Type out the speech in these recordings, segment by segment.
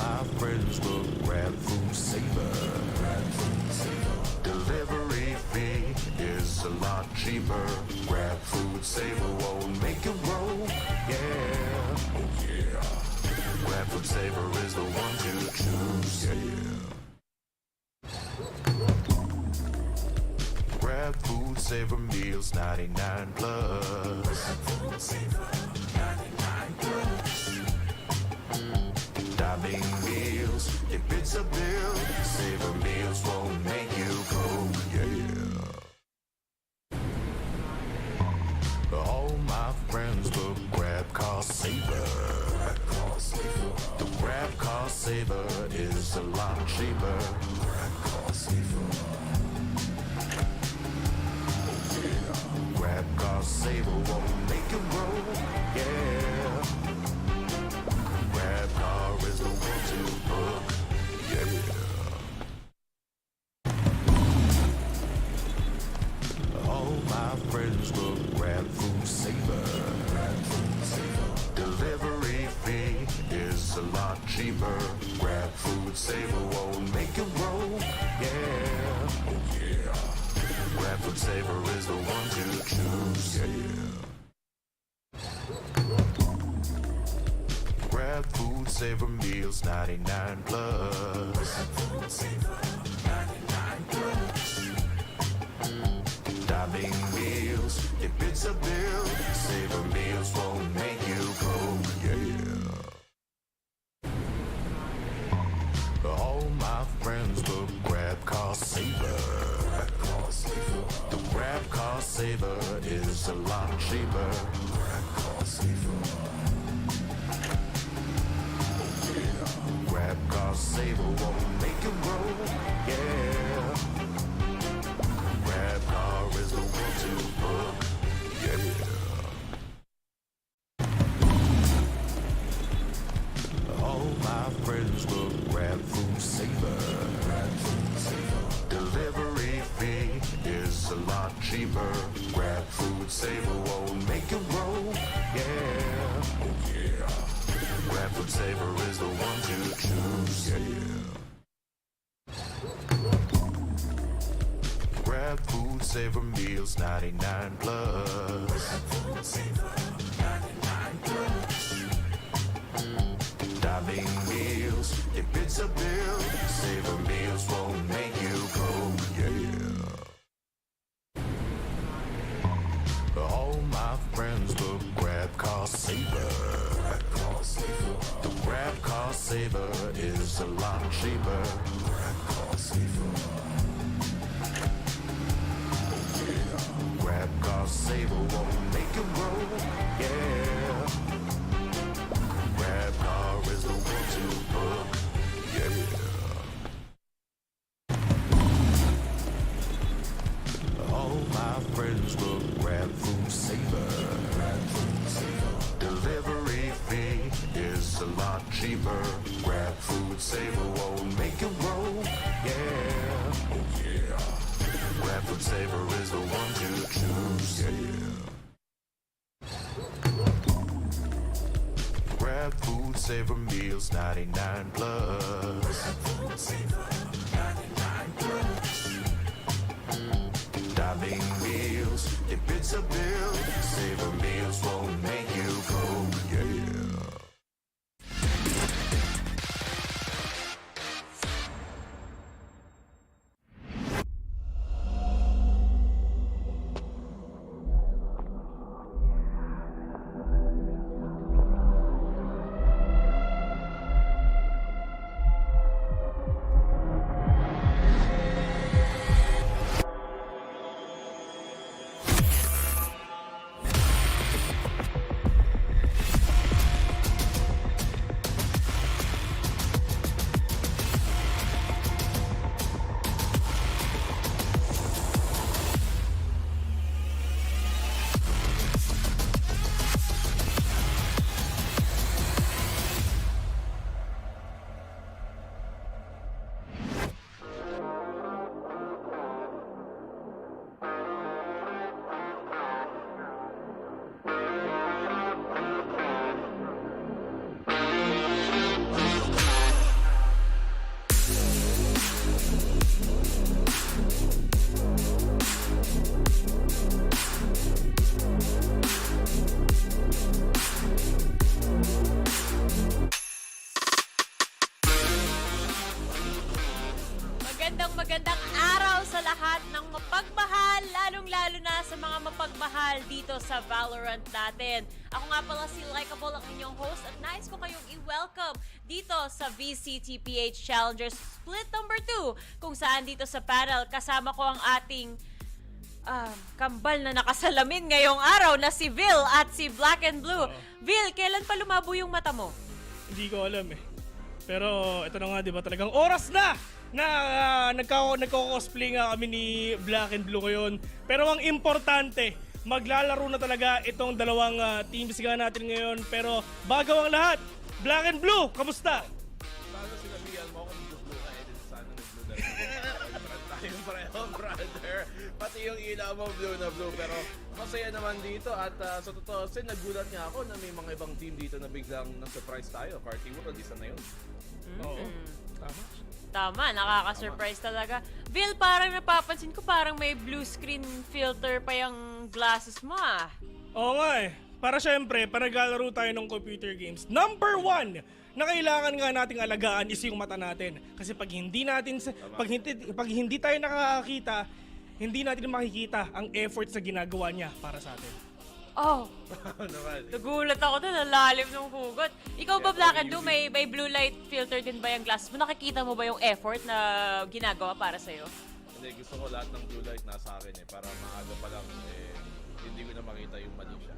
my friends will grab food saver. Delivery fee is a lot cheaper. Grab food saver won't make it roll. Yeah, oh yeah. Grab food saver is the one to choose. Yeah. Grab food saver meals 99 plus. Grab food saver 99 plus. Dining meals, if it's a bill, saver meals won't make you go, yeah. All my friends will grab cost saver. The grab cost saver is a lot cheaper. Grab cost saver. Oh yeah. Grab cost saver won't make you roll, yeah. Grab car is the one to book, yeah. All my friends will grab food saver. Delivery fee is a lot cheaper. Grab food saver won't make it roll, yeah. Oh yeah. Grab food saver is the one to choose, yeah. Grab food saver meals 99 plus. Grab food saver 99 plus. Dining meals, if it's a bill, saver meals won't make you go, yeah. All my friends will grab cost saver. The grab cost saver is a lot cheaper. Grab cost saver. Grab cost saver won't make it roll, yeah. Grab car is the one to book, yeah. All my friends will grab food saver. Delivery fee is a lot cheaper. Grab food saver won't make it roll, yeah. Oh yeah. Grab food saver is the one to choose, yeah. Grab food saver meals 99 plus. Grab food saver 99 plus. Dining meals, if it's a bill, saver meals won't make you go, yeah. All my friends will grab cost saver. The grab cost saver is a lot cheaper. Grab cost saver. Oh yeah. Grab cost saver won't make it roll, yeah. Grab car is the one to book, yeah. All my friends will grab food saver. Delivery fee is a lot cheaper. Grab food saver won't make it roll, yeah. Oh yeah. Grab food saver is the one to choose, yeah. Grab food saver meals 99 plus. Grab food saver 99 plus. Dining meals, if it's a bill, saver meals won't make you go, yeah. magandang araw sa lahat ng mapagmahal, lalong-lalo na sa mga mapagmahal dito sa Valorant natin. Ako nga pala si Likeable, ang inyong host, at nais ko kayong i-welcome dito sa VCT PH Challengers Split number 2, kung saan dito sa panel kasama ko ang ating kambal na nakasalamin ngayong araw na si Vil at si Black and Blue. Vil, kailan pa lumabo yung mata mo? Hindi ko alam eh. Pero ito na nga, di ba, talagang oras na nagko-cosplay nga kami ni Black and Blue ngayon. Pero ang importante, maglalaro na talaga itong dalawang teams nga natin ngayon. Pero bago ang lahat, Black and Blue, kamusta? Bago sinabihan mo kung blue ka, edit sana nag-blue na tayo pareho, brother. Pati yung ilaw mo blue na blue. Pero masaya naman dito at sa totoo, nagulat nga ako na may mga ibang team dito na biglang na-surprise tayo. Party World, isa na yun. Oo, tama. Tama, nakaka-surprise talaga. Vil, parang napapansin ko parang may blue screen filter pa yung glasses mo ah. Oo nga eh. Para syempre, para naglalaro tayo ng computer games, number 1 na kailangan nga nating alagaan is yung mata natin. Kasi pag hindi hindi tayo nakakakita, hindi natin makikita ang efforts na ginagawa niya para sa atin. Oh, nagulat ako doon, ang lalim ng hugot. Ikaw ba, Black and Blue, may blue light filter din ba yung glasses mo? Nakikita mo ba yung effort na ginagawa para sa'yo? Hindi, gusto ko lahat ng blue light nasa akin eh. Para maaga pa lang hindi ko na makita yung mali siya.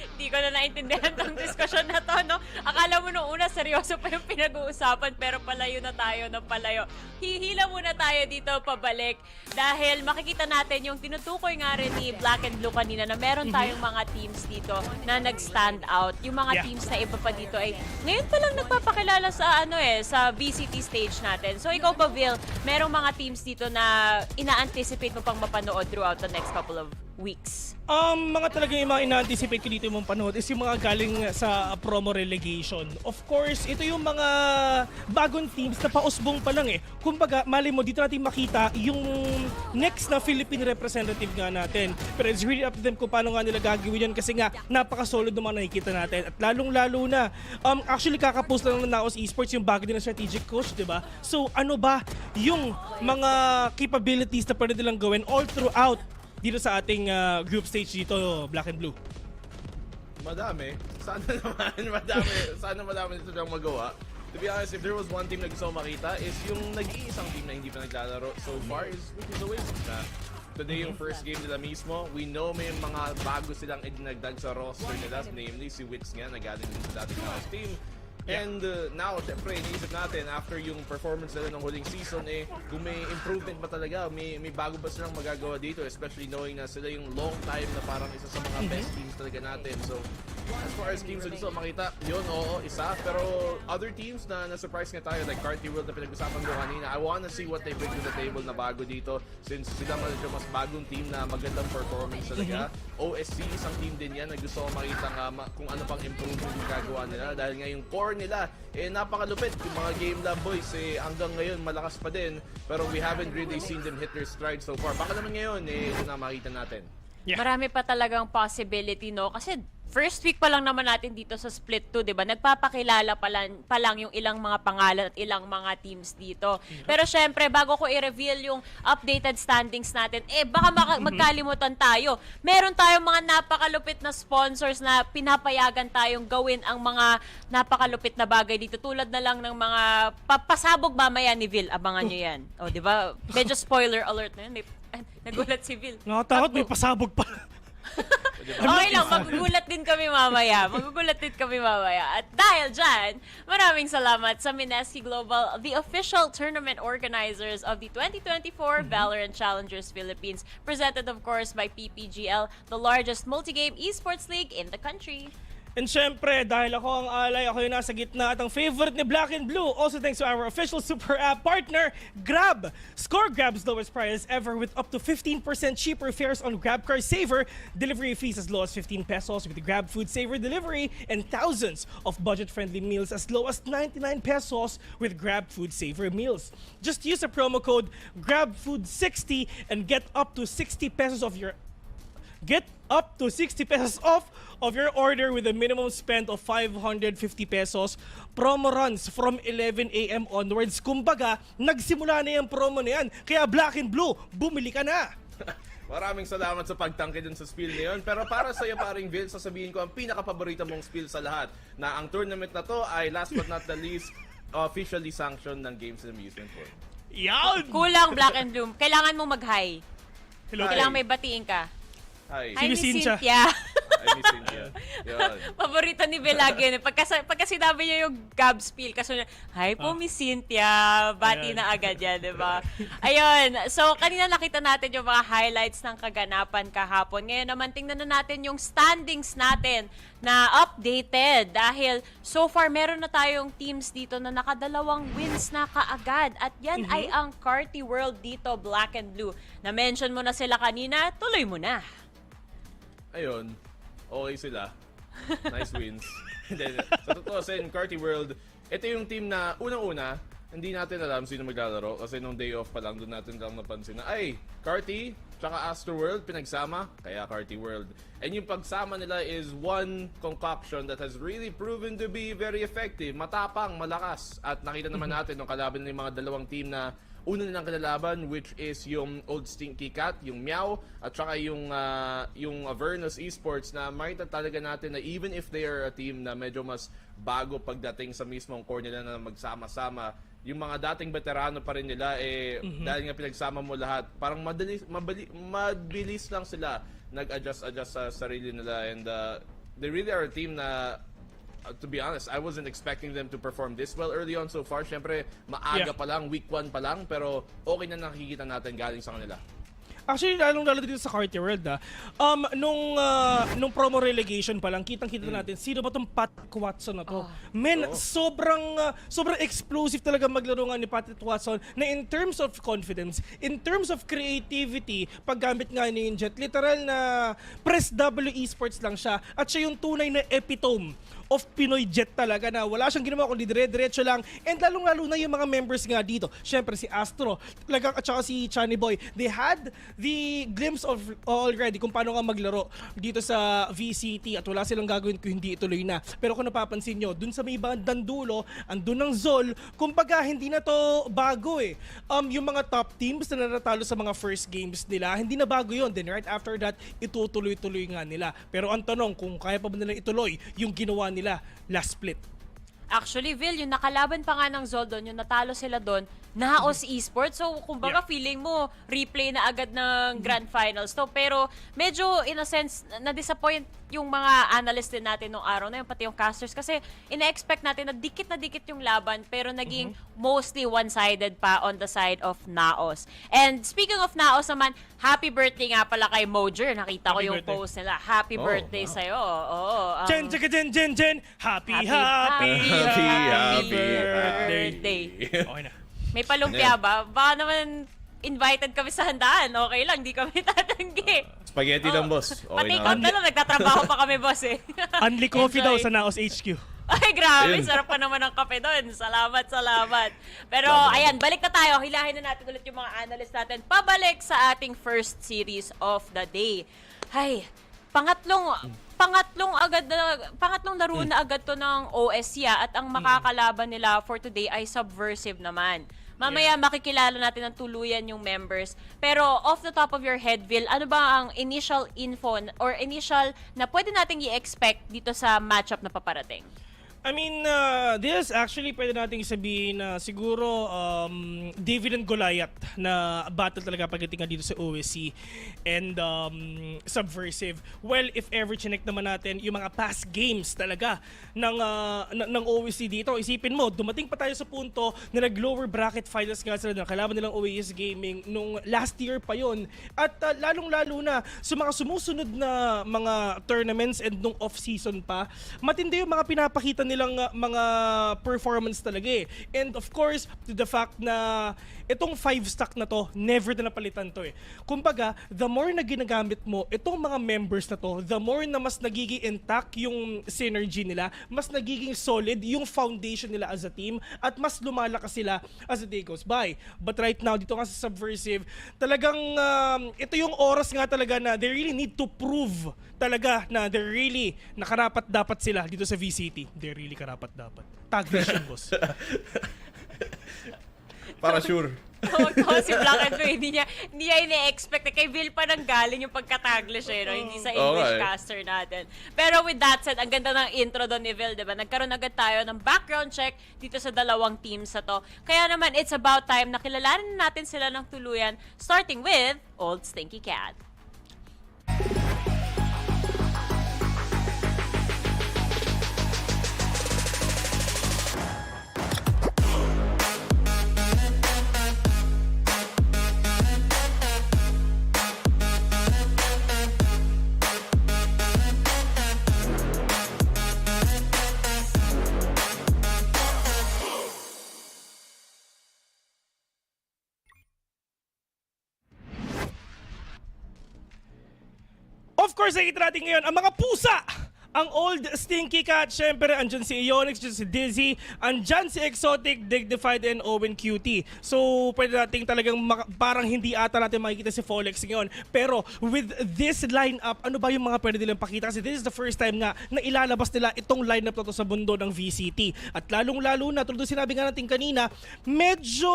Hindi ko na naintindihan tong diskusyon na to, no? Akala mo nung una, seryoso pa yung pinag-uusapan, pero palayo na tayo ng palayo. Hihila muna tayo dito pabalik dahil makikita natin yung tinutukoy nga rin ni Black and Blue kanina na meron tayong mga teams dito na nag-stand out. Yung mga teams na iba pa dito ay ngayon pa lang nagpapakilala sa sa VCT stage natin. So ikaw ba, Vil, merong mga teams dito na ina-anticipate mo pang mapanood throughout the next couple of weeks? Mga talaga yung mga ina-anticipate ko dito mong panood is yung mga galing sa promo relegation. Of course, ito yung mga bagong teams na pausbong pa lang eh. Kumbaga, mali mo, dito natin makita yung next na Philippine representative nga natin. Pero it's really up to them kung paano nga nila gagawin yan kasi nga napaka-solid ng mga nakikita natin. At lalong-lalo na, actually kakapost lang na ako sa Esports yung bago din na strategic coach, diba? So ano ba yung mga capabilities na pwede nilang gawin all throughout dito sa ating group stage dito, Black and Blue? Madami. Sana madami nito siyang magawa. To be honest, if there was one team na gusto ko makita is yung nag-iisang team na hindi pa naglalaro so far is Oasis na. Today yung first game nila mismo, we know may mga bago silang idinagdag sa roster nila, namely si Wits nga na galing din sa dating team. And now, syempre, iniisip natin, after yung performance nila ng huling season, kung may improvement ba talaga, may bago ba silang magagawa dito, especially knowing na sila yung long time na parang isa sa mga best teams talaga natin. So, as far as teams na gusto makita, yun, oo, isa. Pero other teams na na-surprise nga tayo, like Party World na pinag-usapan ko kanina, I wanna see what they bring to the table na bago dito, since sila medyo mas bagong team na magandang performance talaga. OSC, isang team din yan na gusto ko makita nga kung ano pang improvement magagawa nila, dahil nga yung core nila napakalupit. Yung mga Game Lab boys hanggang ngayon malakas pa din, pero we haven't really seen them hit their stride so far. Baka naman ngayon ito na makita natin. Marami pa talagang possibility, no? Kasi first week pa lang naman natin dito sa Split 2, di ba? Nagpapakilala pa lang yung ilang mga pangalan at ilang mga teams dito. Pero syempre, bago ko i-reveal yung updated standings natin, baka magkalimutan tayo. Meron tayong mga napakalupit na sponsors na pinapayagan tayong gawin ang mga napakalupit na bagay dito. Tulad na lang ng mga pasabog mamaya ni Vil. Abangan nyo yan. O, di ba? Medyo spoiler alert na yun. Nagulat si Vil. Nakatakot, may pasabog pa. Okay lang, magugulat din kami mamaya. At dahil dyan, maraming salamat sa Mineski Global, the official tournament organizers of the 2024 VALORANT Challengers Philippines, presented of course by PPGL, the largest multi-game esports league in the country. And syempre, dahil ako ang alay, ako yung nasa gitna at ang favorite ni Black and Blue. Also thanks to our official super app partner, Grab. Score Grab's lowest price ever with up to 15% cheaper fares on Grab Car Saver. Delivery fees as low as 15 pesos with Grab Food Saver delivery, and thousands of budget-friendly meals as low as 99 pesos with Grab Food Saver meals. Just use the promo code GrabFood60 and get up to 60 pesos of your get up to 60 pesos off of your order with a minimum spend of 550 pesos. Promo runs from 11 a.m. onwards. Kumbaga, nagsimula na yung promo na yan. Kaya Black and Blue, bumili ka na! Maraming salamat sa pagtangke dun sa spiel na yun. Pero para sa'yo, paring Vil, sasabihin ko ang pinaka-paborito mong spiel sa lahat na ang tournament na to ay last but not the least officially sanctioned ng Games and Amusement World. Yan! Kulang Black and Bloom. Kailangan mo mag-hi. Hello. Kailangan may batiin ka. Hi. Hi, Sino Miss Cynthia? Cynthia. I miss Cynthia. Yun. Paborito ni Bel lagi yun. Pagka sinabi niya yung Gab spiel, kaso niya, hi po, Miss Cynthia. Bati Ayan. na agad yan, di ba? Ayun. So, kanina nakita natin yung mga highlights ng kaganapan kahapon. Ngayon naman, tingnan na natin yung standings natin na updated. Dahil so far, meron na tayong teams dito na nakadalawang wins na kaagad. At yan ay ang Carty World dito, Black and Blue. Na-mention mo na sila kanina, tuloy mo na. Ayun, okay sila. Nice wins. Then, sa totoo sa Carty World, ito yung team na unang-una, hindi natin alam sino maglalaro kasi nung day off pa lang doon natin lang napansin na ay, Carty tsaka Astro World pinagsama, kaya Carty World. And yung pagsama nila is one concoction that has really proven to be very effective, matapang, malakas. At nakita naman natin nung kalaban ng mga dalawang team na una nilang kinalaban, which is yung Old Stinky Cat, yung Meow, at saka yung Avernus Esports na makita talaga natin na even if they are a team na medyo mas bago pagdating sa mismong core nila na magsama-sama, yung mga dating veterano pa rin nila, dahil nga pinagsama mo lahat, parang mabilis lang sila nag-adjust sa sarili nila. And they really are a team na to be honest, I wasn't expecting them to perform this well early on so far. Siyempre, maaga pa lang, week 1 pa lang, pero okay na nakikita natin galing sa kanila. Actually, lalong-lalo dito sa Carty World, nung promo relegation pa lang, kitang-kita natin, sino ba tong Patrick Watson na to? Sobrang explosive talaga maglaro nga ni Patrick Watson na in terms of confidence, in terms of creativity, paggamit nga ni Jet, literal na press W Esports lang siya at siya yung tunay na epitome of Pinoy Jet talaga na wala siyang ginawa kundi dire-diretso lang. And lalong-lalo na yung mga members nga dito. Siyempre si Astro talagang, at saka si Chani Boy. They had the glimpse of already kung paano nga maglaro dito sa VCT at wala silang gagawin kung hindi ituloy na. Pero kung napapansin nyo, dun sa may bandang dulo, andun ng Zol, kumbaga hindi na to bago eh. Yung mga top teams na natalo sa mga first games nila, hindi na bago yun. Then right after that, itutuloy-tuloy nga nila. Pero ang tanong, kung kaya pa ba nila ituloy yung ginawa nila last split. Actually, Vil, yung nakalaban pa nga ng Zol doon, yung natalo sila doon, naos Esports. So, kumbaga, feeling mo, replay na agad ng Grand Finals to. Pero, medyo, in a sense, na-disappoint yung mga analyst din natin nung araw na yun, pati yung casters. Kasi, ina-expect natin na dikit yung laban, pero naging mostly one-sided pa on the side of Naos. And, speaking of Naos naman, happy birthday nga pala kay Mojer. Nakita ko Happy yung birthday. post nila. Happy birthday sa'yo. Oo. Jen, happy birthday. Okay na. May palumpia ba? Baka naman invited kami sa handaan. Okay lang, di kami tatanggi. Spaghetti lang, boss. Okay Pati na. ikaw na lang, nagtatrabaho pa kami, boss eh. Unli coffee daw Enjoy. sa Naos HQ. Ay, grabe. Ayun. Sarap pa naman ng kape doon. Salamat. Pero, ayan, balik na tayo. Hilahin na natin ulit yung mga analyst natin. Pabalik sa ating first series of the day. Ay, pangatlong laro na agad to ng OSC at ang makakalaban nila for today ay Subversive naman. Mamaya makikilala natin ng tuluyan yung members. Pero off the top of your head, Vil, ano ba ang initial info or initial na pwede nating i-expect dito sa matchup na paparating? I mean, this actually pwede nating sabihin na siguro David and Goliath na battle talaga pagdating dito sa OSC and Subversive. Well, if ever chinek naman natin yung mga past games talaga ng OSC dito, isipin mo, dumating pa tayo sa punto na nag-lower bracket finals nga sila na kalaban nilang Oasis Gaming nung last year pa yon. At lalong-lalo na sa mga sumusunod na mga tournaments and nung off-season pa, matindi yung mga pinapakita kanilang mga performance talaga eh. And of course, to the fact na itong 5-stack na to, never na napalitan to eh. Kumbaga, the more na ginagamit mo itong mga members na to, the more na mas nagiging intact yung synergy nila, mas nagiging solid yung foundation nila as a team, at mas lumalakas sila as the day goes by. But right now, dito nga sa Subversive, talagang ito yung oras nga talaga na they really need to prove talaga na they're really nakarapat dapat sila dito sa VCT. They're really karapat dapat. Tag vision, boss. Para sure. Oo, si Black and Blue, hindi niya ine-expect. Kay Vil pa nang galing yung pagka-Taglish eh, no? Hindi sa English caster natin. Pero with that said, ang ganda ng intro doon ni Vil, diba? Nagkaroon agad tayo ng background check dito sa dalawang teams na to. Kaya naman, it's about time na kilalanin natin sila ng tuluyan, starting with Old Stinky Cat. Of course, nakikita natin ngayon ang mga pusa! Ang Old Stinky Cat, syempre, andyan si Ionix, andyan si Dizzy, andyan si Exotic, Dignified, and Owen Cutie. So, pwede natin talagang parang hindi ata natin makikita si Folex ngayon. Pero, with this lineup, ano ba yung mga pwede nilang pakita? Kasi this is the first time nga na ilalabas nila itong lineup na to sa mundo ng VCT. At lalong-lalo na, tulad sinabi nga natin kanina, medyo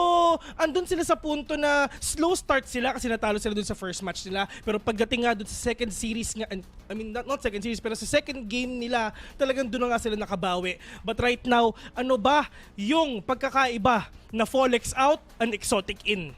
andun sila sa punto na slow start sila kasi natalo sila dun sa first match nila. Pero pagdating nga dun sa second series nga, I mean, not second series, pero sa second game nila, talagang doon na nga sila nakabawi. But right now, ano ba yung pagkakaiba na Folex out and Exotic in?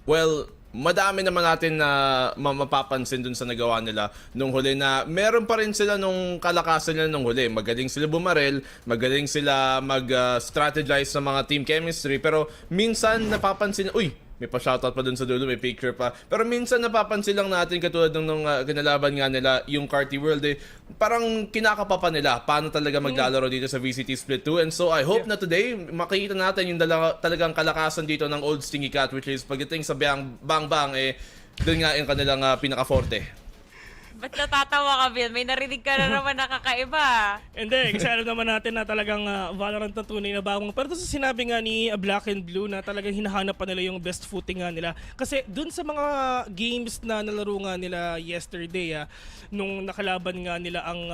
Well, madami naman natin na mapapansin dun sa nagawa nila nung huli na meron pa rin sila nung kalakasan nila nung huli. Magaling sila bumarel, magaling sila mag-strategize sa mga team chemistry, pero minsan napapansin, uy, may pa-shoutout pa dun sa dulo, may picture pa. Pero minsan napapansin lang natin katulad nung kinalaban nga nila yung Carty World eh, parang kinakapa pa nila paano talaga maglalaro dito sa VCT Split 2. And so I hope na today makikita natin yung talagang kalakasan dito ng Old Stinky Cat, which is pagdating sa bang bang eh, dun nga yung kanilang pinaka-forte. Ba't natatawa ka, Vil? May narinig ka na naman nakakaiba. Hindi, kasi alam naman natin na talagang Valorant na tunay na bawang. Pero ito sa sinabi nga ni Black and Blue na talagang hinahanap pa nila yung best footing nga nila. Kasi dun sa mga games na nalaro nga nila yesterday, nung nakalaban nga nila ang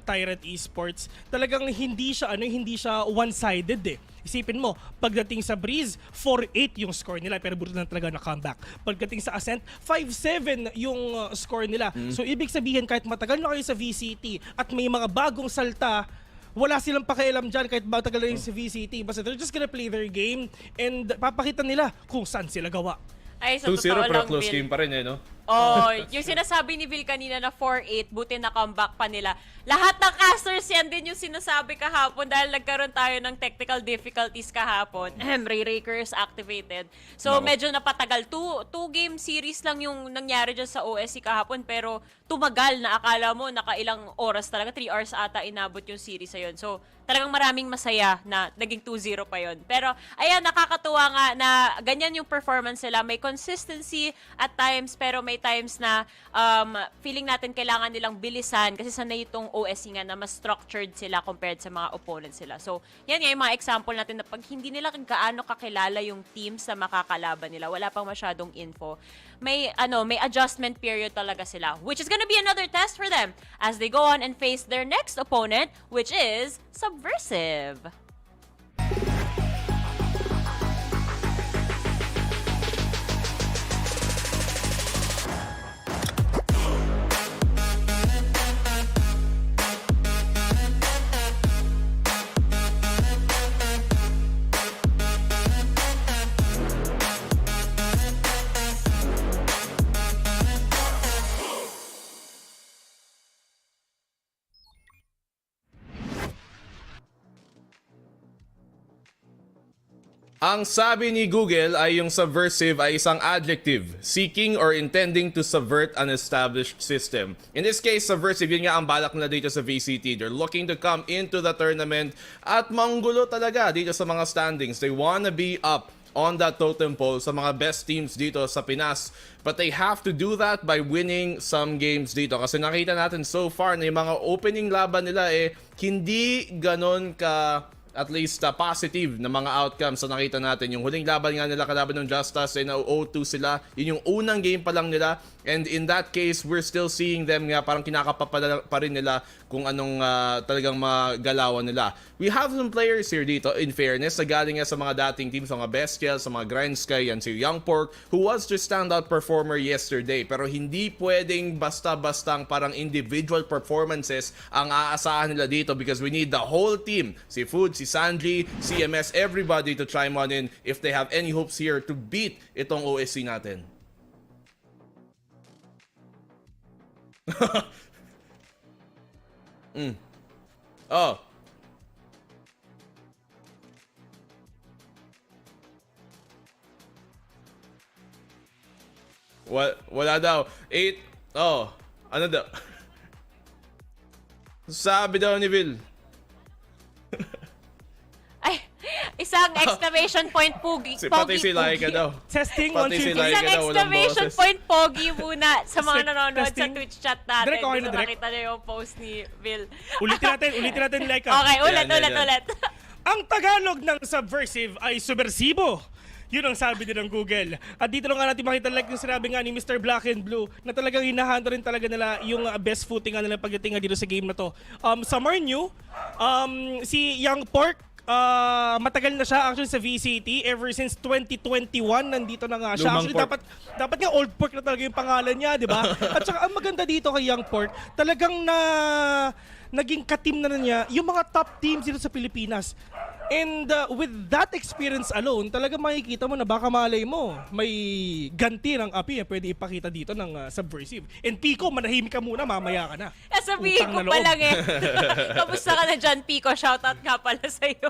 Tyrant Esports, talagang hindi siya one-sided eh. Isipin mo, pagdating sa Breeze, 4-8 yung score nila, pero buto na talaga na comeback. Pagdating sa Ascent, 5-7 yung score nila. So ibig sabihin, kahit matagal na kayo sa VCT at may mga bagong salta, wala silang pakialam dyan kahit matagal na yung sa VCT. Basta they're just gonna play their game and papakita nila kung saan sila gawa. Ay, sa 2-0 totoo pero lang, close Vil. game pa rin eh, no? Oh, yung sinasabi ni Vil kanina na 4-8, buti na comeback pa nila. Lahat ng casters yan din yung sinasabi kahapon dahil nagkaroon tayo ng technical difficulties kahapon. Ray-Rakers activated. So, medyo napatagal. Two game series lang yung nangyari dyan sa OSC kahapon, pero tumagal na akala mo nakailang oras talaga. 3 hours ata inabot yung series na yun. So, talagang maraming masaya na naging 2-0 pa yun. Pero, ayan, nakakatuwa nga na ganyan yung performance nila. May consistency at times, pero may times na feeling natin kailangan nilang bilisan kasi sanay itong OSC nga na mas structured sila compared sa mga opponents sila. So, yan nga yung mga example natin na pag hindi nila gaano kakilala yung teams na makakalaban nila, wala pang masyadong info, may adjustment period talaga sila, which is gonna be another test for them as they go on and face their next opponent, which is Subversive. Ang sabi ni Google ay yung subversive ay isang adjective, seeking or intending to subvert an established system. In this case, subversive, yun nga ang balak nila dito sa VCT. They're looking to come into the tournament at manggulo talaga dito sa mga standings. They wanna be up on that totem pole sa mga best teams dito sa Pinas. But they have to do that by winning some games dito. Kasi nakita natin so far na yung mga opening laban nila hindi ganon ka at least positive na mga outcomes na nakita natin. Yung huling laban nga nila kalaban ng JustUs na 0-2 sila. Yun yung unang game pa lang nila. And in that case, we're still seeing them nga parang kinakapa pa rin nila kung anong talagang magalawan nila. We have some players here dito, in fairness, na galing nga sa mga dating teams, sa mga Bestial, sa mga Grind Sky, yan si Young Pork, who was the standout performer yesterday. Pero hindi pwedeng basta-bastang parang individual performances ang aasahan nila dito because we need the whole team. Si Food, si Sanji, CMS, everybody to chime on in if they have any hopes here to beat itong OSC natin. Oh. Wala daw. 8. Oh. Ano daw? Sabi daw ni Will. Ay, isang exclamation point pogi. Pati si Laika daw. Testing, Pati 1, 2, si 3. Laika Isang daw, walang exclamation boses. point pogi muna sa mga nanonood sa Testing. Twitch chat natin. Direk, okay na, Gusto direk. makita niyo yung post ni Bill. Ulitin natin like Okay, ulit. Yan. Ang Tagalog ng subversive ay subversibo. Yun ang sabi din ng Google. At dito lang nga natin makita like yung sinabi nga ni Mr. Black and Blue na talagang hinahanda rin talaga nila yung best footing nga nila pagdating nga dito sa game na to. Sa Marnew, si Young Pork, matagal na siya actually sa VCT ever since 2021 nandito na nga siya. Lumang Actually pork. dapat nga Old Pork na talaga yung pangalan niya, di ba? At saka ang maganda dito kay Young Pork, talagang naging ka-team na niya yung mga top teams dito sa Pilipinas. And with that experience alone, talaga makikita mo na baka malay mo may ganti ng api na pwede ipakita dito ng subversive. And Pico, manahimik ka muna, mamaya ka na. Sabihin Utang ko na pa loob. lang Kamusta ka na dyan, Pico? Shoutout nga pala sa'yo.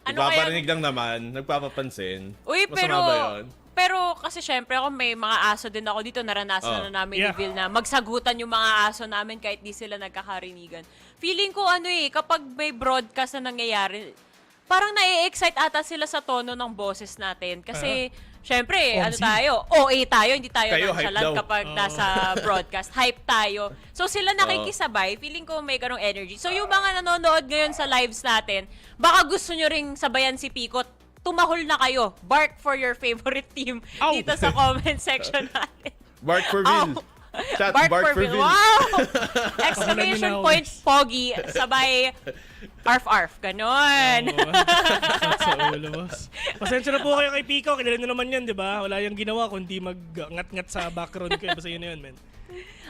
Nagpaparinig lang naman, nagpapapansin. Uy, Masama ba yun? pero kasi syempre ako may mga aso din ako dito. Naranasan na namin ni Yeah. Bill na magsagutan yung mga aso namin kahit di sila nagkakarinigan. Feeling ko kapag may broadcast na nangyayari, parang nai-excite ata sila sa tono ng boses natin. Kasi, syempre, OA tayo, hindi tayo Kayo, hype nonchalant daw. kapag nasa broadcast. Hype tayo. So, sila nakikisabay. Feeling ko may ganong energy. So, yung mga nanonood ngayon sa lives natin, baka gusto nyo ring sabayan si Pico. Tumahol na kayo. Bark for your favorite team Ow! dito sa comment section natin. Bark for Will. Chat, Bark for Will. Bill. Wow! Exclamation Ako na point, pogi, sabay, arf-arf. Ganon. Sa ulo, boss. Pasensya na po kayo kay Pico. Kilala nyo naman yan, di ba? Wala yung ginawa kundi mag-ngat-ngat sa background ko. Basta yun na yun, man.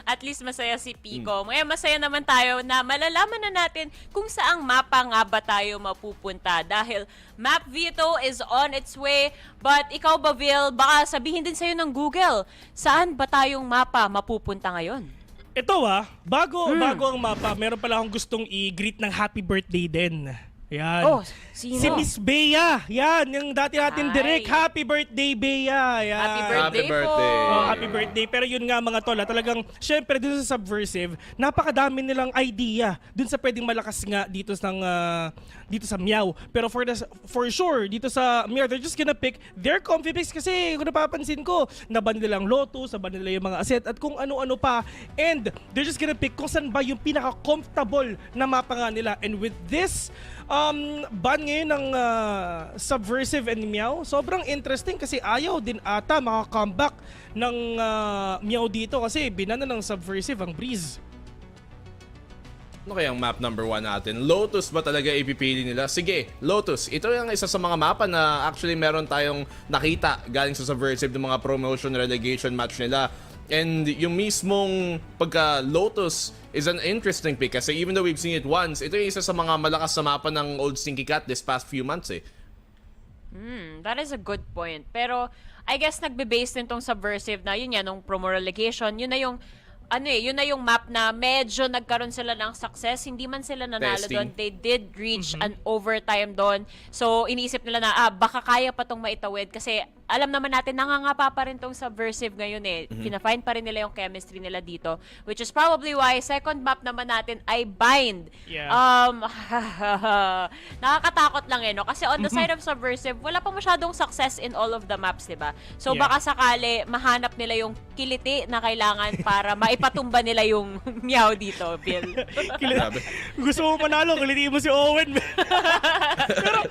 At least masaya si Pico. Ngayon, masaya naman tayo na malalaman na natin kung saang mapa nga ba tayo mapupunta. Dahil Map Veto is on its way. But ikaw ba, Vil, baka sabihin din sa'yo ng Google, saan ba tayong mapa mapupunta ngayon? Ito bago ang mapa, meron pala akong gustong i-greet ng happy birthday din. Yan. Oh, sino? Si Miss Bea. Yan, yung dati natin Ay. direct. Happy birthday, Bea. Yan. Happy birthday, Happy birthday. po. Happy birthday. Pero yun nga mga tol, talagang syempre dito sa Subversive, napakadami nilang idea dun sa pwedeng malakas nga dito sa Meow. Pero for sure, dito sa Meow, they're just gonna pick their comfy picks kasi kung napapansin ko, naban nila ang Lotus, naban nila yung mga asset at kung ano-ano pa. And they're just gonna pick kung saan ba yung pinaka-comfortable na mapa nga nila. And with this ban ngayon ng Subversive and Meow, sobrang interesting kasi ayaw din ata maka-comeback ng Meow dito kasi binana ng Subversive ang Breeze. Ano kayang map number 1 natin? Lotus ba talaga ipipili nila? Sige, Lotus. Ito yung isa sa mga mapa na actually meron tayong nakita galing sa Subversive ng mga promotion relegation match nila. And yung mismong pagka Lotus is an interesting pick kasi even though we've seen it once, ito yung isa sa mga malakas na mapa ng Old Stinky Cat this past few months That is a good point. Pero, I guess nagbe-base din tong Subversive na yun yan, nung promo relegation, yun na yung yun na yung map na medyo nagkaroon sila ng success. Hindi man sila nanalo Testing. doon. They did reach an overtime doon. So, iniisip nila na, baka kaya pa tong maitawid. Kasi, alam naman natin, nangangapa pa rin tong Subversive ngayon eh. Pina-find pa rin nila yung chemistry nila dito. Which is probably why second map naman natin ay Bind. Yeah. Nakakatakot lang no? Kasi on the side of Subversive, wala pa masyadong success in all of the maps, diba? So, Yeah. baka sakali, mahanap nila yung kiliti na kailangan para maipatumba nila yung meow dito, Bill. Grabe. Gusto mo manalo, kulitin mo si Owen.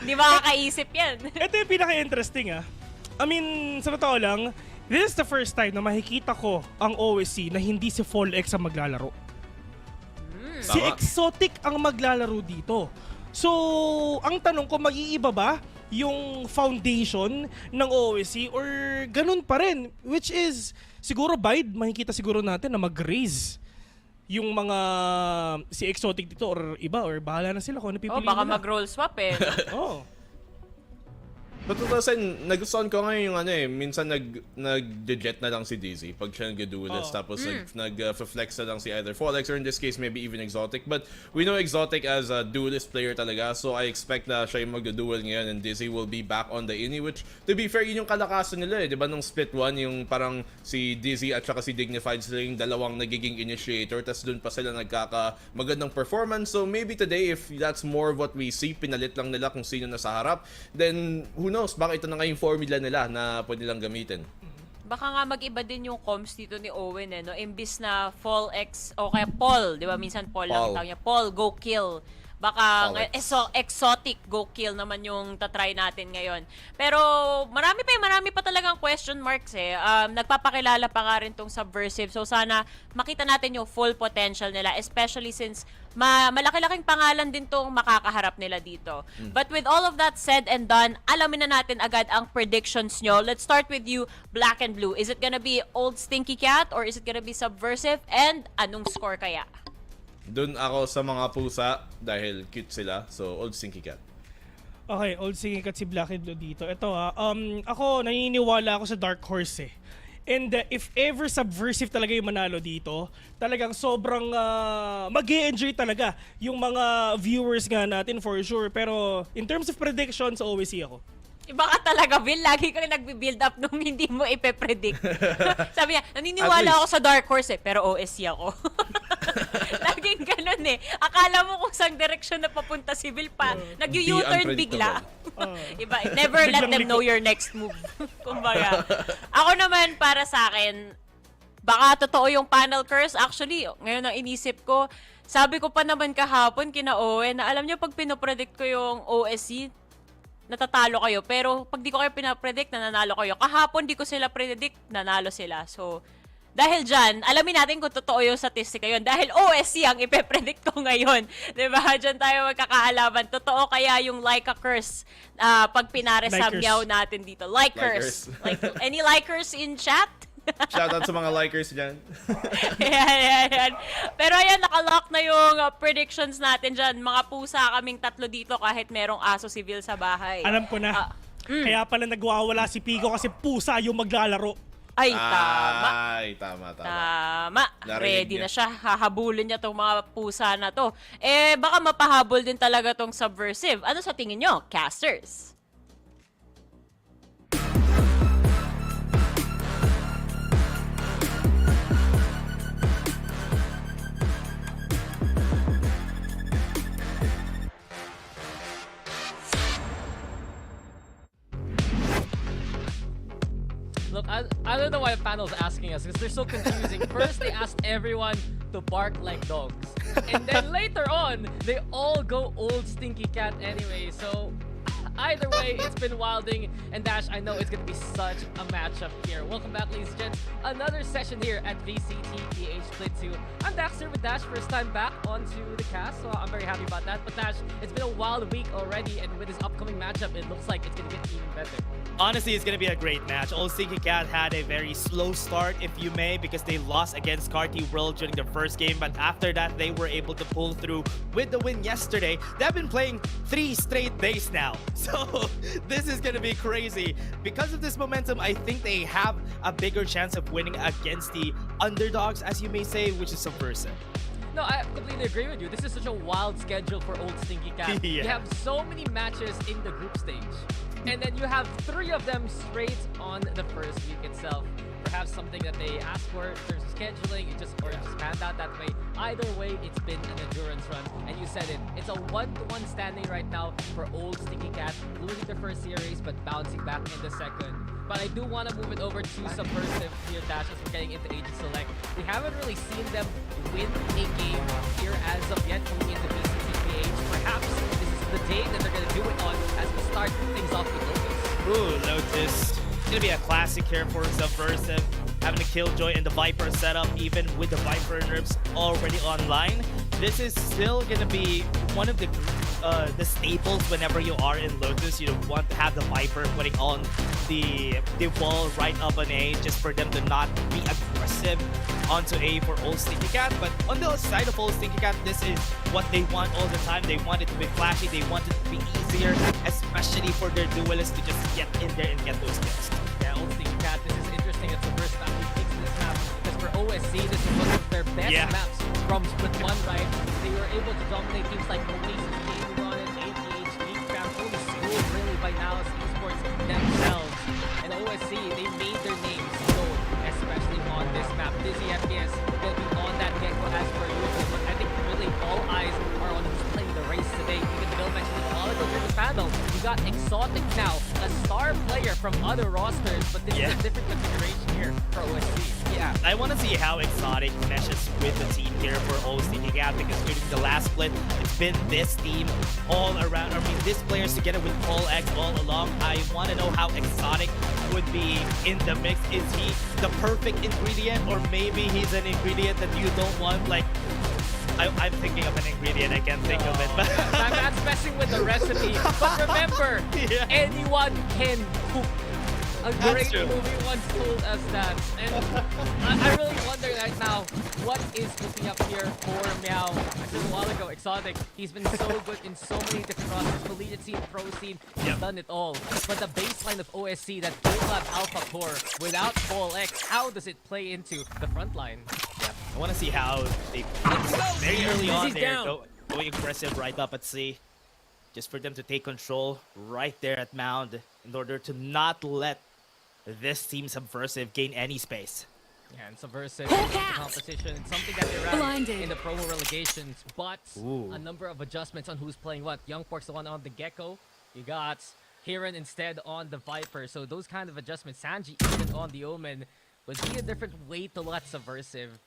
Di makakaisip yan. Ito yung pinaka-interesting I mean, sa totoo lang, this is the first time na makikita ko ang OSC na hindi si Fall X ang maglalaro. Si Tama. Exotic ang maglalaro dito. So, ang tanong ko, mag-iiba ba yung foundation ng OSC or ganun pa rin? Which is, siguro Bide, makikita siguro natin na mag-raise yung mga si Exotic dito or iba or bahala na sila kung ano pipiliin Baka nila. mag-roll swap eh. Oh. But nagustuhan ko ngayon yung minsan nag-jet na lang si Dizzy pag siya nag-duelist, tapos nag-flex na lang si either Folex or in this case maybe even Exotic. But we know Exotic as a duelist player talaga, so I expect na siya yung mag-duel ngayon and Dizzy will be back on the ini, which to be fair, yun yung kalakasan nila di ba nung split 1, yung parang si Dizzy at saka si Dignified sila yung dalawang nagiging initiator, tas dun pa sila magandang performance. So maybe today, if that's more of what we see, pinalit lang nila kung sino nasa harap, then who knows, baka ito na nga yung formula nila na pwede lang gamitin. Baka nga mag-iba din yung comms dito ni Owen no? Imbis na Fall X o kaya Paul, di ba? Minsan Paul lang tawag niya. Paul, go kill. Baka Exotic go kill naman yung tatry natin ngayon. Pero marami pa talagang question marks eh. Nagpapakilala pa nga rin tong Subversive. So sana makita natin yung full potential nila, especially since malaki-laking pangalan din tong makakaharap nila dito. But with all of that said and done, alamin na natin agad ang predictions nyo. Let's start with you, Black and Blue. Is it gonna be Old Stinky Cat or is it gonna be Subversive? And anong score kaya? Doon ako sa mga pusa dahil cute sila. So, Old Stinky Cat. Okay, Old Stinky Cat si Black and Blue dito. Ito ako naniniwala ako sa Dark Horse eh. And if ever Subversive talaga yung manalo dito, talagang sobrang mag-e-enjoy talaga yung mga viewers nga natin for sure. Pero in terms of predictions, always see ako. Iba ka talaga, Bill. Lagi kang nagbi-build up nung hindi mo ipe-predict. Sabi niya, naniniwala ako sa Dark Horse pero OSC ako. Laging ganun eh. Akala mo kung saan direction na papunta si Bill pa. Nag-U-turn bigla. Iba, never let them know your next move. Kumbaga. Ako naman, para sa akin, baka totoo yung panel curse. Actually, ngayon ang inisip ko, sabi ko pa naman kahapon kina Owen na alam niyo pag pinopredict ko yung OSC, natatalo kayo. Pero pag di ko kayo pinapredict, nananalo kayo. Kahapon di ko sila predict, nanalo sila. So, dahil dyan, alamin natin kung totoo yung statistika yun. Dahil OSC ang ipe-predict ko ngayon. Diba? Dyan tayo magkakaalaman. Totoo kaya yung Laika curse pag pinares sa meow natin dito. Likers. Any likers in chat? Shoutout sa mga likers dyan. Yan. Pero ayan, nakalock na yung predictions natin dyan. Mga pusa kaming tatlo dito kahit merong aso civil sa bahay. Alam ko na. Kaya pala nagwawala si Pico kasi pusa yung maglalaro. Ay, tama. Ay, tama. Tama. Narinig Ready niya. na siya. Hahabulin niya tong mga pusa na to. Eh, baka mapahabol din talaga tong Subversive. Ano sa tingin nyo, casters? Look, I don't know why the panel's asking us because they're so confusing. First, they asked everyone to bark like dogs. And then later on, they all go Old Stinky Cat anyway. So, either way, it's been wilding. And Dash, I know it's going to be such a matchup here. Welcome back, ladies and gents. Another session here at VCT PH Split 2. I'm Daxter with Dash, first time back onto the cast. So I'm very happy about that. But Dash, it's been a wild week already. And with this upcoming matchup, it looks like it's going to get even better. Honestly, it's going to be a great match. Old Stinky Cat had a very slow start, if you may, because they lost against Carti World during their first game. But after that, they were able to pull through with the win yesterday. They've been playing 3 straight days now. So this is going to be crazy. Because of this momentum, I think they have a bigger chance of winning against the underdogs, as you may say, which is Subversive. No, I completely agree with you. This is such a wild schedule for Old Stinky Cat. Yeah. You have so many matches in the group stage. And then you have 3 of them straight on the first week itself. Perhaps something that they asked for in terms of scheduling, it just panned out that way. Either way, it's been an endurance run. And you said it, it's a 1-to-1 standing right now for Old Stinky Cat, losing the first series but bouncing back in the second. But I do want to move it over to Subversive here, Dash, as we're getting into Agent Select. We haven't really seen them win a game here as of yet coming into VCT PH. Perhaps this is the day that they're going to do it on as we start things off with Lotus. Ooh, Lotus. It's gonna be a classic here for Subversive. Having a Killjoy and the Viper setup, even with the Viper nerfs already online. This is still gonna be one of the staples whenever you are in Lotus. You want to have the Viper putting on the wall right up on A, just for them to not be aggressive onto A for Old Stinky Cat. But on the side of Old Stinky Cat, this is what they want all the time. They want it to be flashy, they want it to be easier, especially for their duelists to just get in there and get those kills. Yeah, Old Stinky Cat, this is interesting. It's the first time we fixed this map. Because for OSC, this is one of their best maps from Split 1, right? They were able to dominate teams like Oasis, Game Run, and APH, League Fam, only school really by now as Esports themselves. And OSC, they made their names known, especially on this map. Dizzy FPS will be on that Gecko as per usual, but I think really all eyes are on who's playing the race today. Even Bill mentioned it a while ago during the panel. You got Exotic now, a star player from other rosters, but this is a different configuration here for OSC. Yeah, I want to see how Exotic meshes with the team here for Old Stinky Cat, because during the last split, it's been this team all around. I mean, this players together with Paul X all along. I want to know how Exotic would be in the mix. Is he the perfect ingredient, or maybe he's an ingredient that you don't want? Like, I'm thinking of an ingredient, I can't think of it. But That's messing with the recipe. But remember, anyone can cook. A great movie once told us that. And I really wonder right now, what is cooking up here for Meow? I said a while ago, Exotic, he's been so good in so many different rosters, collegiate scene, pro scene, he's done it all. But the baseline of OSC, that Golab Alpha core, without Paul X, how does it play into the front line? I want to see how they very early on there going aggressive right up at C, just for them to take control right there at Mound in order to not let this team Subversive gain any space. Yeah, and Subversive composition, it's something that they ran in the promo relegations, but a number of adjustments on who's playing what. Youngpork's the one on the Gecko. You got Hiran instead on the Viper. So those kind of adjustments, Sanji even on the Omen, would be a different way to look at Subversive.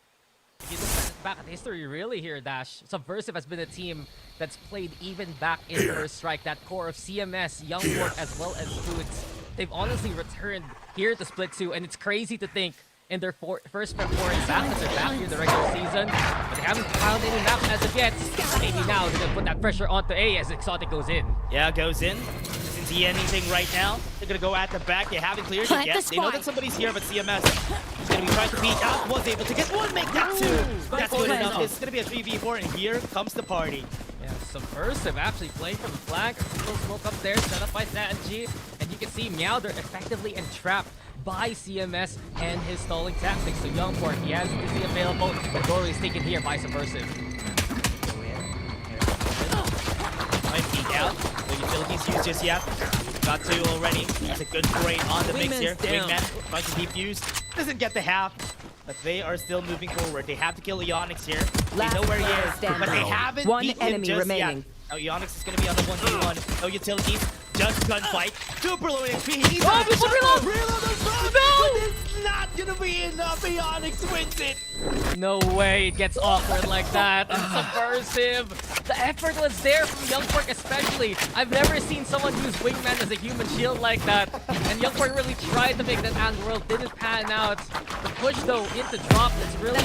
If you look back at history really here, Dash, Subversive has been a team that's played even back in First Strike. That core of CMS, Youngpork, as well as Foods. They've honestly returned here to Split 2, and it's crazy to think in their first foreign back as they're back here in the regular season, but they haven't found any map as of yet. Maybe now they're gonna put that pressure onto A as Exotic goes in. Yeah, goes in. Doesn't see anything right now. They're gonna go at the back. They haven't cleared it yet. They know that somebody's here, but CMS is gonna be trying to beat out. Was able to get one, make that two. That's good enough. It's gonna be a 3v4, and here comes the party. Yeah, Subversive actually playing from the flank. A little smoke up there, set up by Sanji. And you can see Meowder effectively entrapped by CMS and his stalling tactics. So Youngpork, he has Dizzy available. The door is taken here by Subversive. Might peek out. No utilities used just yet. Got two already. That's a good trade on the mix here. Wingman trying to defuse. Doesn't get the half. But they are still moving forward. They have to kill Ionix here. They know where he is, but they haven't beat him just yet. Now Ionix is going to be on the 1v1. No utilities, just gunfight. Super low HP. He's reload as well. No! It's not going to be enough. Ionix wins it. No way it gets awkward like that. And Subversive. The effort was there from Youngpork especially. I've never seen someone use Wingman as a human shield like that. And Youngpork really tried to make that Underworld. Didn't pan out. The push though into drop that's really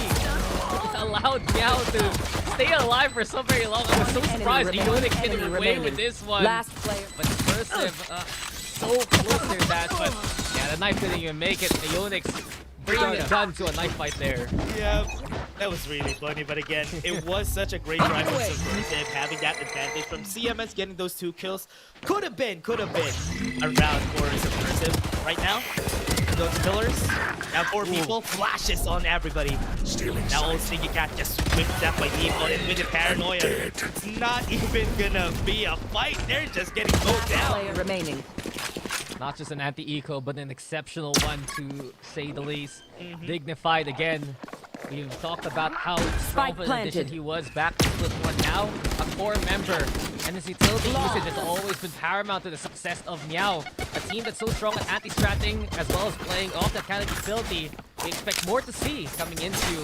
allowed Meow to stay alive for so very long. I was so surprised Ionix getting away with this one. Last player. But Subversive, so close there, that. But yeah, the knife didn't even make it. Ionix bringing a gun to a knife fight there. Yeah, that was really funny. But again, it was such a great drive from Subversive, having that advantage from CMS getting those 2 kills. Could have been a round for Subversive. Right now, those pillars. Now 4 people, flashes on everybody. Now Old Stinky Cat just whipped that by Evo, and with the paranoia, it's not even gonna be a fight. They're just getting mowed down. Player remaining. Not just an anti-eco, but an exceptional one to say the least. Dignified again. We've talked about how strong of an addition he was back in Split 1. Now, a core member. And his utility usage has always been paramount to the success of Meow. A team that's so strong at anti-stratting, as well as playing off that kind of utility. We expect more to see coming into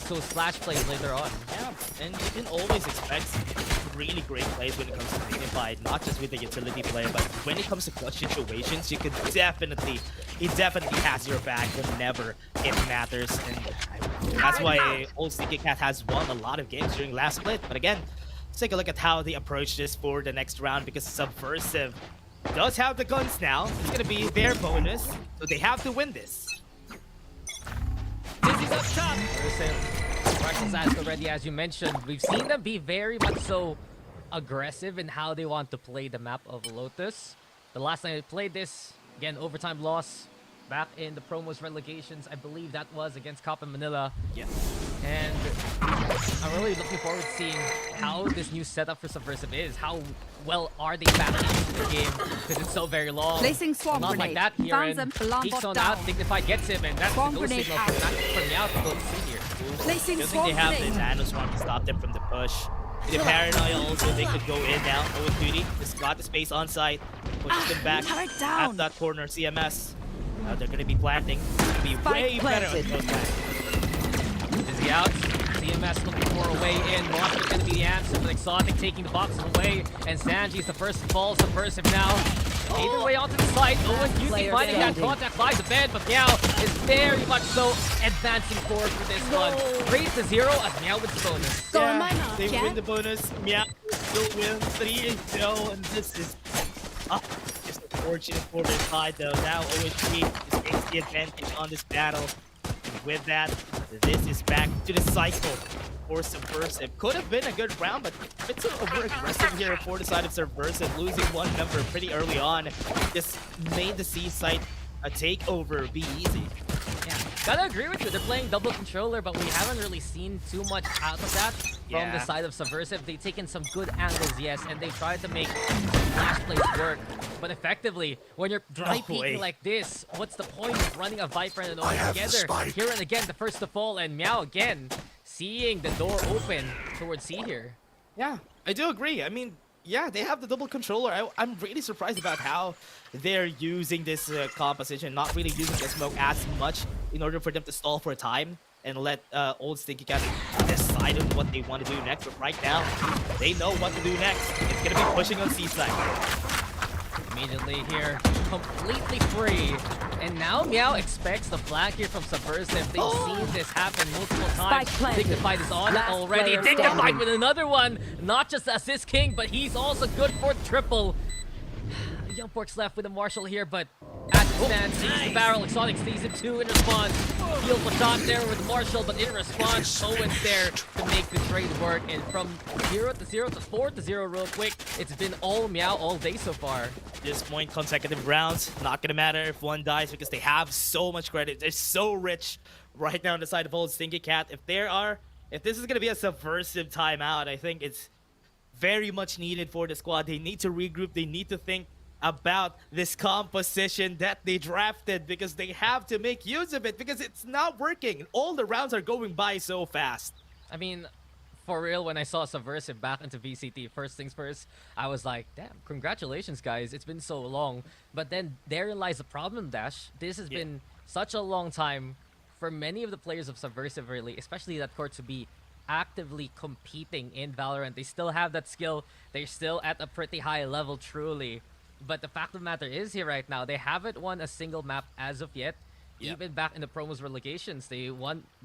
those flash plays later on. Yeah, and you can always expect really great plays when it comes to Dignified, not just with the utility play, but when it comes to clutch situations, he definitely has your back whenever it matters, and that's why Old Stinky Cat has won a lot of games during last split. But again, let's take a look at how they approach this for the next round, because Subversive does have the guns now. It's gonna be their bonus, so they have to win this. Dizzy's up top. Marshall's asked already, as you mentioned. We've seen them be very much so aggressive in how they want to play the map of Lotus. The last time they played this, again, overtime loss back in the promos relegations. I believe that was against Cop in Manila. Yeah. And I'm really looking forward to seeing how this new setup for Subversive is. How well are they battling into the game? Because it's so very long. Placing swarm Not like grenade. that here. Found And them. Alarm peeks bot on down. out. Dignified gets him, and that's Swarm the go grenade signal out. for Meow to go see here. Placing Good thing swarm they have the grenade. Nano Swarm to stop them from the push. The paranoia also, they could go in now. With Cutie, just got the space on site. Pushes them back turret at down. that corner. CMS. Now they're going to be planting. It's going to be way better on those guys. Dizzy out. CMS looking for a way in. Monster's going to be the answer, but Exotic taking the boxes away. And Sanji's the first to fall. Subversive now. Made their way onto the side. Owen Cutie Player finding that standing. contact by the bed, but Meow is very much so advancing forward for this one. Raise to 0 as Meow with the bonus. Yeah, they win the bonus. Meow still wins 3-0, and this is just unfortunate for their side though. Now OHG just takes the advantage on this battle. And with that, this is back to the cycle for Subversive. Could have been a good round, but it's over aggressive here for the side of Subversive. Losing one member pretty early on just made the C site a takeover be easy. Yeah, gotta agree with you. They're playing double controller, but we haven't really seen too much out of that from the side of Subversive. They've taken some good angles, yes, and they tried to make flash plays work. But effectively, when you're dry peeking like this, what's the point of running a Viper and an Owen have the together? spike. Here and again, the first to fall, and Meow again, seeing the door open towards C here. Yeah, I do agree. I mean, yeah, they have the double controller. I'm really surprised about how they're using this composition, not really using the smoke as much in order for them to stall for time and let Old Stinky Cat decide on what they want to do next. But right now, they know what to do next. It's going to be pushing on C-side. Immediately here, completely free. And now Meow expects the flank here from Subversive. They've seen this happen multiple times. planted. Dignified is on it Last already. player Dignified standing. with another one. Not just assist king, but he's also good for the triple. Young Pork's left with a Marshall here, but as it stands, sees the barrel. Exotic sees him too in response. Feels the shot there with Marshall, but in response, Owen's there to make the trade work. And from 0 to 0 to 4 to 0 real quick, it's been all Meow all day so far. At this point, consecutive rounds, not going to matter if one dies because they have so much credit. They're so rich right now on the side of Old Stinky Cat. If this is going to be a Subversive timeout, I think it's very much needed for the squad. They need to regroup. They need to think about this composition that they drafted because they have to make use of it because it's not working. All the rounds are going by so fast. I mean, for real, when I saw Subversive back into VCT, first things first, I was like, damn, congratulations, guys. It's been so long. But then therein lies the problem, Dash. This has been such a long time for many of the players of Subversive, really, especially that core, to be actively competing in Valorant. They still have that skill. They're still at a pretty high level, truly. But the fact of the matter is here right now, they haven't won a single map as of yet. Even back in the promos relegations, they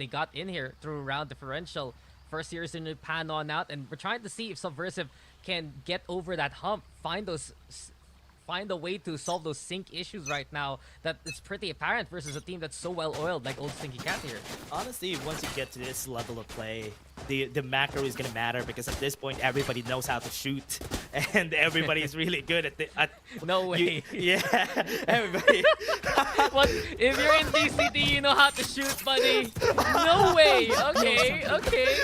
got in here through round differential. First year is in pan on out, and we're trying to see if Subversive can get over that hump, find a way to solve those sync issues right now that it's pretty apparent versus a team that's so well oiled like Old Stinky Cat here. Honestly, once you get to this level of play, the macro is gonna matter because at this point everybody knows how to shoot and everybody is really good at No way. yeah, everybody. What? If you're in VCT, you know how to shoot, buddy. No way. Okay, okay.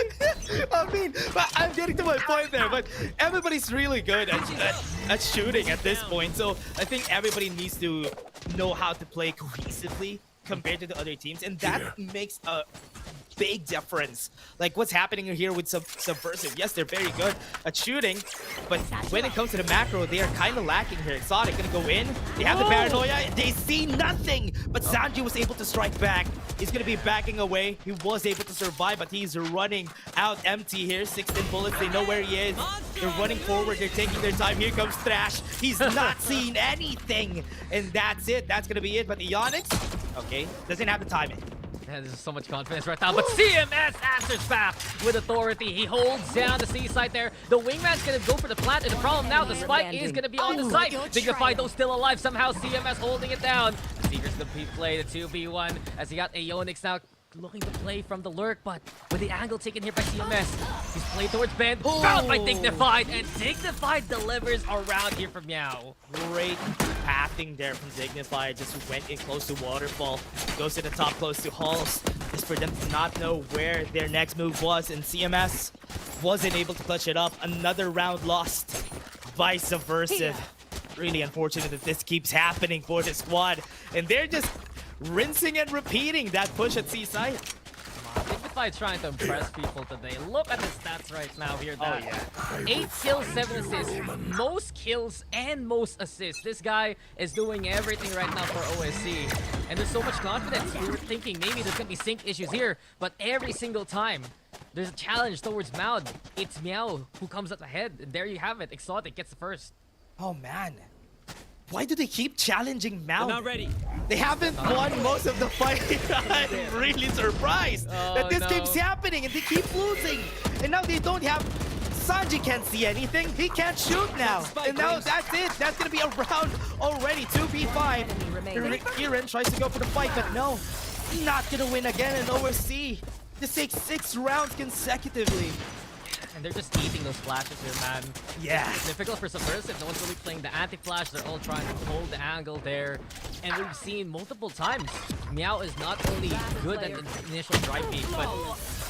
I mean, but I'm getting to my point there, but everybody's really good at shooting at this point. So I think everybody needs to know how to play cohesively compared to the other teams, and that makes a big difference. Like what's happening here with Subversive. Yes, they're very good at shooting, but when it comes to the macro, they are kind of lacking here. Exotic gonna go in. They have the paranoia. They see nothing, but Sanji was able to strike back. He's gonna be backing away. He was able to survive, but he's running out empty here. 16 bullets. They know where he is. They're running forward. They're taking their time. Here comes Thrash. He's not seeing anything, and that's it. That's gonna be it. But Ionix, okay, doesn't have the timing. Man, there's so much confidence right now, but CMS answers back with authority. He holds down the C site there. The wingman's gonna go for the plant, and the problem now, the spike is gonna be on the site. Dignified though still alive, somehow CMS holding it down. Seeker's gonna play the 2v1 as he got Aeonix now looking to play from the lurk, but with the angle taken here by CMS, he's played towards Ben, found by Dignified, and Dignified delivers around here from Meow. Great pathing there from Dignified. Just went in close to Waterfall, goes to the top close to Halls, just for them to not know where their next move was, and CMS wasn't able to clutch it up. Another round lost by Subversive. Really unfortunate that this keeps happening for the squad, and they're just rinsing and repeating that push at C site. Dignified trying to impress people today. Look at the stats right now here. 8 kills, 7 assists. Most kills and most assists. This guy is doing everything right now for OSC. And there's so much confidence. We were thinking maybe there's going to be sync issues here. But every single time there's a challenge towards Mound, it's Meow who comes up ahead. And there you have it. Exotic gets the first. Oh man. Why do they keep challenging Mount? Not ready. They haven't won most of the fight. I'm really surprised that this keeps happening and they keep losing. And now they don't have... Sanji can't see anything. He can't shoot now. And now that's it. That's going to be a round already. 2v5. Kiran tries to go for the fight, but no. Not going to win again in OSC. This takes 6 rounds consecutively. And they're just eating those flashes here, man. Yeah. It's difficult for Subversive. No one's really playing the anti-flash. They're all trying to hold the angle there. And we've seen multiple times, Meow is not only good at the initial dry peek, but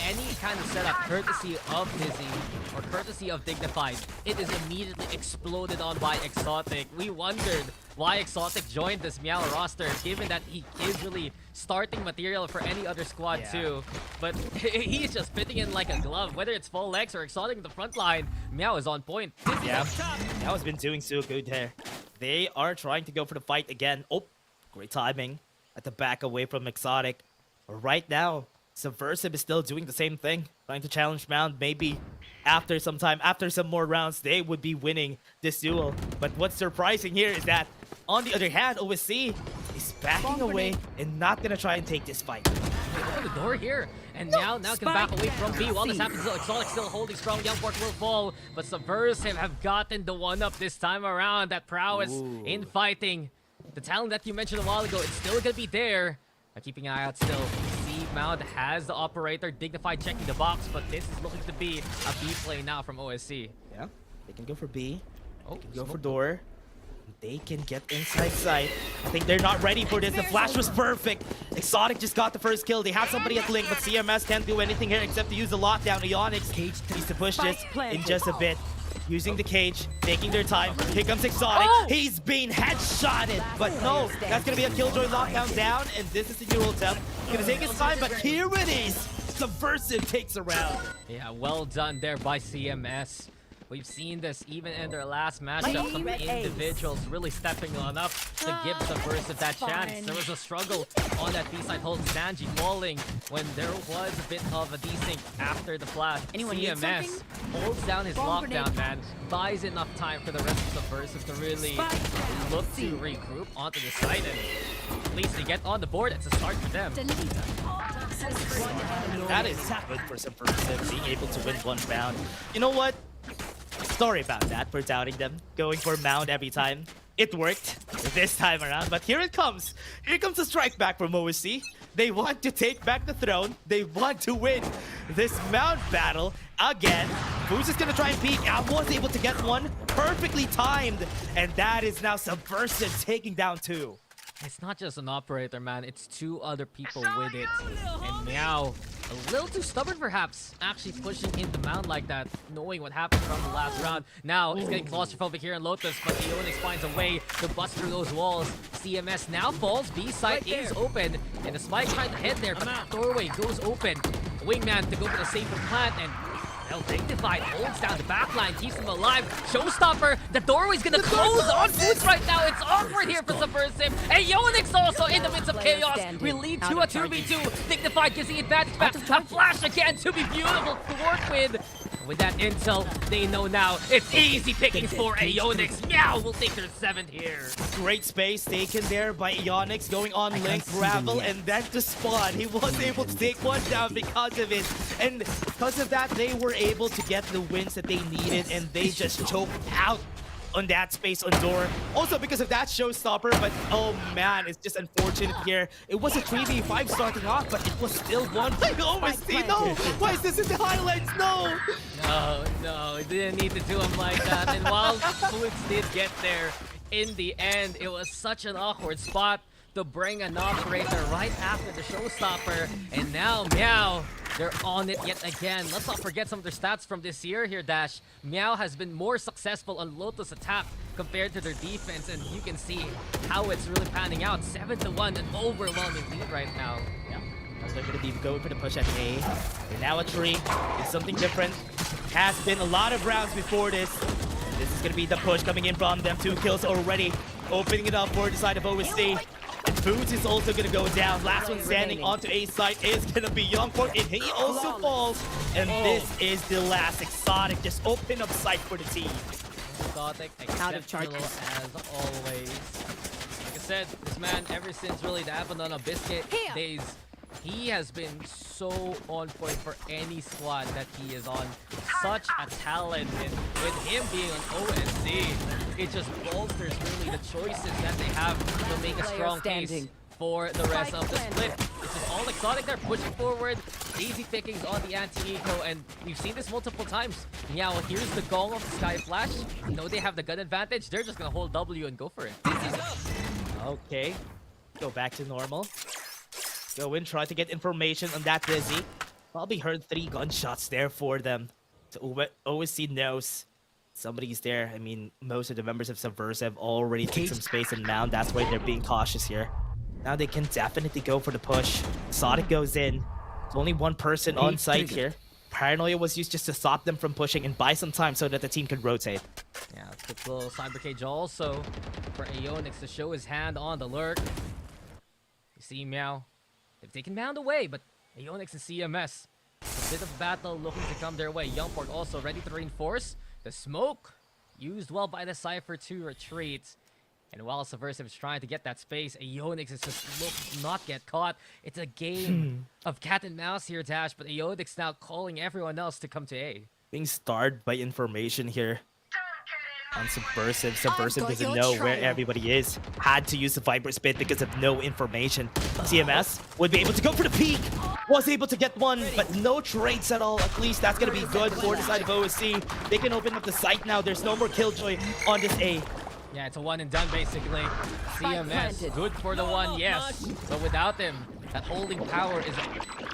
any kind of setup, courtesy of Dizzy or courtesy of Dignified, it is immediately exploded on by Exotic. We wondered why Exotic joined this Meow roster, given that he is really starting material for any other squad too. But he's just fitting in like a glove. Whether it's full legs or Exotic in the front line, Meow is on point. Yeah, Meow has been doing so good there. They are trying to go for the fight again. Oh, great timing at the back away from Exotic. Right now, Subversive is still doing the same thing, trying to challenge Mound. Maybe after some time, after some more rounds, they would be winning this duel. But what's surprising here is that, on the other hand, OSC is backing away and not gonna try and take this fight. They open the door here, and now can back away from B. While this happens, Exotic still holding strong. Youngport will fall, but Subversive have gotten the one-up this time around. That prowess in fighting. The talent that you mentioned a while ago, it's still gonna be there. Keeping an eye out still. Mound has the operator, Dignified checking the box, but this is looking to be a B play now from OSC. Yeah, they can go for B. Oh, They can go for door. They can get inside sight. I think they're not ready for this. The flash was perfect. Exotic just got the first kill. They have somebody at Link, but CMS can't do anything here except to use the lockdown. Ionix needs to push this in just a bit. Using the cage, taking their time. Here comes Exotic. He's being headshotted, but no, that's gonna be a Killjoy lockdown down, and this is the new attempt. Gonna take his time, but here it is. Subversive takes a round. Yeah, well done there by CMS. We've seen this even in their last matchup. Some individuals really stepping on up to give Subversive that chance. There was a struggle on that B-side hold. Sanji falling when there was a bit of a desync after the flash. CMS holds down his lockdown, man. Buys enough time for the rest of Subversive to really look to regroup onto the side, and at least they get on the board. It's a start for them. That is good for Subversive, being able to win one round. You know what? Sorry about that for doubting them, going for Mound every time. It worked this time around, but here it comes. Here comes a strike back from OSC. They want to take back the throne. They want to win this mount battle again. Who's just gonna try and peek? I was able to get one perfectly timed, and that is now Subversive taking down 2. It's not just an operator, man. It's 2 other people with it. And Meow, a little too stubborn perhaps, actually pushing into Mount like that, knowing what happened from the last round. Now, it's getting claustrophobic here in Lotus, but Ionix finds a way to bust through those walls. CMS now falls, B side is open, and the spike trying to head there, but the doorway goes open. The Wingman to go for the safer plant, and well, Dignified holds down the backline, keeps him alive. Showstopper, the doorway's gonna close on Boots right now. It's awkward here for Subversive. And Ionix also in the midst of chaos. We lead to a 2v2. Dignified gives the advantage back. A flash again to be beautiful to work with. With that intel, they know now it's easy pickings for Ionix. Meow will take their 7th here. Great space taken there by Ionix, going on link, Gravel, and then to spawn. He was able to take one down because of it. And because of that, they were able to get the wins that they needed, and they just choked out on that space on door. Also because of that showstopper, but oh man, it's just unfortunate here. It was a 3v5 starting off, but it was still one. OST, no! Why is this in the highlights? No! No, it didn't need to do him like that. And while Foods did get there, in the end, it was such an awkward spot to bring an operator right after the showstopper. And now, Meow, they're on it yet again. Let's not forget some of their stats from this year here, Dash. Meow has been more successful on Lotus attack compared to their defense, and you can see how it's really panning out. 7-1, an overwhelming lead right now. They're going to be going for the push at A. And now a tree is something different. Has been a lot of rounds before this. And this is going to be the push coming in from them. 2 kills already. Opening it up for the side of OST. And Foods is also going to go down. Last one standing onto A side is going to be Youngport. And he also falls. And this is the last. Exotic just open up sight for the team. Exotic, exceptional as always. Like I said, this man, ever since really the Avernus Biscuit days, he has been so on point for any squad that he is on. Such a talent, and with him being on OSC, it just bolsters really the choices that they have to make a strong case for the rest of the split. It's just all Exotic there pushing forward, easy pickings on the anti-eco, and we've seen this multiple times. Yeah, well, here's the gong of the Sky Flash. You know they have the gun advantage. They're just gonna hold W and go for it. Okay. Go back to normal. Go in, try to get information on that Dizzy. Probably heard 3 gunshots there for them. So OSC knows somebody's there. I mean, most of the members of Subversive already took some space and Mound. That's why they're being cautious here. Now they can definitely go for the push. Exotic goes in. There's only one person on site here. Paranoia was used just to stop them from pushing and buy some time so that the team could rotate. Yeah, quick little cyber cage also for Ionix to show his hand on the lurk. You see Meow. They've taken Mound away, but Ionix and CMS, a bit of battle looking to come their way. Youngport also ready to reinforce. The smoke used well by the Cypher to retreat. And while Subversive is trying to get that space, Ionix is just looking to not get caught. It's a game of cat and mouse here, Dash, but Ionix now calling everyone else to come to A. Being starved by information here. On Subversive. Subversive doesn't know where everybody is. Had to use the Viper Spit because of no information. CMS would be able to go for the peak. Was able to get one, but no trades at all. At least that's going to be good for the side of OSC. They can open up the site now. There's no more Killjoy on this A. Yeah, it's a one and done basically. CMS, good for the one, yes. But without him, that holding power is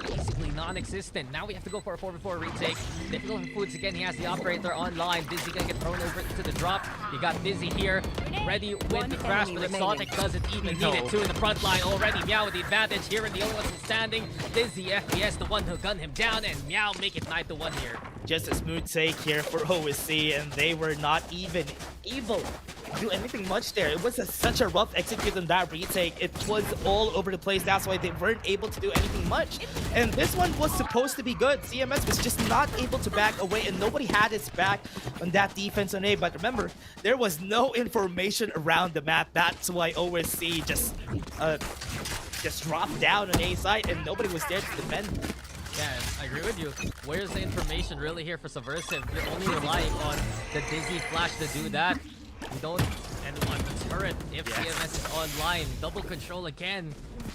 basically non-existent. Now we have to go for a 4v4 retake. Difficult for Foods again. He has the operator online. Dizzy gonna get thrown over to the drop. You got Dizzy here, ready with the crash, but Exotic doesn't even need it. 2 in the front line already. Meow with the advantage here, and the only one still standing. Dizzy FPS, the one who gunned him down, and Meow make it 9-1 here. Just a smooth take here for OSC, and they were not even able to do anything much there. It was such a rough execute on that retake. It was all over the place. That's why they weren't able to do anything much. And this one was supposed to be good. CMS was just not able to back away, and nobody had its back on that defense on A. But remember, there was no information around the map. That's why OSC just dropped down on A side, and nobody was there to defend. Yeah, I agree with you. Where's the information really here for Subversive? You're only relying on the Dizzy Flash to do that. You don't, and on the turret, if CMS is online, double control again.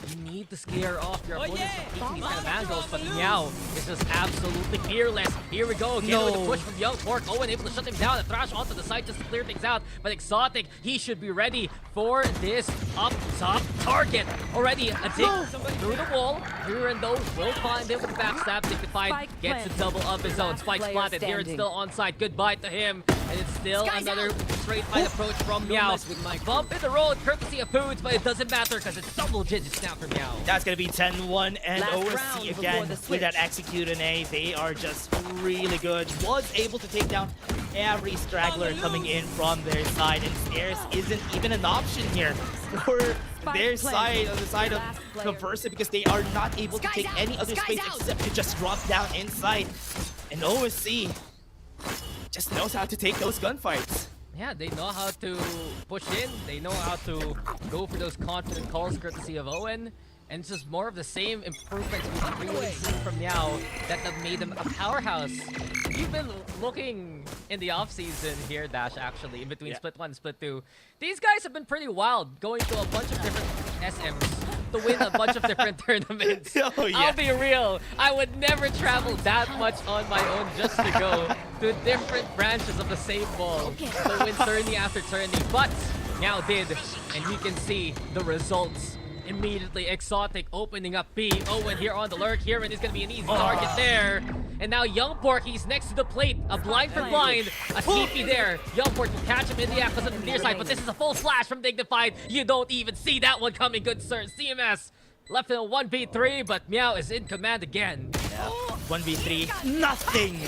You need to scare off your opponents from taking these kind of angles, but Meow is just absolutely fearless. Here we go, again with the push from Young Pork. Owen able to shut him down and thrash onto the side just to clear things out. But Exotic, he should be ready for this up top target. Already a dig through the wall. Hirando will find him with the backstab. Dignified gets a double of his own. Spike's planted here and still on side. Goodbye to him. And it's still another straight fight approach from Meow. Bump in the road courtesy of Foods, but it doesn't matter because it's double digits now for Meow. That's going to be 10-1, and Last round OSC before again the with switch. that execute and A. They are just really good. Was able to take down every straggler coming in from their side, and Stairs isn't even an option here for their side, on the side of Subversive, because they are not able to take any other space except to just drop down inside. And OSC just knows how to take those gunfights. Yeah, they know how to push in. They know how to go for those confident calls courtesy of Owen. And it's just more of the same improvements we've previously seen from Meow that have made them a powerhouse. You've been looking in the offseason here, Dash, actually, in between Split 1 and Split 2. These guys have been pretty wild, going to a bunch of different SMs to win a bunch of different tournaments. Oh, yeah. I'll be real, I would never travel that much on my own just to go to different branches of the same ball to win tourney after tourney. But Meow did, and you can see the results. Immediately Exotic opening up B. Owen here on the lurk. Here and is going to be an easy target there. And now Young Pork, he's next to the plate. A blind for blind. A TP there. Young Pork can catch him in the act because of the near side. But this is a full flash from Dignified. You don't even see that one coming, good sir. CMS left in a 1v3, but Meow is in command again. Yeah. 1v3, nothing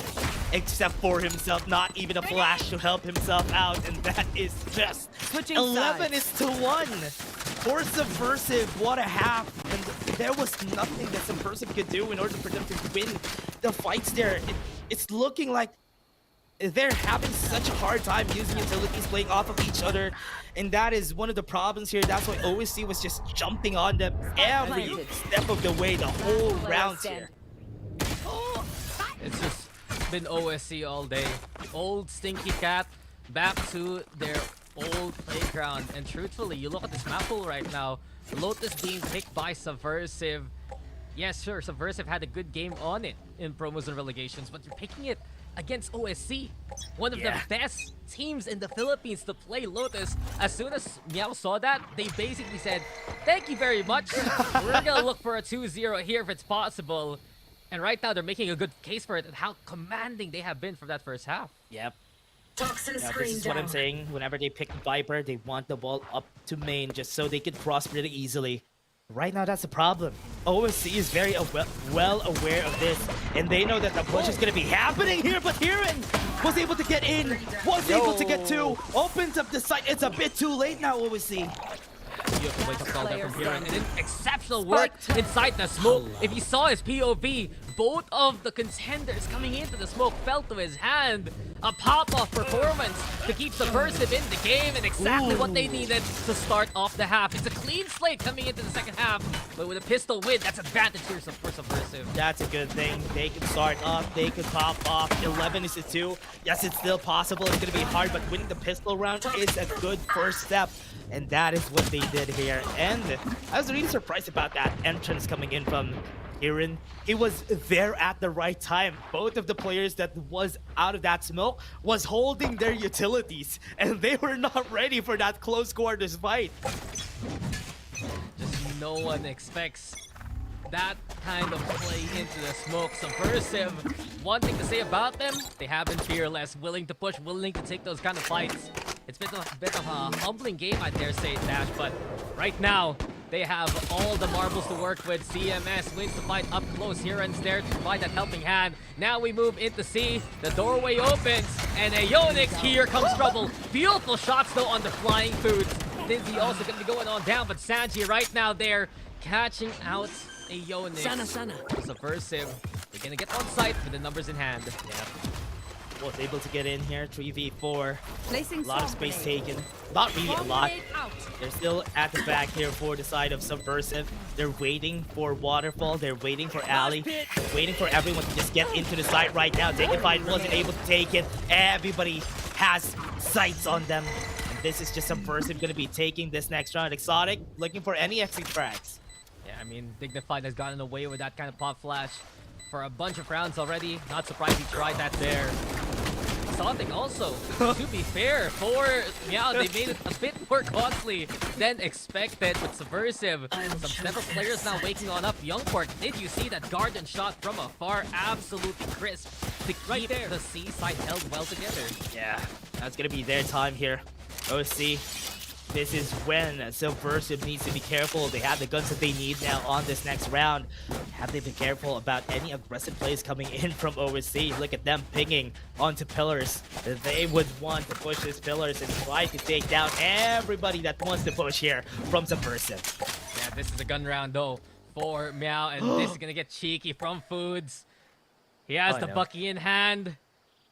except for himself, not even a flash to help himself out, and that is just Switching 11 sides. is to 1 for Subversive. What a half, and there was nothing that Subversive could do in order for them to win the fights there. It's looking like they're having such a hard time using utilities, playing off of each other, and that is one of the problems here. That's why OSC was just jumping on them every step of the way, the whole rounds here. It's just been OSC all day. Old Stinky Cat back to their old playground. And truthfully, you look at this map pool right now. Lotus being picked by Subversive. Yes, sure, Subversive had a good game on it in promos and relegations, but you're picking it against OSC, one of the best teams in the Philippines to play Lotus. As soon as Meow saw that, they basically said, thank you very much. We're gonna look for a 2-0 here if it's possible. And right now, they're making a good case for it and how commanding they have been for that first half. Yep. Yeah, this is what I'm saying. Whenever they pick Viper, they want the ball up to main just so they can cross really easily. Right now, that's the problem. OSC is very well aware of this, and they know that the push is going to be happening here, but Hiran was able to get in, was able to get 2, opens up the site. It's a bit too late now, OSC. You have to wake up call that from here, and then exceptional work inside the smoke. If you saw his POV, both of the contenders coming into the smoke fell to his hand. A pop-off performance to keep Subversive in the game, and exactly what they needed to start off the half. It's a clean slate coming into the second half, but with a pistol win, that's advantage here for Subversive. That's a good thing. They can start off, they can pop off. 11 is to 2. Yes, it's still possible. It's going to be hard, but winning the pistol round is a good first step. And that is what they did here. And I was really surprised about that entrance coming in from Hiran. He was there at the right time. Both of the players that was out of that smoke was holding their utilities, and they were not ready for that close quarters fight. Just no one expects that kind of play into the smoke. Subversive, one thing to say about them, they have been fearless, willing to push, willing to take those kind of fights. It's been a bit of a humbling game, I dare say, Dash, but right now, they have all the marbles to work with. CMS wins the fight up close. Hiran's there to provide that helping hand. Now we move into C. The doorway opens, and a Yonix, here comes trouble. Beautiful shots, though, on the flying foods. Dizzy also going to be going on down, but Sanji right now there, catching out a Yonix. Subversive, they're going to get on site with the numbers in hand. Yeah. Was able to get in here, 3v4. Placing A lot of space taken. Not really a lot. They're still at the back here for the side of Subversive. They're waiting for Waterfall. They're waiting for Ali. They're waiting for everyone to just get into the site right now. Dignified wasn't able to take it. Everybody has sights on them. And this is just Subversive going to be taking this next round. Exotic looking for any exit tracks. Yeah, mean, Dignified has gotten away with that kind of pop flash for a bunch of rounds already. Not surprised he tried that there. Exotic also, to be fair, for Meow, they made it a bit more costly than expected with Subversive. Some several players now waking on up. Youngpork, did you see that Guardian shot from afar? Absolutely crisp to keep the C side held well together. Yeah, that's gonna be their time here. OC, this is when Subversive needs to be careful. They have the guns that they need now on this next round. Have they been careful about any aggressive plays coming in from OC? Look at them pinging onto pillars. They would want to push these pillars and try to take down everybody that wants to push here from Subversive. Yeah, this is a gun round though for Meow, and this is gonna get cheeky from Foods. He has the Bucky in hand.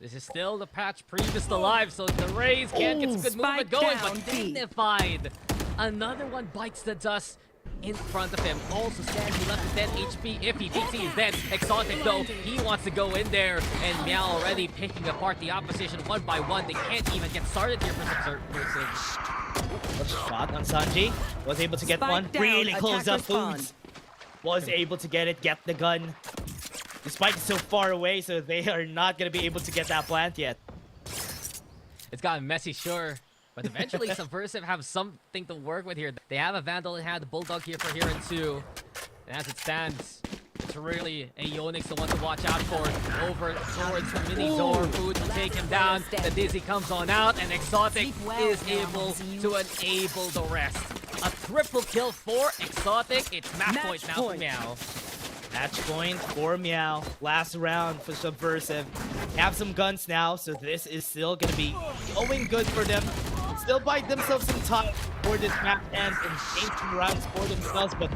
This is still the patch previous to live, so the Rays can't get some good movement going, but Dignified. Another one bites the dust in front of him. Also stands, he left with 10 HP if he beats his dead. Exotic though, he wants to go in there, and Meow already picking apart the opposition one by one. They can't even get started here for Subversive. Shot on Sanji. Was able to get one. Really close up Foods. Was able to get it, get the gun. The spike is so far away, so they are not going to be able to get that plant yet. It's gotten messy, sure. But eventually, Subversive have something to work with here. They have a Vandal in hand, the Bulldog here for Heron 2. And as it stands, it's really a Yonix the one to watch out for. Over towards Mini Door, Food to take him down. The Dizzy comes on out, and Exotic is able to enable the rest. A triple kill for Exotic. It's match point now for Meow. Match point for Meow. Last round for Subversive. Have some guns now, so this is still going to be going good for them. Still bite themselves some time for this map ends and change some rounds for themselves, but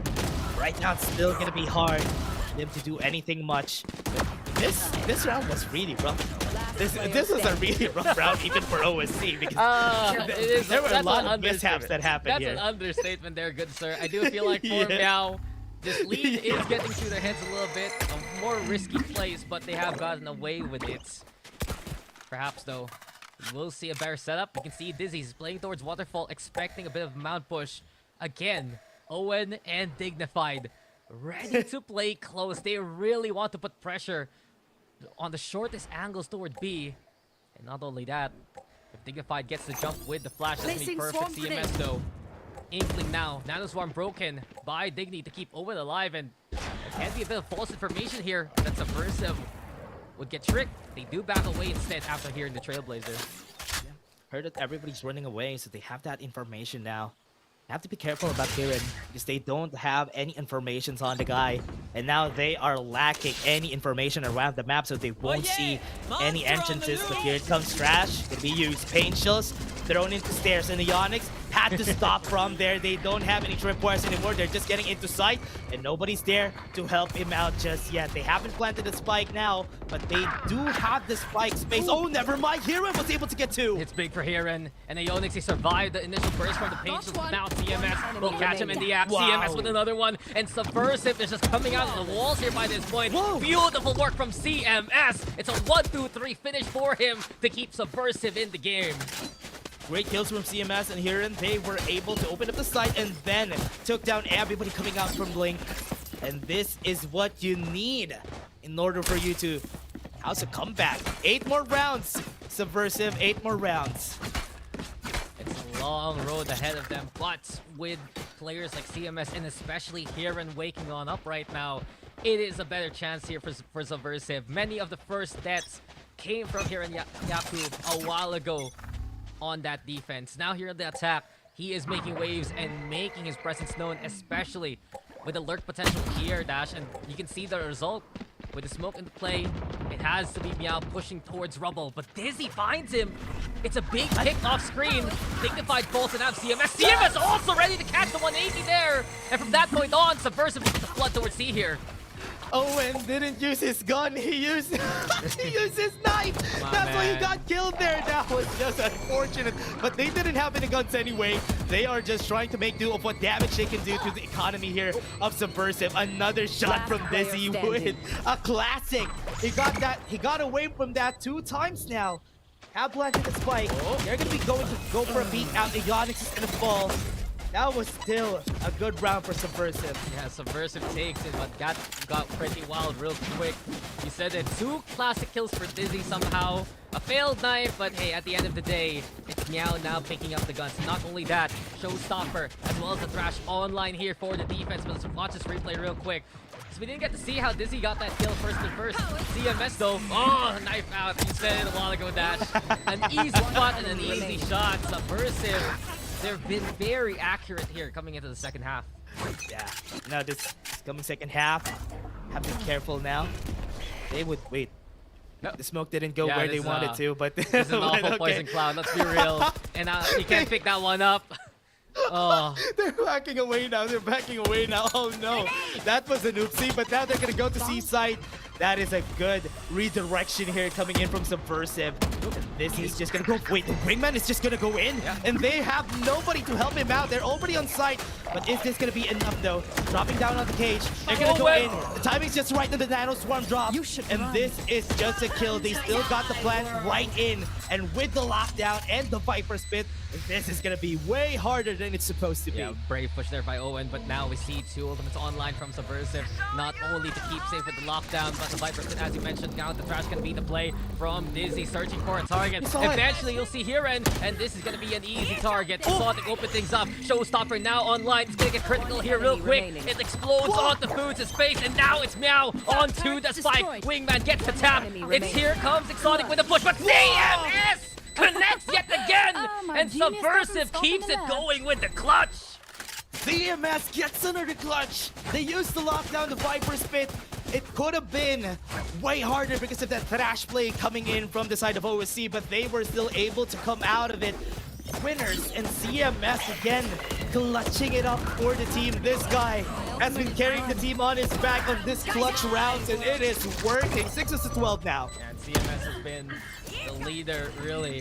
right now it's still going to be hard for them to do anything much. But this round was really rough. This was a really rough round even for OSC because there were a lot of mishaps that happened here. That's an understatement there, good sir. I do feel like for Meow, this lead is getting to their heads a little bit. A more risky plays, but they have gotten away with it. Perhaps, though, we'll see a better setup. You can see Dizzy's playing towards Waterfall, expecting a bit of mount push. Again, Owen and Dignified ready to play close. They really want to put pressure on the shortest angles toward B. And not only that, if Dignified gets the jump with the flash, that's gonna be perfect. CMS, though. Inkling now. Nanoswarm broken by Digny to keep Owen alive, and there can be a bit of false information here that Subversive would get tricked. They do back away instead after hearing the Trailblazer. Yeah. Heard that everybody's running away, so they have that information now. Have to be careful about Kirin because they don't have any informations on the guy, and now they are lacking any information around the map, so they won't see any entrances. But here it comes Trash, gonna be used. Pain Shells thrown into stairs, and the Onyx had to stop from there. They don't have any tripwires anymore. They're just getting into sight, and nobody's there to help him out just yet. They haven't planted the spike now, but they do have the spike space. Oh, never mind. Heron was able to get two. It's big for Heron, and Ionix, he survived the initial burst from the Pain Shells. Now CMS will catch him in the act. CMS with another one, and Subversive is just coming out of the walls here by this point. Whoa. Beautiful work from CMS. It's a 1-2-3 finish for him to keep Subversive in the game. Great kills from CMS and Heron. They were able to open up the site and then took down everybody coming out from Blink. And this is what you need in order for you to house a comeback. 8 more rounds, Subversive, 8 more rounds. It's a long road ahead of them, but with players like CMS and especially Heron waking on up right now, it is a better chance here for Subversive. Many of the first deaths came from Heron Yaku a while ago on that defense. Now here in the attack, he is making waves and making his presence known, especially with the lurk potential here, Dash, and you can see the result with the smoke into play. It has to be Meow pushing towards Rubble, but Dizzy finds him. It's a big kick off screen. Dignified falls and have CMS. CMS also ready to catch the 180 there, and from that point on, Subversive with the flood towards C here. Owen didn't use his gun, he used he used his knife. That's why he got killed there. That was just unfortunate. But they didn't have any guns anyway. They are just trying to make do of what damage they can do to the economy here of Subversive. Another shot from Dizzy with a classic. He got away from that 2 times now. Have planted the spike. They're gonna be going to go for a beat out. The Onyx is gonna fall. that was still a good round for Subversive. Yeah, Subversive takes it, but got pretty wild real quick. You said it, 2 classic kills for Dizzy somehow. A failed knife, but hey, at the end of the day, it's Meow now picking up the guns. Not only that, Showstopper, as well as the Thrash online here for the defense. But let's watch this replay real quick. So we didn't get to see how Dizzy got that kill first and first. CMS though, oh, knife out. You said it a while ago, Dash. An easy spot and an easy shot. Subversive, they've been very accurate here coming into the second half. Yeah, now this coming second half, have to be careful now. They would wait. The smoke didn't go where they wanted to, but this is an awful poison cloud. Let's be real, and you can't pick that one up. Oh, they're backing away now. They're backing away now. Oh no, that was an oopsie. But now they're gonna go to Seaside. That is a good redirection here coming in from Subversive. This is just gonna go. Wait, the Wingman is just gonna go in, and they have nobody to help him out. They're already on site. But is this gonna be enough though? Dropping down on the cage. They're gonna go in. The timing's just right in the Nano Swarm drop. And this is just a kill. They still got the plant right in. And with the lockdown and the Viper Spit, this is gonna be way harder than it's supposed to be. yeah, brave push there by Owen, but now we see 2 ultimates online from Subversive. Not only to keep safe with the lockdown, but the Viper Spit, as you mentioned, now the Thrash gonna be the play from Dizzy, searching for a target. Eventually, you'll see Hiren, and this is gonna be an easy target. Exotic open things up. Showstopper now online. It's gonna get critical here real quick. It explodes onto Foods' face, and now it's Meow onto the spike. Wingman gets the tap. It's here comes Exotic with a push, but CMS connects yet again, and Subversive keeps it going with the clutch. CMS gets under the clutch. They used to lock down the Viper Spit. It could have been way harder because of that Thrash play coming in from the side of OSC, but they were still able to come out of it winners. And CMS again clutching it up for the team. This guy has been carrying the team on his back on this clutch rounds, and it is working. 6-12 now. And CMS has been the leader, really,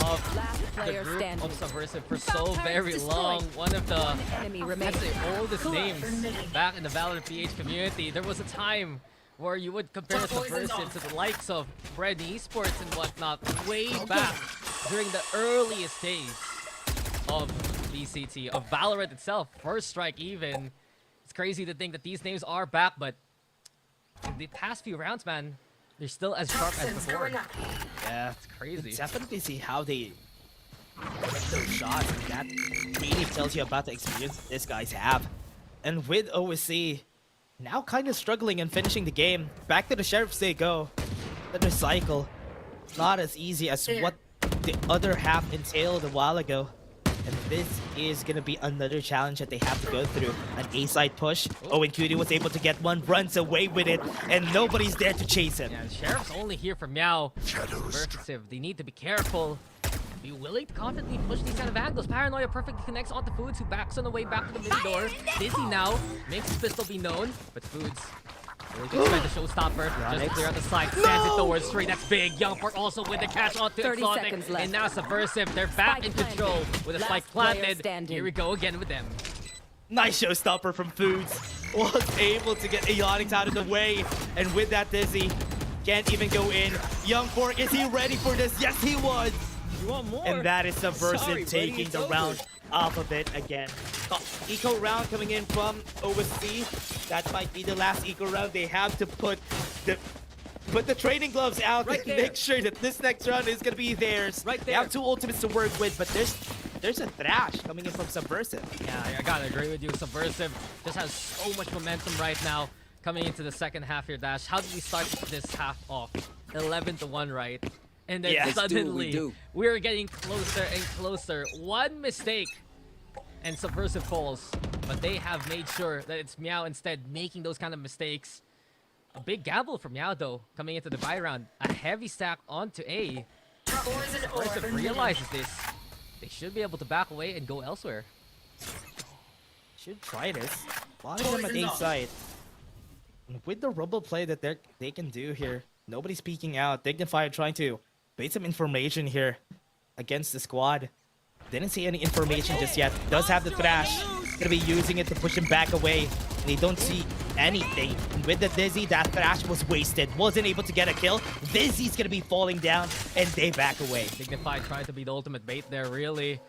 of the group of Subversive for so very long. One of the, let's say, oldest names back in the VALORANT PH community. There was a time where you would compare Subversive to the likes of Bread Esports and whatnot way back during the earliest days of VCT, of VALORANT itself, First Strike even. It's crazy to think that these names are back, but in the past few rounds, man, they're still as sharp as before. Yeah, It's crazy. definitely see how they get those shots, and that really tells you about the experience these guys have. And with OSC now kind of struggling and finishing the game, back to the Sheriffs they go. The recycle, not as easy as what the other half entailed a while ago. And this is gonna be another challenge that they have to go through. An A-side push. Owen Cutie was able to get one, runs away with it, and nobody's there to chase him. Yeah, the Sheriff's only here for Meow. Subversive, they need to be careful. Be willing to confidently push these kind of angles. Paranoia perfectly connects onto Foods, who backs on the way back to the mid door. Dizzy now makes his pistol be known, but Foods really good try to Showstopper. Just clear on the side, stands it towards 3. That's big. Young Park also with the catch onto 30 Exotic. seconds left. And now Subversive, they're back in control with a spike planted. standing. Here we go again with them. Nice showstopper from Foods. Was able to get Aeonics out of the way. And with that, Dizzy can't even go in. Young Pork, is he ready for this? Yes, he was. You want more? And that is Subversive Sorry, buddy, taking it's the over. round off of it again. Eco round coming in from OSC. That might be the last eco round. They have to put the training gloves out Right and there. make sure that this next round is gonna be theirs. Right They there. have 2 ultimates to work with, but there's a Thrash coming in from Subversive. Yeah, I gotta agree with you. Subversive just has so much momentum right now coming into the second half here, Dash. How did we start this half off? 11-1, right? And then Yeah. Let's do what we suddenly, do. we're getting closer and closer. One mistake, and Subversive falls. But they have made sure that it's Meow instead making those kind of mistakes. A big gamble from Meow, though, coming into the buy round. A heavy stack onto A. Subversive realizes this. They should be able to back away and go elsewhere. Should try this. A lot of them at A side. And with the rumble play that they can do here, nobody's peeking out. Dignified trying to bait some information here against the squad. Didn't see any information just yet. Does have the Thrash. Gonna be using it to push him back away. And they don't see anything. And with the Dizzy, that Thrash was wasted. Wasn't able to get a kill. Dizzy's gonna be falling down, and they back away. Dignified trying to be the ultimate bait there, really.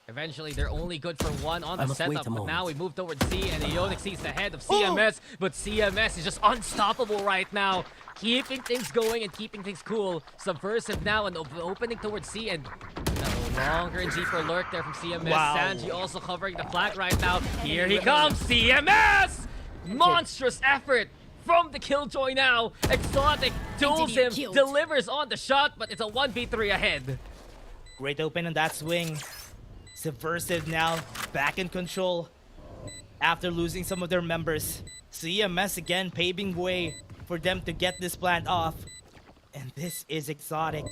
Eventually, they're only good for one on the setup, but now we move towards C, and Ionic sees the head of CMS, but CMS is just unstoppable right now, keeping things going and keeping things cool. Subversive now and opening towards C, and no longer in deeper lurk there from CMS. Wow. Sanji also covering the flag right now. Here he comes, CMS! Monstrous effort from the Killjoy now. Exotic duels him, delivers on the shot, but it's a 1v3 ahead. Great open on that swing. Subversive now back in control after losing some of their members. CMS again paving way for them to get this plant off. And this is Exotic.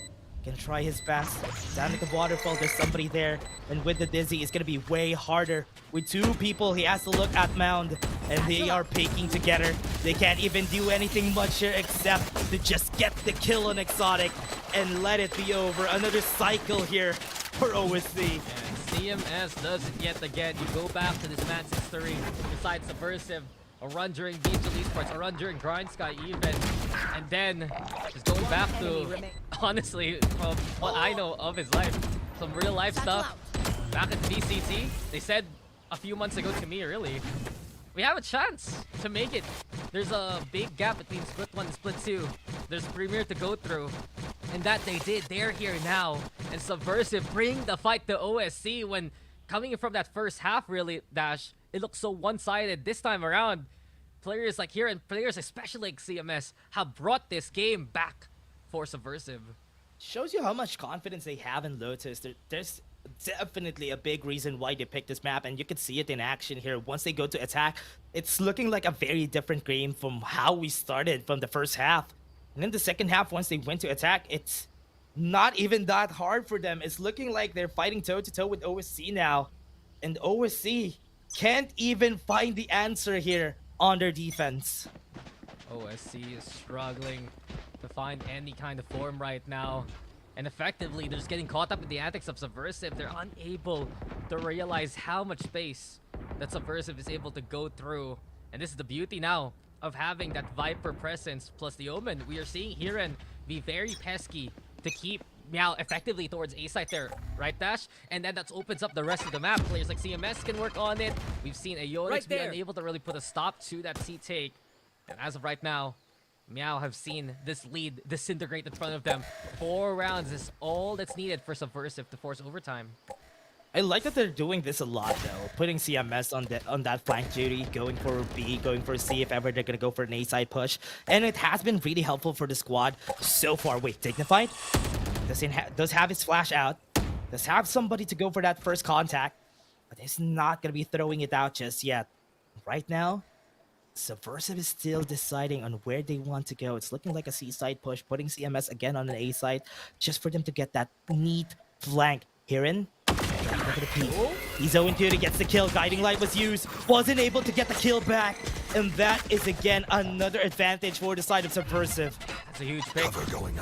Can try his best. Down at the waterfall, there's somebody there. And with the Dizzy, it's gonna be way harder. With two people, he has to look at Mound. And they are peeking together. They can't even do anything much here except to just get the kill on Exotic and let it be over. Another cycle here for OSC. CMS does it yet again. You go back to this man's history. Besides Subversive, a run during VCT Esports, a run during Grind Sky even. And then, just going back to, honestly, from what I know of his life, some real life stuff. Back at VCT, they said a few months ago to me, really, we have a chance to make it. There's a big gap between Split 1 and Split 2. There's Premier to go through. And that they did. They're here now. And Subversive bring the fight to OSC when coming in from that first half, really, Dash, it looks so one-sided. This time around, players like here and players especially like CMS have brought this game back for Subversive. Shows you how much confidence they have in Lotus. There's definitely a big reason why they picked this map, and you can see it in action here. Once they go to attack, it's looking like a very different game from how we started from the first half. And in the second half, once they went to attack, it's not even that hard for them. It's looking like they're fighting toe-to-toe with OSC now. And OSC can't even find the answer here on their defense. OSC is struggling to find any kind of form right now. And effectively, they're just getting caught up in the antics of Subversive. They're unable to realize how much space that Subversive is able to go through. And this is the beauty now of having that Viper presence plus the Omen. We are seeing Hiren be very pesky to keep Meow effectively towards A site there, right, Dash? And then that opens up the rest of the map. Players like CMS can work on it. We've seen Aeonix be unable to really put a stop to that C take. And as of right now, Meow have seen this lead disintegrate in front of them. 4 rounds is all that's needed for Subversive to force overtime. I like that they're doing this a lot though, putting CMS on that flank duty, going for B, going for C if ever they're gonna go for an A side push, and it has been really helpful for the squad so far. Wait, Dignified does have his flash out, does have somebody to go for that first contact, but he's not gonna be throwing it out just yet. Right now, Subversive is still deciding on where they want to go. It's looking like a C side push, putting CMS again on an A side, just for them to get that neat flank. Hiren. Look at the peak. He's 0-2 to gets the kill. Guiding Light was used. Wasn't able to get the kill back. And that is again another advantage for the side of Subversive. That's a huge pick. Owen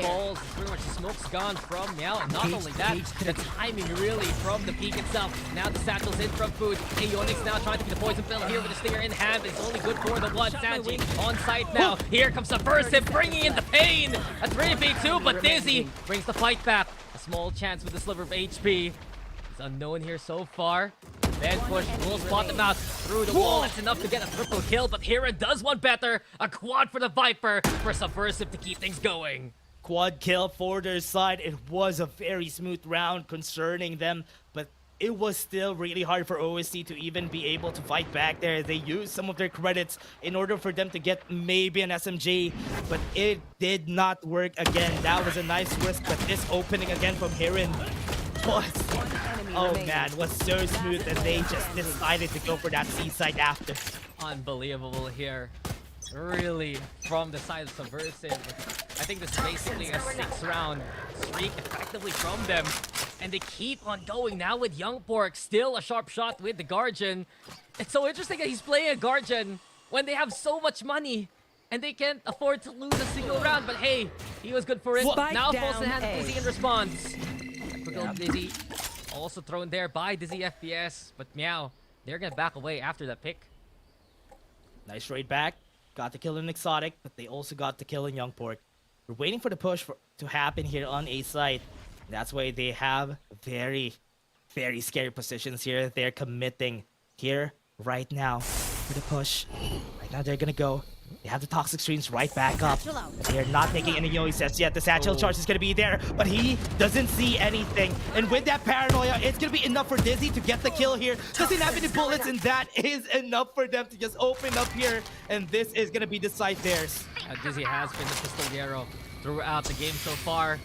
falls. Pretty much the smoke's gone from Meow. And not only that, the timing really from the peak itself. Now the satchel's in from Food. Aeonix now trying to be the poison pill here with the stinger in hand. But it's only good for the one. Sanji on site now. Here comes Subversive bringing in the pain. A 3v2, but Dizzy brings the fight back. A small chance with the sliver of HP. He's unknown here so far. Then push, will spot them out through the wall. That's enough to get a triple kill, but Hiren does one better. A quad for the Viper for Subversive to keep things going. Quad kill for their side. It was a very smooth round concerning them, but it was still really hard for OSC to even be able to fight back there. They used some of their credits in order for them to get maybe an SMG, but it did not work again. That was a nice risk, but this opening again from Hiren was, oh man, was so smooth that they just decided to go for that C side after. Unbelievable here. Really, from the side of Subversive. I think this is basically a 6-round streak effectively from them. And they keep on going now with Young Pork. Still a sharp shot with the Guardian. It's so interesting that he's playing a Guardian when they have so much money. And they can't afford to lose a single round. But hey, he was good for it. Now falls in hand of Dizzy in response. Dizzy also thrown there by Dizzy FPS. But Meow, they're gonna back away after that pick. Nice trade back. Got the kill in Exotic, but they also got the kill in Young Pork. We're waiting for the push to happen here on A side. That's why they have very very scary positions here. They're committing here right now for the push. Right now they're gonna go. They have the toxic streams right back up. They're not taking any Oasis yet. The satchel charge is gonna be there, but he doesn't see anything. And with that paranoia, it's gonna be enough for Dizzy to get the kill here. Doesn't have any bullets, and that is enough for them to just open up here. And this is gonna be the side theirs. Dizzy has been the pistolero throughout the game so far.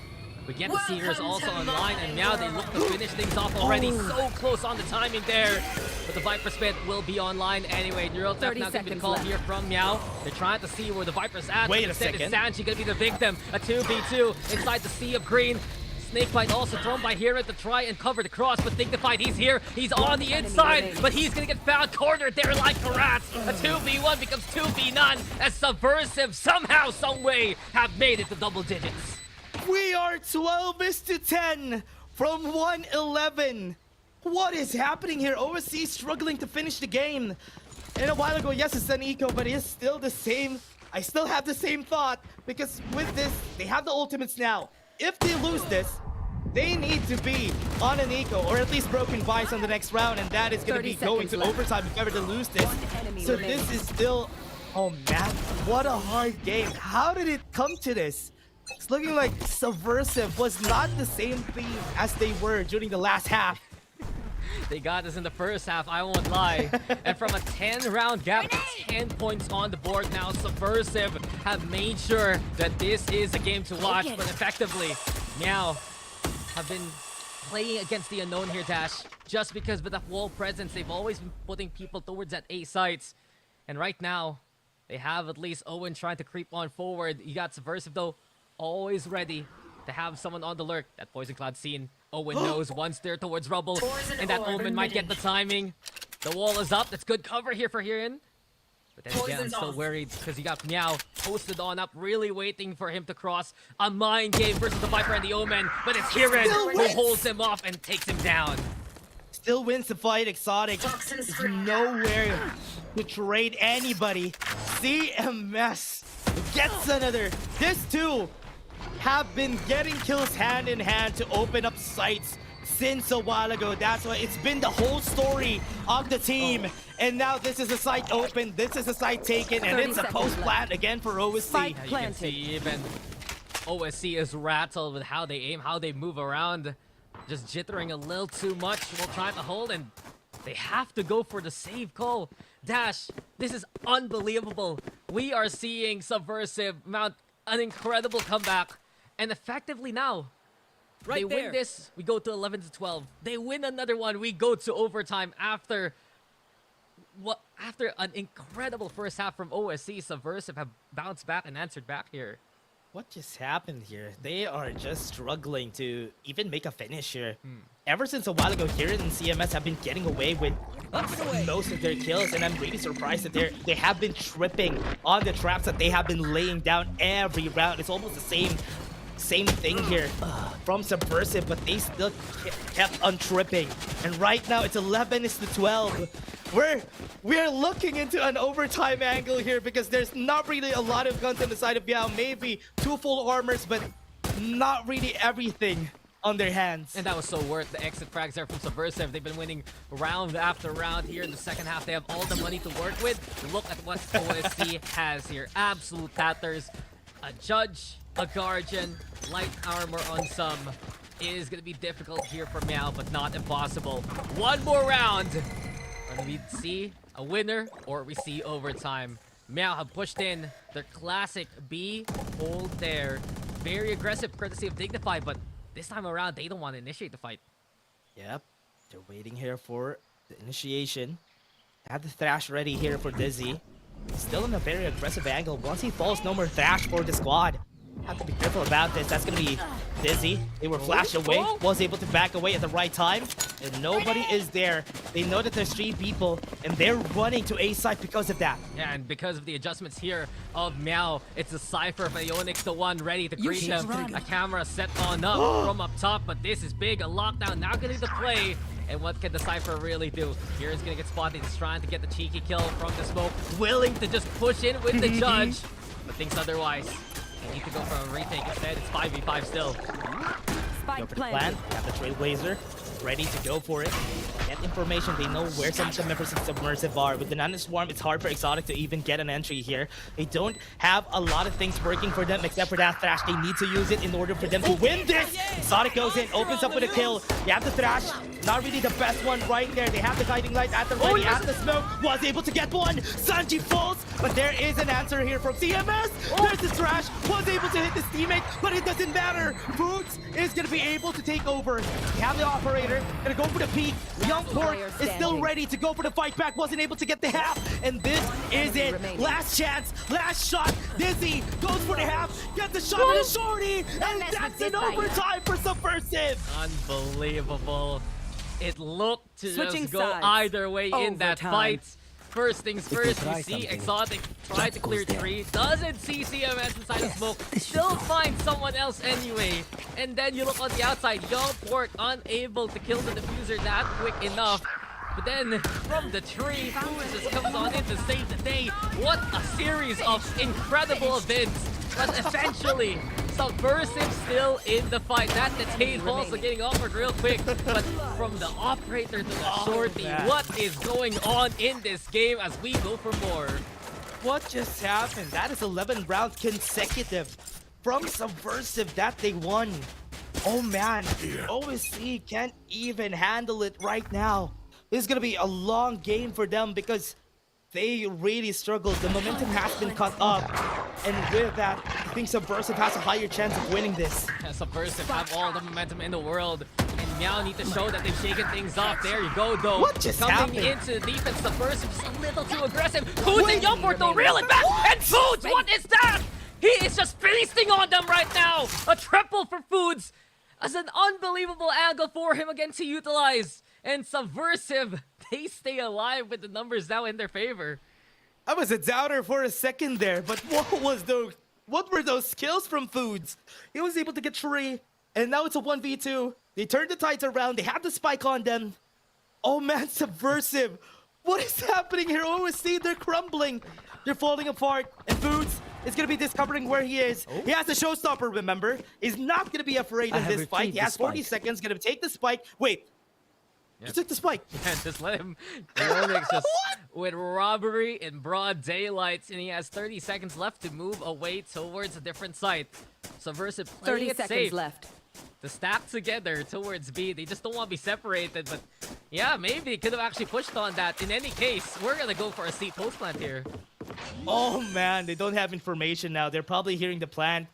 We get the Seers also online, and now they look to finish things off already. So close on the timing there. But the Viper Spit will be online anyway. Neural Theft now going to be the call here from Meow. They're trying to see where the Viper's at. Wait a Instead, second. it's Sanji going to be the victim. A 2v2 inside the Sea of Green. Snakebite also thrown by Hero to try and cover the cross, but Dignified, he's here. He's on the inside, but he's going to get found cornered there like a rat. A 2v1 becomes 2v none as Subversive somehow, someway have made it to double digits. We are 12-10 from 111. What is happening here? OSC struggling to finish the game. And a while ago, yes, it's an eco, but it's still the same. I still have the same thought because with this, they have the ultimates now. If they lose this, they need to be on an eco or at least broken vice on the next round, and that is going to be going to overtime if ever to lose this. So this is still, oh man, what a hard game. How did it come to this? It's looking like Subversive was not the same thing as they were during the last half. They got us in the first half, I won't lie. And from a 10-round gap, 10 points on the board now. Subversive have made sure that this is a game to watch, but effectively, Meow have been playing against the unknown here, Dash. Just because with the wall presence, they've always been putting people towards that A sites. And right now, they have at least Owen trying to creep on forward. You got Subversive, though, always ready to have someone on the lurk. That Poison Cloud scene, Owen knows once they're towards rubble, and that Omen might get the timing. The wall is up. That's good cover here for Hirin. But then again, I'm still worried because you got Meow posted on up, really waiting for him to cross. A mind game versus the Viper and the Omen, but it's Hirin who holds him off and takes him down. Still wins the fight. Exotic is nowhere to trade anybody. CMS gets another. This too have been getting kills hand in hand to open up sites since a while ago. That's why it's been the whole story of the team. And now this is a site open, this is a site taken, and it's a post-plant again for OSC. You can see even OSC is rattled with how they aim, how they move around. Just jittering a little too much while trying to hold, and they have to go for the save call. Dash, this is unbelievable. We are seeing Subversive mount an incredible comeback. And effectively now, they win this, we go to 11-12. They win another one, we go to overtime after an incredible first half from OSC. Subversive have bounced back and answered back here. What just happened here? They are just struggling to even make a finish here. Ever since a while ago, Hirin and CMS have been getting away with most of their kills, and I'm really surprised that they have been tripping on the traps that they have been laying down every round. It's almost the same thing here from Subversive, but they still kept on tripping. And right now, it's 11-12. We're looking into an overtime angle here because there's not really a lot of guns on the side of Meow. Maybe 2 full armors, but not really everything on their hands. And that was so worth the exit frags there from Subversive. They've been winning round after round here in the second half. They have all the money to work with. Look at what OSC has here. Absolute tatters. A Judge, a Guardian, light armor on some. It is going to be difficult here for Meow, but not impossible. One more round. And we see a winner or we see overtime. Meow have pushed in their classic B hold there. Very aggressive courtesy of Dignified, but this time around they don't want to initiate the fight. Yep, they're waiting here for the initiation. Have the Thrash ready here for Dizzy. Still in a very aggressive angle. Once he falls, no more Thrash for the squad. Have to be careful about this. That's gonna be Dizzy. They were flashed away. Was able to back away at the right time. And nobody is there. They know that there's 3 people. And they're running to A site because of that. Yeah, and because of the adjustments here of Meow, it's a Cypher of Ionix, the one ready to greet him. A camera set on up from up top, but this is big. A lockdown now getting the play. And what can the Cypher really do? Here's gonna get spotted. He's trying to get the cheeky kill from the smoke. Willing to just push in with the Judge. But thinks otherwise. They need to go for a retake instead. It's 5v5 still. Go for the plan. Have the Trailblazer. ready to go for it. Get information, they know where some of the members of Subversive are. With the Nana Swarm, it's hard for Exotic to even get an entry here. They don't have a lot of things working for them except for that Thrash. They need to use it in order for them to win this. Exotic goes in, opens up with a kill. You have the Thrash, not really the best one right there. They have the Guiding Light at the ready, at the smoke, was able to get one. Sanji falls, but there is an answer here from CMS. There's the Thrash, was able to hit his teammate, but it doesn't matter. Boots is gonna be able to take over. You have the operator, gonna go for the peak. Young Port is still ready to go for the fight back, wasn't able to get the half, and this is it. Last chance, last shot. Dizzy goes for the half, gets the shot with a shorty, and that's an overtime for Subversive. Unbelievable. It looked to Switching just go sides. either way in that Overtime. fight. First things first, try you see something, Exotic try to clear tree, doesn't see CMS inside the smoke, still finds someone else anyway. And then you look on the outside, Young Pork unable to kill the diffuser that quick enough. But then from the tree, Food just comes on in to save the day. What a series of incredible events. But essentially, Subversive still in the fight. That Tate also getting offered real quick. But from the operator to the shorty, what is going on in this game as we go for more? What just happened? That is 11 rounds consecutive from Subversive that they won. Oh man, OSC can't even handle it right now. This is gonna be a long game for them because they really struggled. The momentum has been cut up. And with that, I think Subversive has a higher chance of winning this. Yeah, Subversive have all the momentum in the world. And Meow need to show that they've shaken things up. There you go, though. What just Coming happened? into the defense, Subversive is a little too aggressive. Foods and Youngport though reel it back. And Foods, what is that? He is just feasting on them right now. A triple for Foods. As an unbelievable angle for him again to utilize. And Subversive, they stay alive with the numbers now in their favor. I was a doubter for a second there, but what were those skills from Foods? He was able to get 3, and now it's a 1v2. They turned the tides around, they have the spike on them. Oh man, Subversive. What is happening here? OSC, they're crumbling. They're falling apart, and Foods is gonna be discovering where he is. He has the showstopper, remember? He's not gonna be afraid in this fight. He has 40 seconds, gonna take the spike. Wait. He took the spike. And just let him. Onyx just with robbery in broad daylight, and he has 30 seconds left to move away towards a different site. Subversive playing 30 it seconds safe left. to stack together towards B. They just don't want to be separated, but yeah, maybe they could have actually pushed on that. In any case, we're gonna go for a C post plant here. Oh man, they don't have information now. They're probably hearing the plan.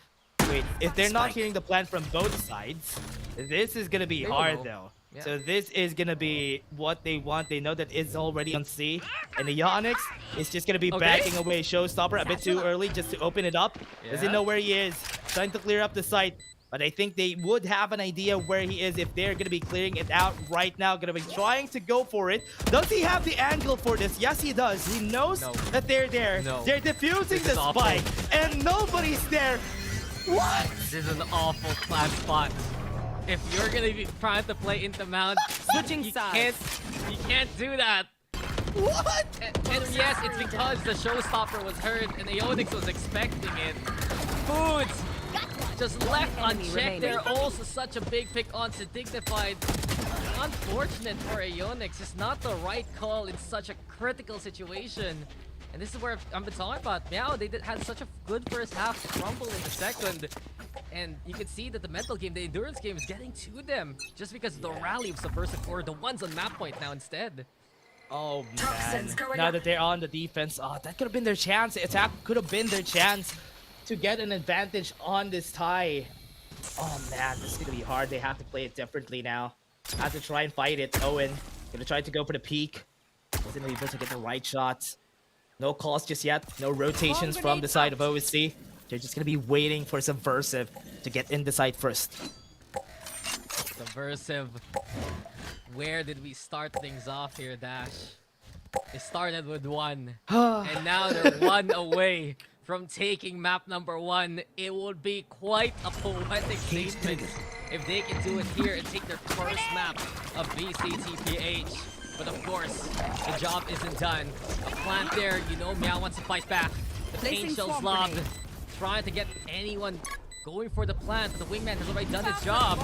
Wait, if they're not hearing the plan from both sides, this is gonna be They will hard know. though. Yeah. So this is gonna be what they want. They know that it's already on C, and the Onyx is just gonna be Okay. backing away Showstopper a bit too early just to open it up. Doesn't Yeah. know where he is. Trying to clear up the site. But I think they would have an idea where he is if they're gonna be clearing it out right now. Gonna be trying to go for it. Does he have the angle for this? Yes, he does. He knows No. that they're there. No. They're defusing This is the awful. spike, and nobody's there. What? This is an awful flat spot. If you're gonna be trying to play into mount, Switching you sides. can't do that. What? And yes, it's because the showstopper was hurt and Aeonix was expecting it. Foods just left Enemy unchecked remaining. there. Also such a big pick onto Dignified. Unfortunate for Aeonix. It's not the right call in such a critical situation. And this is where I've been talking about. Meow, they had such a good first half, crumble in the second. And you can see that the mental game, the endurance game is getting to them. Just because of the rally of Subversive or the ones on map point now instead. Oh man, now that they're on the defense, that could have been their chance. Attack could have been their chance to get an advantage on this tie. Oh man, this is gonna be hard. They have to play it differently now. Have to try and fight it. Owen gonna try to go for the peak. Wasn't able to get the right shots. No calls just yet. No rotations from the side of OSC. They're just gonna be waiting for Subversive to get in the side first. Subversive. Where did we start things off here, Dash? It started with 1. And now they're 1 away from taking map number 1. It would be quite a poetic statement if they can do it here and take their first map of VCT PH. But of course, the job isn't done. A plant there, you know Meow wants to fight back. The Placing paint shell's swamp lobbed. grenade. Trying to get anyone going for the plant. The wingman has already done his job.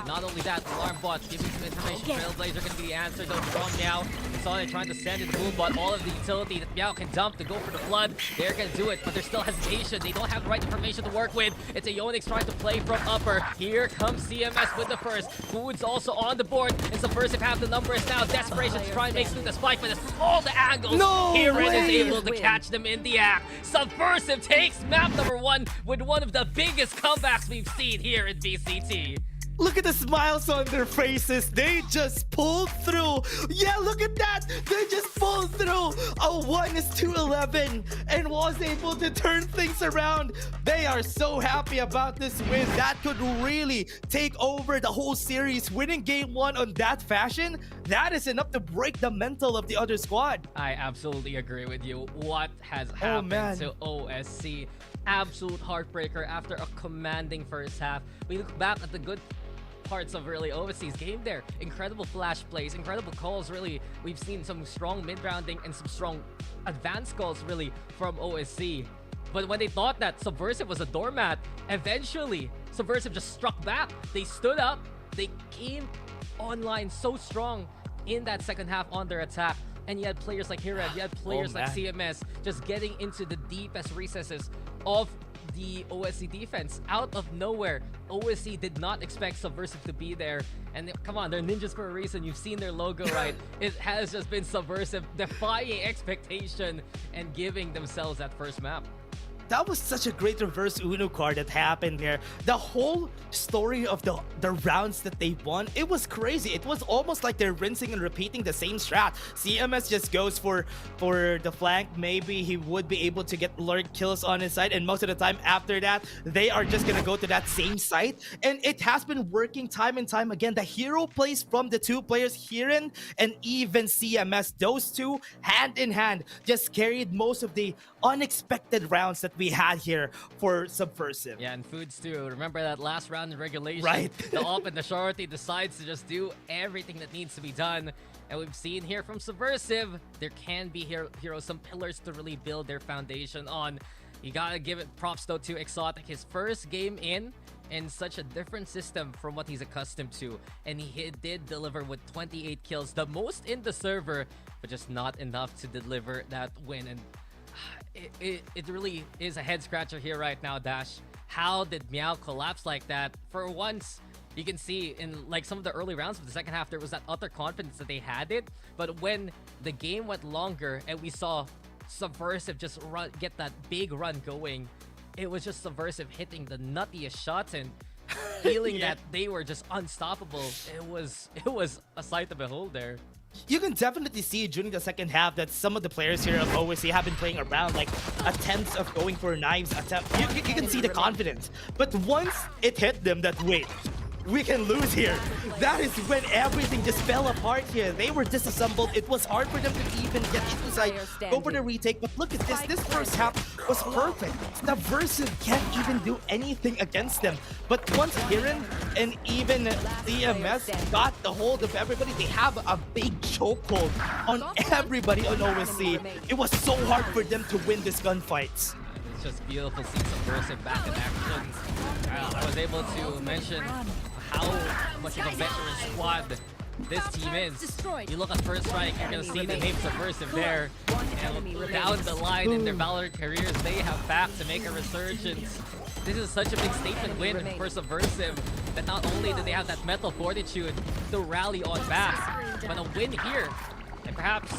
Not only that, alarm bot giving some information. Trailblazer going to be the answer though from Meow. Saw they're trying to send in the boom bot. All of the utility that Meow can dump to go for the flood. They're going to do it, but there's still hesitation. They don't have the right information to work with. It's a Yonix trying to play from upper. Here comes CMS with the first. Food's also on the board, and Subversive have the numbers now. Desperation to try and make through the spike, but it's all the angles. No Kieran is way! able to catch them in the act. Subversive takes map number 1 with one of the biggest comebacks we've seen here in VCT. Look at the smiles on their faces. They just pulled through. Yeah, look at that. They just pulled through. A 1 is to 11 and was able to turn things around. They are so happy about this win. That could really take over the whole series. Winning game 1 on that fashion, that is enough to break the mental of the other squad. I absolutely agree with you. What has happened man. to OSC? Absolute heartbreaker after a commanding first half. We look back at the good parts of really OSC's game there. Incredible flash plays, incredible calls, really. We've seen some strong mid-rounding and some strong advanced calls, really, from OSC. But when they thought that Subversive was a doormat, eventually, Subversive just struck back. They stood up. They came online so strong in that second half on their attack. And you had players like Hired, you had players like CMS just getting into the deepest recesses of the OSC defense. Out of nowhere, OSC did not expect Subversive to be there. And come on, they're ninjas for a reason. You've seen their logo, right? It has just been Subversive defying expectation and giving themselves that first map. That was such a great reverse Uno card that happened there. The whole story of the rounds that they won, it was crazy. It was almost like they're rinsing and repeating the same strat. CMS just goes for the flank. Maybe he would be able to get lurk kills on his side, and most of the time after that, they are just gonna go to that same site. And it has been working time and time again. The hero plays from the two players, Hiren and even CMS. Those two, hand in hand, just carried most of the unexpected rounds that we had here for Subversive. Yeah, and Foods too. Remember that last round in regulation? Right. The op and the shorty decides to just do everything that needs to be done. And we've seen here from Subversive, there can be heroes, some pillars to really build their foundation on. You gotta give it props though to Exotic. His first game in such a different system from what he's accustomed to. And he did deliver with 28 kills, the most in the server, but just not enough to deliver that win. And it really is a head scratcher here right now, Dash. How did Meow collapse like that? For once, you can see in like some of the early rounds of the second half, there was that utter confidence that they had it. But when the game went longer and we saw Subversive just get that big run going, it was just Subversive hitting the nuttiest shots and feeling that they were just unstoppable. It was a sight to behold there. You can definitely see during the second half that some of the players here of OSC have been playing around like attempts of going for knives attempt. You can see the confidence. But once it hit them that wait, we can lose here. That is when everything just fell apart here. They were disassembled. It was hard for them to even get inside, go for the retake. But look at this. This first half was perfect. Subversive can't even do anything against them. But once Hiren and even DMS got the hold of everybody, they have a big chokehold on everybody on OSC. It was so hard for them to win this gunfights. It's just beautiful seeing Subversive back in action. I was able to mention how much of a veteran squad this team is. You look at First Strike, you're gonna see the name Subversive there. And down the line in their VALORANT careers, they have back to make a resurgence. This is such a big statement win for Subversive that not only do they have that mental fortitude to rally on back, but a win here and perhaps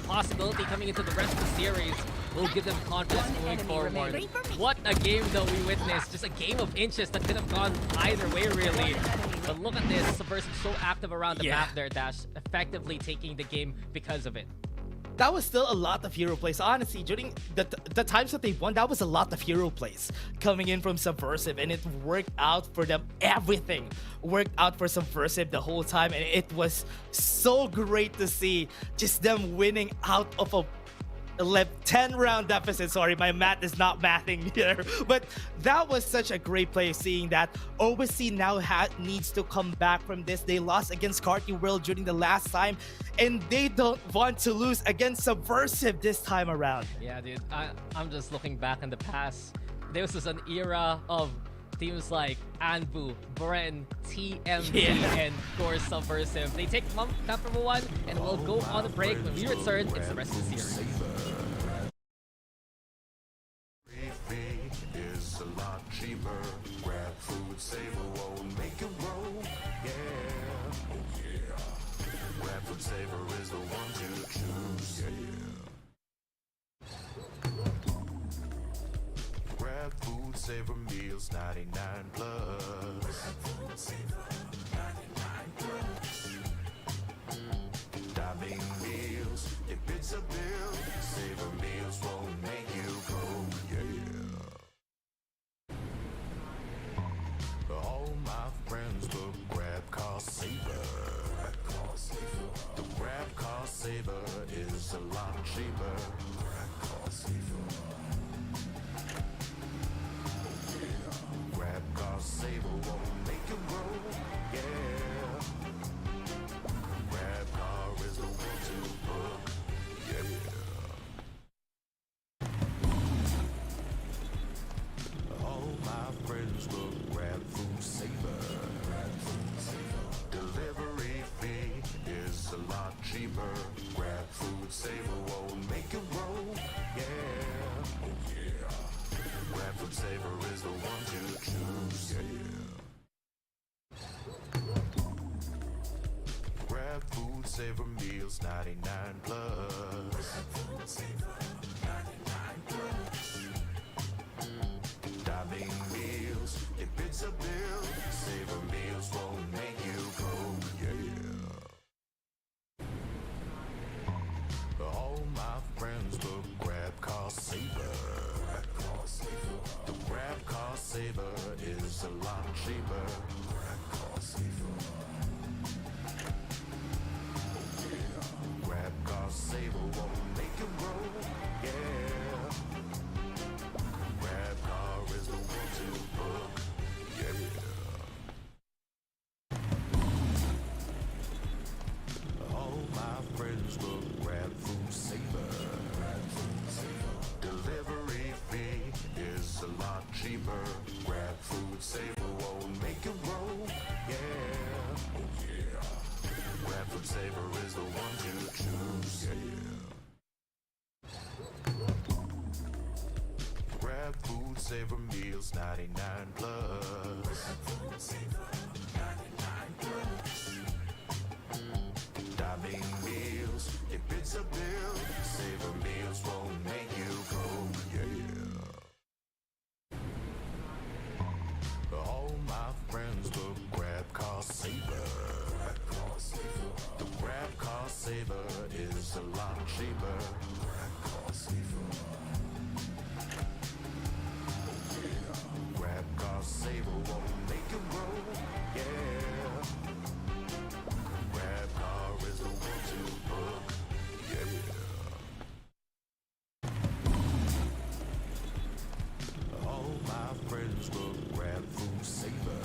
possibility coming into the rest of the series will give them confidence moving forward. What a game though we witnessed. Just a game of inches that could have gone either way really. But look at this, Subversive so active around the map there, Dash, effectively taking the game because of it. That was still a lot of hero plays. Honestly, during the times that they won, that was a lot of hero plays coming in from Subversive, and it worked out for them. Everything worked out for Subversive the whole time, and it was so great to see just them winning out of a 10 round deficit. Sorry, my math is not mathing here, but that was such a great play, seeing that OSC now needs to come back from this. They lost against Carty World during the last time, and they don't want to lose against Subversive this time around. Yeah, dude, I'm just looking back in the past. This was an era of teams like Anbu, Bren, TMT, Yeah. and of course Subversive. They take map number 1 and we'll go on a break. When we return, it's the rest of the series. Everything is a lot cheaper. Grab food, saver won't make it roll. Yeah, oh yeah. Grab food saver is the one to choose. Yeah. Grab food saver meals 99 plus. Dining meals, if it's a bill, saver meals won't make you go. Yeah. All my friends will grab cost saver. The grab cost saver is a lot cheaper. Grab cost saver won't make it roll. Yeah. Grab car is the one to book. Yeah. All my friends will grab food saver. Delivery fee is a lot cheaper. Grab food saver won't make it roll. Yeah, oh yeah. Grab food saver is the one to choose. Yeah. Grab food saver meals 99 plus. Dining meals, if it's a bill, saver meals won't make you go. Yeah. All my friends will grab cost saver. The grab cost saver is a lot cheaper. Grab cost saver won't make it roll. Yeah. Grab car is the one to book. Yeah. All my friends will grab food saver. Delivery fee is a lot cheaper. Grab food saver won't make it roll. Yeah, oh yeah. Grab food saver is the one to choose. Yeah. Grab food saver meals 99 plus. Dining meals, if it's a bill, saver meals won't make you go. Yeah. All my friends will grab cost saver. The grab cost saver is a lot cheaper. Grab cost saver won't make it roll. Yeah. Grab car is the one to book. Yeah. All my friends will grab food saver.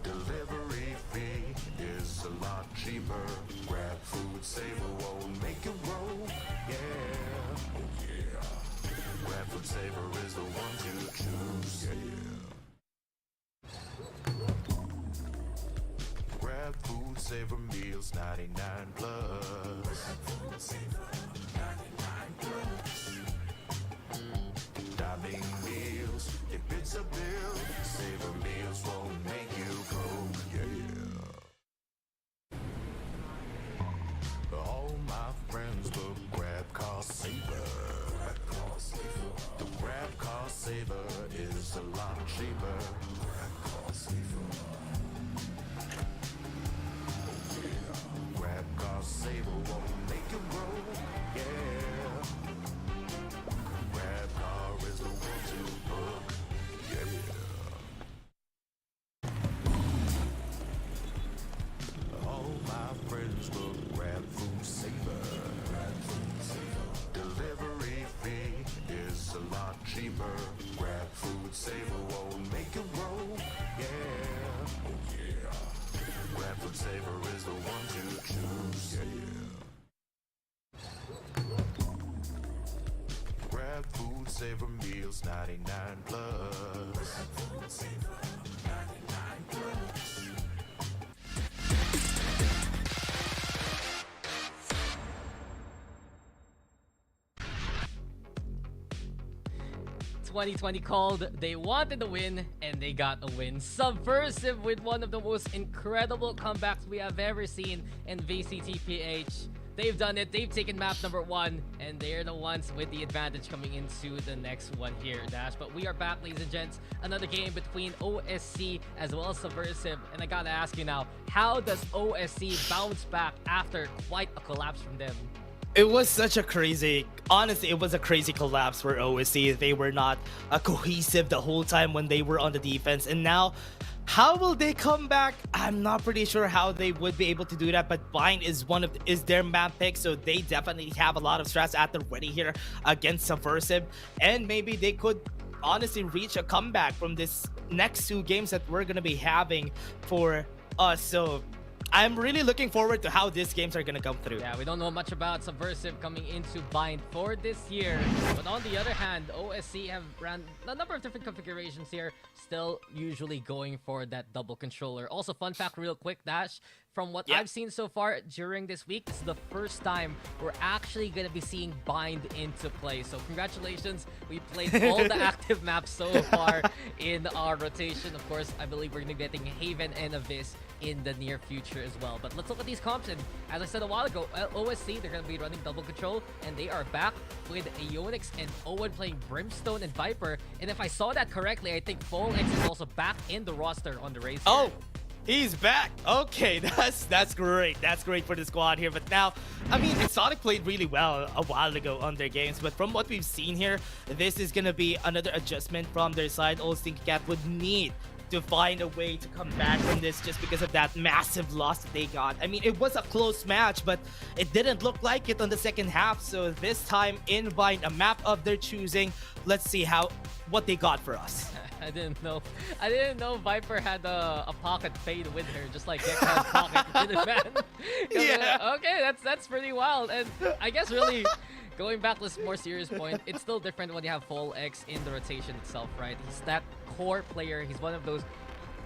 Delivery fee is a lot cheaper. Grab food saver won't make it roll. Yeah, oh yeah. Grab food saver is the one to choose. Yeah. Grab food saver meals 99 plus. Dining meals, if it's a bill, saver meals won't make you go. Yeah. All my friends will grab cost saver. The grab cost saver is a lot cheaper. Grab cost saver won't make it Savor meals 99 plus. Grab food saver 99 plus. ...2020 called, they wanted the win, and they got a win. Subversive with one of the most incredible comebacks we have ever seen in VCT PH. They've done it, they've taken map number 1, and they're the ones with the advantage coming into the next one here, Dash. But we are back, ladies and gents. Another game between OSC as well as Subversive. And I gotta ask you now, how does OSC bounce back after quite a collapse from them? It was such a crazy, honestly, it was a crazy collapse for OSC. They were not cohesive the whole time when they were on the defense. And now, how will they come back? I'm not pretty sure how they would be able to do that, but Bind is is their map pick, so they definitely have a lot of strats at the ready here against Subversive. And maybe they could honestly reach a comeback from this next 2 games that we're gonna be having for us. So I'm really looking forward to how these games are gonna come through. Yeah, we don't know much about Subversive coming into Bind for this year. But on the other hand, OSC have ran a number of different configurations here, still usually going for that double controller. Also, fun fact real quick, Dash, from what I've seen so far during this week, this is the first time we're actually going to be seeing Bind into play. So congratulations, we played all the active maps so far in our rotation. Of course, I believe we're going to be getting Haven and Abyss in the near future as well. But let's look at these comps, and as I said a while ago, OSC, they're going to be running double control, and they are back with Ionix and Owen playing Brimstone and Viper. And if I saw that correctly, I think FallX is also back in the roster on the race. Oh! He's back. Okay, that's great. That's great for the squad here. But now, I mean, Exotic played really well a while ago on their games. But from what we've seen here, this is going to be another adjustment from their side. Old Stinky Cat would need to find a way to come back from this just because of that massive loss that they got. I mean, it was a close match, but it didn't look like it on the second half. So this time, in Bind, a map of their choosing. Let's see what they got for us. I didn't know Viper had a pocket fade with her, just like Gekko had pocket with the man. Yeah. Okay, that's pretty wild. And I guess really going back to this more serious point, it's still different when you have FallX in the rotation itself, right? He's that core player. He's one of those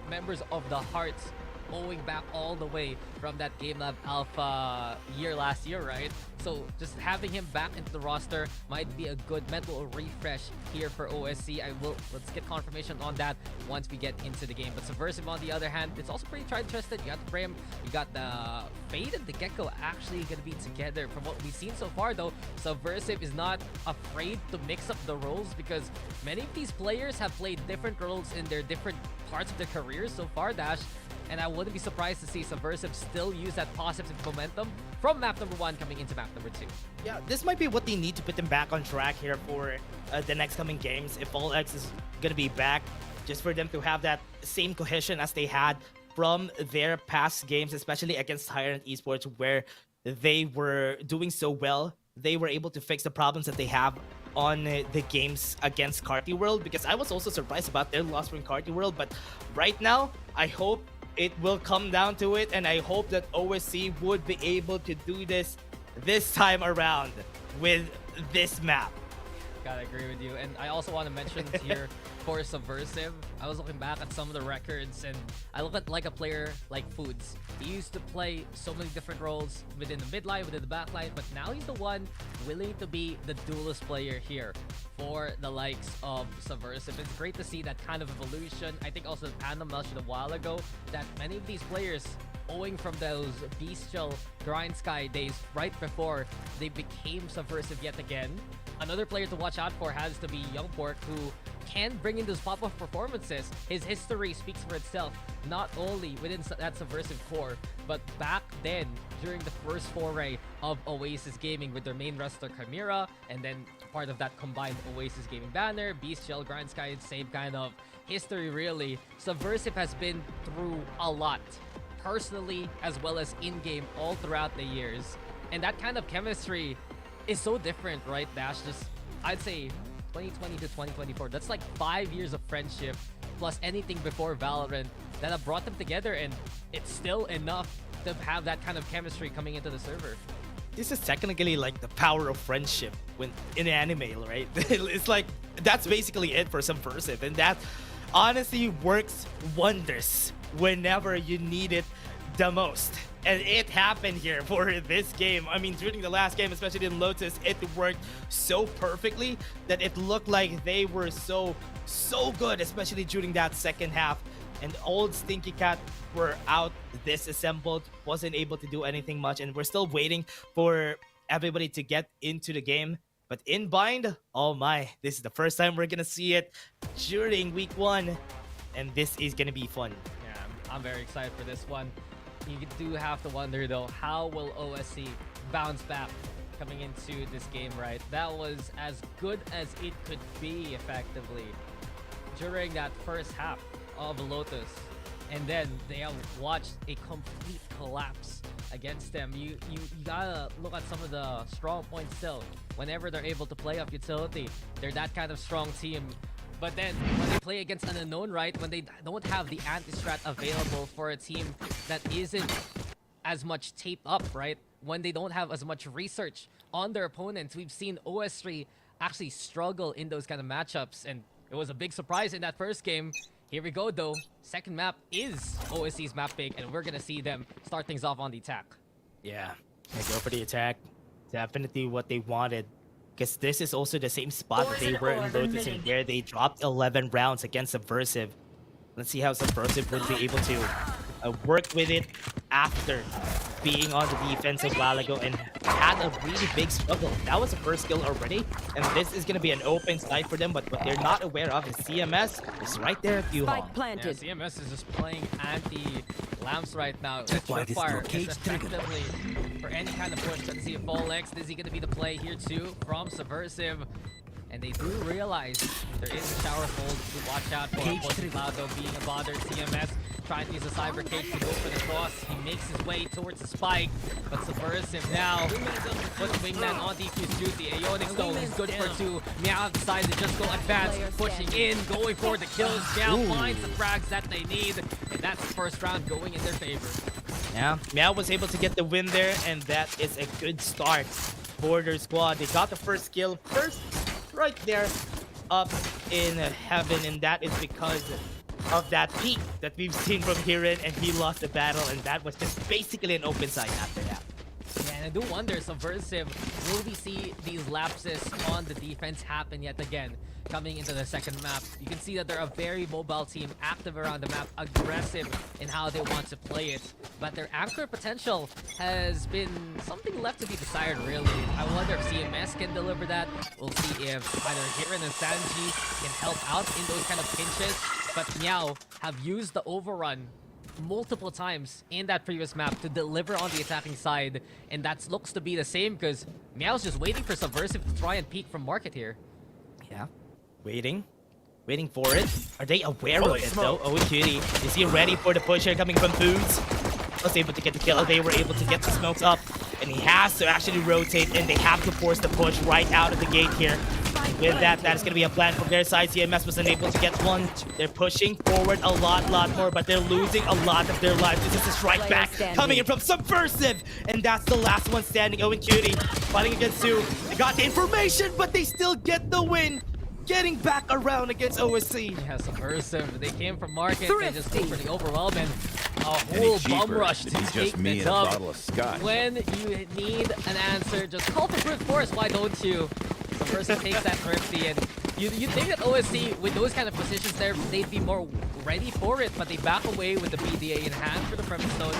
members of the Hearts, owing back all the way from that Game Lab Alpha year last year, right? So just having him back into the roster might be a good mental refresh here for OSC. Let's get confirmation on that once we get into the game. But Subversive, on the other hand, it's also pretty tried and trusted. You got the Brim, you got the Fade and the Gekko actually gonna be together. From what we've seen so far though, Subversive is not afraid to mix up the roles because many of these players have played different roles in their different parts of their careers so far, Dash. And I wouldn't be surprised to see Subversive still use that positive momentum from map number 1 coming into map number 2. Yeah, this might be what they need to put them back on track here for the next coming games. If FallX is going to be back, just for them to have that same cohesion as they had from their past games, especially against Tyrant Esports, where they were doing so well. They were able to fix the problems that they have on the games against Carty World, because I was also surprised about their loss from Carty World. But right now, I hope it will come down to it, and I hope that OSC would be able to do this time around with this map. Gotta agree with you. And I also want to mention here for Subversive, I was looking back at some of the records, and I look at like a player like Foods. He used to play so many different roles within the mid line, within the back line, but now he's the one willing to be the duelist player here for the likes of Subversive. It's great to see that kind of evolution. I think also the panel mentioned a while ago that many of these players, owing from those bestial grind sky days right before they became Subversive yet again. Another player to watch out for has to be Young Pork, who can bring in those pop-up performances. His history speaks for itself, not only within that Subversive core, but back then during the first foray of Oasis Gaming with their main roster Chimera, and then part of that combined Oasis Gaming banner, Bestial, Grind Sky, same kind of history really. Subversive has been through a lot, personally as well as in-game, all throughout the years. And that kind of chemistry is so different, right, Dash? Just, I'd say 2020 to 2024, that's like 5 years of friendship plus anything before Valorant that have brought them together, and it's still enough to have that kind of chemistry coming into the server. this is technically like the power of friendship when in anime, right? It's like that's basically it for Subversive, and that honestly works wonders whenever you need it the most. And it happened here for this game. I mean, during the last game, especially in Lotus, it worked so perfectly that it looked like they were so good, especially during that second half. And Old Stinky Cat were out disassembled, wasn't able to do anything much, and we're still waiting for everybody to get into the game. But in bind, oh my, this is the first time we're gonna see it during week 1, and this is gonna be fun. Yeah, I'm very excited for this one. You do have to wonder though, how will OSC bounce back coming into this game, right? That was as good as it could be effectively during that first half of Lotus, and then they have watched a complete collapse against them. You gotta look at some of the strong points still. Whenever they're able to play off utility, they're that kind of strong team. But then when they play against an unknown, right, when they don't have the anti-strat available for a team that isn't as much taped up, right, when they don't have as much research on their opponents, we've seen OS3 actually struggle in those kind of matchups, and it was a big surprise in that first game. Here we go though, second map is OSC's map pick, and we're gonna see them start things off on the attack. Yeah, they go for the attack. Definitely what they wanted. Because this is also the same spot that they were in Lotus, and where they dropped 11 rounds against Subversive. Let's see how Subversive would be able to work with it after being on the defense a while ago and had a really big struggle. That was the first kill already, and this is going to be an open side for them, but what they're not aware of is CMS is right there at you. Yeah, CMS is just playing anti-lamps right now. Fire is effectively for any kind of push. Let's see if Bolex, is he going to be the play here too from Subversive? And they do realize there is a shower hold to watch out for. Cloud being a bother. CMS trying to use a cyber cage to go for the cross. He makes his way towards the spike, but Subversive now puts Wingman on defuse duty. Aeonic Stone is good for 2. Meow decided to just go advance, pushing in, going for the kills. Meow finds the frags that they need, and that's the first round going in their favor. Yeah, Meow was able to get the win there, and that is a good start for their squad. They got the first kill first right there up in heaven, and that is because of that peek that we've seen from Hirin, and he lost the battle, and that was just basically an open side after that. Yeah, and I do wonder, Subversive, will we see these lapses on the defense happen yet again coming into the second map? You can see that they're a very mobile team, active around the map, aggressive in how they want to play it, but their anchor potential has been something left to be desired, really. I wonder if CMS can deliver that. We'll see if either Hirin and Sanji can help out in those kind of pinches, but Meow have used the overrun multiple times in that previous map to deliver on the attacking side, and that looks to be the same because Meow's just waiting for Subversive to try and peek from market here. Yeah, waiting for it. Are they aware of it though? Oh, Cutie, is he ready for the push here coming from Foods? Was able to get the kill. They were able to get the smokes up, and he has to actually rotate, and they have to force the push right out of the gate here. With that, that is going to be a plan from their side. CMS was unable to get one. They're pushing forward a lot more, but they're losing a lot of their lives. This is a strike back coming in from Subversive, and that's the last one standing. Owen Cutie fighting against Sue. They got the information, but they still get the win. Getting back around against OSC. Yeah, Subversive. They came from market. They just go for the overwhelm and a whole bum rush to take the dub. When you need an answer, just call for brute force. Why don't you? Subversive takes that Thrifty, and you think that OSC, with those kind of positions there, they'd be more ready for it, but they back away with the BDA in hand for the Premise Stone.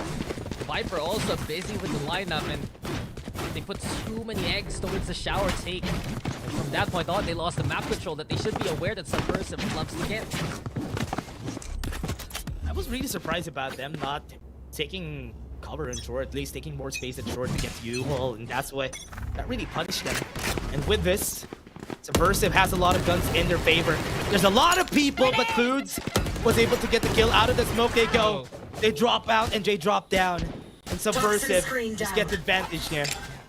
Viper also busy with the lineup, and they put too many eggs towards the shower take. And from that point on, they lost the map control that they should be aware that Subversive loves to get. I was really surprised about them not taking cover in short, at least taking more space at short to get U-Haul, and that's what that really punished them. And with this, Subversive has a lot of guns in their favor. There's a lot of people, but Foods was able to get the kill out of the smoke. They go, they drop out, and they drop down. And Subversive just gets advantage here.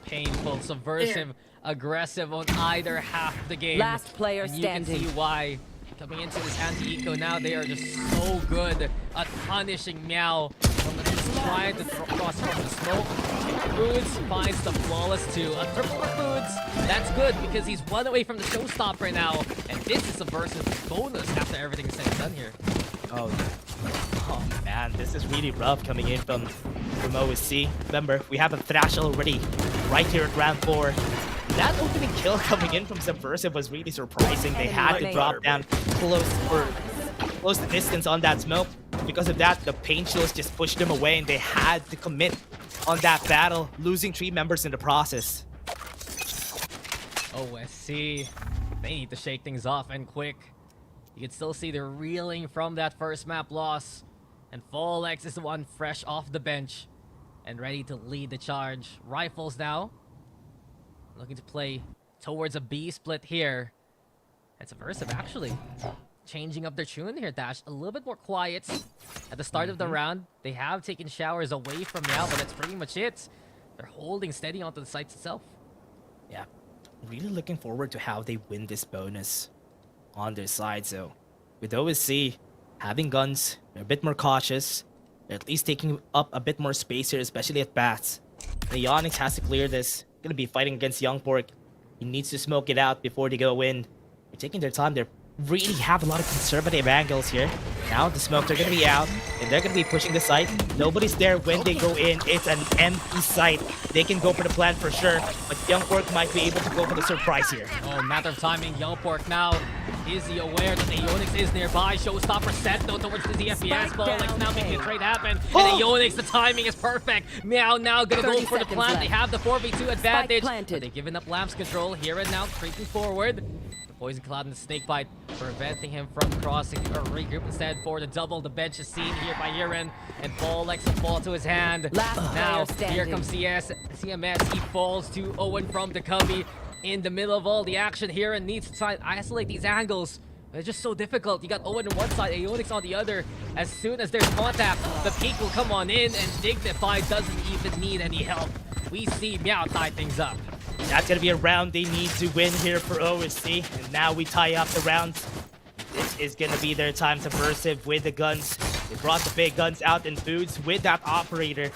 Painful. Subversive, aggressive on either half of the game. Last player and standing. You can see why. Coming into this anti-eco now, they are just so good at punishing Meow from the trying to cross from the smoke. Foods finds the flawless 2. A triple for Foods. That's good because he's 1 away from the showstopper now. And this is Subversive bonus after everything is said and done here. Oh man, this is really rough coming in from OSC. Remember, we have a Thrash already right here at round 4. That opening kill coming in from Subversive was really surprising. They had to drop down close the distance on that smoke. Because of that, the pain shields just pushed them away and they had to commit on that battle, losing 3 members in the process. OSC, they need to shake things off and quick. You can still see they're reeling from that first map loss. And Folex is the one fresh off the bench and ready to lead the charge. Rifles now, looking to play towards a B split here. And Subversive actually changing up their tune here, Dash. A little bit more quiet at the start of the round. They have taken showers away from now, but that's pretty much it. They're holding steady onto the sites itself. Yeah, really looking forward to how they win this bonus on their side. So with OSC having guns, they're a bit more cautious. They're at least taking up a bit more space here, especially at bats. The Onyx has to clear this. Gonna be fighting against Young Pork. He needs to smoke it out before they go in. They're taking their time. They're really have a lot of conservative angles here. Now the smoke, they're gonna be out and they're gonna be pushing the site. Nobody's there when they go in. It's an empty site. They can go for the plan for sure, but Young Pork might be able to go for the surprise here. Oh, matter of timing. Young Pork now. Is he aware that the Aeonix is nearby? Showstopper set though towards the FPS ball. Like now making the trade happen. And Aeonix, the timing is perfect. Meow now gonna go for the plant. Left. They have the 4v2 advantage. But they've given up Lamps control here and now, creeping forward. Poison Cloud and the Snakebite preventing him from crossing or regroup instead for the double. The bench is seen here by Yiren, and Paul likes to fall to his hand. Now here comes CMS. He falls to Owen from the Cubby in the middle of all the action here and needs to try and isolate these angles. It's just so difficult. You got Owen on one side, Aeonix on the other. As soon as there's contact, the peak will come on in, and Dignify doesn't even need any help. We see Meow tie things up. That's gonna be a round they need to win here for OSC. And now we tie up the rounds. This is gonna be their time. Subversive with the guns. They brought the big guns out in Foods with that operator.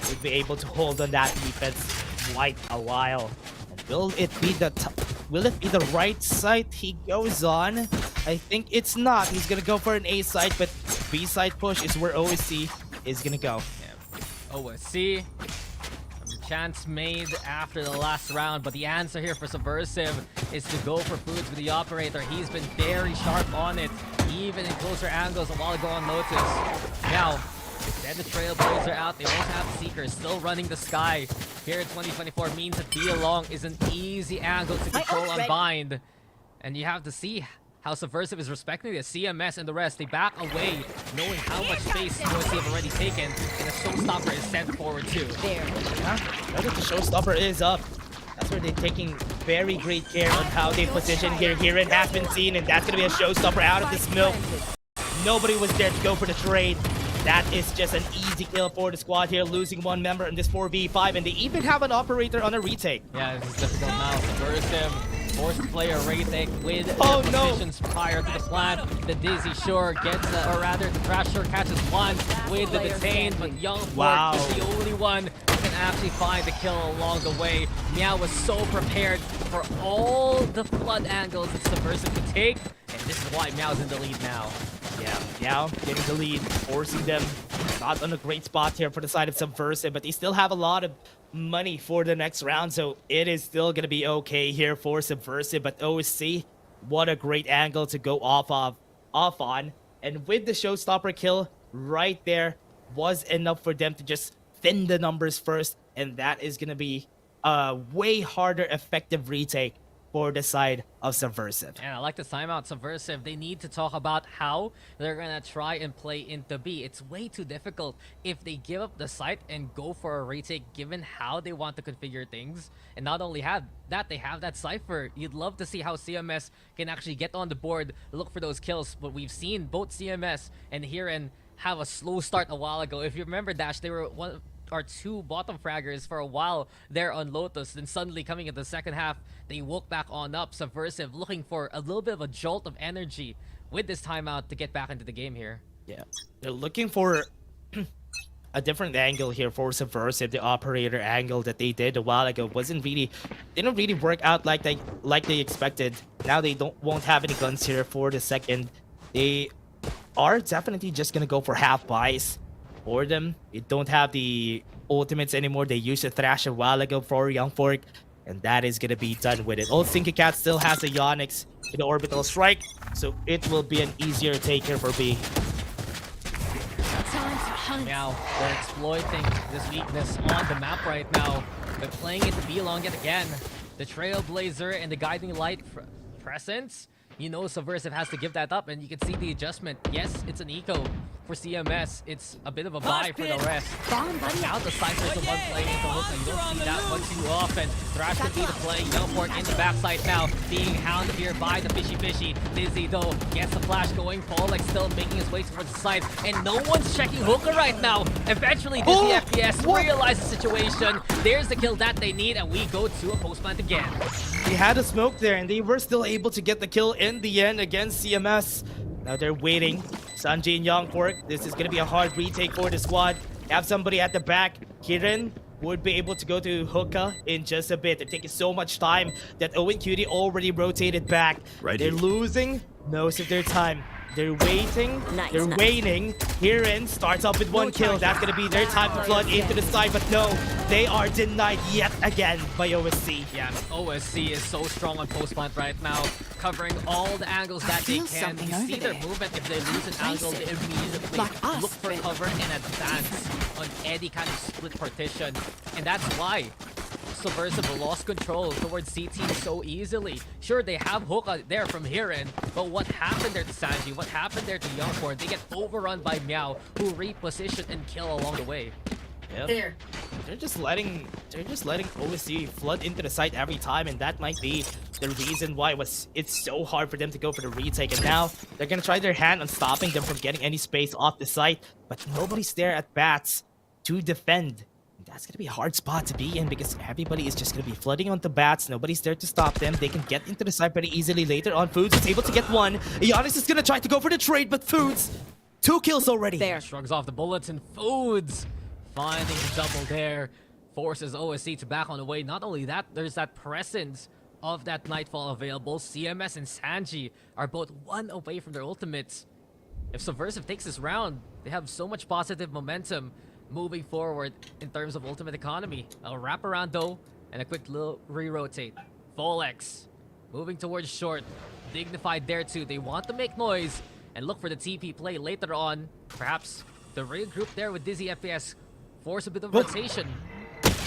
Would be able to hold on that defense quite a while. And will it be the right site he goes on? I think it's not. He's gonna go for an A site, but B site push is where OSC is gonna go. Yeah. OSC. Chance made after the last round, but the answer here for Subversive is to go for Foods with the operator. He's been very sharp on it, even in closer angles a while ago on Lotus. Now, then the Trailblazer out. They also have Seekers still running the sky. Here in 2024 means that be along is an easy angle to control on Bind. And you have to see how Subversive is respecting the CMS and the rest. They back away, knowing how much space USC have already taken, and the showstopper is sent forward too. Yeah, now that the showstopper is up, that's where they're taking very great care on how they position here. Yiren has been seen, and that's gonna be a showstopper out of the smoke. Nobody was there to go for the trade. That is just an easy kill for the squad here, losing 1 member in this 4v5, and they even have an operator on a retake. Yeah, this is difficult now. Subversive forced to play a retake with positions prior to the plant. The Dizzy Shore gets, or rather, the Crash Shore catches one with the detained, but Young Pork is the only one who can actually find the kill along the way. Meow was so prepared for all the flood angles that Subversive could take, and this is why Meow's in the lead now. Yeah, Meow getting the lead, forcing them not on a great spot here for the side of Subversive, but they still have a lot of money for the next round, so it is still gonna be okay here for Subversive. But OSC, what a great angle to go off on, and with the showstopper kill right there was enough for them to just thin the numbers first, and that is gonna be a way harder effective retake for the side of Subversive. And I like the timeout. Subversive, they need to talk about how they're gonna try and play into B. It's way too difficult if they give up the site and go for a retake, given how they want to configure things. And not only have that, they have that Cypher. You'd love to see how CMS can actually get on the board, look for those kills. But we've seen both CMS and Hiren have a slow start a while ago. If you remember, Dash, they were one or two bottom fraggers for a while there on Lotus. Then suddenly coming in the second half, they woke back on up. Subversive looking for a little bit of a jolt of energy with this timeout to get back into the game here. Yeah, they're looking for a different angle here for Subversive. The operator angle that they did a while ago didn't really work out like they expected. Now they won't have any guns here for the second. They are definitely just gonna go for half buys for them. They don't have the ultimates anymore. They used to thrash a while ago for Young Fork, and that is gonna be done with it. Old Stinky Cat still has a Onyx in the orbital strike, so it will be an easier take here for B. Now, they're exploiting this weakness on the map right now. They're playing it to be long yet again. The Trailblazer and the Guiding Light presence. You know Subversive has to give that up, and you can see the adjustment. Yes, it's an eco for CMS. It's a bit of a buy for the rest. But now the Cypher's the one playing into Hookah. You don't see that one too often. Thrash could be the play. Youngport in the backside now, being hounded here by the Fishy. Dizzy though gets the flash going. Pollock still making his way towards the side, and no one's checking Hookah right now. Eventually, Dizzy FPS realizes the situation. There's the kill that they need, and we go to a post plant again. They had a smoke there, and they were still able to get the kill in the end against CMS. Now they're waiting. Sanji and Youngpork, this is going to be a hard retake for the squad. Have somebody at the back. Kirin would be able to go to Hookah in just a bit. They're taking so much time that Owen Cutie already rotated back. They're losing most of their time. They're waiting. They're waiting. Kirin starts off with one kill. That's going to be their time to flood into the side, but no, they are denied yet again by OSC. Yeah, OSC is so strong on post plant right now, covering all the angles that they can. You see their movement. If they lose an angle, they immediately look for cover and advance on any kind of split partition. And that's why Subversive lost control towards CT so easily. Sure, they have Hookah there from Hirin, but what happened there to Sanji? What happened there to Youngporn? They get overrun by Meow, who reposition and kill along the way. Yep. They're just letting OSC flood into the site every time, and that might be the reason why it's so hard for them to go for the retake. And now they're gonna try their hand on stopping them from getting any space off the site, but nobody's there at bats to defend. That's going to be a hard spot to be in because everybody is just going to be flooding onto bats. Nobody's there to stop them. They can get into the side pretty easily later on. Foods is able to get one. Giannis is going to try to go for the trade, but Foods, 2 kills already. There. Shrugs off the bullets, and Foods finding the double there. Forces OSC to back on the way. Not only that, there's that presence of that Nightfall available. CMS and Sanji are both 1 away from their ultimates. If Subversive takes this round, they have so much positive momentum moving forward in terms of ultimate economy. A wraparound though, and a quick little re-rotate. Volex moving towards short. Dignified there too. They want to make noise and look for the TP play later on. Perhaps the regroup there with Dizzy FPS force a bit of rotation.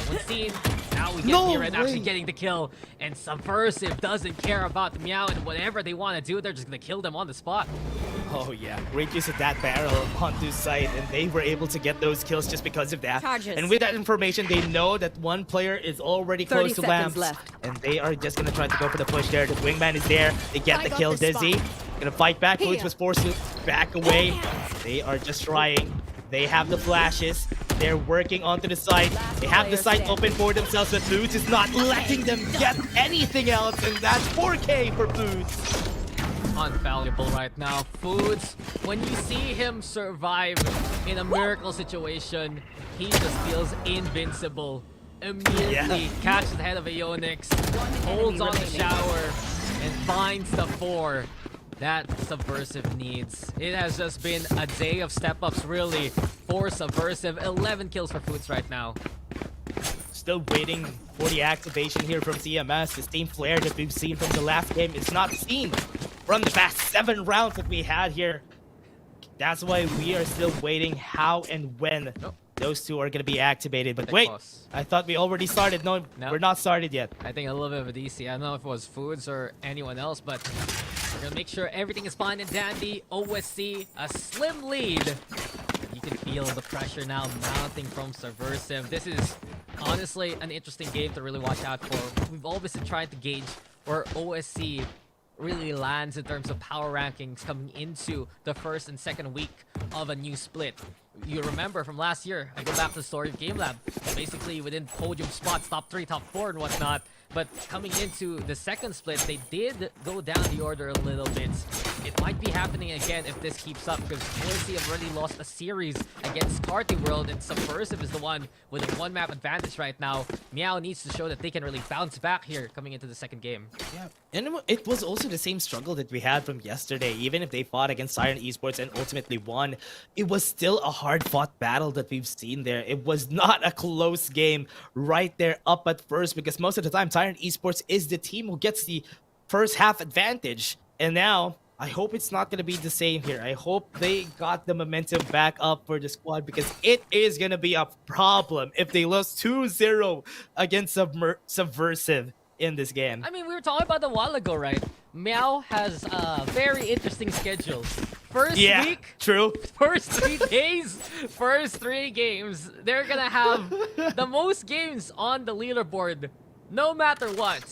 When seen, now we get here and actually getting the kill. And Subversive doesn't care about Meow, and whatever they want to do, they're just going to kill them on the spot. Oh yeah, great use of that barrel onto site, and they were able to get those kills just because of that. And with that information, they know that one player is already close to Lamps, and they are just gonna try to go for the push there. The wingman is there. They get the kill. Dizzy gonna fight back. Foods was forced to back away. They are just trying. They have the flashes. They're working onto the site. They have the site open for themselves, but Foods is not letting them get anything else, and that's 4K for Foods. Unvaluable right now. Foods, when you see him survive in a miracle situation, he just feels invincible. Immediately catches the head of Aeonix, holds on the shower, and finds the 4 that Subversive needs. It has just been a day of step-ups really for Subversive. 11 kills for Foods right now. Still waiting for the activation here from CMS. This team flare that we've seen from the last game is not seen from the past 7 rounds that we had here. That's why we are still waiting how and when those 2 are going to be activated. But wait, I thought we already started. No, we're not started yet. I think a little bit of a DC. I don't know if it was Foods or anyone else, but we're going to make sure everything is fine and dandy. OSC, a slim lead. You can feel the pressure now mounting from Subversive. This is honestly an interesting game to really watch out for. We've always been trying to gauge where OSC really lands in terms of power rankings coming into the first and second week of a new split. You remember from last year, I go back to the story of Game Lab. Basically within podium spots, top 3, top 4 and whatnot, But coming into the second split, they did go down the order a little bit. It might be happening again if this keeps up, because Oasis have already lost a series against Carty World, and Subversive is the one with a one-map advantage right now. Meow needs to show that they can really bounce back here coming into the second game. Yeah, and it was also the same struggle that we had from yesterday. Even if they fought against Siren Esports and ultimately won, it was still a hard-fought battle that we've seen there. It was not a close game right there up at first, because most of the time Siren Esports is the team who gets the first half advantage. And now, I hope it's not going to be the same here. I hope they got the momentum back up for the squad, because it is going to be a problem if they lose 2-0 against Subversive in this game. I mean, we were talking about a while ago, right? Meow has a very interesting schedule. First week, true. first 3 days, first 3 games. They're gonna have the most games on the leaderboard, no matter what,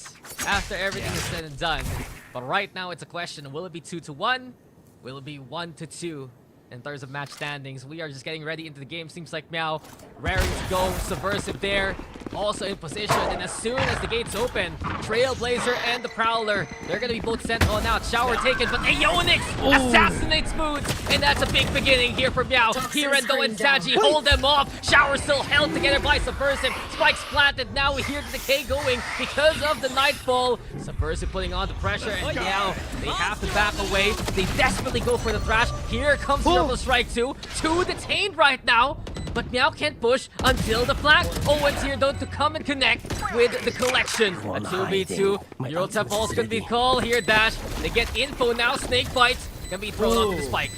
after everything is said and done. But right now, it's a question: will it be 2-1? Will it be 1-2? In terms of match standings, we are just getting ready into the game. Seems like Meow raring to go. Subversive there, also in position. And as soon as the gates open, Trailblazer and the Prowler, they're gonna be both sent on out. Shower taken, but Aeonix assassinates Moods, and that's a big beginning here for Meow. Hirendo and Saji hold them off. Shower still held together by Subversive. Spikes planted. Now we hear the decay going because of the Nightfall. Subversive putting on the pressure, and Meow, they have to back away. They desperately go for the thrash. Here comes Double Strike 2. 2 detained right now, but Meow can't push until the flag. Owens here though to come and connect with the collection. A 2v2. Eurotep Balls gonna be called here, Dash. They get info now. Snake bites gonna be thrown onto the spike.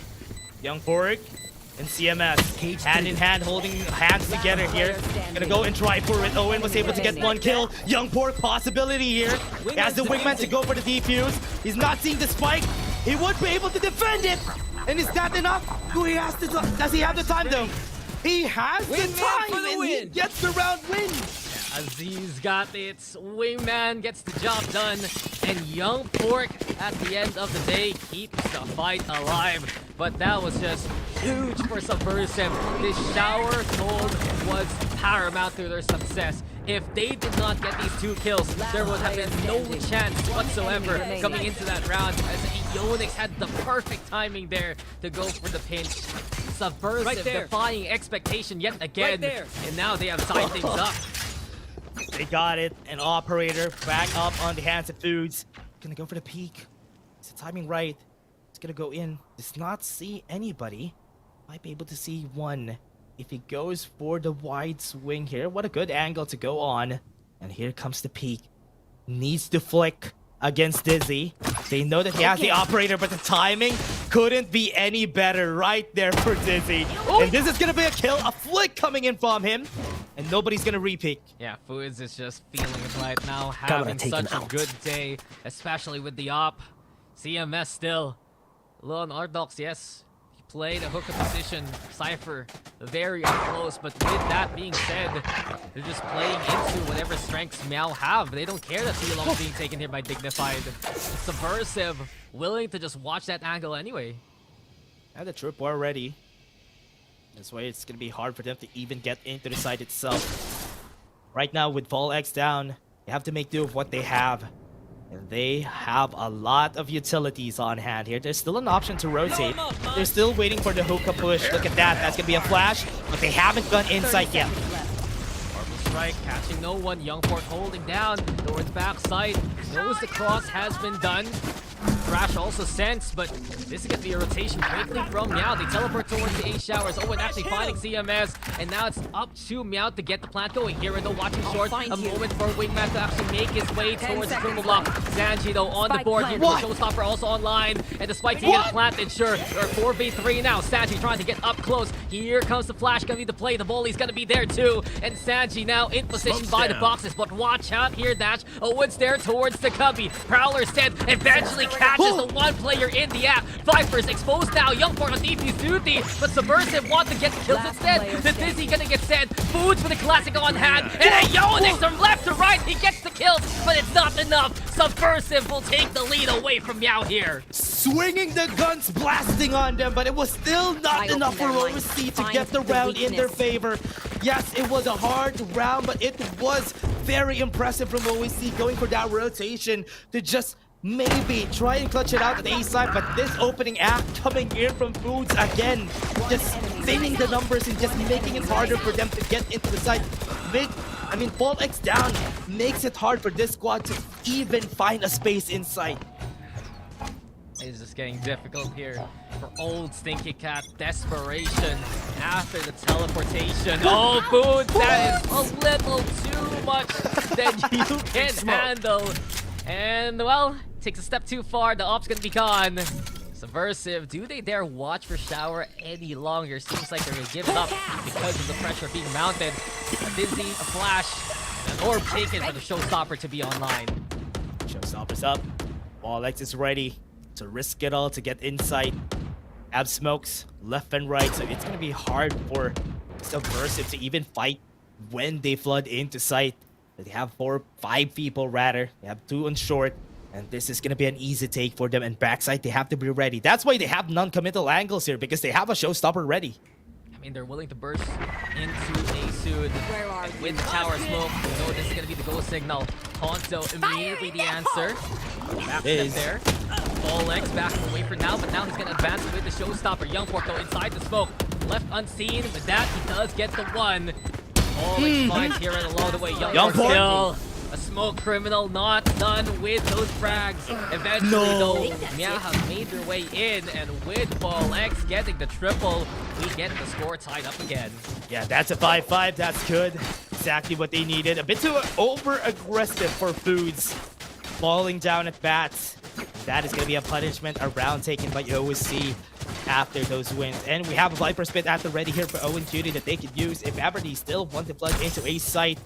Young Pork and CMS hand in hand, holding hands together here. Gonna go and try for it. Owen was able to get 1 kill. Young Pork possibility here. He has the wingman to go for the defuse. He's not seeing the spike. He would be able to defend it. And is that enough? Does he have the time though? He has the time, and he gets the round win. Aziz got it. Wingman gets the job done. And Young Pork, at the end of the day, keeps the fight alive. But that was just huge for Subversive. This shower hold was paramount to their success. If they did not get these 2 kills, there would have been no chance whatsoever coming into that round, as Aeonix had the perfect timing there to go for the pinch. Subversive defying expectation yet again, and now they have tied things up. They got it. An operator back up on the hands of Foods. Gonna go for the peek. Is the timing right? It's gonna go in. Does not see anybody. Might be able to see one if he goes for the wide swing here. What a good angle to go on. And here comes the peek. Needs to flick against Dizzy. They know that he has the operator, but the timing couldn't be any better right there for Dizzy. And this is gonna be a kill. A flick coming in from him. And nobody's gonna repeat. Yeah, Foods is just feeling it right now, having such a good day, especially with the op. CMS still. Lone Ardox, yes, he played a hookup position. Cypher, very up close, but with that being said, they're just playing into whatever strengths Meow have. They don't care that T-Long's being taken here by Dignified. Subversive, willing to just watch that angle anyway. Had the trip already. That's why it's gonna be hard for them to even get into the site itself. Right now, with Vol X down, they have to make do with what they have. And they have a lot of utilities on hand here. There's still an option to rotate. They're still waiting for the hookah push. Look at that. That's gonna be a flash, but they haven't gone inside yet. Marble Strike catching no one. Young Pork holding down towards backside. Knows the cross has been done. Thrash also sensed, but this is going to be a rotation quickly from Meow. They teleport towards the 8 showers. Owen actually finding CMS, and now it's up to Meow to get the plant going. Here and though watching short, a moment for Wingman to actually make his way towards the triple block. Zanji though on the board. Here the Showstopper also online, and the spike to get planted. Sure, they're 4v3 now. Sanji trying to get up close. Here comes the flash, gonna be the play. The volley's gonna be there too, and Sanji now in position by the boxes. But watch out here, Dash. Owen's there towards the cubby. Prowler said eventually catches the one player in the app. Viper's exposed now. Young Pork on defuse duty, but Subversive want to get kills instead. The Dizzy gonna get sent. Foods with a classic on hand, and Aeonix from left to right. He gets the kills, but it's not enough. Subversive will take the lead away from Meow here. Swinging the guns, blasting on them, but it was still not enough for OC to get the round in their favor. Yes, it was a hard round, but it was Very impressive from OAC going for that rotation to just maybe try and clutch it out at the A side, but this opening act coming in from Foods again, just thinning the numbers and just making it harder for them to get into the side. Fall X down makes it hard for this squad to even find a space inside. It's just getting difficult here for Old Stinky Cat. Desperation after the teleportation. Oh, Food, that is a little too much that you can handle. And, well, takes a step too far. The op's gonna be gone. Subversive, do they dare watch for Shower any longer? Seems like they're gonna give it up because of the pressure being mounted. A Dizzy, a Flash, and an Orb taken for the Showstopper to be online. Showstopper's up. Alex is ready to risk it all to get inside. Ab smokes left and right, so it's gonna be hard for Subversive to even fight when they flood into sight. They have 5 people rather. They have 2 on short, and this is gonna be an easy take for them. And backside, they have to be ready. That's why they have non-committal angles here, because they have a Showstopper ready. I mean, they're willing to burst into a soon. With the tower smoke, we know this is gonna be the go signal. Honto immediately the answer. Backstep there. Alex back away for now, but now he's gonna advance with the Showstopper. Youngport though inside the smoke, left unseen. With that, he does get the one. Alex finds here and along the way. Youngport still a smoke criminal, not done with those frags. Eventually though, Meow have made their way in, and with Alex getting the triple, we get the score tied up again. Yeah, that's a 5-5. That's good. Exactly what they needed. A bit too over-aggressive for Foods. Falling down at bats. That is going to be a punishment, a round taken by OSC after those wins. And we have a Viper Spit at the ready here for Owen Cutie that they could use if ever they still want to plug into a site.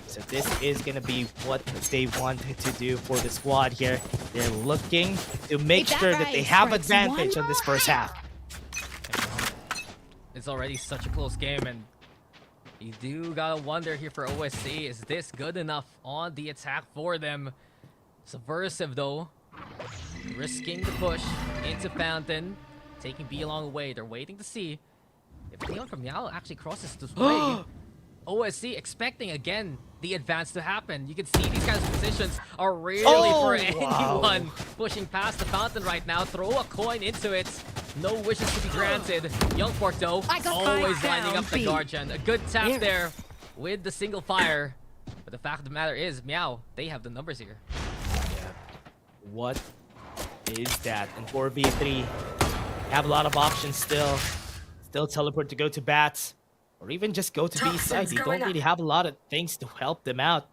So this is going to be what they want to do for the squad here. They're looking to make sure that they have advantage on this first half. It's already such a close game, and you do gotta wonder here for OSC, is this good enough on the attack for them? Subversive though, risking the push into Fountain, taking B along the way. They're waiting to see if anyone from Yao actually crosses this way. OSC expecting again the advance to happen. You can see these kinds of positions are really for anyone pushing past the Fountain right now. Throw a coin into it. No wishes to be granted. Youngport though, always lining up the Guardian. A good tap there with the single fire. But the fact of the matter is, Meow, they have the numbers here. What is that? In 4v3, have a lot of options still. Still teleport to go to bats, or even just go to B side. They don't really have a lot of things to help them out.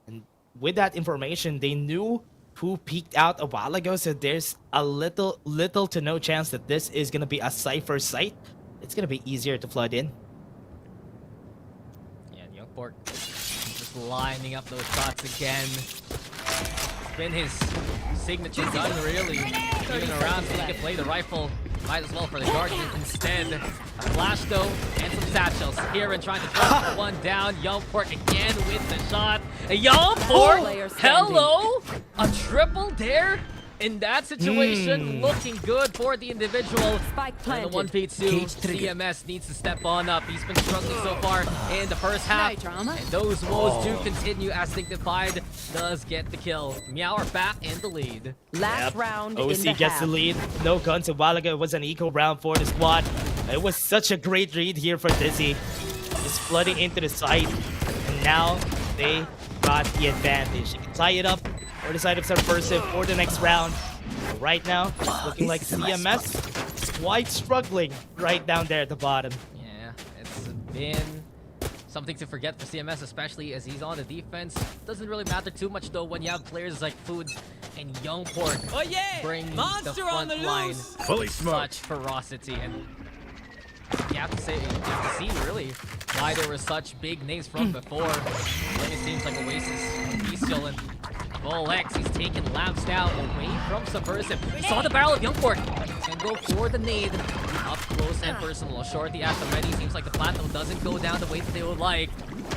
And with that information, they knew who peeked out a while ago, so there's a little to no chance that this is gonna be a Cypher site. It's gonna be easier to flood in. Yeah, and Youngport just lining up those shots again. It's been his signature gun, really. Even around so he can play the rifle. Might as well for the Guardian instead. A flash though, and some satchels. Here and trying to drop one down. Youngport again with the shot. Youngport, hello! A triple there in that situation. Looking good for the individual. And the 1v2, CMS needs to step on up. He's been struggling so far in the first half. And those woes do continue as Dignified does get the kill. Meow are back in the lead. Last round in OC the gets half. the lead. No guns a while ago. It was an eco round for the squad. It was such a great read here for Dizzy. Just flooding into the site. And now they got the advantage. They can tie it up for the side of Subversive for the next round. But right now, it's looking like CMS is quite struggling right down there at the bottom. Yeah, it's been something to forget for CMS, especially as he's on the defense. Doesn't really matter too much though when you have players like Foods and Youngport bring the front line Fully smoked. such ferocity. And you have to see really why there were such big names from before. When it seems like Oasis, Bestial, and X, he's taking lamps now away from Subversive. He saw the barrel of Youngport and go for the nade. Up close and personal. Shorty at the ready. Seems like the plateau doesn't go down the way that they would like.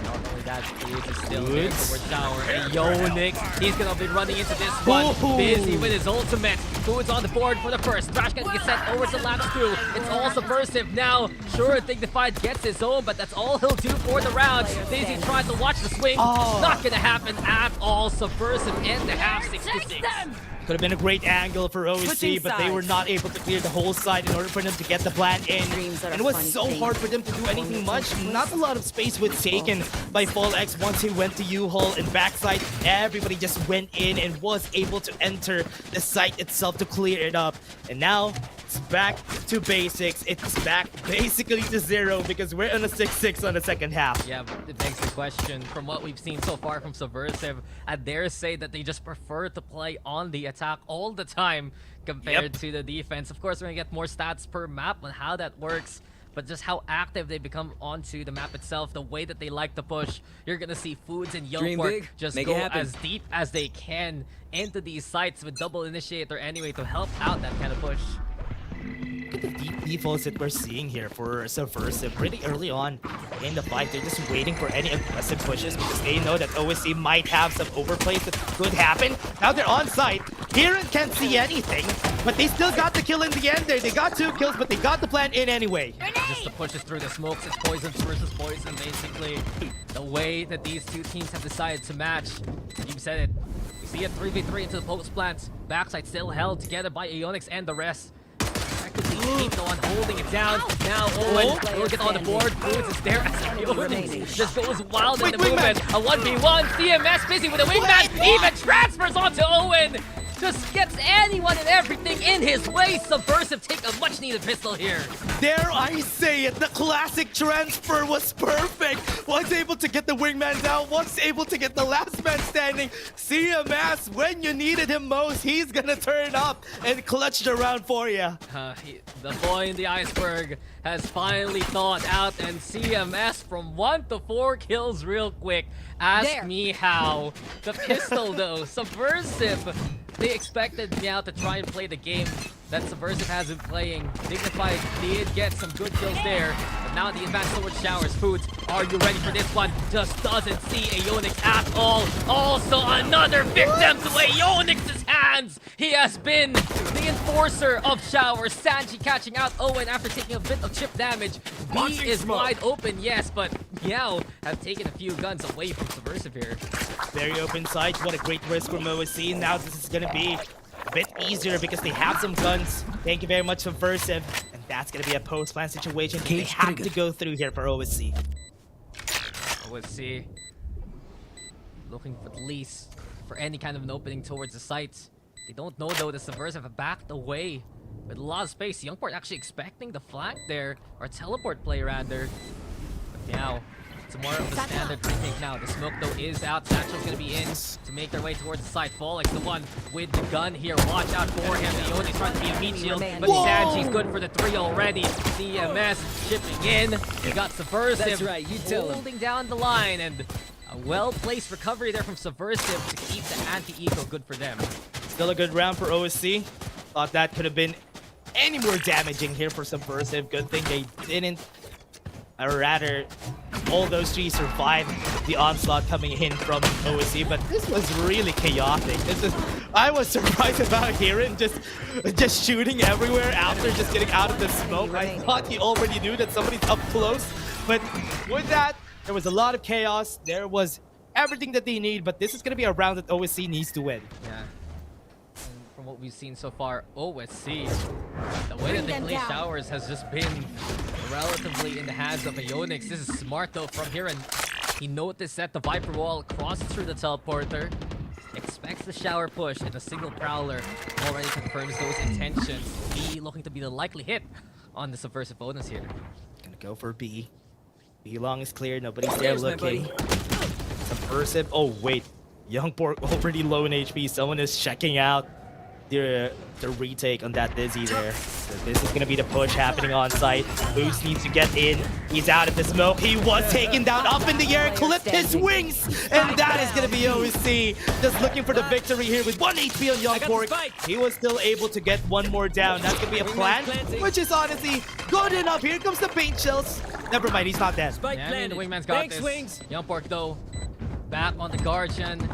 Not only that, Cuties is still there towards Shower. And Yonix, he's gonna be running into this one. Busy with his ultimate. Foods on the board for the first. Thrash gonna get sent over to Labs 2. It's all Subversive now. Sure, Dignified gets his own, but that's all he'll do for the round. Daisy trying to watch the swing. Not gonna happen at all. Subversive in the half 66. Could have been a great angle for OEC, but they were not able to clear the whole side in order for them to get the plant in. And it was so hard for them to do anything much. Not a lot of space was taken by Fall X once he went to U-Haul and backside. Everybody just went in and was able to enter the site itself to clear it up. And now it's back to basics. It's back basically to 0 because we're on a 6-6 on the second half. Yeah, but it begs the question, from what we've seen so far from Subversive, I dare say that they just prefer to play on the attack all the time compared to the defense. Of course, we're gonna get more stats per map on how that works, but just how active they become onto the map itself, the way that they like to push. You're gonna see Foods and Youngport just go as deep as they can into these sites with double initiator anyway to help out that kind of push. Look at the deep defaults that we're seeing here for Subversive pretty early on in the fight. They're just waiting for any aggressive pushes because they know that OSC might have some overplays that could happen. Now they're on site. Kieran can't see anything, but they still got the kill in the end there. They got 2 kills, but they got the plant in anyway. Just the pushes through the smokes. It's poison versus poison, basically. The way that these two teams have decided to match. You said it. We see a 3v3 into the post plants. Backside still held together by Aeonix and the rest. Keep the one holding it down. Now Owen will get on the board. Foods is there as Aeonix just goes wild in the movement. A 1v1. CMS busy with a wingman. Even transfers onto Owen. Just gets anyone and everything in his way. Subversive take a much needed pistol here. Dare I say it, the classic transfer was perfect. Was able to get the wingman down, was able to get the last man standing. CMS, when you needed him most, he's gonna turn up and clutch the round for you. The boy in the iceberg has finally thawed out, and CMS from 1 to 4 kills real quick. Ask me how. The pistol though, Subversive. They expected Meow to try and play the game that Subversive has been playing. Dignified did get some good kills there, but now the advance towards Showers. Foods, are you ready for this one? Just doesn't see Aeonix at all. Also another victim to Aeonix's hands. He has been the enforcer of Showers. Sanji catching out Owen after taking a bit of chip damage. B is wide open, yes, but Meow have taken a few guns away from Subversive here. Very open sight. What a great risk from OSC. Now this is gonna be a bit easier because they have some guns. Thank you very much, Subversive. And that's gonna be a post-plan situation that they have to go through here for OSC. OSC looking for at least for any kind of an opening towards the sites. They don't know though that Subversive have backed away with a lot of space. Youngport actually expecting the flank there, or teleport play rather. But now it's more of a standard retake now. The smoke though is out. Satchel's gonna be in to make their way towards the side. Fallex the one with the gun here. Watch out for him. Leone's trying to be a meat shield, but Sanji's good for the 3 already. CMS chipping in. He got Subversive. That's right, you tell him. Holding down the line, and a well-placed recovery there from Subversive to keep the anti-eco good for them. Still a good round for OSC. Thought that could have been any more damaging here for Subversive. Good thing they didn't. Or rather, all those 3 survived the onslaught coming in from OSC, but this was really chaotic. I was surprised about Hirin just shooting everywhere after just getting out of the smoke. I thought he already knew that somebody's up close, but with that, there was a lot of chaos. There was everything that they need, but this is going to be a round that OSC needs to win. Yeah. From what we've seen so far, OSC, the way that they play Showers has just been relatively in the hands of Aeonix. This is smart though from here, and he noticed that the Viper Wall crosses through the teleporter, expects the shower push, and a single Prowler already confirms those intentions. B looking to be the likely hit on the Subversive bonus here. Gonna go for B. B long is clear, nobody's there looking. Subversive, oh wait. Youngport already low in HP, someone is checking out. the retake on that Dizzy there. So this is gonna be the push happening on site. Boost needs to get in. He's out of the smoke. He was taken down up in the air, clipped his wings, and that is gonna be OSC. Just looking for the victory here with 1 HP on Young Pork. He was still able to get one more down. That's gonna be a plan, which is honestly good enough. Here comes the paint shells. Never mind, he's not dead. Yeah, I mean, the wingman's got this. Young Pork though, back on the Guardian.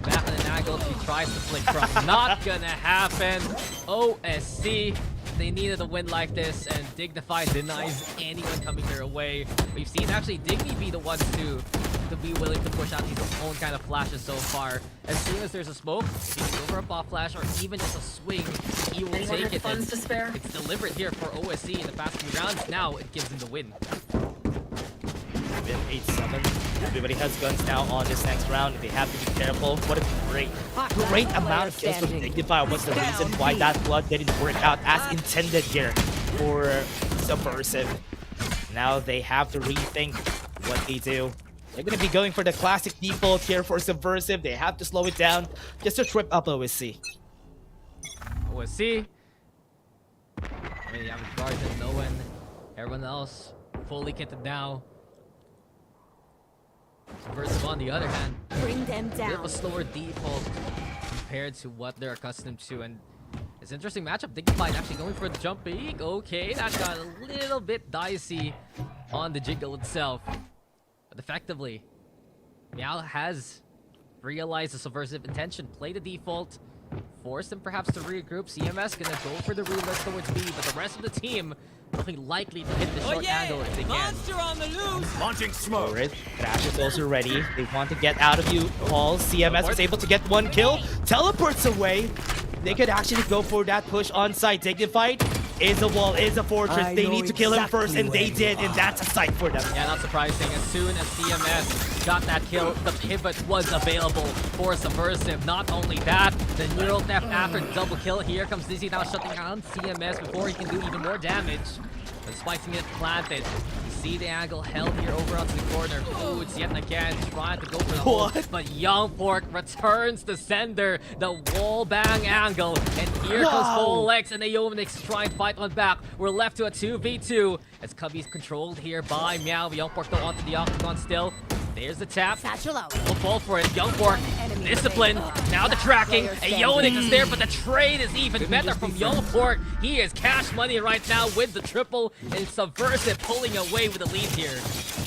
Back on an angle, he tries to flick from. Not gonna happen. OSC, they needed a win like this, and Dignify denies anyone coming their way. We've seen actually Digny be the ones to be willing to push out his own kind of flashes so far. As soon as there's a smoke, he can go for a pop flash or even just a swing, he will take it. And it's deliberate here for OSC in the past few rounds. Now it gives him the win. 8-7. Everybody has guns now on this next round. They have to be careful. What a great amount of kills from Dignify. What's the reason why that blood didn't work out as intended here for Subversive? Now they have to rethink what they do. They're going to be going for the classic default here for Subversive. They have to slow it down just to trip up OSC. OSC. I mean, you have Guardian, no one. Everyone else fully kitted now. Subversive on the other hand, bring them a bit of down. a slower default compared to what they're accustomed to, and it's an interesting matchup. Dignify actually going for the jump peak. Okay, that got a little bit dicey on the jiggle itself, but effectively, Meow has realized the Subversive intention, play the default, force them perhaps to regroup. CMS gonna go for the roulette towards B, but the rest of the team looking likely to hit the short angle if they can. Launching smoke. Alright, Crash is also ready. They want to get out of you all. CMS was able to get one kill. Teleports away. They could actually go for that push on site. Dignified is a wall, is a fortress. They need to kill him first, and they did, and that's a sight for them. Yeah, not surprising. As soon as CMS got that kill, the pivot was available for Subversive. Not only that, the neural theft after double kill. Here comes Dizzy now shutting down CMS before he can do even more damage. The spicing it planted. You see the angle held here over onto the corner. Foods yet again trying to go for the hole, but Young Pork returns the sender, the wall bang angle, and here comes Folex and Aeonix trying to fight on back. We're left to a 2v2 as Cubby's controlled here by Meow. Young Pork though onto the octagon still. There's the tap. Satchel out. We'll fall for it. Young Pork, discipline. Now the tracking. Aeonix is there, but the trade is even better from Young Pork. He is cash money right now with the triple, and Subversive pulling away with the lead here.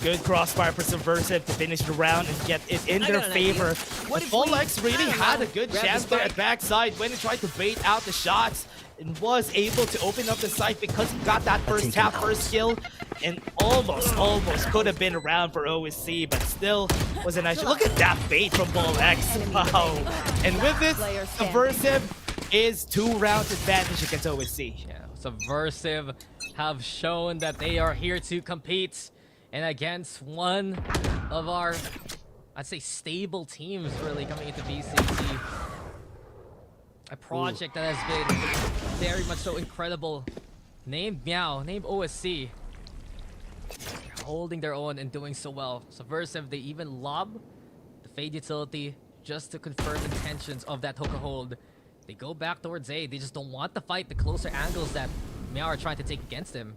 Good crossfire for Subversive to finish the round and get it in their favor. But Folex really had a good chance there at backside when he tried to bait out the shots and was able to open up the site because he got that first tap, first kill, and almost could have been around for OSC, but still was a nice. Look at that bait from Folex. Wow. And with this, Subversive is 2 rounds advantage against OSC. Yeah, Subversive have shown that they are here to compete, and against one of our, I'd say, stable teams really coming into VCT. A project that has been very much so incredible. Named Meow, named OSC. Holding their own and doing so well. Subversive, they even lob the Fade utility just to confirm intentions of that hookah hold. They go back towards A. They just don't want to fight the closer angles that Meow are trying to take against him.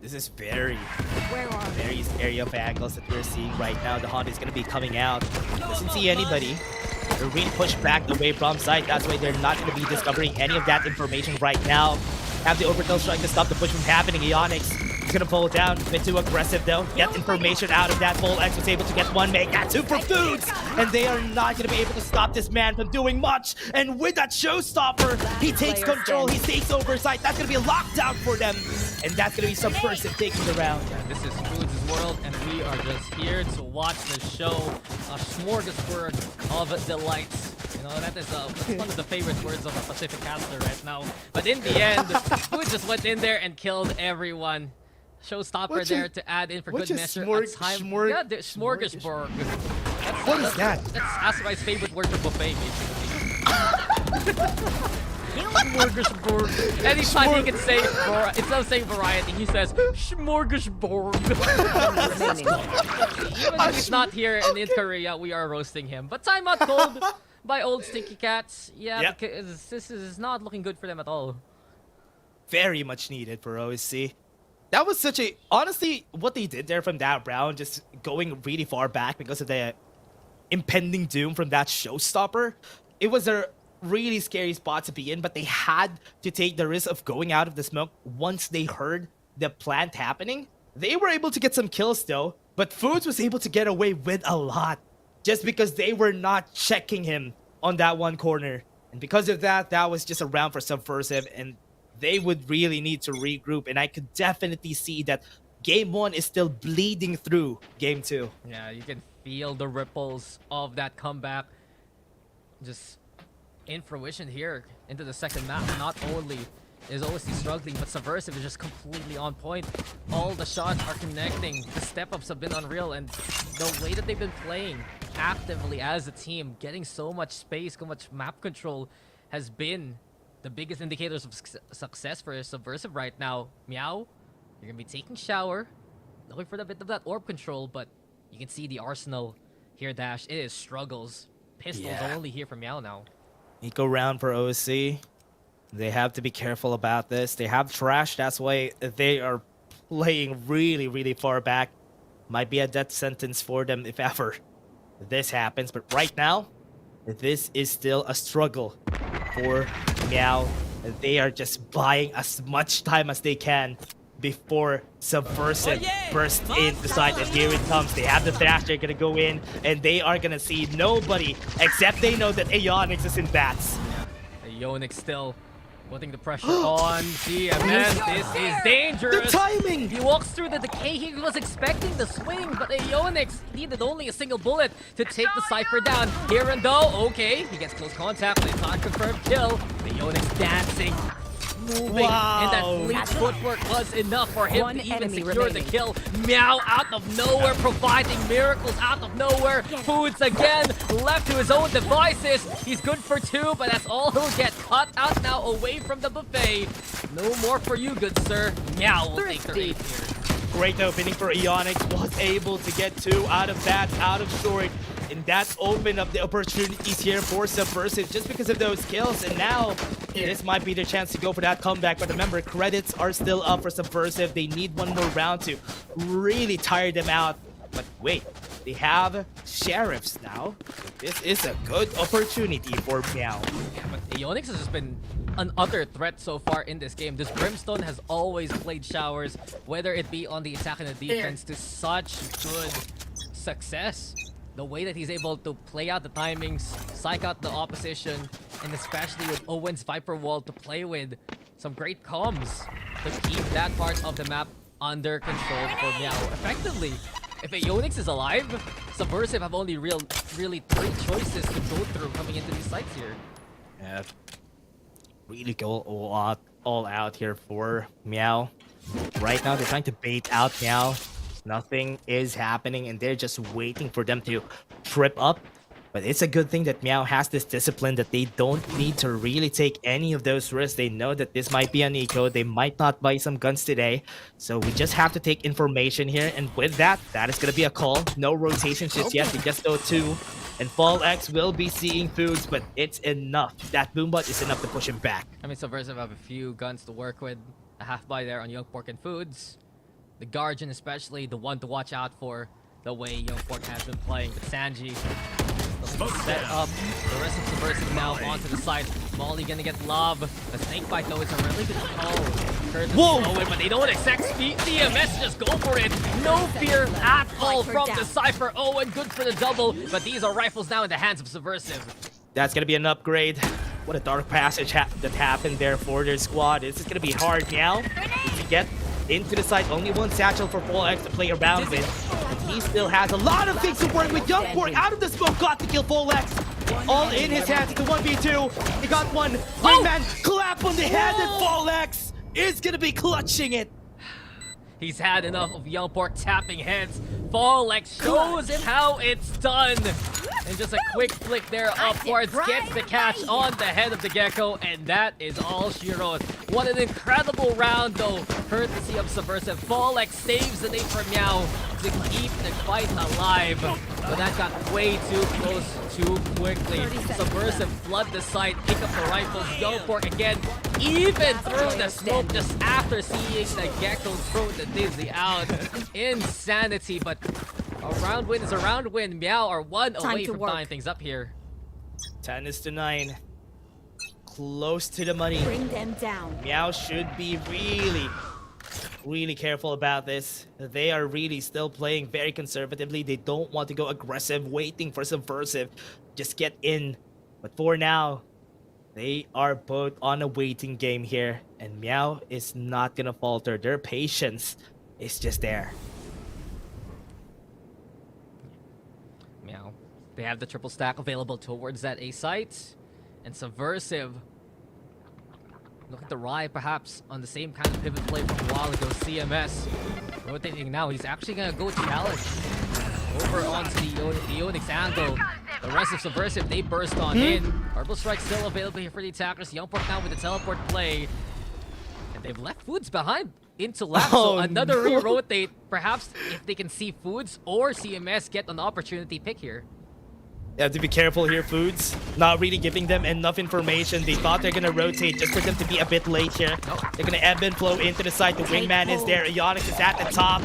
This is very Where are scary of angles that we're seeing right now. The Honda is going to be coming out. Doesn't see anybody. They're really pushed back away from site. That's why they're not going to be discovering any of that information right now. Have the overkill trying to stop the push from happening. Aeonix is going to pull down. A bit too aggressive though. Get information out of that. Folex was able to get one, make that 2 for Foods. And they are not going to be able to stop this man from doing much. And with that showstopper, he takes control. He takes over site. That's going to be a lockdown for them. And that's going to be Subversive taking the round. Yeah, this is Foods' world, and we are just here to watch the show. A smorgasbord of delights. You know, that is one of the favorite words of a Pacific caster right now. But in the end, Foods just went in there and killed everyone. Showstopper there to add in for good measure. Smorgasbord. What is that? That's Asrai's favorite word for buffet, basically. Smorgasbord. Anytime he can say, instead of saying variety, he says smorgasbord. Even if he's not here and in Korea, we are roasting him. But timeout gold. by Old Stinky Cats. Yeah, Yep. because this is not looking good for them at all. Very much needed for OSC. That was such a... Honestly, what they did there from that round, just going really far back because of the impending doom from that showstopper, it was a really scary spot to be in, but they had to take the risk of going out of the smoke once they heard the plant happening. They were able to get some kills though, but Foods was able to get away with a lot just because they were not checking him on that one corner. And because of that, that was just a round for Subversive, and they would really need to regroup. And I could definitely see that Game 1 is still bleeding through Game 2. Yeah, you can feel the ripples of that comeback just in fruition here into the second map. Not only is OSC struggling, but Subversive is just completely on point. All the shots are connecting. The step-ups have been unreal, and the way that they've been playing actively as a team, getting so much space, so much map control, has been the biggest indicators of success for Subversive right now. Meow, you're gonna be taking shower, looking for a bit of that orb control, but you can see the arsenal here, Dash. It is struggles. Pistols only here from Meow now. Eco round for OSC. They have to be careful about this. They have trash, that's why they are playing really, really far back. Might be a death sentence for them if ever this happens, but right now, this is still a struggle for Meow. They are just buying as much time as they can before Subversive bursts in the side, and here it comes. They have the dash, they're gonna go in, and they are gonna see nobody except they know that Aeonix is in bats. Ionix still putting the pressure on CMS. This is dangerous. The timing! He walks through the decay. He was expecting the swing, but Ionix needed only a single bullet to take the Cypher down. Here and though, okay, he gets close contact, but it's not confirmed kill. Ionix dancing, moving, and that fleet footwork was enough for him to even secure the kill. Meow out of nowhere, providing miracles out of nowhere. Foods again, left to his own devices. He's good for 2, but that's all he'll get. Cut out now away from the buffet. No more for you, good sir. Meow will take their 8 here. Great opening for Aeonix, was able to get 2 out of that, out of short. And that's opened up the opportunities here for Subversive just because of those kills. And now, this might be the chance to go for that comeback. But remember, credits are still up for Subversive. They need one more round to really tire them out. But wait, they have Sheriffs now. This is a good opportunity for Meow. Yeah, but Ionix has just been an utter threat so far in this game. This Brimstone has always played Showers, whether it be on the attack and the defense, to such good success. The way that he's able to play out the timings, psych out the opposition, and especially with Owen's Viper Wall to play with, some great comms to keep that part of the map under control for Meow. Effectively, if Ionix is alive, Subversive have only really 3 choices to go through coming into these sites here. Yeah, really go all out here for Meow. Right now, they're trying to bait out Meow. Nothing is happening, and they're just waiting for them to trip up. But it's a good thing that Meow has this discipline that they don't need to really take any of those risks. They know that this might be an eco. They might not buy some guns today. So we just have to take information here. And with that, that is going to be a call. No rotations just yet. They just go 2. And Fall X will be seeing Foods, but it's enough. That Boombot is enough to push him back. I mean, Subversive have a few guns to work with. A half buy there on Young Pork and Foods. The Guardian especially, the one to watch out for, the way Young Pork has been playing. But Sanji set up the rest of Subversive now onto the side. Molly gonna get love. The snake bite though is a really good call. Whoa! But they don't expect CMS, just go for it. No fear at all from the Cypher. Owen, good for the double. But these are rifles now in the hands of Subversive. That's gonna be an upgrade. What a dark passage that happened there for their squad. This is gonna be hard now to get into the site. Only one satchel for Fall X to play around with. And he still has a lot of things to work with. Young Pork out of the smoke, got to kill Fall X. All in his hands to 1v2. He got one. Man clap on the head, and Fall X is gonna be clutching it. He's had enough of Young Pork tapping heads. Fall X shows him how it's done. And just a quick flick there upwards gets the catch on the head of the Gecko, and that is all she wrote. What an incredible round though, courtesy of Subversive. Fall X saves the day for Meow. to keep the fight alive. But that got way too close too quickly. Subversive flood the site, pick up the rifles, go for it again. Even through the smoke just after seeing the Gecko throw the Dizzy out. Insanity, but a round win is a round win. Meow are one away from tying things up here. 10 is to 9. Close to the money. Bring them down. Meow should be really careful about this. They are really still playing very conservatively. They don't want to go aggressive, waiting for Subversive. Just get in. But for now, they are both on a waiting game here. And Meow is not gonna falter. Their patience is just there. Meow. They have the triple stack available towards that A site. And Subversive looking to ride perhaps on the same kind of pivot play from a while ago. CMS rotating now. He's actually gonna go challenge over onto the Onyx angle. The rest of Subversive, they burst on in. Orbital Strike still available here for the attackers. Youngpork now with the teleport play. And they've left Foods behind into lap. So another re-rotate. Perhaps if they can see Foods or CMS get an opportunity pick here. You have to be careful here, Foods. Not really giving them enough information. They thought they're gonna rotate just for them to be a bit late here. They're gonna ebb and flow into the side. The wingman is there. Onyx is at the top.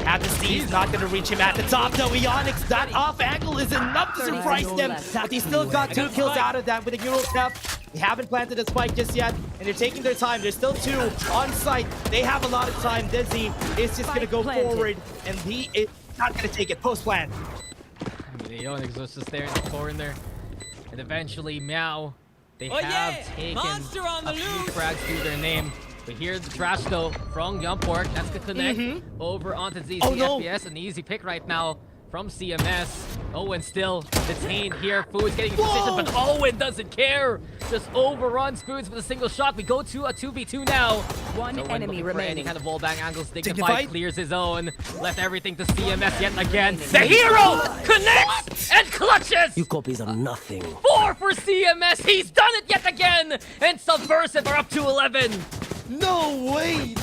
Have to see he's not gonna reach him at the top. No, Onyx, that off angle is enough to surprise them. But he still got 2 kills out of that with a Euro step. They haven't planted a spike just yet, and they're taking their time. There's still 2 on site. They have a lot of time. Dizzy is just gonna go forward, and he is not gonna take it. Post plan. The Onyx was just there in the corner. And eventually, Meow, they have taken a few frags through their name. But here's the trash though from Youngpork. That's the connect over onto ZZ FPS. An easy pick right now from CMS. Owen still detained here. Foods getting in position, but Owen doesn't care. Just overruns Foods with a single shot. We go to a 2v2 now. One enemy remaining. Any kind of wallbang angles. Dignified clears his own. Left everything to CMS yet again. The hero connects and clutches. You copies are nothing. 4 for CMS. He's done it yet again. And Subversive are up to 11. No way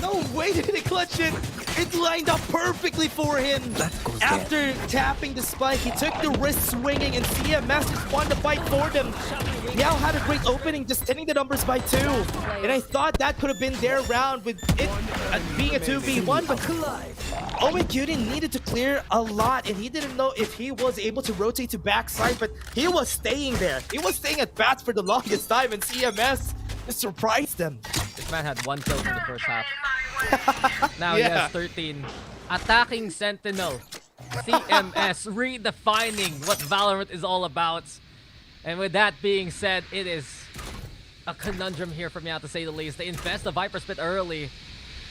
did he clutch it. It lined up perfectly for him. After tapping the spike, he took the risk swinging, and CMS just wanted to fight for them. Meow had a great opening, just hitting the numbers by 2. And I thought that could have been their round with it being a 2v1, but Owen Cutie needed to clear a lot, and he didn't know if he was able to rotate to backside, but he was staying there. He was staying at bats for the longest time, and CMS just surprised them. This man had 1 kill in the first half. Now he has 13. Attacking Sentinel. CMS redefining what Valorant is all about. And with that being said, it is a conundrum here for me, to say the least. They invest the Viper Spit early.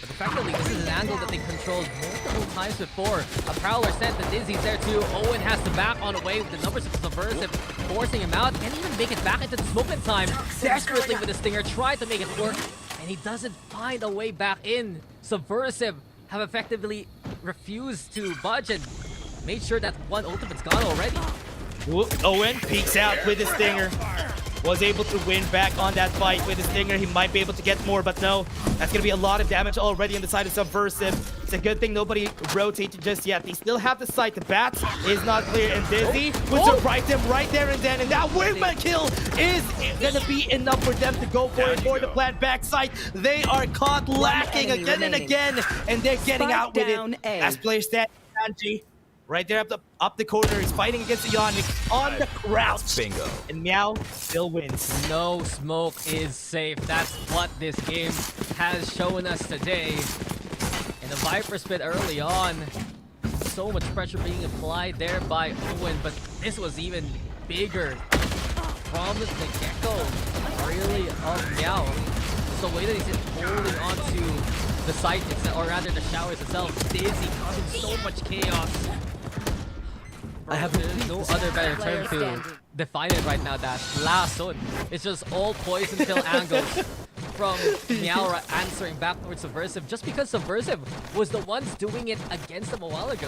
But effectively, this is an angle that they controlled multiple times before. A Prowler sent, the Dizzy's there too. Owen has to back on away with the numbers of Subversive, forcing him out. Can't even make it back into the smoke in time. Desperately with the Stinger, tried to make it work. And he doesn't find a way back in. Subversive have effectively refused to budge and made sure that one ultimate's gone already. Owen peeks out with the Stinger. Was able to win back on that fight with the Stinger. He might be able to get more, but no. That's going to be a lot of damage already on the side of Subversive. It's a good thing nobody rotated just yet. They still have the sight. The bats is not clear, and Dizzy would surprise them right there and then. And that wingman kill is going to be enough for them to go for it for the plant backside. They are caught lacking again and again, and they're getting out with it. As players stand, Sanji. Right there up the corner, he's fighting against the Onyx on the crouch. Bingo. And Meow still wins. No smoke is safe. That's what this game has shown us today. And the Viper Spit early on. So much pressure being applied there by Owen, but this was even bigger from the get-go. Really of Meow. So the way that he's holding onto the site, or rather the showers itself, Dizzy causing so much chaos. There's no other better term to define it right now. That last zone, it's just all poison pill angles from Meow answering back towards Subversive, just because Subversive was the ones doing it against them a while ago.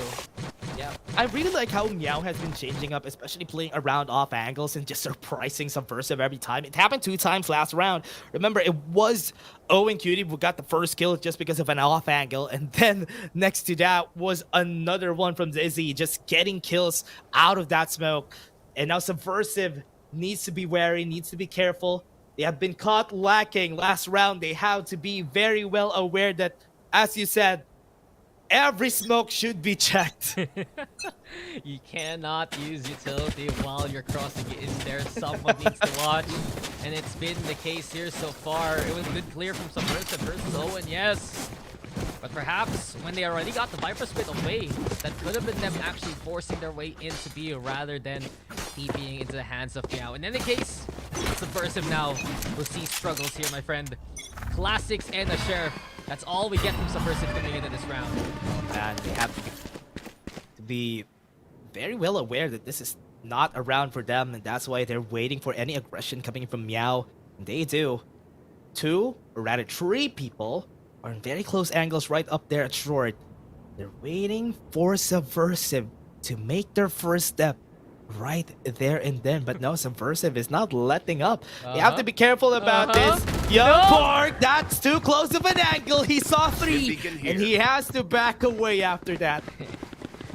Yeah, I really like how Meow has been changing up, especially playing around off angles and just surprising Subversive every time. It happened 2 times last round. Remember, it was Owen Cutie who got the first kill just because of an off angle, and then next to that was another one from Dizzy, just getting kills out of that smoke. And now Subversive needs to be wary, needs to be careful. They have been caught lacking last round. They have to be very well aware that, as you said, every smoke should be checked. You cannot use utility while you're crossing it. Is there someone needs to watch? And it's been the case here so far. It was good clear from Subversive versus Owen, yes. But perhaps when they already got the Viper Split away, that could have been them actually forcing their way into B rather than TPing into the hands of Meow. In any case, Subversive now will see struggles here, my friend. Classics and a Sheriff. That's all we get from Subversive coming into this round. And they have to be very well aware that this is not a round for them, and that's why they're waiting for any aggression coming from Meow. And they do. 2, or rather 3 people are in very close angles right up there at short. They're waiting for Subversive to make their first step right there and then, but no, Subversive is not letting up. You have to be careful about this. Young Park, that's too close of an angle. He saw 3, and he has to back away after that.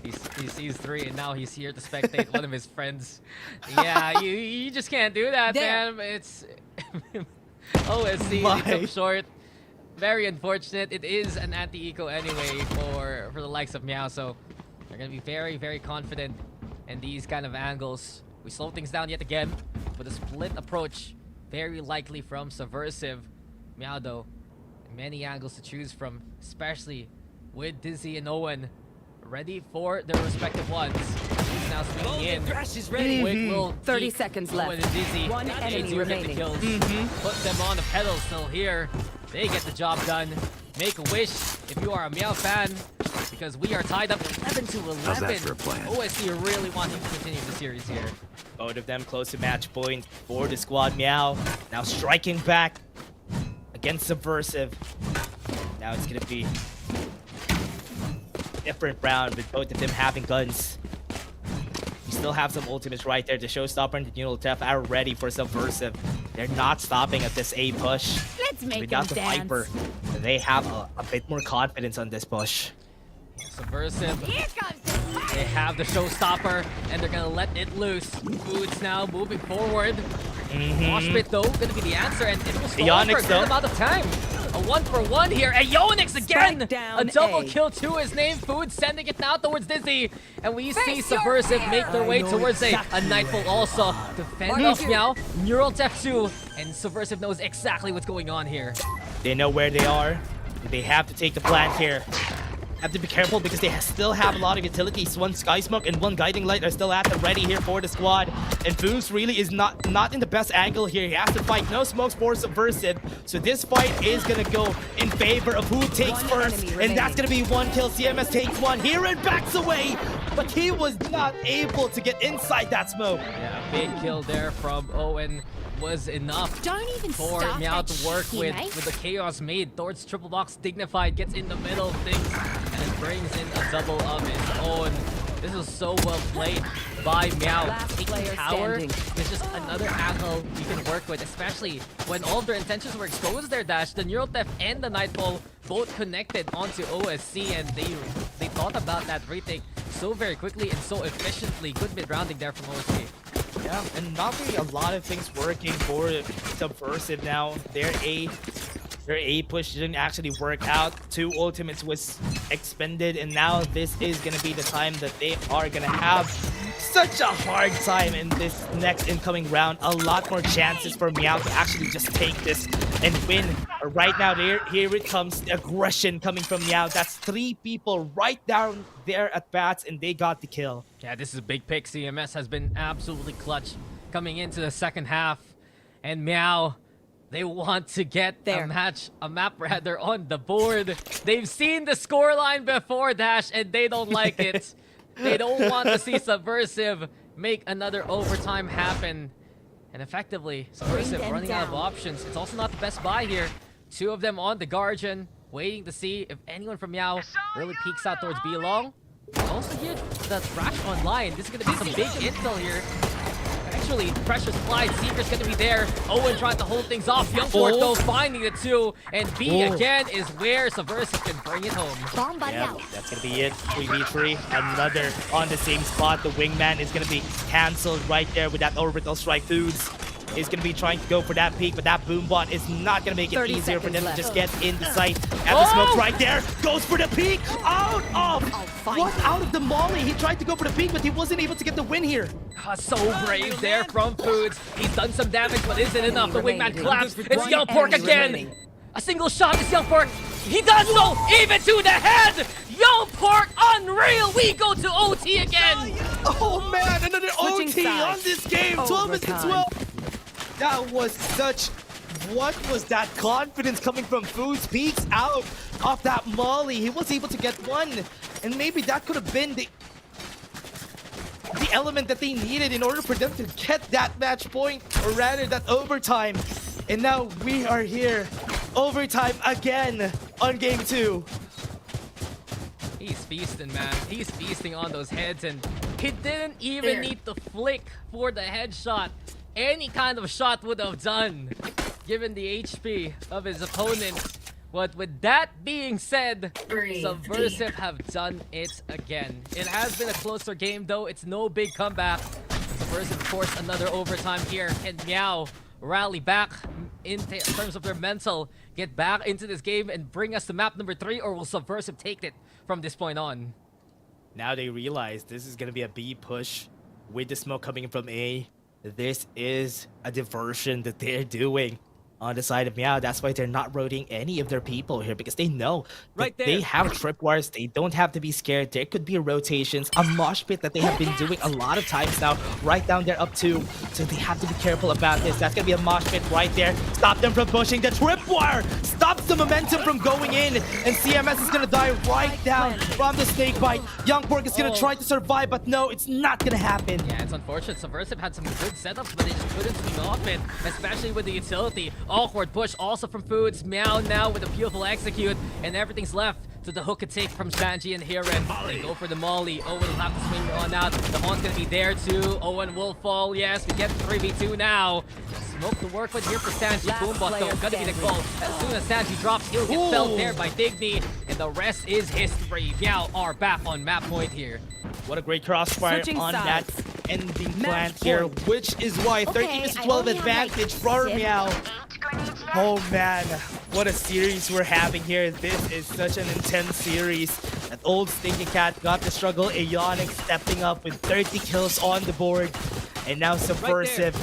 He sees 3, and now he's here to spectate one of his friends. Yeah, you just can't do that, man. It's OSC, they took short. Very unfortunate. It is an anti-eco anyway for the likes of Meow, so they're gonna be very, very confident in these kind of angles. We slow things down yet again with a split approach, very likely from Subversive. Meow though, many angles to choose from, especially with Dizzy and Owen ready for their respective ones. He's now swinging in. Quick will 30 keep seconds Owen left. and Dizzy. One And enemy Dizzy will get the remaining. kills. Put them on the pedal still here. They get the job done. Make a wish if you are a Meow fan, because we are tied up 11 to 11. How's that for a plan? OSC are really wanting to continue the series here. Both of them close to match point for the squad. Meow now striking back against Subversive. Now it's gonna be a different round with both of them having guns. We still have some ultimates right there. The Showstopper and the Neural Theft are ready for Subversive. They're not stopping at this A push. Let's make Without him the dance. Viper, they have a bit more confidence on this push. Subversive, Here comes the they have the Showstopper, and they're gonna let it loose. Foods now moving forward. Mosh pit though, gonna be the answer, and it will stall for a Ionix, good though. amount of time. A 1-for-1 here, and Ionix again! Strike down A double A. kill to his name. Food sending it now towards Dizzy, and we see Subversive make their way towards a Nightfall also. Defend off Meow, Neural Theft 2, and Subversive knows exactly what's going on here. They know where they are. They have to take the plant here. Have to be careful because they still have a lot of utilities. 1 Sky Smoke and 1 Guiding Light are still at the ready here for the squad. And Foos really is not in the best angle here. He has to fight. No smokes for Subversive. So this fight is gonna go in favor of who takes One first. enemy And that's gonna be 1 kill. CMS takes 1 here and backs away. But he was not able to get inside that smoke. Yeah, big kill there from Owen was enough Don't even for stop Meow that to work with teammate. the chaos made. Thor's triple box dignified, gets in the middle of things, and it brings in a double of his own. This is so well played by Meow. Last Taking player tower standing. is just another angle you can work with, especially when all of their intentions were exposed there, Dash. The Neural Theft and the Nightfall both connected onto OSC, and they thought about that retake so very quickly and so efficiently. Good mid-rounding there from OSC. Yeah, and not really a lot of things working for Subversive now. Their A push didn't actually work out. 2 ultimates was expended, and now this is gonna be the time that they are gonna have such a hard time in this next incoming round. A lot more chances for Meow to actually just take this and win. But right now, here it comes. The aggression coming from Meow. That's 3 people right down there at bats, and they got the kill. Yeah, this is a big pick. CMS has been absolutely clutch coming into the second half. And Meow, they want to get There. a map rather on the board. They've seen the scoreline before, Dash, and they don't like it. They don't want to see Subversive make another overtime happen. And effectively, Subversive them running out of down. options. It's also not the best buy here. 2 of them on the Guardian, waiting to see if anyone from Meow really peeks out towards B long. Also here, the Thrash online. This is gonna be some big intel here. Actually, pressure supplied. Seeker's gonna be there. Owen trying to hold things off. Youngport though finding the 2. And B again is where Subversive can bring it home. Bomb buddy Yep, out. that's gonna be it. 3v3, another on the same spot. The wingman is gonna be cancelled right there with that orbital strike. Foods is gonna be trying to go for that peak, but that boom bot is not gonna make it 30 easier for them seconds to just left. get in the sight. And the smoke's right there. Goes for the peak. Out of what? Out of the molly. He tried to go for the peak, but he wasn't able to get the win here. So brave there from Foods. He's done some damage, but isn't enough. The wingman remaining. collapsed. It's One Youngport enemy again. remaining. A single shot is Youngport. He does so, even to the head. Youngport, unreal. We go to OT again. Oh man, another Switching OT on sides. this game. 12 minutes to Overtime. 12. That was such... What was that confidence coming from Foods? Peaks out of that molly. He was able to get one. And maybe that could have been the element that they needed in order for them to get that match point, or rather that overtime. And now we are here. Overtime again on game 2. He's feasting, man. He's feasting on those heads, and he didn't even need to flick for the headshot. Any kind of shot would have done, given the HP of his opponent. But with that being said, Subversive have done it again. It has been a closer game, though. It's no big comeback. Subversive, of course, another overtime here. Can Meow rally back in terms of their mental, get back into this game and bring us to map number 3, or will Subversive take it from this point on? Now they realize this is going to be a B push with the smoke coming from A. This is a diversion that they're doing on the side of Meow. That's why they're not rotating any of their people here, because they know that they have tripwires. They don't have to be scared. There could be rotations, a mosh pit that they have been doing a lot of times now, right down there up 2. So they have to be careful about this. That's going to be a mosh pit right there. Stop them from pushing. The tripwire stops the momentum from going in. And CMS is going to die right down from the snake bite. Youngpork is going to try to survive, but no, it's not going to happen. Yeah, it's unfortunate. Subversive had some good setups, but they just couldn't swing off it, especially with the utility. Awkward push also from Foods. Meow now with a beautiful execute, and everything's left to the hook and take from Sanji and Hiren. They go for the molly. Owen will have to swing on out. The Haunt's gonna be there too. Owen will fall. Yes, we get 3v2 now. Smoke to work with here for Sanji. Boombot though, gonna be the goal. As soon as Sanji drops, he'll get felled there by Digny, and the rest is history. Meow are back on map point here. What a great crossfire Switching on sides. that ending Match plant here, point. which is why 13 to 12 advantage for Meow. Oh man, what a series we're having here. This is such an intense series. That Old Stinky Cat got the struggle. Aeonic stepping up with 30 kills on the board. And now Subversive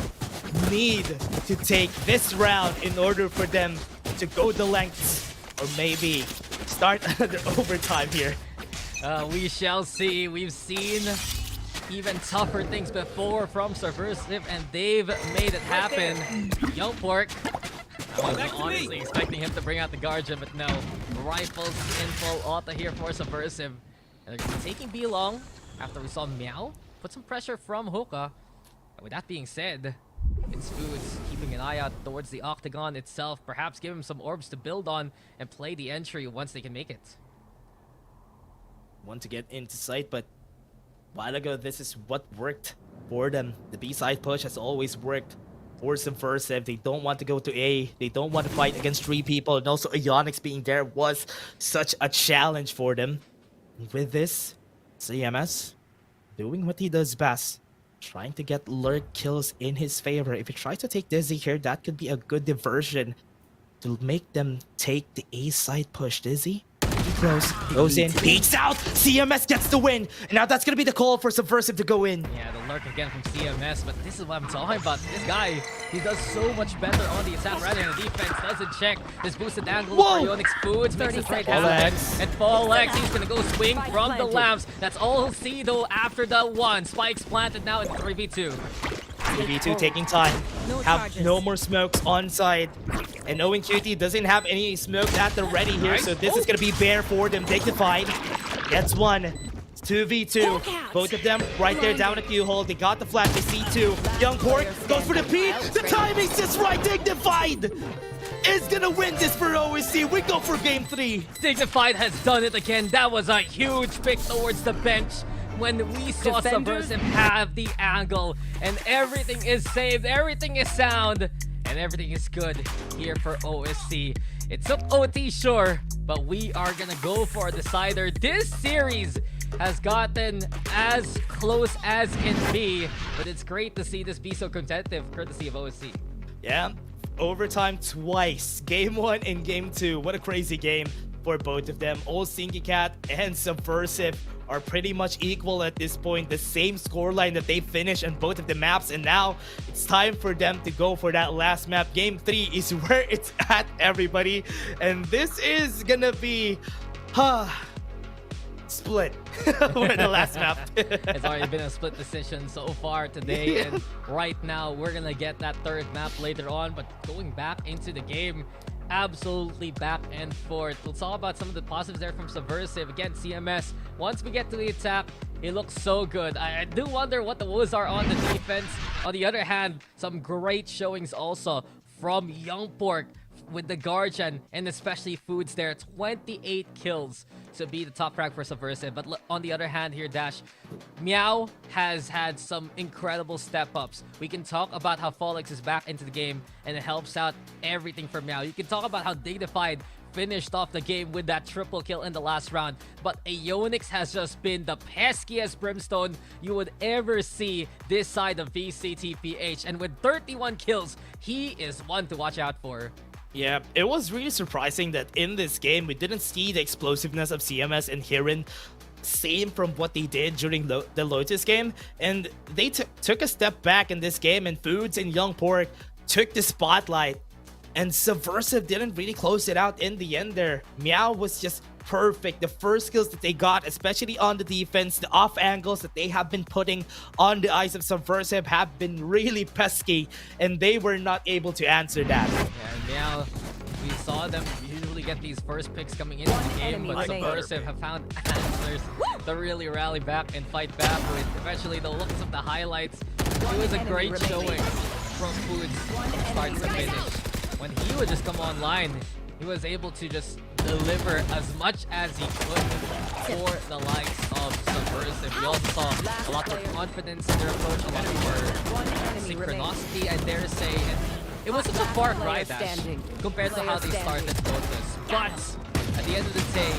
need to take this round in order for them to go the lengths, or maybe start another overtime here. We shall see. We've seen even tougher things before from Subversive, and they've made it happen. Youngpork, I was honestly expecting him to bring out the Guardian, but no. Rifles in full auto here for Subversive. And they're taking B long after we saw Meow put some pressure from Hookah. And with that being said, it's Foods keeping an eye out towards the Octagon itself. Perhaps give him some orbs to build on and play the entry once they can make it. Want to get into sight, but a while ago, this is what worked for them. The B-side push has always worked for Subversive. They don't want to go to A. They don't want to fight against 3 people. And also, Aeonics being there was such a challenge for them. And with this, CMS doing what he does best. Trying to get lurk kills in his favor. If he tries to take Dizzy here, that could be a good diversion to make them take the A-side push. Dizzy? He close, goes in, peeks out, CMS gets the win, and now that's gonna be the call for Subversive to go in. Yeah, the lurk again from CMS, but this is what I'm talking about. This guy, he does so much better on the attack rather than the defense. Doesn't check his boosted angle for Ionix Foods, makes it right happen. And Fall X, he's gonna go swing from the lamps. That's all he'll see though after the 1. Spikes planted now in 3v2. 3v2 taking time, have no more smokes on side. And knowing Cutie doesn't have any smokes at the ready here, so this is gonna be bare for them. Dignified gets 1. It's 2v2. Both of them right there down at Q-hole. They got the flash, they see 2. Youngpork goes for the peek. The timing's just right, Dignified! is gonna win this for OSC. We go for game 3. Dignified has done it again. That was a huge pick towards the bench when we saw Defenders. Subversive have the angle. And everything is saved, everything is sound, and everything is good here for OSC. It took OT, sure, but we are gonna go for a decider. This series has gotten as close as can be, but it's great to see this be so competitive, courtesy of OSC. Yeah, overtime twice. Game 1 and game 2. What a crazy game for both of them. Old Stinky Cat and Subversive are pretty much equal at this point. The same scoreline that they finished on both of the maps, and now it's time for them to go for that last map. Game 3 is where it's at, everybody. And this is gonna be split for the last map. It's already been a split decision so far today, Yeah. and right now we're gonna get that third map later on. But going back into the game, absolutely back and forth. We'll talk about some of the positives there from Subversive. Again, CMS, once we get to the attack, it looks so good. I do wonder what the woes are on the defense. On the other hand, some great showings also from Young Pork with the Guardian, and especially Foods there. 28 kills to be the top rank for Subversive. But on the other hand here, Dash, Meow has had some incredible step-ups. We can talk about how Folix is back into the game, and it helps out everything for Meow. You can talk about how Dignified finished off the game with that triple kill in the last round. But Aeonix has just been the peskiest Brimstone you would ever see this side of VCT PH. And with 31 kills, he is one to watch out for. Yeah, it was really surprising that in this game, we didn't see the explosiveness of CMS and Hirin same from what they did during the Lotus game. And they took a step back in this game, and Foods and Young Pork took the spotlight. And Subversive didn't really close it out in the end there. Meow was just perfect. The first kills that they got, especially on the defense, the off angles that they have been putting on the eyes of Subversive have been really pesky, and they were not able to answer that. Yeah, and Meow, we saw them usually get these first picks coming into the game, but enemy Subversive have found answers to really rally back and fight back with eventually the looks of the highlights. It was a great showing from Foods from start to finish. When he would just come online, he was able to just deliver as much as he could for the likes of Subversive. We also saw a lot more confidence in their approach, a lot more synchronicity, I dare say. And it was such a far cry, Dash, compared to how they started Lotus. But at the end of the day,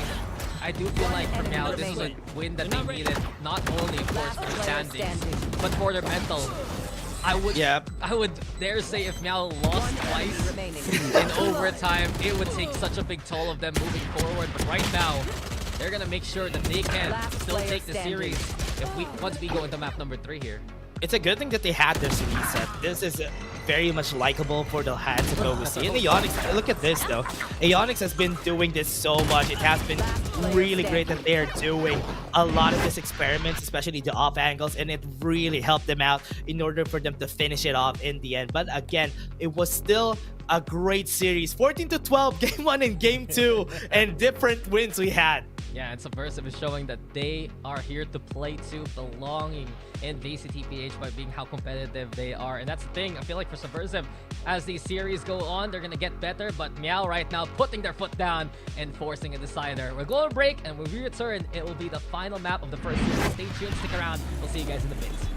I do feel like for Meow, this was a win that they needed, not only, of course, for their standings, but for their mental. I would dare say if Meow lost twice in overtime, it would take such a big toll of them moving forward. But right now, they're gonna make sure that they can still take the series once we go into map number 3 here. It's a good thing that they had this reset. This is very much likable for the hands of OSC. And Aeonix, look at this though. Aeonix has been doing this so much. It has been really great that they are doing a lot of these experiments, especially the off angles, and it really helped them out in order for them to finish it off in the end. But again, it was still a great series. 14-12, game 1 and game 2, and different wins we had. Yeah, and Subversive is showing that they are here to play too, belonging in VCT PH by being how competitive they are. And that's the thing, I feel like for Subversive, as these series go on, they're gonna get better, but Meow right now putting their foot down and forcing a decider. We'll go to break, and when we return, it will be the final map of the first series. Stay tuned, stick around, we'll see you guys in the bits.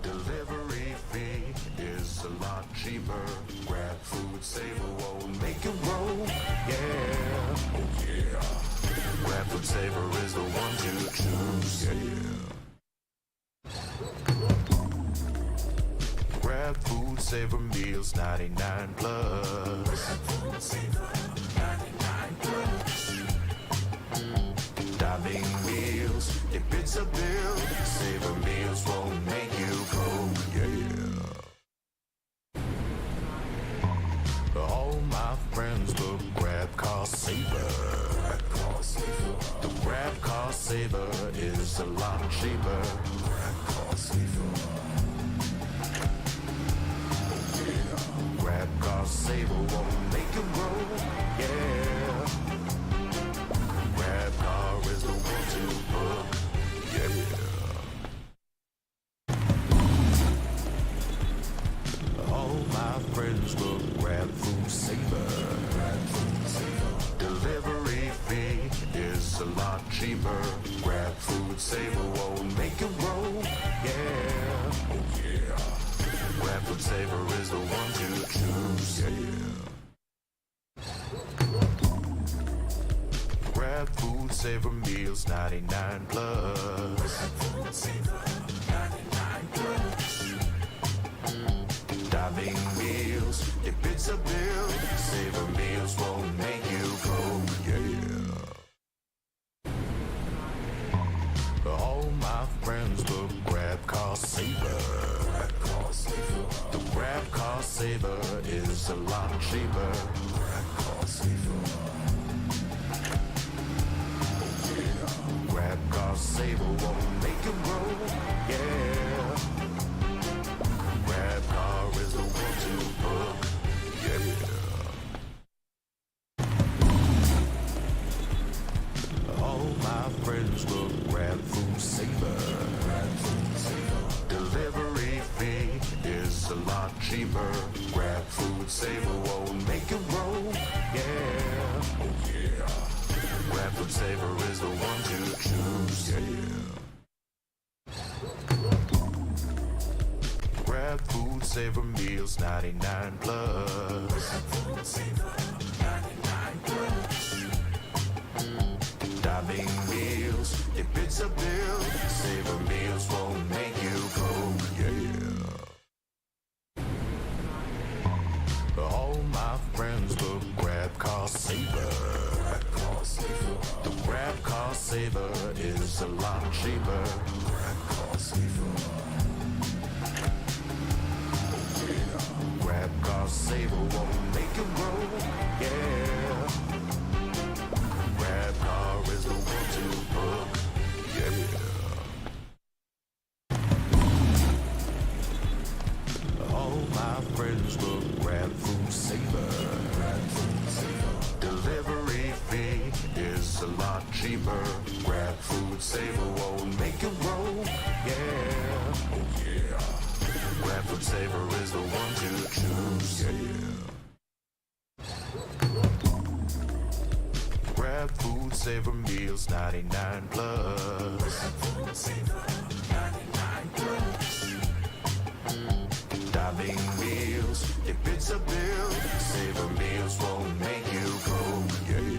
Delivery fee is a lot cheaper. Grab food, saver, won't make it roll. Yeah, oh yeah. Grab food saver is the one to choose. Yeah. Grab food saver meals 99 plus. Grab food saver 99 plus. Diving meals, if it's a bill, saver meals won't make you broke. Yeah. All my friends look Grab Car Saver. The Grab Car Saver is a lot cheaper. Grab Car Saver. Grab Car Saver won't make you broke. Yeah. Grab car is the one to book. Yeah. Saver Meals 99 plus. Diving meals, if it's a bill, Saver Meals won't make you broke, yeah. All my friends will grab car saver. The grab car saver is a lot cheaper. Grab car saver won't make you broke, yeah. Grab car is the one to book, yeah. All my friends will grab food saver. Delivery fee is a lot cheaper. Grab food saver won't make you broke, yeah. Oh yeah. Grab food saver is the one to choose, yeah. Grab food saver meals 99 plus. Diving meals, if it's a bill, Saver Meals won't make you broke, yeah. All my friends will grab car saver. The grab car saver is a lot cheaper. Grab car saver won't make you broke, yeah. Grab car is the one to book, yeah. All my friends will grab food saver. Delivery fee is a lot cheaper. Grab food saver won't make you broke, yeah. Oh yeah. Grab food saver is the one to choose, yeah. Grab food saver meals 99 plus. Diving meals, if it's a bill, Saver Meals won't make you broke, yeah.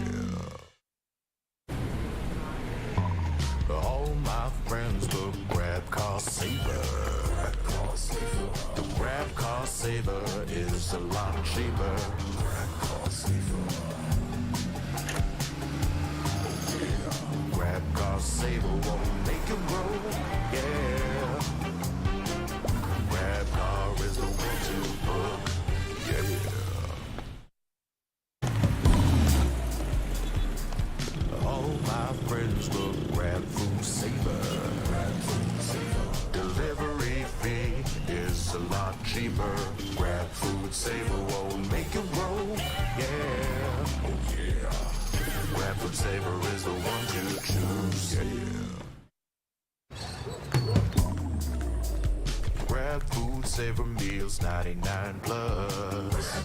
All my friends will grab car saver. The grab car saver is a lot cheaper. Grab car saver won't make you broke, yeah. Grab car is the one to book, yeah. All my friends will grab food saver. Delivery fee is a lot cheaper. Grab food saver won't make you broke, yeah. Oh yeah. Grab food saver is the one to choose, yeah. Grab food saver meals 99 plus.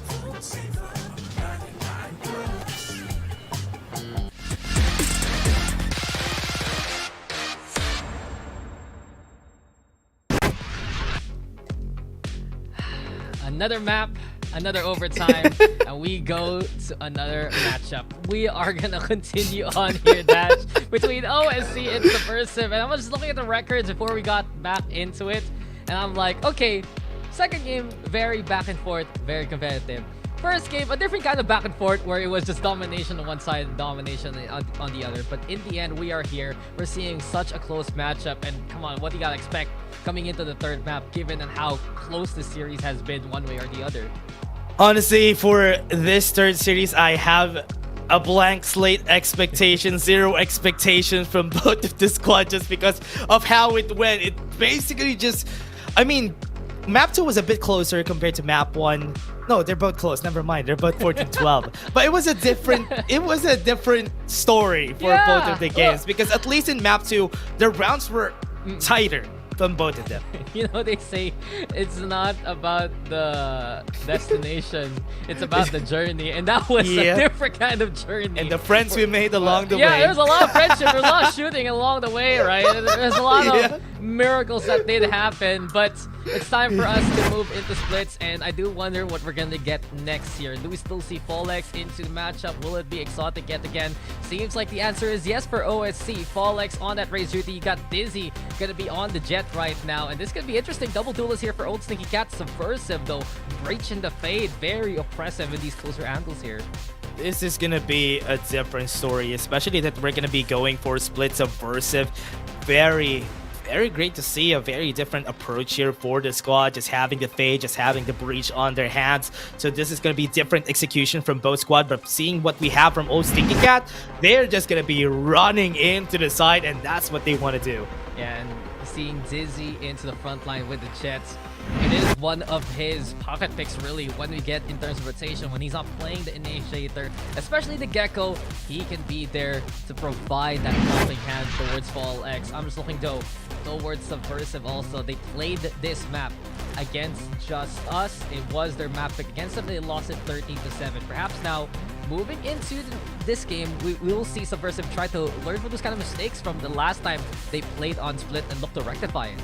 Another map, another overtime, and we go to another matchup. We are gonna continue on here, Dash, between OSC and Subversive. And I was just looking at the records before we got back into it, and I'm like, okay, second game, very back and forth, very competitive. First game, a different kind of back and forth where it was just domination on one side and domination on the other. But in the end, we are here. We're seeing such a close matchup. And come on, what do you gotta expect coming into the third map, given how close the series has been one way or the other? Honestly, for this third series, I have a blank slate expectation, zero expectations from both of the squad just because of how it went. It basically just, I mean, map 2 was a bit closer compared to map 1. No, they're both close. Never mind. They're both 14-12. But it was a different story for both of the games because at least in map 2, the rounds were tighter than both of them. You know, they say it's not about the destination, it's about the journey, and that was a different kind of journey. And the friends we made along the way. Yeah, there was a lot of friendship, there was a lot of shooting along the way, right? There's a lot of miracles that did happen, but it's time for us to move into splits, and I do wonder what we're gonna get next here. Do we still see Fallex into the matchup? Will it be exotic yet again? Seems like the answer is yes for OSC. Fallex on that raise duty. You got Dizzy gonna be on the jet right now, and this could be interesting. Double duelist here for Old Stinky Cat. Subversive though, breaching the fade. Very oppressive in these closer angles here. This is gonna be a different story, especially that we're gonna be going for split Subversive. Very great to see a very different approach here for the squad, just having the fade, just having the breach on their hands. So this is going to be different execution from both squad, but seeing what we have from Old Stinky Cat, they're just going to be running into the side, and that's what they want to do. Yeah, and seeing Dizzy into the front line with the Jets, it is one of his pocket picks really when we get in terms of rotation. When he's not playing the initiator, especially the Gecko, he can be there to provide that helping hand towards Fallex. I'm just looking though towards Subversive also. They played this map against JustUs. It was their map pick against them. They lost it 13-7. Perhaps now moving into this game, we will see Subversive try to learn from those kind of mistakes from the last time they played on Split and look to rectify it.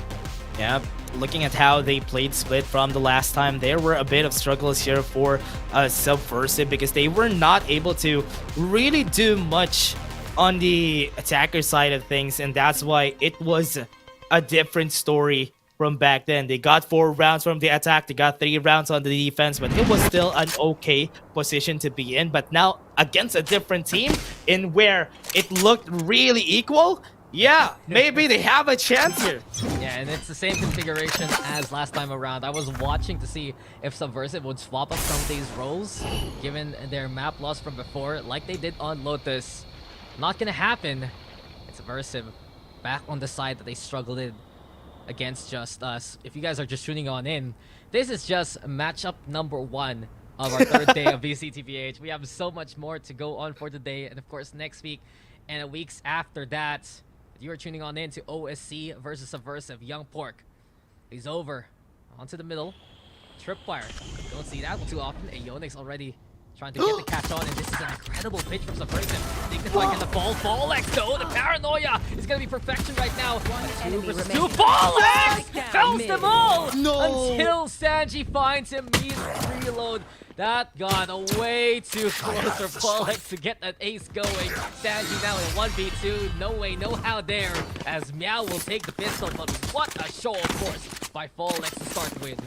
Yeah, looking at how they played Split from the last time, there were a bit of struggles here for Subversive because they were not able to really do much on the attacker side of things, and that's why it was a different story from back then. They got 4 rounds from the attack, they got 3 rounds on the defense, but it was still an okay position to be in. But now against a different team in where it looked really equal, yeah, maybe they have a chance here. Yeah, and it's the same configuration as last time around. I was watching to see if Subversive would swap up some of these roles, given their map loss from before, like they did on Lotus. Not gonna happen. It's Subversive back on the side that they struggled in against JustUs. If you guys are just tuning on in, this is just matchup number 1 of our 3rd day of VCT PH. We have so much more to go on for today, and of course next week and weeks after that. You are tuning on in to OSC versus Subversive. Young Pork. He's over. Onto the middle. Tripwire. Don't see that too often. Aeonix already trying to get the catch on, and this is an incredible pitch from Subversive. Dignify get the ball. Fallex though. The paranoia is going to be perfection right now. 2 versus 2. Fallex! Fouls them all! No! Until Sanji finds him. He's reload. That got way too close for Fallex to get that ace going. Sanji now in a 1v2. No way, no how there. As Meow will take the pistol, but what a show, of course, by Fallex to start with.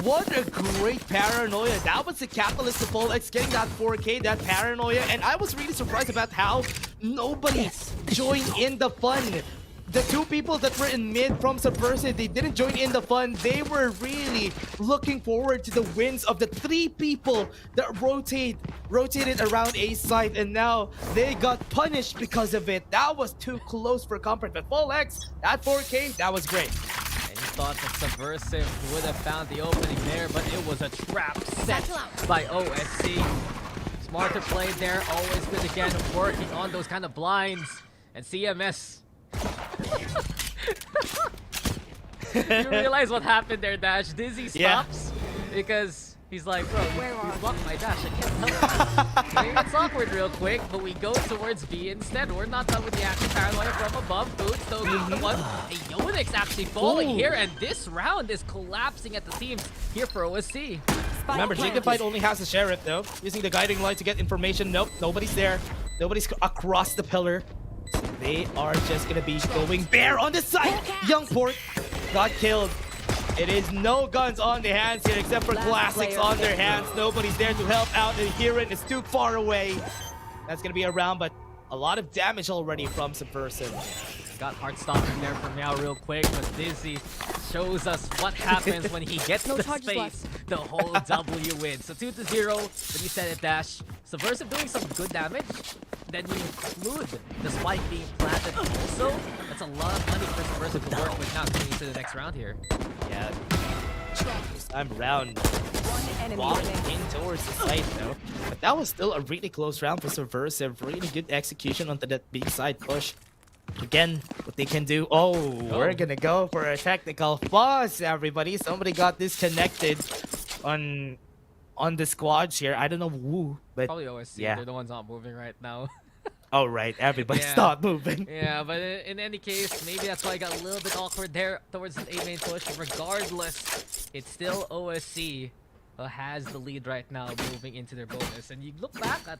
What a great paranoia. That was the catalyst of Fallex getting that 4K, that paranoia. And I was really surprised about how nobody joined in the fun. The 2 people that were in mid from Subversive, they didn't join in the fun. They were really looking forward to the wins of the 3 people that rotated around A side, and now they got punished because of it. That was too close for comfort. But Fallex, that 4K, that was great. And you thought that Subversive would have found the opening there, but it was a trap set by OSC. Smarter play there, always good again, working on those kind of blinds. And CMS. You realize what happened there, Dash? Dizzy stops because he's like, bro, you blocked my dash. I can't help you. Maybe it's awkward real quick, but we go towards B instead. We're not done with the action. Paranoia from above. Boots, though, the one. Aeonix actually falling here, and this round is collapsing at the teams here for OSC. Remember, Dignified only has the Sheriff, though. Using the guiding light to get information. Nope, nobody's there. Nobody's across the pillar. So they are just gonna be going bare on the side. Young Pork got killed. It is no guns on their hands here except for classics on their hands. Nobody's there to help out, and Hirin is too far away. That's gonna be around, but a lot of damage already from Subversive. Got heart stopping there for Meow real quick, but Dizzy shows us what happens when he gets the space to hold W win. So 2-0, but you said it, Dash. Subversive doing some good damage. Then you include the spike being planted also. That's a lot of money for Subversive to work with now going into the next round here. Yeah. I'm round. Walking in towards the side though. But that was still a really close round for Subversive. Really good execution onto that B side push. Again, what they can do. Oh, we're gonna go for a technical pause, everybody. Somebody got disconnected on the squads here. I don't know who, but Probably OSC. yeah. They're the ones not moving right now. All right, everybody Yeah. stop moving. Yeah, but in any case, maybe that's why I got a little bit awkward there towards the A main push. Regardless, it's still OSC who has the lead right now moving into their bonus. And you look back at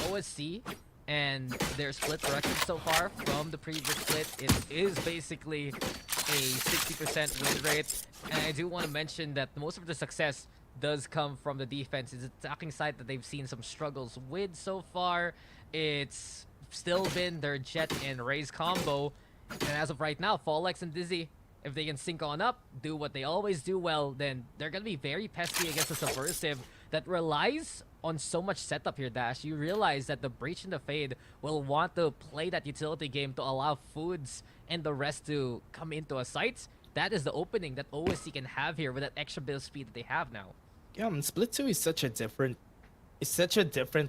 OSC and their split record so far from the previous split, it is basically a 60% win rate. And I do want to mention that most of the success does come from the defense. It's the attacking side that they've seen some struggles with so far. It's still been their Jet and Raze combo. And as of right now, Fallex and Dizzy, if they can sync on up, do what they always do well, then they're going to be very pesky against a Subversive that relies on so much setup here, Dash. You realize that the Breach and the Fade will want to play that utility game to allow Foods and the rest to come into a site. That is the opening that OSC can have here with that extra bit of speed that they have now. Yeah, Split 2 is such a different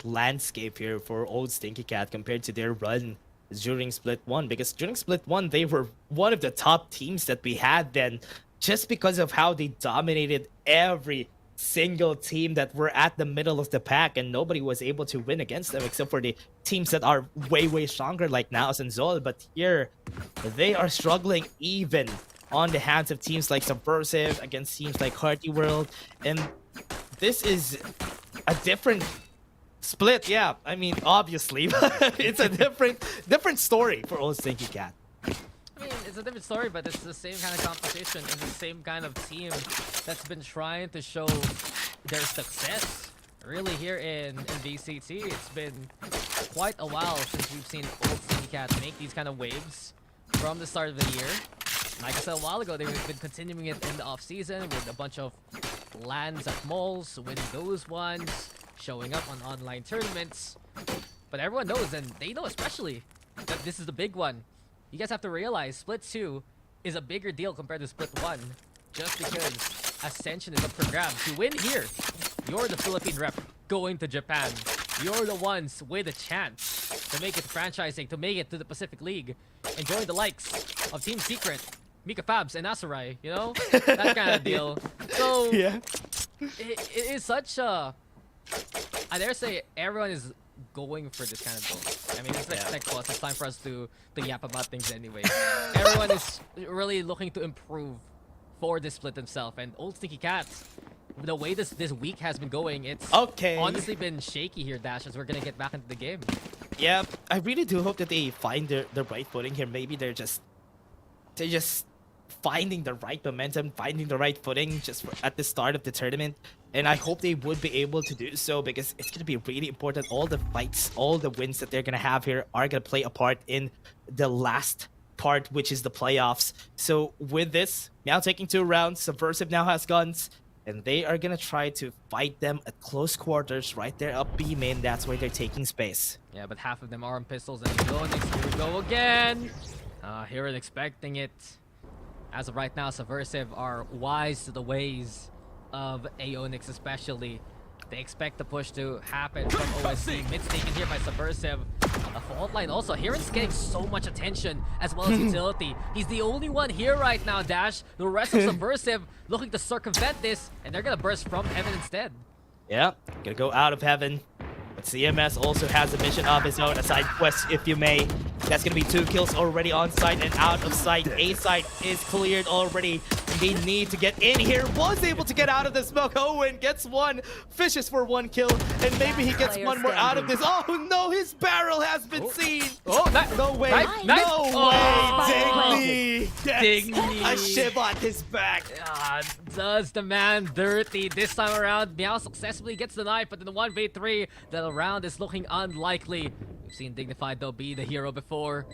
landscape here for Old Stinky Cat compared to their run during Split 1, because during Split 1 they were one of the top teams that we had then, just because of how they dominated every single team that were at the middle of the pack, and nobody was able to win against them except for the teams that are way stronger like Naos and Zol. But here they are struggling even on the hands of teams like Subversive against teams like Hearty World, and this is a different split. Yeah, I mean, obviously, but it's a different story for Old Stinky Cat. I mean, it's a different story, but it's the same kind of competition and the same kind of team that's been trying to show their success. Really, here in VCT, it's been quite a while since we've seen Old Stinky Cat make these kind of waves from the start of the year. Like I said a while ago, they've been continuing it in the off-season with a bunch of lands at malls, winning those ones, showing up on online tournaments. But everyone knows, and they know especially, that this is the big one. You guys have to realize Split 2 is a bigger deal compared to Split 1, just because Ascension is up for grabs. To win here, you're the Philippine rep going to Japan. You're the ones with a chance to make it franchising, to make it to the Pacific League, and join the likes of Team Secret, Mika Fabs, and Asarai, you know? That kind of deal. So, Yeah. it is such a... I dare say everyone is going for this kind of goal. I mean, it's like tech boss. It's time for us to yap about things anyway. Everyone is really looking to improve for this split themselves. And Old Stinky Cat, the way this week has been going, it's honestly been shaky here, Dash, as we're gonna get back into the game. Yeah, I really do hope that they find the right footing here. Maybe they're just finding the right momentum, finding the right footing just at the start of the tournament. And I hope they would be able to do so, because it's going to be really important. All the fights, all the wins that they're going to have here are going to play a part in the last part, which is the playoffs. So with this, now taking 2 rounds, Subversive now has guns, and they are going to try to fight them at close quarters right there up B main. That's why they're taking space. Yeah, but half of them are on pistols, and here we go again. Here and expecting it. As of right now, Subversive are wise to the ways of Aeonix especially. They expect the push to happen from OSC. Mid's taken here by Subversive. A fault line also. Heron's getting so much attention as well as utility. He's the only one here right now, Dash. The rest of Subversive looking to circumvent this, and they're gonna burst from heaven instead. Yeah, gonna go out of heaven. But CMS also has a mission of his own, a side quest, if you may. That's gonna be 2 kills already on site and out of sight. A site is cleared already. They need to get in here. Was able to get out of the smoke. Owen gets 1, fishes for 1 kill, and maybe he gets 1 more out of this. Oh no, his barrel has been seen. Oh, No way. Nice. No Oh. way. Digny. Digny. A shiv on his back. Does the man dirty this time around. Meow successfully gets the knife, but in the 1v3, the round is looking unlikely. We've seen Dignified though be the hero before,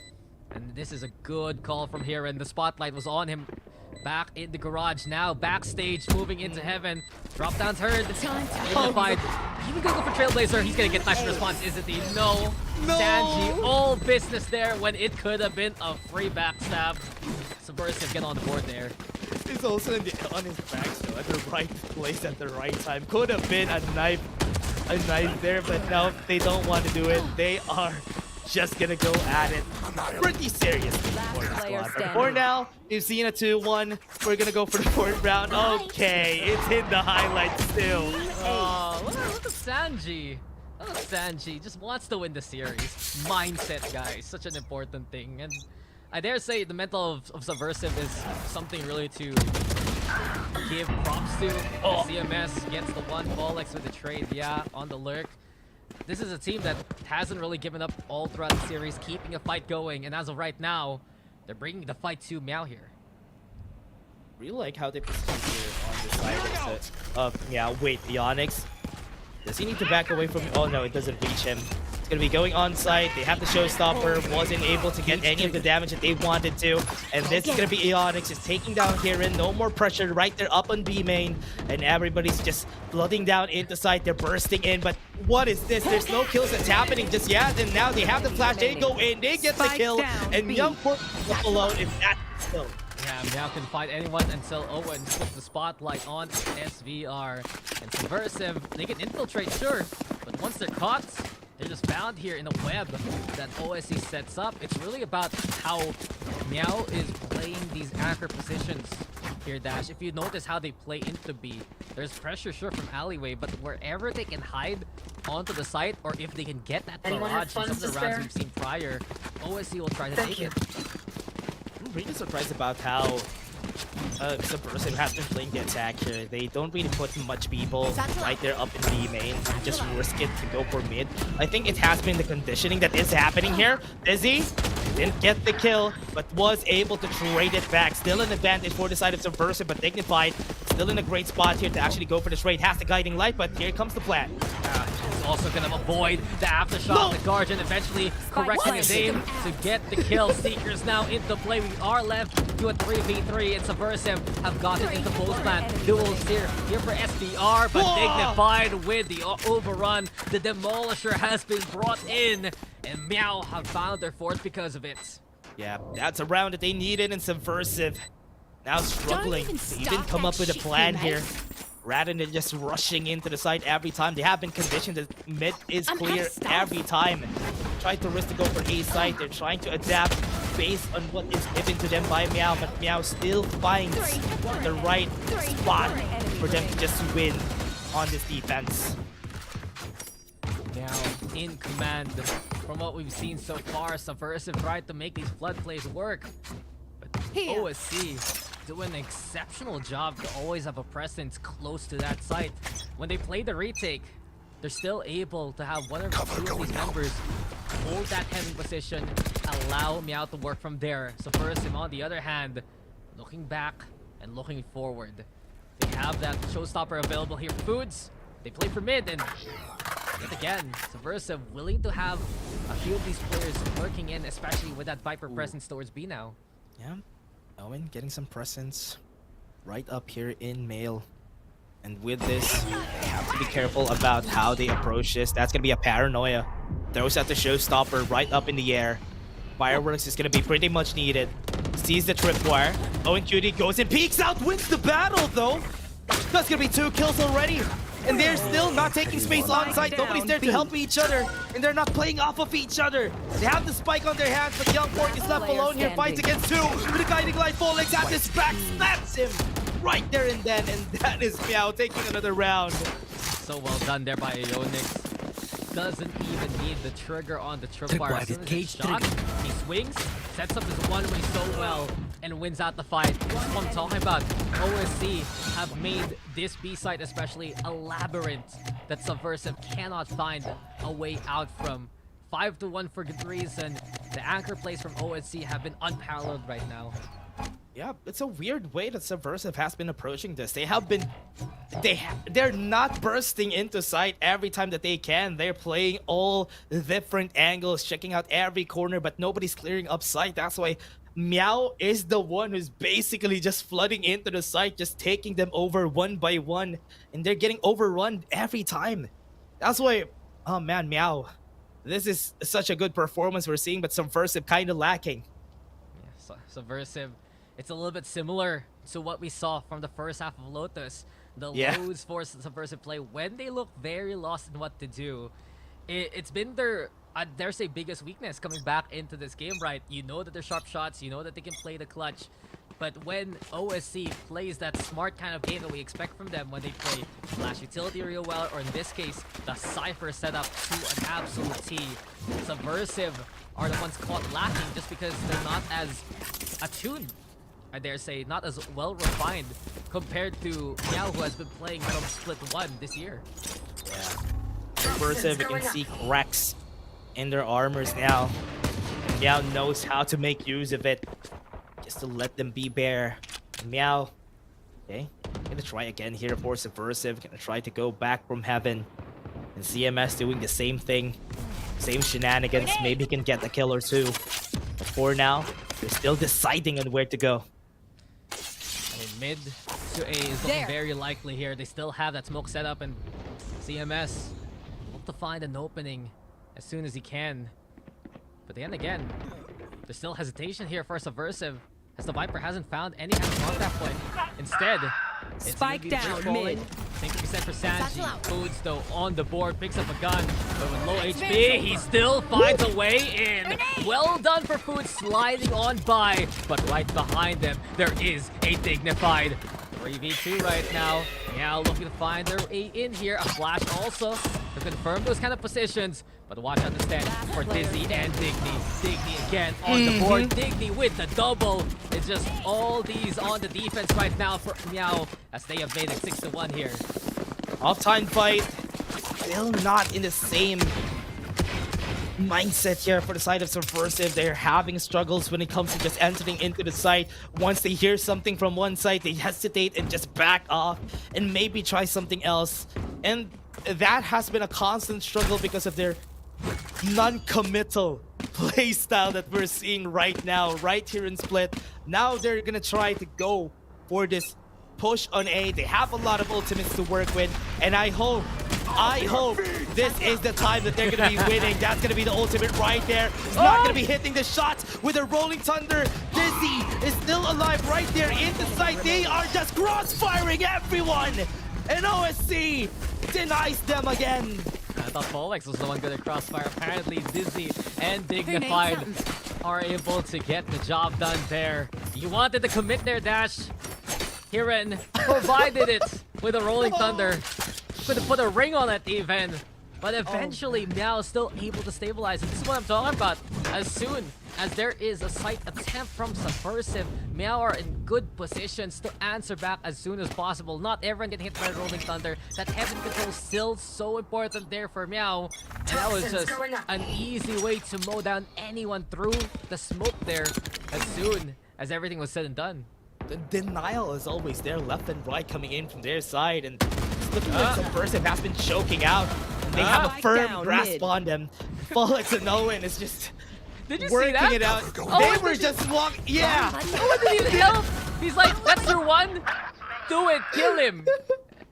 and this is a good call from here, and the spotlight was on him. Back in the garage now, backstage, moving into heaven. Drop down's heard. Dignified. Even gonna go for Trailblazer. He's gonna get nice response, isn't he? No. Sanji, all business there when it could have been a free backstab. Subversive get on the board there. He's also on his back, so at the right place at the right time. Could have been a knife there, but no, they don't want to do it. They are just gonna go at it pretty seriously for the squad. But for now, we've seen a 2-1. We're gonna go for the 4th round. Okay, it's in the highlights still. Oh, look at Sanji. Oh, Sanji just wants to win the series. Mindset, guys, such an important thing. And I dare say the mental of Subversive is something really to give props to. CMS gets the one Bolex with the trade, yeah, on the lurk. This is a team that hasn't really given up all throughout the series, keeping a fight going. And as of right now, they're bringing the fight to Meow here. Really like how they position here on the side of yeah, wait, the Onyx. Does he need to back away from it? Oh no, it doesn't reach him. It's gonna be going on site. They have the showstopper, wasn't able to get any of the damage that they wanted to. And this is gonna be Onyx just taking down Kieran. No more pressure right there up on B main. And everybody's just flooding down into site. They're bursting in, but what is this? There's no kills that's happening just yet. And now they have the flash. They go in, they get the kill. And Youngport alone is that kill. Yeah, Meow can fight anyone until Owen puts the spotlight on SVR. And Subversive, they can infiltrate, sure, but once they're caught, they're just found here in a web that OSC sets up. It's really about how Meow is playing these anchor positions here, Dash. If you notice how they play into B, there's pressure, sure, from alleyway, but wherever they can hide onto the site, or if they can get that barrage in some of the rounds we've seen prior, OSC will try to take it. I'm really surprised about how Subversive has been playing the attack here. They don't really put much people right there up in B main and just risk it to go for mid. I think it has been the conditioning that is happening here. Dizzy didn't get the kill, but was able to trade it back. Still an advantage for the side of Subversive, but Dignified still in a great spot here to actually go for the trade. Has the guiding light, but here comes the plan. He's also gonna avoid the aftershock. The Guardian eventually correcting his aim to get the kill. Seekers now into play. We are left to a 3v3, and Subversive have gotten into postman. Duels here for SDR, but Dignified with the overrun. The Demolisher has been brought in, and Meow have found their fourth because of it. Yeah, that's a round that they needed, and Subversive now struggling to even come up with a plan here. Rather than just rushing into the site every time. They have been conditioned that mid is clear every time. Try to risk to go for A site. They're trying to adapt based on what is given to them by Meow, but Meow still finds the right spot for them to just win on this defense. Now in command. From what we've seen so far, Subversive tried to make these flood plays work. But OSC do an exceptional job to always have a presence close to that site. When they play the retake, they're still able to have one or two of these members hold that heavy position, allow Meow to work from there. Subversive, on the other hand, looking back and looking forward. They have that showstopper available here for Foods. They play for mid, and yet again, Subversive willing to have a few of these players working in, especially with that Viper presence towards B now. Yeah, Owen getting some presence right up here in male. And with this, they have to be careful about how they approach this. That's going to be a paranoia. Throws out the showstopper right up in the air. Fireworks is going to be pretty much needed. Sees the tripwire. Owen Cutie goes and peeks out, wins the battle though. That's going to be 2 kills already. And they're still not taking space on site. Nobody's there to help each other. And they're not playing off of each other. They have the spike on their hands, but Youngport is left alone here. Fights against 2. With a guiding light, Bolex at his back, snaps him right there and then. And that is Meow taking another round. So well done there by Ionix. Doesn't even need the trigger on the tripwire. As soon as it's shot, he swings, sets up his one-way so well, and wins out the fight. That's what I'm talking about. OSC have made this B site especially a labyrinth that Subversive cannot find a way out from. 5-1 for good reason. The anchor plays from OSC have been unparalleled right now. Yeah, it's a weird way that Subversive has been approaching this. They have been... They're not bursting into sight every time that they can. They're playing all different angles, checking out every corner, but nobody's clearing up sight. That's why Meow is the one who's basically just flooding into the site, just taking them over one by one. And they're getting overrun every time. That's why... Oh man, Meow. This is such a good performance we're seeing, but Subversive kind of lacking. Yeah, Subversive... It's a little bit similar to what we saw from the first half of Lotus. The lows force Subversive play when they look very lost in what to do. It's been their, I dare say, biggest weakness coming back into this game, right? You know that they're sharp shots. You know that they can play the clutch. But when OSC plays that smart kind of game that we expect from them when they play Flash Utility real well, or in this case, the Cypher setup to an absolute T, Subversive are the ones caught lacking just because they're not as attuned, I dare say, not as well refined compared to Meow, who has been playing from Split 1 this year. Subversive, you can see cracks in their armors now. And Meow knows how to make use of it, just to let them be bare. Meow, okay, gonna try again here for Subversive, gonna try to go back from heaven. And CMS doing the same thing, same shenanigans, maybe he can get a kill or two. But for now, they're still deciding on where to go. I mean, mid to A is looking very likely here. They still have that smoke setup, and CMS hope to find an opening as soon as he can. But then again, there's still hesitation here for Subversive, as the Viper hasn't found any kind of contact point. Instead, it's Spike UV down falling. mid. 60% for Sanji. Foods though on the board, picks up a gun, but with low HP, he still finds a way in. Well done for Foods, sliding on by, but right behind them, there is a dignified 3v2 right now. Now looking to find their way in here. A flash also to confirm those kind of positions. But watch out instead for Dizzy and Digny. Digny again on the board. Digny with the double. It's just all these on the defense right now for Meow, as they have made it 6-1 here. Off-time fight, still not in the same mindset here for the side of Subversive. They're having struggles when it comes to just entering into the site. Once they hear something from one side, they hesitate and just back off and maybe try something else. And that has been a constant struggle because of their non-committal playstyle that we're seeing right now, right here in Split. Now they're gonna try to go for this push on A. They have a lot of ultimates to work with, and I hope this is the time that they're gonna be winning. That's gonna be the ultimate right there. He's not gonna be hitting the shots with a Rolling Thunder. Dizzy is still alive right there in the site. They are just crossfiring everyone, and OSC denies them again. I thought Folex was the one good at crossfire. Apparently Dizzy and Dignified are able to get the job done there. You wanted to commit there, Dash. Hiren provided it with a Rolling Thunder. Could have put a ring on it even. But eventually Meow is still able to stabilize it. This is what I'm talking about. As soon as there is a site attempt from Subversive, Meow are in good positions to answer back as soon as possible. Not everyone can hit by Rolling Thunder. That heaven control is still so important there for Meow. And that was just an easy way to mow down anyone through the smoke there as soon as everything was said and done. The denial is always there, left and right coming in from their side, and it's looking like Subversive has been choking out. They have a firm grasp on them. Folex and Owen is just working it out. They were just walking. Yeah. Owen didn't even help. He's like, that's your one. Do it. Kill him.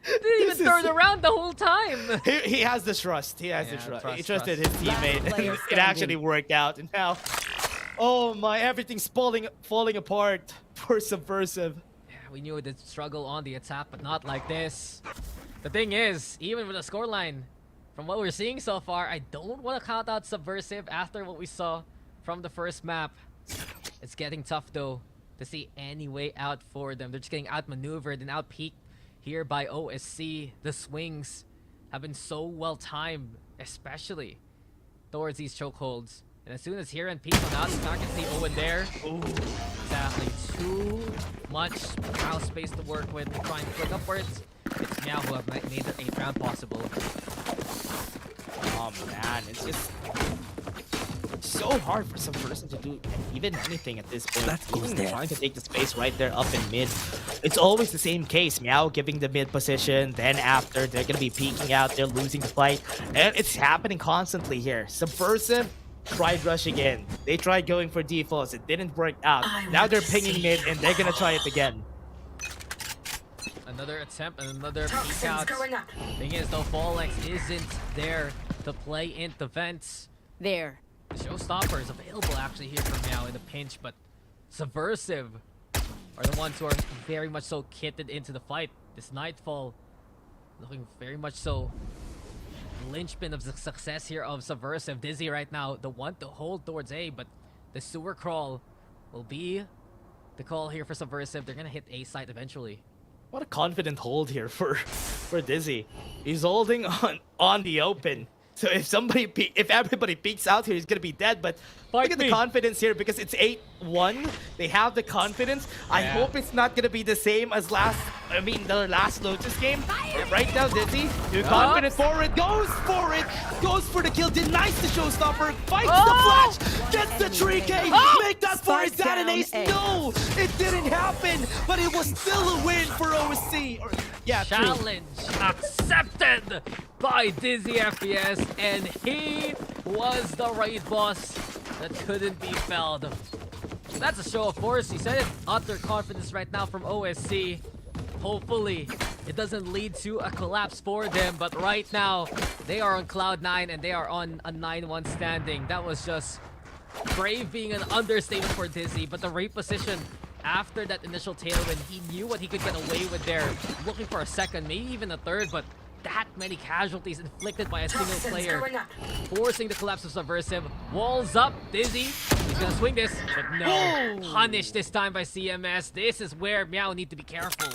Didn't even turn around the whole time. He has the trust. He has the trust. He trusted his teammate. It actually worked out. And now, oh my, everything's falling apart for Subversive. Yeah, we knew the struggle on the attack, but not like this. The thing is, even with the scoreline, from what we're seeing so far, I don't want to count out Subversive after what we saw from the first map. It's getting tough though to see any way out for them. They're just getting outmaneuvered and outpeaked here by OSC. The swings have been so well timed, especially towards these chokeholds. And as soon as Hiren peeks on out, he's not gonna see Owen there. Ooh, exactly. Too much house space to work with. They try and click upwards. It's Meow who have made the 8th round possible. Oh man, it's just so hard for some person to do even anything at this point. Even trying to take the space right there up in mid. It's always the same case. Meow giving the mid position, then after they're gonna be peeking out, they're losing the fight. And it's happening constantly here. Subversive tried rushing in. They tried going for defaults. It didn't work out. Now they're pinging mid and they're gonna try it again. Another attempt and another peek out. Thing is though, Folex isn't there to play into vents. There. The showstopper is available actually here for Meow in a pinch, but Subversive are the ones who are very much so kitted into the fight. This Nightfall looking very much so linchpin of the success here of Subversive. Dizzy right now, the one to hold towards A, but the sewer crawl will be the call here for Subversive. They're gonna hit A site eventually. What a confident hold here for Dizzy. He's holding on the open. So if everybody peeks out here, he's gonna be dead. But look at the confidence here because it's 8-1. They have the confidence. I hope it's not gonna be the same as the last Lotus game. And right now, Dizzy, too confident for it, goes for the kill, denies the showstopper, fights the flash, gets the 3K, make that for his dad and ace. No, it didn't happen, but it was still a win for OSC. Challenge accepted by Dizzy FPS, and he was the raid boss that couldn't be felled. That's a show of force. He said it, utter confidence right now from OSC. Hopefully, it doesn't lead to a collapse for them, but right now, they are on cloud 9 and they are on a 9-1 standing. That was just brave being an understatement for Dizzy, but the reposition after that initial tailwind, he knew what he could get away with there. Looking for a second, maybe even a third, but that many casualties inflicted by a single player, forcing the collapse of Subversive. Walls up, Dizzy. He's gonna swing this, but no. Punished this time by CMS. This is where Meow need to be careful.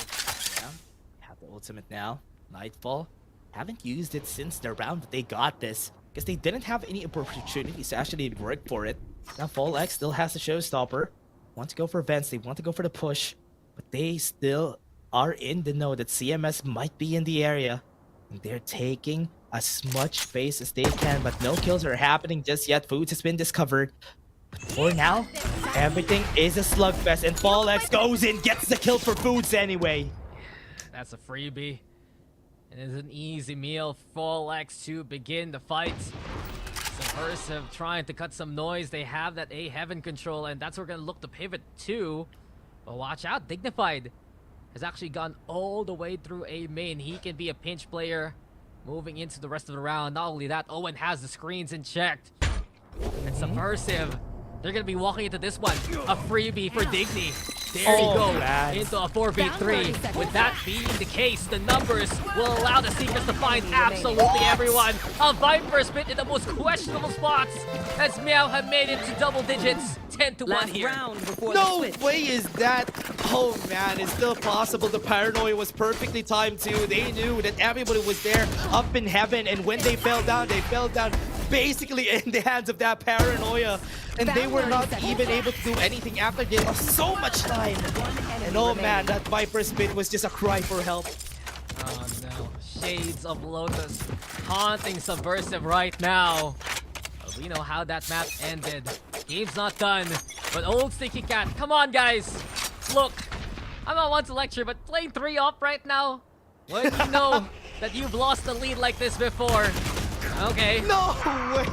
Have the ultimate now. Nightfall. Haven't used it since the round that they got this, because they didn't have any opportunities to actually work for it. Now FallX still has the showstopper. Want to go for vents, they want to go for the push, but they still are in the know that CMS might be in the area. And they're taking as much space as they can, but no kills are happening just yet. Foods has been discovered. But for now, everything is a slugfest, and FallX goes in, gets the kill for Foods anyway. That's a freebie. And it's an easy meal for FallX to begin the fight. Subversive trying to cut some noise. They have that A heaven control, and that's where we're gonna look to pivot to. But watch out, Dignified has actually gone all the way through A main. He can be a pinch player moving into the rest of the round. Not only that, Owen has the screens in checked. And Subversive, they're gonna be walking into this one. A freebie for Digny. There you go, into a 4v3. With that being the case, the numbers will allow the Seekers to find absolutely everyone. A Viper split in the most questionable spots, as Meow have made it to double digits. 10-1 here. No way is that. Oh man, it's still possible. The paranoia was perfectly timed too. They knew that everybody was there up in heaven, and when they fell down basically in the hands of that paranoia, and they were not even able to do anything after they lost so much time. And oh man, that Viper spin was just a cry for help. Oh no, shades of Lotus haunting Subversive right now. But we know how that map ended. Game's not done, but Old Stinky Cat, come on guys. Look, I'm not one to lecture, but playing 3 up right now, when you know that you've lost the lead like this before. Okay. No way!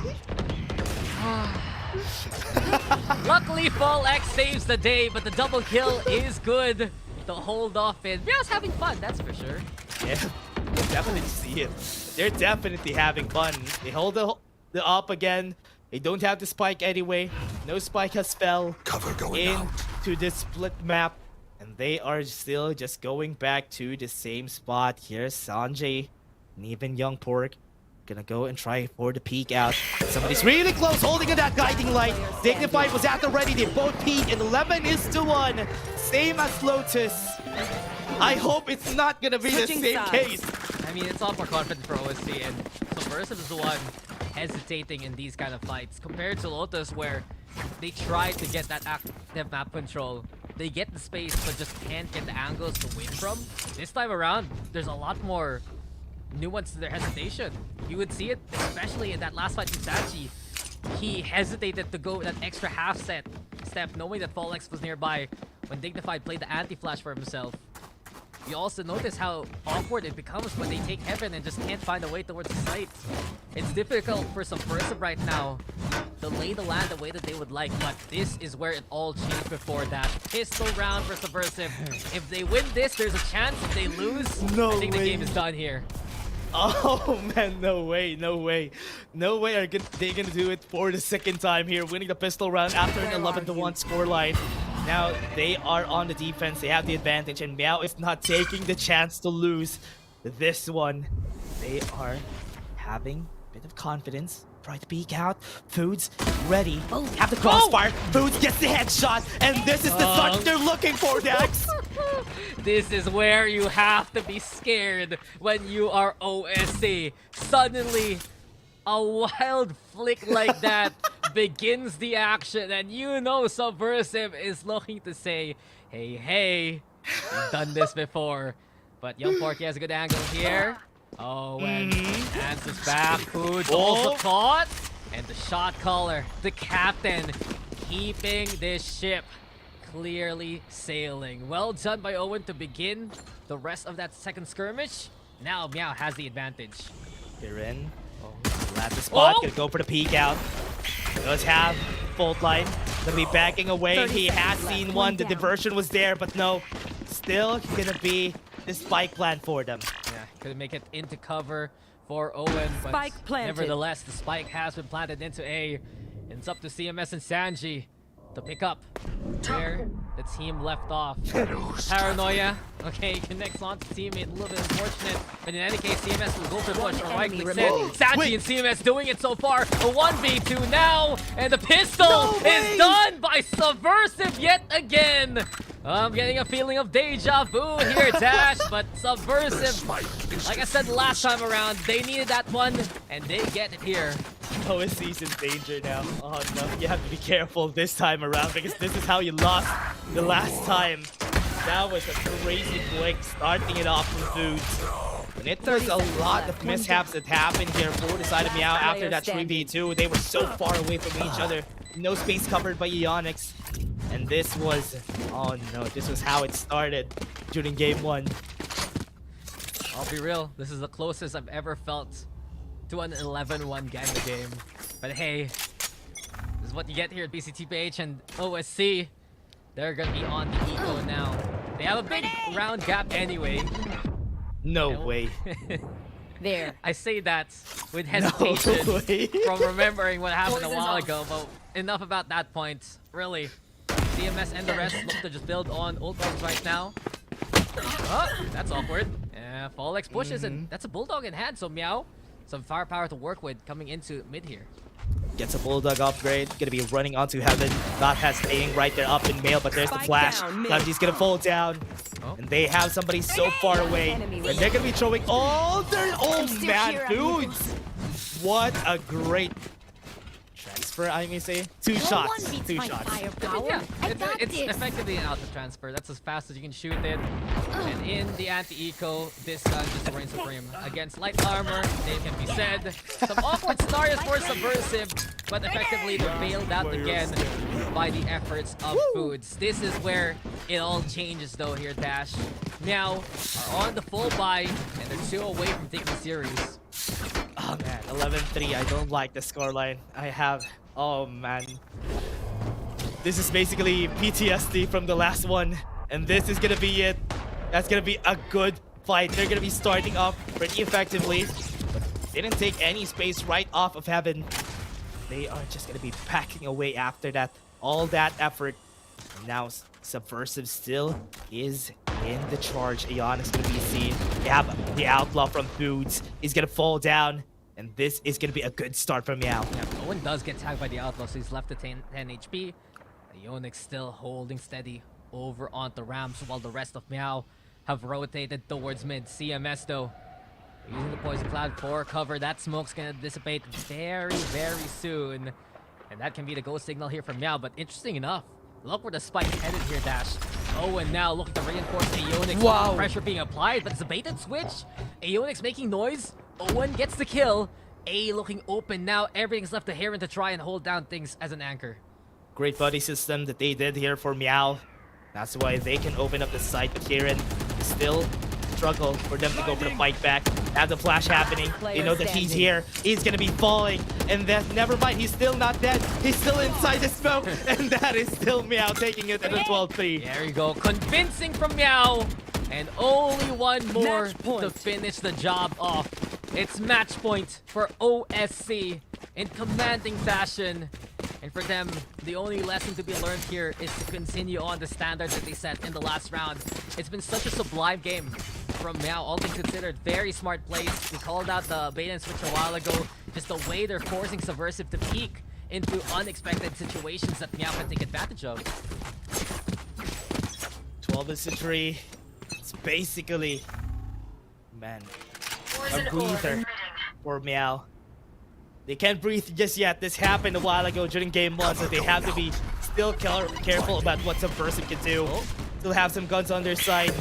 Luckily, FallX saves the day, but the double kill is good to hold off in. Meow's having fun, that's for sure. Yeah, you definitely see it. They're definitely having fun. They hold the up again. They don't have the spike anyway. No spike has fell into this split map. And they are still just going back to the same spot. Here's Sanjay and even Young Pork. Gonna go and try for the peek out. Somebody's really close, holding in that guiding light. Dignified was at the ready. They both peek, and 11-1. Same as Lotus. I hope it's not gonna be the same case. I mean, it's all more confident for OSC, and Subversive is the one hesitating in these kind of fights compared to Lotus, where they try to get that active map control. They get the space, but just can't get the angles to win from. This time around, there's a lot more nuance to their hesitation. You would see it, especially in that last fight with Sachi. He hesitated to go that extra half step, knowing that FallX was nearby when Dignified played the anti-flash for himself. You also notice how awkward it becomes when they take Heaven and just can't find a way towards the site. It's difficult for Subversive right now to lay the land the way that they would like, but this is where it all changed before that. Pistol round for Subversive. If they win this, there's a chance. If they lose, I think the game is done here. Oh man, no way. No way are they gonna do it for the second time here, winning the pistol round after an 11-1 scoreline. Now they are on the defense, they have the advantage, and Meow is not taking the chance to lose this one. They are having a bit of confidence. Try to peek out. Foods ready. Have the crossfire. Foods gets the headshot. And this is the start they're looking for, Dax. This is where you have to be scared when you are OSC. Suddenly, a wild flick like that begins the action, and you know Subversive is looking to say, hey, we've done this before. But Young Porky has a good angle here. And answers back. Foods also caught. And the shot caller, the captain, keeping this ship clearly sailing. Well done by Owen to begin the rest of that second skirmish. Now Meow has the advantage. They're in. At the spot, gonna go for the peek out. Does have fault line. Gonna be backing away. He has seen one. The diversion was there, but no. Still gonna be the spike plan for them. Yeah, couldn't make it into cover for Owen, but Spike planted. nevertheless, the spike has been planted into A. And it's up to CMS and Sanji to pick up where the team left off. Paranoia, okay, connects on to teammate, a little bit unfortunate, but in any case, CMS will go for the push, or rightly said. Sanji and CMS doing it so far, a 1v2 now, and the pistol is done by Subversive yet again. I'm getting a feeling of deja vu here, Dash, but Subversive, like I said last time around, they needed that one, and they get it here. OSC's in danger now. Oh no, you have to be careful this time around because this is how you lost the last time. That was a crazy flick, starting it off from Foods. And there's a lot of mishaps that happened here for the side of Meow after that 3v2. They were so far away from each other. No space covered by Ionix. And this was, oh no, this was how it started during game 1. I'll be real, this is the closest I've ever felt to an 11-1 Ganga game. But hey, this is what you get here at VCT PH and OSC. They're gonna be on the eco now. They have a big round gap anyway. No way. There. I say that with hesitation way. from remembering what happened a while ago, but enough about that point. Really, CMS and the rest look to just build on old dogs right now. Oh, that's awkward. Yeah, Fallex pushes and that's a Bulldog in hand, so Meow. Some firepower to work with coming into mid here. Gets a Bulldog upgrade. Gonna be running onto Heaven. Not has staying right there up in Mail, but there's the flash. Sanji's gonna fall down. And they have somebody so far away. And they're gonna be throwing all their man, dudes. What a great transfer, I may say. Two shots. Yeah, it's effectively an auto transfer. That's as fast as you can shoot it. And in the anti-eco, this gun just reigns supreme. Against light armor, they can be said. Some awkward scenarios for Subversive, but effectively they're bailed out again by the efforts of Foods. This is where it all changes though here, Dash. Meow are on the full buy, and they're 2 away from taking the series. Oh man, 11-3. I don't like the scoreline. I have... Oh man. This is basically PTSD from the last one. And this is gonna be it. That's gonna be a good fight. They're gonna be starting off pretty effectively. But didn't take any space right off of Heaven. They are just gonna be packing away after that. All that effort. And now Subversive still is in the charge. Aeon is gonna be seen. They have the Outlaw from Foods. He's gonna fall down. And this is gonna be a good start for Meow. Yeah, Owen does get tagged by the Outlaw, so he's left at 10 HP. Ionix still holding steady over onto ramps while the rest of Meow have rotated towards mid. CMS though, using the Poison Cloud for cover. That smoke's gonna dissipate very, very soon. And that can be the go signal here from Meow, but interesting enough, look where the spike headed here, Dash. Owen now looking to reinforce Ionix. Wow. Pressure being applied, but it's a baited switch. Ionix making noise. Owen gets the kill. A looking open now. Everything's left to Heron to try and hold down things as an anchor. Great buddy system that they did here for Meow. That's why they can open up the site, but Heron still struggle for them to go for the fight back. Have the flash happening. They know that he's here. He's gonna be falling. And then, never mind, he's still not dead. He's still inside the smoke. And that is still Meow taking it at a 12-3. There you go. Convincing from Meow. And only one more to finish the job off. It's match point for OSC in commanding fashion. And for them, the only lesson to be learned here is to continue on the standards that they set in the last round. It's been such a sublime game from Meow, all things considered. Very smart plays. We called out the bait and switch a while ago. just the way they're forcing Subversive to peek into unexpected situations that Meow can take advantage of. 12 is to 3. It's basically, man, a breather for Meow. They can't breathe just yet. This happened a while ago during game 1, so they have to be still careful about what Subversive can do. Still have some guns on their side.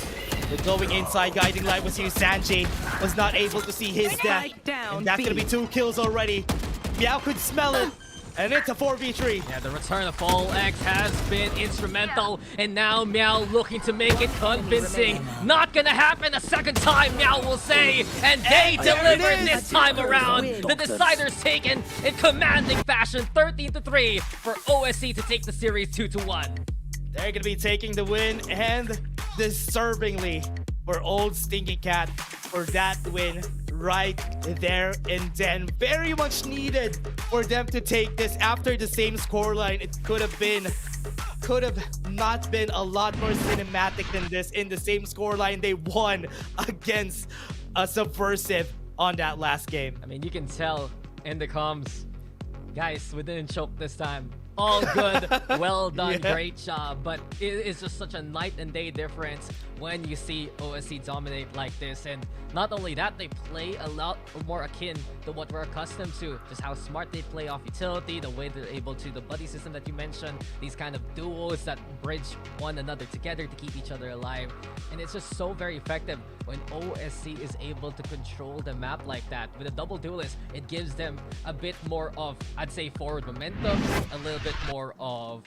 They're going inside, guiding light was here. Sanjay was not able to see his death. And that's gonna be 2 kills already. Meow could smell it. And it's a 4v3. Yeah, the return of All X has been instrumental, and now Meow looking to make it convincing. Not gonna happen a second time, Meow will say, and they deliver this time around. The decider's taken in commanding fashion, 13-3 for OSC to take the series 2-1. They're gonna be taking the win, and disturbingly for Old Stinky Cat for that win right there and then. Very much needed for them to take this after the same scoreline. It could have not been a lot more cinematic than this. In the same scoreline, they won against a Subversive on that last game. I mean, you can tell in the comms, guys, we didn't choke this time. All good, well done, great job. But it is just such a night and day difference when you see OSC dominate like this. And not only that, they play a lot more akin to what we're accustomed to. Just how smart they play off utility, the way they're able to, the buddy system that you mentioned, these kind of duos that bridge one another together to keep each other alive. And it's just so very effective when OSC is able to control the map like that. With a double duelist, it gives them a bit more of, I'd say, forward momentum, a little bit more of,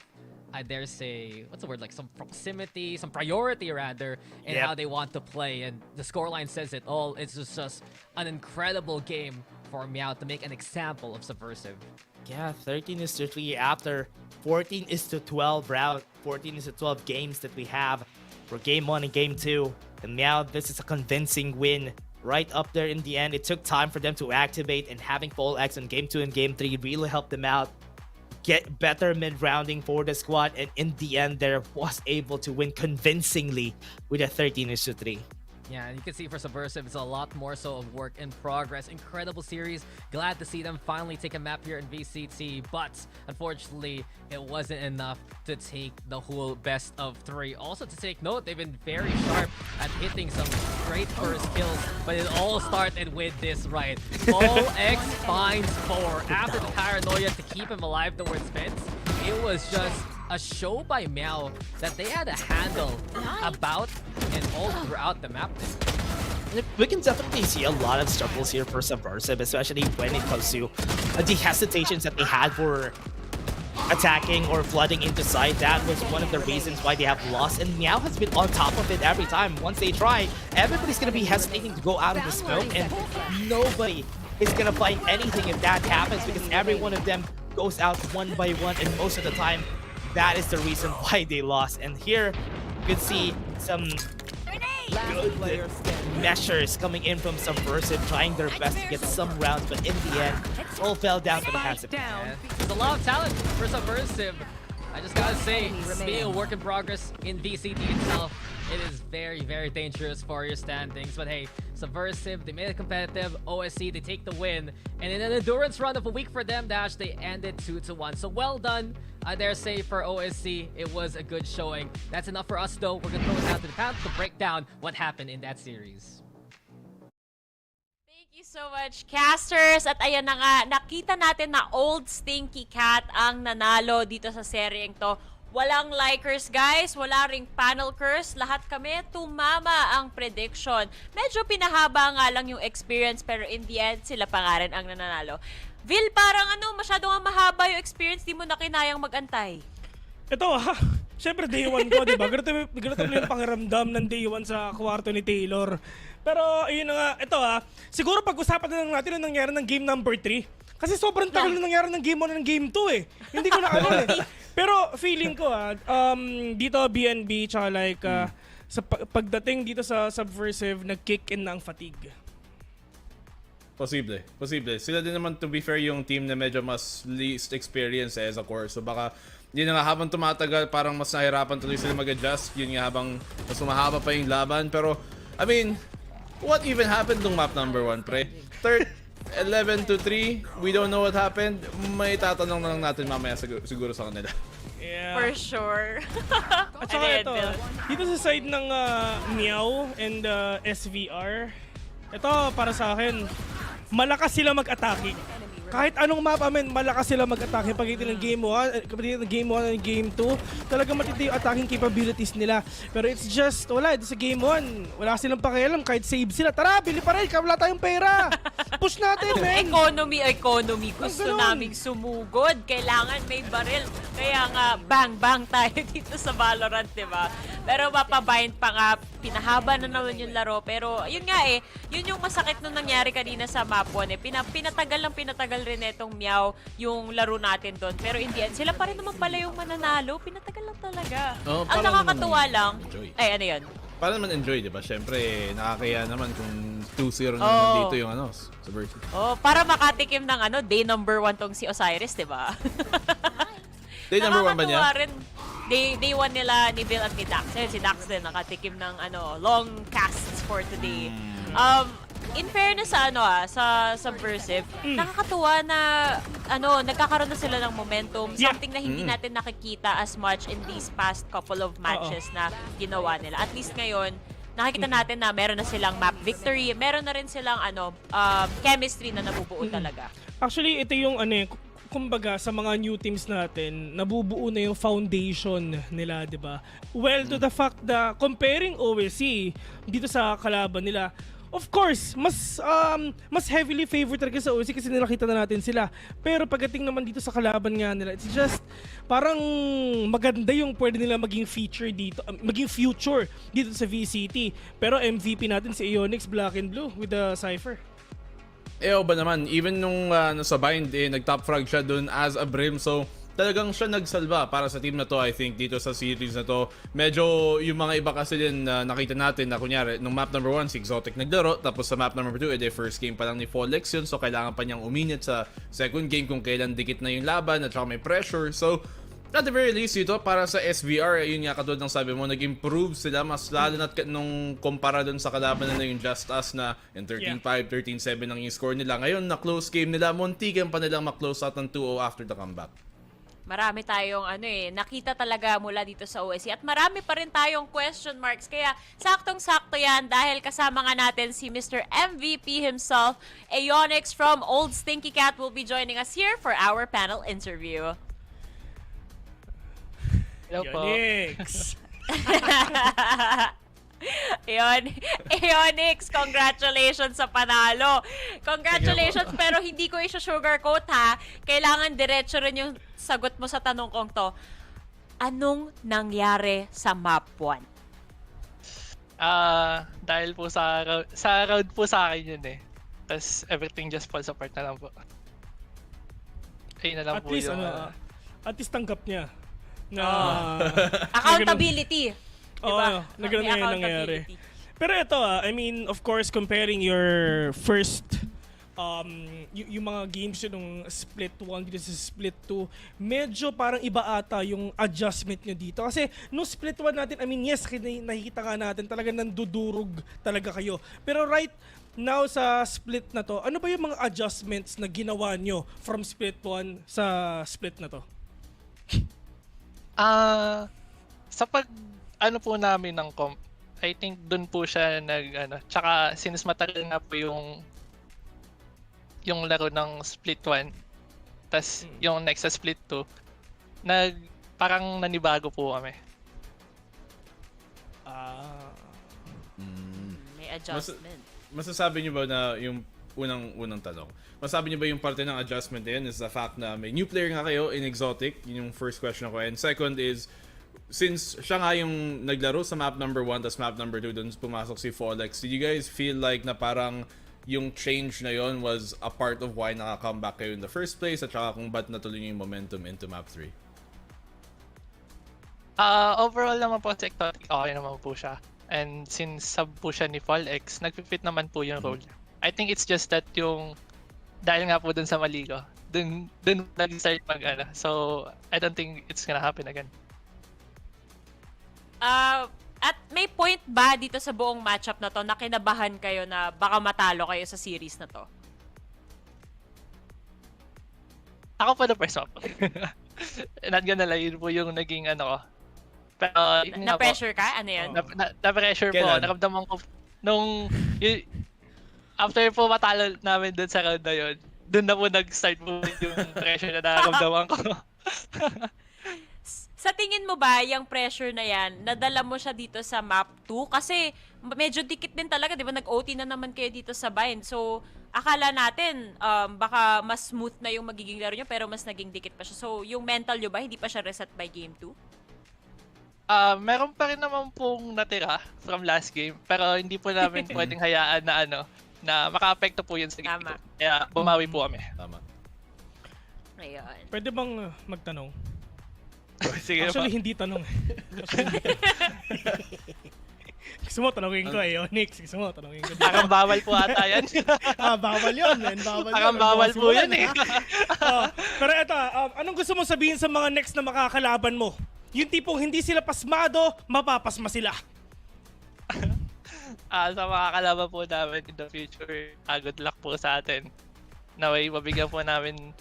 I dare say, what's the word, like some proximity, some priority rather, in how they want to play. And the scoreline says it all. It's just an incredible game for Meow to make an example of Subversive. Yeah, 13-3 after 14-12 round, 14-12 games that we have for game 1 and game 2. And Meow, this is a convincing win right up there in the end. It took time for them to activate, and having Full X on game 2 and game 3 really helped them out. Get better mid-rounding for the squad, and in the end, they was able to win convincingly with a 13-3. Yeah, you can see for Subversive, it's a lot more so of work in progress. Incredible series. Glad to see them finally take a map here in VCT, but unfortunately, it wasn't enough to take the whole best of 3. Also to take note, they've been very sharp at hitting some great first kills, but it all started with this right. All X finds 4. After the paranoia to keep him alive towards Vince, it was just a show by Meow that they had a handle about and all throughout the map. We can definitely see a lot of struggles here for Subversive, especially when it comes to the hesitations that they had for attacking or flooding into side. That was one of the reasons why they have lost, and Meow has been on top of it every time. Once they try, everybody's gonna be hesitating to go out of the smoke, and nobody is gonna find anything if that happens, because every one of them goes out one by one, and most of the time that is the reason why they lost. And here you can see some good measures coming in from Subversive, trying their best to get some rounds, but in the end, all fell down to the hands of Yeah, there's a lot of talent for Subversive. I just gotta say, being a work in progress in VCT itself, it is very, very dangerous for your standings. But hey, Subversive, they made it competitive. OSC, they take the win. And in an endurance run of a week for them, Dash, they ended 2-1. So well done, I dare say, for OSC. It was a good showing. That's enough for us, though. We're gonna throw it down to the panel to break down what happened in that series. Thank you so much, casters. At ayan na nga, nakita natin na Old Stinky Cat ang nanalo dito sa seryeng to. Walang likers, guys. Wala ring panel curse. Lahat kami tumama ang prediction. Medyo pinahaba nga lang yung experience, pero in the end, sila pa nga rin ang nananalo. Vil, parang masyado nga mahaba yung experience. Di mo na kinayang magantay. Ito syempre day 1 ko, diba? Ganito yung pakiramdam ng day 1 sa kwarto ni Taylor. Pero, ayun na nga, ito siguro pag-usapan na lang natin ang nangyari ng game number 3. Kasi sobrang tagal na nangyari ng game 1 and game 2 eh. Hindi ko na alam eh. Pero feeling ko dito BNB tsaka like sa pagdating dito sa Subversive, nag-kick in na ang fatigue. Posible. Sila din naman, to be fair, yung team na medyo mas least experience as a core. So baka yun nga, habang tumatagal, parang mas nahirapan tuloy sila mag-adjust. Yun nga, habang mas mahaba pa yung laban. Pero, I mean, what even happened nung map number 1, pre? 11-3, we don't know what happened. May tatanong na lang natin mamaya siguro sa kanila. Yeah. For sure. At saka ito, dito sa side ng Meow and SVR, ito para sa akin, malakas sila mag-atake. Kahit anong map, malakas sila mag-atake. Pagdating ng Game 1, pagdating ng Game 1 and Game 2, talagang matindi yung attacking capabilities nila. Pero it's just, wala, sa Game 1, wala silang pakialam. Kahit save sila, tara, bili pa rin, wala tayong pera. Push natin, men. Economy. Gusto naming sumugod. Kailangan may baril. Kaya nga, bang tayo dito sa Valorant, di ba? Pero mapabind pa nga, pinahaba na naman yung laro. Pero yun nga yun yung masakit nung nangyari kanina sa map 1 pinatagal rin itong Meow yung laro natin doon. Pero in the end, sila pa rin naman pala yung mananalo. Pinatagal lang talaga. Oh, ang nakakatuwa lang, enjoy. ay ano yun? Para naman enjoy, di ba? Siyempre, nakakaya naman kung 2-0 naman dito yung Subversive. Para makatikim ng day number 1 tong si Osiris, di ba? Day number 1 ba niya? Nakakatuwa rin. Day 1 nila ni Bill at ni Dax. Ayun, si Dax din nakatikim ng long casts for today. In fairness sa Subversive, nakakatuwa na nagkakaroon na sila ng momentum, something na hindi natin nakikita as much in these past couple of matches na ginawa nila. At least ngayon, nakikita natin na meron na silang map victory, meron na rin silang chemistry na nabubuo talaga. Actually, ito yung kumbaga sa mga new teams natin, nabubuo na yung foundation nila, 'di ba? Well, to the fact na comparing OSC dito sa kalaban nila, of course, mas heavily favored talaga sa OSC kasi nakita na natin sila. Pero pagdating naman dito sa kalaban nga nila, it's just parang maganda yung pwede nila maging feature dito, maging future dito sa VCT. Pero MVP natin si Ionix Black and Blue with the Cypher. Ba naman, even nung nasa bind, nag-top frag siya dun as a Brim. So, talagang siya nagsalba para sa team na to, I think, dito sa series na to. Medyo yung mga iba kasi din nakita natin na kunyari, nung map number 1, si Exotic naglaro. Tapos sa map number 2, first game pa lang ni Folex yun. So, kailangan pa niyang uminit sa second game kung kailan dikit na yung laban at saka may pressure. So, at the very least ito, para sa SVR, yun nga katulad ng sabi mo, nag-improve sila mas lalo na nung kumpara dun sa kalaban na yung JustUs na yung 13-5, 13-7 ang yung score nila. Ngayon, na-close game nila, muntikan pa nilang ma-close out ng 2-0 after the comeback. Marami tayong nakita talaga mula dito sa OSC at marami pa rin tayong question marks. Kaya saktong-sakto yan dahil kasama nga natin si Mr. MVP himself, Ionix from Old Stinky Cat will be joining us here for our panel interview. Hello po. Ionix! Ionix, congratulations sa panalo. Congratulations, pero hindi ko i-sugarcoat ha. Kailangan diretso rin yung sagot mo sa tanong kong to. Anong nangyari sa map 1? Dahil po sa round po sa akin yun Tapos everything just falls apart na lang po. Ayun na lang At po least, yung... at least tanggap niya na accountability. Oo, nagkaroon na yung nangyayari. Pero ito I mean, of course, comparing your first yung mga games yun nung Split 1 dito sa Split 2, medyo parang iba ata yung adjustment nyo dito. Kasi nung Split 1 natin, I mean, yes, nakikita nga natin, talagang nandudurog talaga kayo. Pero right now sa Split na to, ano ba yung mga adjustments na ginawa nyo from Split 1 sa Split na to? Sa ano po namin ng comp, I think dun po siya tsaka since matagal nga po yung laro ng Split 1, tas yung next sa Split 2, parang nanibago po kami. May adjustment. Masasabi niyo ba na yung unang tanong, masasabi niyo ba yung parte ng adjustment na yun is the fact na may new player nga kayo in Exotic, yun yung first question ako. And second is, since siya nga yung naglaro sa map number 1 tas map number 2 dun pumasok si Folex, did you guys feel like na parang yung change na yon was a part of why naka-comeback kayo in the first place at saka kung ba't natuloy yung momentum into map 3? Overall naman po sa Exotic, okay naman po siya. And since sub po siya ni Folex, nagpipit naman po yung role niya. I think it's just that yung dahil nga po dun sa Maligo, dun nag-start so I don't think it's gonna happen again. At may point ba dito sa buong matchup na to na kinabahan kayo na baka matalo kayo sa series na to? Ako po na first map. Not gonna lie, yun po yung naging ano ko. Pero yun nga po, Na-pressure ka? Ano yun? na-pressure po. Kailan? Naramdaman ko after po matalo namin dun sa round na yun, dun na po nag-start po yung pressure na nararamdaman ko. Sa tingin mo ba, yung pressure na yan, nadala mo siya dito sa map 2? Kasi medyo dikit din talaga, di ba? Nag-OT na naman kayo dito sa bind. So, akala natin, baka mas smooth na yung magiging laro nyo, pero mas naging dikit pa siya. So, yung mental nyo ba, hindi pa siya reset by game 2? Meron pa rin naman pong natira from last game, pero hindi po namin pwedeng hayaan na na maka-apekto po yun sa game. Tama. Kaya bumawi po kami. Tama. Ayun. Pwede bang magtanong? Sige Actually, po. hindi tanong. Gusto mo, tanongin ko Onyx. Gusto mo, tanongin ko. Parang bawal po ata yan. Bawal yun, man. Bawal Parang yun. bawal po Boss yan mo pero eto, anong gusto mo sabihin sa mga next na makakalaban mo? Yung tipong hindi sila pasmado, mapapasma sila. Sa mga kalaban po namin in the future, good luck po sa atin. Naway mabigyan po namin,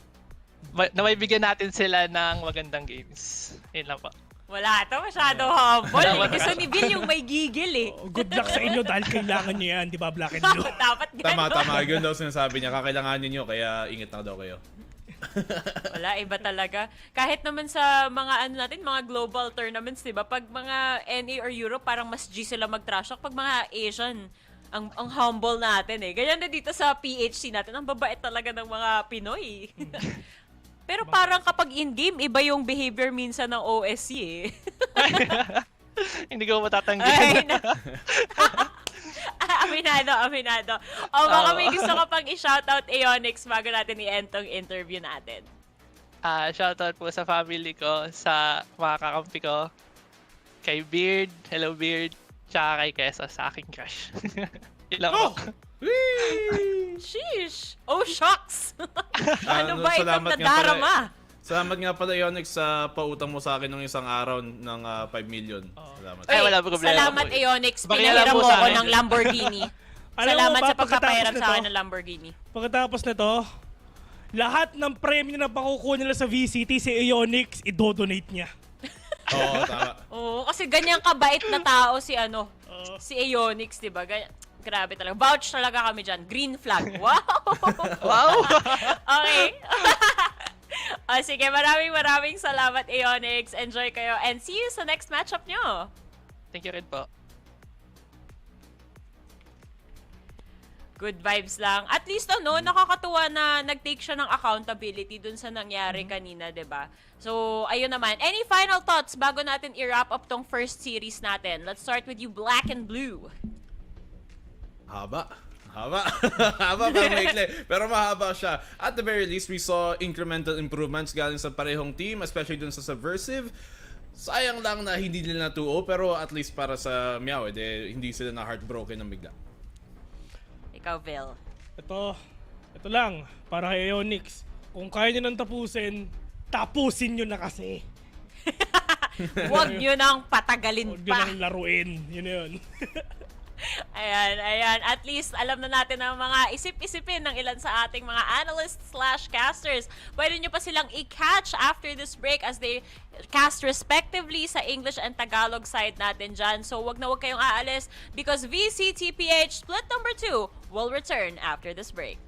naway bigyan natin sila ng magandang games. Yun lang po. Wala ito, masyado humble. Gusto ni Bill yung may gigil eh. Good luck sa inyo dahil kailangan nyo yan, di ba, Black and Blue? Dapat ganun. Tama. Yun daw sinasabi niya. Kakailanganin niyo, kaya ingat na daw kayo. Wala, iba talaga. Kahit naman sa mga mga global tournaments, 'di ba? Pag mga NA or Europe, parang mas G sila mag-trash talk. Pag mga Asian, ang humble natin eh. Ganyan na dito sa PHC natin. Ang babait talaga ng mga Pinoy. Pero parang kapag in-game, iba yung behavior minsan ng OSC eh. Hindi ko Ay, matatanggihan. Aminado. O baka may gusto ka pang i-shoutout Onyx bago natin i-end tong interview natin. Shoutout po sa family ko, sa mga kakampi ko, kay Beard, hello Beard, tsaka kay Kesa, sa aking crush. Yun lang po. Sheesh! Oh, shucks! Ano ba itong salamat nga pala. nadarama? Salamat nga pala, Onyx, sa pautang mo sa akin ng isang araw ng 5 million. Salamat. Ay, wala po problema. Salamat, Onyx. Pakialam Pinahiram po mo sa ako akin. ng Lamborghini. Alam mo Salamat ba, sa pagpapahiram pagkatapos sa akin nito, ng Lamborghini. Pagkatapos nito, lahat ng premyo na pakukuha nila sa VCT, si Onyx, i-donate niya. Oo, tama. Oo, kasi ganyan kabait na tao si si Onyx, di ba? Grabe talaga. Vouch talaga kami dyan. Green flag. Wow! Wow! Okay. Sige, maraming salamat, Onyx. Enjoy kayo. And see you sa next matchup nyo. Thank you rin po. Good vibes lang. At least nakakatuwa na nag-take siya ng accountability dun sa nangyari kanina, 'di ba? So, ayun naman. Any final thoughts bago natin i-wrap up tong first series natin? Let's start with you, Black and Blue. Haba pero maikli. Pero mahaba siya. At the very least, we saw incremental improvements galing sa parehong team, especially dun sa Subversive. Sayang lang na hindi nila 2-0, pero at least para sa Meow, hindi sila na heartbroken ng bigla. Ikaw, Vil. Ito lang, para kay Onyx. Kung kaya nyo nang tapusin nyo na kasi. Huwag nyo nang patagalin Huwag nyo pa. nang laruin. Yun. Ayan. At least alam na natin ang mga isip-isipin ng ilan sa ating mga analysts/casters. Pwede nyo pa silang i-catch after this break as they cast respectively sa English and Tagalog side natin dyan. So wag kayong aalis because VCT PH Split number 2 will return after this break.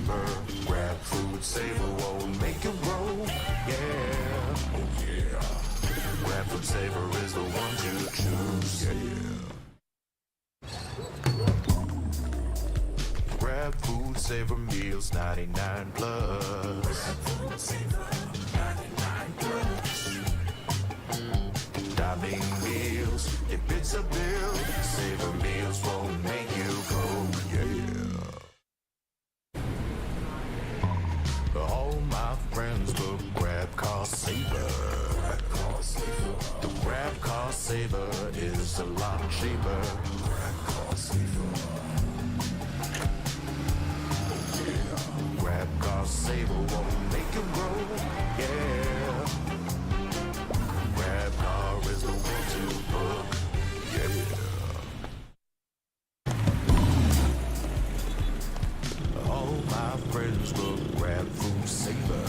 cheaper. Grab food, saver, won't make it roll. Yeah, oh yeah. Grab food, saver is the one to choose. Yeah. Grab food, saver meals, 99 plus. Grab food, saver, 99 plus. Dining meals, if it's a bill, saver meals won't make you go, yeah. All my friends will grab car saver. The grab car saver is a lot cheaper. Grab car saver. Grab car saver won't make you grow, yeah. Grab car is the one to book, yeah. All my friends will grab food saver.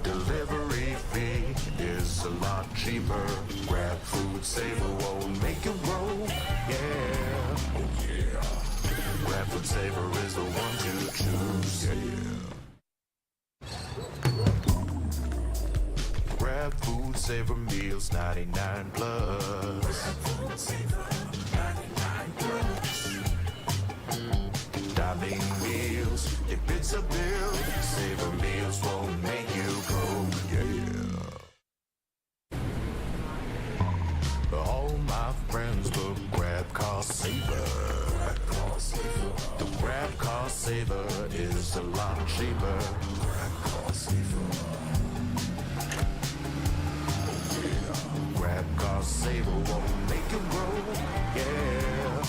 Delivery fee is a lot cheaper. Grab food saver won't make it roll, yeah. Oh yeah. Grab food saver is the one to choose, yeah. Grab food saver meals, 99 plus. Grab food saver, 99 plus. Dining meals, if it's a bill, saver meals won't make you go, yeah. All my friends will grab car saver. The grab car saver is a lot cheaper. Grab car saver. Grab car saver won't make it grow, yeah.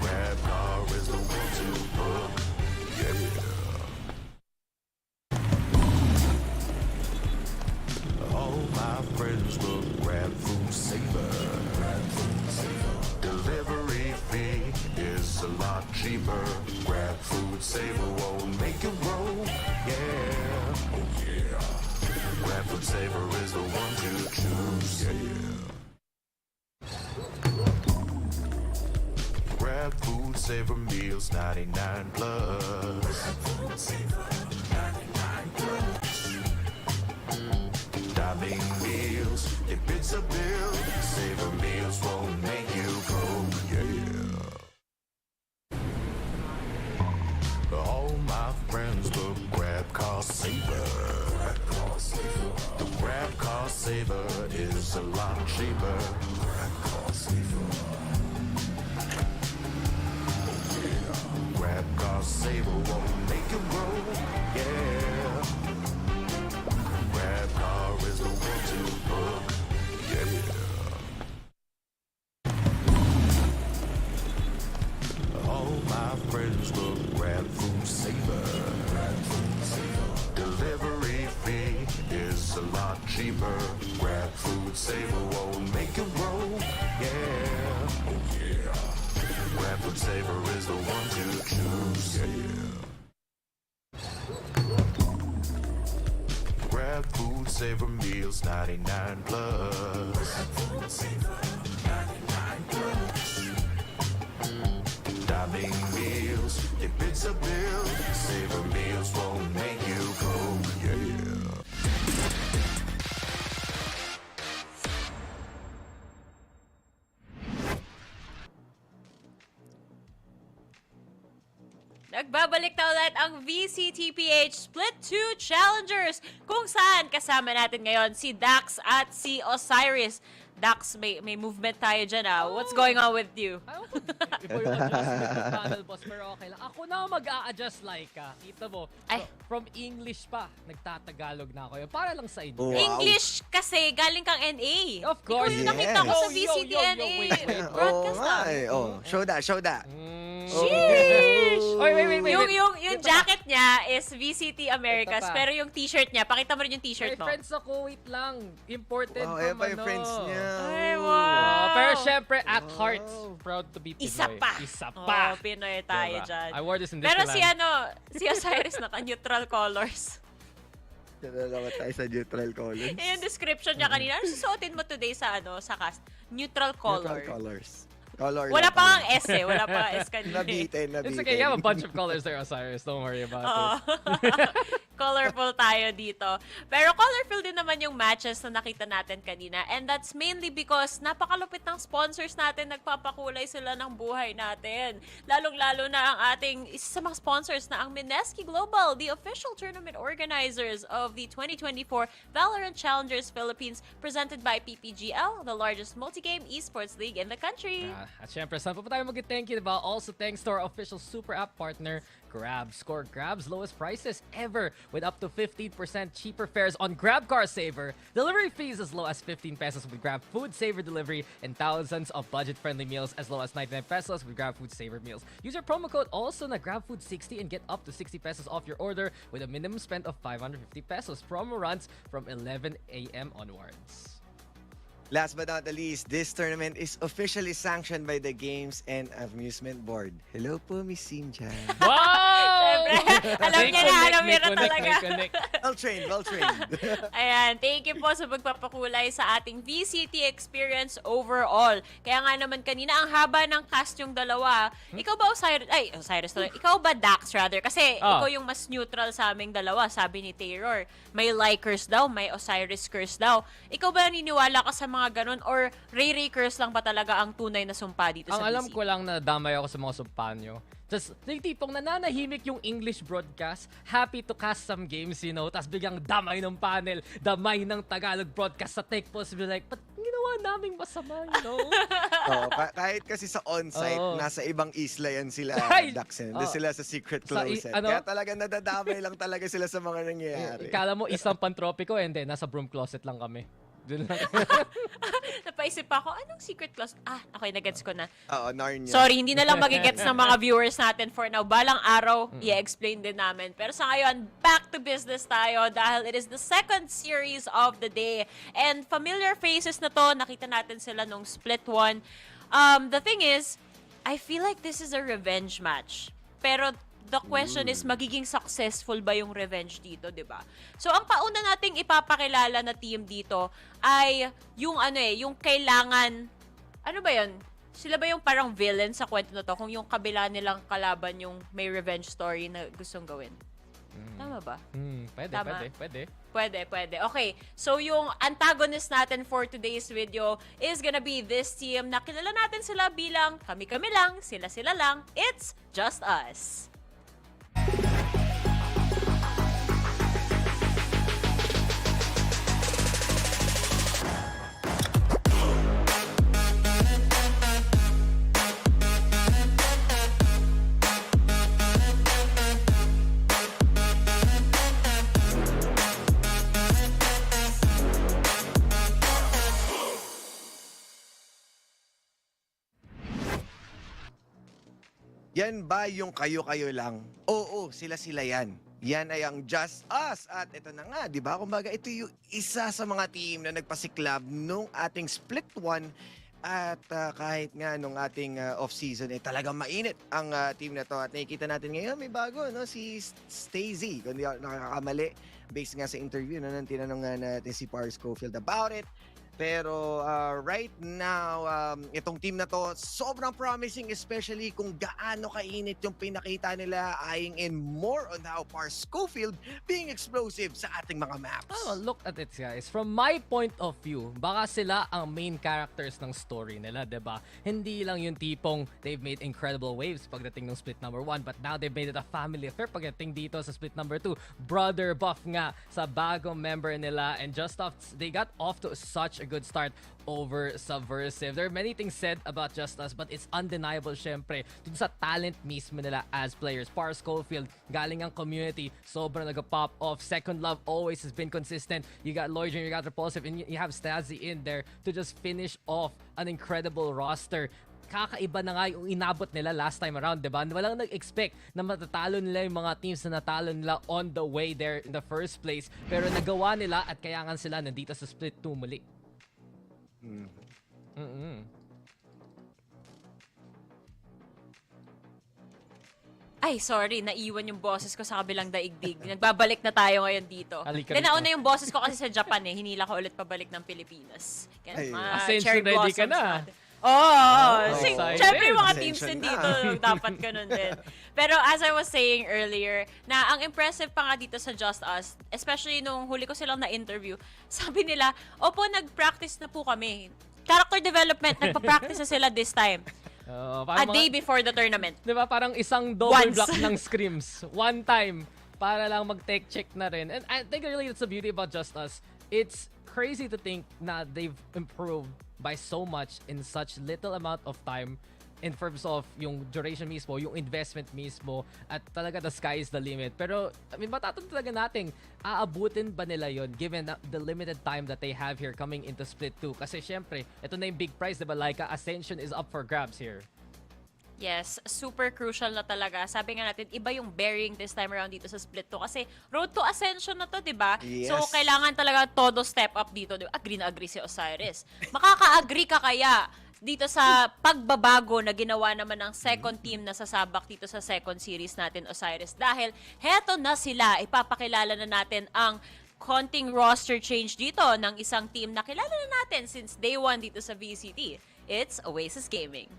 Grab car is the one to book, yeah. All my friends will grab food saver. Delivery fee is a lot cheaper. Grab food saver won't make it roll, yeah. Oh yeah. Grab food saver is the one to choose, yeah. Grab food saver meals, 99 plus. Grab food saver, 99 plus. Dining meals, if it's a bill, saver meals won't make you go, yeah. All my friends will grab car saver. The grab car saver is a lot cheaper. Grab car saver. Grab car saver won't make it roll, yeah. Grab car is the one to book, yeah. All my friends will grab food saver. Delivery fee is a lot cheaper. Grab food saver won't make it roll, yeah. Oh yeah. Grab food saver is the one to choose, yeah. Grab food saver meals, 99 plus. Grab food saver, 99 plus. Dining meals, if it's a bill, saver meals won't make you go, yeah. Nagbabalik na ulit ang VCT PH Split 2 Challengers kung saan kasama natin ngayon si Dax at si Osiris. Dax, may movement tayo dyan What's going on with you? Iba yung adjustment ng panel boss, pero okay lang. Ako na mag-a-adjust like kita mo, Ay. from English pa, nagtatagalog na ako. Para lang sa inyo. Wow. English kasi galing kang NA. Of course. Ikaw yung nakita ko sa Yo, VCT yo, yo, NA wait. broadcast show that. Sheesh! Wait. Yung jacket niya is VCT Americas, Ito pa. pero yung t-shirt niya, pakita mo rin yung t-shirt May mo. friends ako, wait lang. Imported Wow, from ayan pa yung friends niya. Ay, wow! Pero syempre, at heart, proud to be Pinoy. Isa pa. Isa pa. Oh, Pinoy tayo Diba? dyan. I wore this in this Pero si Osiris naka-neutral colors. Nalalawa tayo sa neutral colors. Yung description niya kanina, ano susuotin mo today sa sa cast? Neutral color. Neutral colors. Color Wala lang pa pala. ang S eh. Wala pa ang S kanina. Nabitin. It's okay, you have a bunch of colors there, Osiris. Don't worry about Oo. it. Colorful tayo dito. Pero colorful din naman yung matches na nakita natin kanina. And that's mainly because napakalupit ng sponsors natin. Nagpapakulay sila ng buhay natin. Lalong-lalo na ang ating isa sa mga sponsors na ang Mineski Global, the official tournament organizers of the 2024 VALORANT Challengers Philippines, presented by PPGL, the largest multi-game esports league in the country. At syempre, saan pa tayo mag-thank you, diba? Also, thanks to our official super app partner, Grab. Score Grab's lowest prices ever with up to 15% cheaper fares on Grab Car Saver. Delivery fees as low as 15 pesos with Grab Food Saver delivery and thousands of budget-friendly meals as low as 99 pesos with Grab Food Saver meals. Use your promo code also na GrabFood60 and get up to 60 pesos off your order with a minimum spend of 550 pesos. Promo runs from 11 a.m. onwards. Last but not the least, this tournament is officially sanctioned by the Games and Amusement Board. Hello po, Miss Sinja. Wow! Alam niya na, alam niya na talaga. Well-trained, well-trained. Ayan, thank you po sa pagpapakulay sa ating VCT experience overall. Kaya nga naman kanina, ang haba ng cast yung dalawa. Ikaw ba Osiris tuloy. Ikaw ba Dax rather? Kasi ikaw yung mas neutral sa aming dalawa, sabi ni Taylor. May likers daw, may Osiris curse daw. Ikaw ba naniniwala ka sa mga ganun or Ray curse lang ba talaga ang tunay na sumpa dito sa VCT? Ang alam ko lang na damay ako sa mga sumpa nyo. Just, yung tipong nananahimik yung English broadcast, happy to cast some games, you know, tapos biglang damay ng panel, damay ng Tagalog broadcast sa tech post, be like, ba't ginawa naming masama, you know? Kahit kasi sa on-site, nasa ibang isla yan sila, Dax. Doon sila sa secret closet. Kaya talaga nadadamay lang talaga sila sa mga nangyayari. Ikala mo isang pantropiko, and then nasa broom closet lang kami. Dun lang. Napaisip ako, anong secret clause? Okay, nagets ko na. Oo, Narnia. Sorry, hindi na lang magigets ng mga viewers natin for now. Balang araw, i-explain din namin. Pero sa ngayon, back to business tayo dahil it is the second series of the day. And familiar faces na to, nakita natin sila nung split 1. The thing is, I feel like this is a revenge match. Pero the question is, magiging successful ba yung revenge dito, di ba? So, ang pauna nating ipapakilala na team dito ay yung yung kailangan, ano ba yun? Sila ba yung parang villain sa kwento na to? Kung yung kabila nilang kalaban yung may revenge story na gustong gawin. Tama ba? Pwede, Tama. pwede. Pwede. Okay, so yung antagonist natin for today's video is gonna be this team na kilala natin sila bilang kami-kami lang, sila-sila lang. It's Just Us. Yan ba yung kayo-kayo lang? Oo, sila-sila yan. Yan ay ang Just Us. At ito na nga, di ba? Kumbaga, ito yung isa sa mga team na nagpasiklab nung ating split 1. At kahit nga nung ating off-season, talagang mainit ang team na to. At nakikita natin ngayon, may bago, no? Si Stacey, kung di ako nakakamali. Based nga sa interview, nang tinanong nga natin si Par Scofield about it. Pero right now, itong team na to, sobrang promising, especially kung gaano kainit yung pinakita nila, eyeing in more on how Par Scofield being explosive sa ating mga maps. Oh, look at it, guys. From my point of view, baka sila ang main characters ng story nila, diba? Hindi lang yung tipong they've made incredible waves pagdating ng split number 1, but now they've made it a family affair pagdating dito sa split number 2. Brother buff nga sa bagong member nila, and JustUs, they got off to such a good start over Subversive. There are many things said about JustUs, but it's undeniable syempre dun sa talent mismo nila as players. Par Scofield, galing ang community, sobrang nag-pop off. Second Love always has been consistent. You got Lloyd, you got Repulsive, and you have Stazzy in there to just finish off an incredible roster. Kakaiba na nga yung inabot nila last time around, diba? Walang nag-expect na matatalo nila yung mga teams na natalo nila on the way there in the first place. Pero nagawa nila at kaya nga sila nandito sa split 2 muli. Ay, sorry, naiwan yung boses ko sa kabilang daigdig. Nagbabalik na tayo ngayon dito. Halika Then rito. nauna yung boses ko kasi sa Japan eh. Hinila ko ulit pabalik ng Pilipinas. Kaya, Ay. mga Ascension cherry ready ka blossoms na. natin. Excited. Siyempre yung mga teams Ascension din dito, dapat ganun din. Pero as I was saying earlier, na ang impressive pa nga dito sa JustUs, especially nung huli ko silang na-interview, sabi nila, opo, nag-practice na po kami. Character development, nagpa-practice na sila this time. A day before the tournament. Di ba? Parang isang double Once. block ng scrims. One time. Para lang mag-tech check na rin. And I think really that's the beauty about JustUs. It's crazy to think na they've improved by so much in such little amount of time in terms of yung duration mismo, yung investment mismo, at talaga the sky is the limit. Pero, I mean, matatanong talaga natin, aabutin ba nila yon given the limited time that they have here coming into Split 2? Kasi syempre, ito na yung big prize, diba? Like, Ascension is up for grabs here. Yes, super crucial na talaga. Sabi nga natin, iba yung bearing this time around dito sa Split 2 kasi road to Ascension na to, di ba? Yes. So, kailangan talaga todo step up dito. Diba? Agree na agree si Osiris. Makaka-agree ka kaya dito sa pagbabago na ginawa naman ng second team na sasabak dito sa second series natin, Osiris. Dahil heto na sila, ipapakilala na natin ang konting roster change dito ng isang team na kilala na natin since day one dito sa VCT. It's Oasis Gaming.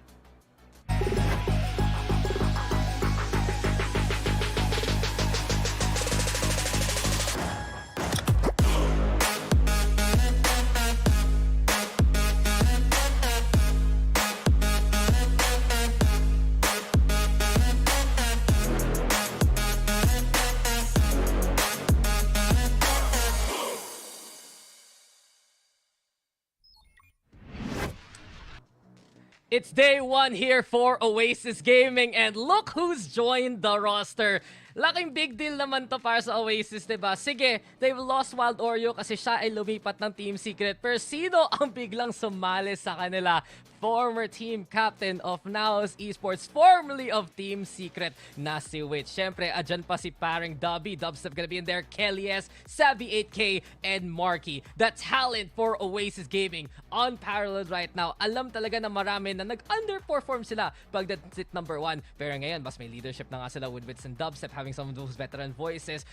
It's day one here for Oasis Gaming and look who's joined the roster. Laking big deal naman to para sa Oasis, diba? Sige, they've lost Wild Oreo kasi siya ay lumipat ng Team Secret. Pero sino ang biglang sumali sa kanila? Former team captain of Naos Esports, formerly of Team Secret, na si Witch. Siyempre, adyan pa si paring Dubby. Dubstep gonna be in there. Kelly S, Savvy 8K, and Marky. The talent for Oasis Gaming unparalleled right now. Alam talaga na marami na nag-underperform sila pagdating number 1. Pero ngayon, mas may leadership na nga sila with Wits and Dubstep, having some of those veteran voices.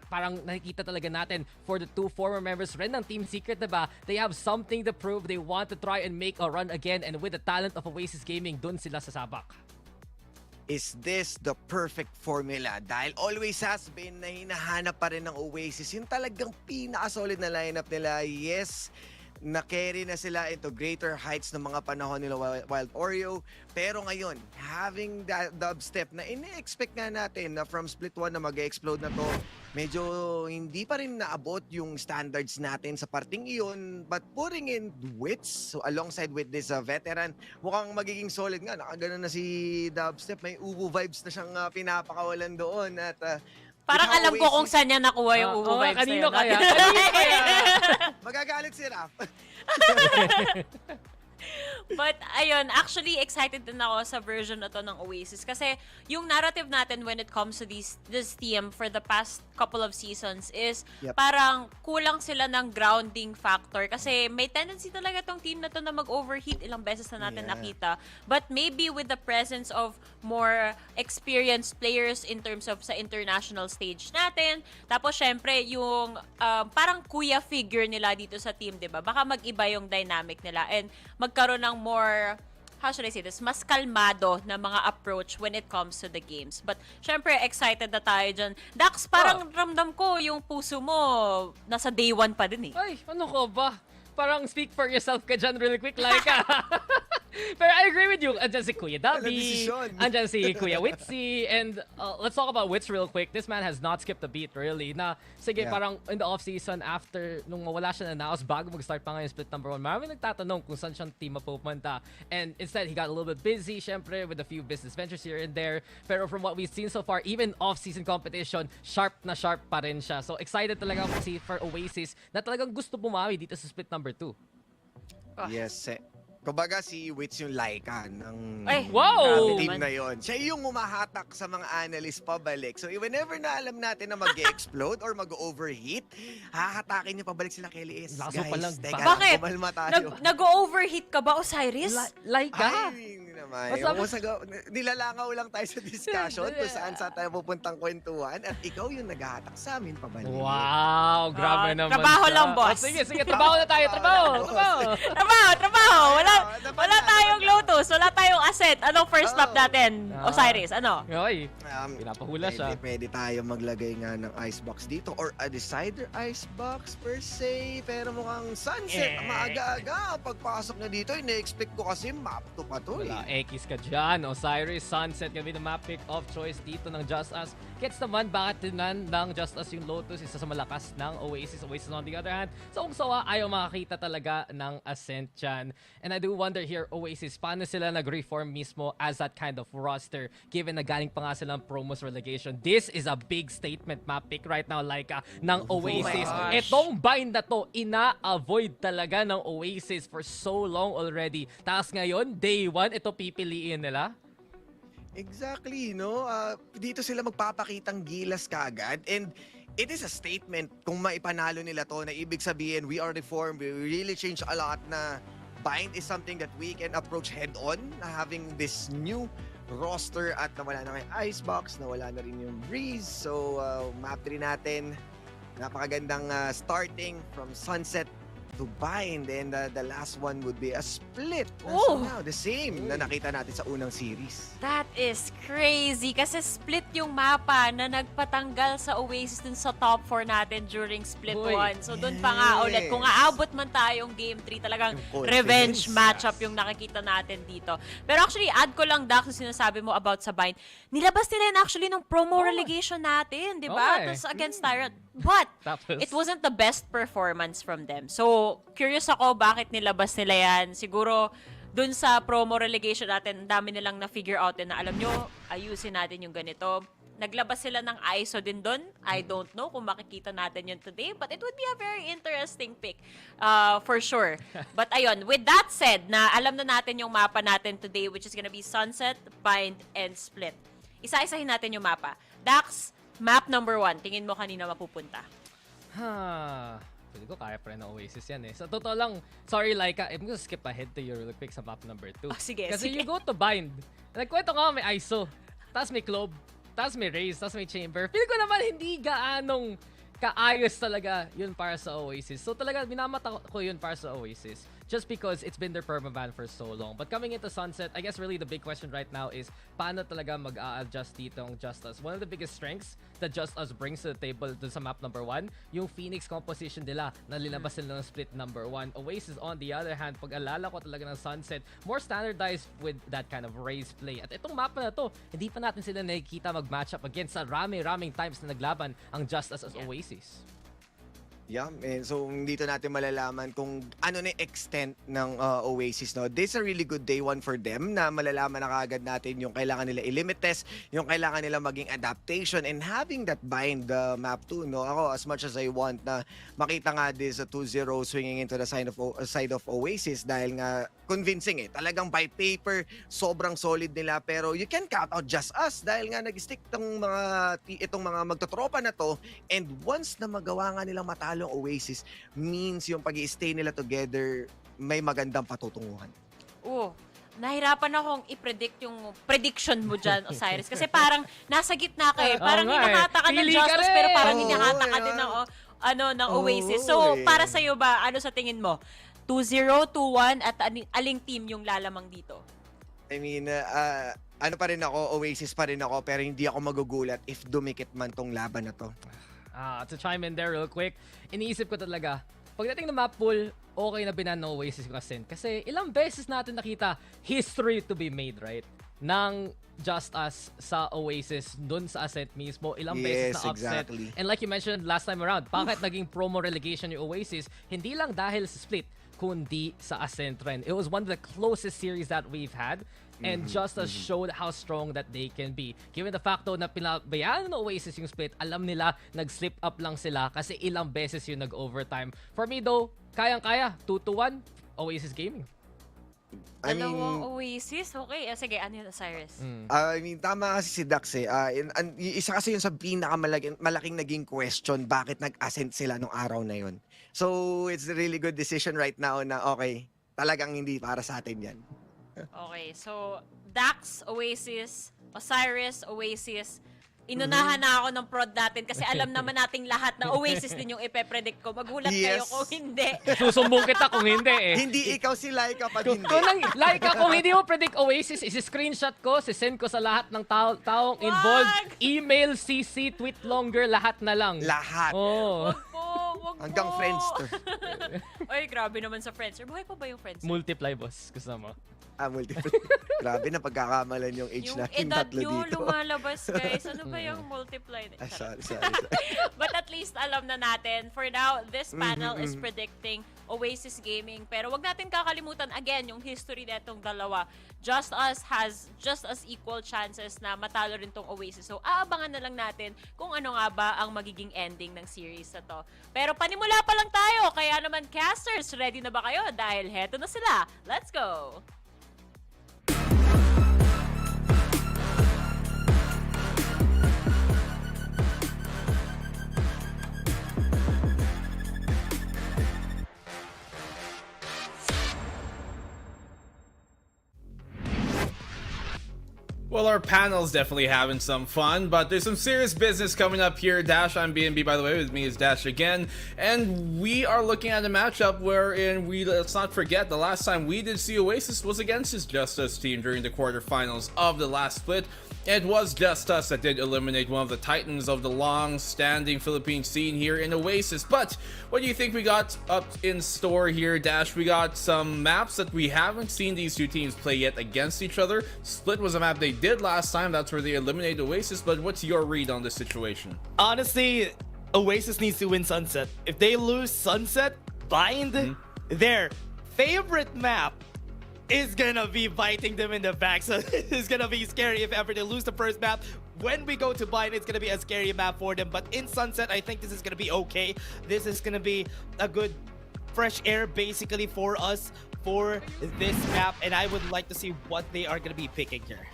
Parang nakikita talaga natin for the two former members rin ng Team Secret, diba? They have something to prove. They want to try and make a run again. And with the talent of Oasis Gaming, dun sila sasabak. Is this the perfect formula? Dahil always has been na hinahanap pa rin ng Oasis yung talagang pinaka-solid na lineup nila. Yes, na-carry na sila into greater heights ng mga panahon nila Wild Oreo. Pero ngayon, having that Dubstep na ine-expect nga natin na from Split 1 na mag-explode na to, medyo hindi pa rin naabot yung standards natin sa parting iyon. But putting in Wits, so alongside with this veteran, mukhang magiging solid nga. Nakagano na si Dubstep, may uwu vibes na siyang pinapakawalan doon. At Parang alam ko kung saan niya nakuha yung uwu vibes na kanino yun. kaya? Kanino kaya? magagalit si Raph. But ayun, actually excited din ako sa version na to ng Oasis kasi yung narrative natin when it comes to this team for the past couple of seasons is parang kulang sila ng grounding factor kasi may tendency talaga tong team na to na mag-overheat, ilang beses na natin nakita. But maybe with the presence of more experienced players in terms of sa international stage natin, tapos syempre yung parang kuya figure nila dito sa team, 'di ba? Baka mag-iba yung dynamic nila and magkaroon ng more, how should I say this, mas kalmado na mga approach when it comes to the games. But syempre, excited na tayo dyan. Dax, parang ramdam ko yung puso mo nasa day one pa din eh. Ay, ano ko ba? Parang speak for yourself ka dyan really quick, Laika. Pero I agree with you. Andyan si Kuya Dubby, andyan si Kuya Witsy, and let's talk about Wits real quick. This man has not skipped a beat really. Na, sige, parang in the off-season, after, nung mawala siya na Naos, bago mag-start pa ngayon split number 1, maraming nagtatanong kung saan siyang team mapupunta. And instead, he got a little bit busy, syempre, with a few business ventures here and there. Pero from what we've seen so far, even off-season competition, sharp na sharp pa rin siya. So excited talaga ako see for Oasis na talagang gusto bumawi dito sa split number 2. Yes, kumbaga si Wits yung Laika ng wow! team na yon. Siya yung humahatak sa mga analyst pabalik. So whenever na alam natin na mag-explode or mag-overheat, hahatakin niya pabalik sila Kelly S. Laso pa lang. Teka Bakit? lang, kumalma tayo. Nag-overheat ka ba, Osiris? Laika? Ay, hindi naman. Nilalangaw lang tayo sa discussion kung saan tayo pupuntang kwentuhan at ikaw yung naghahatak sa amin pabalik. Wow, grabe naman trabaho siya. lang, boss. Sige, trabaho na tayo. Trabaho. Trabaho! Wala wala tayong Lotus, wala tayong Ascent. Anong first map natin? Osiris, ano? Oy, pinapahula siya. Pwede tayo maglagay nga ng icebox dito or a decider icebox per se. Pero mukhang sunset, maaga-aga. Pagpasok na dito, ina-expect ko kasi map to pa to Wala, Ekis ka dyan. Osiris, Sunset, gawin na map pick of choice dito ng JustUs. Gets naman, bakit tinan ng JustUs yung Lotus, isa sa malakas ng Oasis. Oasis on the other hand, sa Ungsawa, ayaw makakita talaga ng Ascent dyan. And I do wonder here, Oasis, paano sila nag-reform mismo as that kind of roster, given na galing pa nga silang promos relegation. This is a big statement map pick right now, Laika, ng Oasis. Itong bind na to, ina-avoid talaga ng Oasis for so long already. Tapos ngayon, day 1, ito pipiliin nila. Exactly, no? Dito sila magpapakitang gilas kaagad and it is a statement kung maipanalo nila to na ibig sabihin we are reformed, we really changed a lot na bind is something that we can approach head-on na having this new roster at nawala na yung icebox, nawala na rin yung breeze. So, map 3 natin, napakagandang starting from sunset to bind and the last one would be a split. So now, the same na nakita natin sa unang series. That is crazy kasi split yung mapa na nagpatanggal sa Oasis dun sa top 4 natin during split 1. So dun pa nga ulit, kung aabot man tayong game 3, talagang revenge matchup yung nakikita natin dito. Pero actually, add ko lang, Dax, yung sinasabi mo about sa bind. Nilabas nila yun actually ng promo relegation natin, di ba? Tapos against Tyrant. But it wasn't the best performance from them. So, curious ako bakit nilabas nila yan. Siguro, dun sa promo relegation natin, ang dami nilang na-figure out na alam nyo, ayusin natin yung ganito. Naglabas sila ng ISO din dun. I don't know kung makikita natin yun today, but it would be a very interesting pick for sure. But ayun, with that said, na alam na natin yung mapa natin today, which is gonna be Sunset, Bind, and Split. Isa-isahin natin yung mapa. Dax, map number 1, tingin mo kanina mapupunta? Pwede ko kaya pa rin ng Oasis yan eh. Sa totoo lang, sorry Laika, I'm gonna skip ahead to your pick sa map number 2. Sige, Kasi sige. you go to Bind. Nagkwento nga may ISO, tapos may Clove, tapos may Raze, tapos may Chamber. Feel ko naman hindi gaanong kaayos talaga yun para sa Oasis. So talaga, minamata ko yun para sa Oasis. Just because it's been their permaban for so long. But coming into Sunset, I guess really the big question right now is paano talaga mag-a-adjust dito ang JustUs. One of the biggest strengths that JustUs brings to the table dun sa map number 1, yung Phoenix composition nila na linabas nila ng split number 1. Oasis on the other hand, pag-alala ko talaga ng Sunset, more standardized with that kind of raise play. At itong mapa na to, hindi pa natin sila nakikita mag-match up against sa raming times na naglaban ang JustUs as Oasis. Yeah, and so dito natin malalaman kung ano na extent ng Oasis, no. This is a really good day 1 for them na malalaman na kaagad natin yung kailangan nila i-limit test, yung kailangan nila maging adaptation and having that bind map 2, no. Ako as much as I want na makita nga this 2-0 swinging into the side of Oasis dahil nga convincing talagang by paper sobrang solid nila, pero you can count out JustUs dahil nga nag-stick itong mga magtotropa na to, and once na magawa nga nilang matalo ang Oasis means yung pag-i-stay nila together may magandang patutunguhan. Nahirapan akong i-predict yung prediction mo dyan, Osiris. Kasi parang nasa gitna ka Parang hinahata ka ng JustUs, pero parang hinahata ka din ng Oasis. So, para sa'yo ba, ano sa tingin mo? 2-0, 2-1, at aling team yung lalamang dito? I mean, ano pa rin ako, Oasis pa rin ako, pero hindi ako magugulat if dumikit man tong laban na to. To chime in there real quick, iniisip ko talaga, pagdating ng map pool, okay na binan ng Oasis yung Ascent. Kasi ilang beses natin nakita history to be made, right? Ng JustUs sa Oasis, dun sa Ascent mismo, ilang beses na upset. Exactly. And like you mentioned last time around, bakit naging promo relegation yung Oasis? Hindi lang dahil sa split, kundi sa Ascent rin. It was one of the closest series that we've had. And JustUs showed how strong that they can be. Given the fact though na pinabayaan ng Oasis yung split, alam nila nag-slip up lang sila kasi ilang beses yung nag-overtime. For me though, kayang-kaya, 2-1, Oasis Gaming. Dalawang Oasis? Okay. Sige, ano yun, Osiris? I mean, tama kasi si Dax isa kasi yun sa pinakamalaking naging question, bakit nag-ascent sila nung araw na yun. So, it's a really good decision right now na okay, talagang hindi para sa atin yan. Okay, so Dax, Oasis, Osiris, Oasis, Inunahan na ako ng prod natin kasi alam naman nating lahat na Oasis din yung ipe-predict ko. Magulat kayo Yes. kung hindi. Susumbong kita kung hindi eh. Hindi ikaw si Laika pag hindi. Like kung hindi mo predict Oasis, isi-screenshot ko, sisend ko sa lahat ng taong involved. Wag! Email, CC, tweet longer, lahat na lang. Lahat. Oh. Wag po, wag po. Hanggang Friendster. Ay, grabe naman sa Friendster. Buhay pa ba yung Friendster? Multiply, boss. Gusto mo? Multiple. Grabe na pagkakamalan yung age Yung natin edad tatlo nyo dito. lumalabas, guys. Ano ba yung multiply? Sorry. But at least alam na natin. For now, this panel is predicting Oasis Gaming. Pero wag natin kakalimutan again yung history netong dalawa. JustUs has just as equal chances na matalo rin tong Oasis. So aabangan na lang natin kung ano nga ba ang magiging ending ng series na to. Pero panimula pa lang tayo. Kaya naman casters, ready na ba kayo? Dahil heto na sila. Let's go! Well, our panel's definitely having some fun, but there's some serious business coming up here. Dash, I'm BNB, by the way. With me is Dash again. And we are looking at a matchup wherein let's not forget, the last time we did see Oasis was against his JustUs team during the quarterfinals of the last split. It was JustUs that did eliminate one of the titans of the long-standing Philippine scene here in Oasis. But what do you think we got up in store here, Dash? We got some maps that we haven't seen these two teams play yet against each other. Split was a map they did last time. That's where they eliminated Oasis. But what's your read on this situation? Honestly, Oasis needs to win Sunset. If they lose Sunset, Bind, their favorite map is gonna be biting them in the back. So it's gonna be scary if ever they lose the first map. When we go to Bind, it's gonna be a scary map for them. But in Sunset, I think this is gonna be okay. This is gonna be a good fresh air basically for us for this map. And I would like to see what they are gonna be picking here.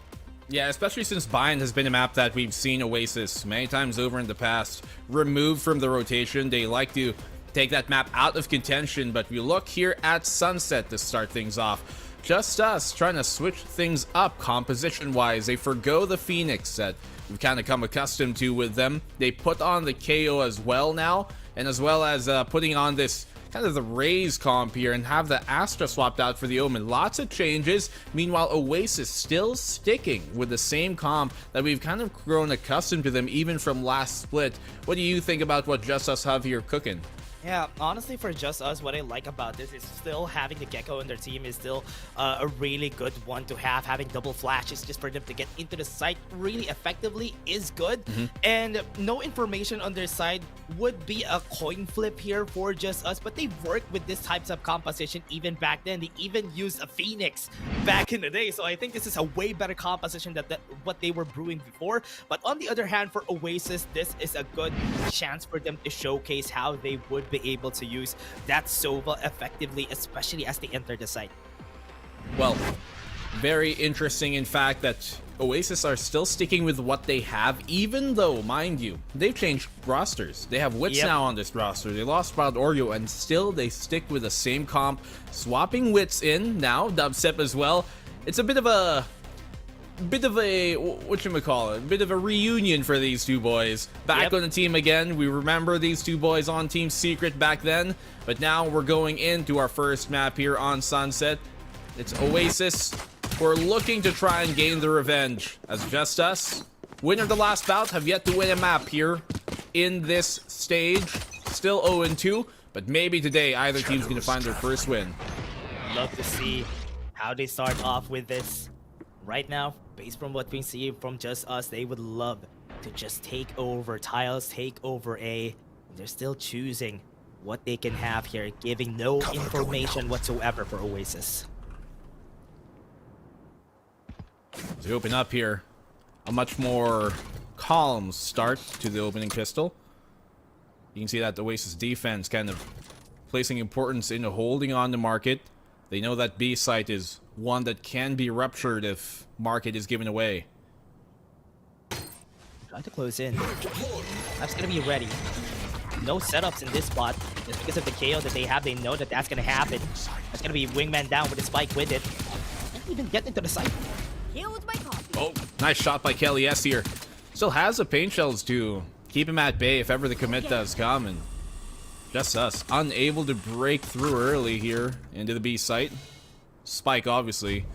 Yeah, especially since Bind has been a map that we've seen Oasis many times over in the past removed from the rotation. They like to take that map out of contention, but we look here at Sunset to start things off. JustUs trying to switch things up composition-wise. They forgo the Phoenix that we've kind of come accustomed to with them. They put on the KO as well now, and as well as putting on this kind of the Raze comp here and have the Astra swapped out for the Omen. Lots of changes. Meanwhile, Oasis still sticking with the same comp that we've kind of grown accustomed to them even from last split. What do you think about what JustUs have here cooking? Yeah, honestly, for JustUs, what I like about this is still having the Gecko in their team is still a really good one to have. Having double flashes just for them to get into the site really effectively is good. And no information on their side would be a coin flip here for JustUs, but they worked with this types of composition even back then. They even used a Phoenix back in the day. So I think this is a way better composition than what they were brewing before. But on the other hand, for Oasis, this is a good chance for them to showcase how they would be able to use that Sova effectively, especially as they enter the site. Well, very interesting in fact that Oasis are still sticking with what they have, even though, mind you, they've changed rosters. They have Wits now on this roster. They lost Proud Oreo, and still they stick with the same comp. Swapping Wits in now, Dubstep as well. It's a bit of a whatchamacallit, bit of a reunion for these two boys. Back on the team again. We remember these two boys on Team Secret back then, but now we're going into our first map here on Sunset. It's Oasis. We're looking to try and gain the revenge as JustUs, winner of the last bout, have yet to win a map here in this stage. Still 0-2, but maybe today either team's going to find their first win. Love to see how they start off with this. Right now, based from what we see from JustUs, they would love to just take over tiles, take over A. They're still choosing what they can have here, giving no information whatsoever for Oasis. As we open up here, a much more calm start to the opening pistol. You can see that the Oasis defense kind of placing importance into holding on the market. They know that B site is one that can be ruptured if market is given away. Trying to close in. That's gonna be ready. No setups in this spot. Just because of the KO that they have, they know that that's gonna happen. That's gonna be Wingman down with a spike with it. Can't even get into the site. Healed my coffee. Oh, nice shot by Kelly S here. Still has the paint shells to keep him at bay if ever the commit does come, and JustUs unable to break through early here into the B site. Spike, obviously.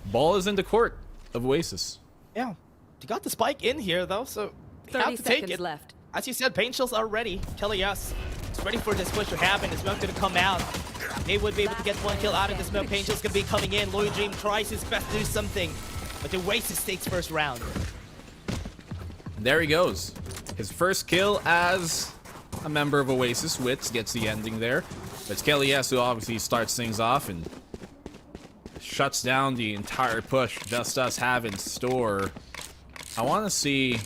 Ball is in the court of Oasis. Yeah, you got the spike in here though, so you 30 have to take seconds it. left. As you said, paint shells are ready. JustUs is ready for this push to happen. The smoke gonna come out. They would be able to get one kill out of the smoke. Paint shells gonna be coming in. Loyal Dream tries his best to do something, but the Oasis takes first round. There he goes. His first kill as a member of Oasis. Wits gets the ending there. But it's JustUs who obviously starts things off and shuts down the entire push JustUs have in store. I want to see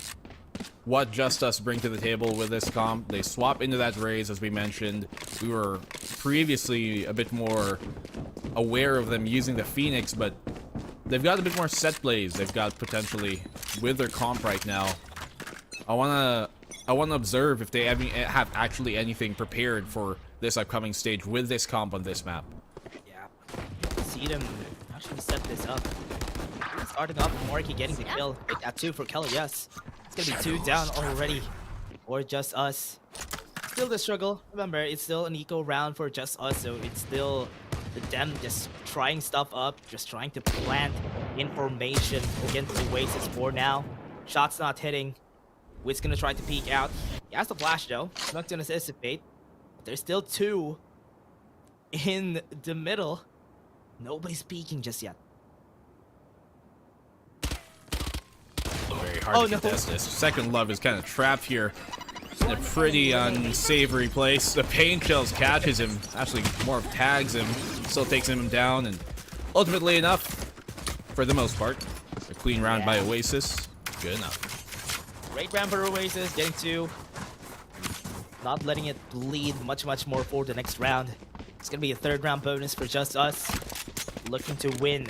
what JustUs bring to the table with this comp. They swap into that Raze, as we mentioned. We were previously a bit more aware of them using the Phoenix, but they've got a bit more set plays they've got potentially with their comp right now. I wanna observe if they have actually anything prepared for this upcoming stage with this comp on this map. Yeah, see them actually set this up. Starting off with Marky getting the kill. At 2 for JustUs. It's gonna be 2 down already for JustUs. Still the struggle. Remember, it's still an eco round for JustUs, so it's still them just trying stuff up, just trying to plant information against the Oasis for now. Shots not hitting. Wit's gonna try to peek out. He has the flash though. He's not gonna dissipate. But there's still 2 in the middle. Nobody's peeking just yet. Very hard to contest this. Second Love is kind of trapped here in a pretty unsavory place. The paint shells catches him. Actually, more of tags him. Still takes him down, and ultimately enough, for the most part, a clean round by Oasis. Good enough. Great round for Oasis, getting 2. Not letting it bleed much more for the next round. It's gonna be a 3rd round bonus for JustUs. Looking to win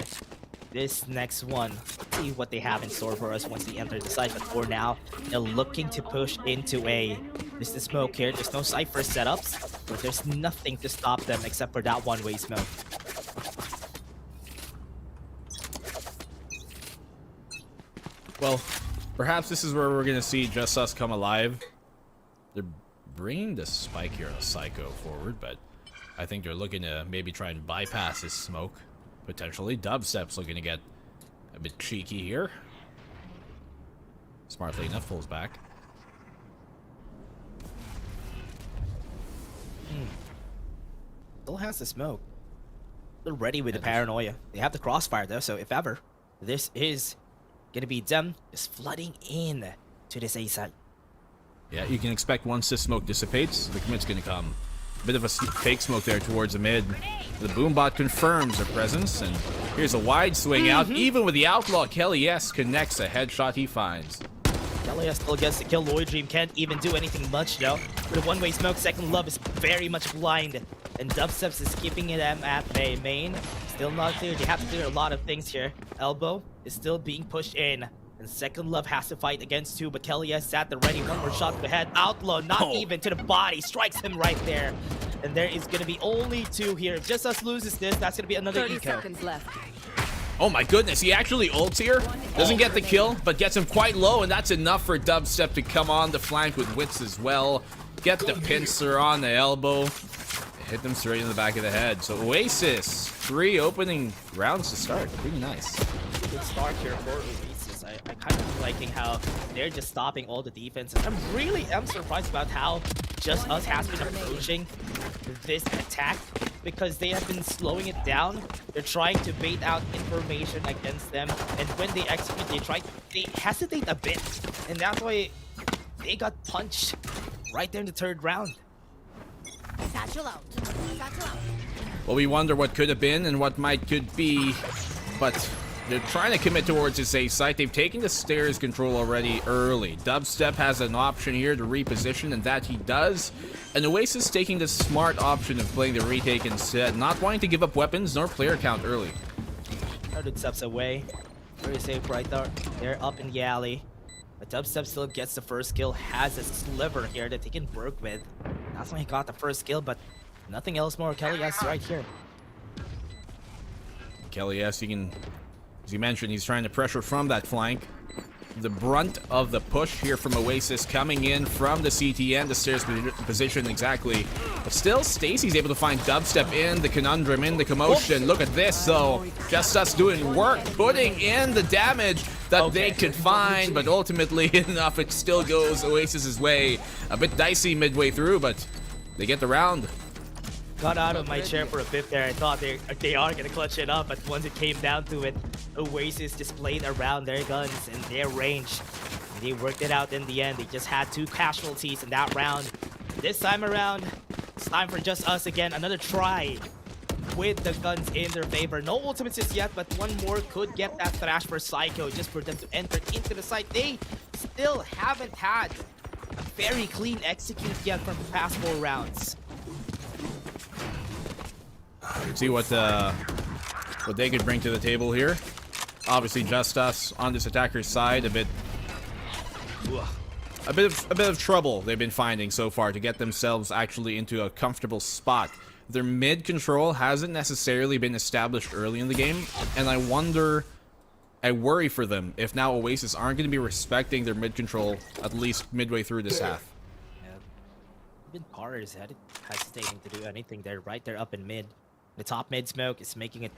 this next one. Let's see what they have in store for us once we enter the site. But for now, they're looking to push into a... There's the smoke here. There's no Cypher setups, but there's nothing to stop them except for that one-way smoke. Well, perhaps this is where we're going to see JustUs come alive. They're bringing the spike here on Psycho forward, but I think they're looking to maybe try and bypass this smoke. Potentially. Dubstep's looking to get a bit cheeky here. Smartly enough, pulls back. Still has the smoke. They're ready with the paranoia. They have the crossfire though, so if ever, this is gonna be them just flooding in to this A site. Yeah, you can expect once this smoke dissipates, the commit's gonna come. A bit of a fake smoke there towards the mid. The boombot confirms their presence, and here's a wide swing out. Even with the outlaw, JustUs connects a headshot he finds. JustUs still gets the kill. Loyal Dream can't even do anything much though. With a one-way smoke, Second Love is very much blind. And Dubsteps is keeping it at bay. Main, still not clear. They have to clear a lot of things here. Elbow is still being pushed in. And Second Love has to fight against 2, but JustUs at the ready. One more shot to the head. Outlaw, not even to the body. Strikes him right there. And there is going to be only 2 here. If JustUs loses this, that's going to be another 30 eco. seconds left. Oh my goodness, he actually ults here. Doesn't get the kill, but gets him quite low, and that's enough for Dubstep to come on the flank with Wits as well. Get the pincer on the elbow. Hit them straight in the back of the head. So Oasis, 3 opening rounds to start. Pretty nice. Good start here for Oasis. I kind of liking how they're just stopping all the defenses. I'm really surprised about how JustUs has been approaching this attack, because they have been slowing it down. They're trying to bait out information against them, and when they execute, they hesitate a bit, and that's why they got punched right there in the 3rd round. Satchel out. Satchel out. Well, we wonder what could have been and what could be, but they're trying to commit towards this A site. They've taken the stairs control already early. Dubstep has an option here to reposition, and that he does. And Oasis taking the smart option of playing the retake instead, not wanting to give up weapons nor player count early. 100 steps away. Very safe right there. They're up in the alley. But Dubstep still gets the first kill, has a sliver here that he can work with. That's why he got the first kill, but nothing else more. JustUs right here. JustUs, you can, as you mentioned, he's trying to pressure from that flank. the brunt of the push here from Oasis coming in from the CTN, the stairs position exactly. But still, Stacy's able to find Dubstep in the conundrum, in the commotion. Look at this, though. JustUs doing work, putting in the damage that they could find, but ultimately enough, it still goes Oasis's way. A bit dicey midway through, but they get the round. Got out of my chair for a bit there. I thought they are gonna clutch it up, but once it came down to it, Oasis just played around their guns and their range. And they worked it out in the end. They just had 2 casualties in that round. This time around, it's time for JustUs again. Another try with the guns in their favor. No ultimates just yet, but one more could get that thrash for Psycho just for them to enter into the site. They still haven't had a very clean execute yet from the past 4 rounds. See what they could bring to the table here. Obviously, JustUs on this attacker's side, a bit of trouble they've been finding so far to get themselves actually into a comfortable spot. Their mid control hasn't necessarily been established early in the game, and I worry for them if now Oasis aren't going to be respecting their mid control at least midway through this half. Even Carter is hesitating to do anything there. Right there up in mid. The top mid smoke is making it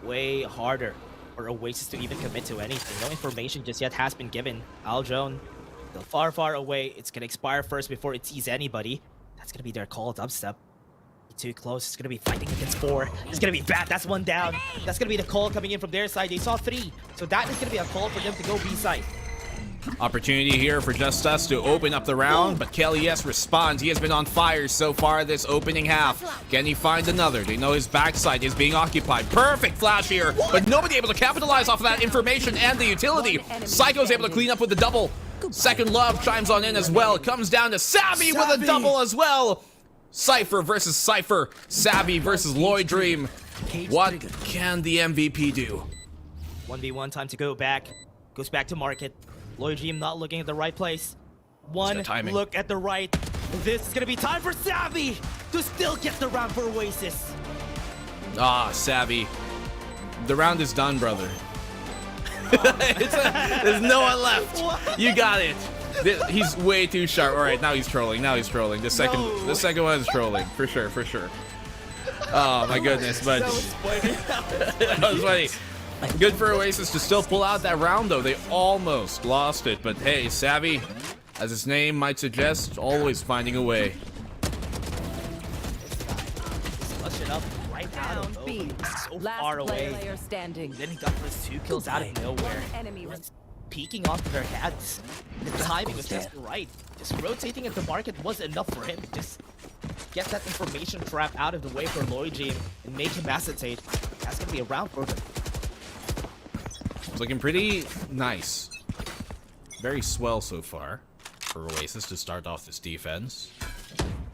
way harder for Oasis to even commit to anything. No information just yet has been given. Aldrone, still far, far away. It's gonna expire first before it sees anybody. That's gonna be their call. Dubstep. Too close. It's gonna be fighting against 4. It's gonna be bad. That's 1 down. That's gonna be the call coming in from their side. They saw 3. So that is gonna be a call for them to go B side. Opportunity here for JustUs to open up the round, but KLES responds. He has been on fire so far this opening half. Can he find another? They know his backside is being occupied. Perfect flash here, but nobody able to capitalize off of that information and the utility. Psycho's able to clean up with the double. Second Love chimes on in as well. Comes down to Savvy with a double as well. Cypher versus Cypher. Savvy versus Lloyd Dream. What can the MVP do? 1v1, time to go back. Goes back to market. Lloyd Dream not looking at the right place. One look at the right. This is gonna be time for Savvy to still get the round for Oasis. Ah, Savvy. The round is done, brother. There's no one left. What? You got it. He's way too sharp. All right, now he's trolling. The second one is trolling for sure. Oh my goodness, but that was funny. Good for Oasis to still pull out that round, though. They almost lost it, but hey, Savvy, as its name might suggest, always finding a way. Clutch it up right out of nowhere. So far away. Then he got those 2 kills out of nowhere. Peeking onto their heads. The timing was just right. Just rotating at the market was enough for him. Just get that information trap out of the way for Lloyd Dream and make him hesitate. That's gonna be a round for them. It's looking pretty nice. Very swell so far for Oasis to start off this defense.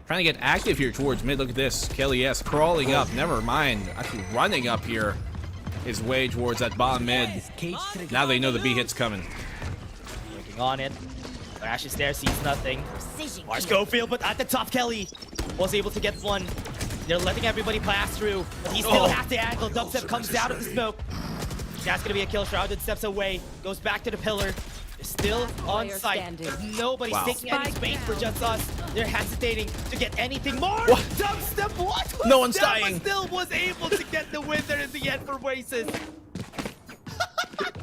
Trying to get active here towards mid. Look at this. KLES crawling up. Never mind. Actually running up here his way towards that bottom mid. Now they know the B hit's coming. Working on it. Flash is there, sees nothing. Mars Schofield, but at the top, Kelly was able to get one. They're letting everybody pass through. He still has the angle. Dubstep comes out of the smoke. That's gonna be a kill. Shrouded steps away, goes back to the pillar. They're still on site. Nobody's taking any space for JustUs. They're hesitating to get anything more. What? Dubstep, what? No one's dying. But still was able to get the win there in the end for Oasis.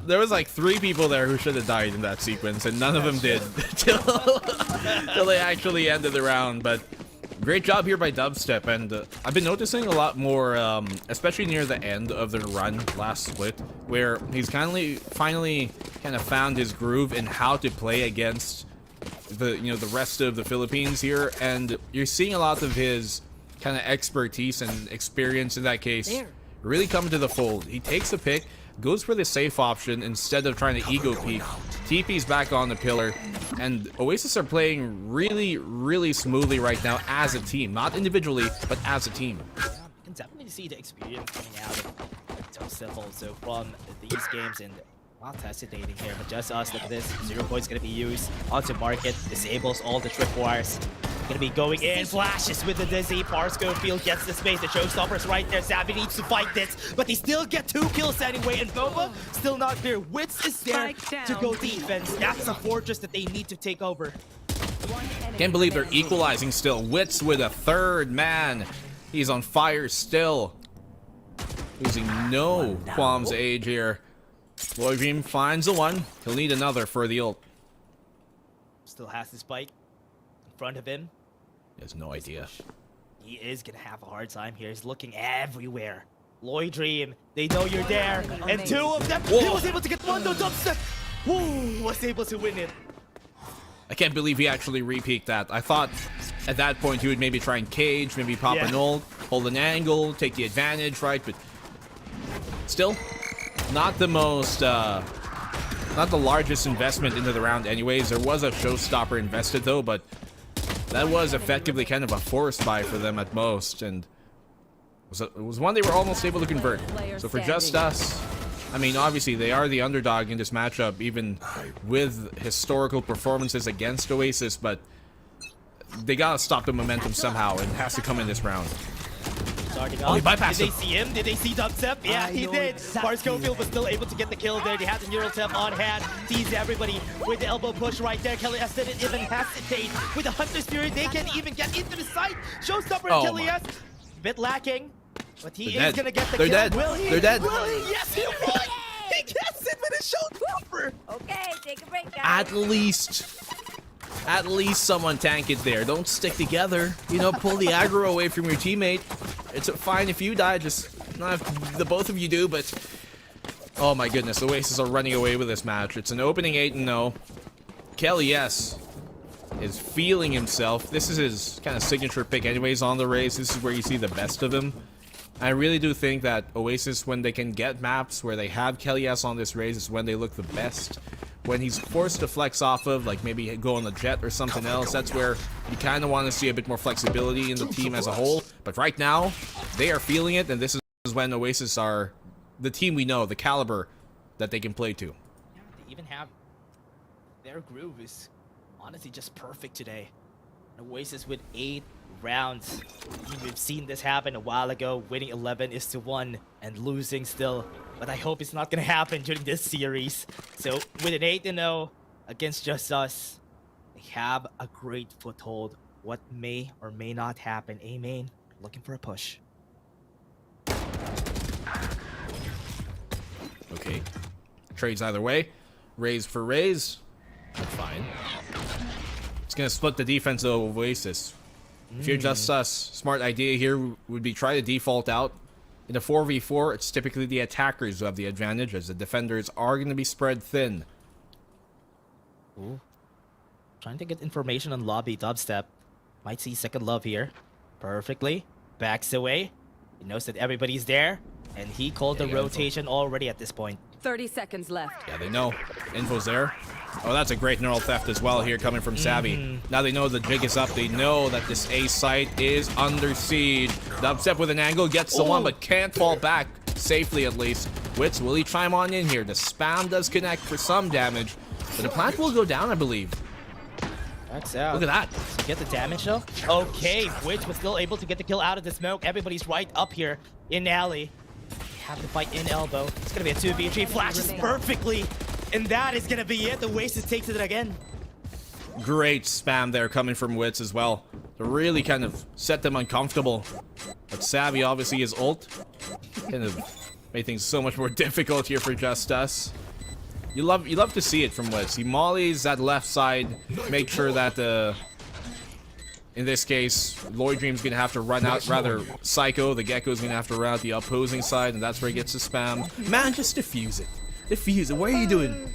There was like 3 people there who should have died in that sequence, and none of them did till they actually ended the round. But great job here by Dubstep, and I've been noticing a lot more, especially near the end of the run last split, where he's finally kind of found his groove in how to play against the rest of the Philippines here, and you're seeing a lot of his kind of expertise and experience in that case really come to the fold. He takes a pick, goes for the safe option instead of trying to ego peek. TP's back on the pillar, and Oasis are playing really, really smoothly right now as a team. Not individually, but as a team. Yeah, you can definitely see the experience coming out of Dubstep also from these games, and not hesitating here. But JustUs, look at this. 0 points gonna be used onto market, disables all the tripwires. Gonna be going in, flashes with the Dizzy. Parsco Field gets the space, the showstopper's right there. Savvy needs to fight this, but they still get 2 kills anyway, and Boba still not clear. Wits is there to go defense. That's a fortress that they need to take over. Can't believe they're equalizing still. Wits with a third man. He's on fire still. Losing no qualms age here. Lloyd Dream finds the one. He'll need another for the ult. Still has the spike in front of him. He has no idea. He is gonna have a hard time here. He's looking everywhere. Lloyd Dream, they know you're there. And 2 of them, he was able to get one, no dubstep. Woo, was able to win it. I can't believe he actually re-peeked that. I thought at that point he would maybe try and cage, maybe pop an ult, hold an angle, take the advantage, right? But still, not the most, not the largest investment into the round anyways. There was a showstopper invested though, but that was effectively kind of a forced buy for them at most, and it was one they were almost able to convert. So for JustUs, I mean, obviously they are the underdog in this matchup, even with historical performances against Oasis, but they gotta stop the momentum somehow, and it has to come in this round. Starting Oh, he off. bypassed Did him. they see him? Did they see dubstep? Yeah, he did. Parscofield was still able to get the kill there. They had the neural tap on hand. Sees everybody with the elbow push right there. Kelly S didn't even hesitate. With the Hunter's Fury, they can't even get into the site. Showstopper and Kelly S. Bit lacking. But he is gonna get the kill. They're dead. Will he? They're dead. Will he? Yes, he won! He gets it with a showstopper! Okay, take a break, guys. At least someone tank it there. Don't stick together. You know, pull the aggro away from your teammate. It's fine if you die, just not if the both of you do, but oh my goodness, Oasis are running away with this match. It's an opening 8-0. Kelly S is feeling himself. This is his kind of signature pick anyways on the race. This is where you see the best of him. I really do think that Oasis, when they can get maps where they have Kelly S on this race, is when they look the best. When he's forced to flex off of, like maybe go on the jet or something else, that's where you kind of want to see a bit more flexibility in the team as a whole. But right now, they are feeling it, and this is when Oasis are the team we know, the caliber that they can play to. Yeah, they even have their groove is honestly just perfect today. Oasis with 8 rounds. We've seen this happen a while ago. Winning 11-1 and losing still. But I hope it's not gonna happen during this series. So with an 8-0 against JustUs, they have a great foothold. What may or may not happen. A-main looking for a push. Okay. Trades either way. Raise for raise. That's fine. It's gonna split the defense of Oasis. If you're JustUs, smart idea here would be try to default out. In a 4v4, it's typically the attackers who have the advantage, as the defenders are going to be spread thin. Ooh. Trying to get information on lobby dubstep. Might see second love here. Perfectly. Backs away. He knows that everybody's there. And he called the rotation already at this point. 30 seconds left. Yeah, they know. Info's there. Oh, that's a great neural theft as well here coming from Savvy. Now they know the jig is up. They know that this A site is under siege. Dubstep with an angle gets the one, but can't fall back safely at least. Wits, will he chime on in here? The spam does connect for some damage, but the plant will go down, I believe. That's out. Look at that. Get the damage though. Okay, Witch was still able to get the kill out of the smoke. Everybody's right up here in alley. Have to fight in elbow. It's gonna be a 2v3. Flashes perfectly. And that is gonna be it. The Oasis takes it again. Great spam there coming from Wits as well. To really kind of set them uncomfortable. But Savvy obviously his ult kind of made things so much more difficult here for JustUs. You love to see it from Wits. He mollies that left side, make sure that in this case, Lloyd Dream's gonna have to run out, rather Psycho, the Gecko's gonna have to run out the opposing side, and that's where he gets the spam. Man, just defuse it. Defuse it. What are you doing?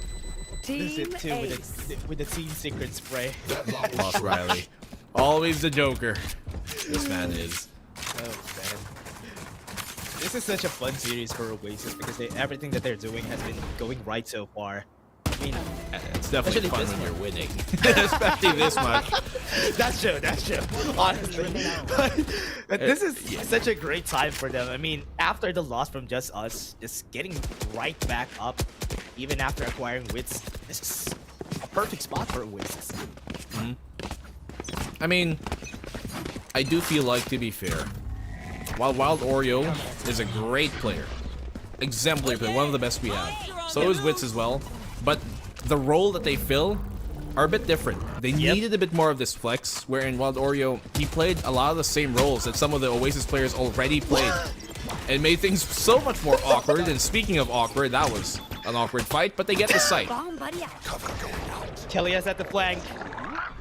This it too with the team secret spray. Lost Riley. Always the Joker. This man is. Oh man. This is such a fun series for Oasis because everything that they're doing has been going right so far. I mean, it's definitely fun when you're winning. Especially this much. That's true, honestly. But this is such a great time for them. I mean, after the loss from JustUs, just getting right back up, even after acquiring Wits, this is a perfect spot for Oasis. I mean, I do feel like, to be fair, while Wild Oreo is a great player, exemplary player, one of the best we have, so is Wits as well, but the role that they fill are a bit different. They needed a bit more of this flex, wherein Wild Oreo, he played a lot of the same roles that some of the Oasis players already played. It made things so much more awkward, and speaking of awkward, that was an awkward fight, but they get the site. Kelly is at the flank.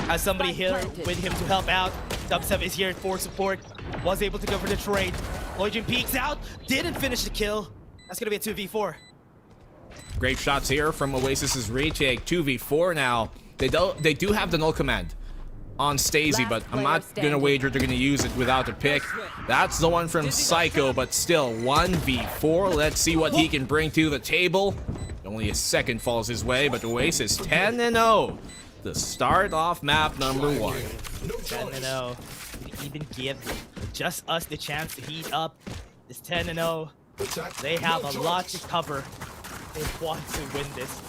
Has somebody here with him to help out. Subversive is here for support. Was able to go for the trade. Legion peeks out. Didn't finish the kill. That's going to be a 2v4. Great shots here from Oasis's retake. 2v4 now. They do have the null command on Stacey, but I'm not gonna wager they're gonna use it without a pick. That's the one from Psycho, but still 1v4. Let's see what he can bring to the table. Only a second falls his way, but Oasis 10-0. The start off map number 1. 10-0. Even give just us the chance to heat up. This 10-0. They have a lot to cover. They want to win this.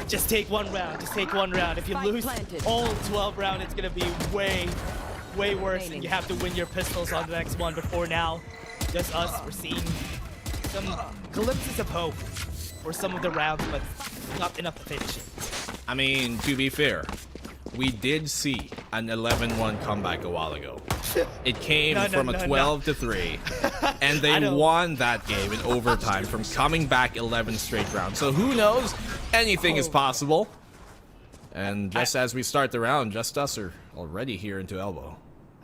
Just take one round. Just take one round. If you lose all 12 rounds, it's gonna be way worse, and you have to win your pistols on the next one. But for now, just us. We're seeing some glimpses of hope for some of the rounds, but not enough to finish it. I mean, to be fair, we did see an 11-1 comeback a while ago. It came from a 12-3, and they won that game in overtime from coming back 11 straight rounds. So who knows? Anything is possible. And just as we start the round, JustUs are already here into elbow.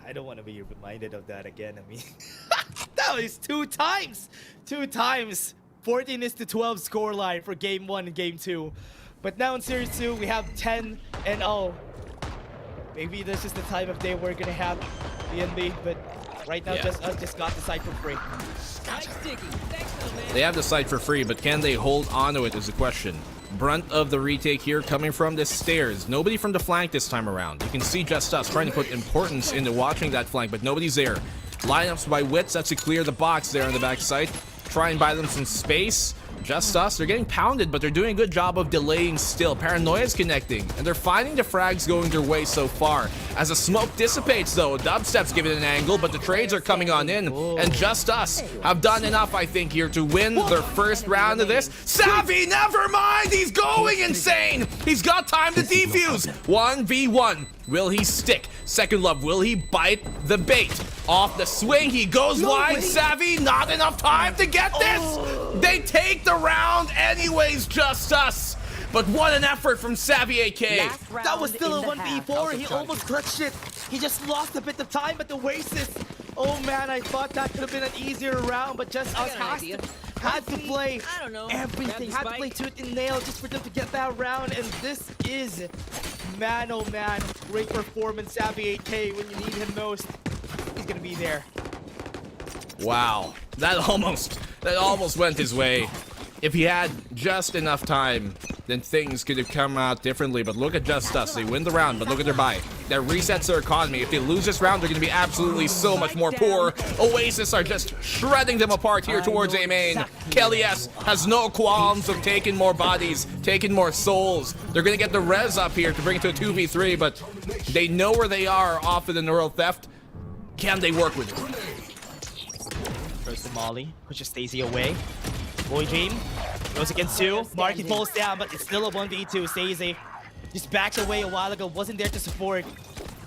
I don't want to be reminded of that again. I mean, that was 2 times! 2 times! 14-12 scoreline for game 1 and game 2. But now in series 2, we have 10-0. Maybe this is the time of day we're gonna have BNB, but right now JustUs just got the site for free. They have the site for free, but can they hold on to it is the question. Brunt of the retake here coming from the stairs. Nobody from the flank this time around. You can see JustUs trying to put importance into watching that flank, but nobody's there. Lineups by Wits, that's to clear the box there on the back side. Try and buy them some space. JustUs, they're getting pounded, but they're doing a good job of delaying still. Paranoia's connecting, and they're finding the frags going their way so far. As the smoke dissipates, though, Dubstep's giving it an angle, but the trades are coming on in, and JustUs have done enough, I think, here to win their first round of this. Savvy, never mind! He's going insane! He's got time to defuse! 1v1. Will he stick? Second Love, will he bite the bait? Off the swing, he goes wide. Savvy, not enough time to get this! They take the round anyways, JustUs! But what an effort from Savvy AK! That was still a 1v4, he almost clutched it. He just lost a bit of time, but the Oasis. Oh man, I thought that could have been an easier round, but JustUs had to play everything, had to play tooth and nail just for them to get that round, and this is, man oh man, great performance, Savvy AK, when you need him most, he's gonna be there. Wow, that almost went his way. If he had just enough time, then things could have come out differently. But look at JustUs. They win the round, but look at their buy. That resets their economy. If they lose this round, they're going to be absolutely so much more poor. Oasis are just shredding them apart here towards A main. Kelly S has no qualms of taking more bodies, taking more souls. They're going to get the res up here to bring it to a 2v3, but they know where they are off of the neural theft. Can they work with it? First to Molly, pushes Stacey away. Boy Dream goes against 2. Marky falls down, but it's still a 1v2. Stacey just backed away a while ago, wasn't there to support.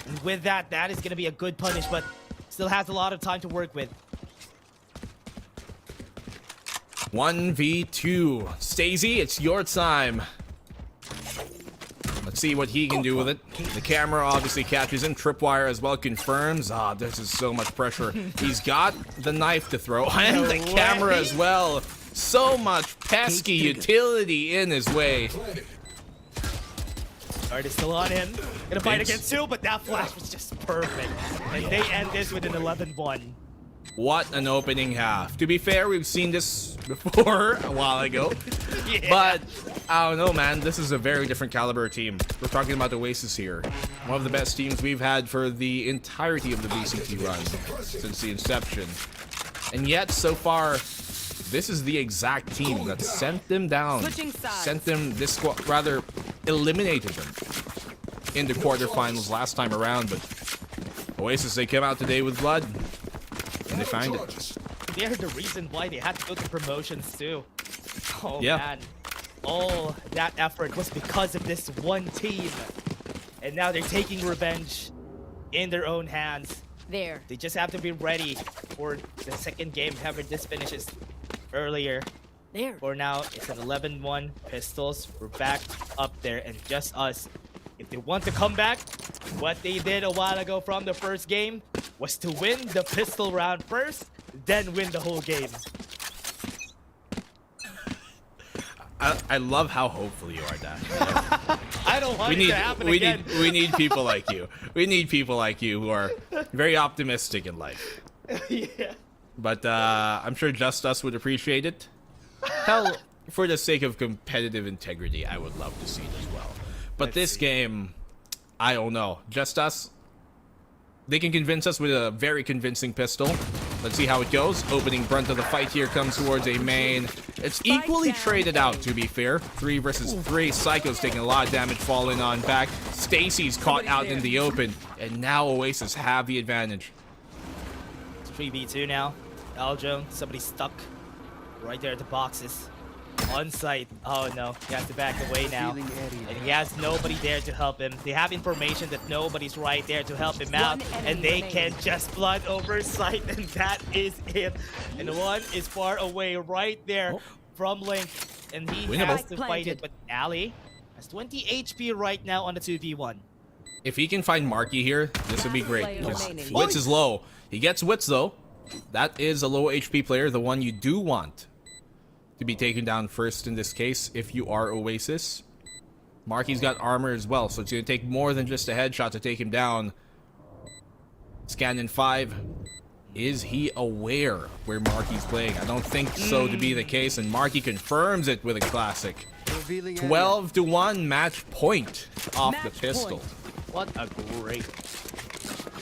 And with that, that is going to be a good punish, but still has a lot of time to work with. 1v2. Stacey, it's your time. Let's see what he can do with it. The camera obviously catches him. Tripwire as well confirms. Ah, this is so much pressure. He's got the knife to throw and the camera as well. So much pesky utility in his way. Guard is still on him. Gonna fight against 2, but that flash was just perfect. And they end this with an 11-1. What an opening half. To be fair, we've seen this before a while ago. But I don't know, man. This is a very different caliber team. We're talking about Oasis here. One of the best teams we've had for the entirety of the VCT run since the inception. And yet, so far, this is the exact team that sent them down, sent them this squad, rather eliminated them in the quarterfinals last time around. But Oasis, they came out today with blood, and they find it. They're the reason why they had to go to promotions too. Oh Yeah. man. All that effort was because of this one team. And now they're taking revenge in their own hands. There. They just have to be ready for the second game, however this finishes earlier. There. For now, it's an 11-1 Pistols. We're back up there, and just us. If they want to come back, what they did a while ago from the first game was to win the pistol round first, then win the whole game. I love how hopeful you are, Dash. I don't want it to happen again. we need people like you. We need people like you who are very optimistic in life. Yeah. But I'm sure JustUs would appreciate it. Hell, for the sake of competitive integrity, I would love to see it as well. But this game, I don't know. JustUs, they can convince us with a very convincing pistol. Let's see how it goes. Opening brunt of the fight here comes towards a main. It's equally traded out, to be fair. 3 versus 3. Psycho's taking a lot of damage, falling on back. Stacy's caught out in the open. And now Oasis have the advantage. It's 3v2 now. Aljo, somebody stuck right there at the boxes. On site. Oh no, he has to back away now. And he has nobody there to help him. They have information that nobody's right there to help him out. And they can just flood over site, and that is it. And one is far away right there from Link. And he has to fight it. But Ali has 20 HP right now on the 2v1. If he can find Marky here, this would be great. Because Wits is low. He gets Wits though. That is a low HP player, the one you do want to be taken down first in this case if you are Oasis. Marky's got armor as well, so it's going to take more than just a headshot to take him down. Scan in 5. Is he aware where Marky's playing? I don't think so to be the case, and Marky confirms it with a classic. 12-1 match point off the pistol. What a great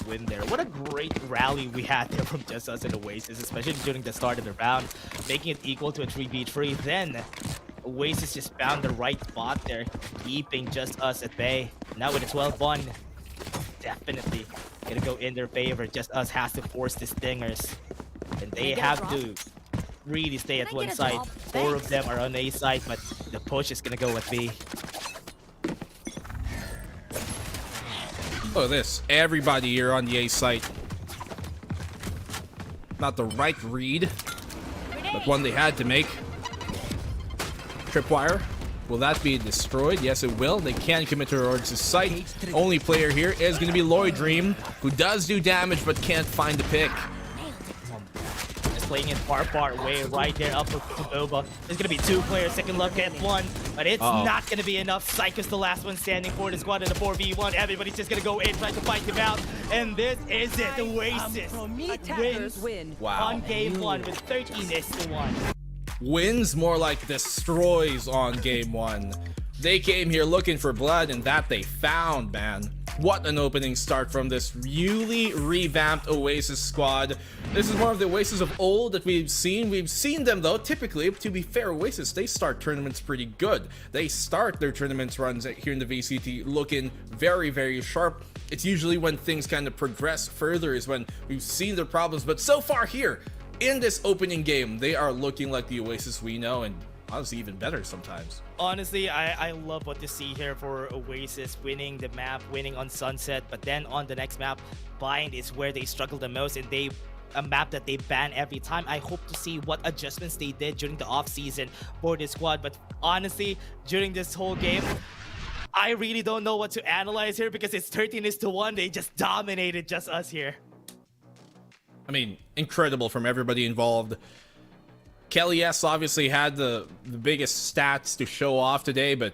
win there. What a great rally we had there from JustUs and Oasis, especially during the start of the round, making it equal to a 3v3. Then Oasis just found the right spot there, keeping JustUs at bay. Now with a 12-1, definitely gonna go in their favor. JustUs has to force the stingers, and they have to really stay at one side. 4 of them are on A side, but the push is gonna go with B. Look at this. Everybody here on the A site. Not the right read, but one they had to make. Tripwire. Will that be destroyed? Yes, it will. They can commit towards his site. Only player here is going to be Lloyd Dream, who does do damage but can't find the pick. Just playing it far away right there up with Boba. There's going to be 2 players, second look at 1, but it's not going to be enough. Psycho's the last one standing for the squad in the 4v1. Everybody's just going to go in, try to fight him out, and this is it. Oasis wins on game 1 with 13-1. Wins more like destroys on game 1. They came here looking for blood, and that they found, man. What an opening start from this really revamped Oasis squad. This is one of the Oasis of old that we've seen. We've seen them though, typically, to be fair, Oasis, they start tournaments pretty good. They start their tournaments runs here in the VCT looking very sharp. It's usually when things kind of progress further is when we've seen their problems, but so far here, in this opening game, they are looking like the Oasis we know, and honestly even better sometimes. Honestly, I love what to see here for Oasis winning the map, winning on Sunset, but then on the next map, Bind is where they struggle the most, and a map that they ban every time. I hope to see what adjustments they did during the off-season for this squad, but honestly, during this whole game, I really don't know what to analyze here because it's 13-1. They just dominated JustUs here. I mean, incredible from everybody involved. Kelly S obviously had the biggest stats to show off today, but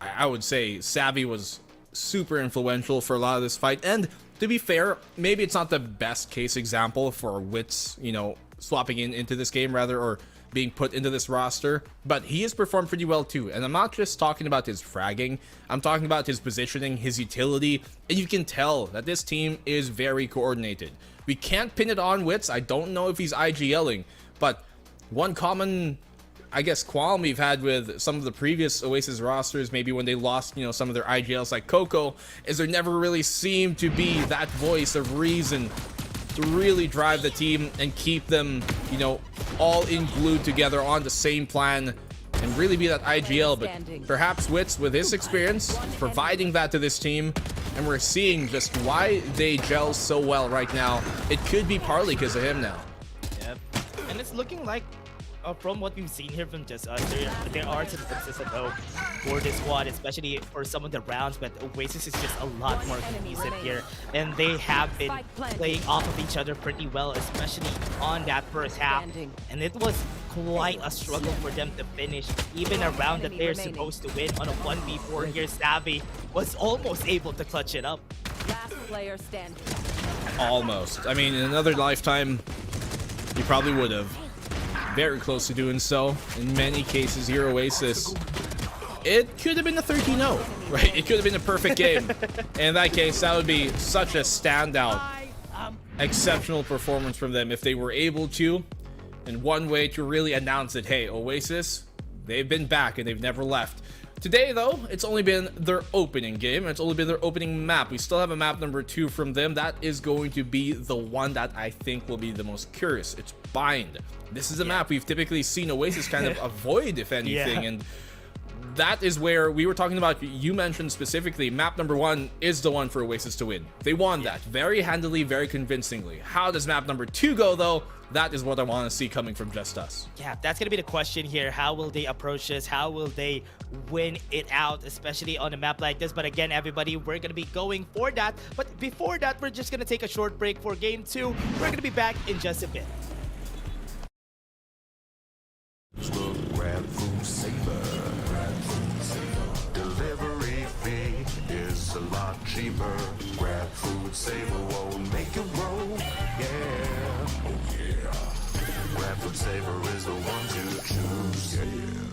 I would say Savvy was super influential for a lot of this fight. And to be fair, maybe it's not the best case example for Wits, you know, swapping into this game rather, or being put into this roster, but he has performed pretty well too. And I'm not just talking about his fragging, I'm talking about his positioning, his utility, and you can tell that this team is very coordinated. We can't pin it on Wits. I don't know if he's IGLing, but one common I guess, qualm we've had with some of the previous Oasis rosters, maybe when they lost, some of their IGLs like Coco, is there never really seemed to be that voice of reason to really drive the team and keep them, all in glued together on the same plan and really be that IGL. But perhaps Wits, with his experience, providing that to this team, and we're seeing just why they gel so well right now. It could be partly because of him now. Yep. And it's looking like, from what we've seen here from JustUs, there are some consistent hope for this squad, especially for some of the rounds, but Oasis is just a lot more cohesive here, and they have been playing off of each other pretty well, especially on that first half, and it was quite a struggle for them to finish even a round that they're supposed to win on a 1v4 here. Savvy was almost able to clutch it up. Last player standing. Almost. I mean, in another lifetime, you probably would have. Very close to doing so. In many cases here, Oasis, it could have been a 13-0, right? It could have been a perfect game. In that case, that would be such a standout, exceptional performance from them if they were able to, in one way, to really announce that, hey, Oasis, they've been back and they've never left. Today, though, it's only been their opening game, and it's only been their opening map. We still have a map number 2 from them. That is going to be the one that I think will be the most curious. It's Bind. This is a map we've typically seen Oasis kind of avoid, if anything, and that is where we were talking about. You mentioned specifically map number 1 is the one for Oasis to win. They won that very handily, very convincingly. How does map number 2 go, though? That is what I want to see coming from JustUs. Yeah, that's going to be the question here. How will they approach this? How will they win it out, especially on a map like this? But again, everybody, we're going to be going for that. But before that, we're just going to take a short break for game 2. We're going to be back in just a bit. Grab food saver. Delivery fee is a lot cheaper. Grab food saver won't make it roll. Yeah, oh yeah. Grab food saver is the one to choose. Yeah.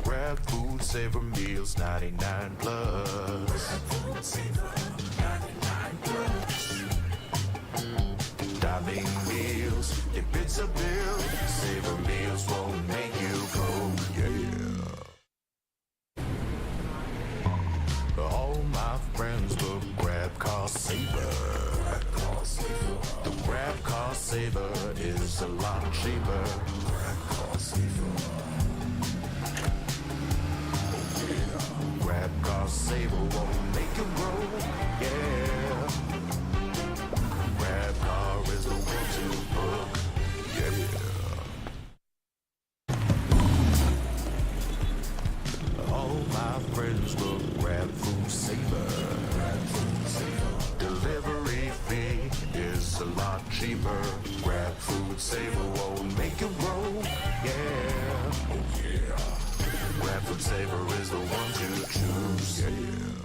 Grab food saver meals 99 plus. Grab food saver 99 plus. Dining meals, if it's a bill, Saver meals won't make you go, yeah. All my friends will grab car saver. The grab car saver is a lot cheaper. Grab car saver. Grab car saver won't make you roll, yeah. Grab car is the one to book, yeah. All my friends will grab food saver. Delivery fee is a lot cheaper. Grab food saver won't make it roll, yeah. Oh yeah. Grab food saver is the one to choose, yeah.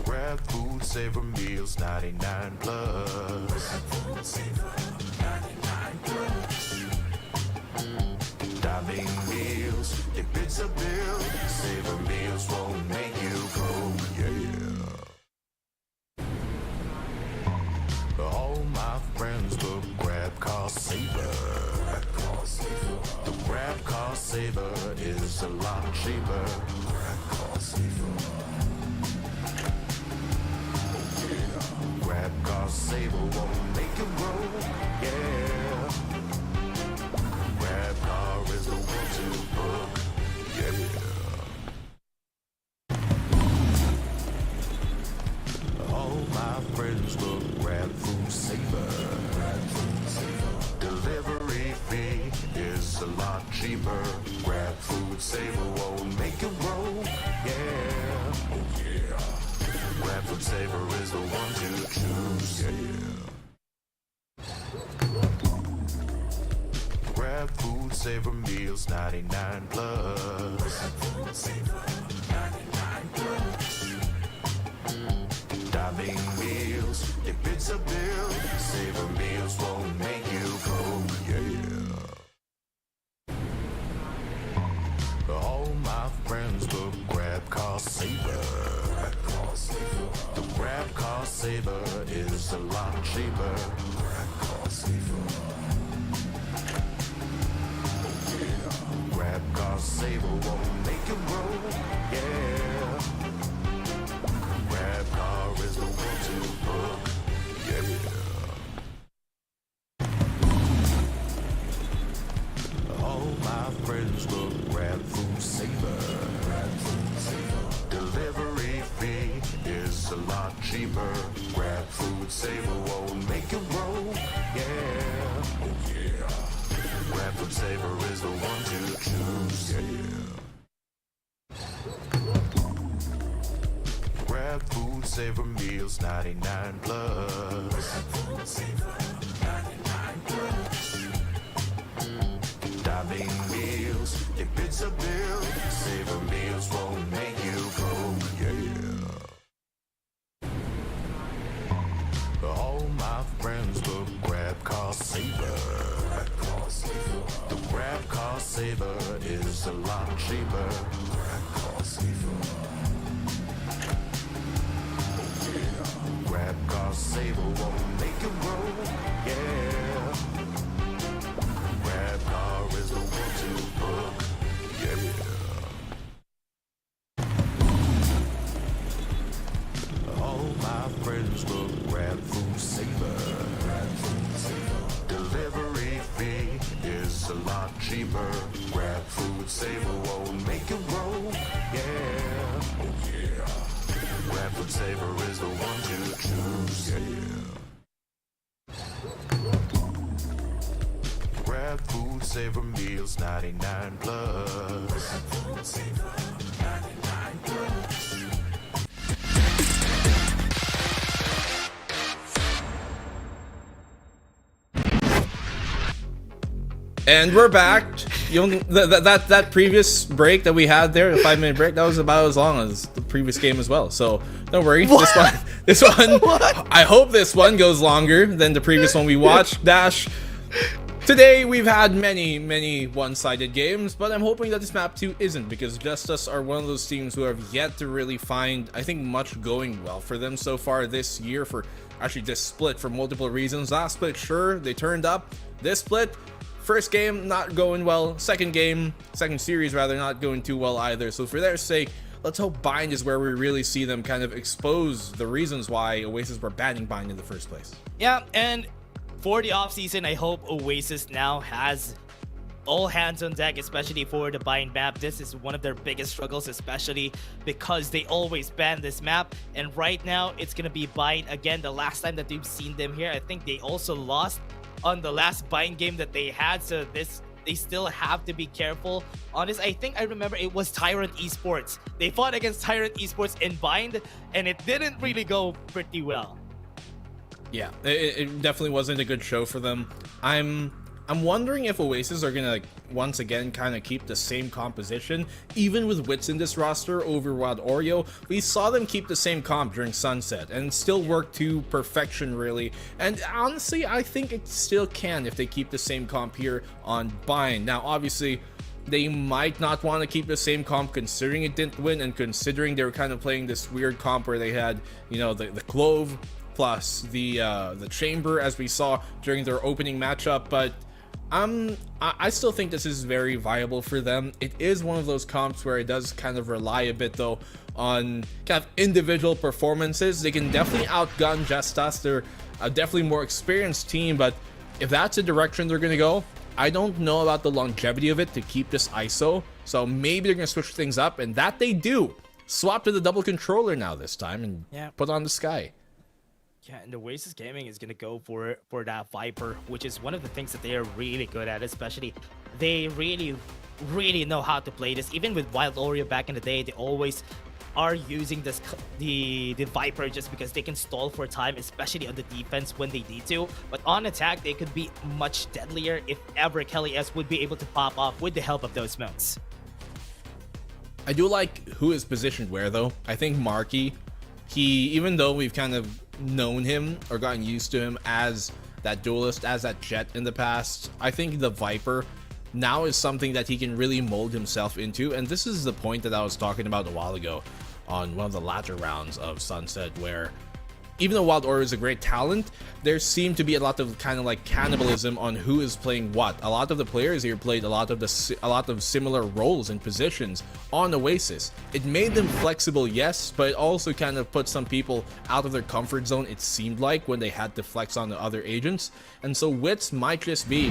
Grab food saver meals 99 plus. Dining meals, if it's a bill, saver meals won't make you go, yeah. All my friends will grab car saver. The grab car saver is a lot cheaper. Grab car saver. Grab car saver won't make it roll, yeah. Grab car is the one to book, yeah. All my friends will grab food saver. Delivery fee is a lot cheaper. Grab food saver won't make it roll, yeah. Oh yeah. Grab food saver is the one to choose, yeah. Grab food saver meals 99 plus. Dining meals, if it's a bill, saver meals won't make you go, yeah. All my friends will grab car saver. The grab car saver is is a lot cheaper. Grab car saver won't make you roll. Yeah. Grab car is the one to book. Yeah. All my friends look grab food saver. Delivery fee is a lot cheaper. Grab food saver won't make you roll. Yeah. Oh yeah. Grab food saver is the one to choose. Yeah. Grab food saver meals 99 plus. Grab food saver 99 plus. Dining meals, if it's a bill, saver meals won't make you broke. Yeah. All my friends look grab car saver. The grab car saver is a lot cheaper. Grab car saver. Grab car saver won't make you roll. Yeah. Grab car is the one to book. Yeah. All my friends look grab food saver. Delivery fee is a lot cheaper. Grab food saver won't make you roll. Yeah. Oh yeah. Grab food saver is the one to choose. Yeah. Grab food saver meals 99 plus. Grab food saver 99 plus. And we're back. That previous break that we had there, the 5-minute break, that was about as long as the previous game as well. So don't worry. This one, I hope this one goes longer than the previous one we watched. Dash. Today we've had many one-sided games, but I'm hoping that this map 2 isn't, because JustUs are one of those teams who have yet to really find, I think, much going well for them so far this year, for actually this split, for multiple reasons. Last split, sure, they turned up. This split, first game not going well, second series rather, not going too well either. So for their sake, let's hope Bind is where we really see them kind of expose the reasons why Oasis were banning Bind in the first place. Yeah, and for the offseason, I hope Oasis now has all hands on deck, especially for the Bind map. This is one of their biggest struggles, especially because they always ban this map. And right now, it's going to be Bind again. The last time that we've seen them here, I think they also lost on the last Bind game that they had. So they still have to be careful on this. I think I remember it was Tyrant Esports. They fought against Tyrant Esports in Bind, and it didn't really go pretty well. Yeah, it definitely wasn't a good show for them. I'm wondering if Oasis are gonna, like, once again kind of keep the same composition, even with Wits in this roster over Wild Oreo. We saw them keep the same comp during Sunset and still work to perfection, really. And honestly, I think it still can if they keep the same comp here on Bind. Now, obviously, they might not want to keep the same comp considering it didn't win, and considering they were kind of playing this weird comp where they had, you know, the Clove plus the Chamber, as we saw during their opening matchup. But I still think this is very viable for them. It is one of those comps where it does kind of rely a bit, though, on kind of individual performances. They can definitely outgun JustUs. They're a definitely more experienced team, but if that's the direction they're going to go, I don't know about the longevity of it to keep this ISO. So maybe they're going to switch things up, and that they do. Swap to the double controller now this time and put on the Sky. Yeah, and the Oasis Gaming is going to go for that Viper, which is one of the things that they are really good at, especially they really know how to play this. Even with Wild Oreo back in the day, they always are using this the Viper just because they can stall for time, especially on the defense when they need to. But on attack, they could be much deadlier if ever Kelly S would be able to pop off with the help of those smokes. I do like who is positioned where, though. I think Marky, even though we've kind of known him or gotten used to him as that duelist, as that Jet in the past, I think the Viper now is something that he can really mold himself into. And this is the point that I was talking about a while ago on one of the latter rounds of Sunset, where even though Wild Oreo is a great talent, there seemed to be a lot of kind of like cannibalism on who is playing what. A lot of the players here played a lot of similar roles and positions on Oasis. It made them flexible, yes, but it also kind of put some people out of their comfort zone, it seemed like, when they had to flex on the other agents. And so Wits might just be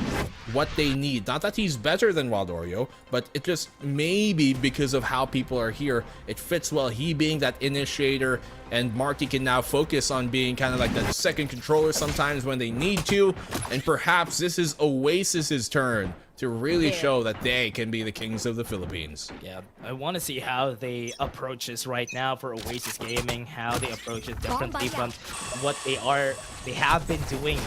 what they need. Not that he's better than Wild Oreo, but it just maybe because of how people are here, it fits well, he being that initiator, and Marky can now focus on being kind of like that second controller sometimes when they need to. And perhaps this is Oasis's turn to really show that they can be the kings of the Philippines. Yeah, I want to see how they approach this right now for Oasis Gaming, how they approach it differently from what they have been doing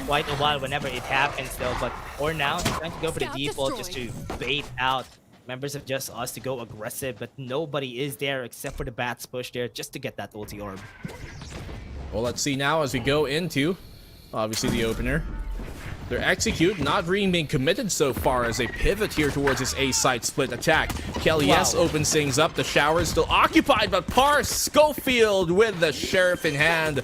quite a while whenever it happens though. But for now, they're trying to go for the default just to bait out members of JustUs to go aggressive, but nobody is there except for the Bats push there just to get that ulti orb. Well, let's see now as we go into, obviously, the opener. Their execute not really being committed so far as they pivot here towards this A-side split attack. Kelly S opens things up. The shower is still occupied, but Pars Schofield with the sheriff in hand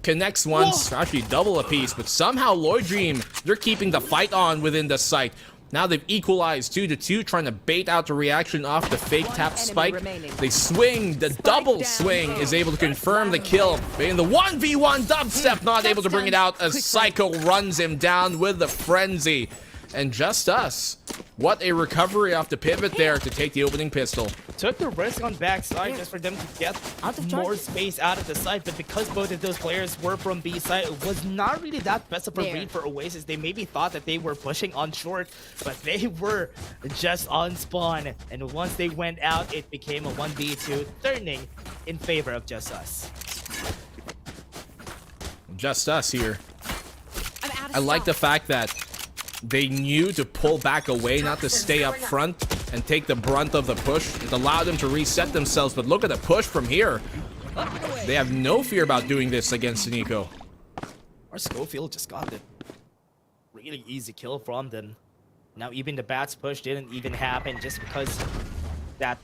connects once, actually double a piece, but somehow Lloyd Dream, they're keeping the fight on within the site. Now they've equalized 2-2, trying to bait out the reaction off the fake tap spike. They swing, the double swing is able to confirm the kill. In the 1v1 dubstep, not able to bring it out as Psycho runs him down with the frenzy. And JustUs, what a recovery off the pivot there to take the opening pistol. Took the risk on backside just for them to get more space out of the site, but because both of those players were from B side, it was not really that best of a read for Oasis. They maybe thought that they were pushing on short, but they were just on spawn. And once they went out, it became a 1v2, turning in favor of JustUs. JustUs here. I like the fact that they knew to pull back away, not to stay up front and take the brunt of the push. It allowed them to reset themselves, but look at the push from here. They have no fear about doing this against Nico. Our Schofield just got the really easy kill from them. Now even the Bats push didn't even happen just because that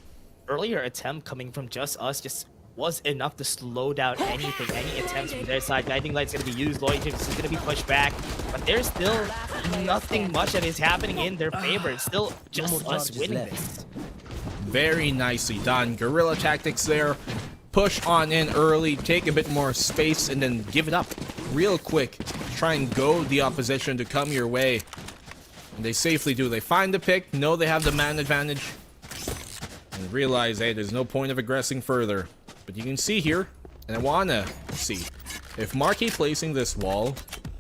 earlier attempt coming from JustUs just was enough to slow down anything, any attempts from their side. Guiding Light's gonna be used, Lloyd is gonna be pushed back, but there's still nothing much that is happening in their favor. It's still JustUs winning this. Very nicely done. Guerrilla tactics there. Push on in early, take a bit more space, and then give it up real quick. Try and goad the opposition to come your way. And they safely do. They find the pick, know they have the man advantage, and realize, hey, there's no point of aggressing further. But you can see here, and I wanna see, if Marky placing this wall,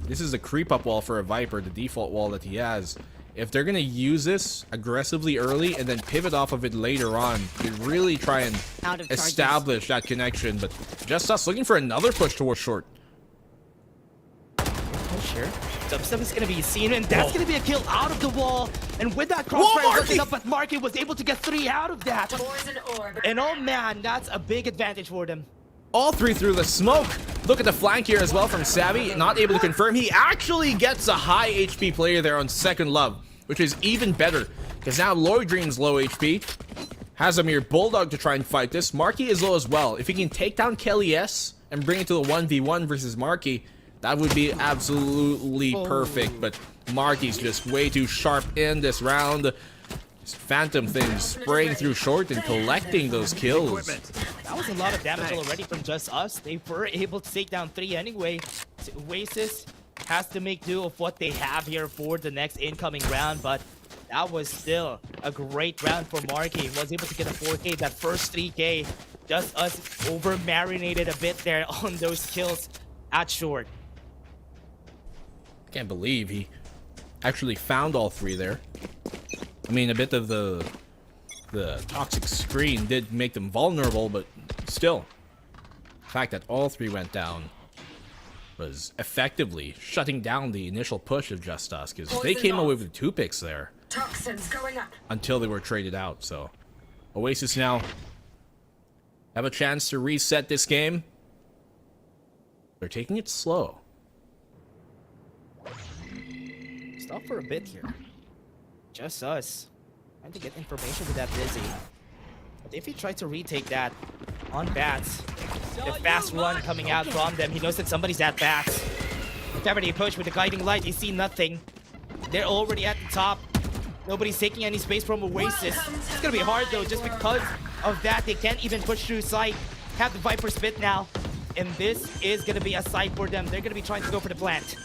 this is a creep up wall for a Viper, the default wall that he has. If they're gonna use this aggressively early and then pivot off of it later on, to really try and establish that connection. But JustUs looking for another push towards short. Sure. Dubstep is going to be seen, and that's going to be a kill out of the wall. And with that crossfire looking up, but Marky was able to get 3 out of that. And oh man, that's a big advantage for them. All 3 through the smoke. Look at the flank here as well from Savvy. Not able to confirm. He actually gets a high HP player there on Second Love, which is even better, because now Lloyd Dream's low HP. Has a mere Bulldog to try and fight this. Marky is low as well. If he can take down Kelly S and bring it to the 1v1 versus Marky, that would be absolutely perfect. But Marky's just way too sharp in this round. This Phantom thing spraying through short and collecting those kills. That was a lot of damage already from JustUs. They were able to take down 3 anyway. Oasis has to make do of what they have here for the next incoming round, but that was still a great round for Marky. Was able to get a 4K, that first 3K. JustUs over-marinated a bit there on those kills at short. Can't believe he actually found all 3 there. I mean, a bit of the toxic screen did make them vulnerable, but still, the fact that all 3 went down was effectively shutting down the initial push of JustUs, because they came away with 2 picks there until they were traded out. So Oasis now have a chance to reset this game. They're taking it slow. Stop for a bit here. JustUs trying to get information with that Dizzy. But if he tries to retake that, on bats. The fast run coming out from them. He knows that somebody's at bats. Whenever they push with the guiding light, they see nothing. They're already at the top. Nobody's taking any space from Oasis. It's gonna be hard though, just because of that. They can't even push through sight. Have the Viper spit now. And this is gonna be a sight for them. They're gonna be trying to go for the plant.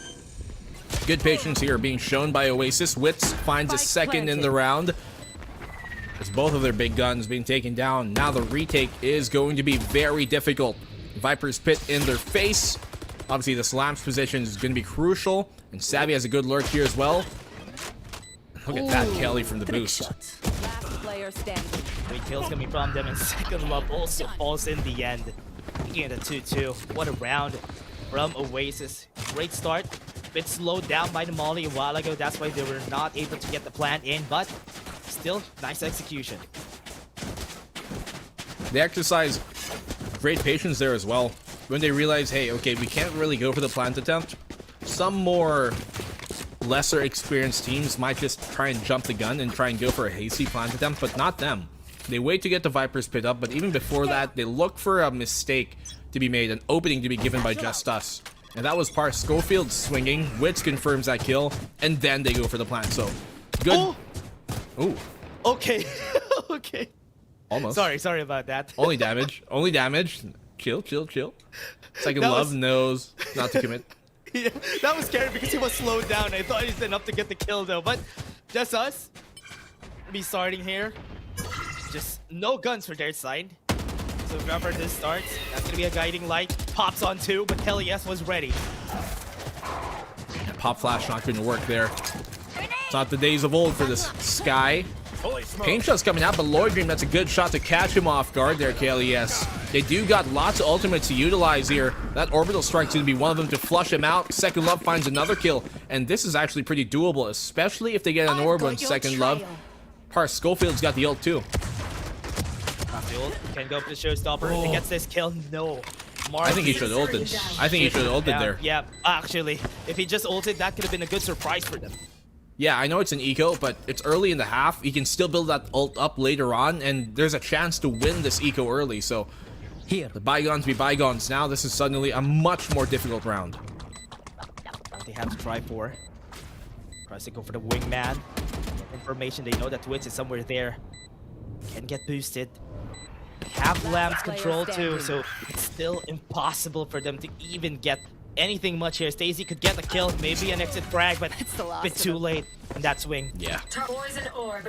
Good patience here being shown by Oasis. Wits finds a second in the round. As both of their big guns being taken down. Now the retake is going to be very difficult. Viper's pit in their face. Obviously the Slam's position is going to be crucial. And Savvy has a good lurk here as well. Look at that Kelly from the boost. Last player standing. 3 kills coming from them, and Second Love also falls in the end. Making it a 2-2. What a round from Oasis. Great start. Bit slowed down by the Molly a while ago. That's why they were not able to get the plant in, but still, nice execution. They exercise great patience there as well. When they realize, hey, okay, we can't really go for the plant attempt. Some more lesser experienced teams might just try and jump the gun and try and go for a hasty plant attempt, but not them. They wait to get the Viper's pit up, but even before that, they look for a mistake to be made, an opening to be given by JustUs. And that was Par Schofield swinging. Wits confirms that kill, and then they go for the plant. So, good. Oh! Ooh. Okay. Okay. Almost. Sorry about that. Only damage. Only damage. Chill. Second That Love was- knows not to commit. Yeah, that was scary because he was slowed down. I thought he was enough to get the kill though, but JustUs be starting here. Just no guns for their side. So whenever this starts, that's gonna be a guiding light. Pops on 2, but Kelly S was ready. Pop flash not going to work there. It's not the days of old for this Sky. Pain shot's coming out, but Lloyd Dream, that's a good shot to catch him off guard there, KLES. They do got lots of ultimates to utilize here. That orbital strike's going to be one of them to flush him out. Second Love finds another kill, and this is actually pretty doable, especially if they get an orb on Second Love. Par Schofield's got the ult too. The ult can go for the showstopper. If he gets this kill, no. I think he should have ulted. I think he should have ulted there. Yeah, actually, if he just ulted, that could have been a good surprise for them. Yeah, I know it's an eco, but it's early in the half. He can still build that ult up later on, and there's a chance to win this eco early. So, here, the bygones be bygones. Now this is suddenly a much more difficult round. They have to try for. Tries to go for the wingman. Information, they know that Wits is somewhere there. Can get boosted. Have Lamb's control too, so it's still impossible for them to even get anything much here. Stacey could get a kill, maybe an exit frag, but it's a bit too late in that swing. Yeah,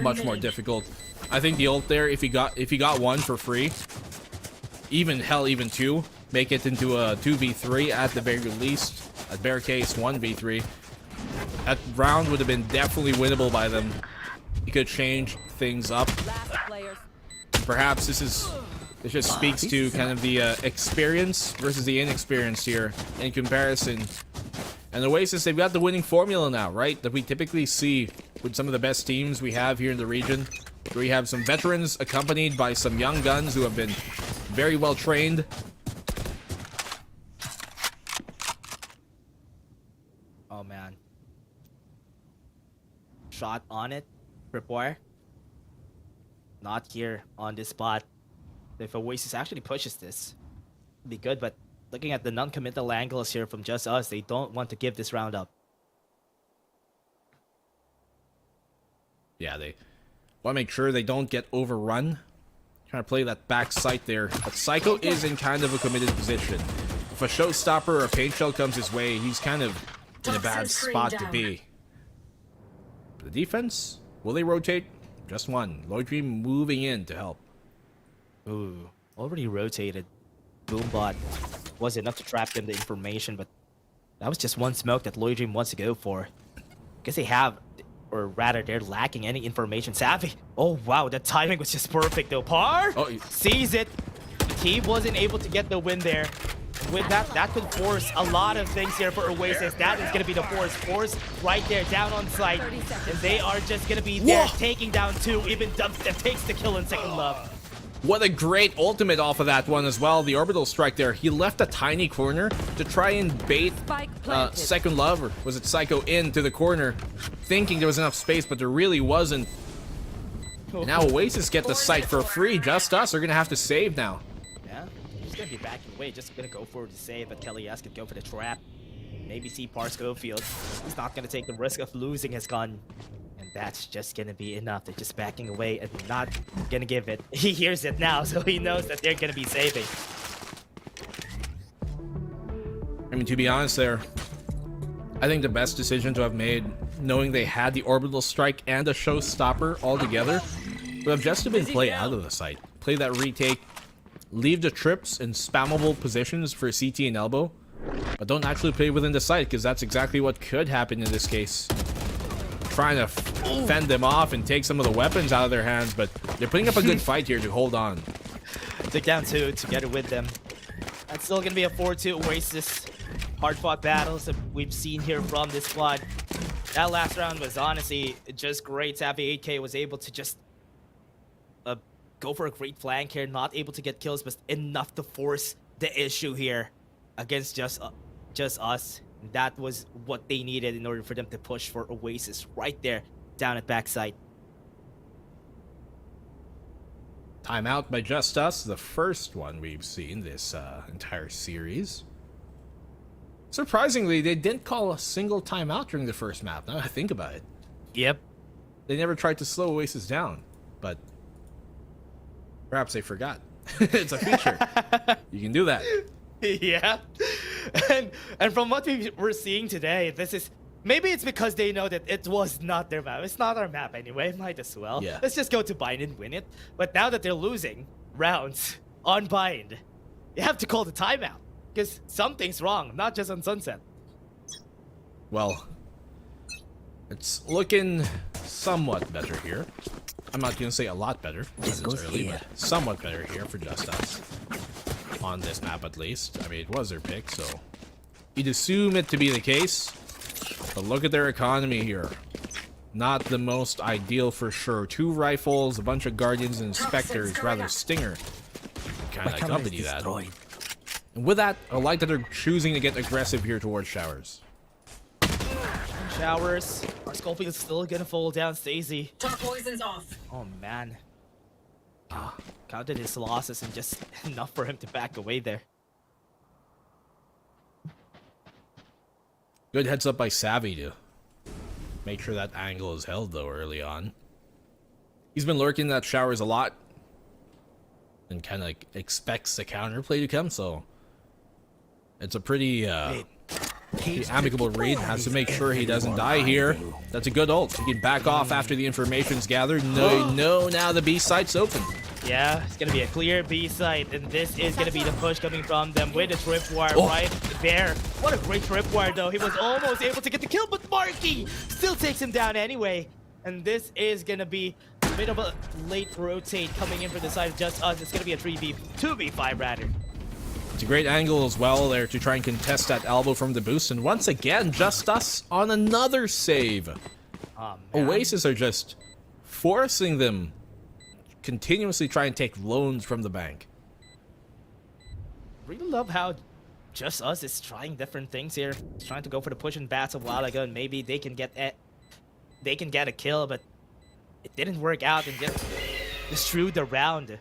much more difficult. I think the ult there, if he got one for free, even 2, make it into a 2v3 at the very least. At bare case, 1v3. That round would have been definitely winnable by them. He could change things up. Perhaps this just speaks to kind of the experience versus the inexperience here in comparison. And Oasis, they've got the winning formula now, right? That we typically see with some of the best teams we have here in the region. Where we have some veterans accompanied by some young guns who have been very well trained. Oh man. Shot on it. Prepare. Not here on this spot. If Oasis actually pushes this, it'd be good, but looking at the non-committal angles here from JustUs, they don't want to give this round up. Yeah, they want to make sure they don't get overrun. Trying to play that back sight there. But Psycho is in kind of a committed position. If a showstopper or a paint shell comes his way, he's kind of in a bad spot to be. The defense, will they rotate? Just one. Lloyd Dream moving in to help. Ooh, already rotated. Boombot was enough to trap them the information, but that was just one smoke that Lloyd Dream wants to go for. Guess they have, or rather, they're lacking any information. Savvy. Oh wow, the timing was just perfect though. Par sees it. The team wasn't able to get the win there. With that could force a lot of things here for Oasis. That is going to be the force right there, down on site. And they are just going to be there, taking down 2. Even Dubstep takes the kill in Second Love. What a great ultimate off of that one as well. The orbital strike there. He left a tiny corner to try and bait Second Love, or was it Psycho, into the corner, thinking there was enough space, but there really wasn't. And now Oasis get the site for free. JustUs are going to have to save now. Yeah, gonna be backing away, just gonna go for the save, but Kellyas could go for the trap. Maybe see Par Schofield. He's not gonna take the risk of losing his gun. And that's just gonna be enough. They're just backing away and not gonna give it. He hears it now, so he knows that they're gonna be saving. I mean, to be honest there, I think the best decision to have made, knowing they had the orbital strike and a showstopper all together, would have just been play out of the site. Play that retake, leave the trips in spammable positions for CT and elbow, but don't actually play within the site, because that's exactly what could happen in this case. Trying to fend them off and take some of the weapons out of their hands, but they're putting up a good fight here to hold on. Took down 2 together with them. That's still gonna be a 4-2 Oasis. Hard-fought battles that we've seen here from this squad. That last round was honestly just great. Savvy 8K was able to just go for a great flank here, not able to get kills, but enough to force the issue here against just us. That was what they needed in order for them to push for Oasis right there down at backside. Timeout by JustUs, the first one we've seen this entire series. Surprisingly, they didn't call a single timeout during the first map, now I think about it. Yep. They never tried to slow Oasis down, but perhaps they forgot. It's a feature. You can do that. Yeah. And from what we were seeing today, this is... Maybe it's because they know that it was not their map. It's not our map anyway, might as well. Yeah. Let's just go to bind and win it. But now that they're losing rounds on bind, you have to call the timeout. Because something's wrong, not just on Sunset. Well, it's looking somewhat better here. I'm not going to say a lot better, because it's early, but somewhat better here for JustUs. On this map, at least. I mean, it was their pick, so you'd assume it to be the case. But look at their economy here. Not the most ideal for sure. 2 rifles, a bunch of Guardians and Spectres, rather Stinger. Kind of accompany that. And with that, I like that they're choosing to get aggressive here towards Showers. Showers. Our Scorpion's still gonna fall down, Stacey. Top poison's off. Oh man. Counted his losses and just enough for him to back away there. Good heads up by Savvy to make sure that angle is held though early on. He's been lurking that Showers a lot and kind of expects the counterplay to come, so it's a pretty amicable read. Has to make sure he doesn't die here. That's a good ult. He can back off after the information's gathered. No, now the B site's open. Yeah, it's gonna be a clear B site, and this is gonna be the push coming from them with a tripwire right there. What a great tripwire though. He was almost able to get the kill, but Marky still takes him down anyway. And this is gonna be a bit of a late rotate coming in for the side of JustUs. It's gonna be a 2v5 rather. It's a great angle as well there to try and contest that elbow from the boost. And once again, JustUs on another save. Oasis are just forcing them continuously try and take loans from the bank. Really love how JustUs is trying different things here. He's trying to go for the push and bats a while ago, and maybe they can get a kill, but it didn't work out and just threw the round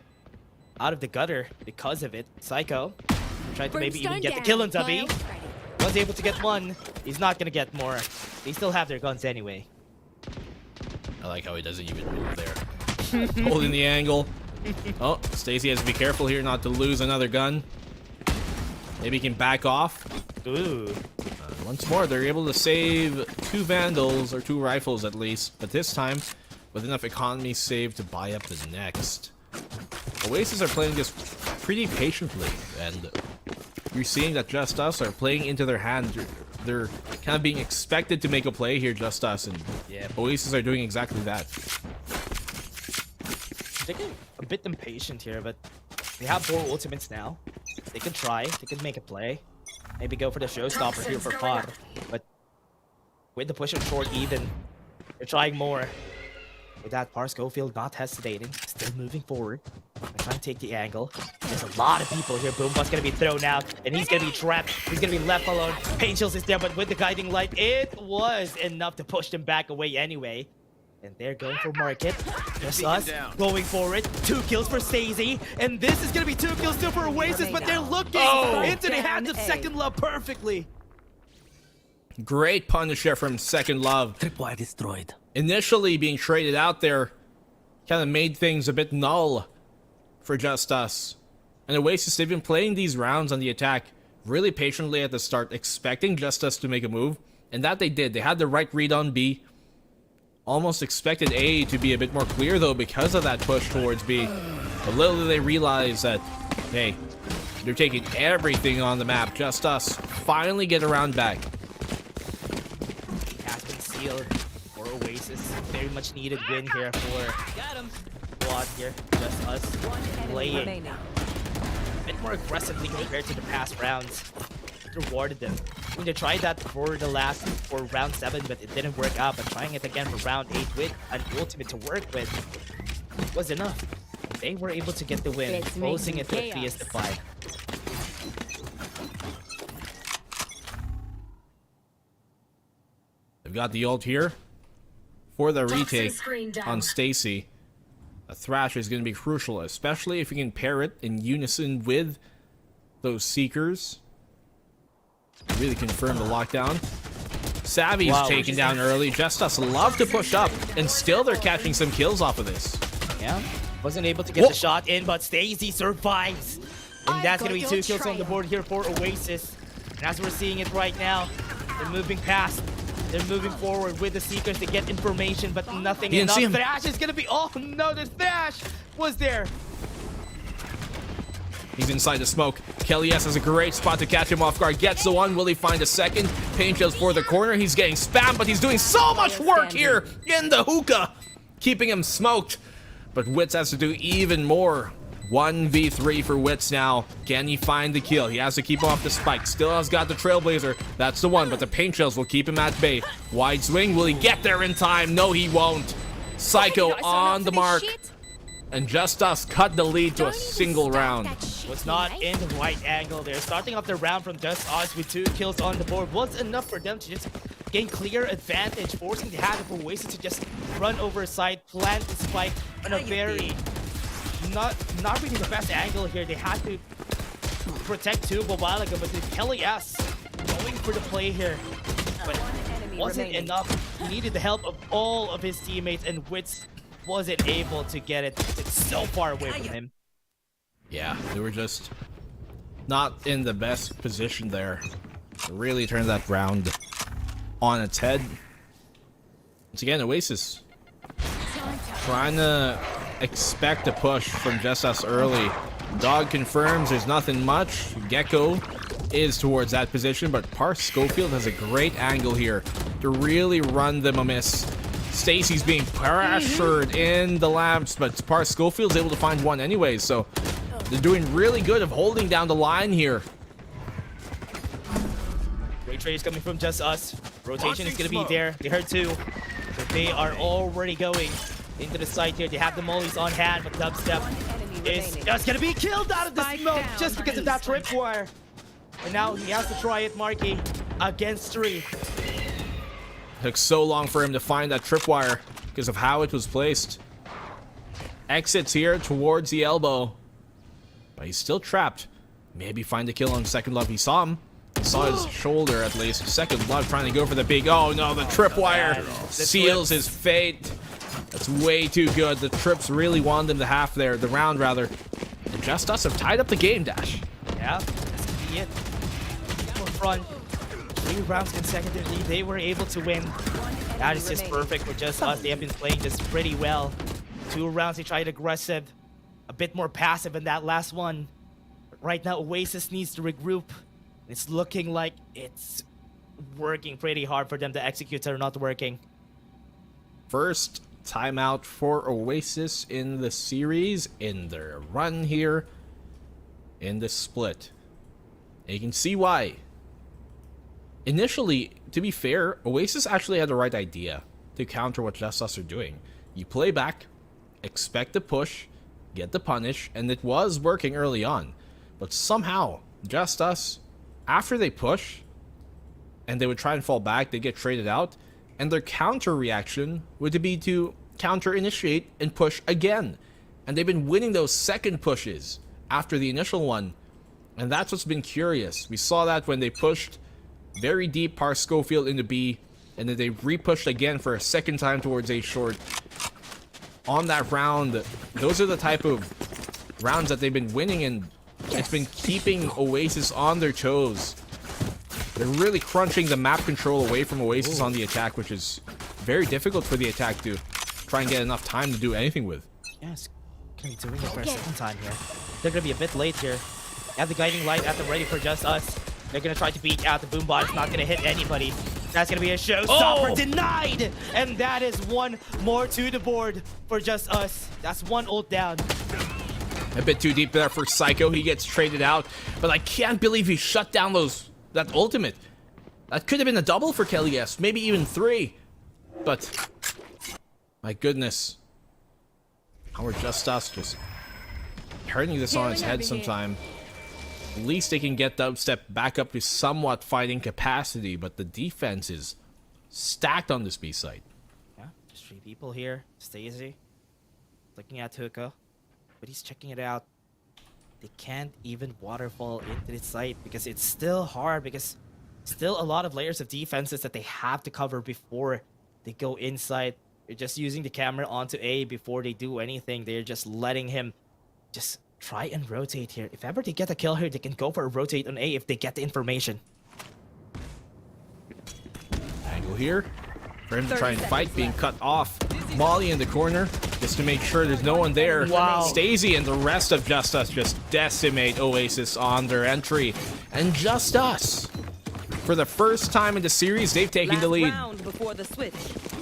out of the gutter because of it. Psycho tried to maybe even get the kill on Tubby. Was able to get one. He's not gonna get more. They still have their guns anyway. I like how he doesn't even move there. Holding the angle. Oh, Stacey has to be careful here not to lose another gun. Maybe he can back off. Ooh. Once more, they're able to save 2 Vandals, or 2 rifles at least, but this time with enough economy saved to buy up the next. Oasis are playing this pretty patiently, and you're seeing that JustUs are playing into their hand. They're kind of being expected to make a play here, JustUs, and Oasis are doing exactly that. They're getting a bit impatient here, but they have 4 ultimates now. They can try, they can make a play. Maybe go for the showstopper here for Par. But with the push of short even, they're trying more. With that, Par Schofield not hesitating, still moving forward. They're trying to take the angle. There's a lot of people here. Boombot's gonna be thrown out, and he's gonna be trapped. He's gonna be left alone. Pain Chills is there, but with the guiding light, it was enough to push them back away anyway. And they're going for market. Just us going for it. 2 kills for Stacey. And this is going to be 2 kills still for Oasis, but they're looking into the hands of Second Love perfectly. Great punish there from Second Love. Tripwire destroyed. Initially being traded out there kind of made things a bit null for JustUs. And Oasis, they've been playing these rounds on the attack really patiently at the start, expecting JustUs to make a move. And that they did. They had the right read on B. Almost expected A to be a bit more clear though because of that push towards B. But little did they realize that, hey, they're taking everything on the map. JustUs finally get around back. Has been sealed for Oasis. Very much needed win here for squad here. JustUs playing a bit more aggressively compared to the past rounds. It rewarded them. I mean, they tried that for round 7, but it didn't work out. But trying it again for round 8 with an ultimate to work with was enough. They were able to get the win, closing it to 3-5. They've got the ult here for the retake on Stacy. A Thrash is going to be crucial, especially if you can pair it in unison with those Seekers. Really confirm the lockdown. Savvy's taken down early. JustUs love to push up, and still they're catching some kills off of this. Yeah, wasn't able to get the shot in, but Stacey survives. And that's going to be 2 kills on the board here for Oasis. And as we're seeing it right now, they're moving past. They're moving forward with the Seekers to get information, but nothing enough. Thrash is going to be... Oh no, the Thrash was there. He's inside the smoke. Kelly S has a great spot to catch him off guard. Gets the one. Will he find a second? Pain shells for the corner. He's getting spammed, but he's doing so much work here in the hookah, keeping him smoked. But Wits has to do even more. 1v3 for Wits now. Can he find the kill? He has to keep off the spike. Still has got the Trailblazer. That's the one, but the paint shells will keep him at bay. Wide swing. Will he get there in time? No, he won't. Psycho on the mark. And JustUs cut the lead to a single round. Was not in the right angle there. Starting off the round from JustUs with 2 kills on the board was enough for them to just gain clear advantage, forcing the hand of Oasis to just run over side, plant the spike on a very not really the best angle here. They had to protect Tube a while ago, but Kelly S going for the play here. But wasn't enough. He needed the help of all of his teammates, and Wits wasn't able to get it. It's so far away from him. Yeah, they were just not in the best position there to really turn that round on its head. Once again, Oasis trying to expect a push from JustUs early. Dog confirms there's nothing much. Gecko is towards that position, but Parse Schofield has a great angle here to really run them amiss. Stacy's being pressured in the lamps, but Parse Schofield's able to find one anyways, so they're doing really good of holding down the line here. Great trade is coming from JustUs. Rotation is going to be there. They heard 2. So they are already going into the site here. They have the mollies on hand, but Dubstep is just going to be killed out of the smoke just because of that tripwire. And now he has to try it, Marky, against 3. Took so long for him to find that tripwire because of how it was placed. Exits here towards the elbow, but he's still trapped. Maybe find a kill on Second Love. He saw him. He saw his shoulder at least. Second Love trying to go for the big... Oh no, the tripwire seals his fate. That's way too good. The trips really won them the round rather. And JustUs have tied up the game, Dash. Yeah, that's gonna be it. For front. 3 rounds consecutively, they were able to win. That is just perfect for JustUs. They have been playing this pretty well. 2 rounds they tried aggressive, a bit more passive in that last one. But right now, Oasis needs to regroup. It's looking like it's working pretty hard for them to execute. They're not working. First timeout for Oasis in the series, in their run here, in the split. And you can see why. Initially, to be fair, Oasis actually had the right idea to counter what JustUs are doing. You play back, expect the push, get the punish, and it was working early on. But somehow, JustUs, after they push, and they would try and fall back, they get traded out, And their counter reaction would be to counter initiate and push again. And they've been winning those second pushes after the initial one. And that's what's been curious. We saw that when they pushed very deep past Schofield into B, and then they repushed again for a second time towards A short. On that round, those are the type of rounds that they've been winning, and it's been keeping Oasis on their toes. They're really crunching the map control away from Oasis on the attack, which is very difficult for the attack to try and get enough time to do anything with. Yes, gonna be doing it for a second time here. They're gonna be a bit late here. They have the guiding light at the ready for Just Us. They're gonna try to beat out the boombot. It's not gonna hit anybody. That's gonna be a showstopper. Denied! And that is one more to the board for Just Us. That's one ult down. A bit too deep there for Psycho. He gets traded out, but I can't believe he shut down that ultimate. That could have been a double for Kelly S, maybe even 3. But my goodness, our JustUs just turning this on its head sometime. At least they can get Dubstep back up to somewhat fighting capacity, but the defense is stacked on this B side. Yeah, just 3 people here. Stacy looking at Hookah, but he's checking it out. They can't even waterfall into this site because it's still hard, because still a lot of layers of defenses that they have to cover before they go inside. They're just using the camera onto A before they do anything. They're just letting him just try and rotate here. If ever they get a kill here, they can go for a rotate on A if they get the information. Angle here for him to try and fight, being cut off. Molly in the corner just to make sure there's no one there. Wow. Stacey and the rest of JustUs just decimate Oasis on their entry. And JustUs, for the first time in the series, they've taken the lead. Round before the switch.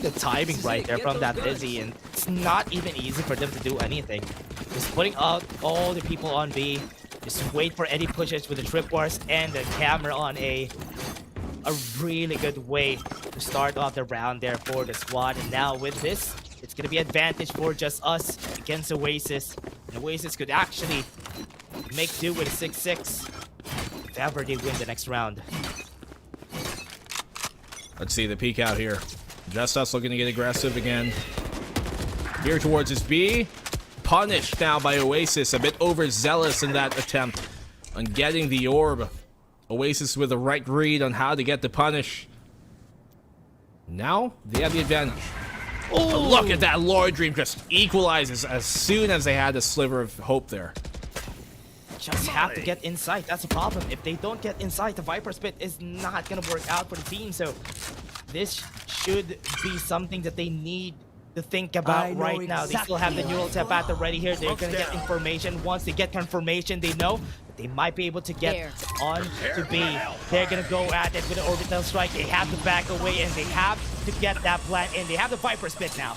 The timing right there from that Dizzy, and it's not even easy for them to do anything. Just putting out all the people on B. Just wait for any pushes with the tripwires and the camera on A. A really good way to start off the round there for the squad. And now with this, it's going to be advantage for JustUs against Oasis. And Oasis could actually make do with a 6-6 if ever they win the next round. Let's see the peek out here. JustUs looking to get aggressive again. Here towards his B. Punished now by Oasis. A bit overzealous in that attempt on getting the orb. Oasis with the right read on how to get the punish. Now they have the advantage. Oh, look at that. Lord Dream just equalizes as soon as they had a sliver of hope there. Just have to get inside. That's the problem. If they don't get inside, the Viper Spit is not going to work out for the team. So this should be something that they need to think about right now. They still have the neural tap at the ready here. They're going to get information. Once they get confirmation, they know that they might be able to get on to B. They're going to go at it with an orbital strike. They have to back away, and they have to get that plant in. They have the Viper Spit now.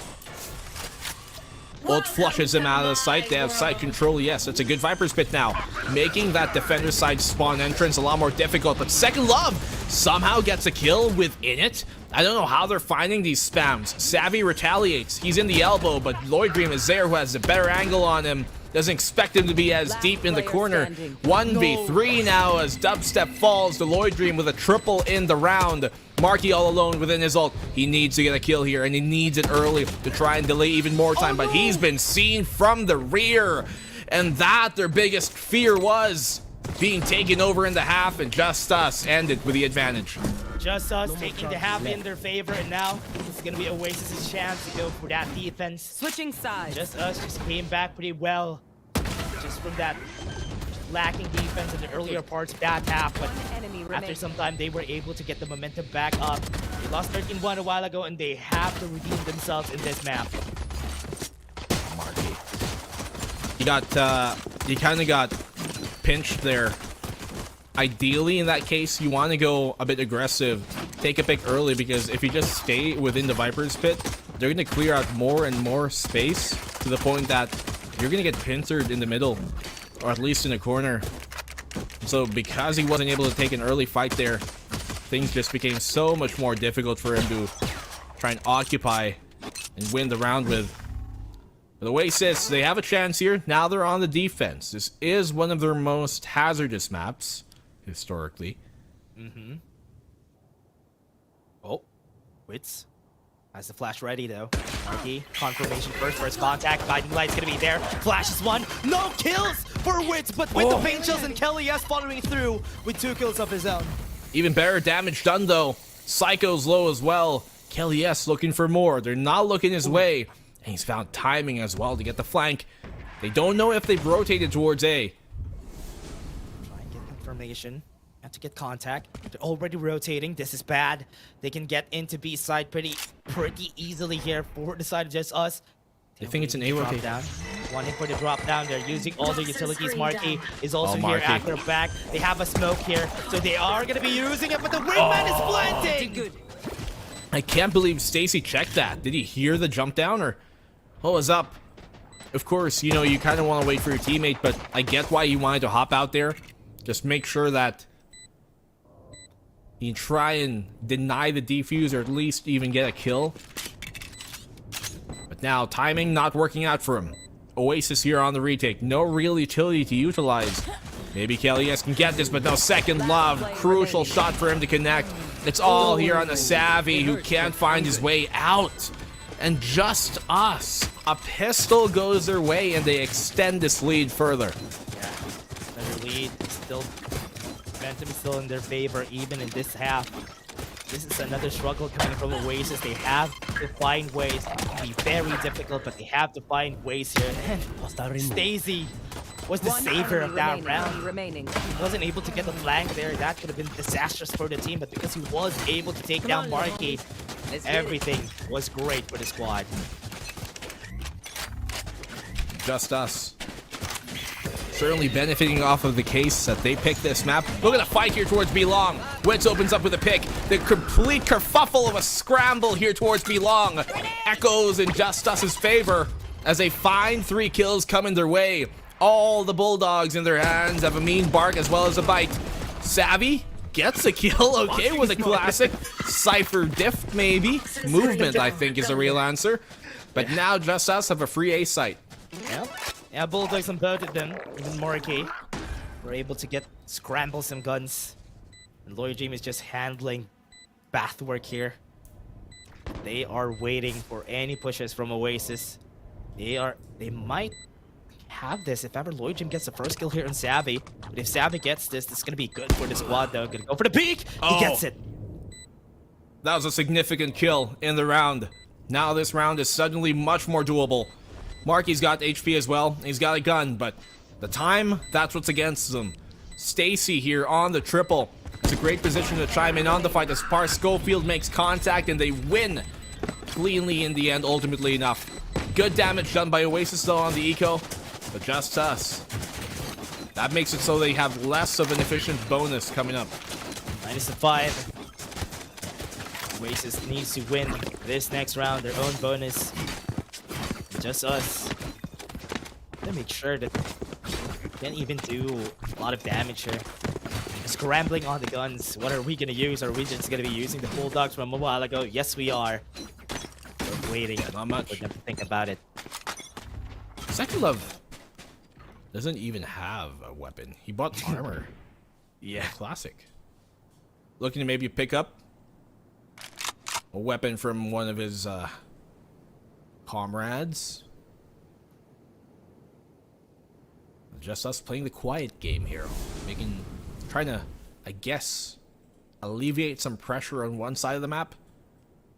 Ult flushes him out of the sight. They have side control. Yes, it's a good Viper Spit now, making that defender side spawn entrance a lot more difficult. But Second Love somehow gets a kill within it. I don't know how they're finding these spams. Savvy retaliates. He's in the elbow, but Lloyd Dream is there, who has a better angle on him. Doesn't expect him to be as deep in the corner. 1v3 now as Dubstep falls to Lloyd Dream with a triple in the round. Marky all alone within his ult. He needs to get a kill here, and he needs it early to try and delay even more time, but he's been seen from the rear. And that, their biggest fear was being taken over in the half, and JustUs ended with the advantage. JustUs taking the half in their favor, and now it's going to be Oasis' chance to go for that defense. Switching sides. JustUs just came back pretty well, just from that lacking defense in the earlier parts of that half, but after some time they were able to get the momentum back up. They lost 13-1 a while ago, and they have to redeem themselves in this map. Marky. He kind of got pinched there. Ideally, in that case, you want to go a bit aggressive, take a pick early, because if you just stay within the Viper's pit, they're going to clear out more and more space to the point that you're going to get pincered in the middle, or at least in the corner. So because he wasn't able to take an early fight there, things just became so much more difficult for him to try and occupy and win the round with. But Oasis, they have a chance here. Now they're on the defense. This is one of their most hazardous maps, historically. Oh, Wits Has the flash ready though. Marky, confirmation first contact. Guiding light's gonna be there. Flashes one. No kills for Wits, but with the paint chills and Kelly S following through with 2 kills of his own. Even better damage done though. Psycho's low as well. Kelly S looking for more. They're not looking his way. And he's found timing as well to get the flank. They don't know if they've rotated towards A. Try and get confirmation. Have to get contact. They're already rotating. This is bad. They can get into B side pretty easily here for the side of JustUs. They think it's an A rotate. Down. Wanting for the drop down. They're using all the utilities. Marky is also here Marky. at their back. They have a smoke here, so they are going to be using it, but the wingman is planting! I can't believe Stacy checked that. Did he hear the jump down or what was up? Of course, you know, you kind of want to wait for your teammate, but I get why you wanted to hop out there. Just make sure that you try and deny the defuse or at least even get a kill. But now, timing not working out for him. Oasis here on the retake. No real utility to utilize. Maybe Kelly S can get this, but no, second love. Crucial shot for him to connect. It's all here on the Savvy who can't find his way out. And JustUs. A pistol goes their way and they extend this lead further. Yeah, another lead. Still, momentum is still in their favor, even in this half. This is another struggle coming from Oasis. They have to find ways. It can be very difficult, but they have to find ways here. And Stacy was the savior of that round. Remaining. He wasn't able to get the flank there. That could have been disastrous for the team, but because he was able to take down Marky, everything was great for the squad. JustUs. Certainly benefiting off of the case that they picked this map. Look at the fight here towards B-Long. Wits opens up with a pick. The complete kerfuffle of a scramble here towards B-Long echoes in JustUs' favor as they find 3 kills coming their way. All the Bulldogs in their hands have a mean bark as well as a bite. Savvy gets a kill, okay, with a classic. Cypher diff, maybe. Movement, I think, is the real answer. But now JustUs have a free A site. Yep. Yeah, Bulldogs on both of them, even Morky. We're able to scramble some guns. And Lawyer Dream is just handling bath work here. They are waiting for any pushes from Oasis. They might have this if ever Lloyd Jim gets the first kill here on Savvy. But if Savvy gets this, it's gonna be good for the squad though. Gonna go for the peek! He gets it! That was a significant kill in the round. Now this round is suddenly much more doable. Marky's got HP as well. He's got a gun, but the time, that's what's against them. Stacy here on the triple. It's a great position to chime in on the fight as Par Schofield makes contact and they win cleanly in the end, ultimately enough. Good damage done by Oasis though on the eco, but JustUs. That makes it so they have less of an efficient bonus coming up. -5. Oasis needs to win this next round, their own bonus. JustUs. Gotta make sure that they can't even do a lot of damage here. Scrambling on the guns. What are we gonna use? Are we just gonna be using the Bulldogs from a while ago? Yes, we are. We're waiting. Not much. For them to think about it. Second Love doesn't even have a weapon. He bought armor. Yeah. Classic. Looking to maybe pick up a weapon from one of his comrades. JustUs playing the quiet game here. Trying to, I guess, alleviate some pressure on one side of the map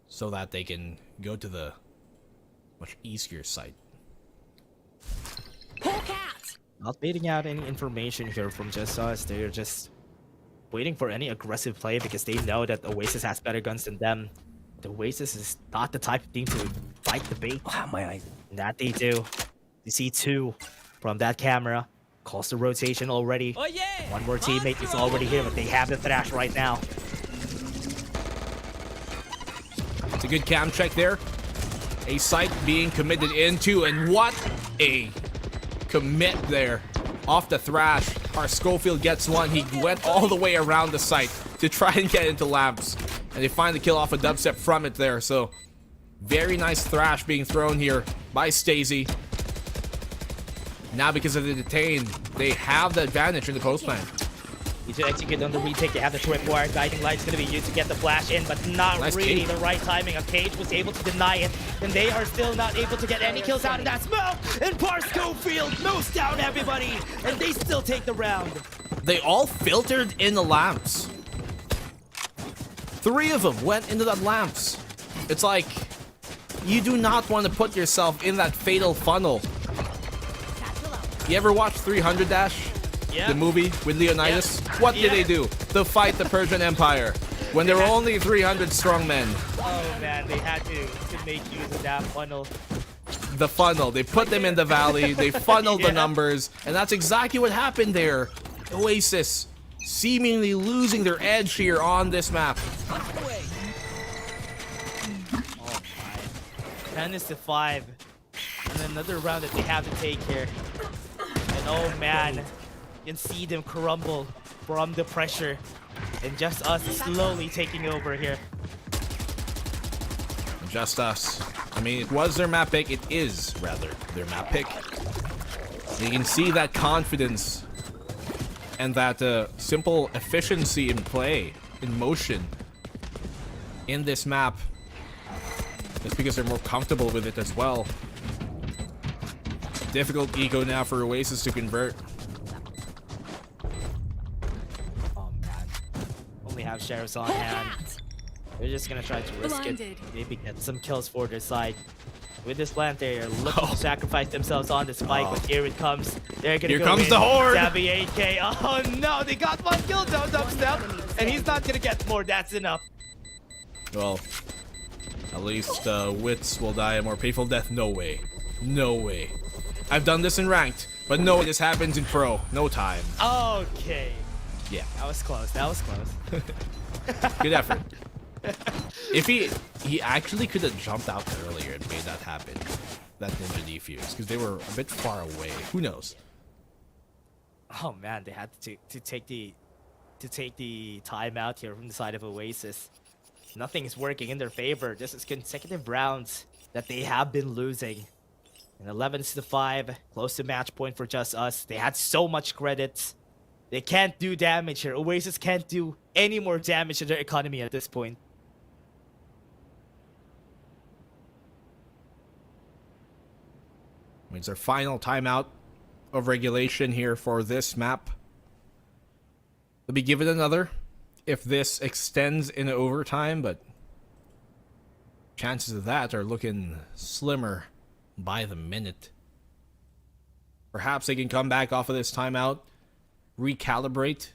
so that they can go to the much easier side. Not baiting out any information here from JustUs. They're just waiting for any aggressive play because they know that Oasis has better guns than them. The Oasis is not the type of team to fight the bait. Wow, my eyes. And that they do. You see 2 from that camera. Calls the rotation already. Oh, yeah! One more teammate is already here, but they have the thrash right now. It's a good cam check there. A site being committed into, and what a commit there. Off the thrash. Our Schofield gets one. He went all the way around the site to try and get into labs. And they find the kill off a dubstep from it there. So, very nice thrash being thrown here by Stacy. Now because of the detain, they have the advantage in the post plan. Need to execute on the retake. They have the tripwire. Guiding light's going to be used to get the flash in, but not Nice really cage. the right timing. A cage was able to deny it, and they are still not able to get any kills out of that smoke. And Par Schofield moves down everybody, and they still take the round. They all filtered in the lamps. 3 of them went into the lamps. It's like, you do not want to put yourself in that fatal funnel. You ever watch 300 Dash? Yeah. The movie with Leonidas? Yeah. What did Yeah. they do to fight the Persian Empire when there were only 300 strong men? Oh man, they had to make use of that funnel. The funnel. They put them in the valley. They funneled the numbers. And that's exactly what happened there. Oasis seemingly losing their edge here on this map. Oh my. 10-5. And another round that they have to take here. And oh man, you can see them crumble from the pressure. And JustUs is slowly taking over here. JustUs. I mean, it was their map pick. It is, rather, their map pick. You can see that confidence and that simple efficiency in play, in motion, in this map. It's because they're more comfortable with it as well. Difficult eco now for Oasis to convert. Oh man. Only have sheriffs on hand. They're just gonna try to risk it. Maybe get some kills for their side. With this plant, they're looking to sacrifice themselves on the spike, but here it comes. They're gonna Here go comes in. the horde! Savvy 8K. Oh no, they got 1 kill though, Dubstep. And he's not gonna get more, that's enough. Well, at least Wits will die a more painful death. No way. No way. I've done this in ranked, but no, this happens in pro. No time. Okay. Yeah. That was close, that was close. Good effort. If he actually could have jumped out earlier and made that happen, that ninja defuse, because they were a bit far away. Who knows? Oh man, they had to take the timeout here from the side of Oasis. Nothing is working in their favor. This is consecutive rounds that they have been losing. And 11-5, close to match point for JustUs. They had so much credits. They can't do damage here. Oasis can't do any more damage to their economy at this point. It's our final timeout of regulation here for this map. They'll be given another if this extends into overtime, but chances of that are looking slimmer by the minute. Perhaps they can come back off of this timeout, recalibrate.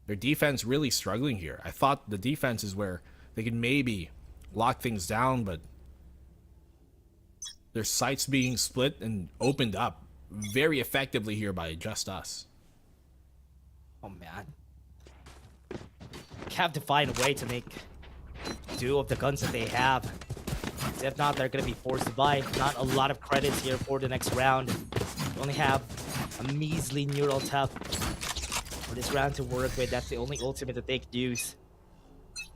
Their defense really struggling here. I thought the defense is where they could maybe lock things down, but their sights being split and opened up very effectively here by JustUs. Oh man. They have to find a way to make do of the guns that they have. If not, they're going to be forced to buy. Not a lot of credits here for the next round. They only have a measly neural tap for this round to work with. That's the only ultimate that they could use.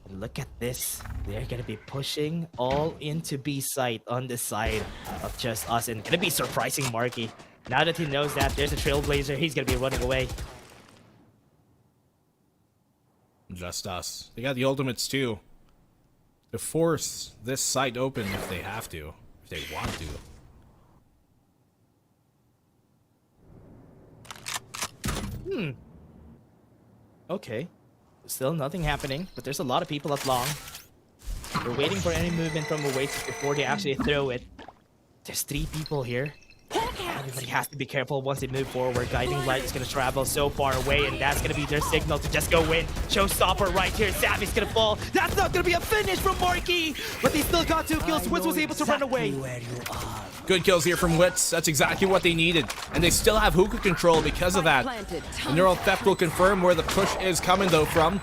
And look at this. They're going to be pushing all into B site on the side of JustUs. And going to be surprising Marky. Now that he knows that there's a Trailblazer, he's going to be running away. JustUs. They got the ultimates too, to force this site open if they have to, if they want to. Okay. Still nothing happening, but there's a lot of people up long. We're waiting for any movement from Oasis before they actually throw it. There's 3 people here. Everybody has to be careful once they move forward. Guiding light is going to travel so far away, and that's going to be their signal to just go in. Showstopper right here. Savvy's going to fall. That's not going to be a finish from Marky, but they still got 2 kills. Witz was able to run away. Good kills here from Wits. That's exactly what they needed. And they still have hookah control because of that. The neural theft will confirm where the push is coming though from.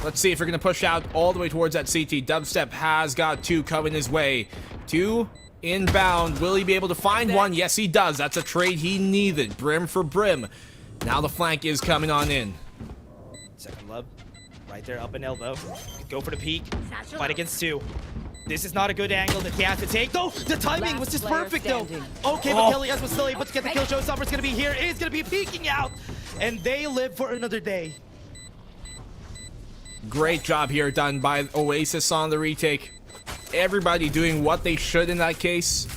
Let's see if we're going to push out all the way towards that CT. Dubstep has got 2 coming his way. 2 inbound. Will he be able to find one? Yes, he does. That's a trade he needed. Brim for Brim. Now the flank is coming on in. Second love. Right there, up an elbow. Go for the peek. Fight against 2. This is not a good angle that he has to take, though. The timing was just perfect, though. Okay, but Kelly was still able to get the kill. Showstopper's going to be here. He's going to be peeking out. and they live for another day. Great job here done by Oasis on the retake. Everybody doing what they should in that case.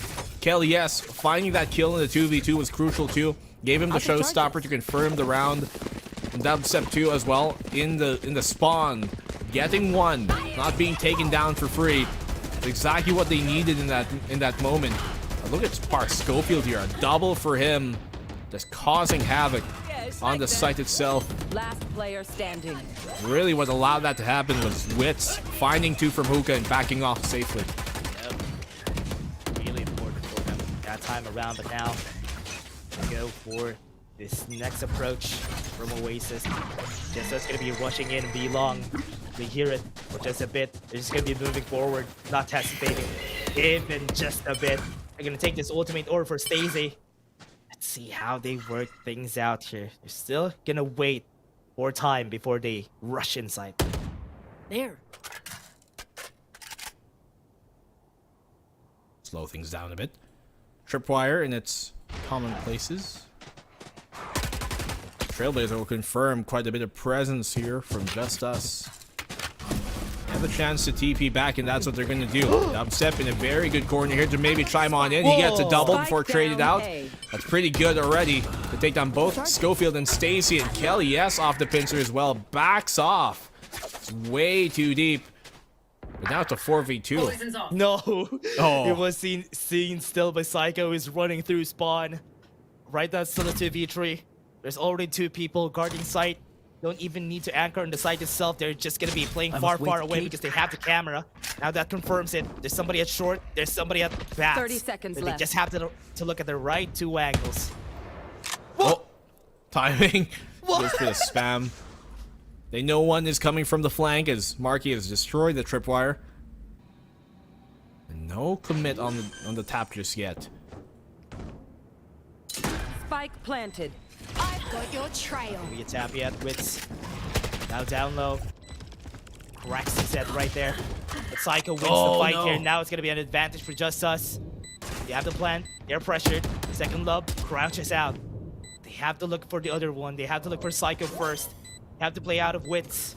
Kelly, yes, finding that kill in the 2v2 was crucial too. Gave him the showstopper to confirm the round. And Dubstep 2 as well in the spawn. Getting one, not being taken down for free. Exactly what they needed in that moment. Look at Spark Schofield here, a double for him. Just causing havoc on the site itself. Last player standing. Really what allowed that to happen was Wits finding two from Hookah and backing off safely. Really important for them that time around, but now go for this next approach from Oasis. JustUs gonna be rushing in B long. We hear it for just a bit. They're just gonna be moving forward, not hesitating even just a bit. They're gonna take this ultimate order for Stacey. Let's see how they work things out here. They're still gonna wait for time before they rush inside. There. Slow things down a bit. Tripwire in its common places. Trailblazer will confirm quite a bit of presence here from JustUs. Have a chance to TP back, and that's what they're going to do. Dubstep in a very good corner here to maybe chime on in. He gets a double before traded out. That's pretty good already to take down both Schofield and Stacey, and Kelly, yes, off the pincer as well. Backs off. It's way too deep. But now it's a 4v2. No. Oh. It was seen still by Psycho is running through spawn. Right now it's still a 2v3. There's already two people guarding site. Don't even need to anchor on the site itself. They're just gonna be playing far away because they have the camera. Now that confirms it. There's somebody at short. There's somebody at back. 30 seconds left. They just have to look at the right two angles. Oh, timing. Goes for the spam. They know one is coming from the flank as Marky has destroyed the tripwire. And no commit on the tap just yet. Spike planted. I've got your trail. Be a tappy at Wits. Now down low. Cracks his head right there. But Psycho wins the fight here. Now it's gonna be an advantage for JustUs. They have the plan. They're pressured. Second love crouches out. They have to look for the other one. They have to look for Psycho first. They have to play out of Wits.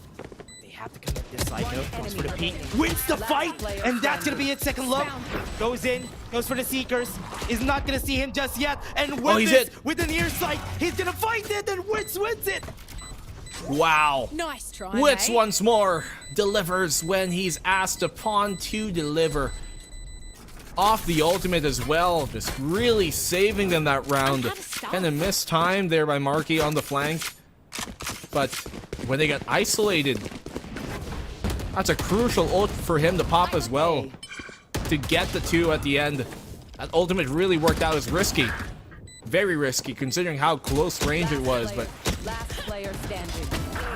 They have to commit this Psycho. Goes for the peek. Wins the fight! And that's gonna be it. Second love. Goes in. Goes for the Seekers. Is not gonna see him just yet. And he's Wits it. with the near sight. He's gonna find it and Wits wins it! Wow. Nice try, Wits mate. once more delivers when he's asked upon to deliver. Off the ultimate as well, just really saving them that round. Kind of missed time there by Marky on the flank. But when they got isolated, that's a crucial ult for him to pop as well. To get the two at the end. That ultimate really worked out as risky. Very risky considering how close range it was, but Last player standing.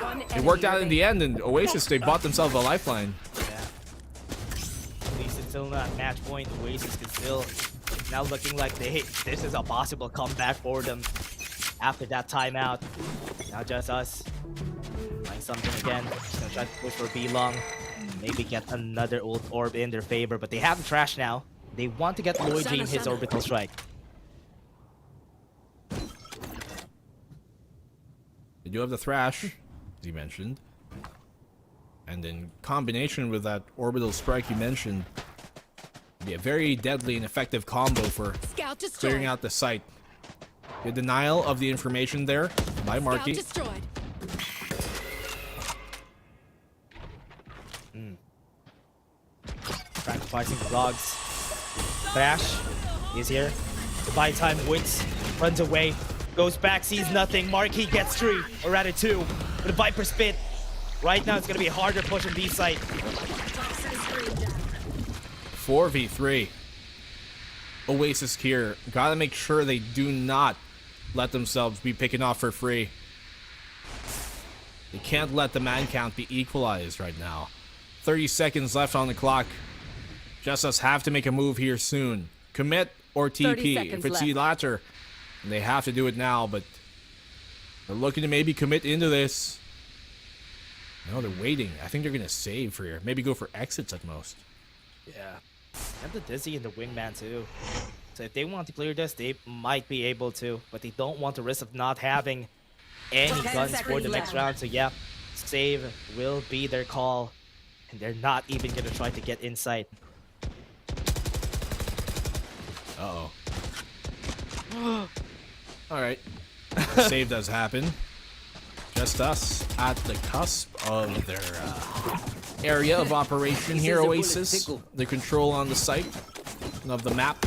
One it worked out in the end, and Oasis, they bought themselves a lifeline. At least it's still not match point. Oasis can still now looking like this is a possible comeback for them after that timeout. Now JustUs trying something again. Just gonna try to push for B long. Maybe get another ult orb in their favor, but they have the trash now. They want to get Luigi in his orbital strike. They do have the Thrash, as you mentioned. And in combination with that orbital strike you mentioned, be a very deadly and effective combo for Scout destroyed. clearing out the site. The denial of the information there by Marky. Scout destroyed. Sacrificing the dogs. Thrash is here. By time Wits runs away, goes back, sees nothing. Marquis gets 3, or rather 2. With a Viper Spit. Right now it's gonna be a harder push on B site. 4v3. Oasis here. Gotta make sure they do not let themselves be picking off for free. They can't let the man count be equalized right now. 30 seconds left on the clock. JustUs have to make a move here soon. Commit or 30 TP. seconds If it's the latter, they have to do it now, but they're looking to maybe commit into this. No, they're waiting. I think they're going to save for here. Maybe go for exits at most. Yeah. And the Dizzy and the Wingman too. So if they want to clear this, they might be able to, but they don't want the risk of not having any 10 guns for seconds the next left. round. So yeah, save will be their call. And they're not even going to try to get inside. Uh-oh. Alright. Save does happen. Just us at the cusp of their area of operation here, Oasis. The control on the site of the map.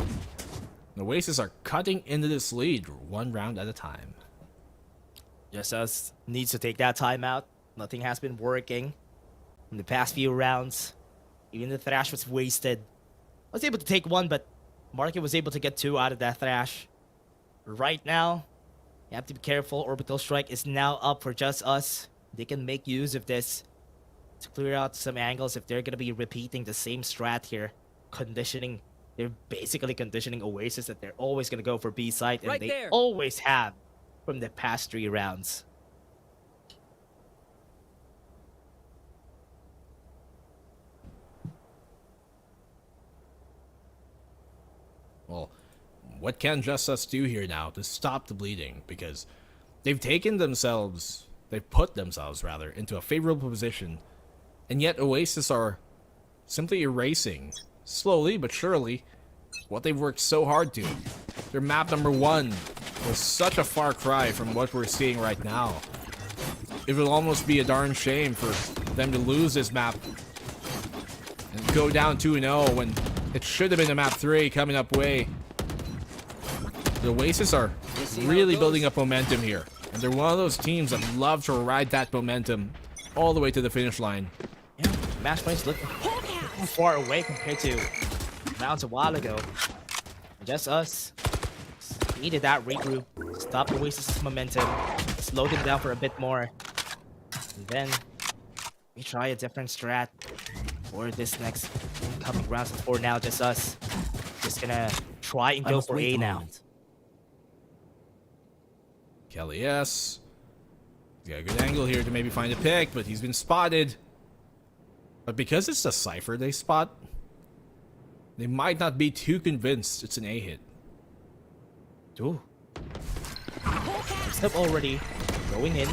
The Oasis are cutting into this lead one round at a time. JustUs needs to take that timeout. Nothing has been working in the past few rounds. Even the Thrash was wasted. I was able to take one, but Market was able to get two out of that Thrash. Right now, you have to be careful. Orbital Strike is now up for JustUs. They can make use of this to clear out some angles if they're going to be repeating the same strat here. Conditioning. They're basically conditioning Oasis that they're always going to go for B side, and Right they there. always have from the past 3 rounds. Well, what can JustUs do here now to stop the bleeding? Because they've put themselves rather, into a favorable position, and yet Oasis are simply erasing, slowly but surely, what they've worked so hard to. Their map number 1 was such a far cry from what we're seeing right now. It would almost be a darn shame for them to lose this map and go down 2-0 when it should have been a map 3 coming up way. The Oasis are really building up momentum here, and they're one of those teams that love to ride that momentum all the way to the finish line. Yeah, match points look far away compared to rounds a while ago. JustUs needed that regroup, stop Oasis' momentum, slow them down for a bit more, and then we try a different strat for this next incoming rounds. For now, JustUs just gonna try and go for A now. Kelly S. He's got a good angle here to maybe find a pick, but he's been spotted. But because it's the Cypher they spot, they might not be too convinced it's an A hit. Ooh. Step already going in.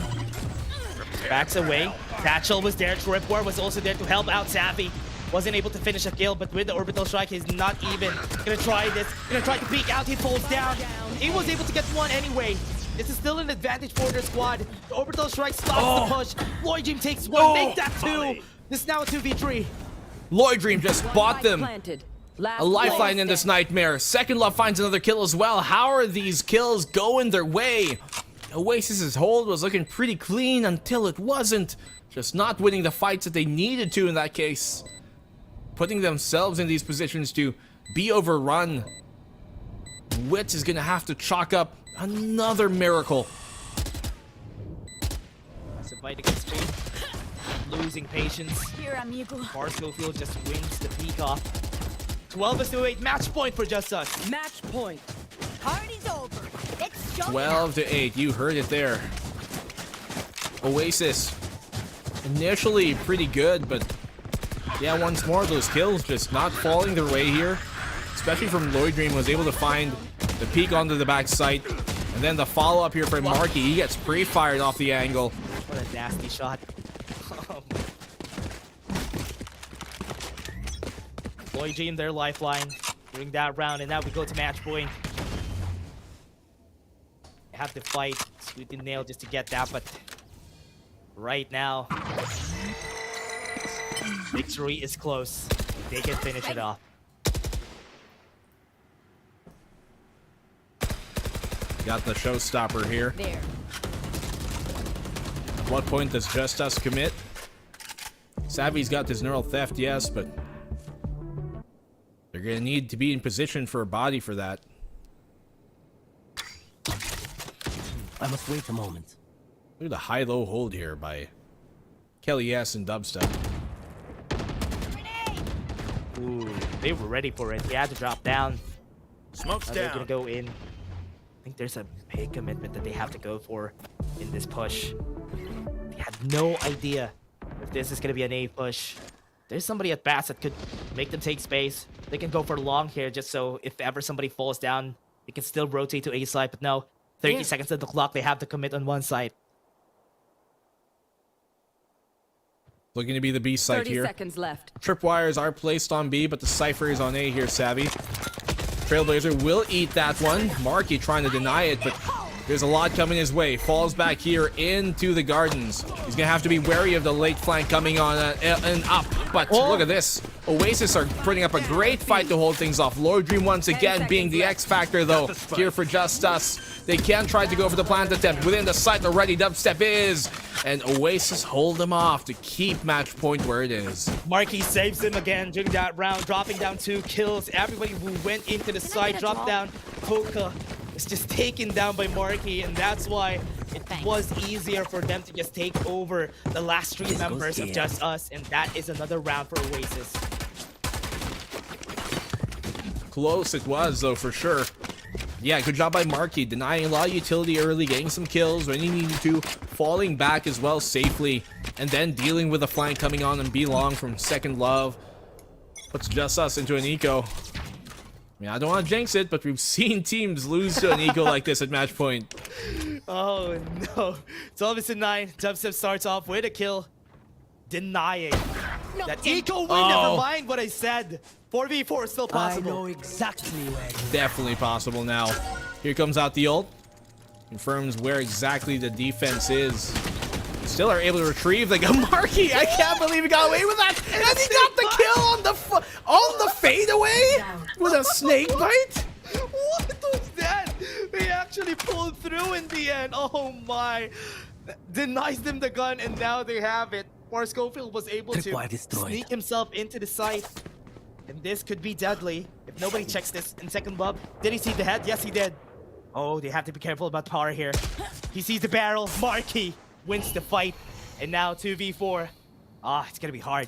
Backs away. Satchel was there. Tripwire was also there to help out Savvy. Wasn't able to finish a kill, but with the orbital strike, he's not even gonna try this. Gonna try to peek out. He falls down. He was able to get one anyway. This is still an advantage for their squad. The orbital strike stops the push. Lloyd Dream takes one. Make that two. This is now a 2v3. Lloyd Dream just bought them Planted. Last a lifeline player in this standing. nightmare. Second Love finds another kill as well. How are these kills going their way? Oasis's hold was looking pretty clean until it wasn't. Just not winning the fights that they needed to in that case. Putting themselves in these positions to be overrun. Wits is gonna have to chalk up another miracle. That's a fight against speed. Losing patience. Here, amigo. Barstofield just wins the peak off. 12-8, match point for JustUs. Match point. Party's over. Let's show 12-8, you heard it there. Oasis, initially pretty good, but yeah, once more, those kills just not falling their way here. Especially from Lloyd Dream, was able to find the peek onto the back site. And then the follow-up here from Marky, he gets pre-fired off the angle. What a nasty shot. Lloyd Dream, their lifeline during that round, and now we go to match point. They have to fight tooth and nail just to get that, but right now, victory is close. They can finish it off. Got the showstopper here. there. At what point does JustUs commit? Savvy's got this neural theft, yes, but they're gonna need to be in position for a body for that. I must wait a moment. Look at the high-low hold here by Kelly S and Dubstep. Ooh, they were ready for it. They had to drop down. Smoke's They're down. gonna go in. I think there's a big commitment that they have to go for in this push. They had no idea if this is gonna be an A push. There's somebody at bats that could make them take space. They can go for long here just so if ever somebody falls down, they can still rotate to A side. But no, 30 seconds on the clock. They have to commit on one side. Looking to be the B site 30 here. seconds left. Tripwires are placed on B, but the Cypher is on A here, Savvy. Trailblazer will eat that one. Marky trying to deny it, but there's a lot coming his way. Falls back here into the gardens. He's going to have to be wary of the late flank coming on and up. But look at this. Oasis are putting up a great fight to hold things off. Lord Dream once again being the X factor, though, here for JustUs. They can try to go for the plant attempt. Within the site already, Dubstep is. And Oasis hold them off to keep match point where it is. Marky saves him again during that round, dropping down 2 kills. Everybody who went into the side dropped down. Hoka is just taken down by Marky, and that's why it was easier for them to just take over the last 3 members of JustUs, and that is another round for Oasis. Close it was, though, for sure. Yeah, good job by Marky, denying a lot of utility early, getting some kills when he needed to, falling back as well safely, and then dealing with a flank coming on and B long from Second Love. Puts JustUs into an eco. I mean, I don't want to jinx it, but we've seen teams lose to an eco like this at match point. Oh no. 12-9. Dubstep starts off with a kill. Denying that eco win. Never mind what I said. 4v4 is still possible. I know exactly where. Definitely possible now. Here comes out the ult. Confirms where exactly the defense is. Still are able to retrieve the Marky. I can't believe he got away with that. And he got the kill on the fadeaway with a snake bite. What was that? He actually pulled through in the end. Oh my. Denies them the gun, and now they have it. Or Schofield was able to sneak himself into the site. And this could be deadly if nobody checks this in Second Love. Did he see the head? Yes, he did. Oh, they have to be careful about power here. He sees the barrel. Marky wins the fight. And now 2v4. It's gonna be hard.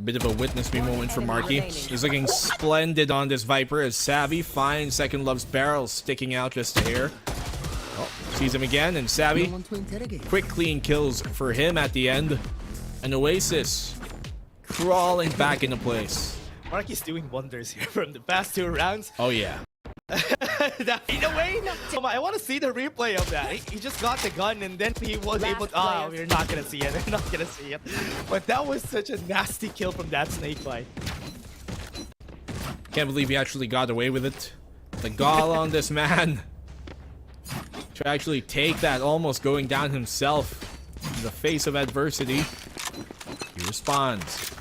Bit of a witness me moment for Marky. He's looking splendid on this Viper as Savvy finds Second Love's barrel sticking out just here. Oh, sees him again, and Savvy, quick clean kills for him at the end. And Oasis crawling back into place. Marky's doing wonders here from the past 2 rounds. Oh yeah. That away. I want to see the replay of that. He just got the gun and then he was able to. We're not gonna see it. We're not gonna see it. But that was such a nasty kill from that snake bite. Can't believe he actually got away with it. The gall on this man to actually take that, almost going down himself in the face of adversity. He responds.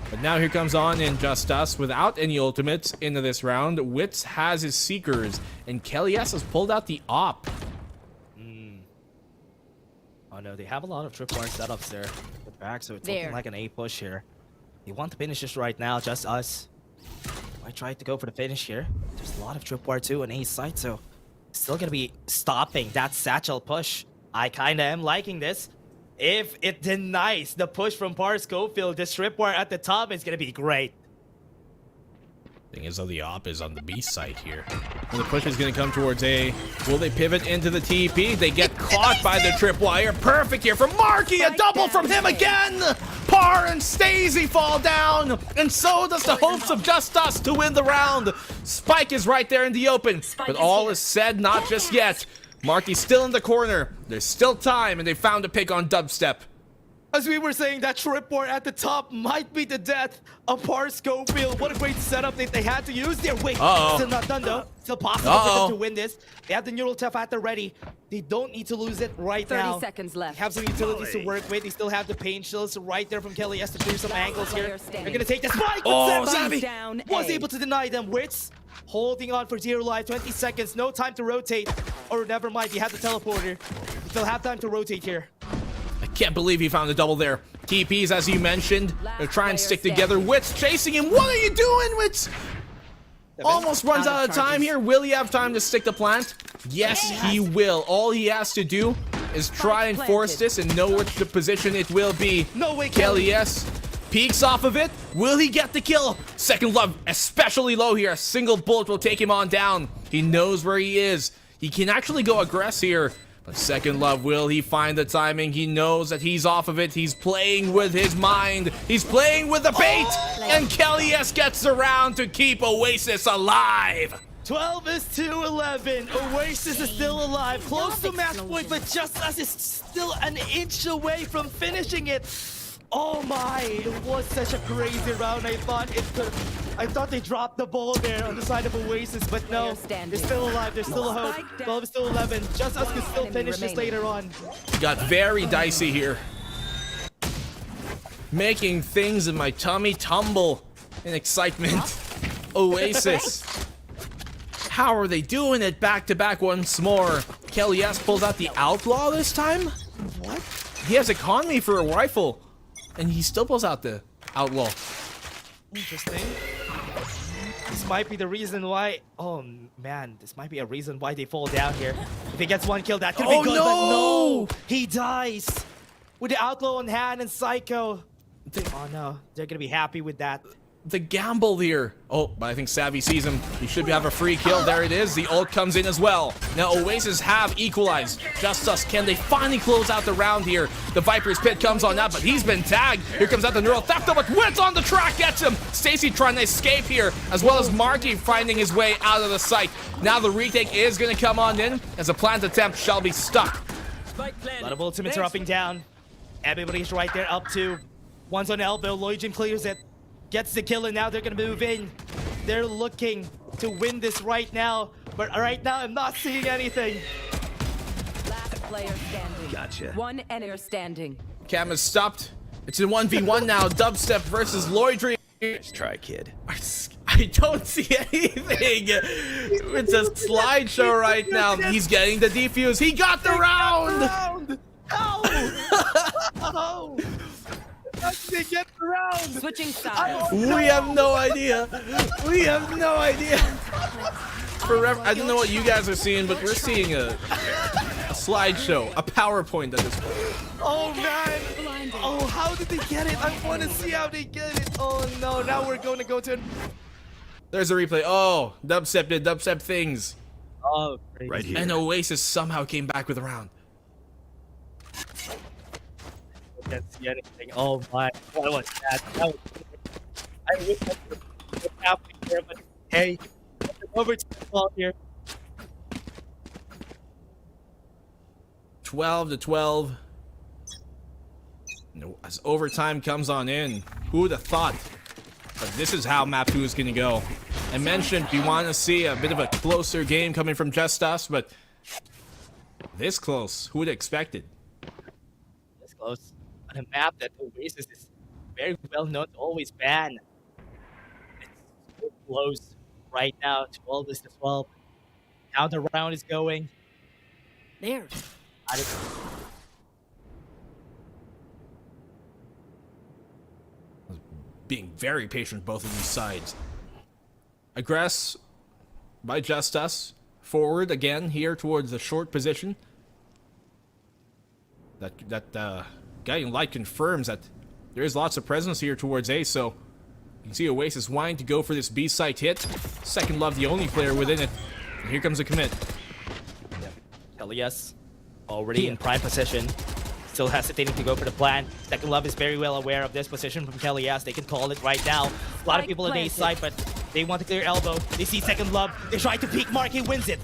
But now here comes on in JustUs without any ultimates into this round. Wits has his Seekers, and Kelly S has pulled out the op. Oh no, they have a lot of tripwire setups there. The back, so it's looking like an A push here. They want the finishes right now, JustUs. I tried to go for the finish here. There's a lot of tripwire too on A side, so still gonna be stopping that satchel push. I kinda am liking this. If it denies the push from Par Schofield, the tripwire at the top is gonna be great. Thing is, though, the op is on the B site here. And the push is going to come towards A. Will they pivot into the TP? They get caught by the tripwire. Perfect here from Marky. A double from him again. Par and Stacey fall down. And so does the hopes of JustUs to win the round. Spike is right there in the open. But all is said, not just yet. Marky's still in the corner. There's still time, and they found a pick on Dubstep. As we were saying, that tripwire at the top might be the death of Par Schofield. What a great setup that they had to use there. Wait, still not done though. Still possible for them to win this. They have the neural tap at the ready. They don't need to lose it right now. 30 seconds left. They have some utilities to work with. They still have the pain shields right there from Kelly S to do some angles here. They're gonna take the spike. Savvy down was able to deny them. Wits holding on for dear life. 20 seconds. No time to rotate. Or never mind. He had the teleporter. They still have time to rotate here. Can't believe he found a double there. TPs, as you mentioned, they're trying to stick together. Wits chasing him. What are you doing, Wits? Almost runs out of time here. Will he have time to stick the plant? Yes, he will. All he has to do is try and force this and know which position it will be. No way, Kelly S peeks off of it. Will he get the kill? Second Love, especially low here. A single bullet will take him on down. He knows where he is. He can actually go aggress here. But Second Love, will he find the timing? He knows that he's off of it. He's playing with his mind. He's playing with the bait. And Kelly S gets around to keep Oasis alive. 12 is to 11. Oasis is still alive. Close to match point, but JustUs is still an inch away from finishing it. Oh my! It was such a crazy round. I thought they dropped the ball there on the side of Oasis, but no. They're still alive. There's still a hope. 12 is still 11. JustUs could still finish this later on. Got very dicey here. Making things in my tummy tumble in excitement. Oasis. How are they doing it back to back once more? Kelly S pulls out the Outlaw this time? What? He has economy for a rifle. And he still pulls out the Outlaw. Interesting. This might be the reason why. Oh man, this might be a reason why they fall down here. If he gets one kill, that could be good. No! But no, he dies with the Outlaw on hand and Psycho. Oh no, they're gonna be happy with that. The gamble here. Oh, but I think Savvy sees him. He should have a free kill. There it is. The ult comes in as well. Now Oasis have equalized. JustUs, can they finally close out the round here? The Viper's Pit comes on up, but he's been tagged. Here comes out the Neural Theft, but Wits on the track gets him. Stacy trying to escape here, as well as Marky finding his way out of the site. Now the retake is going to come on in, as a planned attempt shall be stuck. A lot of ultimates are upping down. Everybody's right there, up to. One's on elbow. Loijin clears it. Gets the kill, and now they're gonna move in. They're looking to win this right now, but right now I'm not seeing anything. Last player standing. Gotcha. One enemy standing. Cam is stopped. It's a 1v1 now. Dubstep versus Loidry. Let's try, kid. I don't see anything. It's a slideshow right now. He's getting the defuse. He got the round. Oh! How did they get the round? Switching sides. We have no idea. We have no idea. Forever. I don't know what you guys are seeing, but we're seeing a slideshow, a PowerPoint at this point. Oh man! Oh, how did they get it? I want to see how they get it. Oh no! Now we're going to go to. There's a replay. Oh, Dubstep did Dubstep things. Oh, crazy. Right here. And Oasis somehow came back with a round. Can't see anything. Oh my! What was that? That was... I wish I could have happening there, but hey, over to the ball here. 12-12. No, as overtime comes on in, who would have thought? But this is how map 2 is going to go. I mentioned we want to see a bit of a closer game coming from JustUs, but this close, who would have expected? This close. On a map that Oasis is very well known to always ban. It's so close right now. 12 is to 12. How the round is going. There. Being very patient, both of these sides. Aggress by JustUs. Forward again here towards the short position. That Guiding Light confirms that there is lots of presence here towards A, so you can see Oasis wanting to go for this B site hit. Second Love, the only player within it. And here comes a commit. Elias already in prime position. Still hesitating to go for the plan. Second Love is very well aware of this position from Elias. They can call it right now. A lot of people in A side, but they want to clear elbow. They see Second Love. They try to peek. Marky wins it.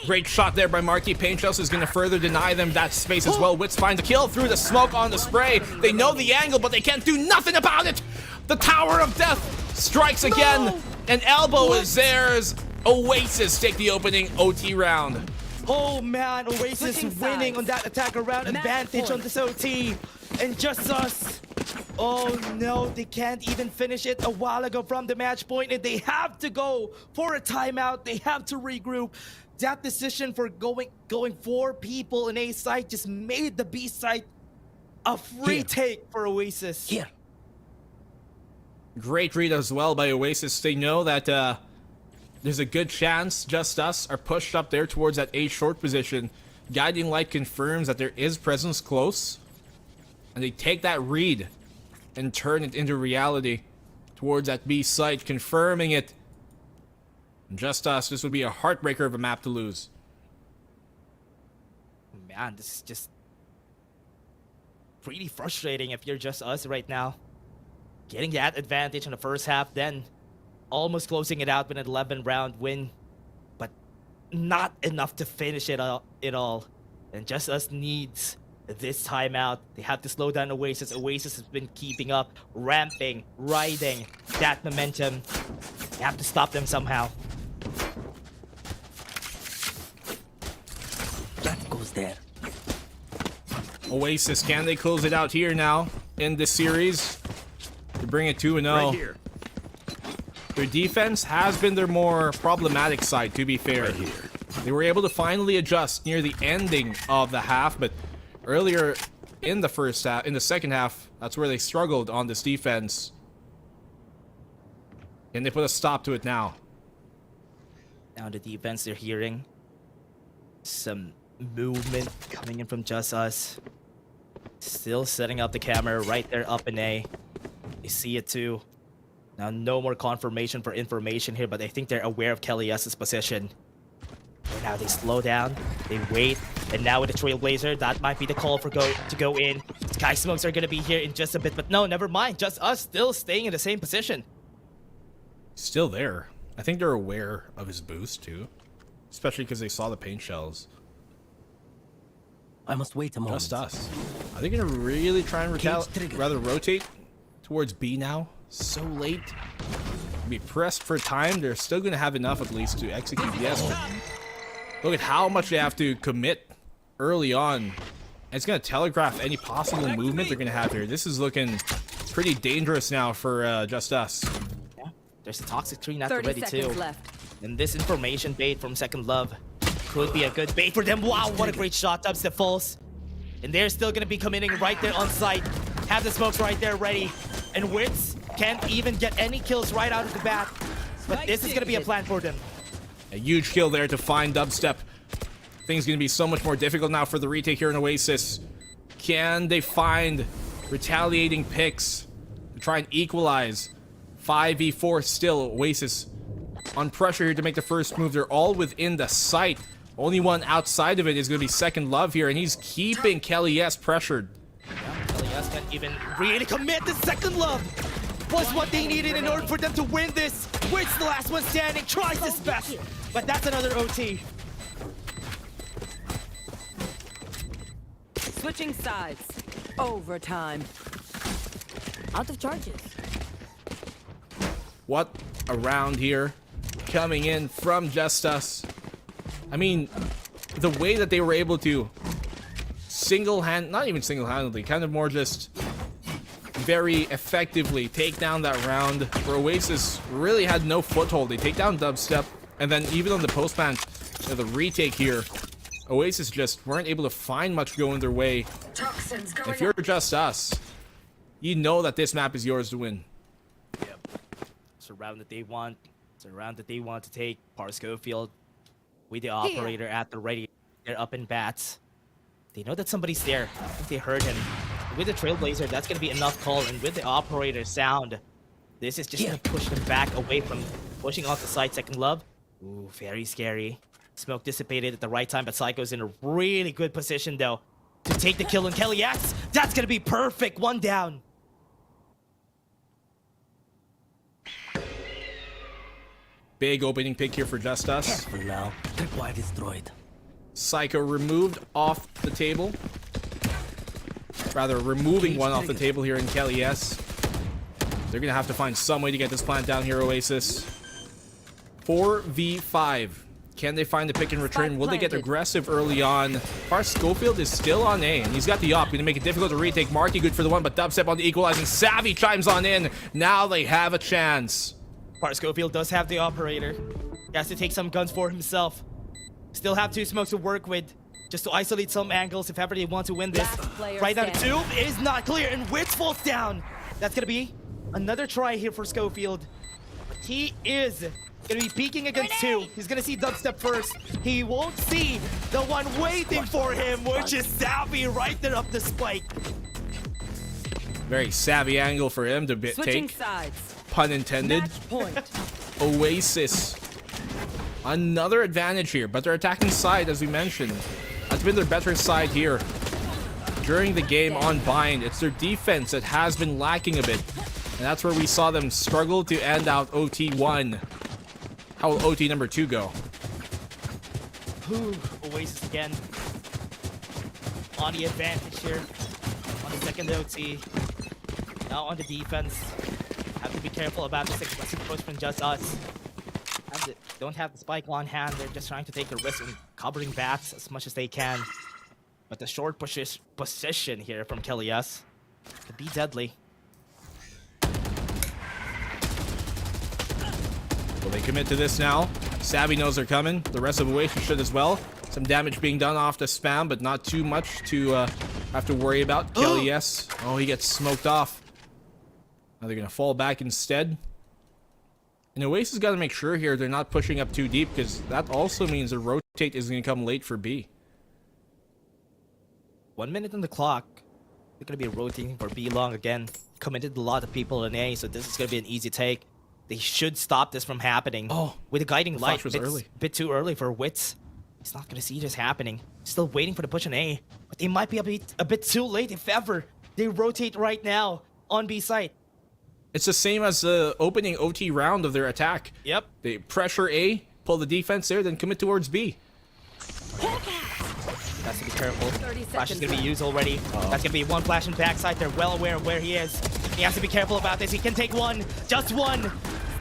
Great shot there by Marky. Pain Shells is going to further deny them that space as well. Wits finds a kill through the smoke on the spray. They know the angle, but they can't do nothing about it. The Tower of Death strikes again. And elbow is theirs. Oasis take the opening OT round. Oh man, Oasis winning on that attack around advantage on this OT. And JustUs. Oh no, they can't even finish it a while ago from the match point, and they have to go for a timeout. They have to regroup. That decision for going 4 people in A site just made the B site a free take for Oasis. Here. Great read as well by Oasis. They know that there's a good chance JustUs are pushed up there towards that A short position. Guiding Light confirms that there is presence close. And they take that read and turn it into reality towards that B site, confirming it. And JustUs, this would be a heartbreaker of a map to lose. Man, this is just pretty frustrating if you're JustUs right now. Getting that advantage in the first half, then almost closing it out with an 11-round win, but not enough to finish it all. And JustUs needs this timeout. They have to slow down Oasis. Oasis has been keeping up, ramping, riding that momentum. They have to stop them somehow. That goes there. Oasis, can they close it out here now in this series to bring it 2-0? Right here. Their defense has been their more problematic side, to be fair. Right here. They were able to finally adjust near the ending of the half, but earlier in the first half, in the second half, that's where they struggled on this defense. And they put a stop to it now. Now the defense, they're hearing some movement coming in from JustUs. Still setting up the camera right there up in A. You see it too. Now no more confirmation for information here, but I think they're aware of KellyS's position. And now they slow down, they wait, and now with the Trailblazer, that might be the call for to go in. Sky Smokes are gonna be here in just a bit, but no, never mind. JustUs still staying in the same position. Still there. I think they're aware of his boost too, especially because they saw the paint shells. I must wait a moment. JustUs. Are they gonna really try and rotate towards B now? So late. Be pressed for time. They're still gonna have enough at least to execute the S. Look at how much they have to commit early on. And it's gonna telegraph any possible movement they're gonna have here. This is looking pretty dangerous now for JustUs. Yeah, there's a toxic tree not 30 ready too. seconds left. And this information bait from Second Love could be a good bait for them. Wow, what a great shot. Dubstep falls. And they're still gonna be committing right there on site. Have the smokes right there ready. And Wits can't even get any kills right out of the bat. But this is gonna be a plan for them. A huge kill there to find Dubstep. Things gonna be so much more difficult now for the retake here in Oasis. Can they find retaliating picks to try and equalize? 5v4 still. Oasis on pressure here to make the first move. They're all within the site. Only one outside of it is gonna be Second Love here, and he's keeping KellyS pressured. KellyS can't even really commit. The Second Love was what they needed in order for them to win this. Wits, the last one standing, tries his best, but that's another OT. Switching sides. Overtime. Out of charges. What a round here coming in from JustUs. I mean, the way that they were able to not even single-handedly, kind of more just very effectively take down that round where Oasis really had no foothold. They take down Dubstep, and then even on the post-plant, the retake here, Oasis just weren't able to find much going their way. If you're JustUs, you know that this map is yours to win. Yep. It's a round that they want. It's a round that they want to take. Schofield with the operator at the ready. They're up in bats. They know that somebody's there. I think they heard him. With the Trailblazer, that's going to be enough call. And with the operator sound, this is just going to push them back away from pushing off the side. Second Love. Ooh, very scary. Smoke dissipated at the right time, but Psycho's in a really good position, though, to take the kill on KellyS. That's going to be perfect. One down. Big opening pick here for JustUs. Careful now. Tripwire destroyed. Psycho removed off the table. Rather, removing one off the table here in KellyS. They're going to have to find some way to get this plant down here, Oasis. 4v5. Can they find the pick and return? Will they get aggressive early on? Schofield is still on A, and he's got the op. Going to make it difficult to retake. Marky good for the one, but Dubstep on the equalizing. Savvy chimes on in. Now they have a chance. Schofield does have the operator. He has to take some guns for himself. Still have two smokes to work with, just to isolate some angles if ever they want to win this. Right now, the tube is not clear, and Wits falls down. That's gonna be another try here for Schofield. But he is gonna be peeking against two. He's gonna see Dubstep first. He won't see the one waiting for him, which is Savvy right there up the spike. Very savvy angle for him to take. Sides. Pun intended. Match point. Oasis. Another advantage here, but their attacking side, as we mentioned, has been their better side here during the game on Bind. It's their defense that has been lacking a bit, and that's where we saw them struggle to end out OT1. How will OT number 2 go? Oasis again. on the advantage here. On the second OT. Now on the defense. Have to be careful about this aggressive push from JustUs. Don't have the spike on hand. They're just trying to take the risk and covering bats as much as they can. But the short position here from Cuties could be deadly. Will they commit to this now? Savvy knows they're coming. The rest of Oasis should as well. Some damage being done off the spam, but not too much to have to worry about. Cuties. Oh, he gets smoked off. Now they're going to fall back instead. And Oasis got to make sure here they're not pushing up too deep, because that also means the rotate is going to come late for B. 1 minute on the clock. They're going to be rotating for B long again. Committed a lot of people in A, so this is going to be an easy take. They should stop this from happening. Oh, with the guiding light, was early. Bit too early for Wits. He's not going to see this happening. Still waiting for the push on A, but they might be a bit too late if ever. They rotate right now on B site. It's the same as the opening OT round of their attack. Yep. They pressure A, pull the defense there, then commit towards B. Has to be careful. 30 Flash is seconds going to be used already. That's going to be one flash in backside. They're well aware of where he is. He has to be careful about this. He can take one. Just one.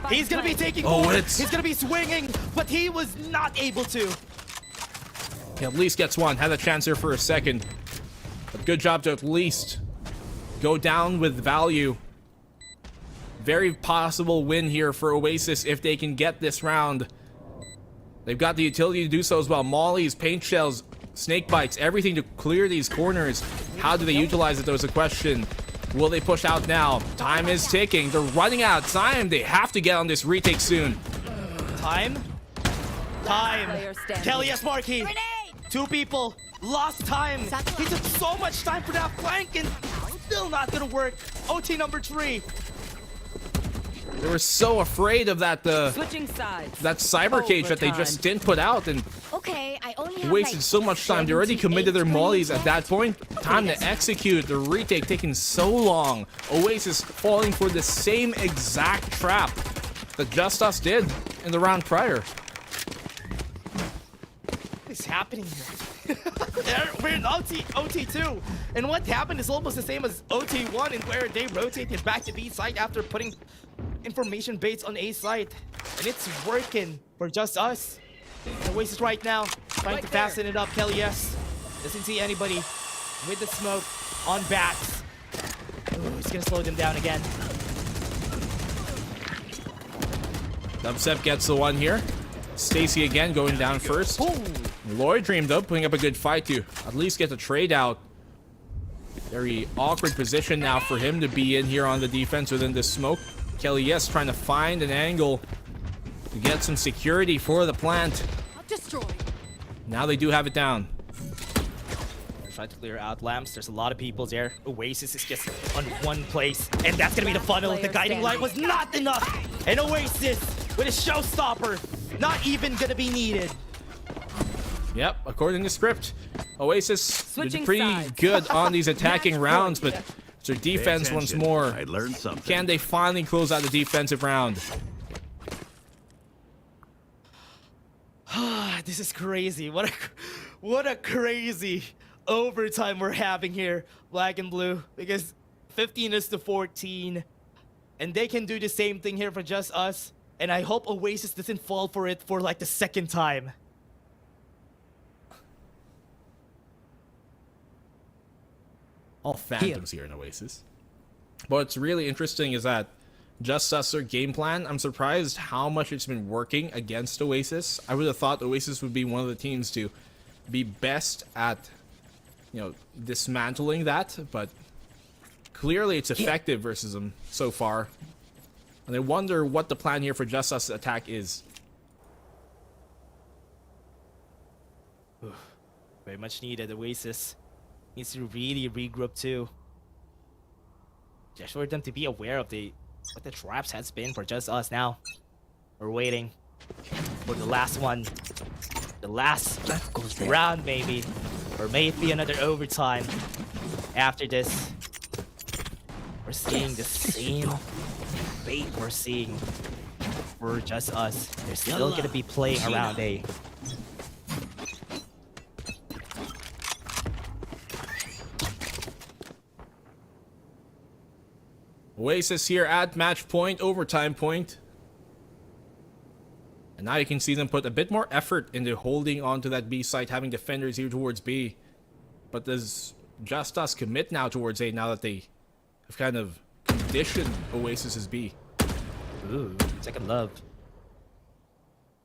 He's going to be taking more. It's... He's going to be swinging, but he was not able to. He at least gets one. Had a chance there for a second. But good job to at least go down with value. Very possible win here for Oasis if they can get this round. They've got the utility to do so as well. Mollies, paint shells, snake bites, everything to clear these corners. How do they utilize it? There was a question. Will they push out now? Time is ticking. They're running out of time. They have to get on this retake soon. Time. Player standing. Cuties Marquee. 2 people. Lost time. He took so much time for that flank and still not going to work. OT number 3. They were so afraid of that Switching sides. that cyber cage that they just didn't put out, and Okay, I only have wasted like so much time. They already committed their mollies at that point. Time to execute. The retake taking so long. Oasis falling for the same exact trap that JustUs did in the round prior. What is happening here? We're in OT2, and what happened is almost the same as OT1, in where they rotated back to B site after putting information baits on A site, and it's working for JustUs. Oasis right now trying to fasten it up. Cuties doesn't see anybody with the smoke on bats. Ooh, he's gonna slow them down again. Dubstep gets the one here. Stacy again going down first. Lloyd dreamed up, putting up a good fight to at least get the trade out. Very awkward position now for him to be in here on the defense within this smoke. Cuties trying to find an angle to get some security for the plant. Destroy. Now they do have it down. Try to clear out lamps. There's a lot of people there. Oasis is just on one place, and that's gonna be the funnel. The guiding light was not enough, and Oasis with a showstopper, not even gonna be needed. Yep, according to script, Oasis is Switching pretty sides. good on these attacking rounds, but it's their defense once more. I learned something. Can they finally close out the defensive round? This is crazy. What a crazy overtime we're having here, Black and Blue, because 15 is to 14, and they can do the same thing here for JustUs, and I hope Oasis doesn't fall for it for like the second time. All phantoms here in Oasis. What's really interesting is that JustUs, their game plan, I'm surprised how much it's been working against Oasis. I would have thought Oasis would be one of the teams to be best at, you know, dismantling that, but clearly it's effective versus them so far. And I wonder what the plan here for JustUs' attack is. Very much needed. Oasis needs to really regroup too. Just for them to be aware of what the traps has been for JustUs now. We're waiting for the last one. The last round maybe. Or may it be another overtime after this. We're seeing the same bait we're seeing for JustUs. They're still gonna be playing around A. Oasis here at match point, overtime point. And now you can see them put a bit more effort into holding onto that B site, having defenders here towards B. But does JustUs commit now towards A now that they have kind of conditioned Oasis's B? Ooh, second love.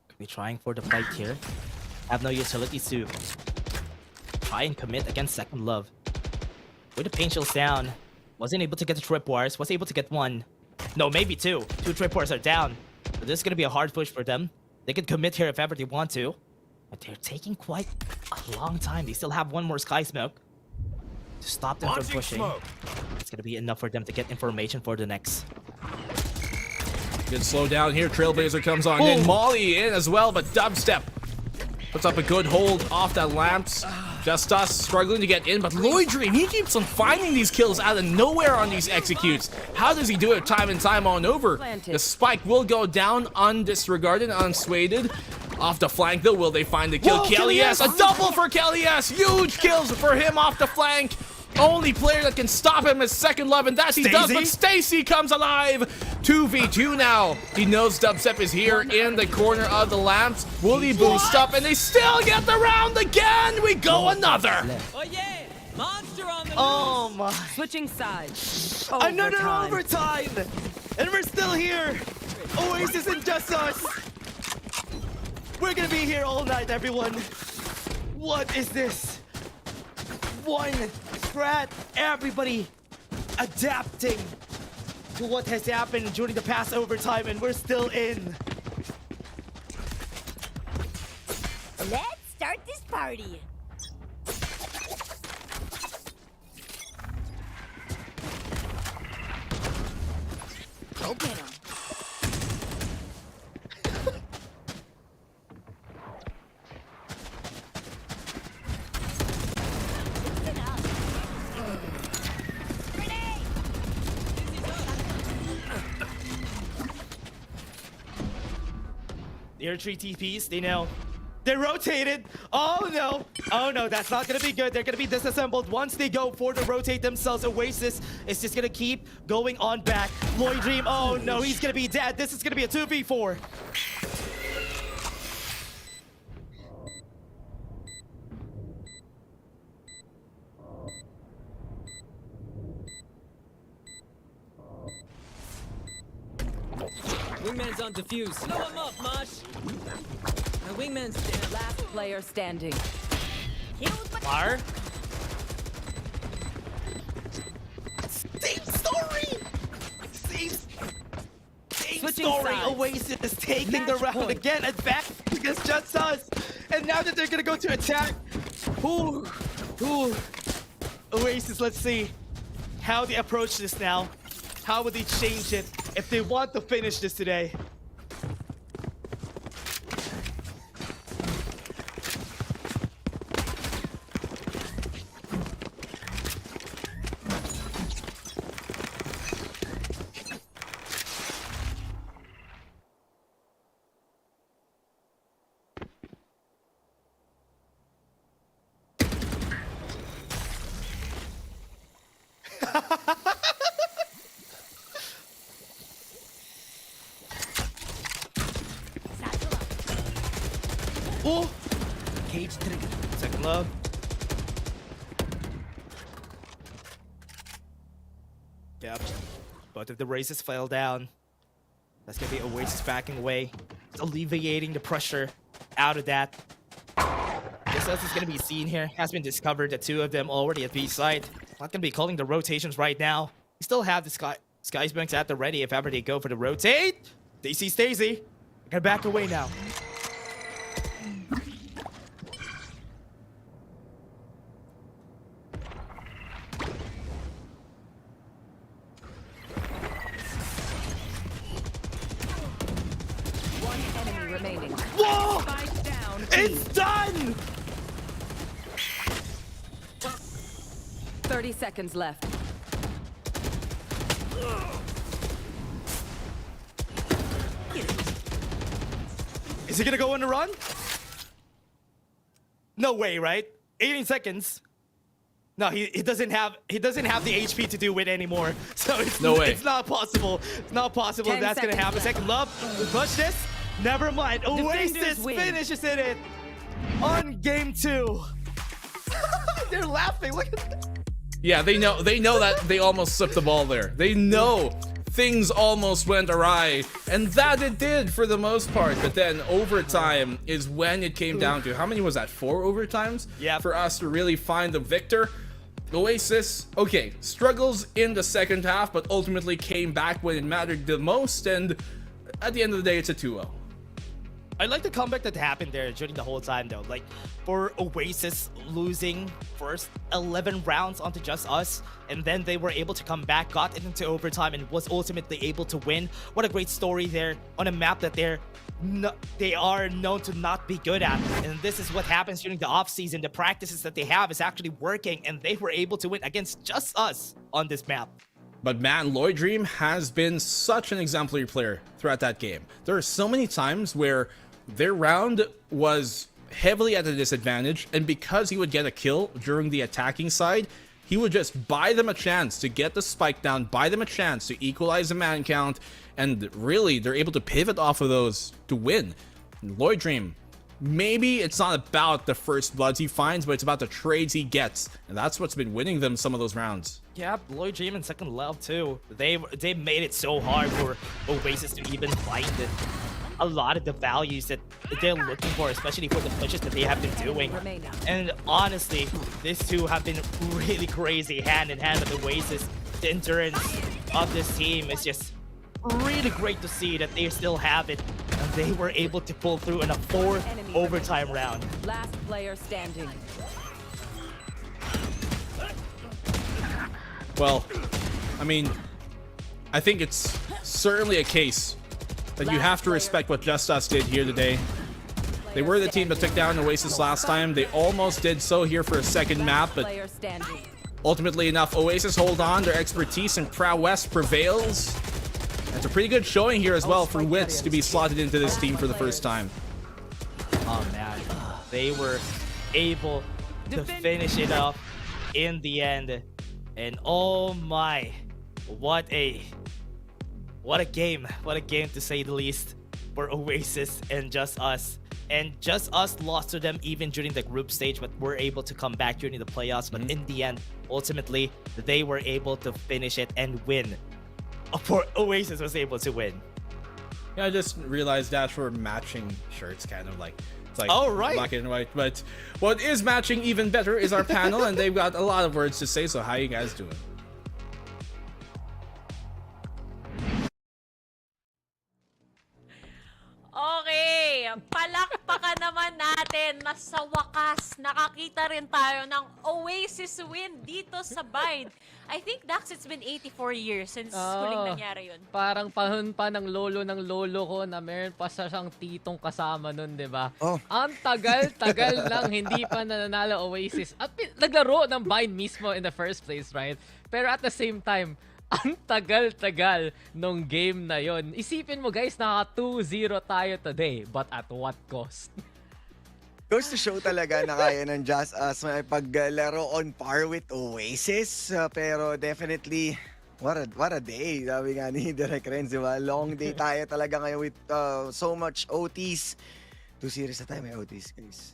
Could be trying for the fight here. Have no utilities to try and commit against second love. With the pain chills down, wasn't able to get the tripwires, was able to get one. No, maybe two. Two tripwires are down. But this is gonna be a hard push for them. They could commit here if ever they want to. But they're taking quite a long time. They still have one more Sky Smoke to stop them from pushing. It's gonna be enough for them to get information for the next. Good slow down here. Trailblazer comes on in. Molly in as well, but Dubstep puts up a good hold off that lamps. JustUs struggling to get in, but Lloydream, he keeps on finding these kills out of nowhere on these executes. How does he do it time and time on over? The spike will go down undisregarded, unswayed. Off the flank though, will they find the kill? Kelly's, a double for Kelly's. Huge kills for him off the flank. Only player that can stop him is Second Love, and that he does, but Stacy comes alive. 2v2 now. He knows Dubstep is here in the corner of the lamps. Will he boost up? And they still get the round again. We go another. Oh yeah! Monster on the Oh my. Switching sides. Another overtime! And we're still here! Oasis and JustUs! We're gonna be here all night, everyone! What is this? One strat, everybody adapting to what has happened during the past overtime, and we're still in. Let's start this party. Go get him. The Air 3 TPs, they know. They're rotated. Oh no. Oh no, that's not gonna be good. They're gonna be disassembled once they go for the rotate themselves. Oasis is just gonna keep going on back. Lloydream, oh no, he's gonna be dead. This is gonna be a 2v4. Wingman's on defuse. Slow him up, Mosh. My wingman's down. Last player standing. Mar. Same story. Same Switching story. sides. Oasis is taking the Match round point. again. Advance against JustUs. And now that they're gonna go to attack. Ooh. Oasis, let's see how they approach this now. How would they change it if they want to finish this today? Oh! Cage trigger. Second love. Yep. Both of the races fell down. That's gonna be Oasis backing away. It's alleviating the pressure out of that. JustUs is gonna be seen here. Has been discovered, the two of them already at B side. Not gonna be calling the rotations right now. We still have the Sky Smokes at the ready if ever they go for the rotate. They see Stacy. They're gonna back away now. One enemy remaining. Whoa! Spike down. It's done! 30 seconds left. Is he gonna go on a run? No way, right? 18 seconds. No, he doesn't have the HP to do it anymore. So it's No way. It's not possible. It's not possible 10 that's gonna seconds happen. left. Second love, push this. Never mind. Oasis Defenders win. finishes it on game 2. They're laughing. Look at that. Yeah, they know that they almost slipped the ball there. They know things almost went awry, and that it did for the most part. But then overtime is when it came down to, how many was that? 4 overtimes? Yeah. For us to really find the victor. Oasis, okay, struggles in the second half, but ultimately came back when it mattered the most, and at the end of the day, it's a 2-0. I like the comeback that happened there during the whole time though. Like for Oasis losing first 11 rounds onto JustUs, and then they were able to come back, got it into overtime, and was ultimately able to win. What a great story there on a map that they are known to not be good at. And this is what happens during the off season. The practices that they have is actually working, and they were able to win against JustUs on this map. But man, Lloyd Dream has been such an exemplary player throughout that game. There are so many times where their round was heavily at a disadvantage, and because he would get a kill during the attacking side, he would just buy them a chance to get the spike down, buy them a chance to equalize the man count, and really, they're able to pivot off of those to win. Lloyd Dream, maybe it's not about the first bloods he finds, but it's about the trades he gets, and that's what's been winning them some of those rounds. Yeah, Lloyd Dream in second level too. They made it so hard for Oasis to even find a lot of the values that they're looking for, especially for the pushes that they have been doing. And honestly, these two have been really crazy hand in hand with Oasis. The endurance of this team is just really great to see that they still have it, and they were able to pull through in a 4th overtime round. Last player standing. Well, I mean, I think it's certainly a case that you have to respect what JustUs did here today. They were the team that took down Oasis last time. They almost did so here for a second map, but ultimately enough, Oasis hold on. Their expertise and prowess prevails. It's a pretty good showing here as well for Wits to be slotted into this team for the first time. Oh man, they were able to finish it up in the end. And oh my, what a game to say the least for Oasis and JustUs. And JustUs lost to them even during the group stage, but were able to come back during the playoffs. But in the end, ultimately, they were able to finish it and win. For Oasis was able to win. Yeah, I just realized that we're matching shirts, kind of like, it's like oh, right. black and white. But what is matching even better is our panel, and they've got a lot of words to say. So how you guys doing? Okay, palakpakan naman natin na sa wakas nakakita rin tayo ng Oasis win dito sa Bind. I think, Dax, it's been 84 years since huling nangyari yun. Parang panahon pa ng lolo ko na meron pa siyang titong kasama nun, di ba? Oh. Ang tagal-tagal lang hindi pa nananalo Oasis. At naglaro ng Bind mismo in the first place, right? Pero at the same time, ang tagal-tagal nung game na yon. Isipin mo guys, naka 2-0 tayo today, but at what cost? Goes to show talaga na kaya ng JustUs may paglaro on par with Oasis. Pero definitely, what a day. Sabi nga ni Direk Renz, diba? Long day tayo talaga ngayon with so much OTs. 2 series na tayo may OTs, guys.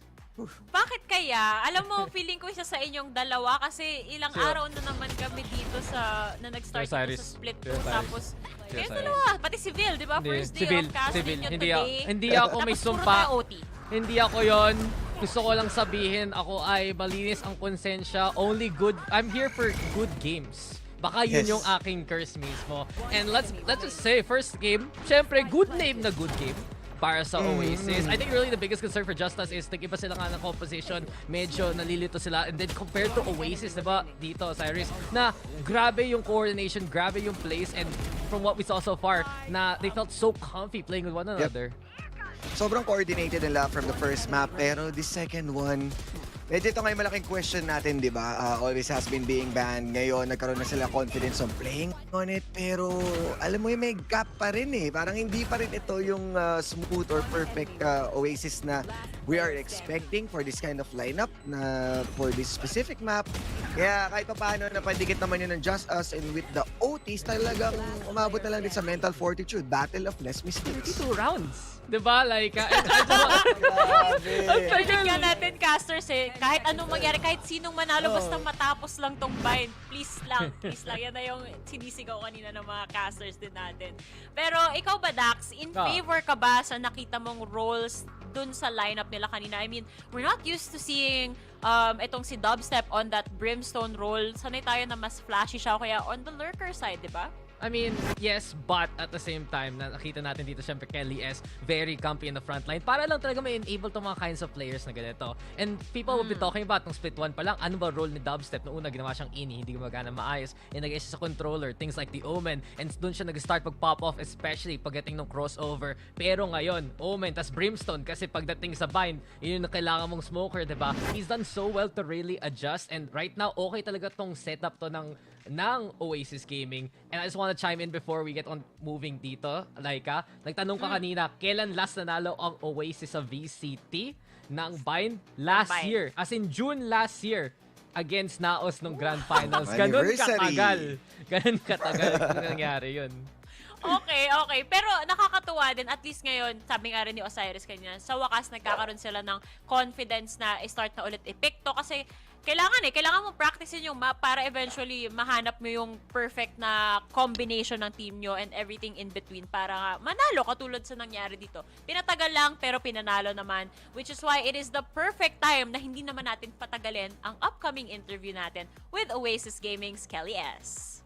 Bakit kaya? Alam mo, feeling ko isa sa inyong dalawa kasi ilang araw na naman kami dito na nag-start dito sa Split 2. Tapos, kayo dalawa, pati si Vil, di ba? First day of casting nyo today. Hindi ako may Tapos puro sumpa. tayo OT. Hindi ako yon. Gusto ko lang sabihin, ako ay malinis ang konsensya. Only good, I'm here for good games. Baka yun yung aking curse mismo. And let's just say, first game, syempre, good name na good game para sa Oasis. I think really the biggest concern for JustUs is nag-iba sila nga ng composition. Medyo nalilito sila. And then compared to Oasis, diba, dito, Cyrus, na grabe yung coordination, grabe yung plays. And from what we saw so far, na they felt so comfy playing with one another. Sobrang coordinated nila from the first map, pero the second one, Medyo ito nga yung malaking question natin, di ba? Always has been being banned. Ngayon, nagkaroon na sila confidence on playing on it. Pero, alam mo yung may gap pa rin eh. Parang hindi pa rin ito yung smooth or perfect Oasis na we are expecting for this kind of lineup na for this specific map. Kaya kahit pa paano napadikit naman yun ng JustUs and with the OTs, talagang umabot na lang din sa mental fortitude. Battle of less mistakes. 2 rounds. Diba? Like, Tingnan nga natin, casters eh. Kahit anong mangyari, kahit sinong manalo, basta matapos lang tong bind. Please lang. Yan na yung sinisigaw kanina ng mga casters din natin. Pero ikaw ba, Dax, in favor ka ba sa nakita mong roles dun sa lineup nila kanina? I mean, we're not used to seeing itong si Dubstep on that Brimstone role. Sanay tayo na mas flashy siya, kaya on the lurker side, di ba? I mean, yes, but at the same time, nakita natin dito syempre Kelly S very comfy in the front line para lang talaga may enable tong mga kinds of players na ganito. And people will be talking about nung split 1 pa lang, ano ba role ni Dubstep? Noong una, ginawa siyang ini, hindi gumagana maayos. And nag-isa sa controller, things like the Omen. And doon siya nag-start mag-pop off, especially pagdating ng crossover. Pero ngayon, Omen, tas Brimstone, kasi pagdating sa bind, yun yung kailangan mong smoker, diba? He's done so well to really adjust. And right now, okay talaga tong setup to ng Oasis Gaming. And I just want to chime in before we get on moving dito. Laika, nagtanong ka kanina, kailan last nanalo ang Oasis sa VCT ng bind? Last year. As in June last year against Naos nung Grand Finals. Ganun katagal nangyari yun. Okay. Pero nakakatuwa din, at least ngayon, sabi nga rin ni Osiris kanina, sa wakas nagkakaroon sila ng confidence na start na ulit epekto kasi kailangan mo practicein yung map para eventually mahanap mo yung perfect na combination ng team nyo and everything in between para nga manalo katulad sa nangyari dito. Pinatagal lang pero pinanalo naman, which is why it is the perfect time na hindi naman natin patagalin ang upcoming interview natin with Oasis Gaming's Kelly S.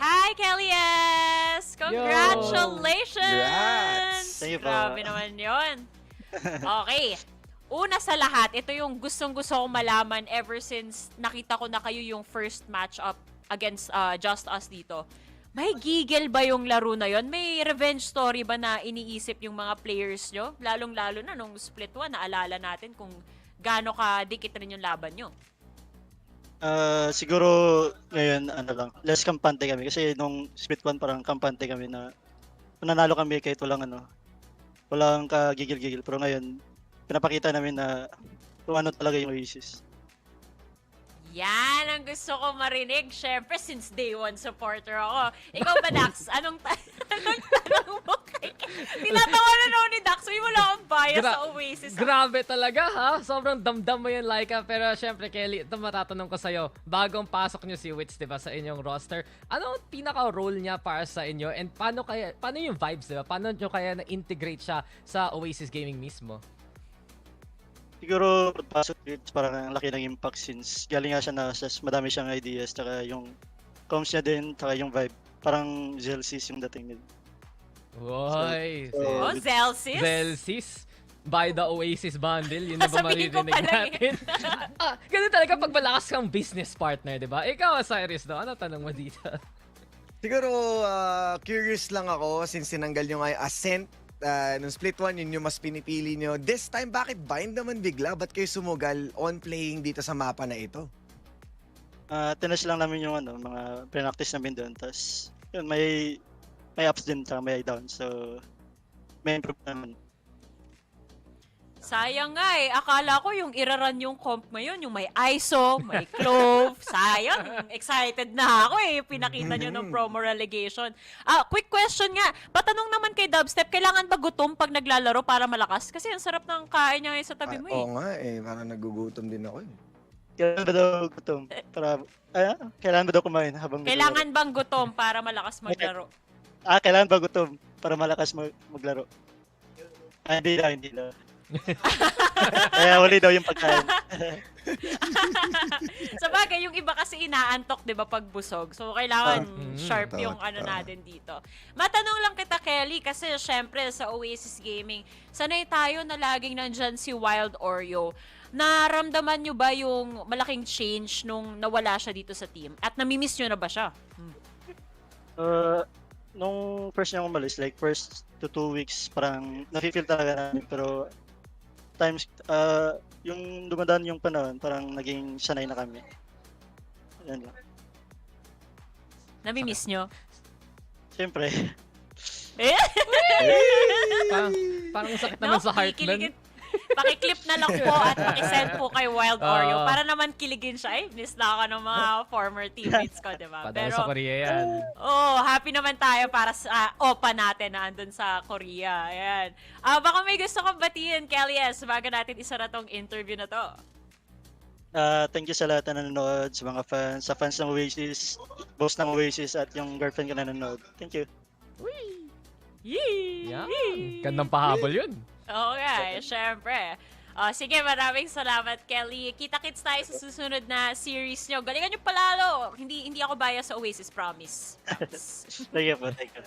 Hi, Kelly S! Congratulations! Congrats! Thank you po. Grabe naman yun. Okay. Una sa lahat, ito yung gustong-gusto kong malaman ever since nakita ko na kayo yung first match-up against JustUs dito. May gigil ba yung laro na yon? May revenge story ba na iniisip yung mga players nyo? Lalong-lalo na nung split 1, naalala natin kung gaano ka dikit rin yung laban nyo. Siguro ngayon less kampante kami kasi nung split 1 parang kampante kami na nanalo kami kahit walang kagigil-gigil, pero ngayon pinapakita namin na kung ano talaga yung Oasis. Yan ang gusto ko marinig. Syempre, since day 1 supporter ako. Ikaw ba, Dax? Anong tanong mo kay... Tinatawa na naman ni Dax. May wala akong bias sa Oasis. Grabe talaga, ha? Sobrang damdam mo yun, Laika. Pero syempre, Kelly, ito matatanong ko sa'yo. Bagong pasok nyo si Wits, diba, sa inyong roster. Ano pinaka-role niya para sa inyo? And paano yung vibes, diba? Paano nyo kaya na-integrate siya sa Oasis Gaming mismo? Siguro pagpasok dito parang ang laki ng impact since galing nga siya na madami siyang ideas, tsaka yung comms niya din, tsaka yung vibe. Parang Zelsis yung dating nila. Woy! Zelsis? Zelsis? By the Oasis bundle, yun na ba Sabihin ko maririnig pala natin? Ganun talaga pag malakas kang business partner, di ba? Ikaw, Osiris, no? Ano tanong mo dito? Siguro, curious lang ako since sinanggal nyo nga yung Ascent. Nung split 1, yun yung mas pinipili nyo. This time, bakit bind naman bigla? Ba't kayo sumugal on playing dito sa mapa na ito? Tinas lang namin yung mga practice namin doon. Tapos, yun, may ups din, may downs. So, may improve naman. Sayang nga eh. Akala ko yung iraran yung comp ngayon, yung may ISO, may Clove. Sayang. Excited na ako eh. Pinakita nyo ng promo relegation. Quick question nga. Patanong naman kay Dubstep, kailangan ba gutom pag naglalaro para malakas? Kasi ang sarap ng kain niya ngayon sa tabi mo eh. Oo nga eh. Parang nagugutom din ako eh. Kailangan ba daw gutom? Kailangan ba daw kumain habang Kailangan bang gutom para malakas maglaro? Kailangan ba gutom para malakas maglaro? Hindi lang. Kaya huli daw yung pagkain. Sa bagay, yung iba kasi inaantok, di ba, pag busog. So, kailangan sharp yung natin dito. Matanong lang kita, Kelly, kasi syempre sa Oasis Gaming, sanay tayo na laging nandyan si Wild Oreo. Naramdaman nyo ba yung malaking change nung nawala siya dito sa team? At namimiss nyo na ba siya? Nung first niya umalis, like first to 2 weeks, parang nafe-feel talaga namin. Pero times, yung dumadaan yung panahon, parang naging sanay na kami. Yan lang. Nami-miss nyo? Siyempre. Eh? Parang sakit naman sa heart nun. Pakiklip na lang po at pakisend po kay Wild Oreo para naman kiligin siya. Ay, miss na ako ng mga former teammates ko, di ba? Padala sa Korea yan. Happy naman tayo para sa OPA natin na andun sa Korea. Ayan. Baka may gusto kong batiin, Kelly S, bago natin isara tong interview na to. Thank you sa lahat na nanonood, sa mga fans, sa fans ng Oasis, boss ng Oasis, at yung girlfriend ko na nanonood. Thank you. Yee! Yan. Gandang pahabol yun. Okay, syempre. Sige, maraming salamat, Kelly. Kita-kits tayo sa susunod na series nyo. Galingan nyo palalo. Hindi ako bias sa Oasis, promise. Thank you po, thank you.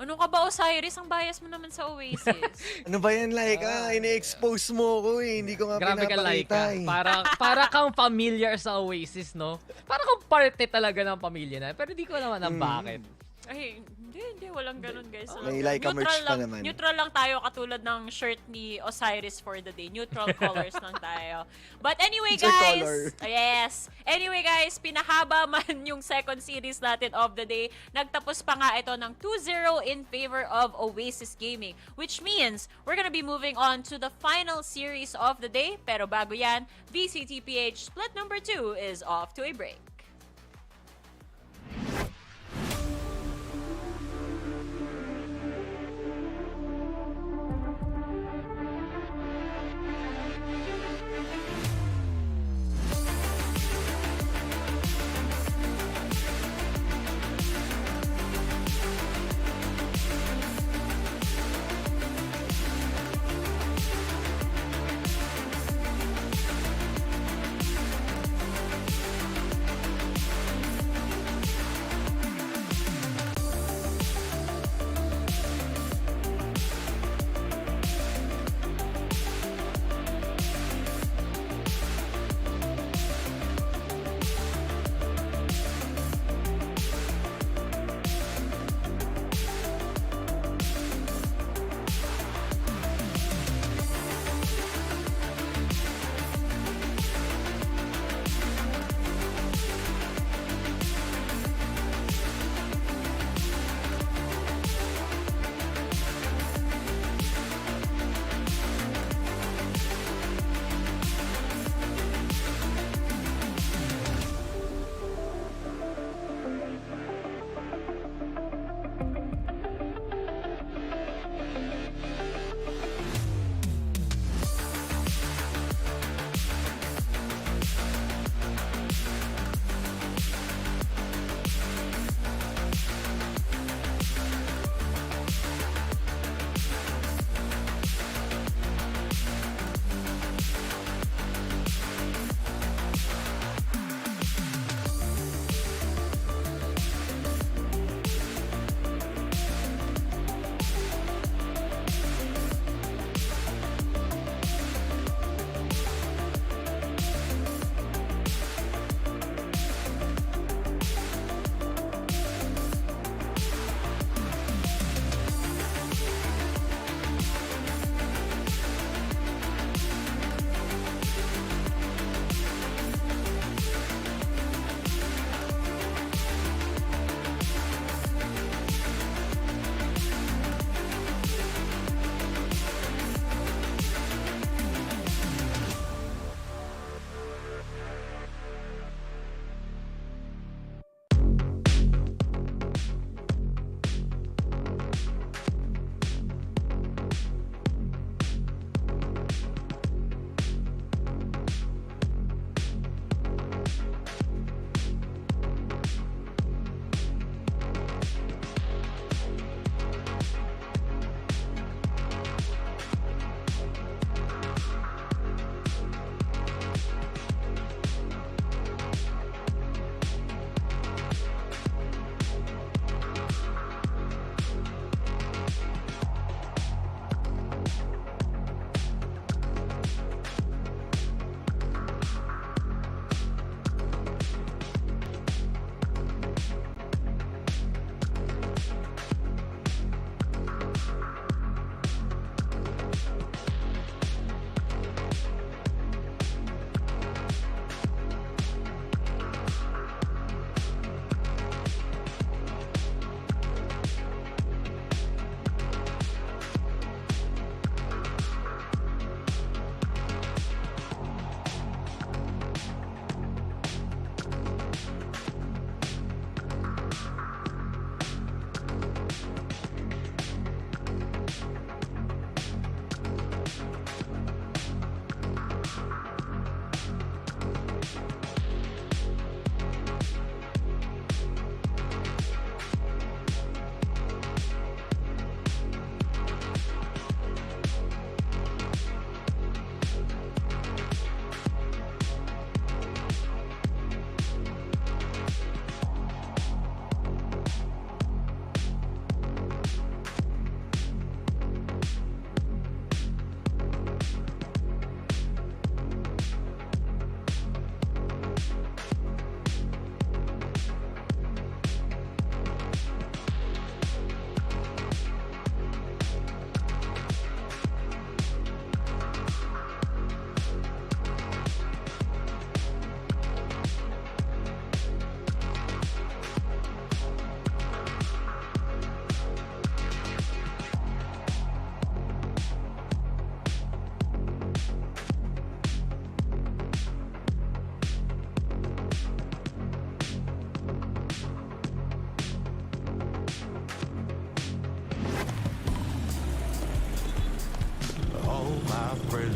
Ano ka ba, Osiris? Ang bias mo naman sa Oasis. Ano ba yan, Laika? Ini-expose mo ko eh. Hindi ko nga Grabe ka, Laika. pinapakita eh. Para kang familiar sa Oasis, no? Para kang parte talaga ng pamilya na. Pero hindi ko naman ang bakit. Ay, hindi. Walang ganun, guys. May Laika merch pa naman. Neutral lang tayo katulad ng shirt ni Osiris for the day. Neutral colors lang tayo. But anyway, It's a guys. color. Yes. Anyway, guys, pinahaba man yung second series natin of the day. Nagtapos pa nga ito ng 2-0 in favor of Oasis Gaming. Which means, we're gonna be moving on to the final series of the day. Pero bago yan, VCT PH Split number 2 is off to a break.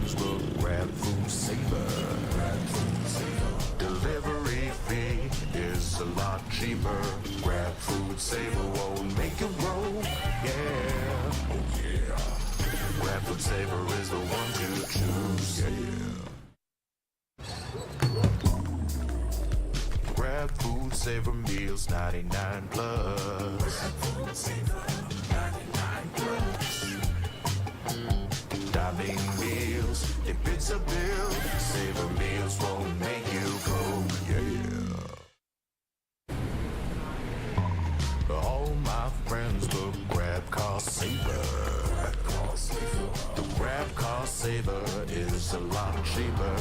friends will grab food saver. Delivery fee is a lot cheaper. Grab food saver won't make it roll. Yeah, oh yeah. Grab food saver is the one to choose. Yeah. Grab food saver meals 99 plus. Diving meals, if it's a bill, saver meals won't make you go. Yeah. All my friends will grab cost saver. The grab cost saver is a lot cheaper.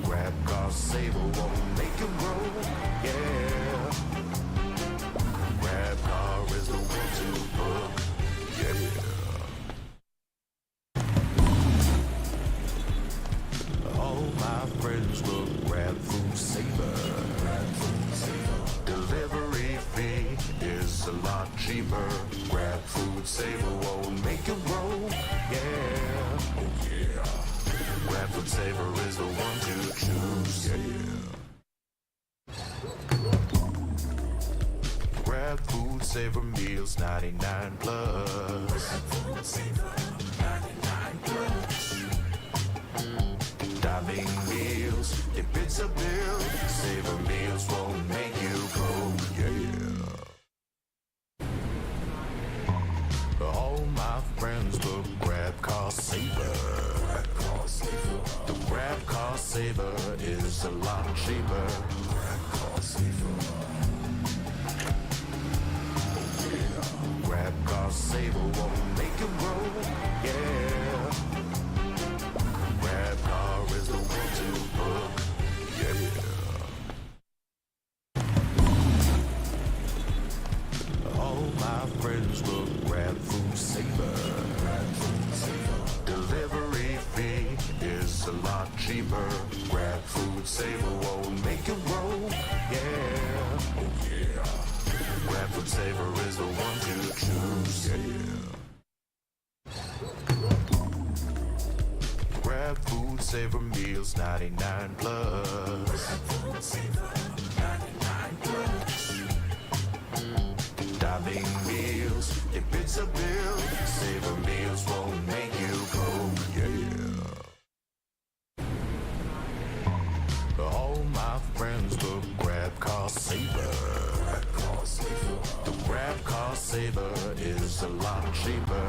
Grab cost saver won't make it roll. Yeah. Grab car is the one to book. Yeah. All my friends will grab food saver. Delivery fee is a lot cheaper. Grab food saver won't make it roll. Yeah, oh yeah. Grab food saver is the one to choose. Yeah. Grab food saver meals 99 plus. Diving meals, if it's a bill, saver meals won't make you go. Yeah. All my friends will grab cost saver. The grab cost saver is a lot cheaper. Grab cost saver won't make it roll. Yeah. Grab car is the one to book. Yeah. All my friends will grab food saver. Delivery fee is a lot cheaper. Grab food saver won't make it roll. Yeah, oh yeah. Grab food saver is the one to choose. Yeah. Grab food saver meals 99 plus. Diving meals, if it's a bill, saver meals won't make you go. Yeah. All my friends will grab cost saver. The grab cost saver is a lot cheaper.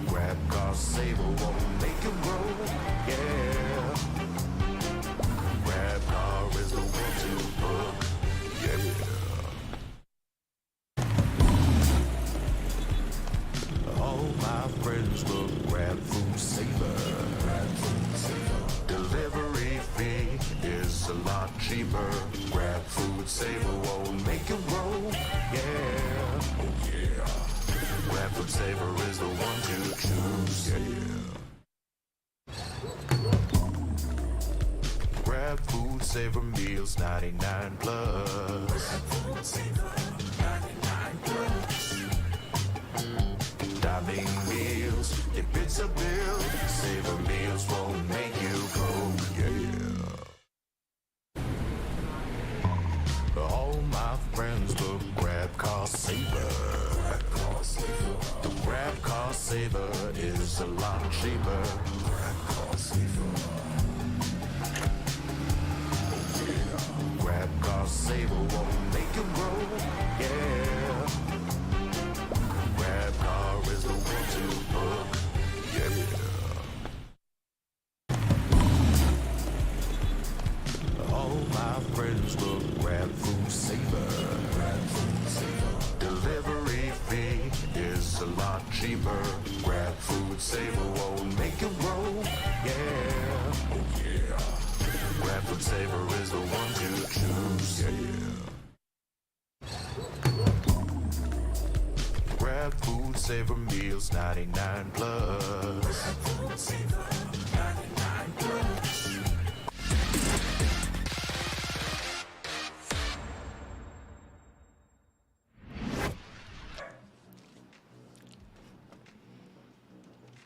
Grab cost saver won't make it roll. Yeah. Grab car is the one to book. Yeah. All my friends will grab food saver. Delivery fee is a lot cheaper. Grab food saver won't make it roll. Yeah, oh yeah. Grab food saver is the one to choose. Yeah. Grab food saver meals 99 plus. Diving meals, if it's a bill, saver meals won't make you go. Yeah. All my friends will grab cost saver. The grab cost saver is a lot cheaper. Grab cost saver won't make it roll. Yeah. Grab car is the one to book. Yeah. All my friends will grab food saver. Delivery fee is a lot cheaper. Grab food saver won't make it roll. Yeah, oh yeah. Grab food saver is the one to choose. Yeah. Grab food saver meals 99 plus.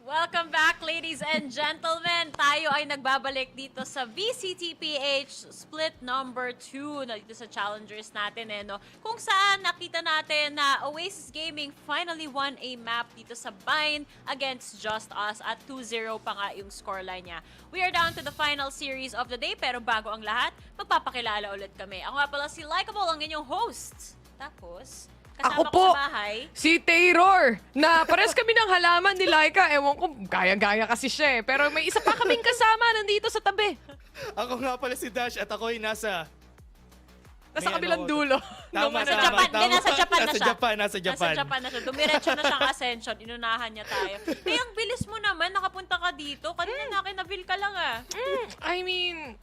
Welcome back, ladies and gentlemen. Tayo ay nagbabalik dito sa VCT PH Split number 2 na dito sa Challengers natin no? Kung saan nakita natin na Oasis Gaming finally won a map dito sa Bind against JustUs at 2-0 pa nga yung scoreline niya. We are down to the final series of the day, pero bago ang lahat, magpapakilala ulit kami. Ako nga pala si Likeable, ang inyong host. Tapos, kasama Ako po, ko sa bahay, si Taylor, na pares kami ng halaman ni Laika. Ewan ko, gaya-gaya kasi siya eh. Pero may isa pa kaming kasama nandito sa tabi. Ako nga pala si Dash at ako'y nasa Kabilang dulo. Tama, Nasa Japan. Hindi, nasa Japan na siya. Nasa Japan. Nasa Japan na siya. Dumiretso na siyang Ascension. Inunahan niya tayo. Eh, ang bilis mo naman. Nakapunta ka dito. Kanina nakinabil ka lang I mean,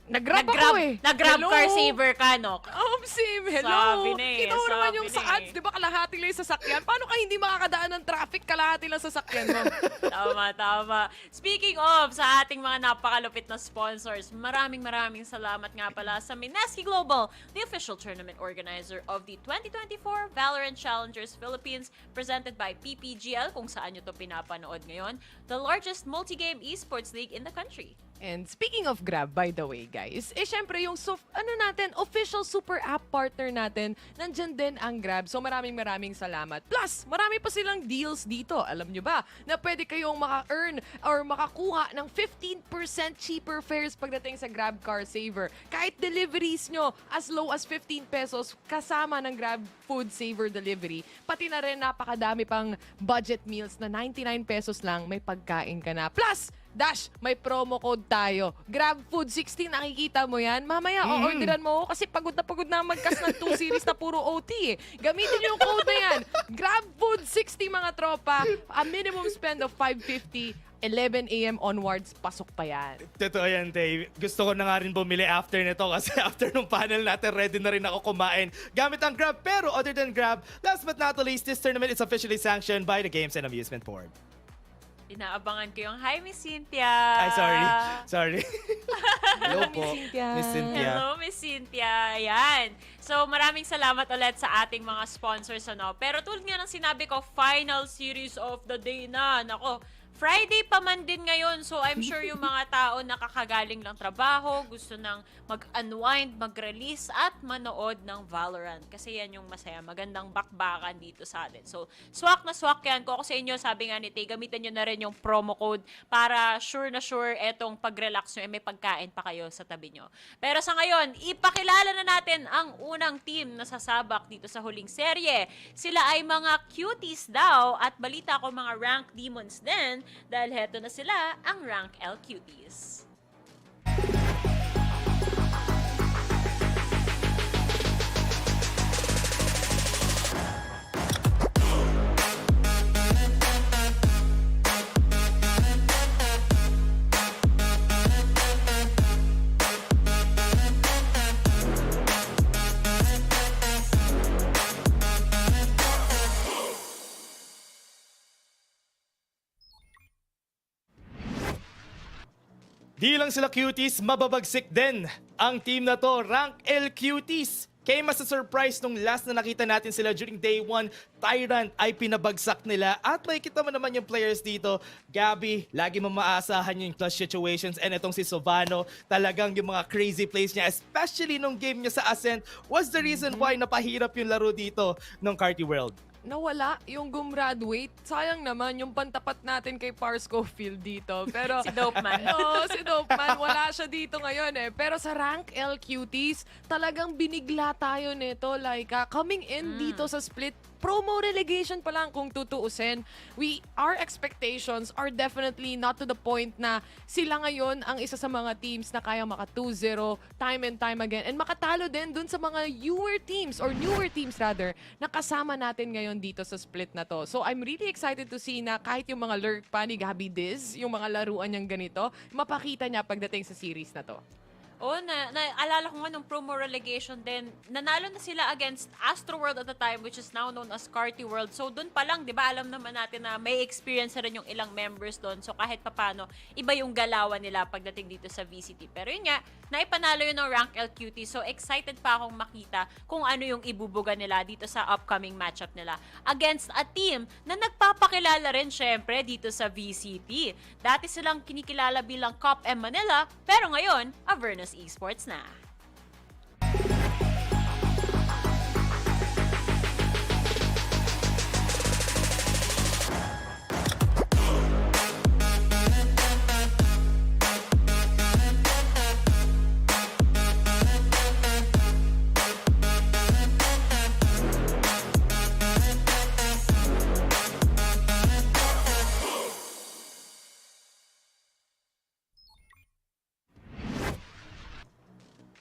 nag-grab ako eh. Nag-grab Hello? car saver ka, no? Sim, hello. Sabi na eh, Kita mo naman sabi yung na sa ads, eh. di ba kalahati lang yung sasakyan? Paano ka hindi makakadaan ng traffic kalahati lang sasakyan mo? Tama. Speaking of, sa ating mga napakalupit na sponsors, maraming salamat nga pala sa Mineski Global, the official tournament organizer of the 2024 VALORANT Challengers Philippines, presented by PPGL, kung saan nyo to pinapanood ngayon, the largest multi-game esports league in the country. And speaking of Grab, by the way, guys, syempre yung official super app partner natin, nandyan din ang Grab. So maraming salamat. Plus, marami pa silang deals dito. Alam nyo ba na pwede kayong maka-earn or makakuha ng 15% cheaper fares pagdating sa Grab Car Saver. Kahit deliveries nyo as low as 15 pesos kasama ng Grab Food Saver delivery. Pati na rin napakadami pang budget meals na 99 pesos lang may pagkain ka na. Plus, Dash, may promo code tayo. Grab Food 16, nakikita mo yan? Mamaya, o-orderan mo ako kasi pagod na mag-cast ng 2 series na puro OT eh. Gamitin yung code na yan. Grab Food 60 mga tropa. A minimum spend of 550. 11 a.m. onwards, pasok pa yan. Totoo yan, Tay. Gusto ko na nga rin bumili after nito kasi after nung panel natin, ready na rin ako kumain gamit ang Grab. Pero other than Grab, last but not least, this tournament is officially sanctioned by the Games and Amusement Board. Inaabangan ko yung hi, Miss Cynthia. Ay, sorry. Hello po, Miss Cynthia. Hello, Miss Cynthia. Ayan. So, maraming salamat ulit sa ating mga sponsors. Pero tulad nga ng sinabi ko, final series of the day na. Nako, Friday pa man din ngayon. So, I'm sure yung mga tao nakakagaling lang trabaho, gusto nang mag-unwind, mag-release, at manood ng Valorant. Kasi yan yung masaya. Magandang bakbakan dito sa atin. So, swak na swak yan. Kung ako sa inyo, sabi nga ni Tay, gamitin nyo na rin yung promo code para sure na sure etong pag-relax nyo, may pagkain pa kayo sa tabi nyo. Pero sa ngayon, ipakilala na natin ang unang team na sasabak dito sa huling serye. Sila ay mga Cuties daw, at balita ko mga rank demons din, dahil heto na sila, ang Rank L Cuties. Di lang sila Cuties, mababagsik din ang team na to, Rank L Cuties. Kaya mas surprise nung last na nakita natin sila during day 1, Tyrant ay pinabagsak nila. At makikita mo naman yung players dito, Gabby, lagi mo maaasahan yung clutch situations. And itong si Sovano, talagang yung mga crazy plays niya, especially nung game niya sa Ascent, was the reason why napahirap yung laro dito ng Carty World. Nawala yung gumraduate. Sayang naman yung pantapat natin kay Pars Schofield dito. Pero Si Dopeman. Oo, si Dopeman. Wala siya dito ngayon eh. Pero sa Rank L Cuties, talagang binigla tayo nito. Like, coming in dito sa split, promo relegation pa lang kung tutuusin. Our expectations are definitely not to the point na sila ngayon ang isa sa mga teams na kaya maka 2-0 time and time again. And makatalo din dun sa mga newer teams rather, na kasama natin ngayon dito sa split na to. So I'm really excited to see na kahit yung mga lurk pa ni Gabby Diz, yung mga laruan niyang ganito, mapakita niya pagdating sa series na to. Oo, naalala ko nga nung promo relegation din, nanalo na sila against Astro World at the time, which is now known as Carty World. So, doon pa lang, di ba, alam naman natin na may experience na rin yung ilang members doon. So, kahit papano, iba yung galawan nila pagdating dito sa VCT. Pero yun nga, naipanalo yun ng Rank L Cuties. So, excited pa akong makita kung ano yung ibubuga nila dito sa upcoming matchup nila against a team na nagpapakilala rin, syempre, dito sa VCT. Dati silang kinikilala bilang Cop M Manila, pero ngayon, Avernus Esports na.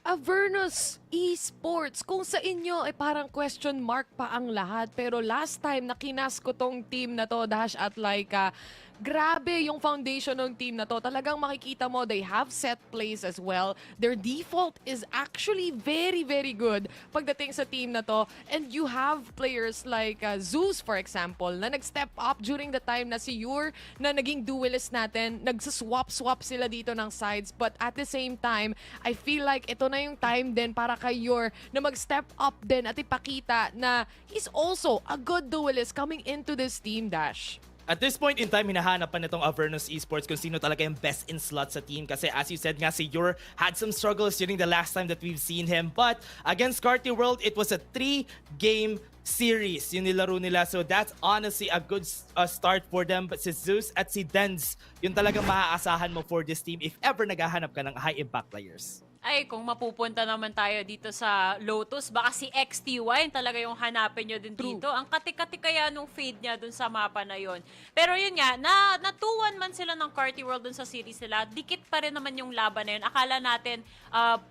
Avernus Esports, kung sa inyo ay parang question mark pa ang lahat. Pero last time na kinas ko tong team na to, Dash at Laika, grabe yung foundation ng team na to. Talagang makikita mo, they have set plays as well. Their default is actually very, very good pagdating sa team na to. And you have players like Zeus, for example, na nag-step up during the time na si Yur, na naging duelist natin. Nagsaswap-swap sila dito ng sides. But at the same time, I feel like ito na yung time din para kay Yur na mag-step up din at ipakita na he's also a good duelist coming into this team, Dash. At this point in time, hinahanap pa nitong Avernus Esports kung sino talaga yung best in slot sa team. Kasi as you said nga, si Yur had some struggles during the last time that we've seen him. But against Carty World, it was a 3-game series yung nilaro nila. So that's honestly a good start for them. But si Zeus at si Denz, yun talagang maaasahan mo for this team if ever naghahanap ka ng high-impact players. Ay, kung mapupunta naman tayo dito sa Lotus, baka si XTY talaga yung hanapin nyo din dito. Ang kati-kati kaya nung fade niya dun sa mapa na yon. Pero yun nga, natuwan man sila ng Carty World dun sa series nila, dikit pa rin naman yung laban na yun. Akala natin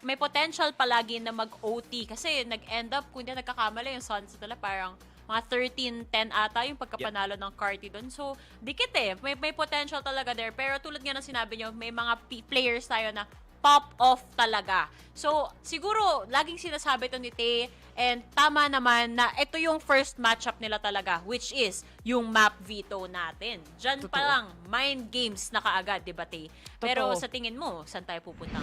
may potential palagi na mag-OT kasi nag-end up, kung hindi nagkakamali, yung Suns nila parang mga 13-10 ata yung pagkapanalo ng Carty doon. So, dikit eh. May potential talaga there. Pero tulad nga ng sinabi nyo, may mga players tayo na pop off talaga. So, siguro, laging sinasabi ito ni Tay, and tama naman na ito yung first matchup nila talaga, which is yung map veto natin. Diyan pa lang, mind games na kaagad, di ba, Tay? Pero sa tingin mo, saan tayo pupunta?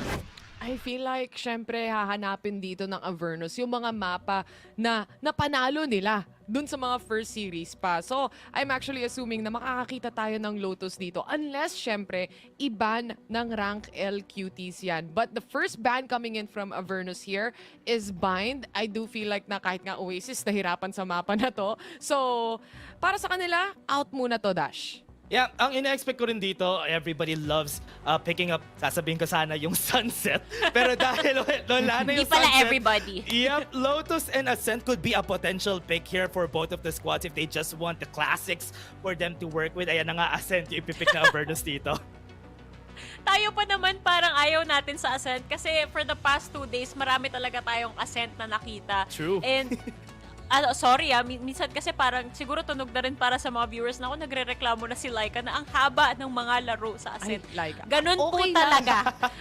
I feel like, syempre, hahanapin dito ng Avernus yung mga mapa na napanalo nila dun sa mga first series pa. So, I'm actually assuming na makakakita tayo ng Lotus dito. Unless, syempre, i-ban ng rank L Cuties yan. But the first ban coming in from Avernus here is Bind. I do feel like na kahit nga Oasis, nahirapan sa mapa na to. So, para sa kanila, out muna to, Dash. Yeah, ang ina-expect ko rin dito, everybody loves picking up, sasabihin ko sana yung Sunset. Pero dahil wala na yung Hindi pala Sunset, everybody. Yep, Lotus and Ascent could be a potential pick here for both of the squads if they just want the classics for them to work with. Ayan na nga, Ascent yung ipipick na Avernus dito. Tayo pa naman parang ayaw natin sa Ascent kasi for the past 2 days, marami talaga tayong Ascent na nakita. True. And sorry minsan kasi parang siguro tunog na rin para sa mga viewers na ako, nagre-reklamo na si Laika na ang haba ng mga laro sa Ascent. Ay, Laika. Ganun po Okay talaga.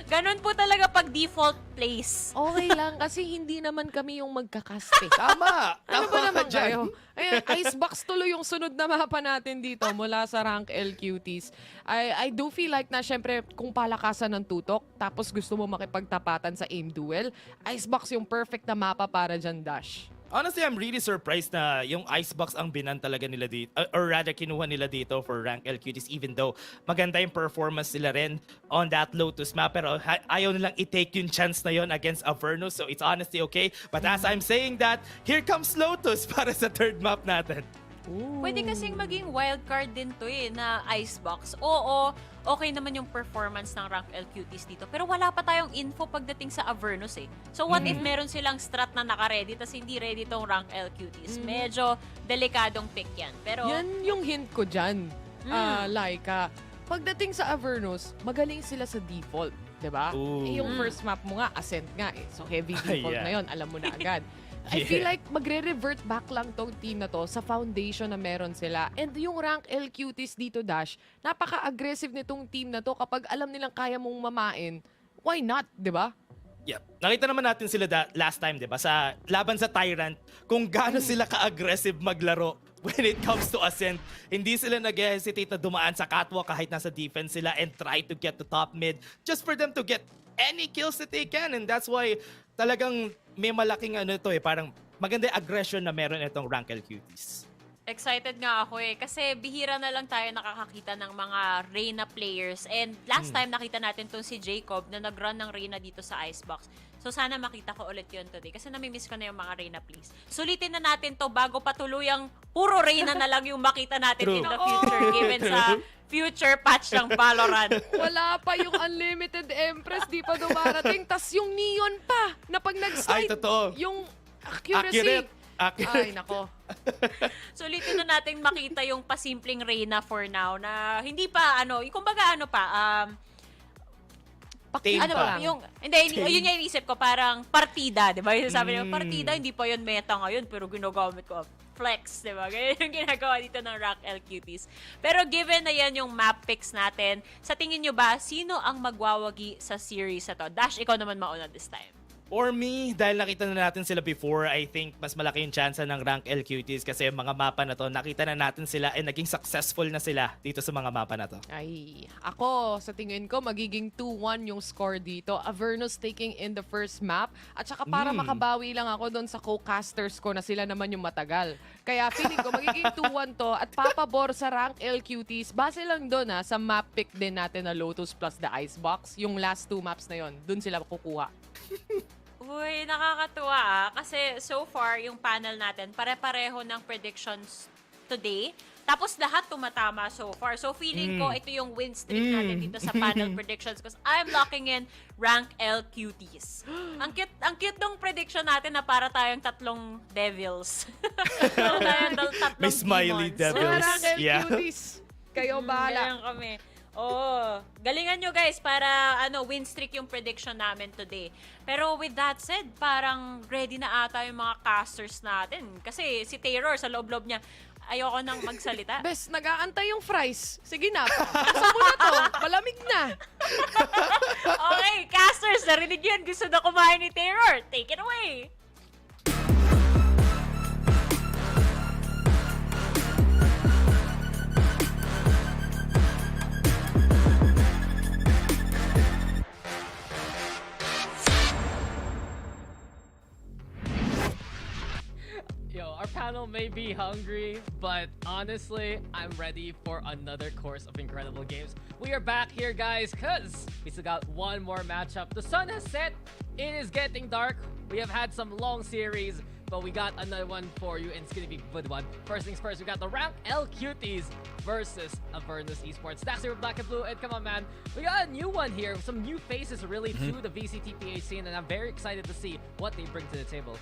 Ganun po talaga pag default place. Okay lang kasi hindi naman kami yung magkakaste. Tama! Ano ba Tama naman ka dyan. kayo? Ayan, Icebox tuloy yung sunod na mapa natin dito mula sa rank L Cuties. I do feel like na syempre kung palakasan ng tutok tapos gusto mo makipagtapatan sa aim duel, Icebox yung perfect na mapa para dyan, Dash. Honestly, I'm really surprised na yung Icebox ang binan talaga nila dito, or rather kinuha nila dito for rank L Cuties, even though maganda yung performance nila rin on that Lotus map, pero ayaw nilang i-take yung chance na yon against Avernus, so it's honestly okay. But as I'm saying that, here comes Lotus para sa third map natin. Pwede kasing maging wildcard din to na Icebox. Oo, okay naman yung performance ng rank L Cuties dito. Pero wala pa tayong info pagdating sa Avernus eh. So what if meron silang strat na naka-ready tas hindi ready tong rank L Cuties? Medyo delikadong pick yan. Pero Yan yung hint ko dyan, Laika. Pagdating sa Avernus, magaling sila sa default, diba? Yung first map mo nga, Ascent nga eh. So heavy default Yeah. na yon, alam mo na agad. I feel like magre-revert back lang tong team na to sa foundation na meron sila. And yung rank L Cuties dito, Dash, napaka-aggressive nitong team na to kapag alam nilang kaya mong mamain. Why not, di ba? Yep. Nakita naman natin sila last time, 'di ba? Sa laban sa Tyrant, kung gaano sila ka-aggressive maglaro when it comes to Ascent. Hindi sila nag-hesitate na dumaan sa catwalk kahit nasa defense sila and try to get the top mid just for them to get any kills that they can. And that's why talagang may malaking parang maganda yung aggression na meron itong Rank L Cuties. Excited nga ako kasi bihira na lang tayo nakakakita ng mga Reyna players. And last time nakita natin tong si Jacob na nag-run ng Reyna dito sa Icebox. So sana makita ko ulit yun today kasi namimiss ko na yung mga Reyna plays. Sulitin na natin to bago patuluyang puro Reyna na lang yung makita natin in the future given sa future patch ng Valorant. Wala pa yung Unlimited Empress, di pa dumarating. Tas yung Neon pa na pag nag-slide, yung accuracy. Ay, nako. Sulitin na natin makita yung pasimpleng Reyna for now na hindi pa kumbaga yun yung inisip ko parang partida, 'di ba? Yung sabi niyo partida, hindi pa yun meta ngayon pero ginagamit ko flex, 'di ba? Ganyan yung ginagawa dito ng Rank L Cuties. Pero given na yan yung map picks natin, sa tingin nyo ba sino ang magwawagi sa series na to? Dash, ikaw naman mauna this time. For me, dahil nakita na natin sila before, I think mas malaki yung chance ng Rank L Cuties kasi yung mga mapa na to, nakita na natin sila and naging successful na sila dito sa mga mapa na to. Ay, ako, sa tingin ko, magiging 2-1 yung score dito. Avernus taking in the first map. At saka para makabawi lang ako doon sa co-casters ko na sila naman yung matagal. Kaya feeling ko, magiging 2-1 to at papabor sa Rank L Cuties. Base lang doon sa map pick din natin na Lotus plus the Icebox. Yung last 2 maps na yon, doon sila kukuha. Uy, nakakatuwa kasi so far yung panel natin pare-pareho ng predictions today. Tapos lahat tumatama so far. So feeling ko ito yung win streak natin dito sa panel predictions because I'm locking in Rank L Cuties. Ang cute ng prediction natin na para tayong tatlong devils. May smiley devils. Rank L Cuties. Kayo bahala. Ganyan kami. Oh, galingan nyo guys para win streak yung prediction namin today. Pero with that said, parang ready na ata yung mga casters natin. Kasi si Terror sa loob-loob niya, ayoko nang magsalita. Bes, nag-aantay yung fries. Sige na, pasok mo na to. Malamig na. Okay, casters, narinig yan. Gusto na kumain ni Terror. Take it away. Our panel may be hungry, but honestly, I'm ready for another course of incredible games. We are back here, guys, because we still got one more matchup. The sun has set. It is getting dark. We have had some long series, but we got another one for you, and it's going to be a good one. First things first, we got the Rank L Cuties versus Avernus Esports. That's here with Black and Blue, and come on, man. We got a new one here. Some new faces really to the VCT PH scene, and I'm very excited to see what they bring to the table.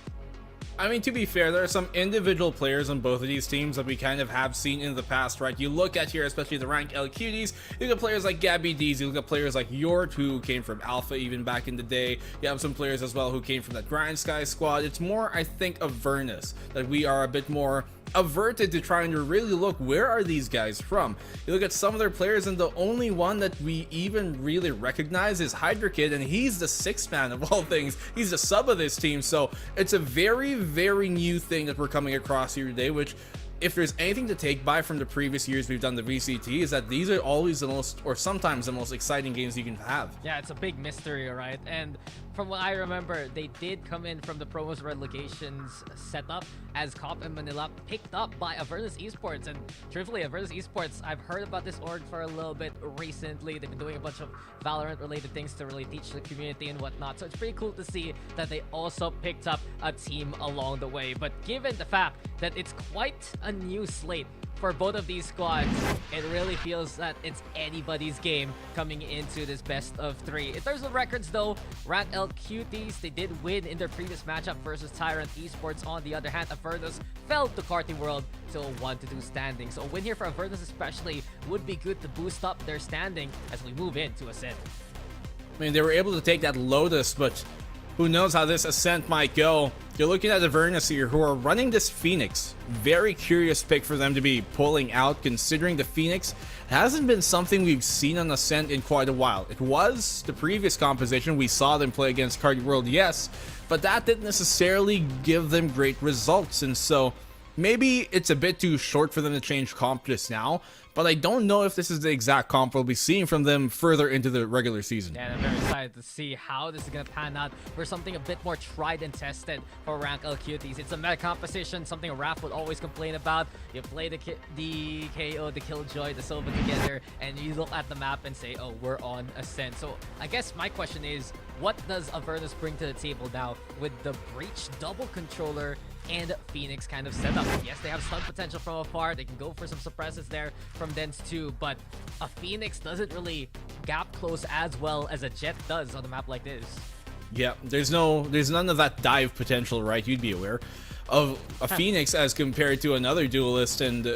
I mean, to be fair, there are some individual players on both of these teams that we kind of have seen in the past, right? You look at here, especially the Rank L Cuties, you look at players like Gabby D's, you look at players like Yort, who came from Alpha even back in the day. You have some players as well who came from that Grind Sky squad. It's more, I think, Avernus that we are a bit more averted to trying to really look where are these guys from. You look at some of their players and the only one that we even really recognize is Hydra Kid, and he's the 6th man of all things. He's the sub of this team, so it's a very, very new thing that we're coming across here today, which if there's anything to take by from the previous years we've done the VCT is that these are always the most, or sometimes the most exciting games you can have. Yeah, it's a big mystery, right? And from what I remember, they did come in from the Promos Relegations setup as Cop and Manila picked up by Avernus Esports. And truthfully, Avernus Esports, I've heard about this org for a little bit recently. They've been doing a bunch of Valorant-related things to really teach the community and whatnot. So it's pretty cool to see that they also picked up a team along the way. But given the fact that it's quite a new slate for both of these squads, it really feels that it's anybody's game coming into this best of 3. In terms of records though, Rank L Cuties, they did win in their previous matchup versus Tyrant Esports. On the other hand, Avernus fell to Carty World to a 1-2 standing. So a win here for Avernus especially would be good to boost up their standing as we move into Ascent. I mean, they were able to take that Lotus, but who knows how this Ascent might go. You're looking at Avernus here, who are running this Phoenix. Very curious pick for them to be pulling out, considering the Phoenix hasn't been something we've seen on Ascent in quite a while. It was the previous composition. We saw them play against Cardi World, yes, but that didn't necessarily give them great results, and so maybe it's a bit too short for them to change comp just now, but I don't know if this is the exact comp we'll be seeing from them further into the regular season. Yeah, and I'm very excited to see how this is going to pan out for something a bit more tried and tested for Rank L Cuties. It's a meta composition, something Raph would always complain about. You play the KO, the Killjoy, the Sova together, and you look at the map and say, oh, we're on Ascent. So I guess my question is, what does Avernus bring to the table now with the Breach double controller and Phoenix kind of setup? Yes, they have stun potential from afar. They can go for some suppresses there from Dens too, but a Phoenix doesn't really gap close as well as a Jet does on a map like this. Yeah, there's none of that dive potential, right? You'd be aware of a Phoenix as compared to another duelist, and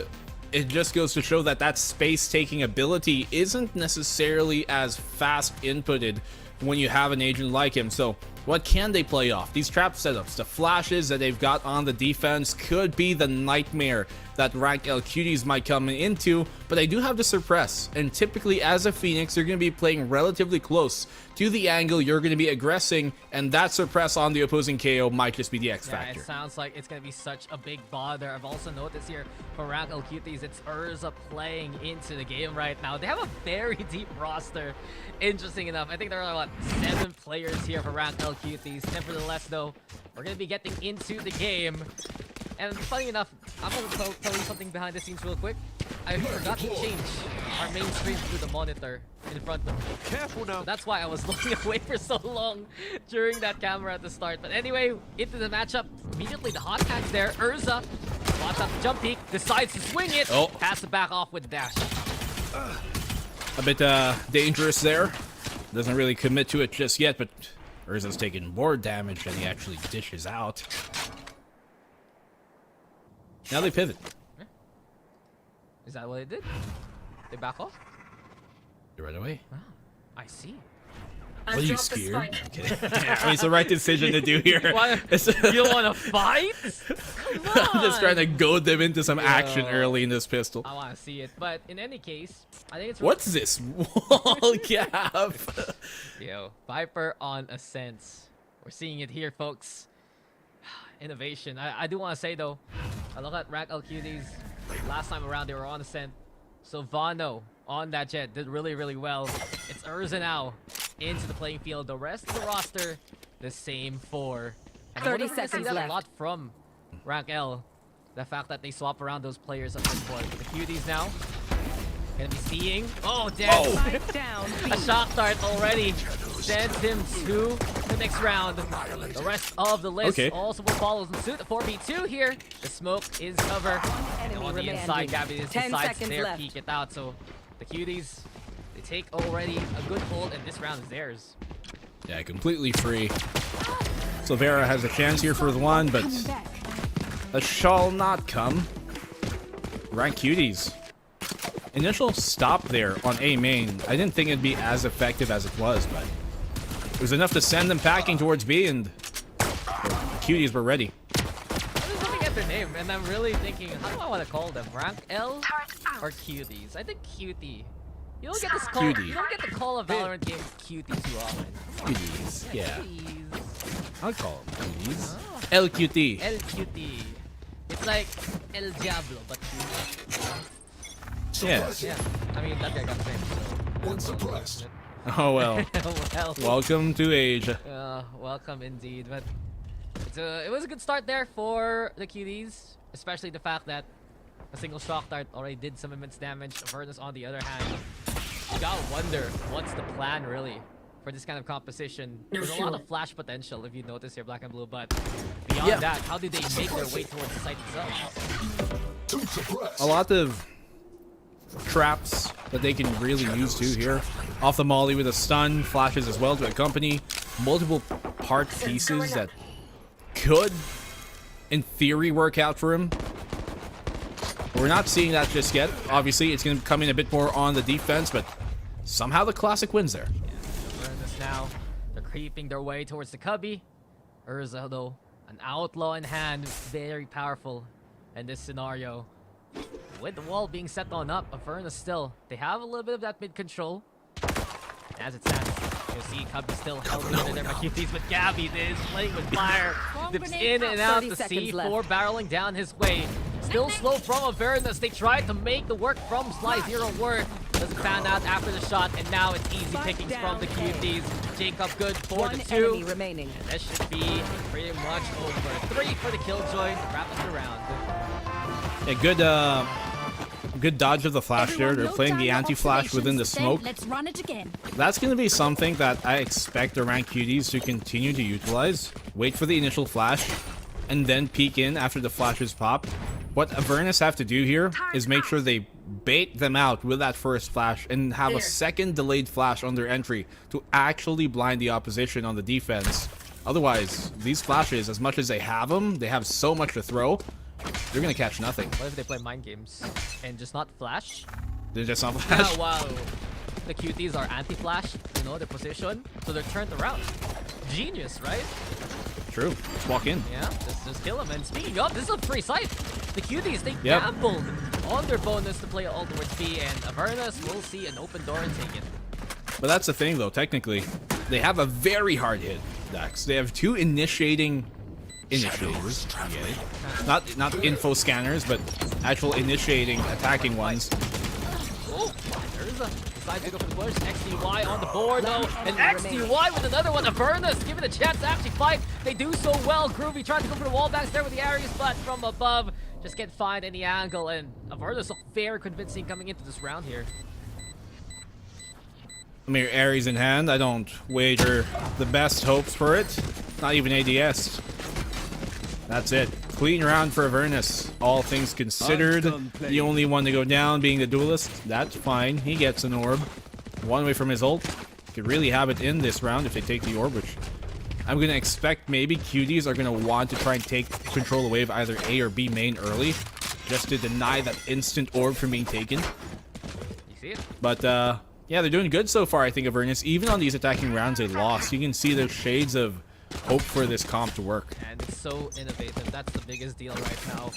it just goes to show that that space-taking ability isn't necessarily as fast inputted when you have an agent like him. So what can they play off? These trap setups, the flashes that they've got on the defense could be the nightmare that Rank L Cuties might come into, but they do have to suppress, and typically as a Phoenix you're going to be playing relatively close to the angle you're going to be aggressing, and that suppress on the opposing KO might just be the X factor. Yeah, it sounds like it's going to be such a big bother. I've also noticed here for Rank L Cuties, it's Urza playing into the game right now. They have a very deep roster, interesting enough. I think there are, 7 players here for Rank L Cuties. Nevertheless though, we're going to be getting into the game. And funny enough, I'm going to tell you something behind the scenes real quick. I forgot to change our main screen to the monitor in front of me. Careful now. So that's why I was looking away for so long during that camera at the start. But anyway, into the matchup. Immediately the hot tags there. Urza, watch out the jump peek, decides to swing it. Oh. Pass it back off with the dash. A bit dangerous there. Doesn't really commit to it just yet, but Urza's taking more damage than he actually dishes out. Now they pivot. Is that what they did? They back off? They run away. Oh, I see. What are you scared? I'm kidding. I mean, it's the right decision to do here. You want to fight? Come on! I'm just trying to goad them into some action early in this pistol. I want to see it, but in any case, I think it's... What's this wall gap? Yo, Viper on Ascent. We're seeing it here, folks. Innovation. I do want to say, though, I look at Rank L Cuties. Last time around, they were on Ascent. So Vano on that Jet did really, really well. It's Urza now into the playing field. The rest of the roster, the same for. And 30 we're gonna see seconds that left. a lot from Rank L. The fact that they swap around those players up this point. The Cuties now gonna be seeing. Oh, damn! Down. A shock dart already sends him to the next round. The rest of the list also will follow in suit. The 4v2 here. The smoke is covered. And on the inside, Gabby decides to peek it out. So the Cuties, they take already a good hold, and this round is theirs. Yeah, completely free. Silvera has a chance here for the one, but that shall not come. Rank Cuties. Initial stop there on A main. I didn't think it'd be as effective as it was, but it was enough to send them packing towards B, and the Cuties were ready. I was looking at their name, and I'm really thinking, how do I want to call them? Rank L or Cuties? I think Cutie. You don't get this call. Cutie. You don't get to call a Valorant game Cutie too often. Cuties, yeah. Cuties. I'll call them Cuties. Oh. LQT. El Cutie. It's like El Diablo, but Cutie. Yes. Yeah. I mean, that guy got famous. So. Oh well. Well. Welcome to age. Welcome indeed. But it was a good start there for the Cuties, especially the fact that a single shock dart already did some immense damage. Avernus, on the other hand, you gotta wonder what's the plan really for this kind of composition. There's a lot of flash potential if you notice here, Black and Blue, but beyond that, how do they make their way towards the site itself? A lot of traps that they can really use too here. Off the molly with a stun, flashes as well to accompany multiple part pieces that could, in theory, work out for him. We're not seeing that just yet. Obviously, it's going to come in a bit more on the defense, but somehow the classic wins there. Yeah, Avernus now, they're creeping their way towards the cubby. Urza, though, An outlaw in hand, very powerful in this scenario. With the wall being set on up, Avernus still, they have a little bit of that mid control. As it stands, you'll see Cubby still held in there by Cuties, but Gabby is playing with fire. Dips in and out, the C4 barreling down his way. Still slow from Avernus. They tried to make the work from Sly Zero work. Doesn't pan out after the shot, and now it's easy pickings from the Cuties. Jacob good for the 2. remaining. And that should be pretty much over. 3 for the Killjoy to wrap up the round. Yeah, good dodge of the flash there. They're playing the anti-flash within the smoke. Let's run it again. That's going to be something that I expect the ranked Cuties to continue to utilize. Wait for the initial flash, and then peek in after the flashes pop. What Avernus have to do here is make sure they bait them out with that first flash and have a second delayed flash on their entry to actually blind the opposition on the defense. Otherwise, these flashes, as much as they have them, they have so much to throw, they're going to catch nothing. What if they play mind games and just not flash? They're just not flash. Now, wow. The Cuties are anti-flash, you know, their position, so they're turned around. Genius, right? True. Just walk in. Yeah, just kill them. And speaking of, this is a free site. The Cuties, they gambled on their bonus to play all towards B, and Avernus will see an open door and take it. But that's the thing, though. Technically, they have a very hard hit, Dax. They have 2 initiators. Not info scanners, but actual initiating, attacking ones. Oh, there's a decide to go for the push. XDY on the board, though. And XDY with another one. Avernus given a chance to actually fight. They do so well. Groovy tried to go for the wall backs there with the Ares, but from above, just can't find any angle. And Avernus look very convincing coming into this round here. I mean, Ares in hand. I don't wager the best hopes for it. Not even ADS. That's it. Clean round for Avernus. All things considered, the only one to go down being the duelist. That's fine. He gets an orb. One away from his ult. Could really have it in this round if they take the orb, which I'm going to expect maybe Cuties are going to want to try and take control away of either A or B main early, just to deny that instant orb from being taken. You see it? But, yeah, they're doing good so far, I think, Avernus. Even on these attacking rounds they lost, you can see there's shades of hope for this comp to work. And it's so innovative. That's the biggest deal right now.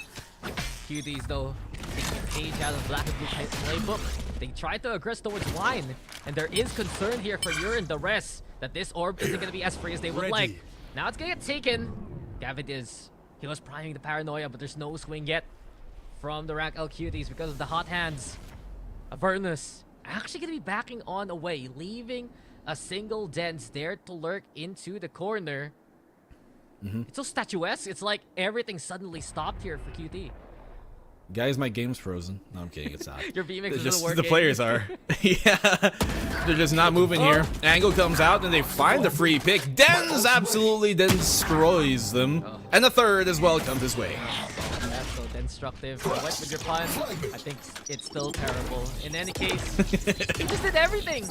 Cuties, though, taking a page out of Black and Blue playbook. They tried to aggress towards line, and there is concern here for Ur and the rest that this orb isn't going to be as free as they would like. Now it's going to get taken. Gavin he was priming the paranoia, but there's no swing yet from the rank L Cuties because of the hot hands. Avernus actually going to be backing on away, leaving a single Dens there to lurk into the corner. It's so statuesque. It's like everything suddenly stopped here for QT. Guys, my game's frozen. No, I'm kidding. It's not. Your VMix It's isn't just working. the players are. Yeah, they're just not moving here. Angle comes out and they find the free pick. Dens absolutely destroys them, and the third as well comes his way. That's so destructive. You went with your pun. I think it's still terrible. In any case, he just did everything.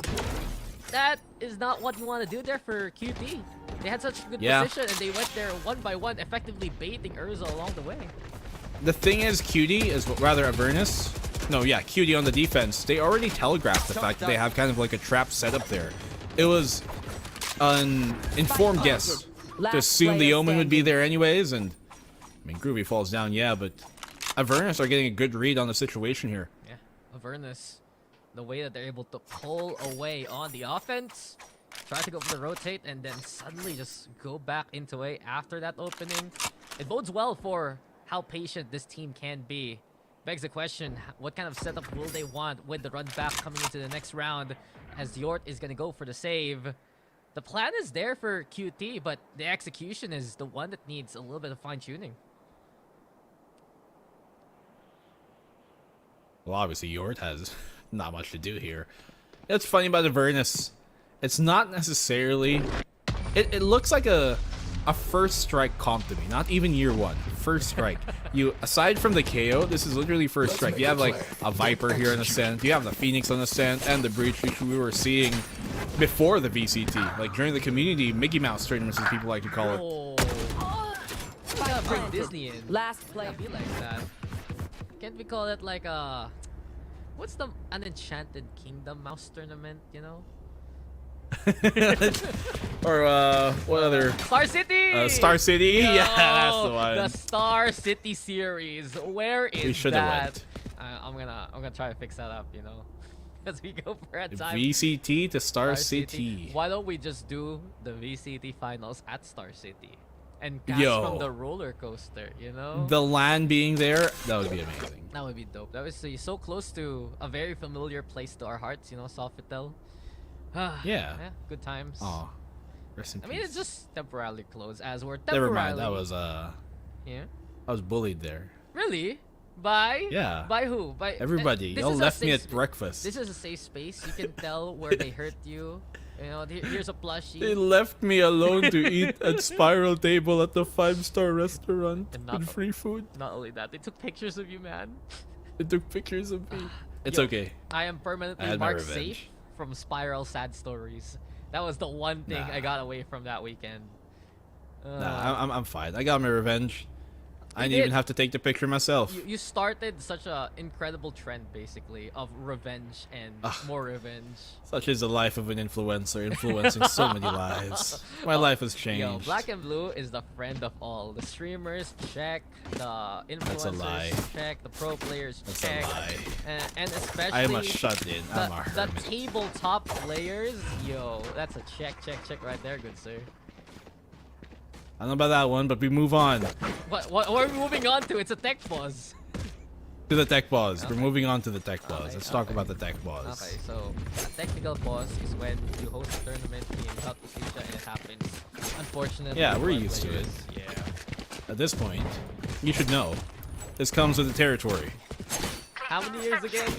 That is not what you want to do there for QT. They had such good position and they went there one by one, effectively baiting Urza along the way. The thing is, Cutie is rather Avernus. No, yeah, Cutie on the defense. They already telegraphed the fact that they have kind of like a trap setup there. It was an informed guess to assume the Omen would be there anyways, and I mean, Groovy falls down, yeah, but Avernus are getting a good read on the situation here. Yeah, Avernus, the way that they're able to pull away on the offense, try to go for the rotate, and then suddenly just go back into A after that opening. It bodes well for how patient this team can be. Begs the question, what kind of setup will they want with the run back coming into the next round, as Yort is going to go for the save. The plan is there for QT, but the execution is the one that needs a little bit of fine-tuning. Well, obviously, Yort has not much to do here. It's funny about Avernus. It's not necessarily... It looks like a first strike comp to me. Not even year one. First strike. You, aside from the KO, this is literally first strike. You have like a Viper here in Ascent. You have the Phoenix on Ascent and the Breach, which we were seeing before the VCT. Like during the community Mickey Mouse tournaments, as people like to call it. Oh. We gotta bring Disney in. Last play. Be like that. Can't we call it like a... What's the Unenchanted Kingdom mouse tournament, you know? Or what other? Star City! Star City? Yo, Yeah, that's the one. The Star City series. Where is We should have that? went. I'm gonna try to fix that up, you know. As we go for a time. VCT to Star City. Why don't we just do the VCT finals at Star City? And catch Yo. from the roller coaster, you know? The land being there, that would be amazing. That would be dope. That would be so close to a very familiar place to our hearts, you know, Sofitel. Yeah. Good times. Oh, rest in I peace. mean, it's just temporarily closed as we're Never temporarily... mind. That was Yeah? I was bullied there. Really? By? Yeah. By who? By Everybody. this Y'all is a left me safe at breakfast. This is a safe space. You can tell where they hurt you. You know, here's a plushie. They left me alone to eat at Spiral Table at the 5-star restaurant And not- with free food. Not only that, they took pictures of you, man. They took pictures of me. It's Yo, okay. I am permanently I had my marked revenge. safe from Spiral sad stories. That was the one thing Nah. I got away from that weekend. Nah, I'm fine. I got my revenge. I didn't even did. have to take the picture myself. You started such a incredible trend, basically, of revenge and more revenge. Such is the life of an influencer, influencing so many lives. My life has changed. Yo, Black and Blue is the friend of all. The streamers check, the influencers lie. check, the pro players That's a check, lie. and especially I am a shut-in. I'm a the hermit. tabletop players. Yo, that's a check right there, good sir. I don't know about that one, but we move on What are we moving on to? It's a tech pause. to the tech pause. Okay. We're moving on to the tech pause. Okay, Let's talk okay. about the tech pause. Okay, so a technical pause is when you host a tournament in Southeast Asia and it happens. Unfortunately, Yeah, we're for used to it. players, Yeah. At this point, you should know, this comes with the territory. How many years again?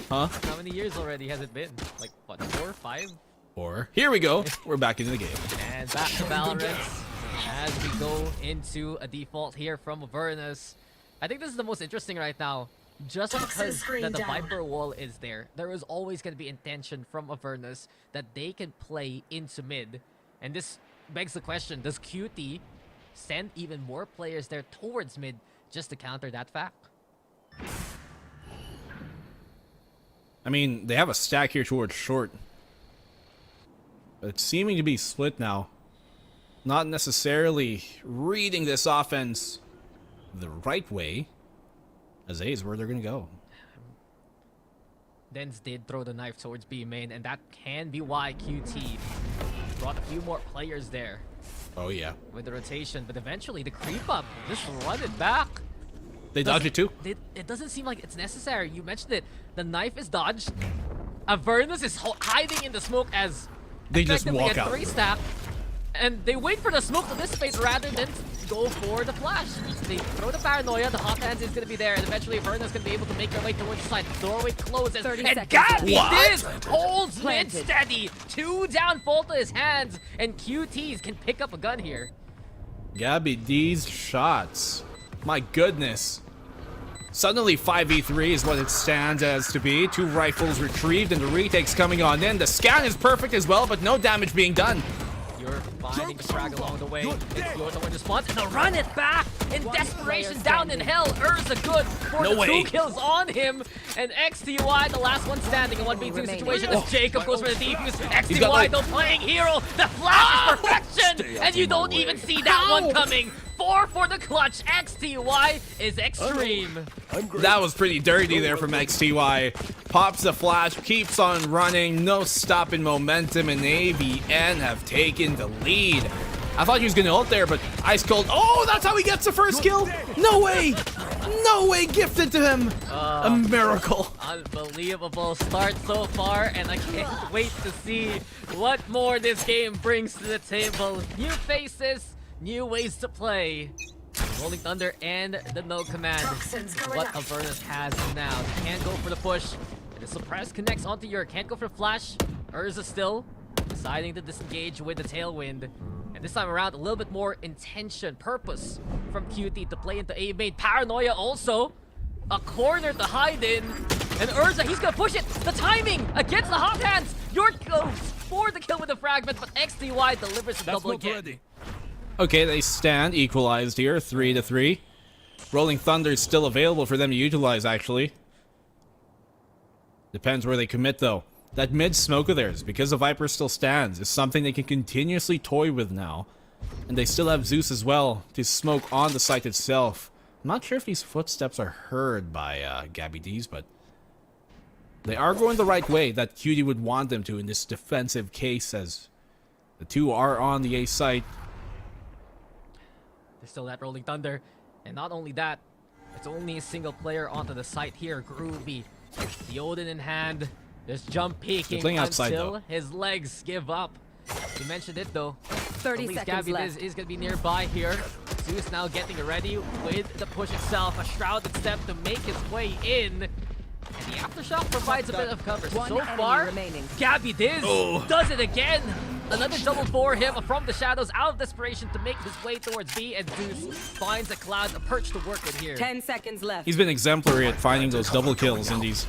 Huh? How many years already has it been? Like what, 4, 5? Or, here we go. We're back into the game. And back to Valorant as we go into a default here from Avernus. I think this is the most interesting right now. Just because that the Viper wall is there, there is always going to be intention from Avernus that they can play into mid. And this begs the question, does Cutie send even more players there towards mid just to counter that fact? I mean, they have a stack here towards short. But it's seeming to be split now. Not necessarily reading this offense the right way. As A is where they're going to go. Dens did throw the knife towards B main, and that can be why QT brought a few more players there Oh, yeah. with the rotation. But eventually, the creep up, just run it back. They dodge it too? It doesn't seem like it's necessary. You mentioned it. The knife is dodged. Avernus is hiding in the smoke as They just effectively walk a out. 3-stack. And they wait for the smoke to dissipate rather than go for the flash. They throw the paranoia, the hot hands is going to be there, and eventually Avernus is going to be able to make their way towards the side. The doorway closes, 30 and seconds Gabby left. did! Holds mid Planted. steady. 2 down, full to his hands, and QTs can pick up a gun here. Gabby D's shots. My goodness. Suddenly 5v3 is what it stands as to be. 2 rifles retrieved and the retake's coming on in. The scan is perfect as well, but no damage being done. You're finding the frag along the way. It's yours to win response, and they'll run it back in desperation down in hell. Urza good for No the way. 2 kills on him. And XTY, the last one standing, a 1v2 situation as Jacob goes for the defuse. XTY, like- though, playing hero. The flash is perfection, and you don't even see that one coming. 4 for the clutch. XTY is extreme. That was pretty dirty there from XTY. Pops the flash, keeps on running, no stopping momentum, and AVN have taken the lead. I thought he was gonna ult there, but ice cold. Oh, that's how he gets the first kill? No way! No way, gifted to him! A miracle. Unbelievable start so far, and I can't wait to see what more this game brings to the table. New faces, new ways to play. Rolling Thunder and the no command is what Avernus has now. They can't go for the push. And the suppress connects onto your can't go for the flash. Urza still deciding to disengage with the tailwind. And this time around, a little bit more intention, purpose from QT to play into A main. Paranoia also. A corner to hide in. And Urza, he's gonna push it. The timing against the hot hands. York goes for the kill with the fragment, but XTY delivers the double again. Okay, they stand equalized here, 3-3. Rolling Thunder is still available for them to utilize, actually. Depends where they commit, though. that mid smoke of theirs, because the Viper still stands, is something they can continuously toy with now. And they still have Zeus as well to smoke on the site itself. I'm not sure if these footsteps are heard by Gabby D's, but they are going the right way that Cutie would want them to in this defensive case, as the two are on the A site. There's still that Rolling Thunder. And not only that, it's only a single player onto the site here. Groovy. The Odin in hand. Just jump peeking playing outside, until though. his legs give up. You mentioned it though. 30 At least seconds Gabby left. is going to be nearby here. Zeus now getting ready with the push itself. A shrouded step to make his way in. And the Aftershock provides a bit of cover. One So enemy far, remaining. Gabby Diz does it again. Another double for him from the shadows out of desperation to make his way towards B, and Zeus finds a cloud, a perch to work with here. 10 seconds left. He's been exemplary at finding those double kills in these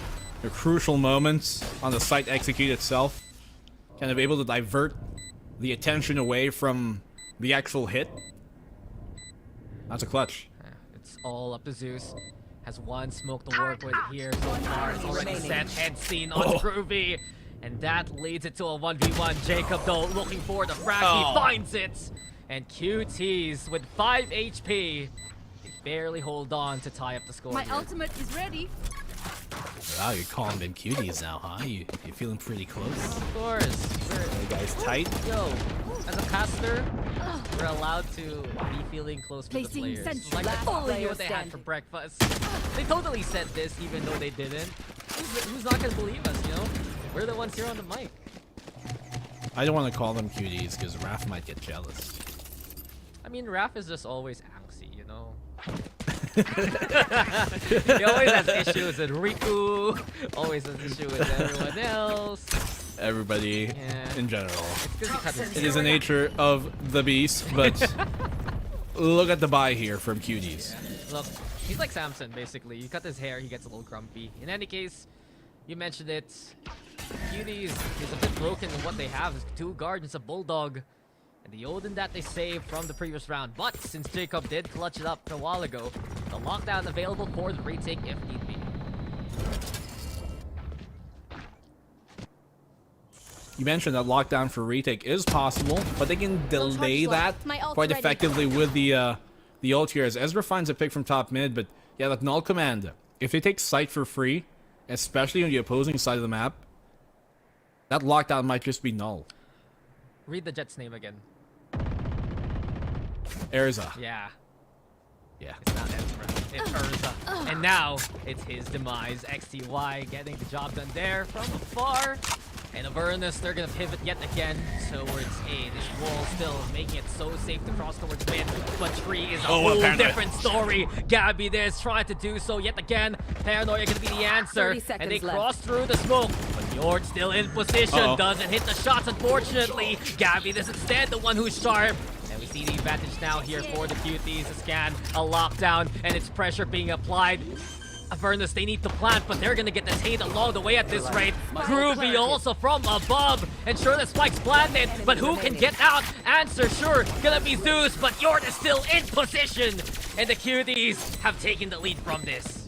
crucial moments on the site execute itself. Kind of able to divert the attention away from the actual hit. That's a clutch. It's all up to Zeus. Has one smoke to work with here so far. It's already set head scene on Groovy. And that leads it to a 1v1. Jacob though looking for the frag. He finds it. And Cuties with 5 HP. They barely hold on to tie up the score. My here. ultimate is ready. Wow, you're calling them Cuties now, huh? You feeling pretty close? Of course. You guys tight? Yo, as a caster, we're allowed to be feeling close with the Placing players. sentry. Like Last fully player what they had standing. for breakfast. They totally said this even though they didn't. Who's not gonna believe us, you know? We're the ones here on the mic. I don't want to call them Cuties because Raph might get jealous. I mean, Raph is just always angsty, you know? He always has issues with Riku, always has issues with everyone else. Everybody Yeah. in general. It's 'cause he cut his It is the nature of the beast, but look at the buy here from Cuties. Look, he's like Samson, basically. You cut his hair, he gets a little grumpy. In any case, you mentioned it. Cuties is a bit broken in what they have. Is 2 guards, a bulldog, and the Odin that they saved from the previous round. But since Jacob did clutch it up a while ago, the lockdown available for the retake if need be. You mentioned that lockdown for retake is possible, but they can delay that My ult's quite ready. effectively with the ult here, as Ezra finds a pick from top mid. But yeah, that null command, if they take sight for free, especially on the opposing side of the map, that lockdown might just be null. Read the Jet's name again. Erza. Yeah, Yeah. it's not Ezra. It's Urza. And now, it's his demise. XTY getting the job done there from afar. And Avernus, they're gonna pivot yet again towards A. This wall still making it so safe to cross towards mid, but Tree is a whole paranoia. different story. Gabby there's trying to do so yet again. Paranoia gonna be the answer. 30 seconds And they left. cross through the smoke, but Yord still in position. Uh-oh. Doesn't hit the shots, unfortunately. Gabby is instead the one who's sharp. And we see the advantage now here for the Cuties. A scan, a lockdown, and it's pressure being applied. Avernus, they need to plant, but they're gonna get detained along the way at this rate. Groovy also from above. And sure, the spike's planted, but who can get out? Answer sure, gonna be Zeus, but Yord is still in position. And the Cuties have taken the lead from this.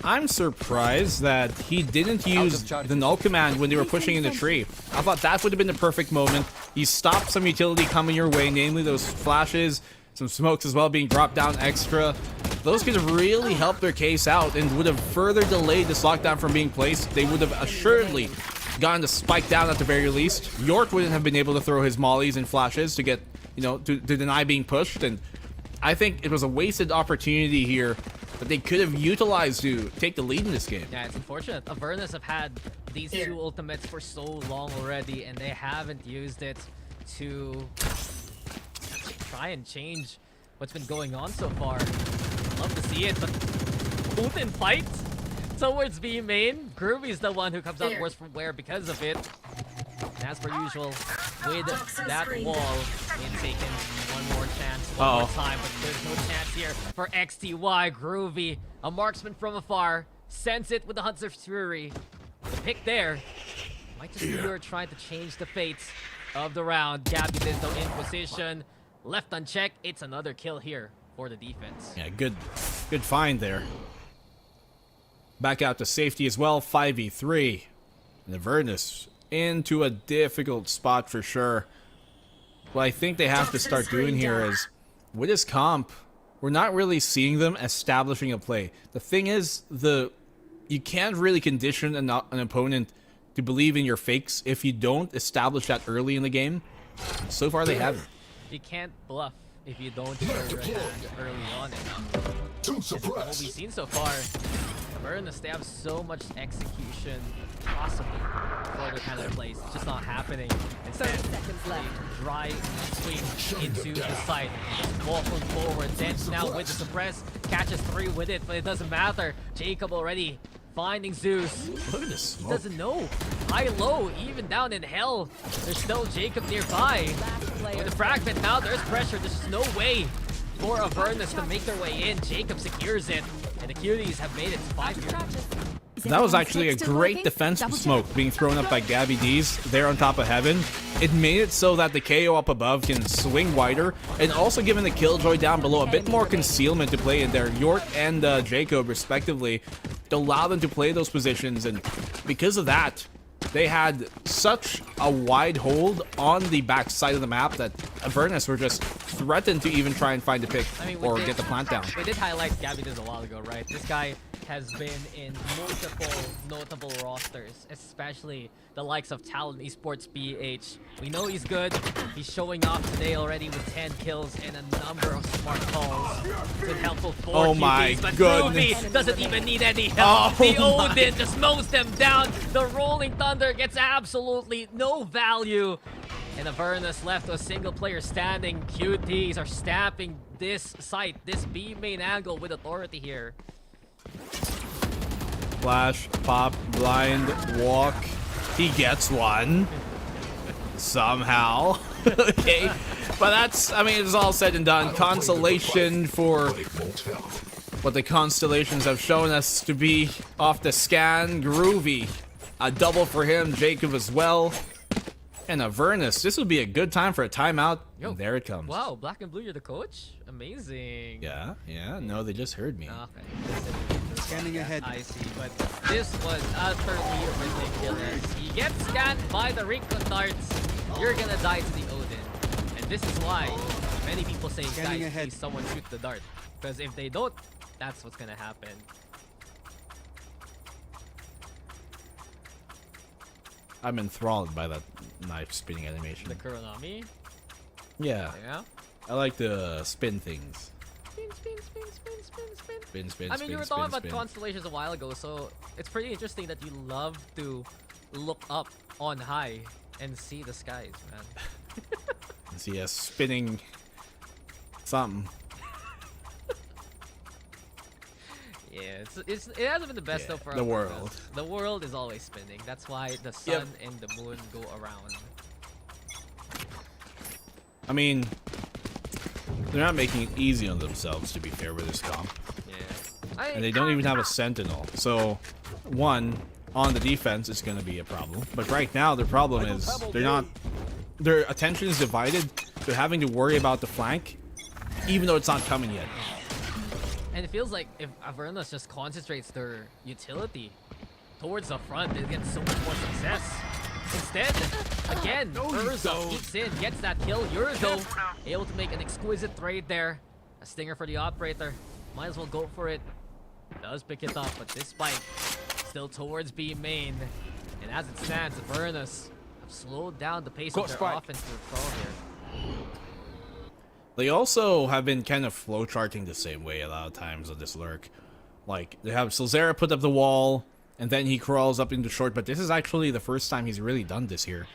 I'm surprised that he didn't use the null command when they were pushing in the tree. I thought that would have been the perfect moment. He stopped some utility coming your way, namely those flashes, some smokes as well being dropped down extra. Those could have really helped their case out and would have further delayed this lockdown from being placed. They would have assuredly gotten the spike down at the very least. York wouldn't have been able to throw his mollies and flashes to get, you know, to deny being pushed. And I think it was a wasted opportunity here that they could have utilized to take the lead in this game. Yeah, it's unfortunate. Avernus have had these 2 ultimates for so long already, and they haven't used it to try and change what's been going on so far. Love to see it, but Putin fight towards B main. Groovy's the one who comes out worse from wear because of it. And as per usual, with that wall being taken, one more chance, one more time, but there's no chance here for XTY. Groovy, a marksman from afar, sends it with the Hunter's Fury. The pick there might just be her trying to change the fates of the round. Gabby is though in position, left unchecked. It's another kill here for the defense. Yeah, good find there. Back out to safety as well, 5v3. And Avernus into a difficult spot for sure. What I think they have to start doing here is, with this comp, we're not really seeing them establishing a play. The thing is, you can't really condition an opponent to believe in your fakes if you don't establish that early in the game. So far, they haven't. You can't bluff if you don't show your hand early on enough. What we've seen so far, Avernus, they have so much execution possibly for their kind of plays. It's just not happening. Instead, 30 seconds left. Dry swing into the site. Just walking forward. Dents now with the suppress. Catches 3 with it, but it doesn't matter. Jacob already finding Zeus. Look at this smoke. He doesn't know. High, low, even down in hell. There's no Jacob nearby. With the fragment now, there's pressure. There's no way for Avernus to make their way in. Jacob secures it. And the Cuties have made it 5 years. That was actually a great defensive smoke being thrown up by Gabby D's there on top of Heaven. It made it so that the KO up above can swing wider, and also giving the Killjoy down below a bit more concealment to play in there. York and Jacob, respectively, to allow them to play those positions, and because of that, they had such a wide hold on the back side of the map that Avernus were just threatened to even try and find a pick or get the plant down. We did highlight Gabby this a while ago, right? This guy has been in multiple notable rosters, especially the likes of Talon Esports PH. We know he's good. He's showing off today already with 10 kills and a number of smart calls. Been helpful for Oh my Cuties, but goodness. Groovy doesn't even need any help. Oh the my. Odin just mows them down. The Rolling Thunder gets absolutely no value. And Avernus left with a single player standing. Cuties are stamping this site, this B main angle with authority here. Flash, pop, blind, walk. He gets one. Somehow. Okay. But that's, I mean, it's all said and done. Consolation for what the Constellations have shown us to be off the scan. Groovy. A double for him. Jacob as well. And Avernus. This would be a good time for a timeout. Yo. And there it comes. Wow, Black and Blue, you're the coach? Amazing. Yeah, yeah. No, they just heard me. Okay. Scanning ahead. I see, but this was utterly ridiculous. You get scanned by the Rico darts, you're gonna die to the Odin. And this is why many people say, guys, please someone shoot the dart. Because if they don't, that's what's gonna happen. I'm enthralled by that knife spinning animation. The Kuronami? Yeah. Yeah? I like to spin things. Spin, spin, spin, spin, spin, spin. Spin, spin, I mean, you were spin, talking spin, about spin. constellations a while ago, so it's pretty interesting that you love to look up on high and see the skies, man. See us spinning something. Yeah, it hasn't been the best though for the us, world. because the world is always spinning. That's why the sun and the moon go around. I mean, they're not making it easy on themselves, to be fair, with this comp. Yeah. And they don't even have a Sentinel. So, one, on the defense is going to be a problem. But right now, their problem is their attention is divided to having to worry about the flank, even though it's not coming yet. And it feels like if Avernus just concentrates their utility towards the front, they get so much more success. Instead, again, Urza peeks in, gets that kill. Yurzo able to make an exquisite trade there. A stinger for the operator. Might as well go for it. Does pick it up, but this spike still towards B main. And as it stands, Avernus have slowed down the pace of their offense to the throw here. They also have been kind of flowcharting the same way a lot of times on this lurk. Like, they have Silzera put up the wall, and then he crawls up into short, but this is actually the first time he's really done this here.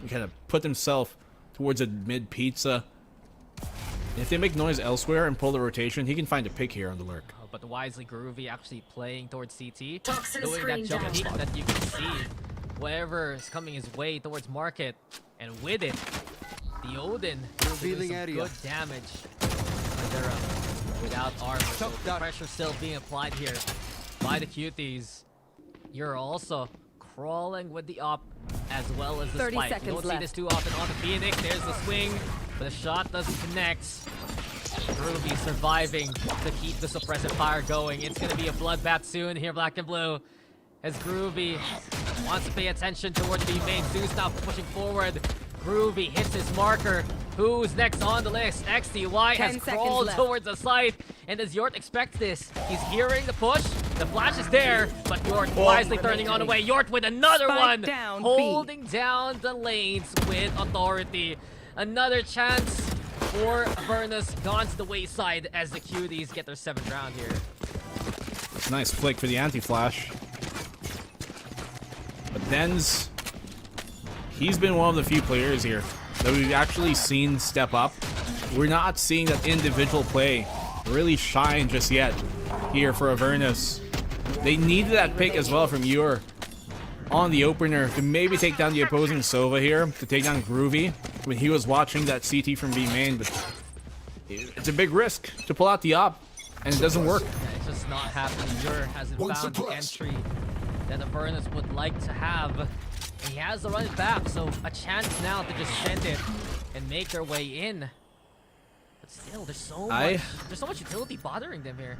He kind of put himself towards a mid-pizza. And if they make noise elsewhere and pull the rotation, he can find a pick here on the lurk. But wisely, Groovy actually playing towards CT, doing that jump peek that you can see. Whatever is coming his way towards market, and with it, the Odin doing some good damage. They're without armor, so the pressure still being applied here by the Cuties. You're also crawling with the op as well as the 30 spike. seconds You don't see left. this too often on the Phoenix. There's the swing, but the shot doesn't connect. Groovy surviving to keep the suppressive fire going. It's going to be a bloodbath soon here, Black and Blue, as Groovy wants to pay attention towards the main. Zeus now pushing forward. Groovy hits his marker. Who's next on the list? XTY has 10 seconds crawled left. towards the site. And as Yort expects this, he's hearing the push. The flash is there, but Yort wisely turning on away. Yort with another Spike one, down, holding down the lanes with authority. Another chance for Avernus gone to the wayside as the Cuties get their 7th round here. Nice flick for the anti-flash. But Denz, he's been one of the few players here that we've actually seen step up. We're not seeing that individual play really shine just yet here for Avernus. They needed that pick as well from Yor on the opener to maybe take down the opposing Sova here, to take down Groovy when he was watching that CT from B main, but it's a big risk to pull out the op, and it doesn't work. Yeah, it's just not happening. Yor hasn't found the entry that Avernus would like to have. And he has to run it back, so a chance now to just send it and make their way in. But still, there's so much utility bothering them here.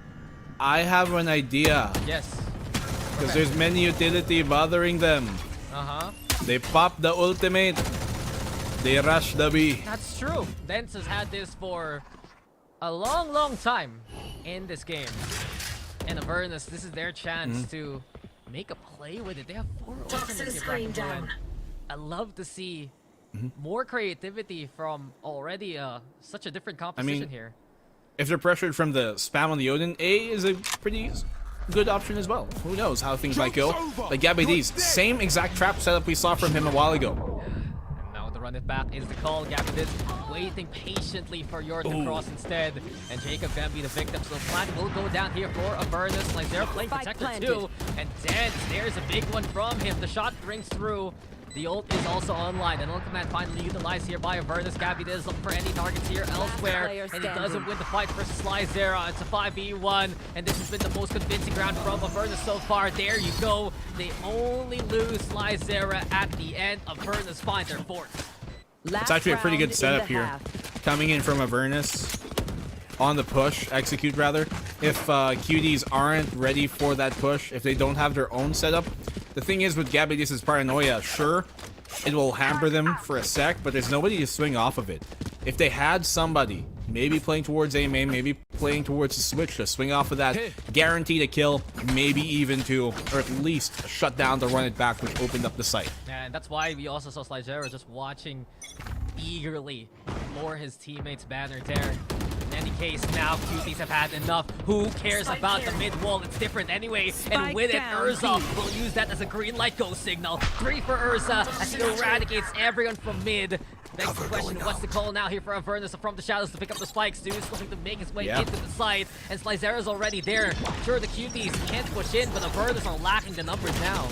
I have an idea. Yes. Because there's many utility bothering them. Uh-huh. They pop the ultimate. They rush the B. That's true. Dents has had this for a long, long time in this game. And Avernus, this is their chance to make a play with it. They have 4 ultimates here. I love to see more creativity from already such a different composition here. If they're pressured from the spam on the Odin, A is a pretty good option as well. Who knows how things might go. Like Gabby D's, same exact trap setup we saw from him a while ago. And now the run it back is the call. Gabby waiting patiently for Yor to cross instead. And Jacob gonna be the victim. So the plan will go down here for Avernus. Like they're playing Protector too. And Dent, there's a big one from him. The shot rings through. The ult is also online, and ult command finally utilized here by Avernus. Gabby is looking for any targets here elsewhere, and he doesn't win the fight versus Slyzera. It's a 5v1, and this has been the most convincing round from Avernus so far. There you go. They only lose Slyzera at the end. Avernus find their 4th. It's actually a pretty good setup here. Coming in from Avernus on the push, execute rather. If Cuties aren't ready for that push, if they don't have their own setup, the thing is with Gabby, this is paranoia. Sure, it will hamper them for a sec, but there's nobody to swing off of it. If they had somebody, maybe playing towards A main, maybe playing towards the switch to swing off of that, guaranteed a kill, maybe even 2, or at least a shutdown to run it back, which opened up the site. And that's why we also saw Slyzera just watching eagerly for his teammates' banner there. In any case, now Cuties have had enough. Who cares about the mid wall? It's different anyway. And with it, Urza will use that as a green light go signal. 3 for Urza as he eradicates everyone from mid. Next question, what's the call now here for Avernus from the shadows to pick up the spikes? Zeus looking to make his way into the site, and Slyzera's already there. Sure, the Cuties can't push in, but Avernus are lacking the numbers now.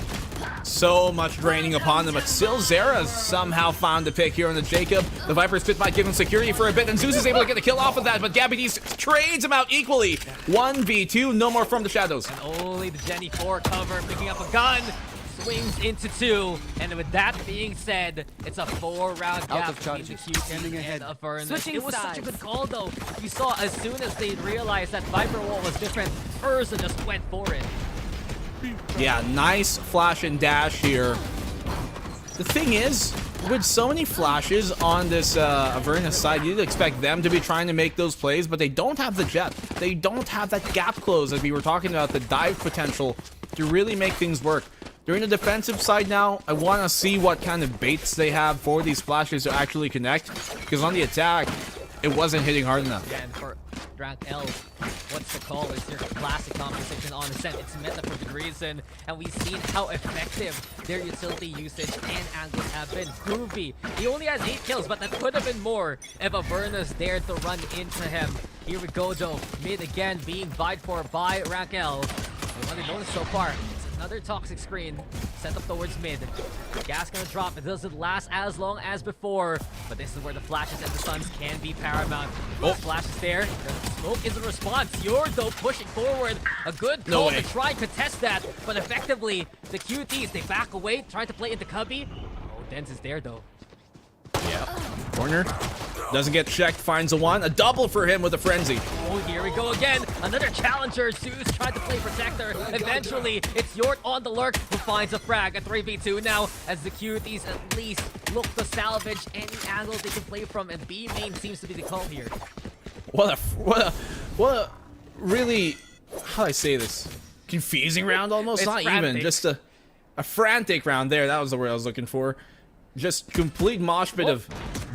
So much draining upon them, but still Zera's somehow found the pick here on the Jacob. The Viper spit might give him security for a bit, and Zeus is able to get a kill off of that, but Gabby D's trades him out equally. 1v2, no more from the shadows. And only the Jenny 4 cover, picking up a gun. Swings into 2, and with that being said, it's a 4-round gap between the Cuties and Avernus. It was such a good call though. You saw as soon as they realized that Viper wall was different, Urza just went for it. Yeah, nice flash and dash here. The thing is, with so many flashes on this Avernus side, you'd expect them to be trying to make those plays, but they don't have the jet. They don't have that gap close, as we were talking about, the dive potential to really make things work. During the defensive side now, I want to see what kind of baits they have for these flashes to actually connect, because on the attack, it wasn't hitting hard enough. And for rank L, what's the call? Is your classic composition on Ascent. It's meta for good reason, and we've seen how effective their utility usage and angles have been. Groovy, he only has 8 kills, but that could have been more if Avernus dared to run into him. Here we go though, mid again being vied for by rank L. And what they noticed so far, another toxic screen set up towards mid. Gas gonna drop. It doesn't last as long as before, but this is where the flashes and the stuns can be paramount. Flash is there. The smoke is a response. Yor though pushing forward. A good call to try and contest that, but effectively the Cuties they back away, trying to play into Cubby. Oh, Dens is there though. Yeah. Corner. Doesn't get checked, finds a one. A double for him with a frenzy. Oh, here we go again. Another challenger. Zeus tried to play protector. Eventually, it's Yort on the lurk who finds a frag. A 3v2 now as the Cuties at least look to salvage any angle they can play from. And B main seems to be the call here. What a really, how do I say this? Confusing round almost? It's Not frantic. even, just a frantic round there. That was the word I was looking for. Just complete mosh pit of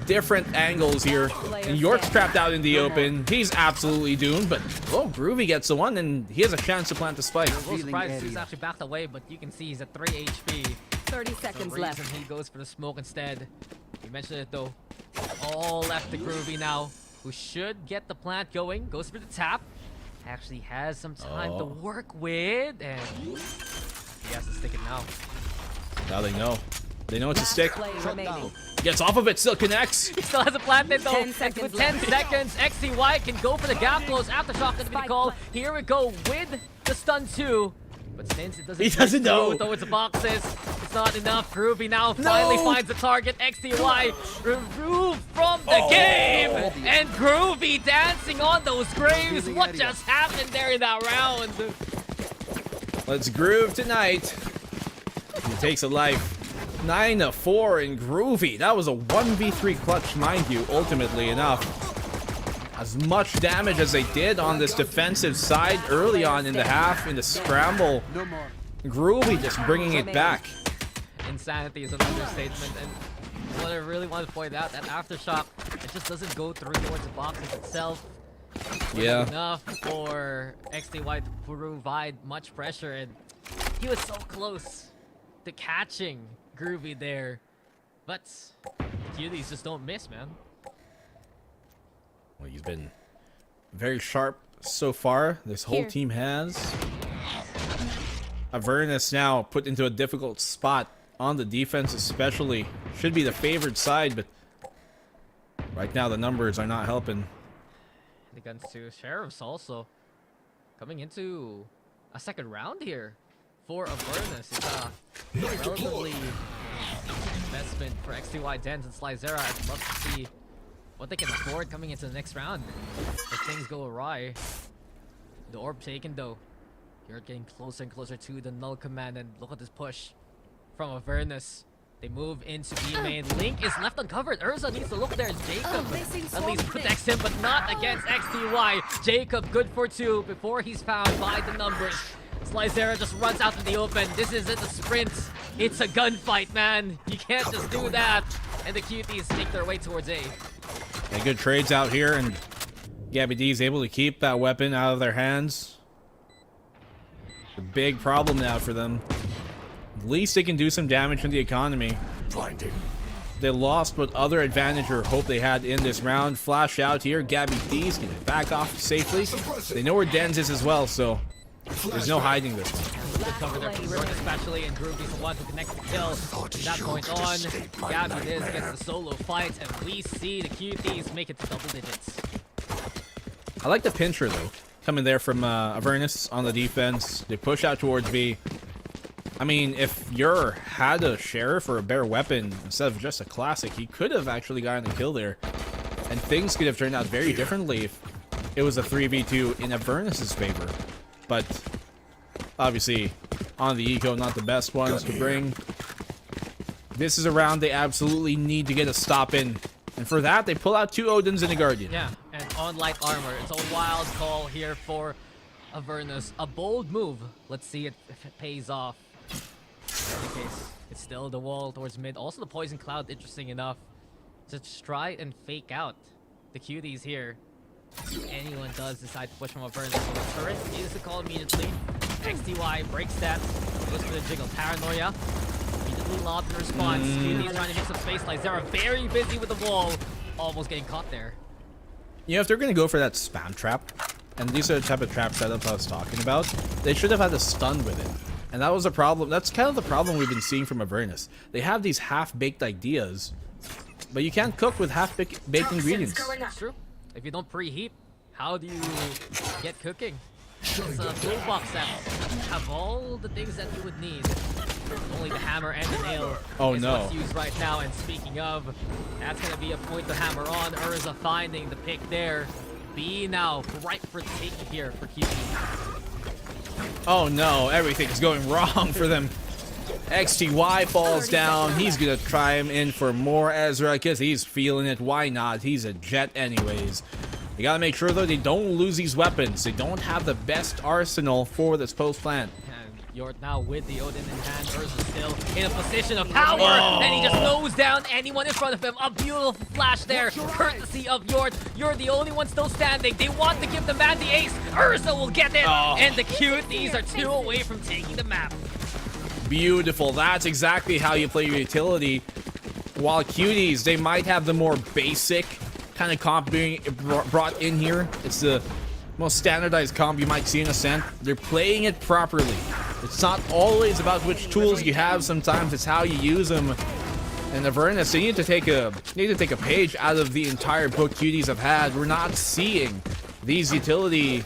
different angles here. And York's trapped out in the open. He's absolutely doomed, but oh, Groovy gets the one, and he has a chance to plant the spike. I'm a little surprised he's actually backed away, but you can see he's at 3 HP. 30 seconds left. And he goes for the smoke instead. You mentioned it though. All left to Groovy now, who should get the plant going. Goes for the tap. Actually has some time to work with, and he has to stick it now. Now they know. They know it's a stick. Play remaining. Gets off of it, still connects. He still has a planted though. 10 seconds With 10 left. seconds, XCY can go for the gap close. Aftershock gonna be the call. Here we go with the stun 2. But since it doesn't, He doesn't know. towards the boxes, it's not enough. Groovy now finally finds the target. XCY removed from the game. And Groovy dancing on those graves. What just happened there in that round? Let's groove tonight. He takes a life. 9-4 in Groovy. That was a 1v3 clutch, mind you, ultimately enough. As much damage as they did on this defensive side early on in the half, in the scramble. Groovy just bringing it back. Insanity is an understatement, and what I really want to point out, that Aftershock, it just doesn't go through towards the boxes itself. Yeah. Enough for XTY to provide much pressure, and he was so close to catching Groovy there. But the Cuties just don't miss, man. Well, he's been very sharp so far. This whole team has. Avernus now put into a difficult spot on the defense especially. Should be the favored side, but right now the numbers are not helping. The guns to Sheriffs also coming into a second round here for Avernus. It's a relatively investment for XTY Dens and Slyzera. I'd love to see what they can afford coming into the next round if things go awry. The orb taken though. You're getting closer and closer to the null command, and look at this push from Avernus. They move into B main. Link is left uncovered. Urza needs to look there. Jacob at least protects him, but not against XTY. Jacob good for 2 before he's found by the numbers. Slyzera just runs out in the open. This isn't a sprint. It's a gunfight, man. You can't just do that. And the Cuties take their way towards A. Yeah, good trades out here, and Gabby D is able to keep that weapon out of their hands. A big problem now for them. At least they can do some damage in the economy. Blinding. They lost what other advantage or hope they had in this round. Flash out here. Gabby D's can back off safely. They know where Dens is as well, so there's no hiding this. Good cover there from York especially, and Groovy's the one who connects the kill. From that point on, Gabby Diz gets the solo fight, and we see the Cuties make it to double digits. I like the pincher though. Coming there from Avernus on the defense. They push out towards B. I mean, if Ur had a Sheriff or a bear weapon instead of just a classic, he could have actually gotten a kill there. And things could have turned out very differently if it was a 3v2 in Avernus's favor. But obviously, on the eco, not the best ones to bring. This is a round they absolutely need to get a stop in. And for that, they pull out 2 Odins and a Guardian. Yeah, and on light armor. It's a wild call here for Avernus. A bold move. Let's see if it pays off. In any case, it's still the wall towards mid. Also the poison cloud, interesting enough. Just try and fake out the Cuties here. If anyone does decide to push from Avernus, so the turret is the call immediately. XTY breaks that. Goes for the jiggle. Paranoia. Immediately lobbed in response. Cuties trying to make some space. Slyzera very busy with the wall. Almost getting caught there. You know, if they're going to go for that spam trap, and these are the type of trap setups I was talking about, they should have had a stun with it. And that was a problem. That's kind of the problem we've been seeing from Avernus. They have these half-baked ideas, but you can't cook with half-baked ingredients. That's true. If you don't preheat, how do you get cooking? It's a toolbox that have all the things that you would need. Only the hammer and the nail is what's used right now. And speaking of, that's going to be a point to hammer on. Urza finding the pick there. B now ripe for taking here for Cuties. Oh no, everything's going wrong for them. XTY falls down. He's gonna try him in for more Ezra because he's feeling it. Why not? He's a jet anyways. You gotta make sure though they don't lose these weapons. They don't have the best arsenal for this post plant. Yort now with the Odin in hand. Urza still in a position of power. And he just slows down anyone in front of him. A beautiful flash there. Courtesy of Yort. You're the only one still standing. They want to give the man the ace. Urza will get it. And the Cuties are 2 away from taking the map. Beautiful. That's exactly how you play your utility. While Cuties, they might have the more basic kind of comp being brought in here. It's the most standardized comp you might see in Ascent. They're playing it properly. It's not always about which tools you have. Sometimes it's how you use them. And Avernus, they need to take a page out of the entire book Cuties have had. We're not seeing these utility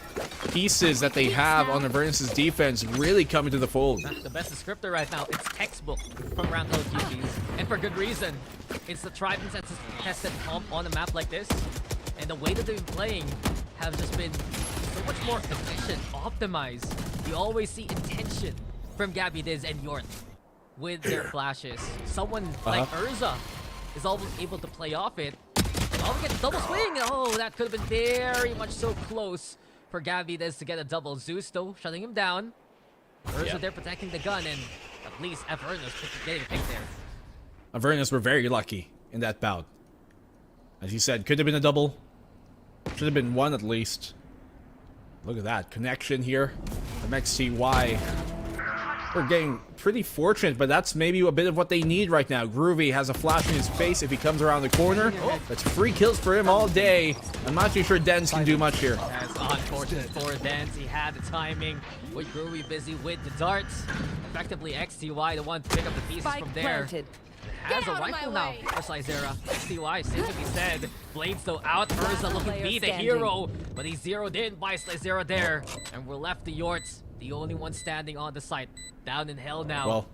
pieces that they have on Avernus' defense really coming to the fold. The best descriptor right now, it's textbook from Roundhill Cuties. And for good reason. It's the tried and tested comp on a map like this. And the way that they've been playing have just been so much more efficient, optimized. You always see intention from Gabby Diz and Yort with their flashes. Someone like Urza is always able to play off it. Oh, we get the double swing! Oh, that could have been very much so close for Gabby Diz to get a double. Zeus though, shutting him down. Urza there protecting the gun, and at least Avernus getting picked there. Avernus were very lucky in that bout. As you said, could have been a double. Should have been one at least. Look at that connection here from XTY. We're getting pretty fortunate, but that's maybe a bit of what they need right now. Groovy has a flash in his face if he comes around the corner. That's free kills for him all day. I'm not too sure Dens can do much here. That's unfortunate for Dens. He had the timing. With Groovy busy with the darts. Effectively XTY the one to pick up the pieces from there. Has a rifle now for Slyzera. XTY, same to be said. Blades though out. Urza looking to be the hero, but he's zeroed in by Slyzera there. And we're left to Yorts, the only one standing on the site. Down in hell now. Well,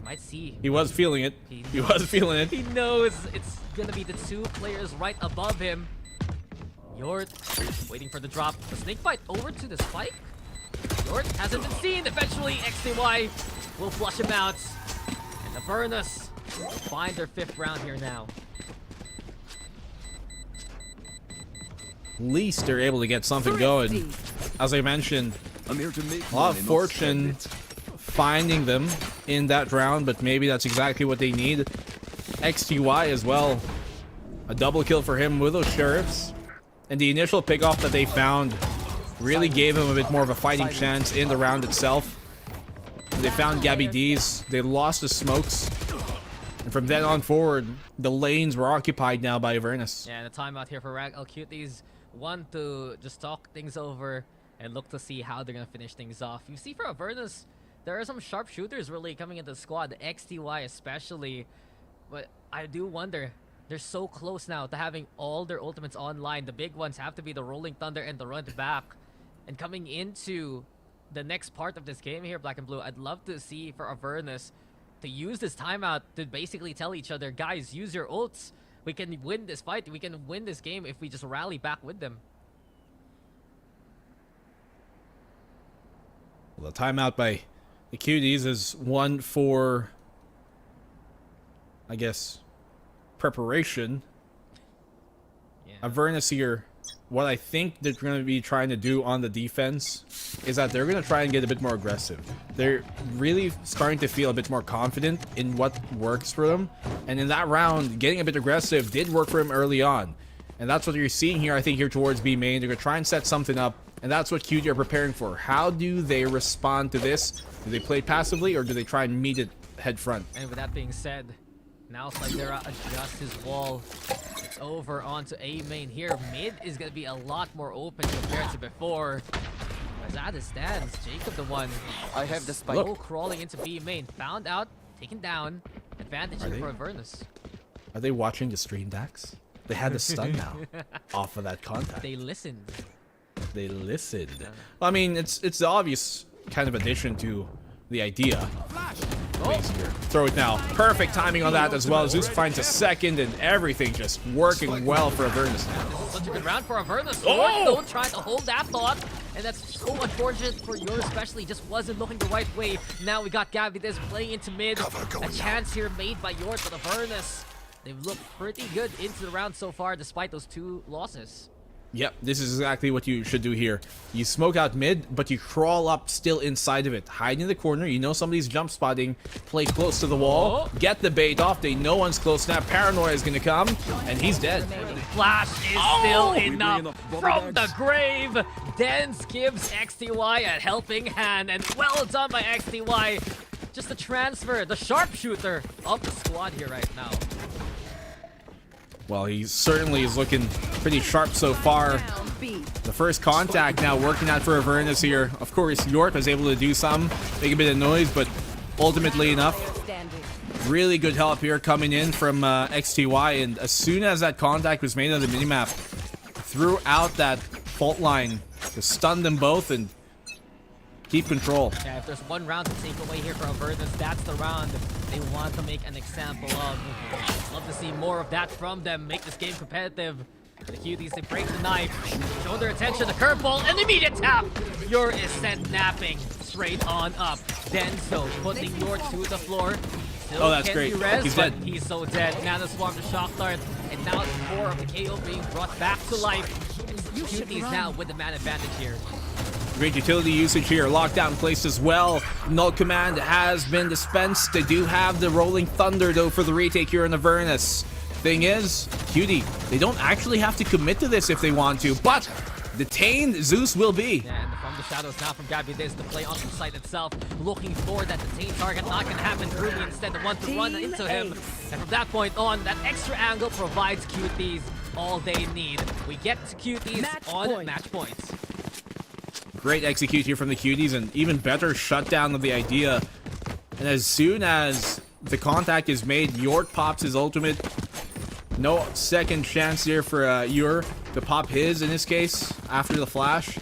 might see. He was feeling it. He was feeling it. He knows it's gonna be the 2 players right above him. Yort waiting for the drop. The snake bite over to the spike. Yort hasn't been seen. Eventually, XTY will flush him out. And Avernus find their 5th round here now. At least they're able to get something going. As I mentioned, a lot of fortune finding them in that round, but maybe that's exactly what they need. XTY as well. A double kill for him with those sheriffs. And the initial pickoff that they found really gave him a bit more of a fighting chance in the round itself. They found Gabby D's. They lost the smokes. And from then on forward, the lanes were occupied now by Avernus. Yeah, the timeout here for Ragdoll Cuties. Want to just talk things over and look to see how they're going to finish things off. You see for Avernus, there are some sharpshooters really coming into the squad, the XTY especially. But I do wonder, they're so close now to having all their ultimates online. The big ones have to be the Rolling Thunder and the Run Back. And coming into the next part of this game here, Black and Blue, I'd love to see for Avernus to use this timeout to basically tell each other, guys, use your ults. We can win this fight. We can win this game if we just rally back with them. Well, the timeout by the Cuties is one for, I guess, preparation. Yeah. Avernus here, what I think they're going to be trying to do on the defense is that they're going to try and get a bit more aggressive. They're really starting to feel a bit more confident in what works for them. And in that round, getting a bit aggressive did work for him early on. And that's what you're seeing here, I think, here towards B main. They're going to try and set something up. And that's what QT are preparing for. How do they respond to this? Do they play passively or do they try and meet it head front? And with that being said, now Slyzera adjusts his wall. It's over onto A main here. Mid is going to be a lot more open compared to before. As at it stands, Jacob the one. I have the spike. Slow crawling into B main. Found out, taken down. Advantage here for Avernus. Are they watching the stream, Dax? They had the stun now off of that contact. They listened. They listened. I mean, it's the obvious kind of addition to the idea. Throw it now. Perfect timing on that as well. Zeus finds a second and everything just working well for Avernus. Such a good round for Avernus. Oh! Don't try to hold that thought. And that's so unfortunate for yours, especially. Just wasn't looking the right way. Now we got Gavides playing into mid. A chance here made by yours, but Avernus, they've looked pretty good into the round so far, despite those 2 losses. Yep, this is exactly what you should do here. You smoke out mid, but you crawl up still inside of it. Hide in the corner. You know somebody's jump spotting. Play close to the wall. Get the bait off. They know one's close now. Paranoia is going to come, and he's dead. Flash is still enough from the grave. Dens gives XTY a helping hand, and well done by XTY. Just the transfer, the sharpshooter of the squad here right now. Well, he certainly is looking pretty sharp so far. The first contact now working out for Avernus here. Of course, York was able to do some, make a bit of noise, but ultimately enough. Really good help here coming in from XTY, and as soon as that contact was made on the minimap, threw out that fault line to stun them both and keep control. Yeah, if there's one round to take away here for Avernus, that's the round they want to make an example of. Love to see more of that from them, make this game competitive. The Cuties, they break the knife, show their attention, the curveball, and immediate tap! Yor is sent napping straight on up. Denso putting Yor to the floor. Still that's great. He's dead. He's so dead. Nano Swarm the shock dart, and now the core of the KO being brought back to life. Cuties now with the man advantage here. Great utility usage here. Lockdown placed as well. Null command has been dispensed. They do have the rolling thunder though for the retake here in Avernus. Thing is, Cutie, they don't actually have to commit to this if they want to, but detained Zeus will be. And from the shadows now from Gavides to play on the site itself, looking for that detained target. Not gonna happen. Ruby instead the one to run into him. And from that point on, that extra angle provides Cuties all they need. We get to Cuties on match points. Great execute here from the Cuties, and even better shutdown of the idea. And as soon as the contact is made, York pops his ultimate. No second chance here for Yor to pop his in this case after the flash.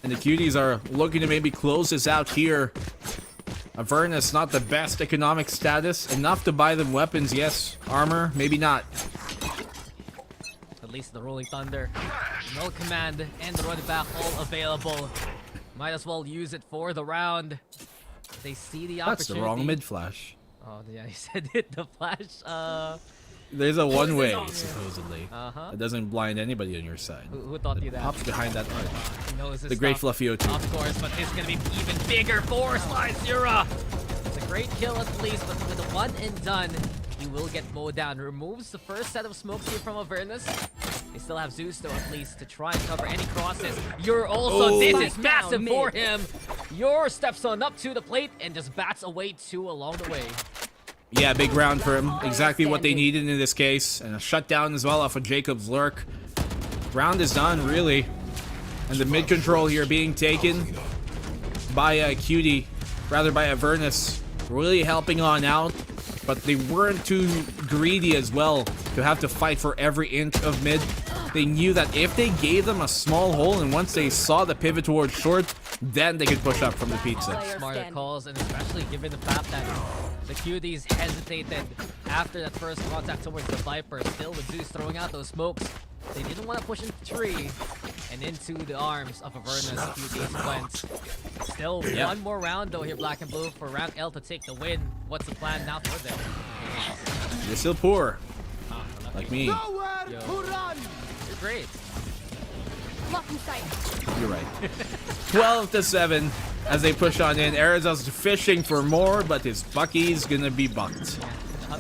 And the Cuties are looking to maybe close this out here. Avernus, not the best economic status. Enough to buy them weapons, yes. Armor, maybe not. At least the Rolling Thunder, no command, and the run back all available. Might as well use it for the round. They see the opportunity. That's the wrong mid flash. Oh yeah, he said it. The flash. There's a one way, supposedly. Uh-huh. It doesn't blind anybody on your side. Who taught you that? Pops behind that arch. He knows his The great stuff. Fluffy O2. Of course, but it's gonna be even bigger for Slizera. It's a great kill at least, but with a one and done, he will get mowed down. Removes the first set of smokes here from Avernus. They still have Zeus though, at least, to try and cover any crosses. You're also, this is massive for him. Yor steps on up to the plate and just bats away 2 along the way. Yeah, big round for him. Exactly what they needed in this case. And a shutdown as well off of Jacob's lurk. Round is done, really. And the mid control here being taken by Cutie, rather by Avernus. Really helping on out. But they weren't too greedy as well to have to fight for every inch of mid. They knew that if they gave them a small hole and once they saw the pivot towards short, then they could push up from the pizza. Smarter calls, and especially given the fact that the Cuties hesitated after that first contact towards the Viper. Still with Zeus throwing out those smokes. They didn't want to push into the tree and into the arms of Avernus. Cuties went. Still one more round though here, Black and Blue, for Rank L to take the win. What's the plan now for them? You're still poor. Like me. You're great. You're right. 12-7 as they push on in. Arizona's fishing for more, but his Bucky's gonna be bucked.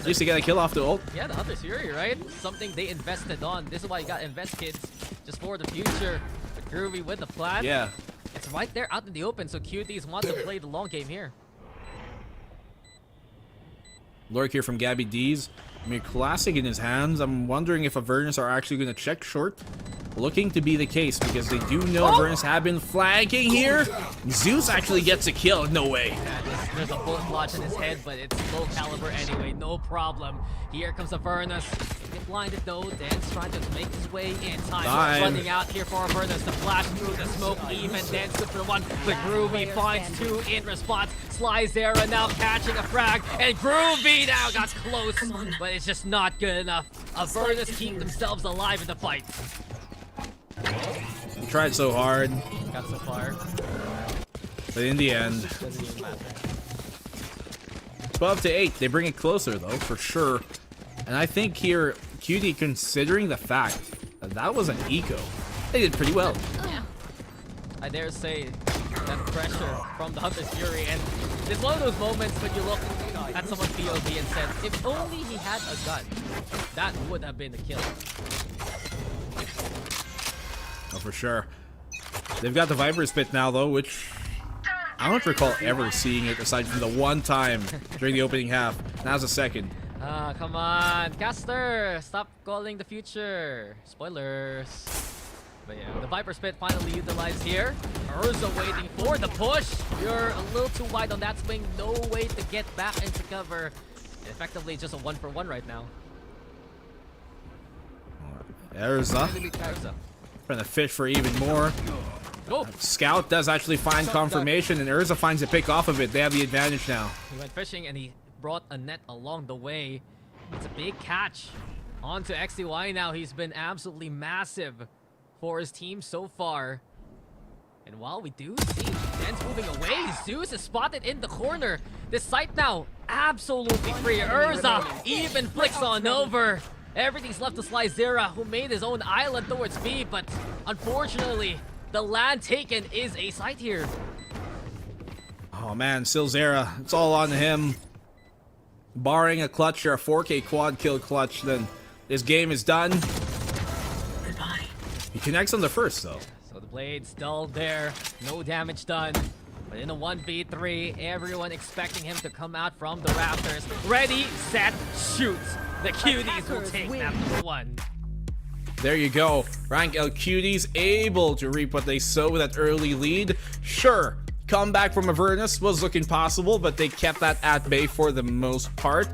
Just to get a kill off the ult. Yeah, the Hunter's Fury, right? Something they invested on. This is why you got invest, kids. Just for the future. But Groovy with the plan. Yeah. It's right there out in the open, so Cuties want to play the long game here. Lurk here from Gabby D's. I mean, classic in his hands. I'm wondering if Avernus are actually going to check short. looking to be the case because they do know Avernus have been flanking here. Zeus actually gets a kill. No way. There's a bullet lodge in his head, but it's low caliber anyway, no problem. Here comes Avernus. Get blinded though, Dan's trying to make his way in. Time running out here for Avernus to flash through the smoke. Even Dan's good for one, but Groovy finds two in response. Slyzera now catching a frag, and Groovy now got close, but it's just not good enough. Avernus keep themselves alive in the fight. He tried so hard, Got so far. but in the end, Doesn't even matter. 12 to 8. They bring it closer though, for sure. And I think here, Cutie, considering the fact that that was an eco, they did pretty well. I dare say that pressure from the Hunter's Fury, and it's one of those moments when you look at someone's POV and said, if only he had a gun, that would have been a kill. Oh, for sure. They've got the Viper Spit now though, which I don't recall ever seeing it aside from the one time during the opening half. Now's the second. Ah, come on, Caster, stop calling the future. Spoilers. But yeah, the Viper Spit finally utilized here. Urza waiting for the push. You're a little too wide on that swing. No way to get back into cover. Effectively just a 1-for-1 right now. Urza trying to fish for even more. Go. Scout does actually find confirmation, and Urza finds a pick off of it. They have the advantage now. He went fishing and he brought a net along the way. It's a big catch. On to XDY now. He's been absolutely massive for his team so far. And while we do see Dan's moving away, Zeus is spotted in the corner. This site now absolutely free. Urza even flicks on over. Everything's left to Slyzera, who made his own island towards B, but unfortunately, the land taken is a site here. Oh man, Silzera, it's all on him. Barring a clutch or a 4K quad kill clutch, then this game is done. He connects on the first though. So the blade's dulled there, no damage done. But in a 1v3, everyone expecting him to come out from the rafters. Ready, set, shoot. The Cuties will take map number 1. There you go. Rank L Cuties able to reap what they sow with that early lead. Sure, comeback from Avernus was looking possible, but they kept that at bay for the most part.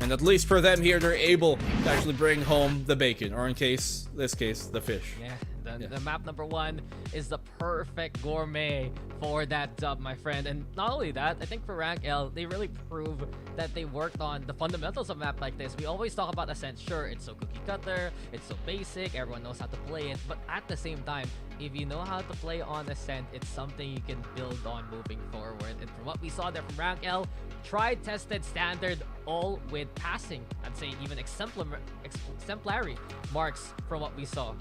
And at least for them here, they're able to actually bring home the bacon, or in this case, the fish. Yeah, the map number 1 is the perfect gourmet for that dub, my friend. And not only that, I think for Rank L, they really prove that they worked on the fundamentals of a map like this. We always talk about Ascent. Sure, it's so cookie cutter, it's so basic, everyone knows how to play it. But at the same time, if you know how to play on Ascent, it's something you can build on moving forward. And from what we saw there from Rank L, tried, tested, standard, all with passing. I'd say even exemplary marks from what we saw.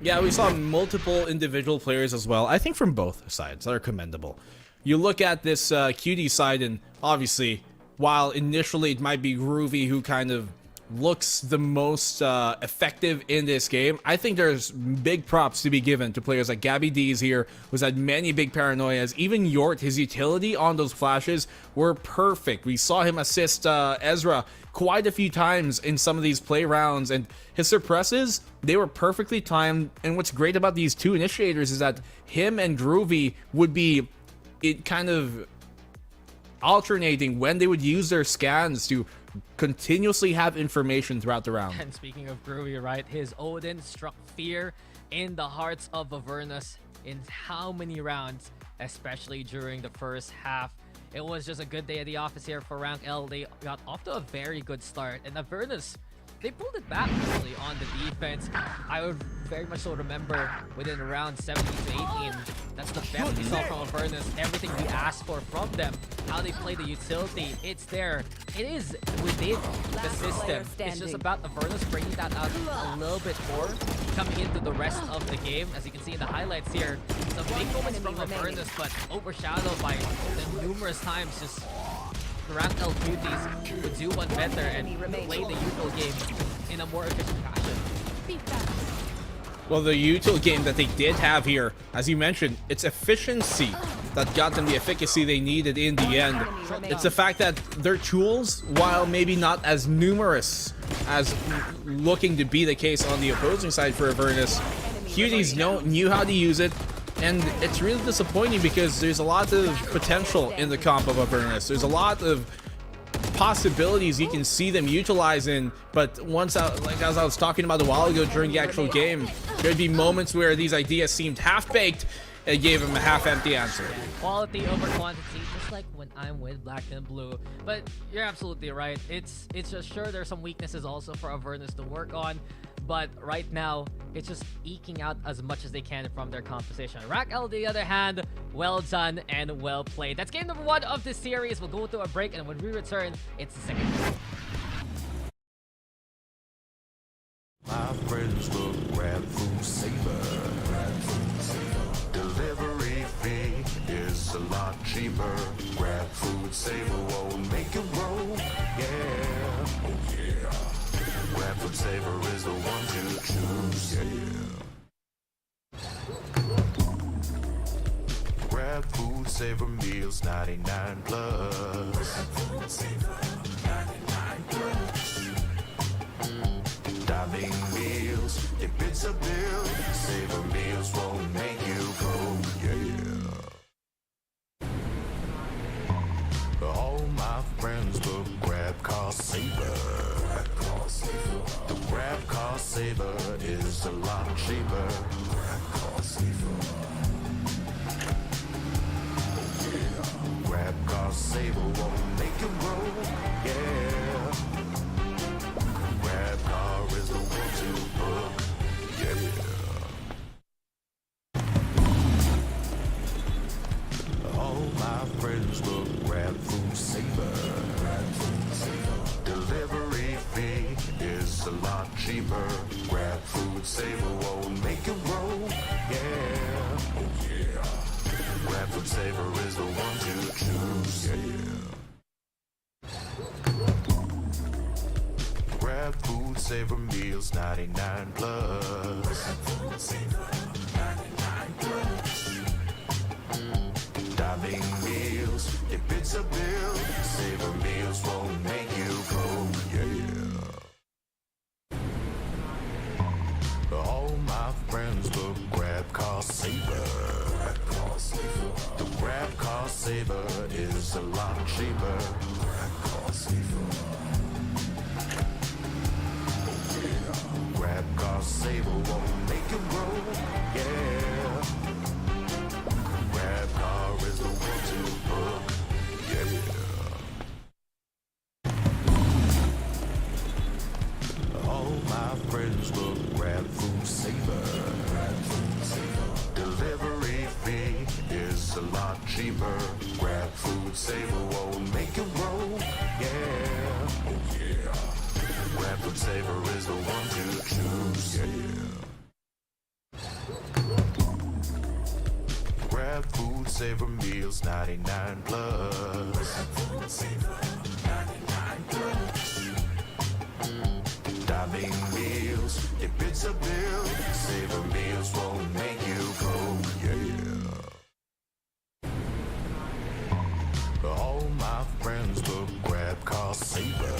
Yeah, we saw multiple individual players as well. I think from both sides that are commendable. You look at this Cutie side, and obviously, while initially it might be Groovy who kind of looks the most effective in this game, I think there's big props to be given to players like Gabby D's here, who's had many big paranoias. Even Yort, his utility on those flashes were perfect. We saw him assist Ezra quite a few times in some of these play rounds, and his suppresses, they were perfectly timed. And what's great about these two initiators is that him and Groovy would be kind of alternating when they would use their scans to continuously have information throughout the round. And speaking of Groovy, right, his Odin struck fear in the hearts of Avernus in how many rounds, especially during the first half. It was just a good day at the office here for Rank L. They got off to a very good start, and Avernus, they pulled it back really on the defense. I would very much so remember within around 17 to 18, that's the best we saw from Avernus. Everything we asked for from them, how they play the utility, it's there. It is within the system. It's just about Avernus bringing that out a little bit more coming into the rest of the game. As you can see in the highlights here, some big moments from Avernus, but overshadowed by the numerous times just Rank L Cuties would do one better and play the util game in a more efficient fashion. Well, the util game that they did have here, as you mentioned, it's efficiency that got them the efficacy they needed in the end. It's the fact that their tools, while maybe not as numerous as looking to be the case on the opposing side for Avernus. Cuties knew how to use it, and it's really disappointing because there's a lot of potential in the comp of Avernus. There's a lot of possibilities you can see them utilizing, but once like as I was talking about a while ago during the actual game, there'd be moments where these ideas seemed half-baked and gave him a half-empty answer. Quality over quantity, just like when I'm with Black and Blue. But you're absolutely right. It's just sure there's some weaknesses also for Avernus to work on, but right now it's just eking out as much as they can from their composition. Raquel, on the other hand, well done and well played. That's game number 1 of this series. We'll go to a break, and when we return, it's the second game. My friends will grab food saver. Delivery fee is a lot cheaper. Grab food saver won't make it roll. Yeah, oh yeah. Grab food saver is the one to choose. Yeah. Grab food saver meals 99 plus. Grab food saver 99 plus. Dining meals, if it's a bill, Saver meals won't make you go, yeah. All my friends will grab car saver. The grab car saver is a lot cheaper. Grab car saver. Grab car saver won't make you roll, yeah. Grab car is the one to book, yeah. All my friends will grab food saver. Delivery fee is a lot cheaper. Grab food saver won't make it roll, yeah. Oh yeah. Grab food saver is the one to choose, yeah. Grab food saver meals 99 plus. Grab food saver 99 plus. Dining meals, if it's a bill, Saver meals won't make you go, yeah. All my friends will grab car saver. The grab car saver is a lot cheaper. Grab car saver. Grab car saver won't make it roll, yeah. Grab car is the one to book, yeah. All my friends will grab food saver. Delivery fee is a lot cheaper. Grab food saver won't make it roll, yeah. Oh yeah. Grab food saver is the one to choose, yeah. Grab food saver meals 99 plus. Grab food saver 99 plus. Dining meals, if it's a bill, Saver meals won't make you go, yeah. All my friends will grab car saver.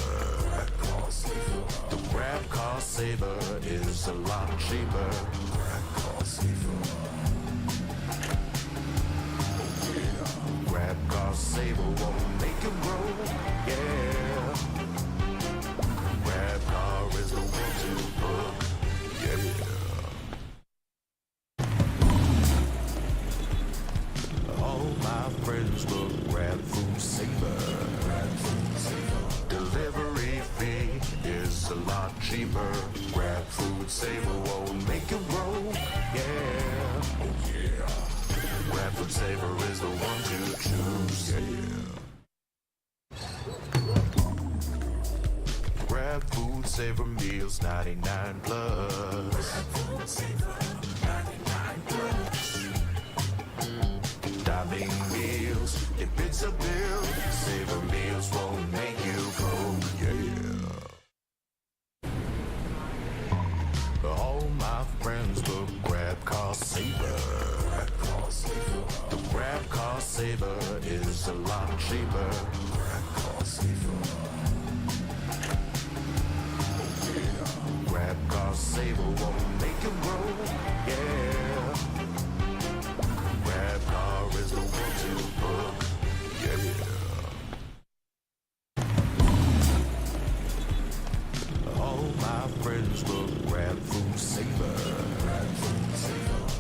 The grab car saver is a lot cheaper. Grab car saver. Grab car saver won't make it roll, yeah. Grab car is the one to book, yeah. All my friends will grab food saver. Delivery fee is a lot cheaper. Grab food saver won't make it roll, yeah. Oh yeah. Grab food saver is the one to choose, yeah. Grab food saver meals 99 plus. Grab food saver 99 plus. Dining meals, if it's a bill, Saver meals won't make you go, yeah. All my friends will grab car saver. The grab car saver is a lot cheaper. Grab car saver. saver won't make it roll. Yeah. Grab car is the one to book. Yeah. All my friends will grab food saver.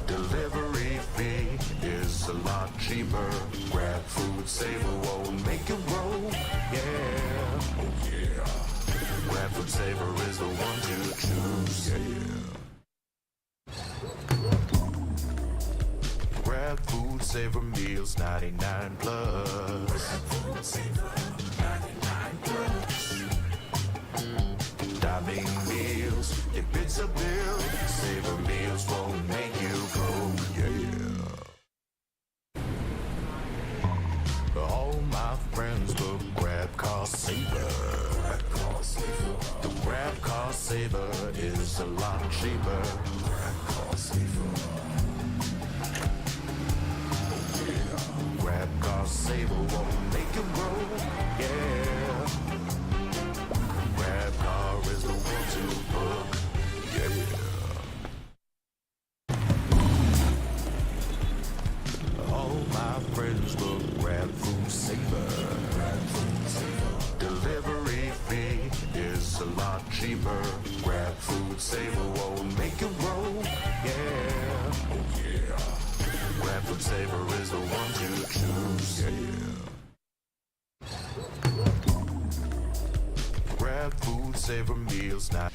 Delivery fee is a lot cheaper. Grab food saver won't make it roll. Yeah. Oh yeah. Grab food saver is the one to choose. Yeah. Grab food saver meals 99 plus. Grab food saver 99 plus. Dining meals, if it's a bill, saver meals won't make you broke. Yeah. All my friends will grab car saver. The grab car saver is a lot cheaper. Grab car saver. Grab car saver won't make it roll. Yeah. Grab car is the one to book. Yeah. All my friends will grab food saver. Delivery fee is a lot cheaper. Grab food saver won't make it roll. Yeah. Oh yeah. Grab food saver is the one to choose. Yeah. Grab food saver meals now.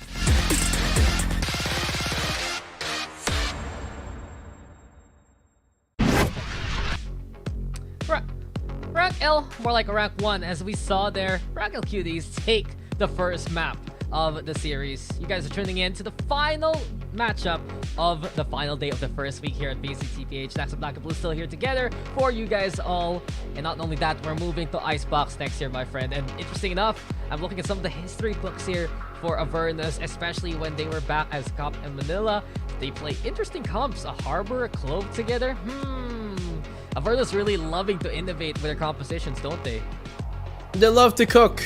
Rank L, more like a rank 1, as we saw there. Rank L Cuties take the first map of the series. You guys are tuning in to the final matchup of the final day of the first week here at VCT PH. That's Black and Blue still here together for you guys all. And not only that, we're moving to Icebox next year, my friend. And interesting enough, I'm looking at some of the history books here for Avernus, especially when they were back as Cop in Manila. They play interesting comps, a Harbor, a Clove together. Avernus really loving to innovate with their compositions, don't they? They love to cook,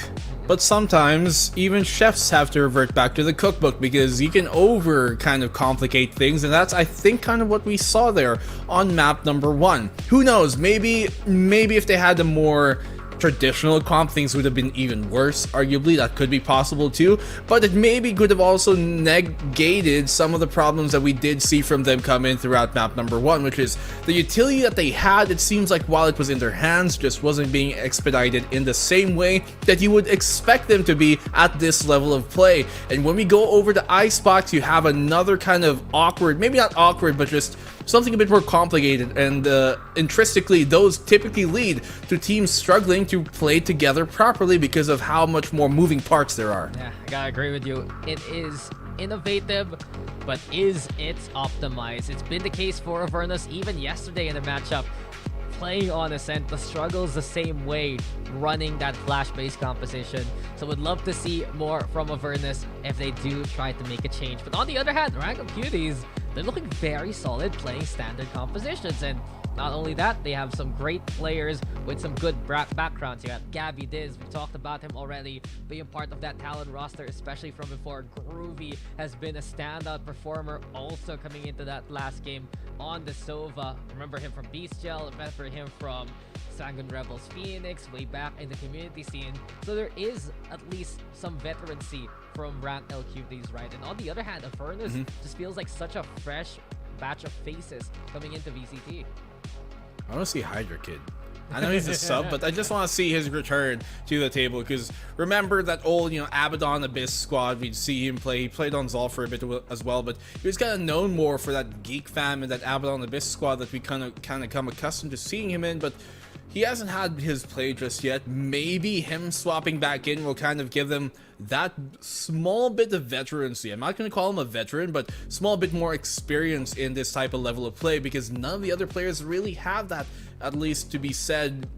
but sometimes even chefs have to revert back to the cookbook because you can over kind of complicate things, and that's, I think, kind of what we saw there on map number 1. Who knows, maybe if they had a more traditional comp, things would have been even worse. Arguably, that could be possible too, but it maybe could have also negated some of the problems that we did see from them come in throughout map number 1, which is the utility that they had. It seems like while it was in their hands, just wasn't being expedited in the same way that you would expect them to be at this level of play. And when we go over to Icebox, you have another kind of awkward, maybe not awkward, but just something a bit more complicated, and intrinsically those typically lead to teams struggling to play together properly because of how much more moving parts there are. Yeah, I gotta agree with you. It is innovative, but is it optimized? It's been the case for Avernus even yesterday in the matchup. Playing on Ascent, the struggles the same way running that flash-based composition. So would love to see more from Avernus if they do try to make a change. But on the other hand, Rank Up Cuties, they're looking very solid playing standard compositions. And not only that, they have some great players with some good backgrounds. You got Gabby Diz, we talked about him already, being part of that talent roster, especially from before. Groovy has been a standout performer, also coming into that last game on the Sova. Remember him from Bestial, remember him from Sanguine Rebels Phoenix, way back in the community scene. So there is at least some veterancy from Rank L Cuties, right? And on the other hand, Avernus just feels like such a fresh batch of faces coming into VCT. I want to see Hydra Kid. I know he's a sub, but I just want to see his return to the table, because remember that old, Abaddon Abyss squad, we'd see him play. He played on Zol for a bit as well, but he was kind of known more for that Geek Fam and that Abaddon Abyss squad that we kind of come accustomed to seeing him in, but he hasn't had his play just yet. Maybe him swapping back in will kind of give them that small bit of veterancy. I'm not going to call him a veteran, but small bit more experience in this type of level of play, because none of the other players really have that, at least to be said,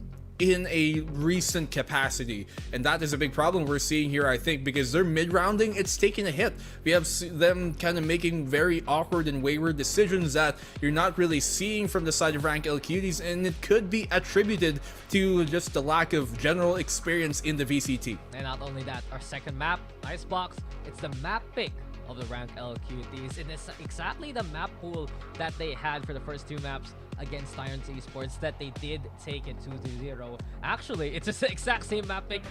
in a recent capacity. And that is a big problem we're seeing here, I think, because their mid-rounding, it's taking a hit. We have them kind of making very awkward and wayward decisions that you're not really seeing from the side of Rank L Cuties, and it could be attributed to just the lack of general experience in the VCT. And not only that, our second map, Icebox, it's the map pick of the rank L Cuties. And it's exactly the map pool that they had for the first 2 maps against Tyrants Esports that they did take it 2-0. Actually, it's the exact same map pick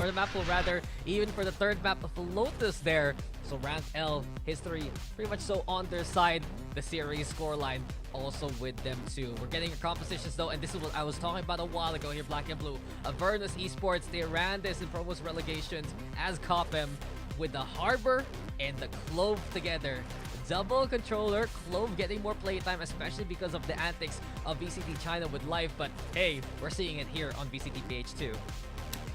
or the map pool rather, even for the 3rd map of Lotus there. So rank L history pretty much so on their side. The series scoreline also with them too. We're getting your compositions though, and this is what I was talking about a while ago here, Black and Blue. Avernus Esports, they ran this in promos relegations as Copem with the Harbor and the Clove together. Double controller, Clove getting more playtime, especially because of the antics of VCT China with Life. But hey, we're seeing it here on VCT PH too.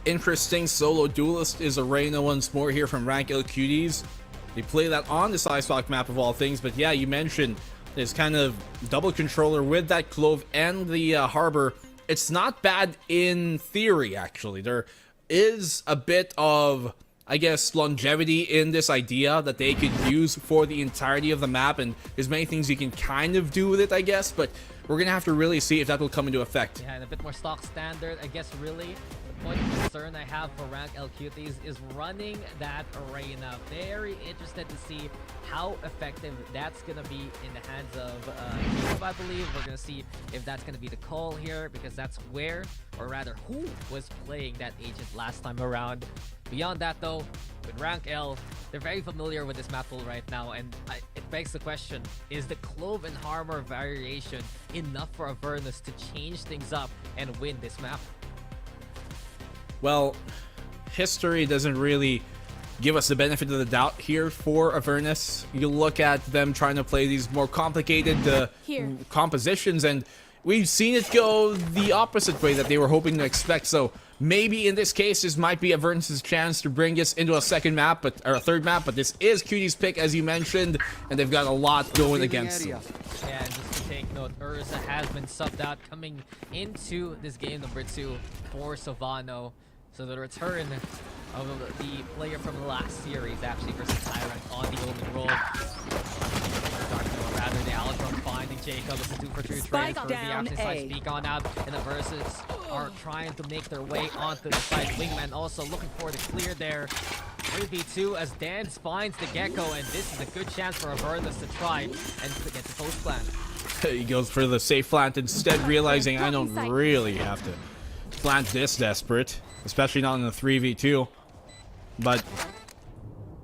Interesting solo duelist is Arena once more here from Rank L Cuties. They play that on the Sizewalk map of all things, but yeah, you mentioned this kind of double controller with that Clove and the Harbor. It's not bad in theory, actually. There is a bit of, I guess, longevity in this idea that they could use for the entirety of the map, and there's many things you can kind of do with it, I guess, but we're gonna have to really see if that will come into effect. Yeah, and a bit more stock standard, I guess. Really, the point of concern I have for rank L Cuties is running that arena. Very interested to see how effective that's gonna be in the hands of Jacob, I believe. We're gonna see if that's gonna be the call here, because that's where, or rather who was playing that agent last time around. Beyond that though, with rank L, they're very familiar with this map pool right now, and it begs the question, is the Clove and Harbor variation enough for Avernus to change things up and win this map? Well, history doesn't really give us the benefit of the doubt here for Avernus. You look at them trying to play these more complicated compositions, and we've seen it go the opposite way that they were hoping to expect. So maybe in this case, this might be Avernus' chance to bring us into a 2nd map, or a 3rd map, but this is Cuties' pick, as you mentioned, and they've got a lot going against them. Yeah, and just to take note, Urza has been subbed out coming into this game number 2 for Savano. So the return of the player from the last series, actually, versus Tyrant on the Omen role. Rather, the Alotron finding Jacob. It's a 2 for 2 trade for the absent side. Speak on out, and the Versus are trying to make their way onto the side. Wingman also looking for the clear there. 3v2 as Dance finds the Gecko, and this is a good chance for Avernus to try and get the post plant. He goes for the safe plant instead, realizing I don't really have to plant this desperate, especially not in the 3v2. But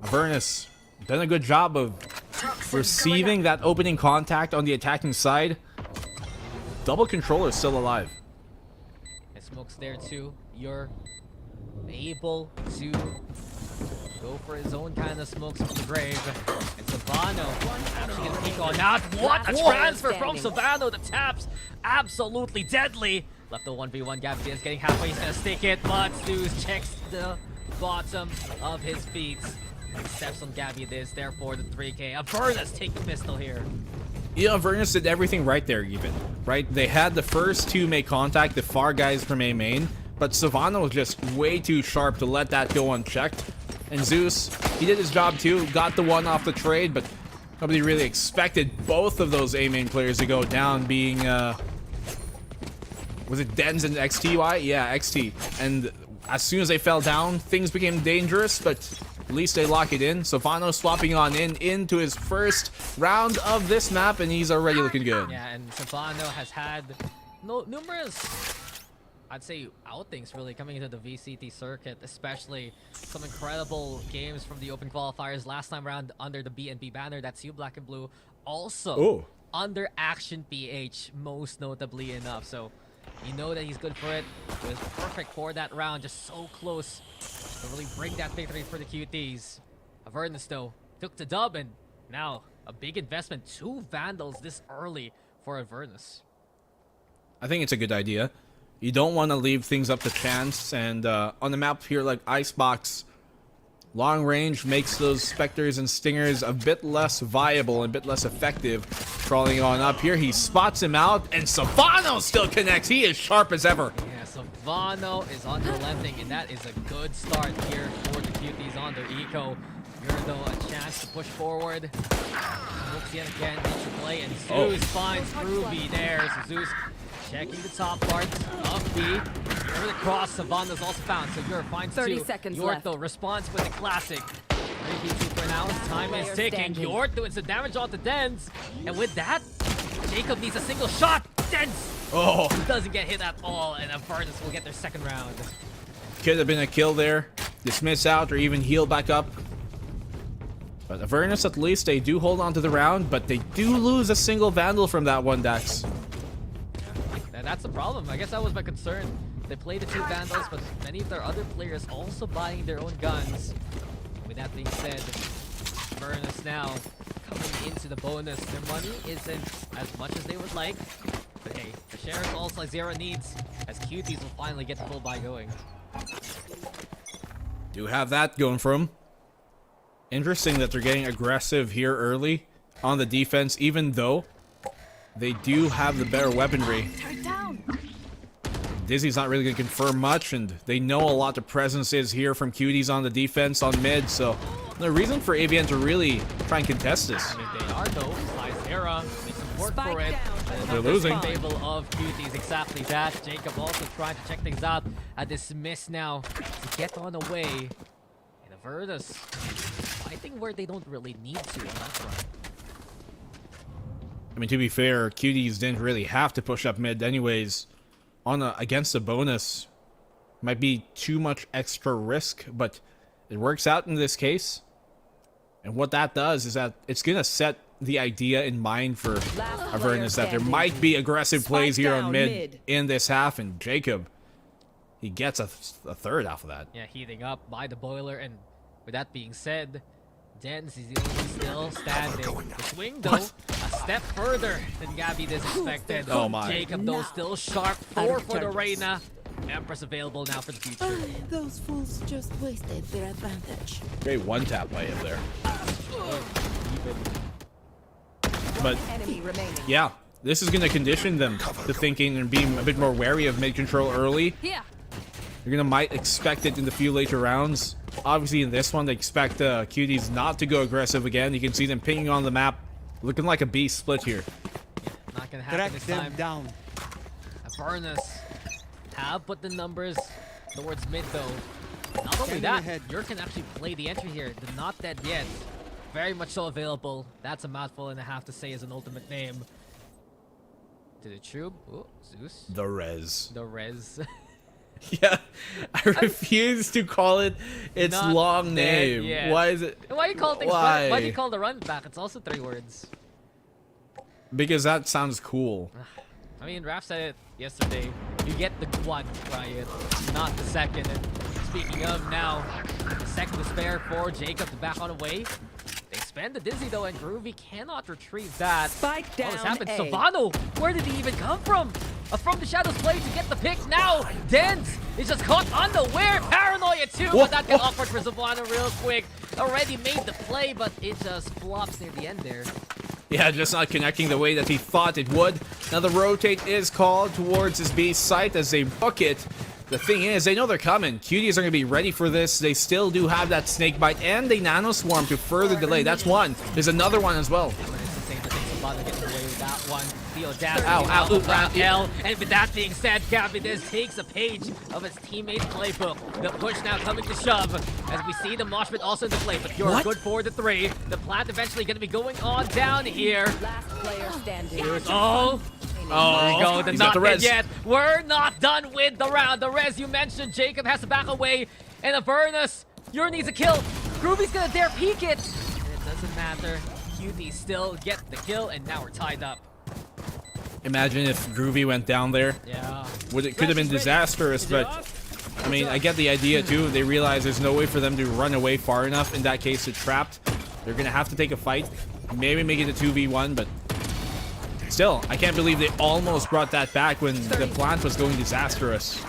Avernus done a good job of receiving that opening contact on the attacking side. Double controller still alive. And Smoke's there too. You're able to go for his own kind of smokes from the grave. And Savano actually gonna peek on out. What a transfer from Savano! The taps absolutely deadly. Left the 1v1. Gabby is getting halfway. He's gonna stick it, but Zeus checks the bottom of his feet. Steps on Gabby this, therefore the 3K. Avernus take the pistol here. Yeah, Avernus did everything right there, even. Right? They had the first 2 make contact, the far guys from A main, but Savano was just way too sharp to let that go unchecked. And Zeus, he did his job too, got the 1 off the trade, but nobody really expected both of those A main players to go down, being, was it Dens and XTY? Yeah, XT. And as soon as they fell down, things became dangerous, but at least they lock it in. Savano swapping on into his first round of this map, and he's already looking good. Yeah, and Savano has had numerous, I'd say, outings really coming into the VCT circuit, especially some incredible games from the open qualifiers last time around under the BNB banner. That's you, Black and Blue. Also under Action PH, most notably enough. So you know that he's good for it. It was perfect for that round, just so close to really bring that victory for the Cuties. Avernus though took the dub, and now a big investment. 2 Vandals this early for Avernus. I think it's a good idea. You don't want to leave things up to chance, and on the map here like Icebox, long range makes those Spectres and Stingers a bit less viable and a bit less effective. Crawling on up here, he spots him out, and Savano still connects. He is sharp as ever. Yeah, Savano is unrelenting, and that is a good start here for the Cuties on their eco. Yurdo a chance to push forward. Looks yet again, needs to play, and Zeus finds Groovy there. So Zeus checking the top part of B. Over the cross, Savano's also found. So Yur finds 30 2. seconds York left. though responds with the classic. 3v2 for now. Time is ticking. Yort doing some damage onto Dens. And with that, Jacob needs a single shot. Dens doesn't get hit at all. And Avernus will get their second round. Could have been a kill there. Dismiss out or even heal back up. But Avernus, at least, they do hold on to the round, but they do lose a single Vandal from that one, Dax. And that's the problem. I guess that was my concern. They play the 2 Vandals, but many of their other players also buying their own guns. With that being said, Avernus now coming into the bonus. Their money isn't as much as they would like. But hey, the share is also Zero needs, as Cuties will finally get the full buy going. Do have that going for them. Interesting that they're getting aggressive here early on the defense, even though they do have the better weaponry. Dizzy's not really going to confirm much, and they know a lot of presence is here from Cuties on the defense on mid, so no reason for AVN to really try and contest this. I mean, they are though. Slice Era makes some work for it. They're losing. Formidable of Cuties, exactly that. Jacob also trying to check things out. A dismiss now to get on the way. And Avernus fighting where they don't really need to on that front. I mean, to be fair, Cuties didn't really have to push up mid anyways. Against a bonus, might be too much extra risk, but it works out in this case. And what that does is that it's gonna set the idea in mind for Avernus that there might be aggressive plays here on mid in this half, and Jacob, he gets a third off of that. Yeah, heating up by the boiler, and with that being said, Dens is the only still standing. The swing, though, a step further than Gabby expected. Oh my. Jacob, though, still sharp. 4 for the Reyna. Empress available now for the future. Those fools just wasted their advantage. Great one tap by him there. But yeah, this is going to condition them to thinking and being a bit more wary of mid control early. Yeah. You're gonna might expect it in the few later rounds. Obviously, in this one, they expect Cuties not to go aggressive again. You can see them pinging on the map, looking like a B split here. Not gonna happen this time. Down. Avernus have put the numbers towards mid though. Not only that, Yurt can actually play the entry here. The not dead yet. Very much so available. That's a mouthful and a half to say as an ultimate name. To the tube. Oh, Zeus. The Res. The Res. Yeah, I refuse to call it its long name. Yet. Why is it? Why do you call things? Why? Why do you call the run back? It's also 3 words. Because that sounds cool. I mean, Raph said it yesterday. You get the one, Riot, not the second. And speaking of now, the second to spare for Jacob to back on away. They spend the Dizzy though, and Groovy cannot retrieve that. Spike down. What has happened? A. Savano, where did he even come from? From the Shadows play to get the pick now. Dens is just caught unaware. Paranoia too, but that got awkward for Savano real quick. Already made the play, but it just flops near the end there. Yeah, just not connecting the way that he thought it would. Now the rotate is called towards his B site as they book it. The thing is, they know they're coming. Cuties are going to be ready for this. They still do have that snake bite and a nano swarm to further delay. That's one. There's another one as well. And with that being said, Cavides takes a page of his teammate's playbook. The push now coming to shove as we see the mosh pit also in the play, but you're good for the 3. The plant eventually going to be going on down here. Last player standing. Oh, there we go. The not dead yet. We're not done with the round. The res you mentioned, Jacob has to back away, and Avernus, Yor needs a kill. Groovy's gonna dare peek it, and it doesn't matter. Cuties still get the kill, and now we're tied up. Imagine if Groovy went down there. Yeah. It could have been disastrous, but I mean, I get the idea too. They realize there's no way for them to run away far enough. In that case, they're trapped. They're gonna have to take a fight. Maybe make it a 2v1, but still, I can't believe they almost brought that back when the plant was going disastrous.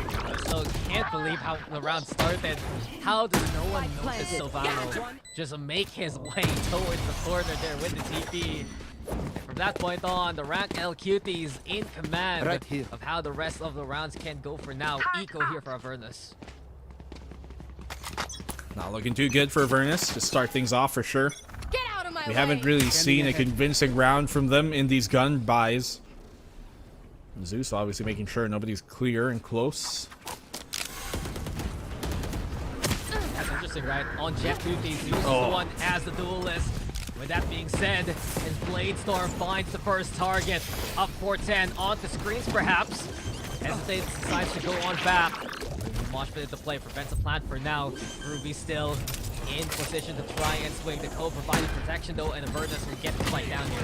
So can't believe how the round started. How does no one notice Silvano just make his way towards the corner there with the TP? And from that point on, the rank L Cuties in command of how the rest of the rounds can go for now. Eco here for Avernus. Not looking too good for Avernus to start things off for sure. Get out of my We haven't really seen a convincing round from them in these gun buys. Zeus obviously making sure nobody's clear and close. And they're just forcing, right? On Jet Cuties, Zeus is the one as the duelist. With that being said, his Bladestorm finds the first target. Up 4-10, onto screens perhaps. Hesitates, decides to go on back. Mosh pit into play, prevents a plant for now. Ruby still in position to try and swing. The Cove providing protection though, and Avernus will get the fight down here.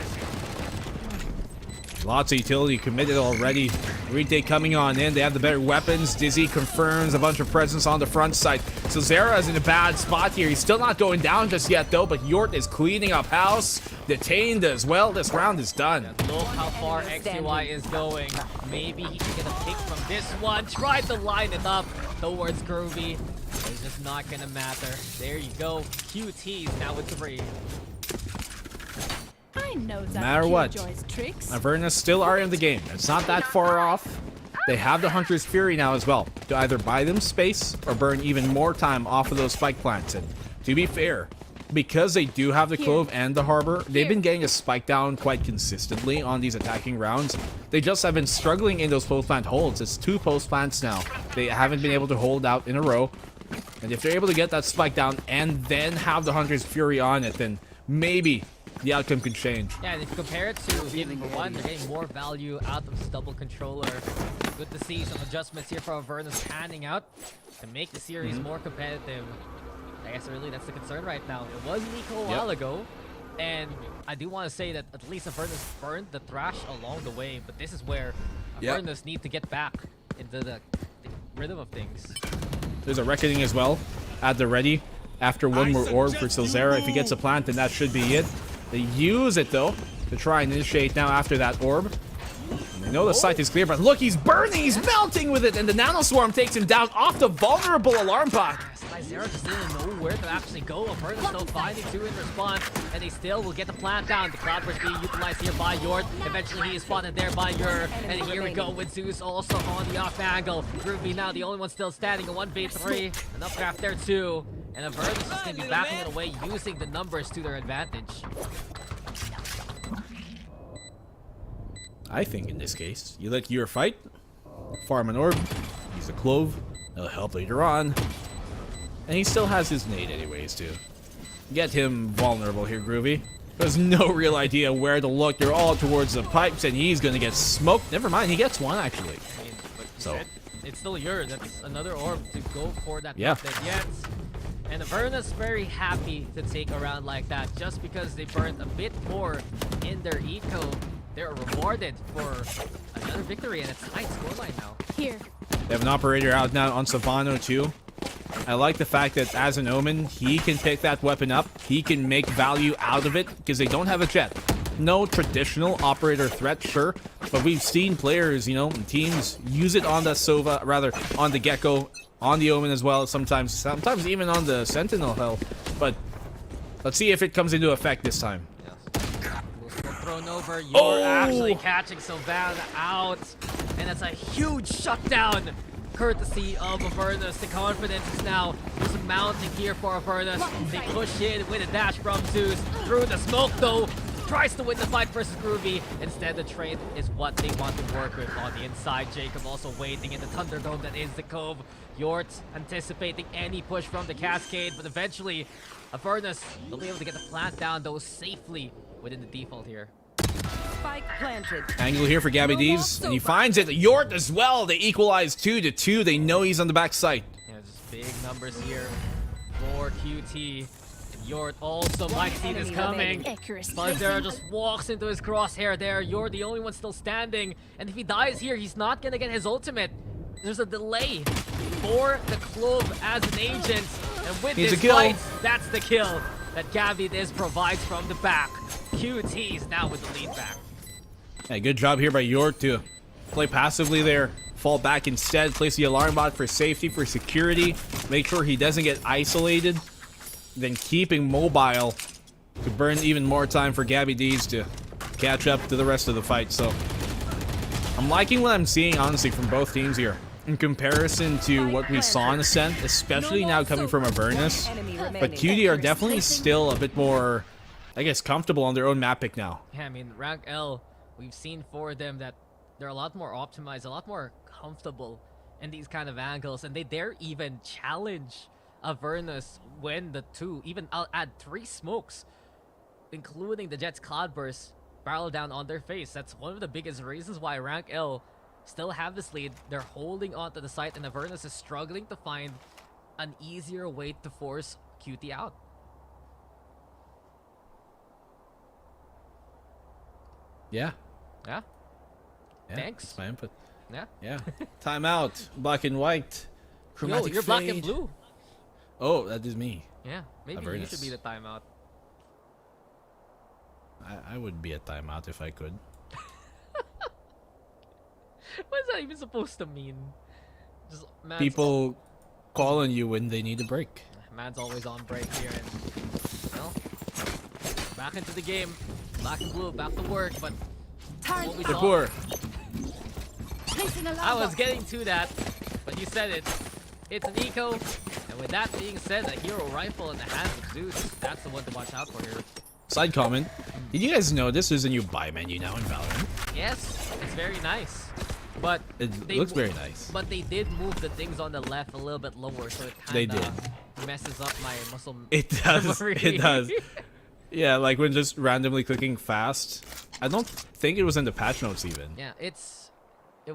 Lots of utility committed already. Retake coming on in. They have the better weapons. Dizzy confirms a bunch of presence on the front side. So Zera is in a bad spot here. He's still not going down just yet though, but Yort is cleaning up house. Detained as well. This round is done. Look how far XUI is going. Maybe he can get a pick from this one. Tried to line it up towards Groovy. But it's just not gonna matter. There you go. QTs now with 3. I know that No matter what, Killjoy's tricks. Avernus still are in the game. It's not that far off. They have the Hunter's Fury now as well to either buy them space or burn even more time off of those spike plants. And to be fair, because they do have the Clove and the Harbor, they've been getting a spike down quite consistently on these attacking rounds. They just have been struggling in those post plant holds. It's 2 post plants now. They haven't been able to hold out in a row. And if they're able to get that spike down and then have the Hunter's Fury on it, then maybe the outcome could change. Yeah, and if you compare it to Game 1, they're getting more value out of this double controller. Good to see some adjustments here for Avernus panning out to make the series more competitive. I guess really that's the concern right now. It was Nico a while ago, and I do want to say that at least Avernus burned the Thrash along the way, but this is where Avernus need to get back into the rhythm of things. There's a Reckoning as well at the ready. After one more orb for Silzera, if he gets a plant, then that should be it. They use it though to try and initiate now after that orb. And they know the site is clear, but look, he's burning, he's melting with it, and the Nanoswarm takes him down off the vulnerable alarm bot. Zera just didn't know where to actually go. Avernus still finding 2 in response, and they still will get the plant down. The Cloud Burst being utilized here by Yort. Eventually he is spotted there by Ur, and here we go with Zeus also on the off angle. Groovy now the only one still standing, a 1v3, an updraft there too. And Avernus is going to be backing it away, using the numbers to their advantage. I think in this case, you let Ur fight, farm an orb, use a Clove, it'll help later on. And he still has his nade anyways to get him vulnerable here, Groovy. There's no real idea where to look. They're all towards the pipes and he's gonna get smoked. Never mind, he gets one actually. I mean, but it's still Ur. That's another orb to go for that yet. And Avernus very happy to take a round like that just because they burned a bit more in their eco. They're rewarded for another victory and it's a tight scoreline now. Here. They have an operator out now on Savano too. I like the fact that as an Omen, he can pick that weapon up. He can make value out of it because they don't have a jet. No traditional operator threat, sure, but we've seen players, you know, teams use it on the Sova, rather on the Gecko, on the Omen as well, sometimes even on the Sentinel hell. But let's see if it comes into effect this time. Thrown over, you're actually catching Sylvan out, and that's a huge shutdown courtesy of Avernus. The confidence is now just mounting here for Avernus. They push in with a dash from Zeus through the smoke though. Tries to win the fight versus Groovy. Instead, the trade is what they want to work with on the inside. Jacob also waiting in the Thunderdome that is the Cove. Yort anticipating any push from the Cascade, but eventually Avernus will be able to get the plant down though safely within the default here. Spike planted. Angle here for Gabby D's, and he finds it. Yort as well. They equalize 2-2. They know he's on the back side. Yeah, just big numbers here for QT. Yort also might see this coming. Buzzera just walks into his crosshair there. Yort the only one still standing, and if he dies here, he's not gonna get his ultimate. There's a delay for the Clove as an agent, and with this fight, that's the kill that Gabby Diz provides from the back. QT's now with the lead back. Hey, good job here by Yort to play passively there. Fall back instead, place the alarm bot for safety, for security. Make sure he doesn't get isolated. Then keeping mobile to burn even more time for Gabby D's to catch up to the rest of the fight. So I'm liking what I'm seeing, honestly, from both teams here. In comparison to what we saw in Ascent, especially now coming from Avernus. But QT are definitely still a bit more, I guess, comfortable on their own map pick now. Yeah, I mean, rank L, we've seen for them that they're a lot more optimized, a lot more comfortable in these kind of angles, and they dare even challenge Avernus win the 2. Even I'll add 3 smokes, including the Jets Cloudburst, barrel down on their face. That's one of the biggest reasons why Rank L still have this lead. They're holding on to the site, and Avernus is struggling to find an easier way to force Cutie out. Yeah. Yeah. Yeah, Thanks. that's my input. Yeah. Yeah. Timeout. Black and white. Yo, Chromatic you're black and fade. blue. Oh, that is me. Yeah. Maybe you Avernus. should be the timeout. I would be a timeout if I could. What is that even supposed to mean? Just man's People call on you when they need a break. Man's always on break here, and well, back into the game. Black and blue, back to work, but what we They're saw- poor. I was getting to that, but you said it. It's an eco, and with that being said, a hero rifle in the hands of Zeus. That's the one to watch out for here. Side comment. Did you guys know this is a new buy menu now in Valorant? Yes, it's very nice. But It they looks mo- very nice. But they did move the things on the left a little bit lower, so it They kind of messes up my muscle It does. memory. It does. Yeah, like when just randomly clicking fast. I don't think it was in the patch notes even. Yeah, it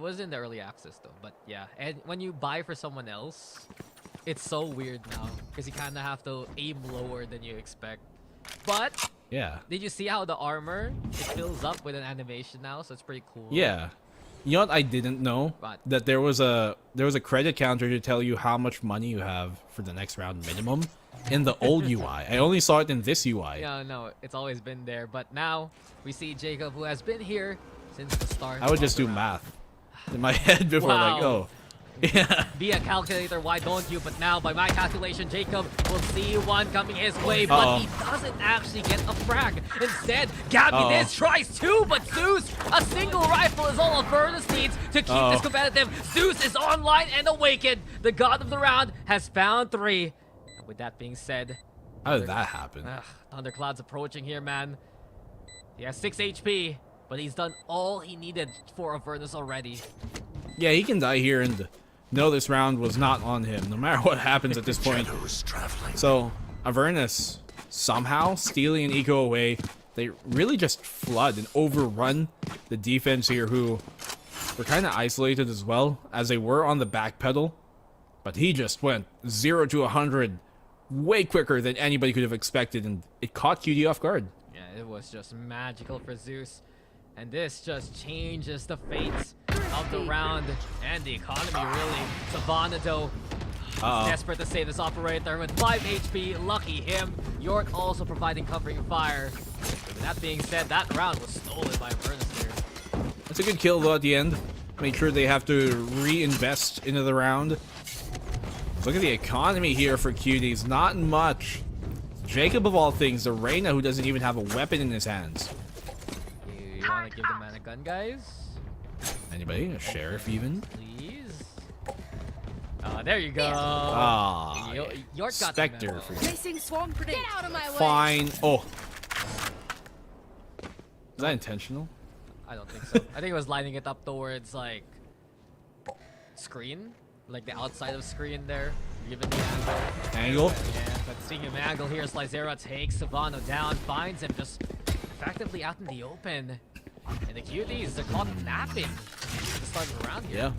was in the early access though, but yeah. And when you buy for someone else, it's so weird now because you kind of have to aim lower than you expect. But Yeah. did you see how the armor it fills up with an animation now? So it's pretty cool. Yeah. You know what I didn't know? What? That there was a credit counter to tell you how much money you have for the next round minimum in the old UI. I only saw it in this UI. Yeah, no, it's always been there. But now we see Jacob, who has been here since the start. I would of just the do round. math in my head before like, Wow. oh. Yeah. Be a calculator, why don't you? But now, by my calculation, Jacob will see one coming his way, but Uh-oh. he doesn't actually get a frag. Instead, Gabby Uh-oh. this tries two, but Zeus, a single rifle is all Avernus needs to keep Uh-oh. this competitive. Zeus is online and awakened. The god of the round has found 3. And with that being said, How did that happen? Thundercloud's approaching here, man. He has 6 HP, but he's done all he needed for Avernus already. Yeah, he can die here and know this round was not on him, no matter what happens at this point. So, Avernus somehow stealing an eco away. They really just flood and overrun the defense here, who were kind of isolated as well, as they were on the back pedal. But he just went 0 to 100 way quicker than anybody could have expected, and it caught QD off guard. Yeah, it was just magical for Zeus. And this just changes the fates of the round and the economy, really. Savannah, though, Uh-oh. desperate to save this operator with 5 HP. Lucky him. York also providing covering fire. With that being said, that round was stolen by Avernus here. That's a good kill, though, at the end. Make sure they have to reinvest into the round. Look at the economy here for Cuties. Not much. Jacob, of all things, the Reyna, who doesn't even have a weapon in his hands. You want to give the man a gun, guys? Anybody? A sheriff, even? Please? There you go. Ah, York got Spectre the memo. for you. Placing swarm grenade. Get out of my way. Fine. Oh. Is that intentional? I don't think so. I think it was lining it up towards, like, screen. Like the outside of screen there. Given the angle. Angle? Yeah, but seeing him angle here, Slyzera takes Savannah down, finds him just effectively out in the open. And the Cuties, they're caught napping at the start of the round here. Yeah.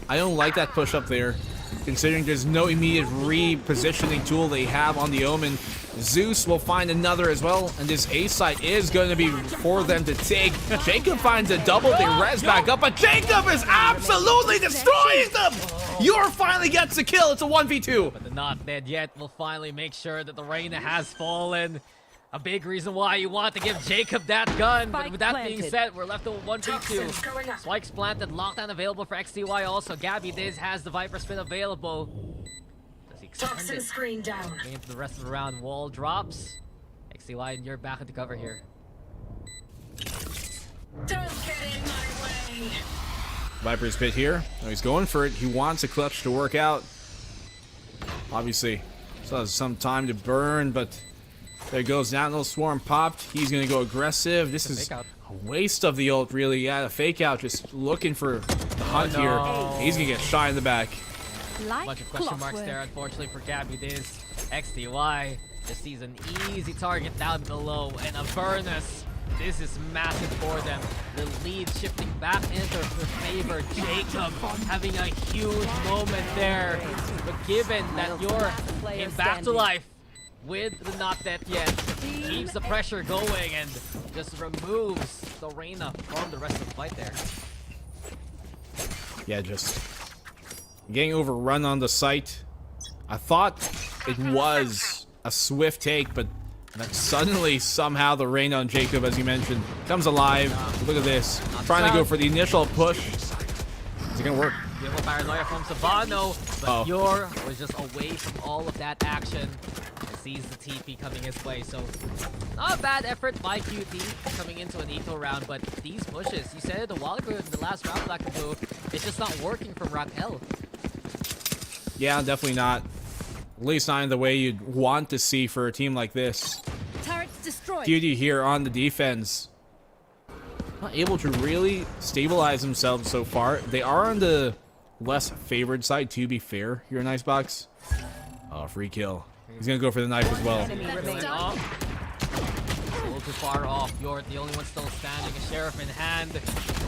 I don't like that push up there, considering there's no immediate repositioning tool they have on the Omen. Zeus will find another as well, and this A site is going to be for them to take. Jacob finds a double, they res back up, but Jacob is absolutely destroying them! Yor finally gets the kill, it's a 1v2. But they're not dead yet. We'll finally make sure that the Reyna has fallen. A big reason why you want to give Jacob that gun. But with that being said, we're left with 1v2. Spikes planted, lockdown available for XTY also. Gabby Diz has the Viper spin available. Does he extend it? Screen down. Going into the rest of the round, wall drops. XTY, and you're back into cover here. Don't get in my way. Viper's pit here. Oh, he's going for it. He wants a clutch to work out. Obviously, still has some time to burn, but there goes down. Little swarm popped. He's going to go aggressive. This is a waste of the ult, really. Yeah, the fake out, just looking for the hunt here. He's going to get shot in the back. Bunch of question marks there, unfortunately, for Gabby Diz. XTY just sees an easy target down below, and Avernus. This is massive for them. The lead shifting back into their favor. Jacob having a huge moment there. But given that you're in back to life with the not dead yet, keeps the pressure going and just removes the Reyna from the rest of the fight there. Yeah, just getting overrun on the site. I thought it was a swift take, but then suddenly, somehow, the Reyna on Jacob, as you mentioned, comes alive. Look at this. Trying to go for the initial push. Is it going to work? Beautiful paranoia from Savano, but Yor was just away from all of that action. And sees the TP coming his way, so not a bad effort by QT coming into an eco round, but these pushes, you said it a while ago in the last round, Black and Blue, it's just not working from Raquel. Yeah, definitely not. At least not in the way you'd want to see for a team like this. Turrets destroyed. Cutie here on the defense. Not able to really stabilize themselves so far. They are on the less favored side, to be fair, here in Icebox. Oh, free kill. He's going to go for the knife as well. A little too far off. You're the only one still standing. A Sheriff in hand.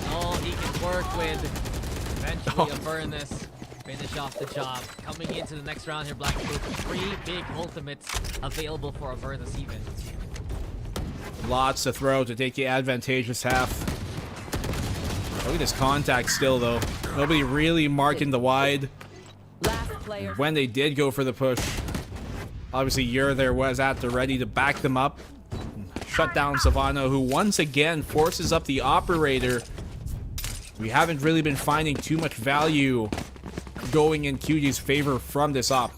All he can work with. Eventually, Avernus finish off the job. Coming into the next round here, Black and Blue. 3 big ultimates available for Avernus even. Lots to throw to take the advantageous half. Look at this contact still, though. Nobody really marking the wide. When they did go for the push, obviously Yer there was at the ready to back them up. Shut down Savano, who once again forces up the operator. We haven't really been finding too much value going in QG's favor from this op.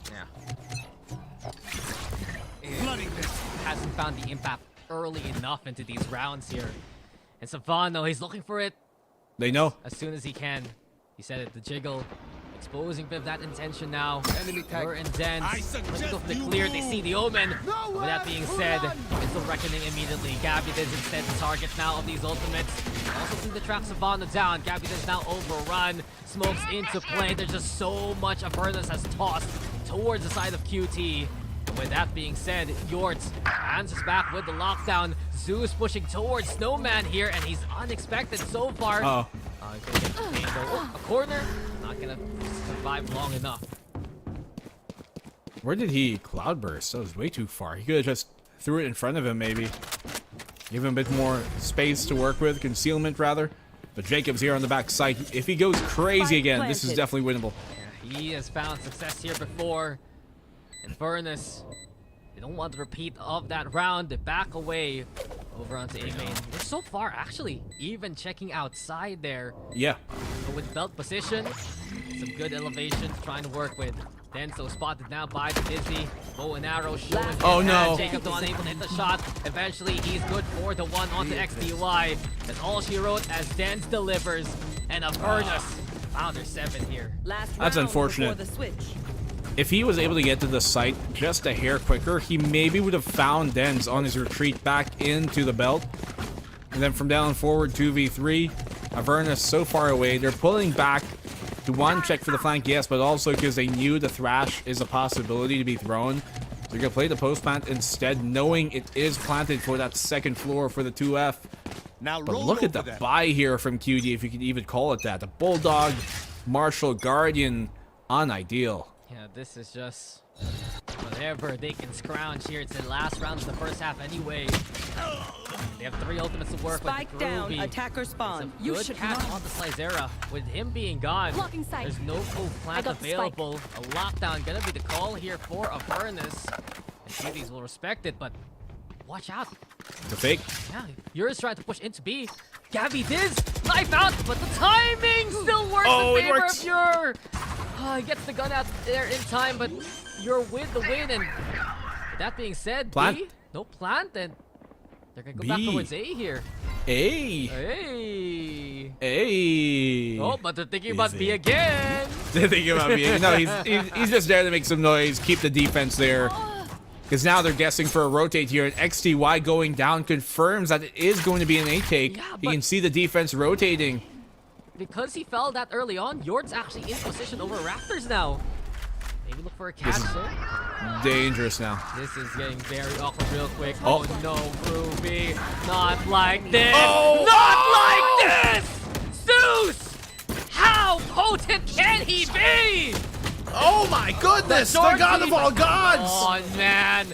Hasn't found the impact early enough into these rounds here. And Savano, he's looking for it. They know. As soon as he can. He said it, the jiggle. Exposing a bit of that intention now. We're in dense. Let's go for the clear. They see the omen. With that being said, it's the reckoning immediately. Gabby is instead the target now of these ultimates. Also see the trap Savannah down. Gabby is now overrun. Smokes into play. There's just so much Avernus has tossed towards the side of QT. With that being said, Yort answers back with the lockdown. Zeus pushing towards Snowman here, and he's unexpected so far. A corner, not gonna survive long enough. Where did he cloudburst? That was way too far. He could have just threw it in front of him, maybe. Give him a bit more space to work with, concealment rather. But Jacob's here on the back side. If he goes crazy again, this is definitely winnable. Yeah, he has found success here before. And Avernus, they don't want to repeat of that round. They back away over onto A main. They're so far, actually, even checking outside there. Yeah. But with belt position, some good elevation trying to work with. Denso spotted now by the Dizzy. Bow and arrow showing. Oh no. Jacob unable to hit the shot. Eventually, he's good for the one onto XDY. That's all she wrote as Dens delivers. And Avernus found her 7 here. That's unfortunate. If he was able to get to the site just a hair quicker, he maybe would have found Dens on his retreat back into the belt. And then from down forward, 2v3. Avernus so far away. They're pulling back to one, check for the flank, yes, but also because they knew the Thrash is a possibility to be thrown. They're going to play the post plant instead, knowing it is planted for that second floor for the 2F. But look at the buy here from QD, if you could even call it that. The Bulldog, Marshall, Guardian, unideal. Yeah, this is just whatever they can scrounge here. It's the last round of the first half anyway. They have 3 ultimates to work Spike with. down, attacker spawn. You should cat on the Slicera. With him being gone, there's no full plant available. A lockdown gonna be the call here for Avernus. And Cuties will respect it, but watch out. The fake. Yeah, Yuri's trying to push into B. Gabby Diz, knife out, but the timing still works in favor of Yur. He gets the gun out there in time, but you're with the win. And with that being said, plant? B, no plant, and they're gonna go back towards A here. A. Hey. A. Oh, but they're thinking about B again. They're thinking about B. No, he's just there to make some noise, keep the defense there. Because now they're guessing for a rotate here, and XTY going down confirms that it is going to be an A take. Yeah, you can see the defense rotating. Because he fell that early on, Yort's actually in position over Raptors now. Maybe look for a This is capsule. dangerous now. This is getting very awkward real quick. Oh. Oh no, Groovy. Not like this. Oh. Not like this! Zeus! How potent can he be? Oh my goodness! The god of all gods! Oh man.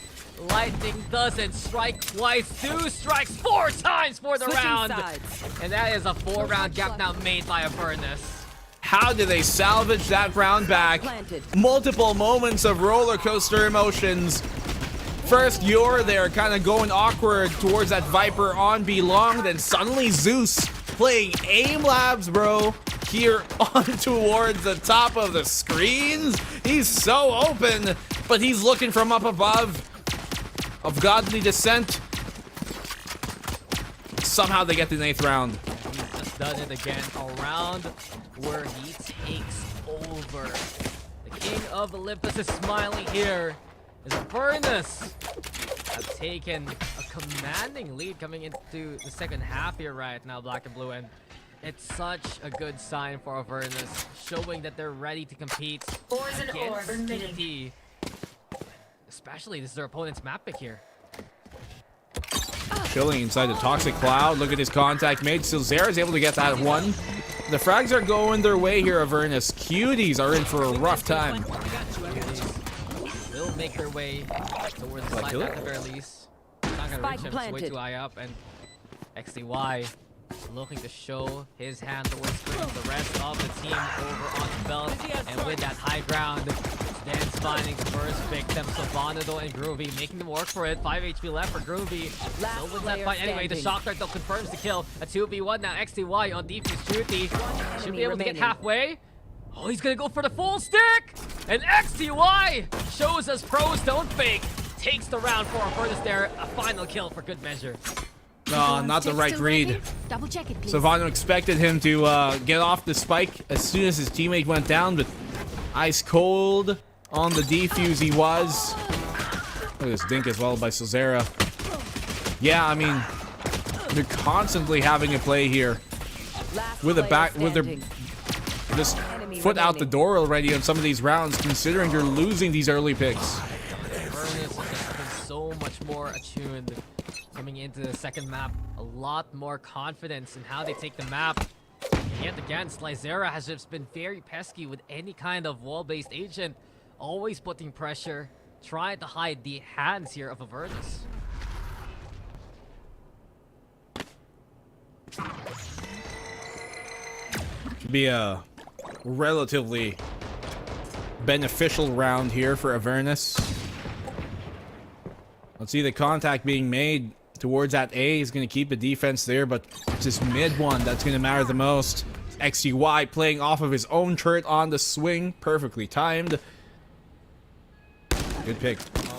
Lightning doesn't strike twice. Zeus strikes 4 times for the Switching round. sides. And that is a 4-round gap now made by Avernus. How do they salvage that round back? Planted. Multiple moments of roller coaster emotions. First, you're there kind of going awkward towards that Viper on B long, then suddenly Zeus playing aim labs, bro. Here on towards the top of the screens. He's so open, but he's looking from up above. Of godly descent. Somehow they get the 8th round. He's just done it again. A round where he takes over. The King of Olympus is smiling here. As Avernus have taken a commanding lead coming into the second half here right now, Black and Blue. And it's such a good sign for Avernus, showing that they're ready to compete against VCT. Especially, this is their opponent's map pick here. Chilling inside the toxic cloud. Look at his contact made. Silzera is able to get that one. The frags are going their way here, Avernus. Cuties are in for a rough time. Will make their way towards the side at the very least. It's not gonna reach him, it's way too high up. And XDY looking to show his hand towards bringing the rest of the team over on the belt. And with that high ground, Dan's finding the first victim, Savannado and Groovy making them work for it. 5 HP left for Groovy. No wins that fight anyway. The shock dart though confirms the kill. A 2v1 now. XTY on defuse Cutie. Should be able to get halfway. Oh, he's gonna go for the full stick! And XTY shows us pros don't fake. Takes the round for Avernus there. A final kill for good measure. No, not the right read. Double check it, please. Savano expected him to get off the spike as soon as his teammate went down, but ice cold on the defuse he was. Look at this dink as well by Silzera. Yeah, I mean, they're constantly having a play here with their just foot out the door already on some of these rounds, considering they're losing these early picks. Avernus has just been so much more attuned coming into the second map. A lot more confidence in how they take the map. And yet again, Slyzera has just been very pesky with any kind of wall-based agent. Always putting pressure, trying to hide the hands here of Avernus. Should be a relatively beneficial round here for Avernus. Let's see the contact being made towards that A is going to keep the defense there, but it's this mid one that's going to matter the most. XTY playing off of his own turret on the swing, perfectly timed. Good pick. Oh,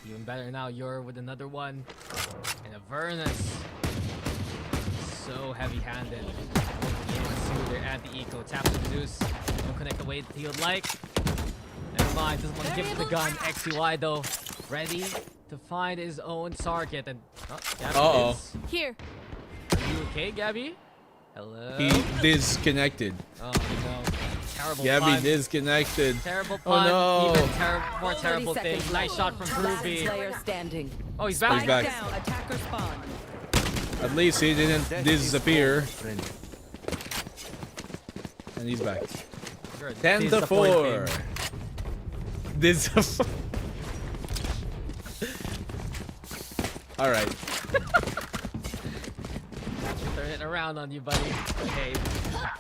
even better now. You're with another one, and Avernus so heavy-handed. Into their anti-eco, tap the Zeus. Don't connect the way that he would like. Never mind, doesn't want to give him the gun. XTY though, ready to find his own target. And Gabby is. Here. Are you okay, Gabby? Hello. He disconnected. Oh no. Terrible Gabby pun. disconnected. Terrible Oh pun. no. Even more terrible thing. Nice shot from Groovy. Standing. Oh, he's back. He's back. Down. Attacker spawn. At least he didn't disappear. And he's back. Sure, 10-4. All right. Turn it around on you, buddy. Okay.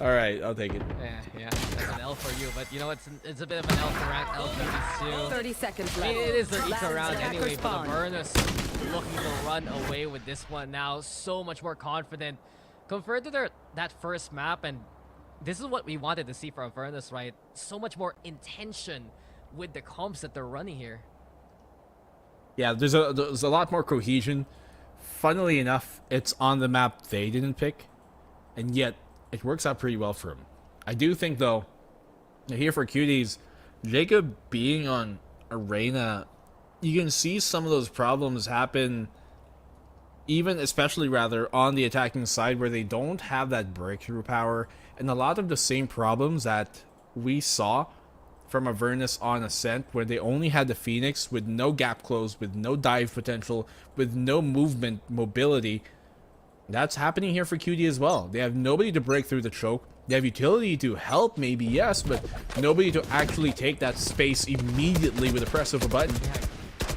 All right, I'll take it. Yeah, that's an L for you, but you know it's a bit of an L for L32. 30 seconds I left. mean, it is their Last eco round attacker anyway, but spawn. Avernus looking to run away with this one now. So much more confident compared to that first map, and this is what we wanted to see for Avernus, right? So much more intention with the comps that they're running here. Yeah, there's a lot more cohesion. Funnily enough, it's on the map they didn't pick, and yet it works out pretty well for him. I do think, though, here for Cuties, Jacob being on Arena, you can see some of those problems happen, especially on the attacking side where they don't have that breakthrough power, and a lot of the same problems that we saw from Avernus on Ascent, where they only had the Phoenix with no gap close, with no dive potential, with no movement mobility. That's happening here for QD as well. They have nobody to break through the choke. They have utility to help, maybe, yes, but nobody to actually take that space immediately with the press of a button.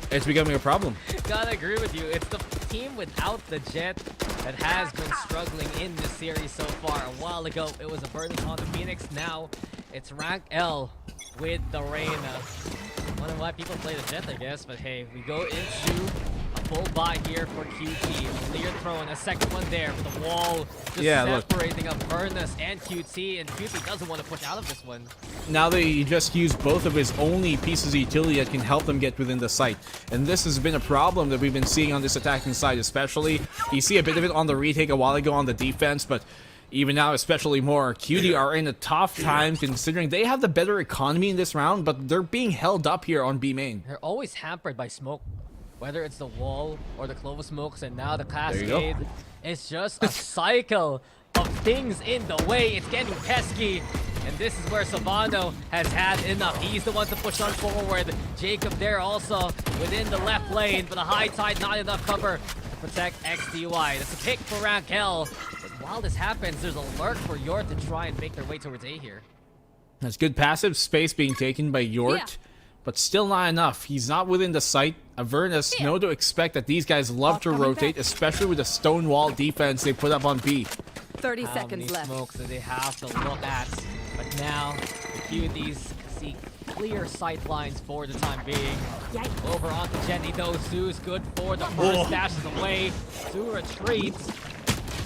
It's becoming a problem. Gotta agree with you. It's the team without the Jet that has been struggling in this series so far. A while ago, it was Avernus on the Phoenix. Now, it's rank L with the Reyna. Wonder why people play the Jet, I guess. But hey, we go into a full buy here for QT. Clear throw and a second one there with the wall just separating Avernus and QT. And QT doesn't want to push out of this one. Now they just use both of his only pieces of utility that can help them get within the site. And this has been a problem that we've been seeing on this attacking side especially. You see a bit of it on the retake a while ago on the defense, but even now especially more. QD are in a tough time considering they have the better economy in this round, but they're being held up here on B main. They're always hampered by smoke. Whether it's the wall or the Clover smokes and now the Cascade. It's just a cycle of things in the way. It's getting pesky. And this is where Savano has had enough. He's the one to push on forward. Jacob there also within the left lane. But the high tide, not enough cover to protect XDY. That's a pick for rank L. But while this happens, there's a lurk for Yort to try and make their way towards A here. That's good passive space being taken by Yort. But still not enough. He's not within the site. Avernus know to expect that these guys love to rotate, especially with the stone wall defense they put up on B. 30 seconds left. Smokes that they have to look at. But now, the Cuties see clear sight lines for the time being. Over onto Jenny though. Sue's good for the first. Dashes away. Sue retreats.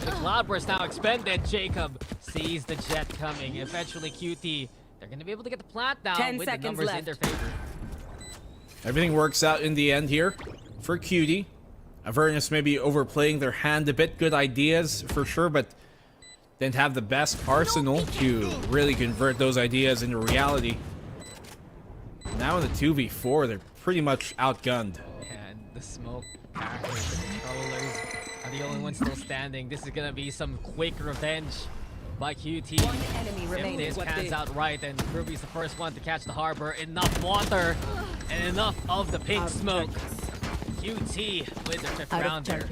The Cloud Burst now expended. Jacob sees the Jet coming. Eventually, QT, they're going to be able to get the plant down with the numbers in their favor. Everything works out in the end here for QD. Avernus maybe overplaying their hand a bit. Good ideas for sure, but didn't have the best arsenal to really convert those ideas into reality. Now in the 2v4, they're pretty much outgunned. And the smoke characters, the controllers are the only ones still standing. This is going to be some quick revenge by QT. One enemy remaining. If this pans out right, and Ruby's the first one to catch the harbor. Enough water and enough of the pink smoke. QT with their fifth rounder.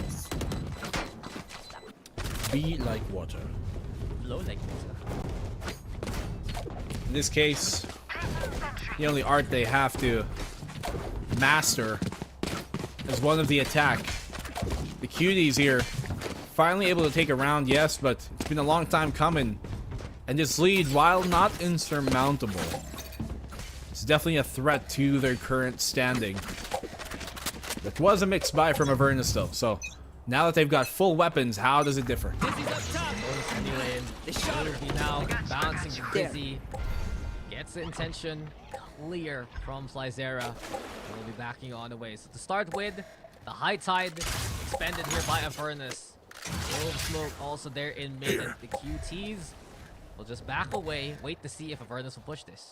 Be like water. Flow like water. In this case, the only art they have to master is one of the attack. The Cuties here finally able to take a round, yes, but it's been a long time coming. And this lead, while not insurmountable, it's definitely a threat to their current standing. It was a mixed buy from Avernus though, so now that they've got full weapons, how does it differ? Ruby now bouncing to Dizzy. Gets the intention clear from Slyzera. We'll be backing on the way. So to start with, the high tide expended here by Avernus. Full of smoke also there in mid. And the QTs will just back away, wait to see if Avernus will push this.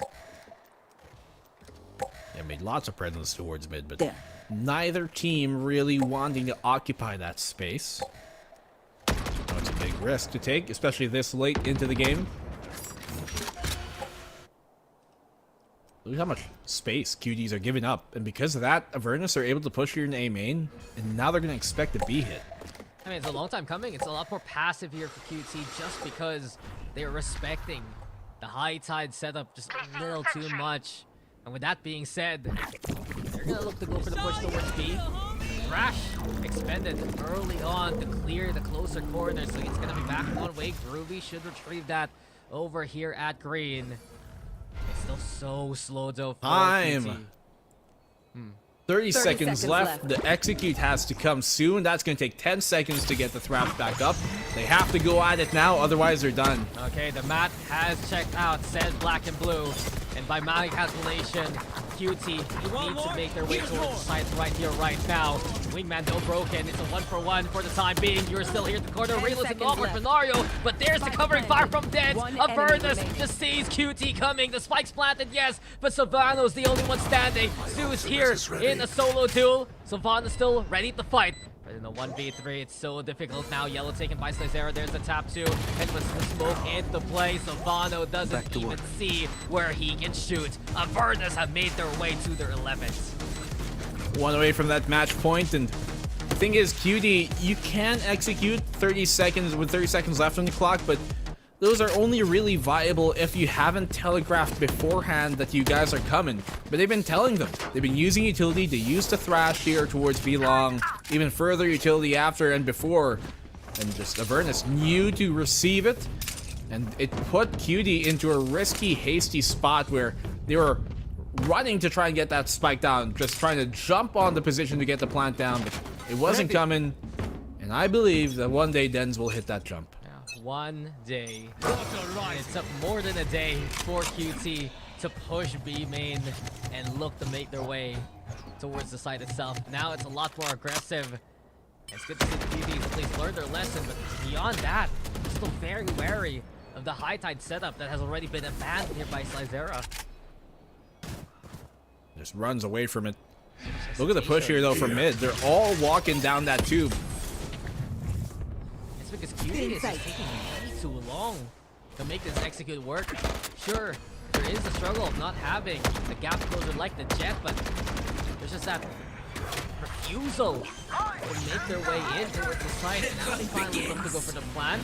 They made lots of presence towards mid, but neither team really wanting to occupy that space. Oh, it's a big risk to take, especially this late into the game. Look at how much space QTs are giving up, and because of that, Avernus are able to push here in A main, and now they're going to expect a B hit. I mean, it's a long time coming. It's a lot more passive here for QT just because they're respecting the high tide setup just a little too much. And with that being said, they're going to look to go for the push towards B. Crash expended early on to clear the closer corner, so it's going to be back one way. Groovy should retrieve that over here at green. It's still so slow though for QT. 30 seconds left. The execute has to come soon. That's going to take 10 seconds to get the thrash back up. They have to go at it now, otherwise they're done. Okay, the mat has checked out, says black and blue. And by my calculation, QT needs to make their way towards the site right here, right now. Wingman though broken. It's a 1-for-1 for the time being. You're still here at the corner. Reel's in the awkward scenario, but there's the covering fire from Dead. Avernus just sees QT coming. The spike's planted, yes, but Savano's the only one standing. Sue's here in a solo duel. Savano's still ready to fight. But in the 1v3, it's so difficult now. Yellow taken by Slizera. There's the tap 2. And with the smoke into play, Savano doesn't even see where he can shoot. Avernus have made their way to their 11th. One away from that match point, and the thing is, Cutie, you can execute 30 seconds with 30 seconds left on the clock, but those are only really viable if you haven't telegraphed beforehand that you guys are coming. But they've been telling them. They've been using utility. They used the thrash here towards B-Long, even further utility after and before. And just Avernus knew to receive it, and it put Cutie into a risky, hasty spot where they were running to try and get that spike down, just trying to jump on the position to get the plant down, but it wasn't coming. And I believe that one day Dens will hit that jump. One day. And it took more than a day for QT to push B main and look to make their way towards the site itself. Now it's a lot more aggressive. It's good to see the QTs at least learn their lesson, but beyond that, still very wary of the high tide setup that has already been abandoned here by Slizera. Just runs away from it. Look at the push here though from mid. They're all walking down that tube. Because Cuties is just taking way too long to make this execute work. Sure, there is the struggle of not having the gap closer like the Jet, but there's just that refusal to make their way in towards the site. And now they finally look to go for the plan.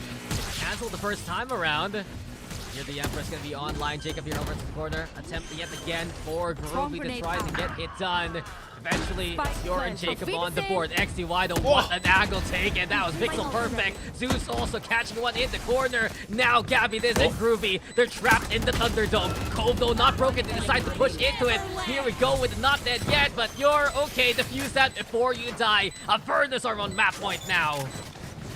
Cancel the first time around. Here the Empress gonna be online. Jacob here over to the corner. Attempt yet again for Groovy to try to get it done. Eventually, it's Yor and Jacob on the board. XTY, the what an angle take, and that was pixel perfect. Zeus also catching one in the corner. Now Gabby, this and Groovy, they're trapped in the Thunderdome. Cove, though, not broken, they decide to push into it. Here we go with not dead yet, but Yor, okay, defuse that before you die. Avernus are on map point now.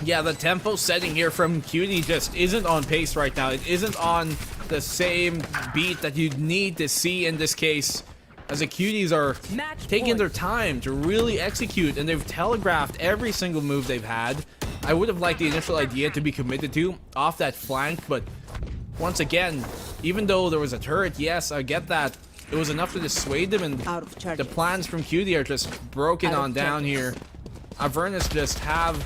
Yeah, the tempo setting here from Cutie just isn't on pace right now. It isn't on the same beat that you need to see in this case, as the Cuties are taking their time to really execute, and they've telegraphed every single move they've had. I would have liked the initial idea to be committed to off that flank, but once again, even though there was a turret, yes, I get that, it was enough to dissuade them, and the plans from Cutie are just broken on down here. Avernus just have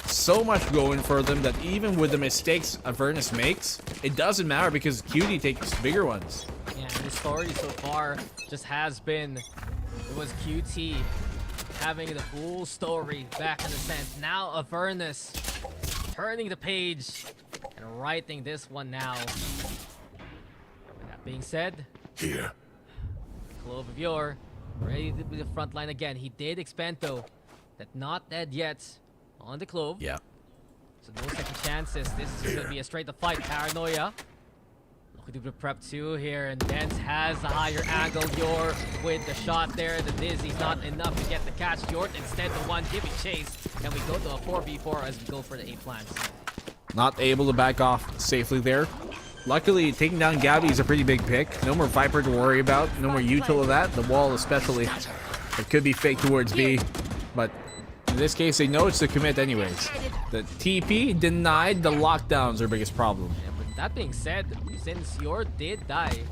so much going for them that even with the mistakes Avernus makes, it doesn't matter because Cutie takes bigger ones. Yeah, the story so far just has been, it was QT having the full story back in the sense. Now Avernus turning the page and writing this one now. With that being said, Here. Clove of Yor ready to be the front line again. He did expand though, that not dead yet on the Clove. Yeah. So no second chances. This is going to be a straight up fight. Paranoia. Looking to prep 2 here, and Dens has a higher angle. Yor with the shot there. The Dizzy's not enough to get the catch. Yor instead the one giving chase. And we go to a 4v4 as we go for the 8 plants. Not able to back off safely there. Luckily, taking down Gabby is a pretty big pick. No more Viper to worry about. No more util of that. The wall especially. It could be fake towards B, but in this case, they know it's the commit anyways. The TP denied, the lockdown's their biggest problem. Yeah, but that being said, since Yor did die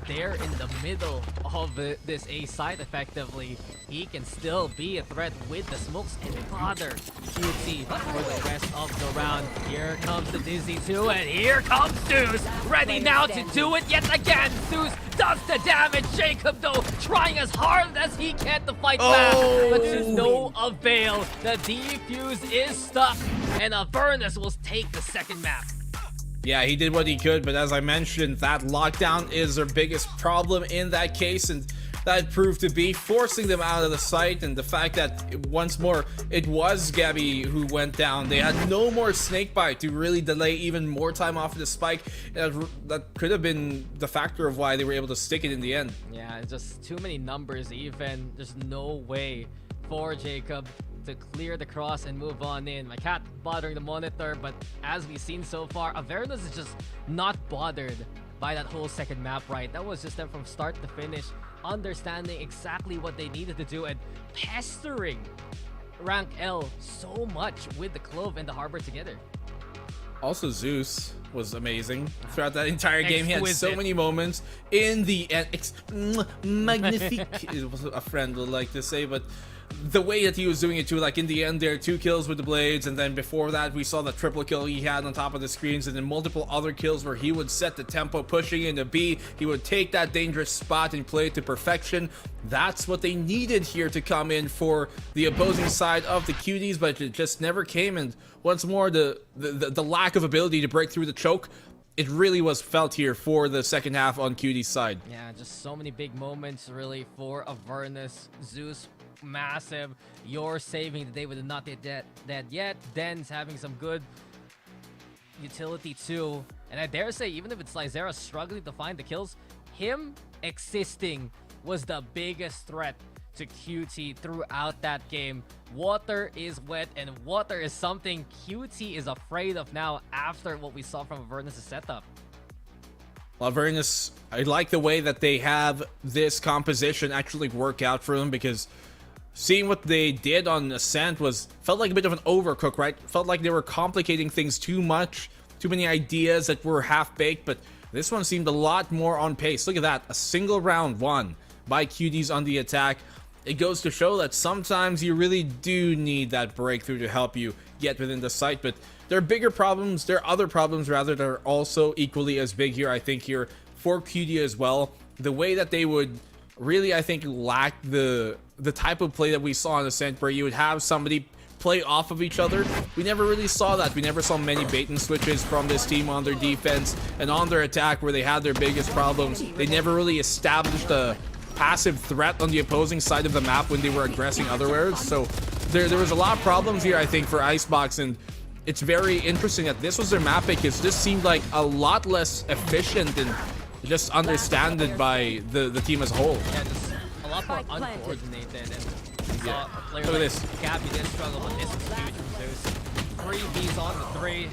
there in the middle of this A site effectively, he can still be a threat with the smokes and bother QT for the rest of the round. Here comes the Dizzy too, and here comes Zeus, ready now to do it yet again. Zeus does the damage. Jacob though trying as hard as he can to fight back, but to no avail. The defuse is stuck, and Avernus will take the second map. Yeah, he did what he could, but as I mentioned, that lockdown is their biggest problem in that case, and that proved to be forcing them out of the site. And the fact that once more it was Gabby who went down, they had no more snakebite to really delay even more time off of the spike. That could have been the factor of why they were able to stick it in the end. Yeah, it's just too many numbers even. There's no way for Jacob to clear the cross and move on in. My cat bothering the monitor, but as we've seen so far, Avernus is just not bothered by that whole second map, right? That was just them from start to finish, understanding exactly what they needed to do and pestering rank L so much with the Clove and the Harbor together. Also, Zeus was amazing throughout that entire game. He had so Exquisite. many moments in the end. Magnifique, it was a friend would like to say, but the way that he was doing it too, like in the end there, 2 kills with the blades, and then before that we saw the triple kill he had on top of the screens, and then multiple other kills where he would set the tempo, pushing into B. He would take that dangerous spot and play it to perfection. That's what they needed here to come in for the opposing side of the Cuties, but it just never came. And once more, the lack of ability to break through the choke, it really was felt here for the second half on Cuties' side. Yeah, just so many big moments really for Avernus. Zeus, massive. You're saving the day with the not dead yet. Den's having some good utility too. And I dare say, even if it's Lizera struggling to find the kills, him existing was the biggest threat to QT throughout that game. Water is wet, and water is something QT is afraid of now after what we saw from Avernus' setup. Well, Avernus, I like the way that they have this composition actually work out for them, because seeing what they did on Ascent felt like a bit of an overcook, right? Felt like they were complicating things too much, too many ideas that were half-baked, but this one seemed a lot more on pace. Look at that, a single round won by Cuties on the attack. It goes to show that sometimes you really do need that breakthrough to help you get within the site, but there are bigger problems, there are other problems rather that are also equally as big here, I think, here for QT as well. The way that they would really, I think, lack the type of play that we saw on Ascent, where you would have somebody play off of each other. We never really saw that. We never saw many bait and switches from this team on their defense, and on their attack where they had their biggest problems. They never really established a passive threat on the opposing side of the map when they were aggressing otherwise. So there was a lot of problems here, I think, for Icebox, and it's very interesting that this was their map pick, because this seemed like a lot less efficient and just understood by the team as a whole. Yeah, just a lot more uncoordinated, and we saw a player Look at like this. Gabby did struggle, but this was huge from Zeus. 3 Bs on the 3.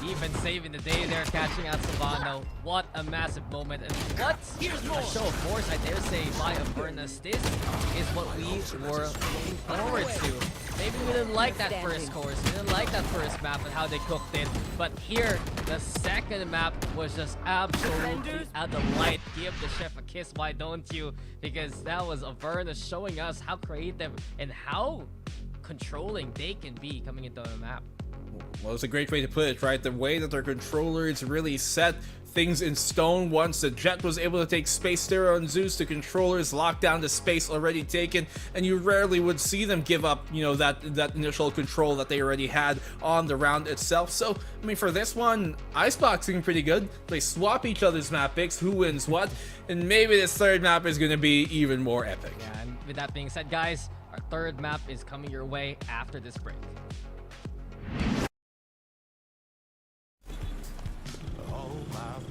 Even saving the day there, catching out Savano. What a massive moment, and what a show of force, I dare say, by Avernus. This is what we were looking forward to. Maybe we didn't like that first course, we didn't like that first map and how they cooked it, but here, the second map was just absolutely a delight. Give the chef a kiss, why don't you? Because that was Avernus showing us how creative and how controlling they can be coming into the map. Well, it's a great way to put it, right? The way that their controller is really set things in stone. Once the Jet was able to take space there on Zeus, the controllers locked down the space already taken, and you rarely would see them give up, you know, that initial control that they already had on the round itself. So, I mean, for this one, Iceboxing pretty good. They swap each other's map picks, who wins what, and maybe this third map is going to be even more epic. Yeah, and with that being said, guys, our third map is coming your way after this break.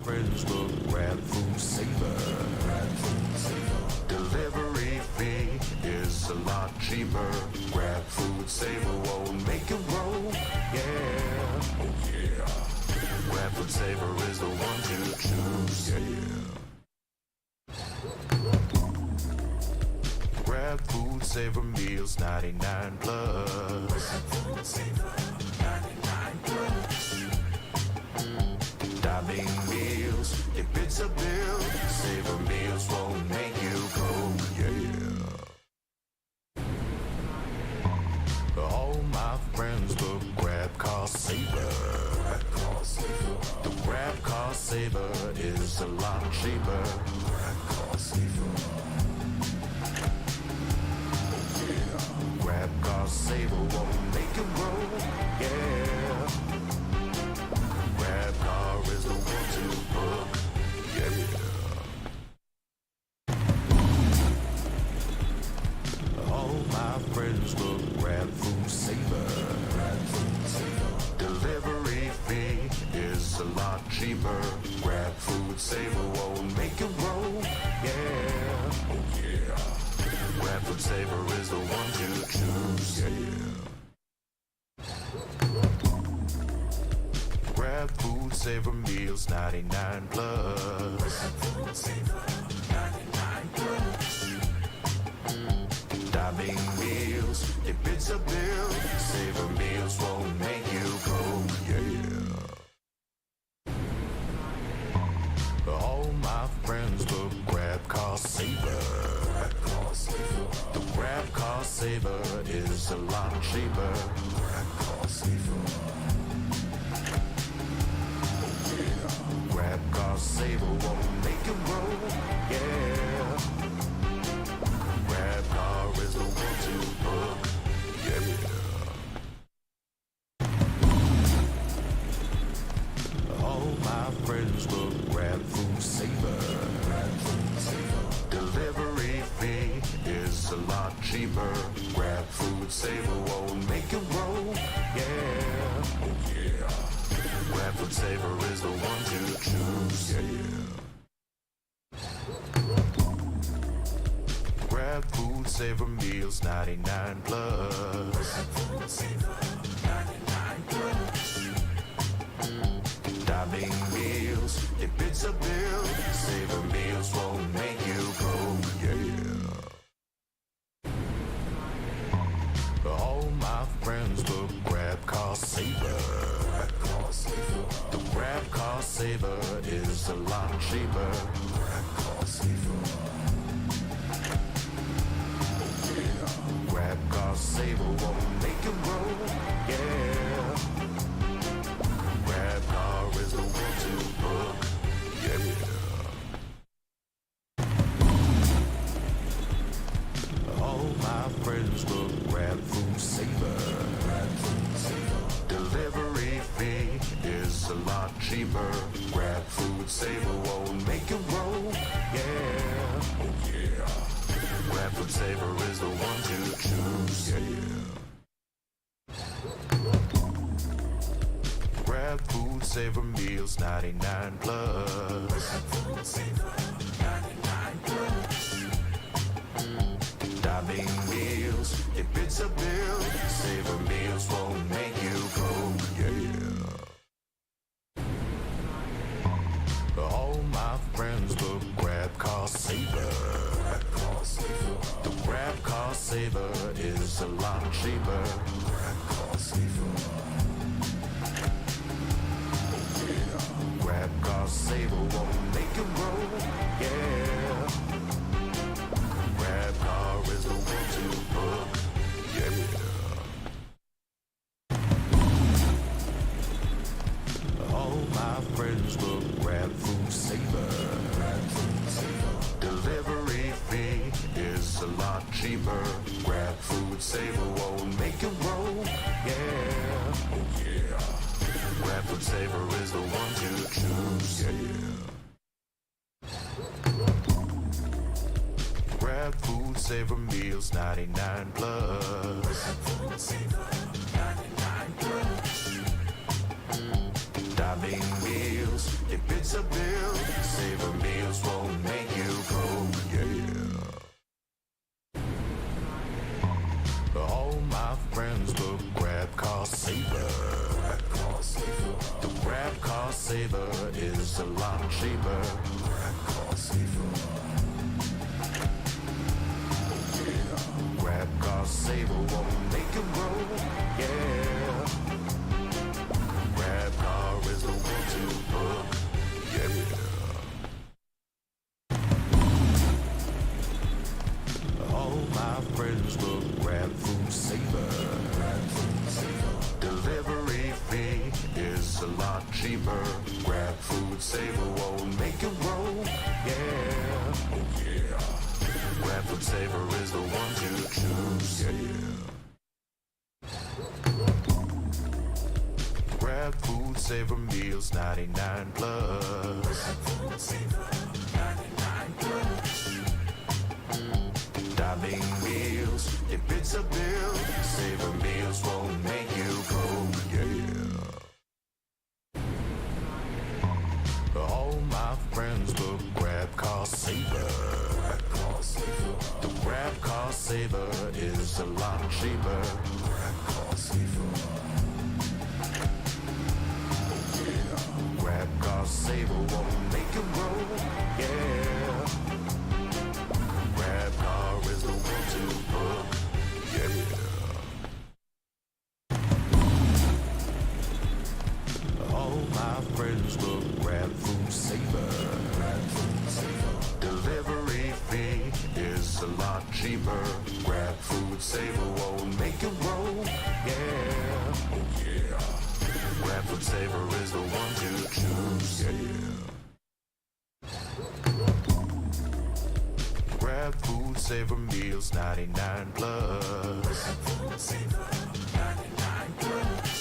Friends will grab food saver. Delivery fee is a lot cheaper. Grab food saver won't make it roll. Yeah, oh yeah. Grab food saver is the one to choose. Yeah. Grab food saver meals 99 plus. Grab food saver 99 plus. Dining meals, if it's a bill, Saver meals won't make you go, yeah. All my friends will grab car saver. The grab car saver is a lot cheaper. Grab car saver. Grab car saver won't make it roll, yeah. Grab car is the one to book, yeah. All my friends will grab food saver. Delivery fee is a lot cheaper. Grab food saver won't make it roll, yeah. Oh yeah. Grab food saver is the one to choose, yeah. Grab food saver meals 99 plus. Grab food saver 99 plus. Dining meals, if it's a bill, Saver meals won't make you go, yeah. All my friends will grab car saver. The grab car saver is a lot cheaper. Grab car saver. Grab car saver won't make it roll. Yeah. Grab car is the one to book. Yeah. All my friends will grab food saver. Delivery fee is a lot cheaper. Grab food saver won't make it roll. Yeah. Oh yeah. Grab food saver is the one to choose. Yeah. Grab food saver meals 99 plus. Grab food saver 99 plus. Dining meals, if it's a bill, saver meals won't make you broke, yeah. All my friends will grab car saver. The grab car saver is a lot cheaper. Grab car saver. Grab car saver won't make it roll, yeah. Grab car is the one to book, yeah. All my friends will grab food saver. Delivery fee is a lot cheaper. Grab food saver won't make it roll, yeah. Oh yeah. Grab food saver is the one to choose, yeah. Grab food saver meals 99 plus. Grab food saver 99 plus. Dining meals, if it's a bill, saver meals won't make you broke, yeah. All my friends will grab car saver. The grab car saver is a lot cheaper. Grab car saver. Grab car saver won't make it roll, yeah. Grab car is the one to book, yeah. All my friends will grab food saver. Delivery fee is a lot cheaper. Grab food saver won't make it roll, yeah. Oh yeah. Grab food saver is the one to choose, yeah. Grab food saver meals 99 plus. Grab food saver 99 plus. Dining meals, if it's a bill, saver meals won't make you broke, yeah. All my friends will grab car saver. The grab car saver is a lot cheaper. Grab car saver. Grab car saver won't make it roll, yeah. Grab car is the one to book, yeah. All my friends will grab food saver. Delivery fee is a lot cheaper. Grab food saver won't make it roll, yeah. Oh yeah. Grab food saver is the one to choose, yeah. Grab food saver meals 99 plus. Grab food saver 99 plus. Dining meals, if it's a bill, saver meals won't make you broke, yeah. All my friends will grab car saver. The grab car saver is a lot cheaper. Grab car saver. Grab car saver won't make it roll, yeah. Grab car is the one to book, yeah. All my friends will grab food saver. Delivery fee is a lot lot cheaper. Grab food saver, won't make it roll. Yeah, oh yeah. Grab food saver is the one to choose. Yeah. Grab food saver meals 99 plus. Grab food saver 99 plus.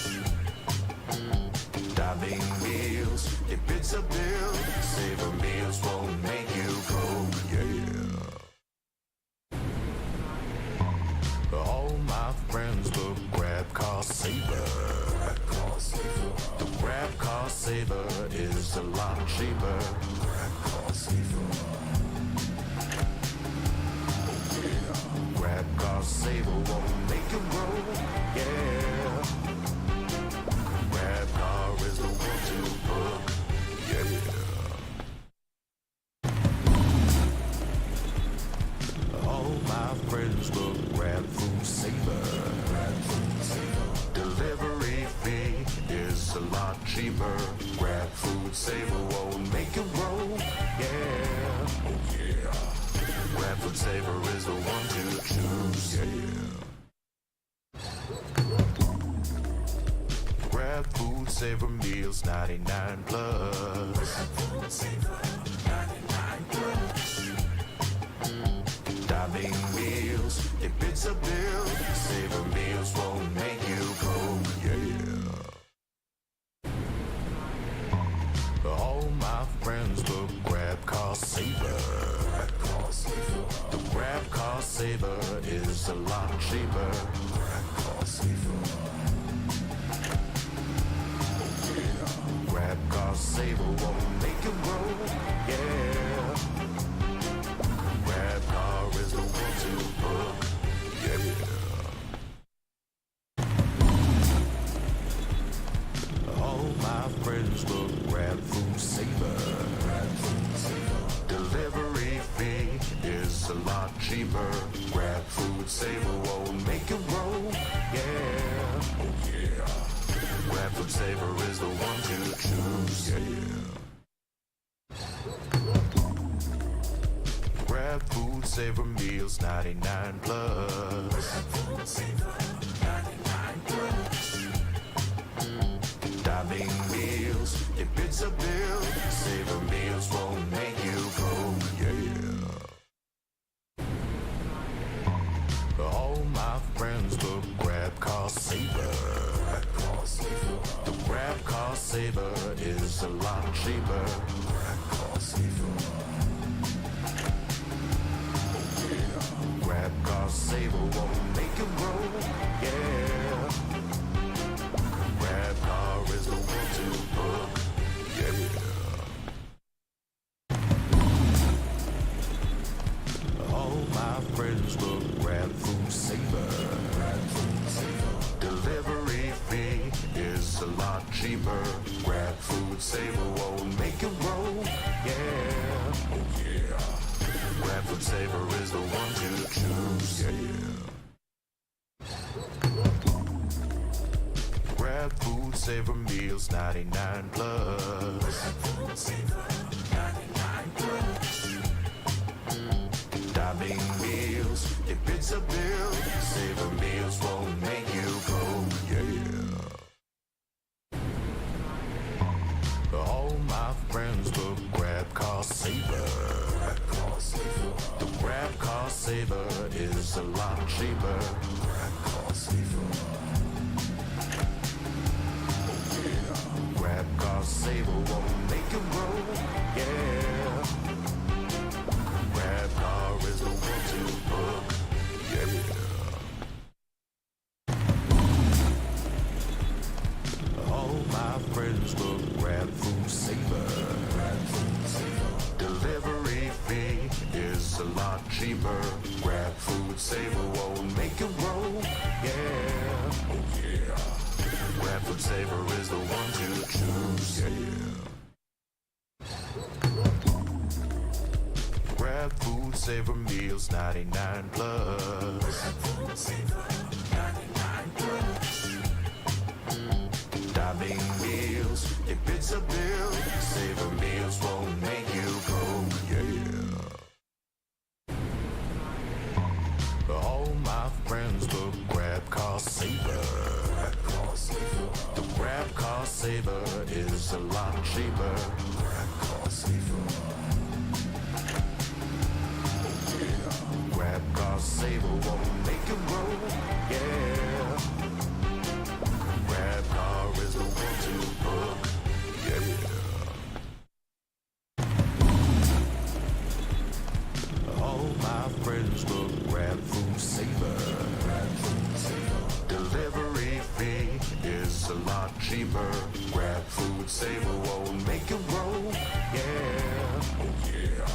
Diving meals, if it's a bill, saver meals won't make you go. Yeah. All my friends will grab cost saver. The grab cost saver is a lot cheaper. Grab cost saver. Grab cost saver won't make it roll. Yeah. Grab car is the one to book. Yeah. All my friends will grab food saver. Delivery fee is a lot cheaper. Grab food saver won't make it roll. Yeah, oh yeah. Grab food saver is the one to choose. Yeah. Grab food saver meals 99 plus. Grab food saver 99 plus. Diving meals, if it's a bill, saver meals won't make you go. Yeah. All my friends will grab cost saver. The grab cost saver is a lot cheaper. Grab cost saver. Grab cost saver won't make it roll. Yeah. Grab car is the one to book. Yeah. All my friends will grab food saver. Delivery fee is a lot cheaper. Grab food saver won't make it roll. Yeah, oh yeah. Grab food saver is the one to choose. Yeah. Grab food saver meals 99 plus. Grab food saver 99 plus. Diving meals, if it's a bill, saver meals won't make you go. Yeah. All my friends will grab cost saver. The grab cost saver is a lot cheaper. Grab cost saver. Grab cost saver won't make it roll. Yeah. Grab car is the one to book. Yeah. All my friends will grab food saver. Delivery fee is a lot cheaper. Grab food saver won't make it roll. Yeah, oh yeah. Grab food saver is the one to choose. Yeah. Grab food saver meals 99 plus. Grab food saver 99 plus. Diving meals, if it's a bill, saver meals won't make you go. Yeah. All my friends will grab cost saver. The grab cost saver is a lot cheaper. Grab cost saver. Grab cost saver won't make it roll. Yeah. Grab car is the one to book. Yeah. All my friends will grab food saver. Delivery fee is a lot cheaper. Grab food saver won't make it roll. Yeah, oh yeah. Grab food saver is the one to choose. Yeah. Grab food saver meals 99 plus. Grab food saver 99 plus. Diving meals, if it's a bill, saver meals won't make you go. Yeah. friends book grab car saver. The grab car saver is a lot cheaper. Grab car saver. Grab car saver won't make you roll. Yeah. Grab car is the one to book. Yeah. All my friends will grab food saver. Delivery fee is a lot cheaper. Grab food saver won't make you roll. Yeah. Oh yeah.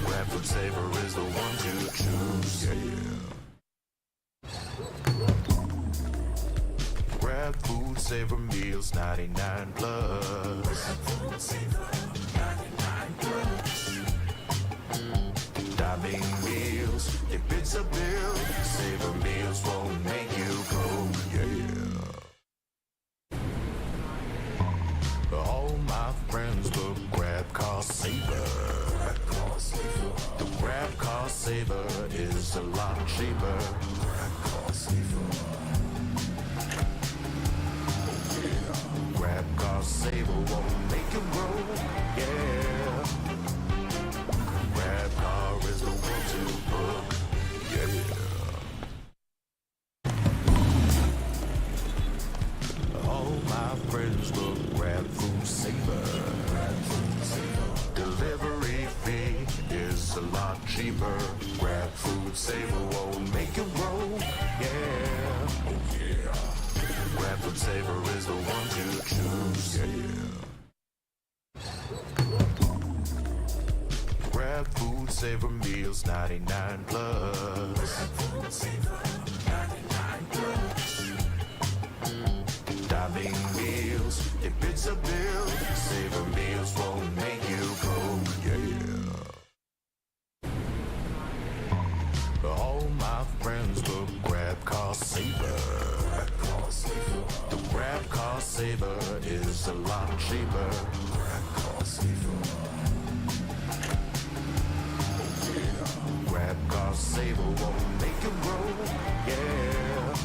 Grab food saver is the one to choose. Yeah. Grab food saver meals 99 plus. Grab food saver 99 plus. Diving meals, if it's a bill, saver meals won't make you go, yeah. All my friends will grab car saver. The grab car saver is a lot cheaper. Grab car saver. Grab car saver won't make you roll, yeah. Grab car is the one to book. Yeah. All my friends will grab food saver. Delivery fee is a lot cheaper. Grab food saver won't make you roll. Yeah. Oh yeah. Grab food saver is the one to choose. Yeah. Grab food saver meals 99 plus. Grab food saver 99 plus. Diving meals, if it's a bill, saver meals won't make you go, yeah. All my friends will grab car saver. The grab car saver is a lot cheaper. Grab car saver. Grab car saver won't make you roll, yeah.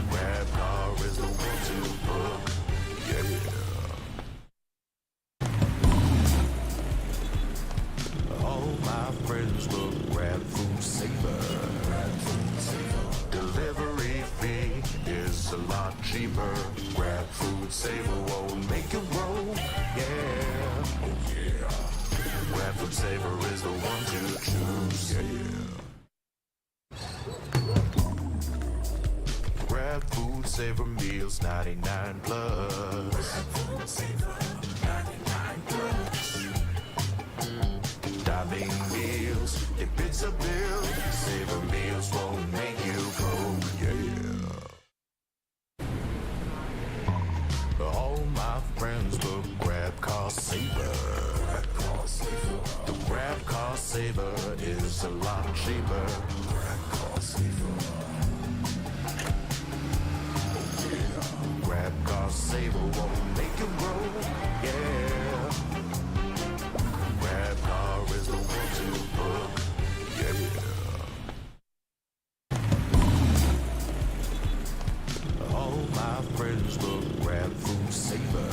Grab car is the one to book, yeah. All my friends will grab food saver. Delivery fee is a lot cheaper. Grab food saver won't make you roll, yeah. Oh yeah. Grab food saver is the one to choose, yeah. Grab food saver meals 99 plus. Grab food saver 99 plus. Diving meals, if it's a bill, saver meals won't make you go, yeah. All my friends will grab car saver. The grab car saver is a lot cheaper. Grab car saver. Grab car saver won't make you roll, yeah. Grab car is the one to book, yeah. All my friends will grab food saver.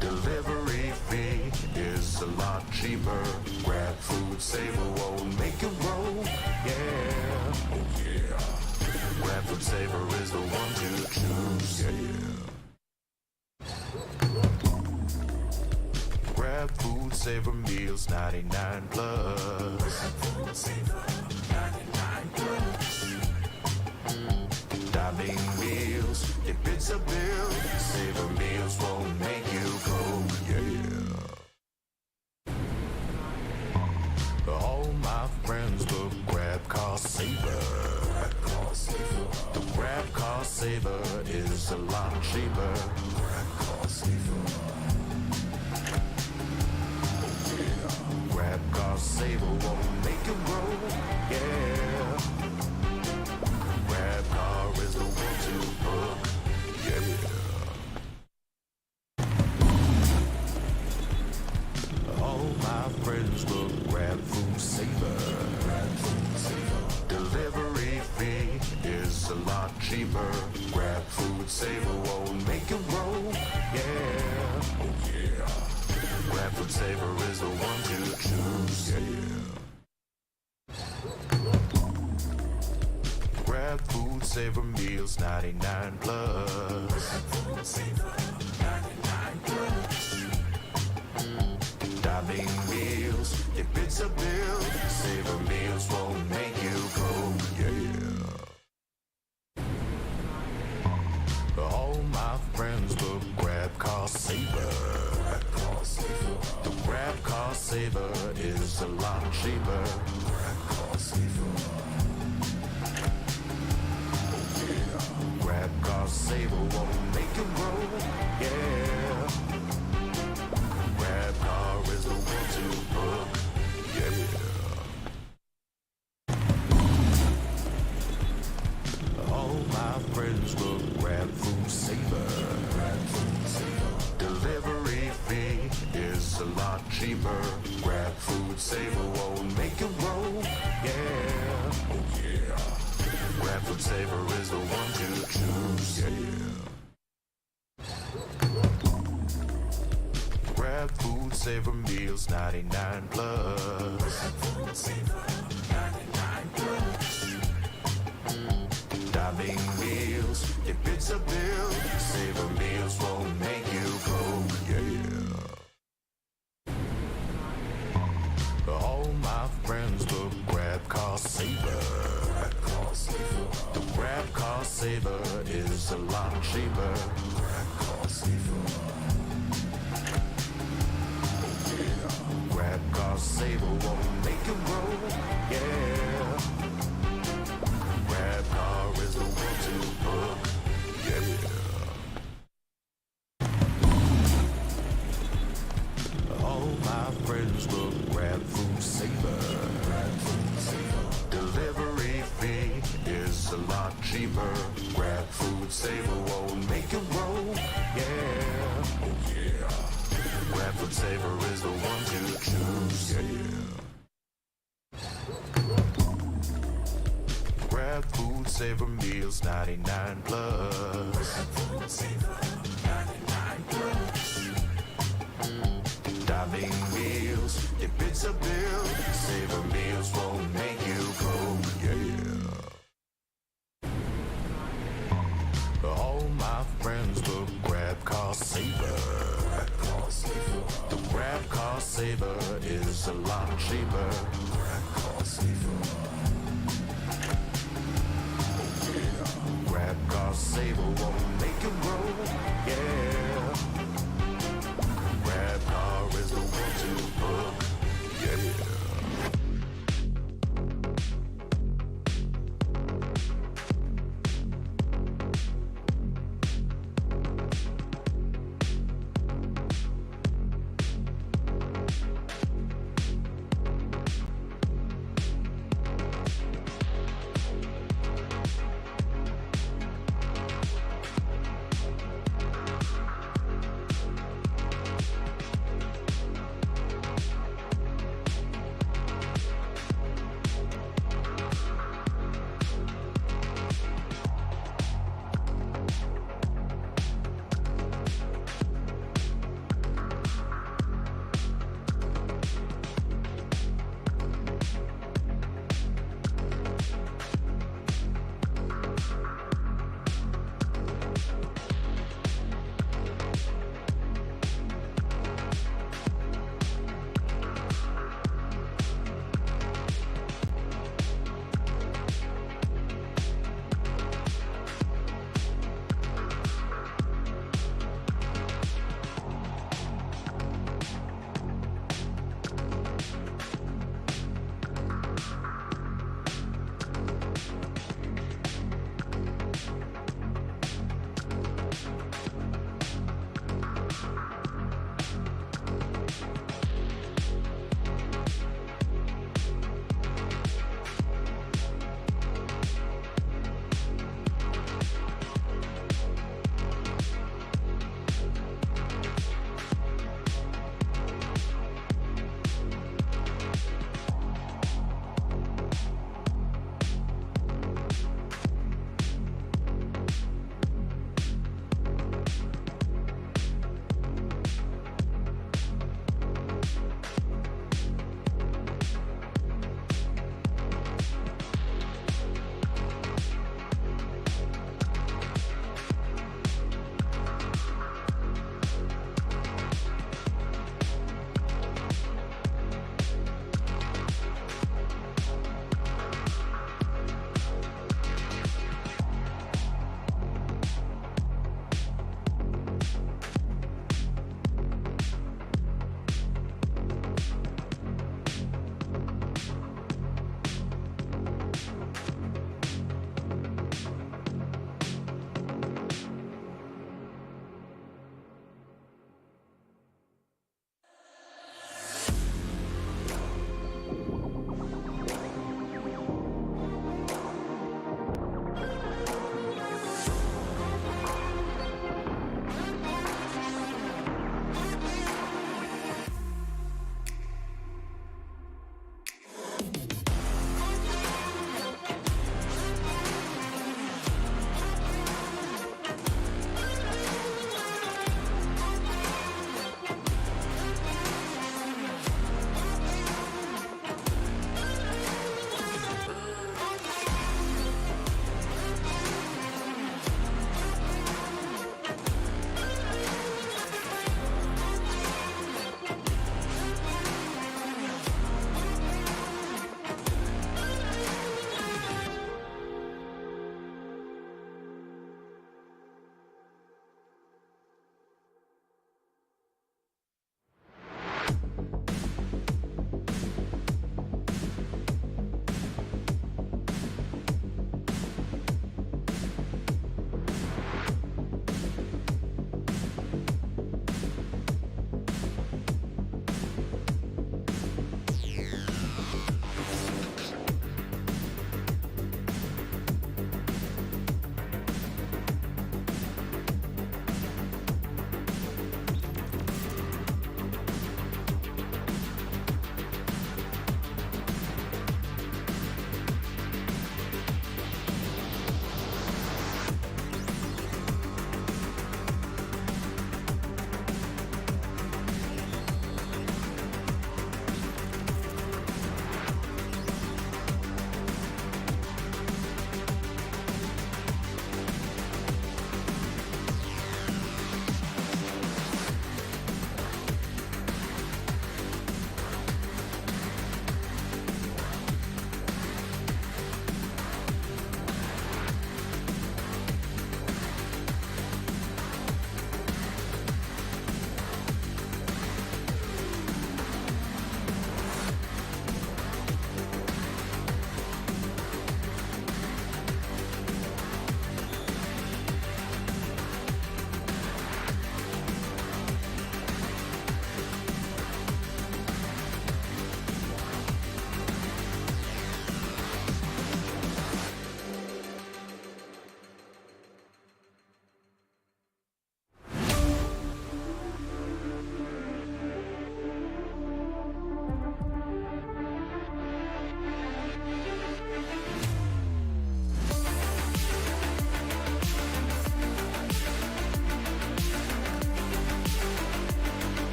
Delivery fee is a lot cheaper. Grab food saver won't make you roll, yeah. Oh yeah. Grab food saver is the one to choose, yeah. Grab food saver meals 99 plus. Grab food saver 99 plus. Diving meals, if it's a bill, saver meals won't make you go, yeah. All my friends will grab car saver. The grab car saver is a lot cheaper. Grab car saver. Grab car saver won't make you roll, yeah. Grab car is the one to book, yeah. All my friends will grab food saver. cheaper. Grab food, saver won't make it roll. Yeah, oh yeah. Grab food, saver is the one to choose. Yeah. Grab food, saver meals, 99 plus. Grab food, saver, 99 plus. Diving meals, if it's a bill, saver meals won't make you go. Yeah. All my friends will grab car saver. The grab car saver is a lot cheaper. Grab car saver. Grab car saver won't make it roll. Yeah. Grab car is the one to book. Yeah. All my friends will grab food saver. Delivery fee is a lot cheaper. Grab food saver won't make it roll. Yeah. Oh yeah. Grab food saver is the one to choose. Yeah. Grab food saver meals, 99 plus. Grab food saver, 99 plus. Diving meals, if it's a bill, saver meals won't make you go. Yeah. All my friends will grab car saver. The grab car saver is a lot cheaper. Grab car saver. Grab car saver won't make it roll. Yeah. Grab car is the one to book. Yeah. All my friends will grab food saver. Delivery fee is a lot cheaper. Grab food saver won't make it roll. Yeah. Oh yeah. Grab food saver is the one to choose. Yeah. Grab food saver meals, 99 plus. Grab food saver, 99 plus. Diving meals, if it's a bill, saver meals won't make you go. Yeah. All my friends will grab car saver. The grab car saver is a lot cheaper. Grab car saver. Grab car saver won't make it roll. Yeah. Grab car is the one to book. Yeah.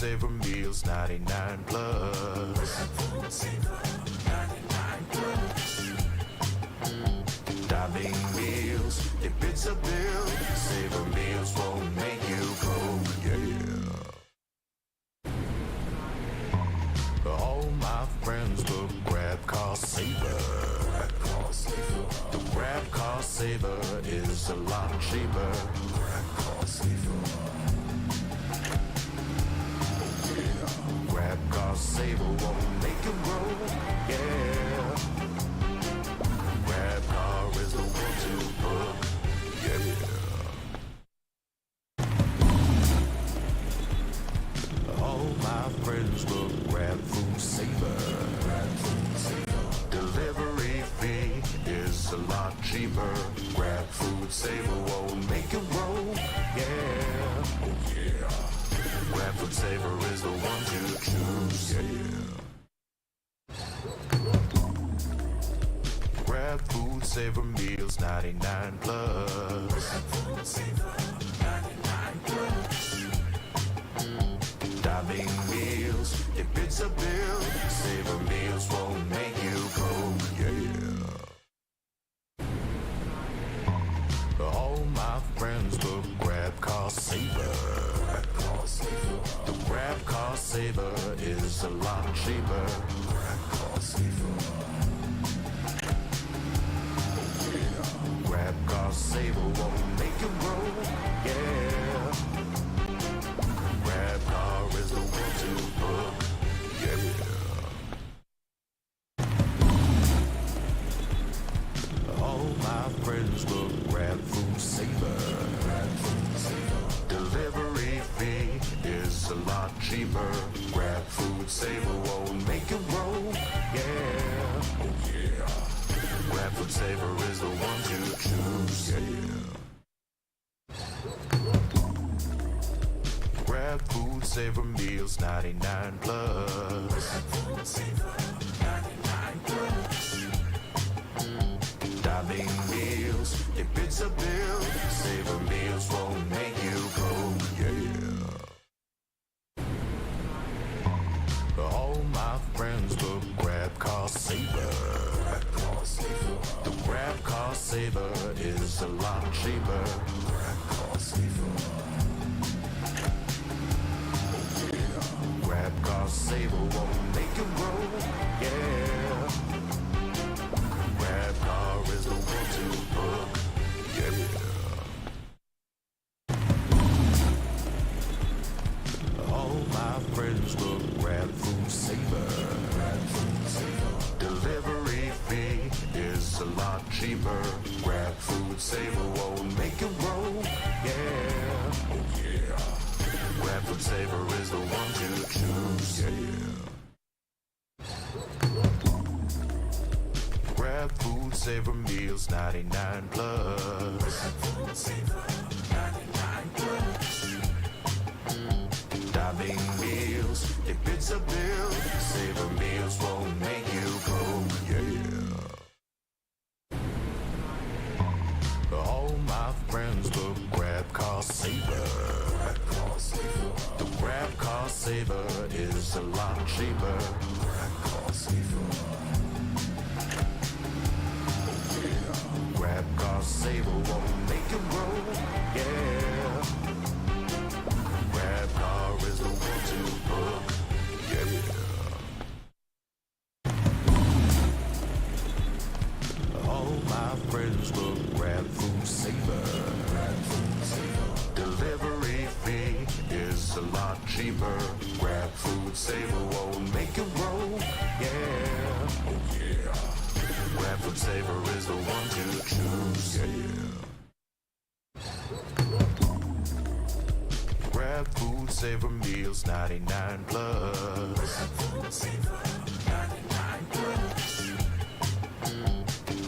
Saver meals 99 plus. Diving meals, if it's a bill, Saver meals won't make you go, yeah. All my friends will grab car saver. The grab car saver is a lot cheaper. Grab car saver won't make you roll, yeah. Grab car is the one to book, yeah. All my friends will grab food saver. Delivery fee is a lot cheaper. Grab food saver won't make you roll, yeah. Oh yeah. Grab food saver is the one to choose, yeah. Grab food saver meals 99 plus. Diving meals, if it's a bill, Saver meals won't make you go, yeah. All my friends will grab car saver. The grab car saver is a lot cheaper. Grab car saver won't make you roll, yeah. Grab car is the one to book, yeah. All my friends will grab food saver. Delivery fee is a lot cheaper. Grab food saver won't make you roll, yeah. Oh yeah. Grab food saver is the one to choose, yeah. Grab food saver meals 99 plus. Diving meals, if it's a bill, Saver meals won't make you go, yeah. All my friends will grab car saver. The grab car saver is a lot cheaper. Grab car saver won't make you roll, yeah. Grab car is the one to book, yeah. All my friends will grab food saver. Delivery fee is a lot cheaper. Grab food saver won't make you roll, yeah. Oh yeah. Grab food saver is the one to choose, yeah. Grab food saver meals 99 plus. Diving meals, if it's a bill, Saver meals won't make you go, yeah. All my friends will grab car saver. The grab car saver is a lot cheaper. Grab car saver won't make you roll, yeah. Grab car is the one to book, yeah. All my friends will grab food saver. Delivery fee is a lot cheaper. Grab food saver won't make you roll, yeah. Oh yeah. Grab food saver is the one to choose, yeah. Grab food saver meals 99 plus.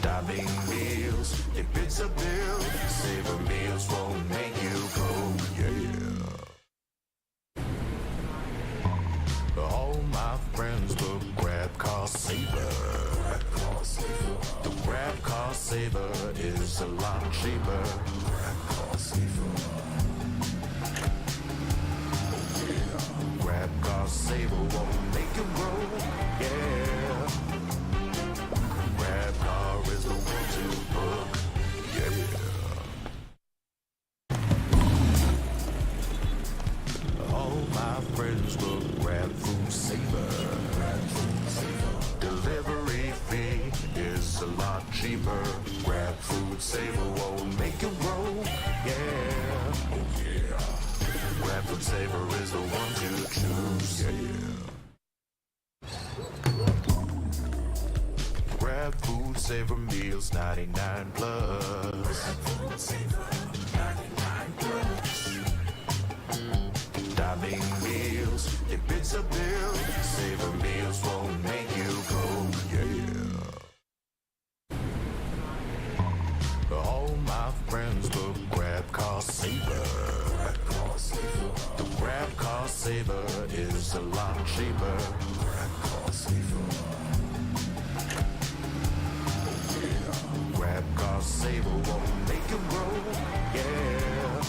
Diving meals, if it's a bill, Saver meals won't make you go, yeah. All my friends will grab car saver. The grab car saver is a lot cheaper. Grab cheaper. Grab food, savor, won't make it roll. Yeah, oh yeah. Grab food, savor is the one to choose. Yeah. Grab food, savor meals, 99 plus. Grab food, savor, 99 plus. Dining meals, if it's a bill, savor meals won't make you go, yeah. All my friends will grab car saver. The grab car saver is a lot cheaper. Grab car saver. Grab car saver won't make it roll, yeah.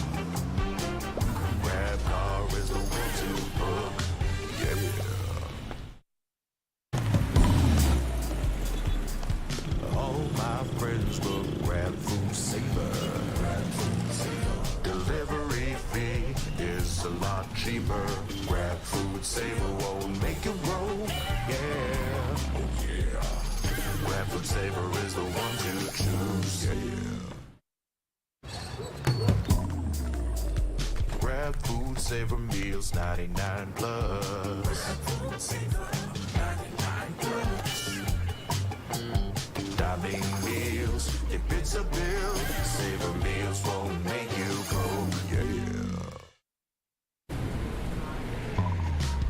Grab car is the one to book, yeah. All my friends will grab food saver. Delivery fee is a lot cheaper. Grab food saver won't make it roll, yeah. Oh yeah. Grab food saver is the one to choose, yeah. Grab food saver meals, 99 plus. Grab food saver, 99 plus. Dining meals, if it's a bill, saver meals won't make you go, yeah.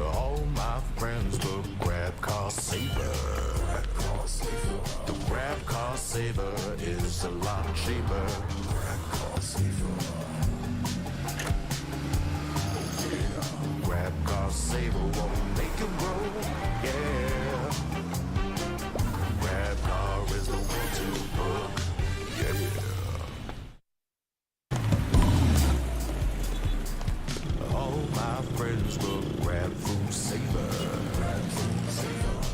All my friends will grab car saver. The grab car saver is a lot cheaper. Grab car saver. Grab car saver won't make it roll, yeah. Grab car is the one to book, yeah. All my friends will grab food saver.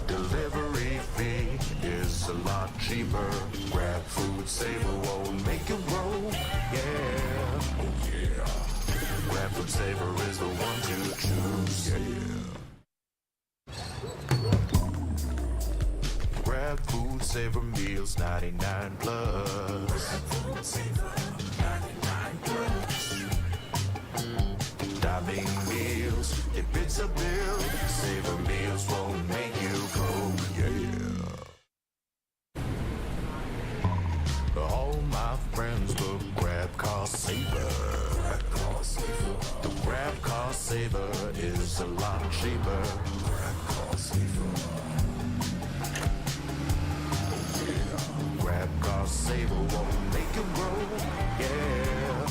Delivery fee is a lot cheaper. Grab food saver won't make it roll, yeah. Oh yeah. Grab food saver is the one to choose, yeah. Grab food saver meals, 99 plus. Grab food saver, 99 plus. Dining meals, if it's a bill, saver meals won't make you go, yeah. All my friends will grab car saver. The grab car saver is a lot cheaper. Grab car saver. Grab car saver won't make it roll, yeah.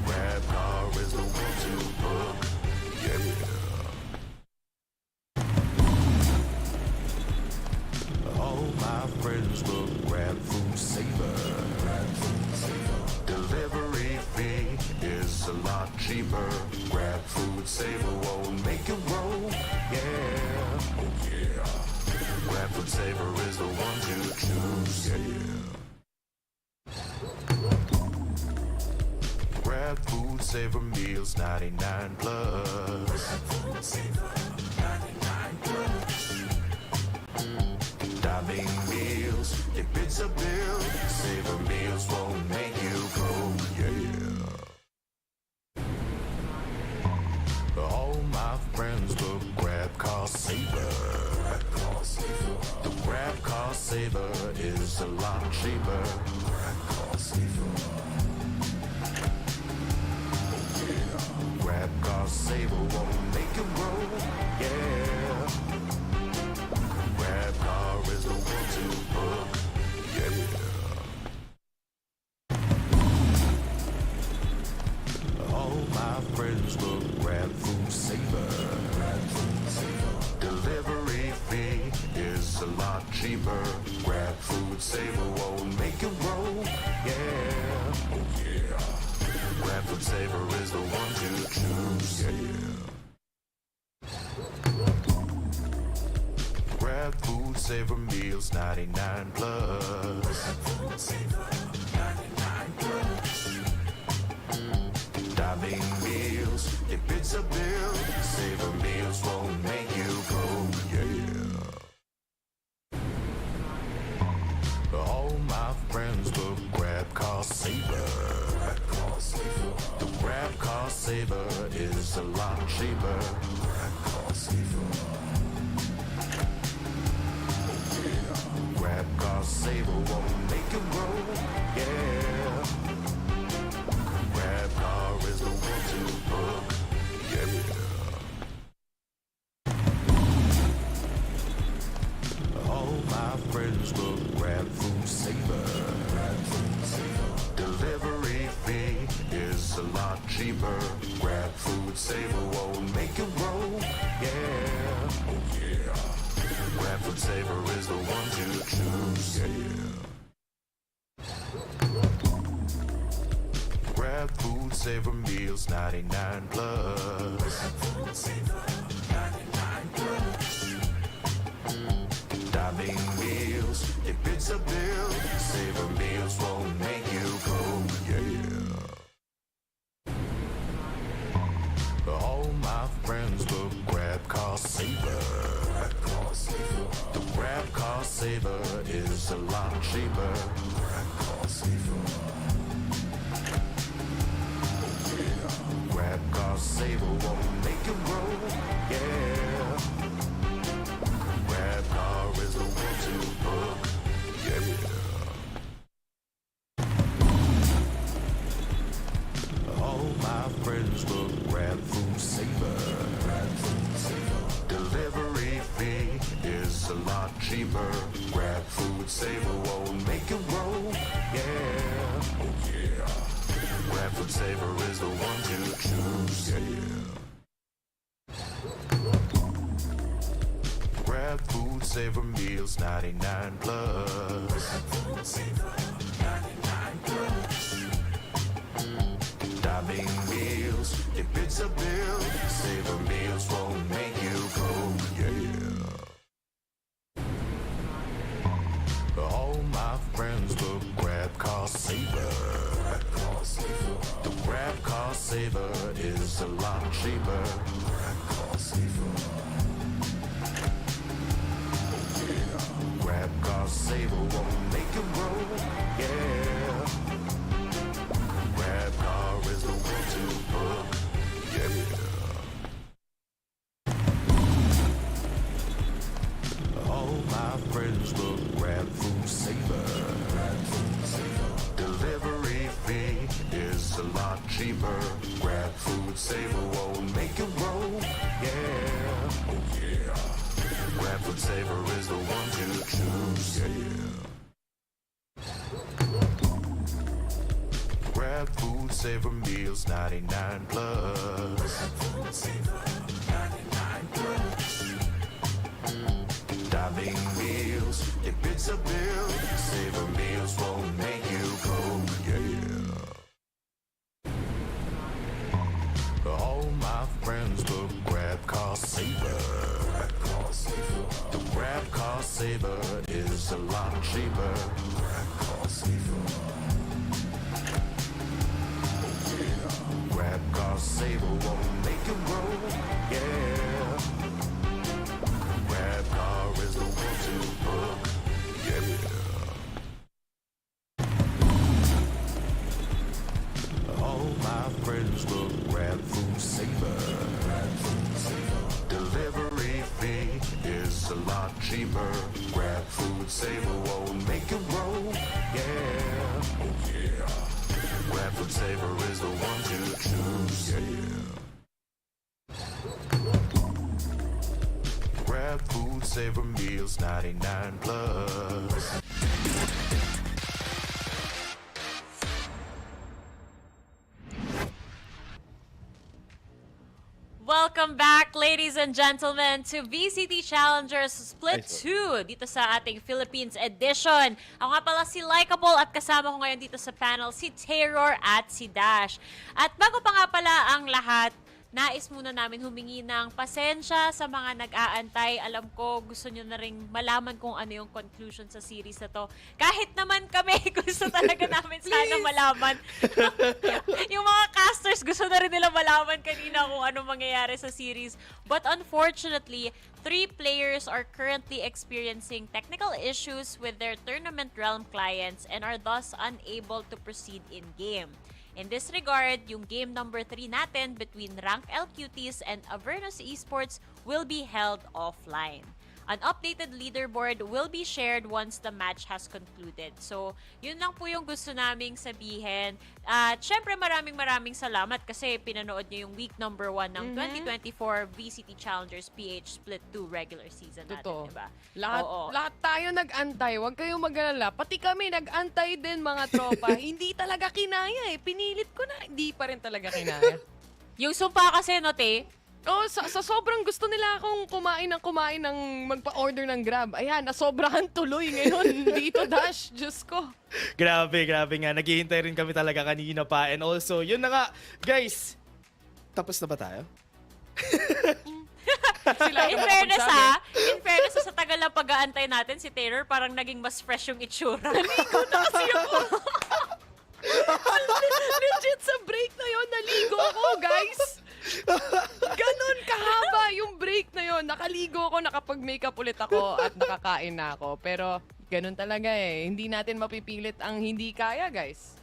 Grab car is the one to book, yeah. All my friends will grab food saver. Delivery fee is a lot cheaper. Grab food saver won't make it roll, yeah. Oh yeah. Grab food saver is the one to choose, yeah. Grab food saver meals, 99 plus. Grab food saver, 99 plus. Dining meals, if it's a bill, saver meals won't make you go, yeah. All my friends will grab car saver. The grab car saver is a lot cheaper. Grab car saver. Grab car saver won't make it roll, yeah. Grab car is the one to book, yeah. All my friends will grab food saver. Delivery fee is a lot cheaper. Grab food saver won't make it roll, yeah. Oh yeah. Grab food saver is the one to choose, yeah. Grab food saver meals, 99 plus. Grab food saver, 99 plus. Dining meals, if it's a bill, saver meals won't make you go, yeah. friends book grab car saver. The grab car saver is a lot cheaper. Grab car saver won't make it roll, yeah. Grab car is the one to book, yeah. All my friends will grab food saver. Delivery fee is a lot cheaper. Grab food saver won't make it roll, yeah. Oh yeah. Grab food saver is the one to choose, yeah. Grab food saver meals 99 plus. Grab food saver 99 plus. Dining meals, if it's a bill, saver meals won't make you go, yeah. All my friends will grab car saver. The grab car saver is a lot cheaper. Grab car saver. Grab car saver won't make it roll, yeah. Grab car is the one to book, yeah. All my friends will grab food saver. Delivery fee is a lot cheaper. Grab food saver won't make it roll, yeah. Oh yeah. Grab food saver is the one to choose, yeah. Grab food saver meals 99 plus. Grab food saver 99 plus. Dining meals, if it's a bill, saver meals won't make you go, yeah. All my friends will grab car saver. The grab car saver is a lot cheaper. Grab car saver. Grab car saver won't make it roll, yeah. Grab car is the one to book, yeah. All my friends will grab food saver. Delivery fee is a lot cheaper. Grab food saver won't make it roll, yeah. Oh yeah. Grab food saver is the one to choose, yeah. Grab food saver meals 99 plus. Grab food saver 99 plus. Dining meals, if it's a bill, saver meals won't make you go, yeah. All my friends will grab car saver. The grab car saver is a lot cheaper. Grab car saver. Grab car saver won't make it roll, yeah. Grab car is the one to book, yeah. All my friends will grab food saver. Delivery fee is a lot cheaper. Grab food saver won't make it roll, yeah. Oh yeah. Grab food saver is the one to choose, yeah. Grab food saver meals 99 plus. Welcome back, ladies and gentlemen, to VCT Challengers Split 2 dito sa ating Philippines edition. Ako nga pala si Likeable at kasama ko ngayon dito sa panel si Terror at si Dash. At bago pa nga pala ang lahat, nais muna namin humingi ng pasensya sa mga nag-aantay. Alam ko, gusto nyo na rin malaman kung ano yung conclusion sa series na to. Kahit naman kami, gusto talaga namin sana malaman. Yung mga casters, gusto na rin nila malaman kanina kung ano mangyayari sa series. But unfortunately, 3 players are currently experiencing technical issues with their Tournament Realm clients and are thus unable to proceed in-game. In this regard, yung game number 3 natin between Rank L Cuties and Avernus Esports will be held offline. An updated leaderboard will be shared once the match has concluded. So, yun lang po yung gusto naming sabihin. At syempre maraming salamat kasi pinanood nyo yung week number 1 ng 2024 VCT Challengers PH Split 2 regular season natin, Totoo. diba? Lahat tayo nag-antay. Huwag kayong mag-alala. Pati kami nag-antay din, mga tropa. Hindi talaga kinaya eh. Pinilit ko na. Hindi pa rin talaga kinaya. Yung sumpa kasi, no, te? Oh, sa sobrang gusto nila akong kumain ng magpa-order ng Grab. Ayan, nasobrahan tuloy ngayon dito, Dash. Diyos ko. Grabe nga. Naghihintay rin kami talaga kanina pa. And also, yun na nga. Guys, tapos na ba tayo? In fairness sa tagal na pag-aantay natin, si Taylor parang naging mas fresh yung itsura. Naligo na kasi ako. Legit, sa break na yon naligo ako, guys. Ganon kahaba yung break na yon. Nakaligo ako, nakapag-makeup ulit ako at nakakain na ako. Pero ganon talaga eh. Hindi natin mapipilit ang hindi kaya, guys.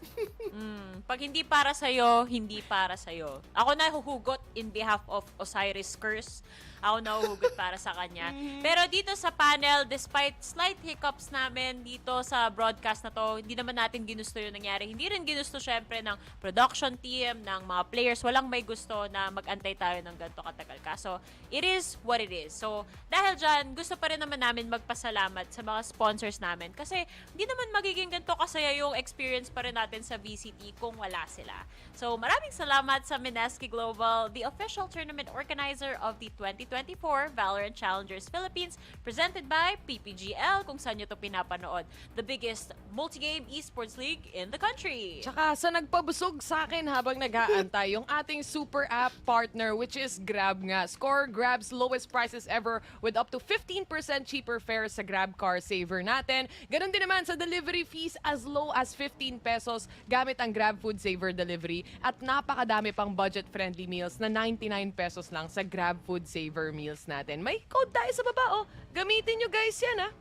Pag hindi para sa'yo, hindi para sa'yo. Ako na huhugot in behalf of Osiris Curse. Ako na huhugot para sa kanya. Pero dito sa panel, despite slight hiccups namin dito sa broadcast na to, hindi naman natin ginusto yung nangyari. Hindi rin ginusto syempre ng production team, ng mga players. Walang may gusto na mag-antay tayo ng ganito katagal. Kaso, it is what it is. So, dahil dyan, gusto pa rin naman namin magpasalamat sa mga sponsors namin. Kasi, hindi naman magiging ganito kasaya yung experience pa rin natin sa VCT kung wala sila. So, maraming salamat sa Mineski Global, the official tournament organizer of the 2024 VALORANT Challengers Philippines, presented by PPGL, kung saan nyo ito pinapanood. The biggest multi-game esports league in the country. Tsaka sa nagpabusog sa akin habang nag-aantay, yung ating super app partner, which is Grab nga. Score Grab's lowest prices ever with up to 15% cheaper fares sa Grab Car Saver natin. Ganon din naman sa delivery fees as low as 15 pesos gamit ang Grab Food Saver delivery at napakadami pang budget-friendly meals na 99 pesos lang sa Grab Food Saver meals natin. May code tayo sa baba, oh. Gamitin nyo guys yan, ah.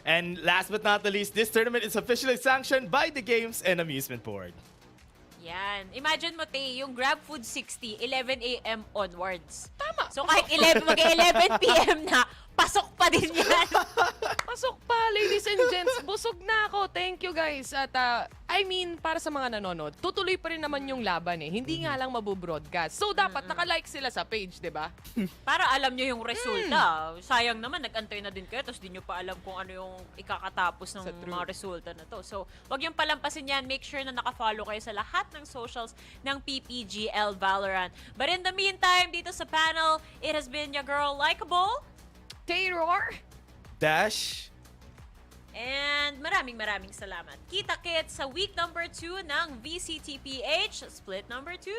And last but not the least, this tournament is officially sanctioned by the Games and Amusement Board. Yan. Imagine mo, Tay, yung Grab Food 60, 11 a.m. onwards. Tama. So kahit 11 p.m. na, pasok pa din yan. Pasok pa, ladies and gents. Busog na ako. Thank you, guys. At, I mean, para sa mga nanonood, tutuloy pa rin naman yung laban eh. Hindi nga lang mabubroadcast. So, dapat naka-like sila sa page, di ba? Para alam nyo yung resulta. Sayang naman, nag-antay na din kayo, tapos di nyo pa alam kung ano yung ikakatapos ng mga resulta na to. So, wag yung palampasin yan. Make sure na naka-follow kayo sa lahat ng socials ng PPGL Valorant. But in the meantime, dito sa panel, it has been your girl, Likeable, Taylor, Dash, and maraming salamat. Kita-kits sa week number 2 ng VCT PH Split number 2.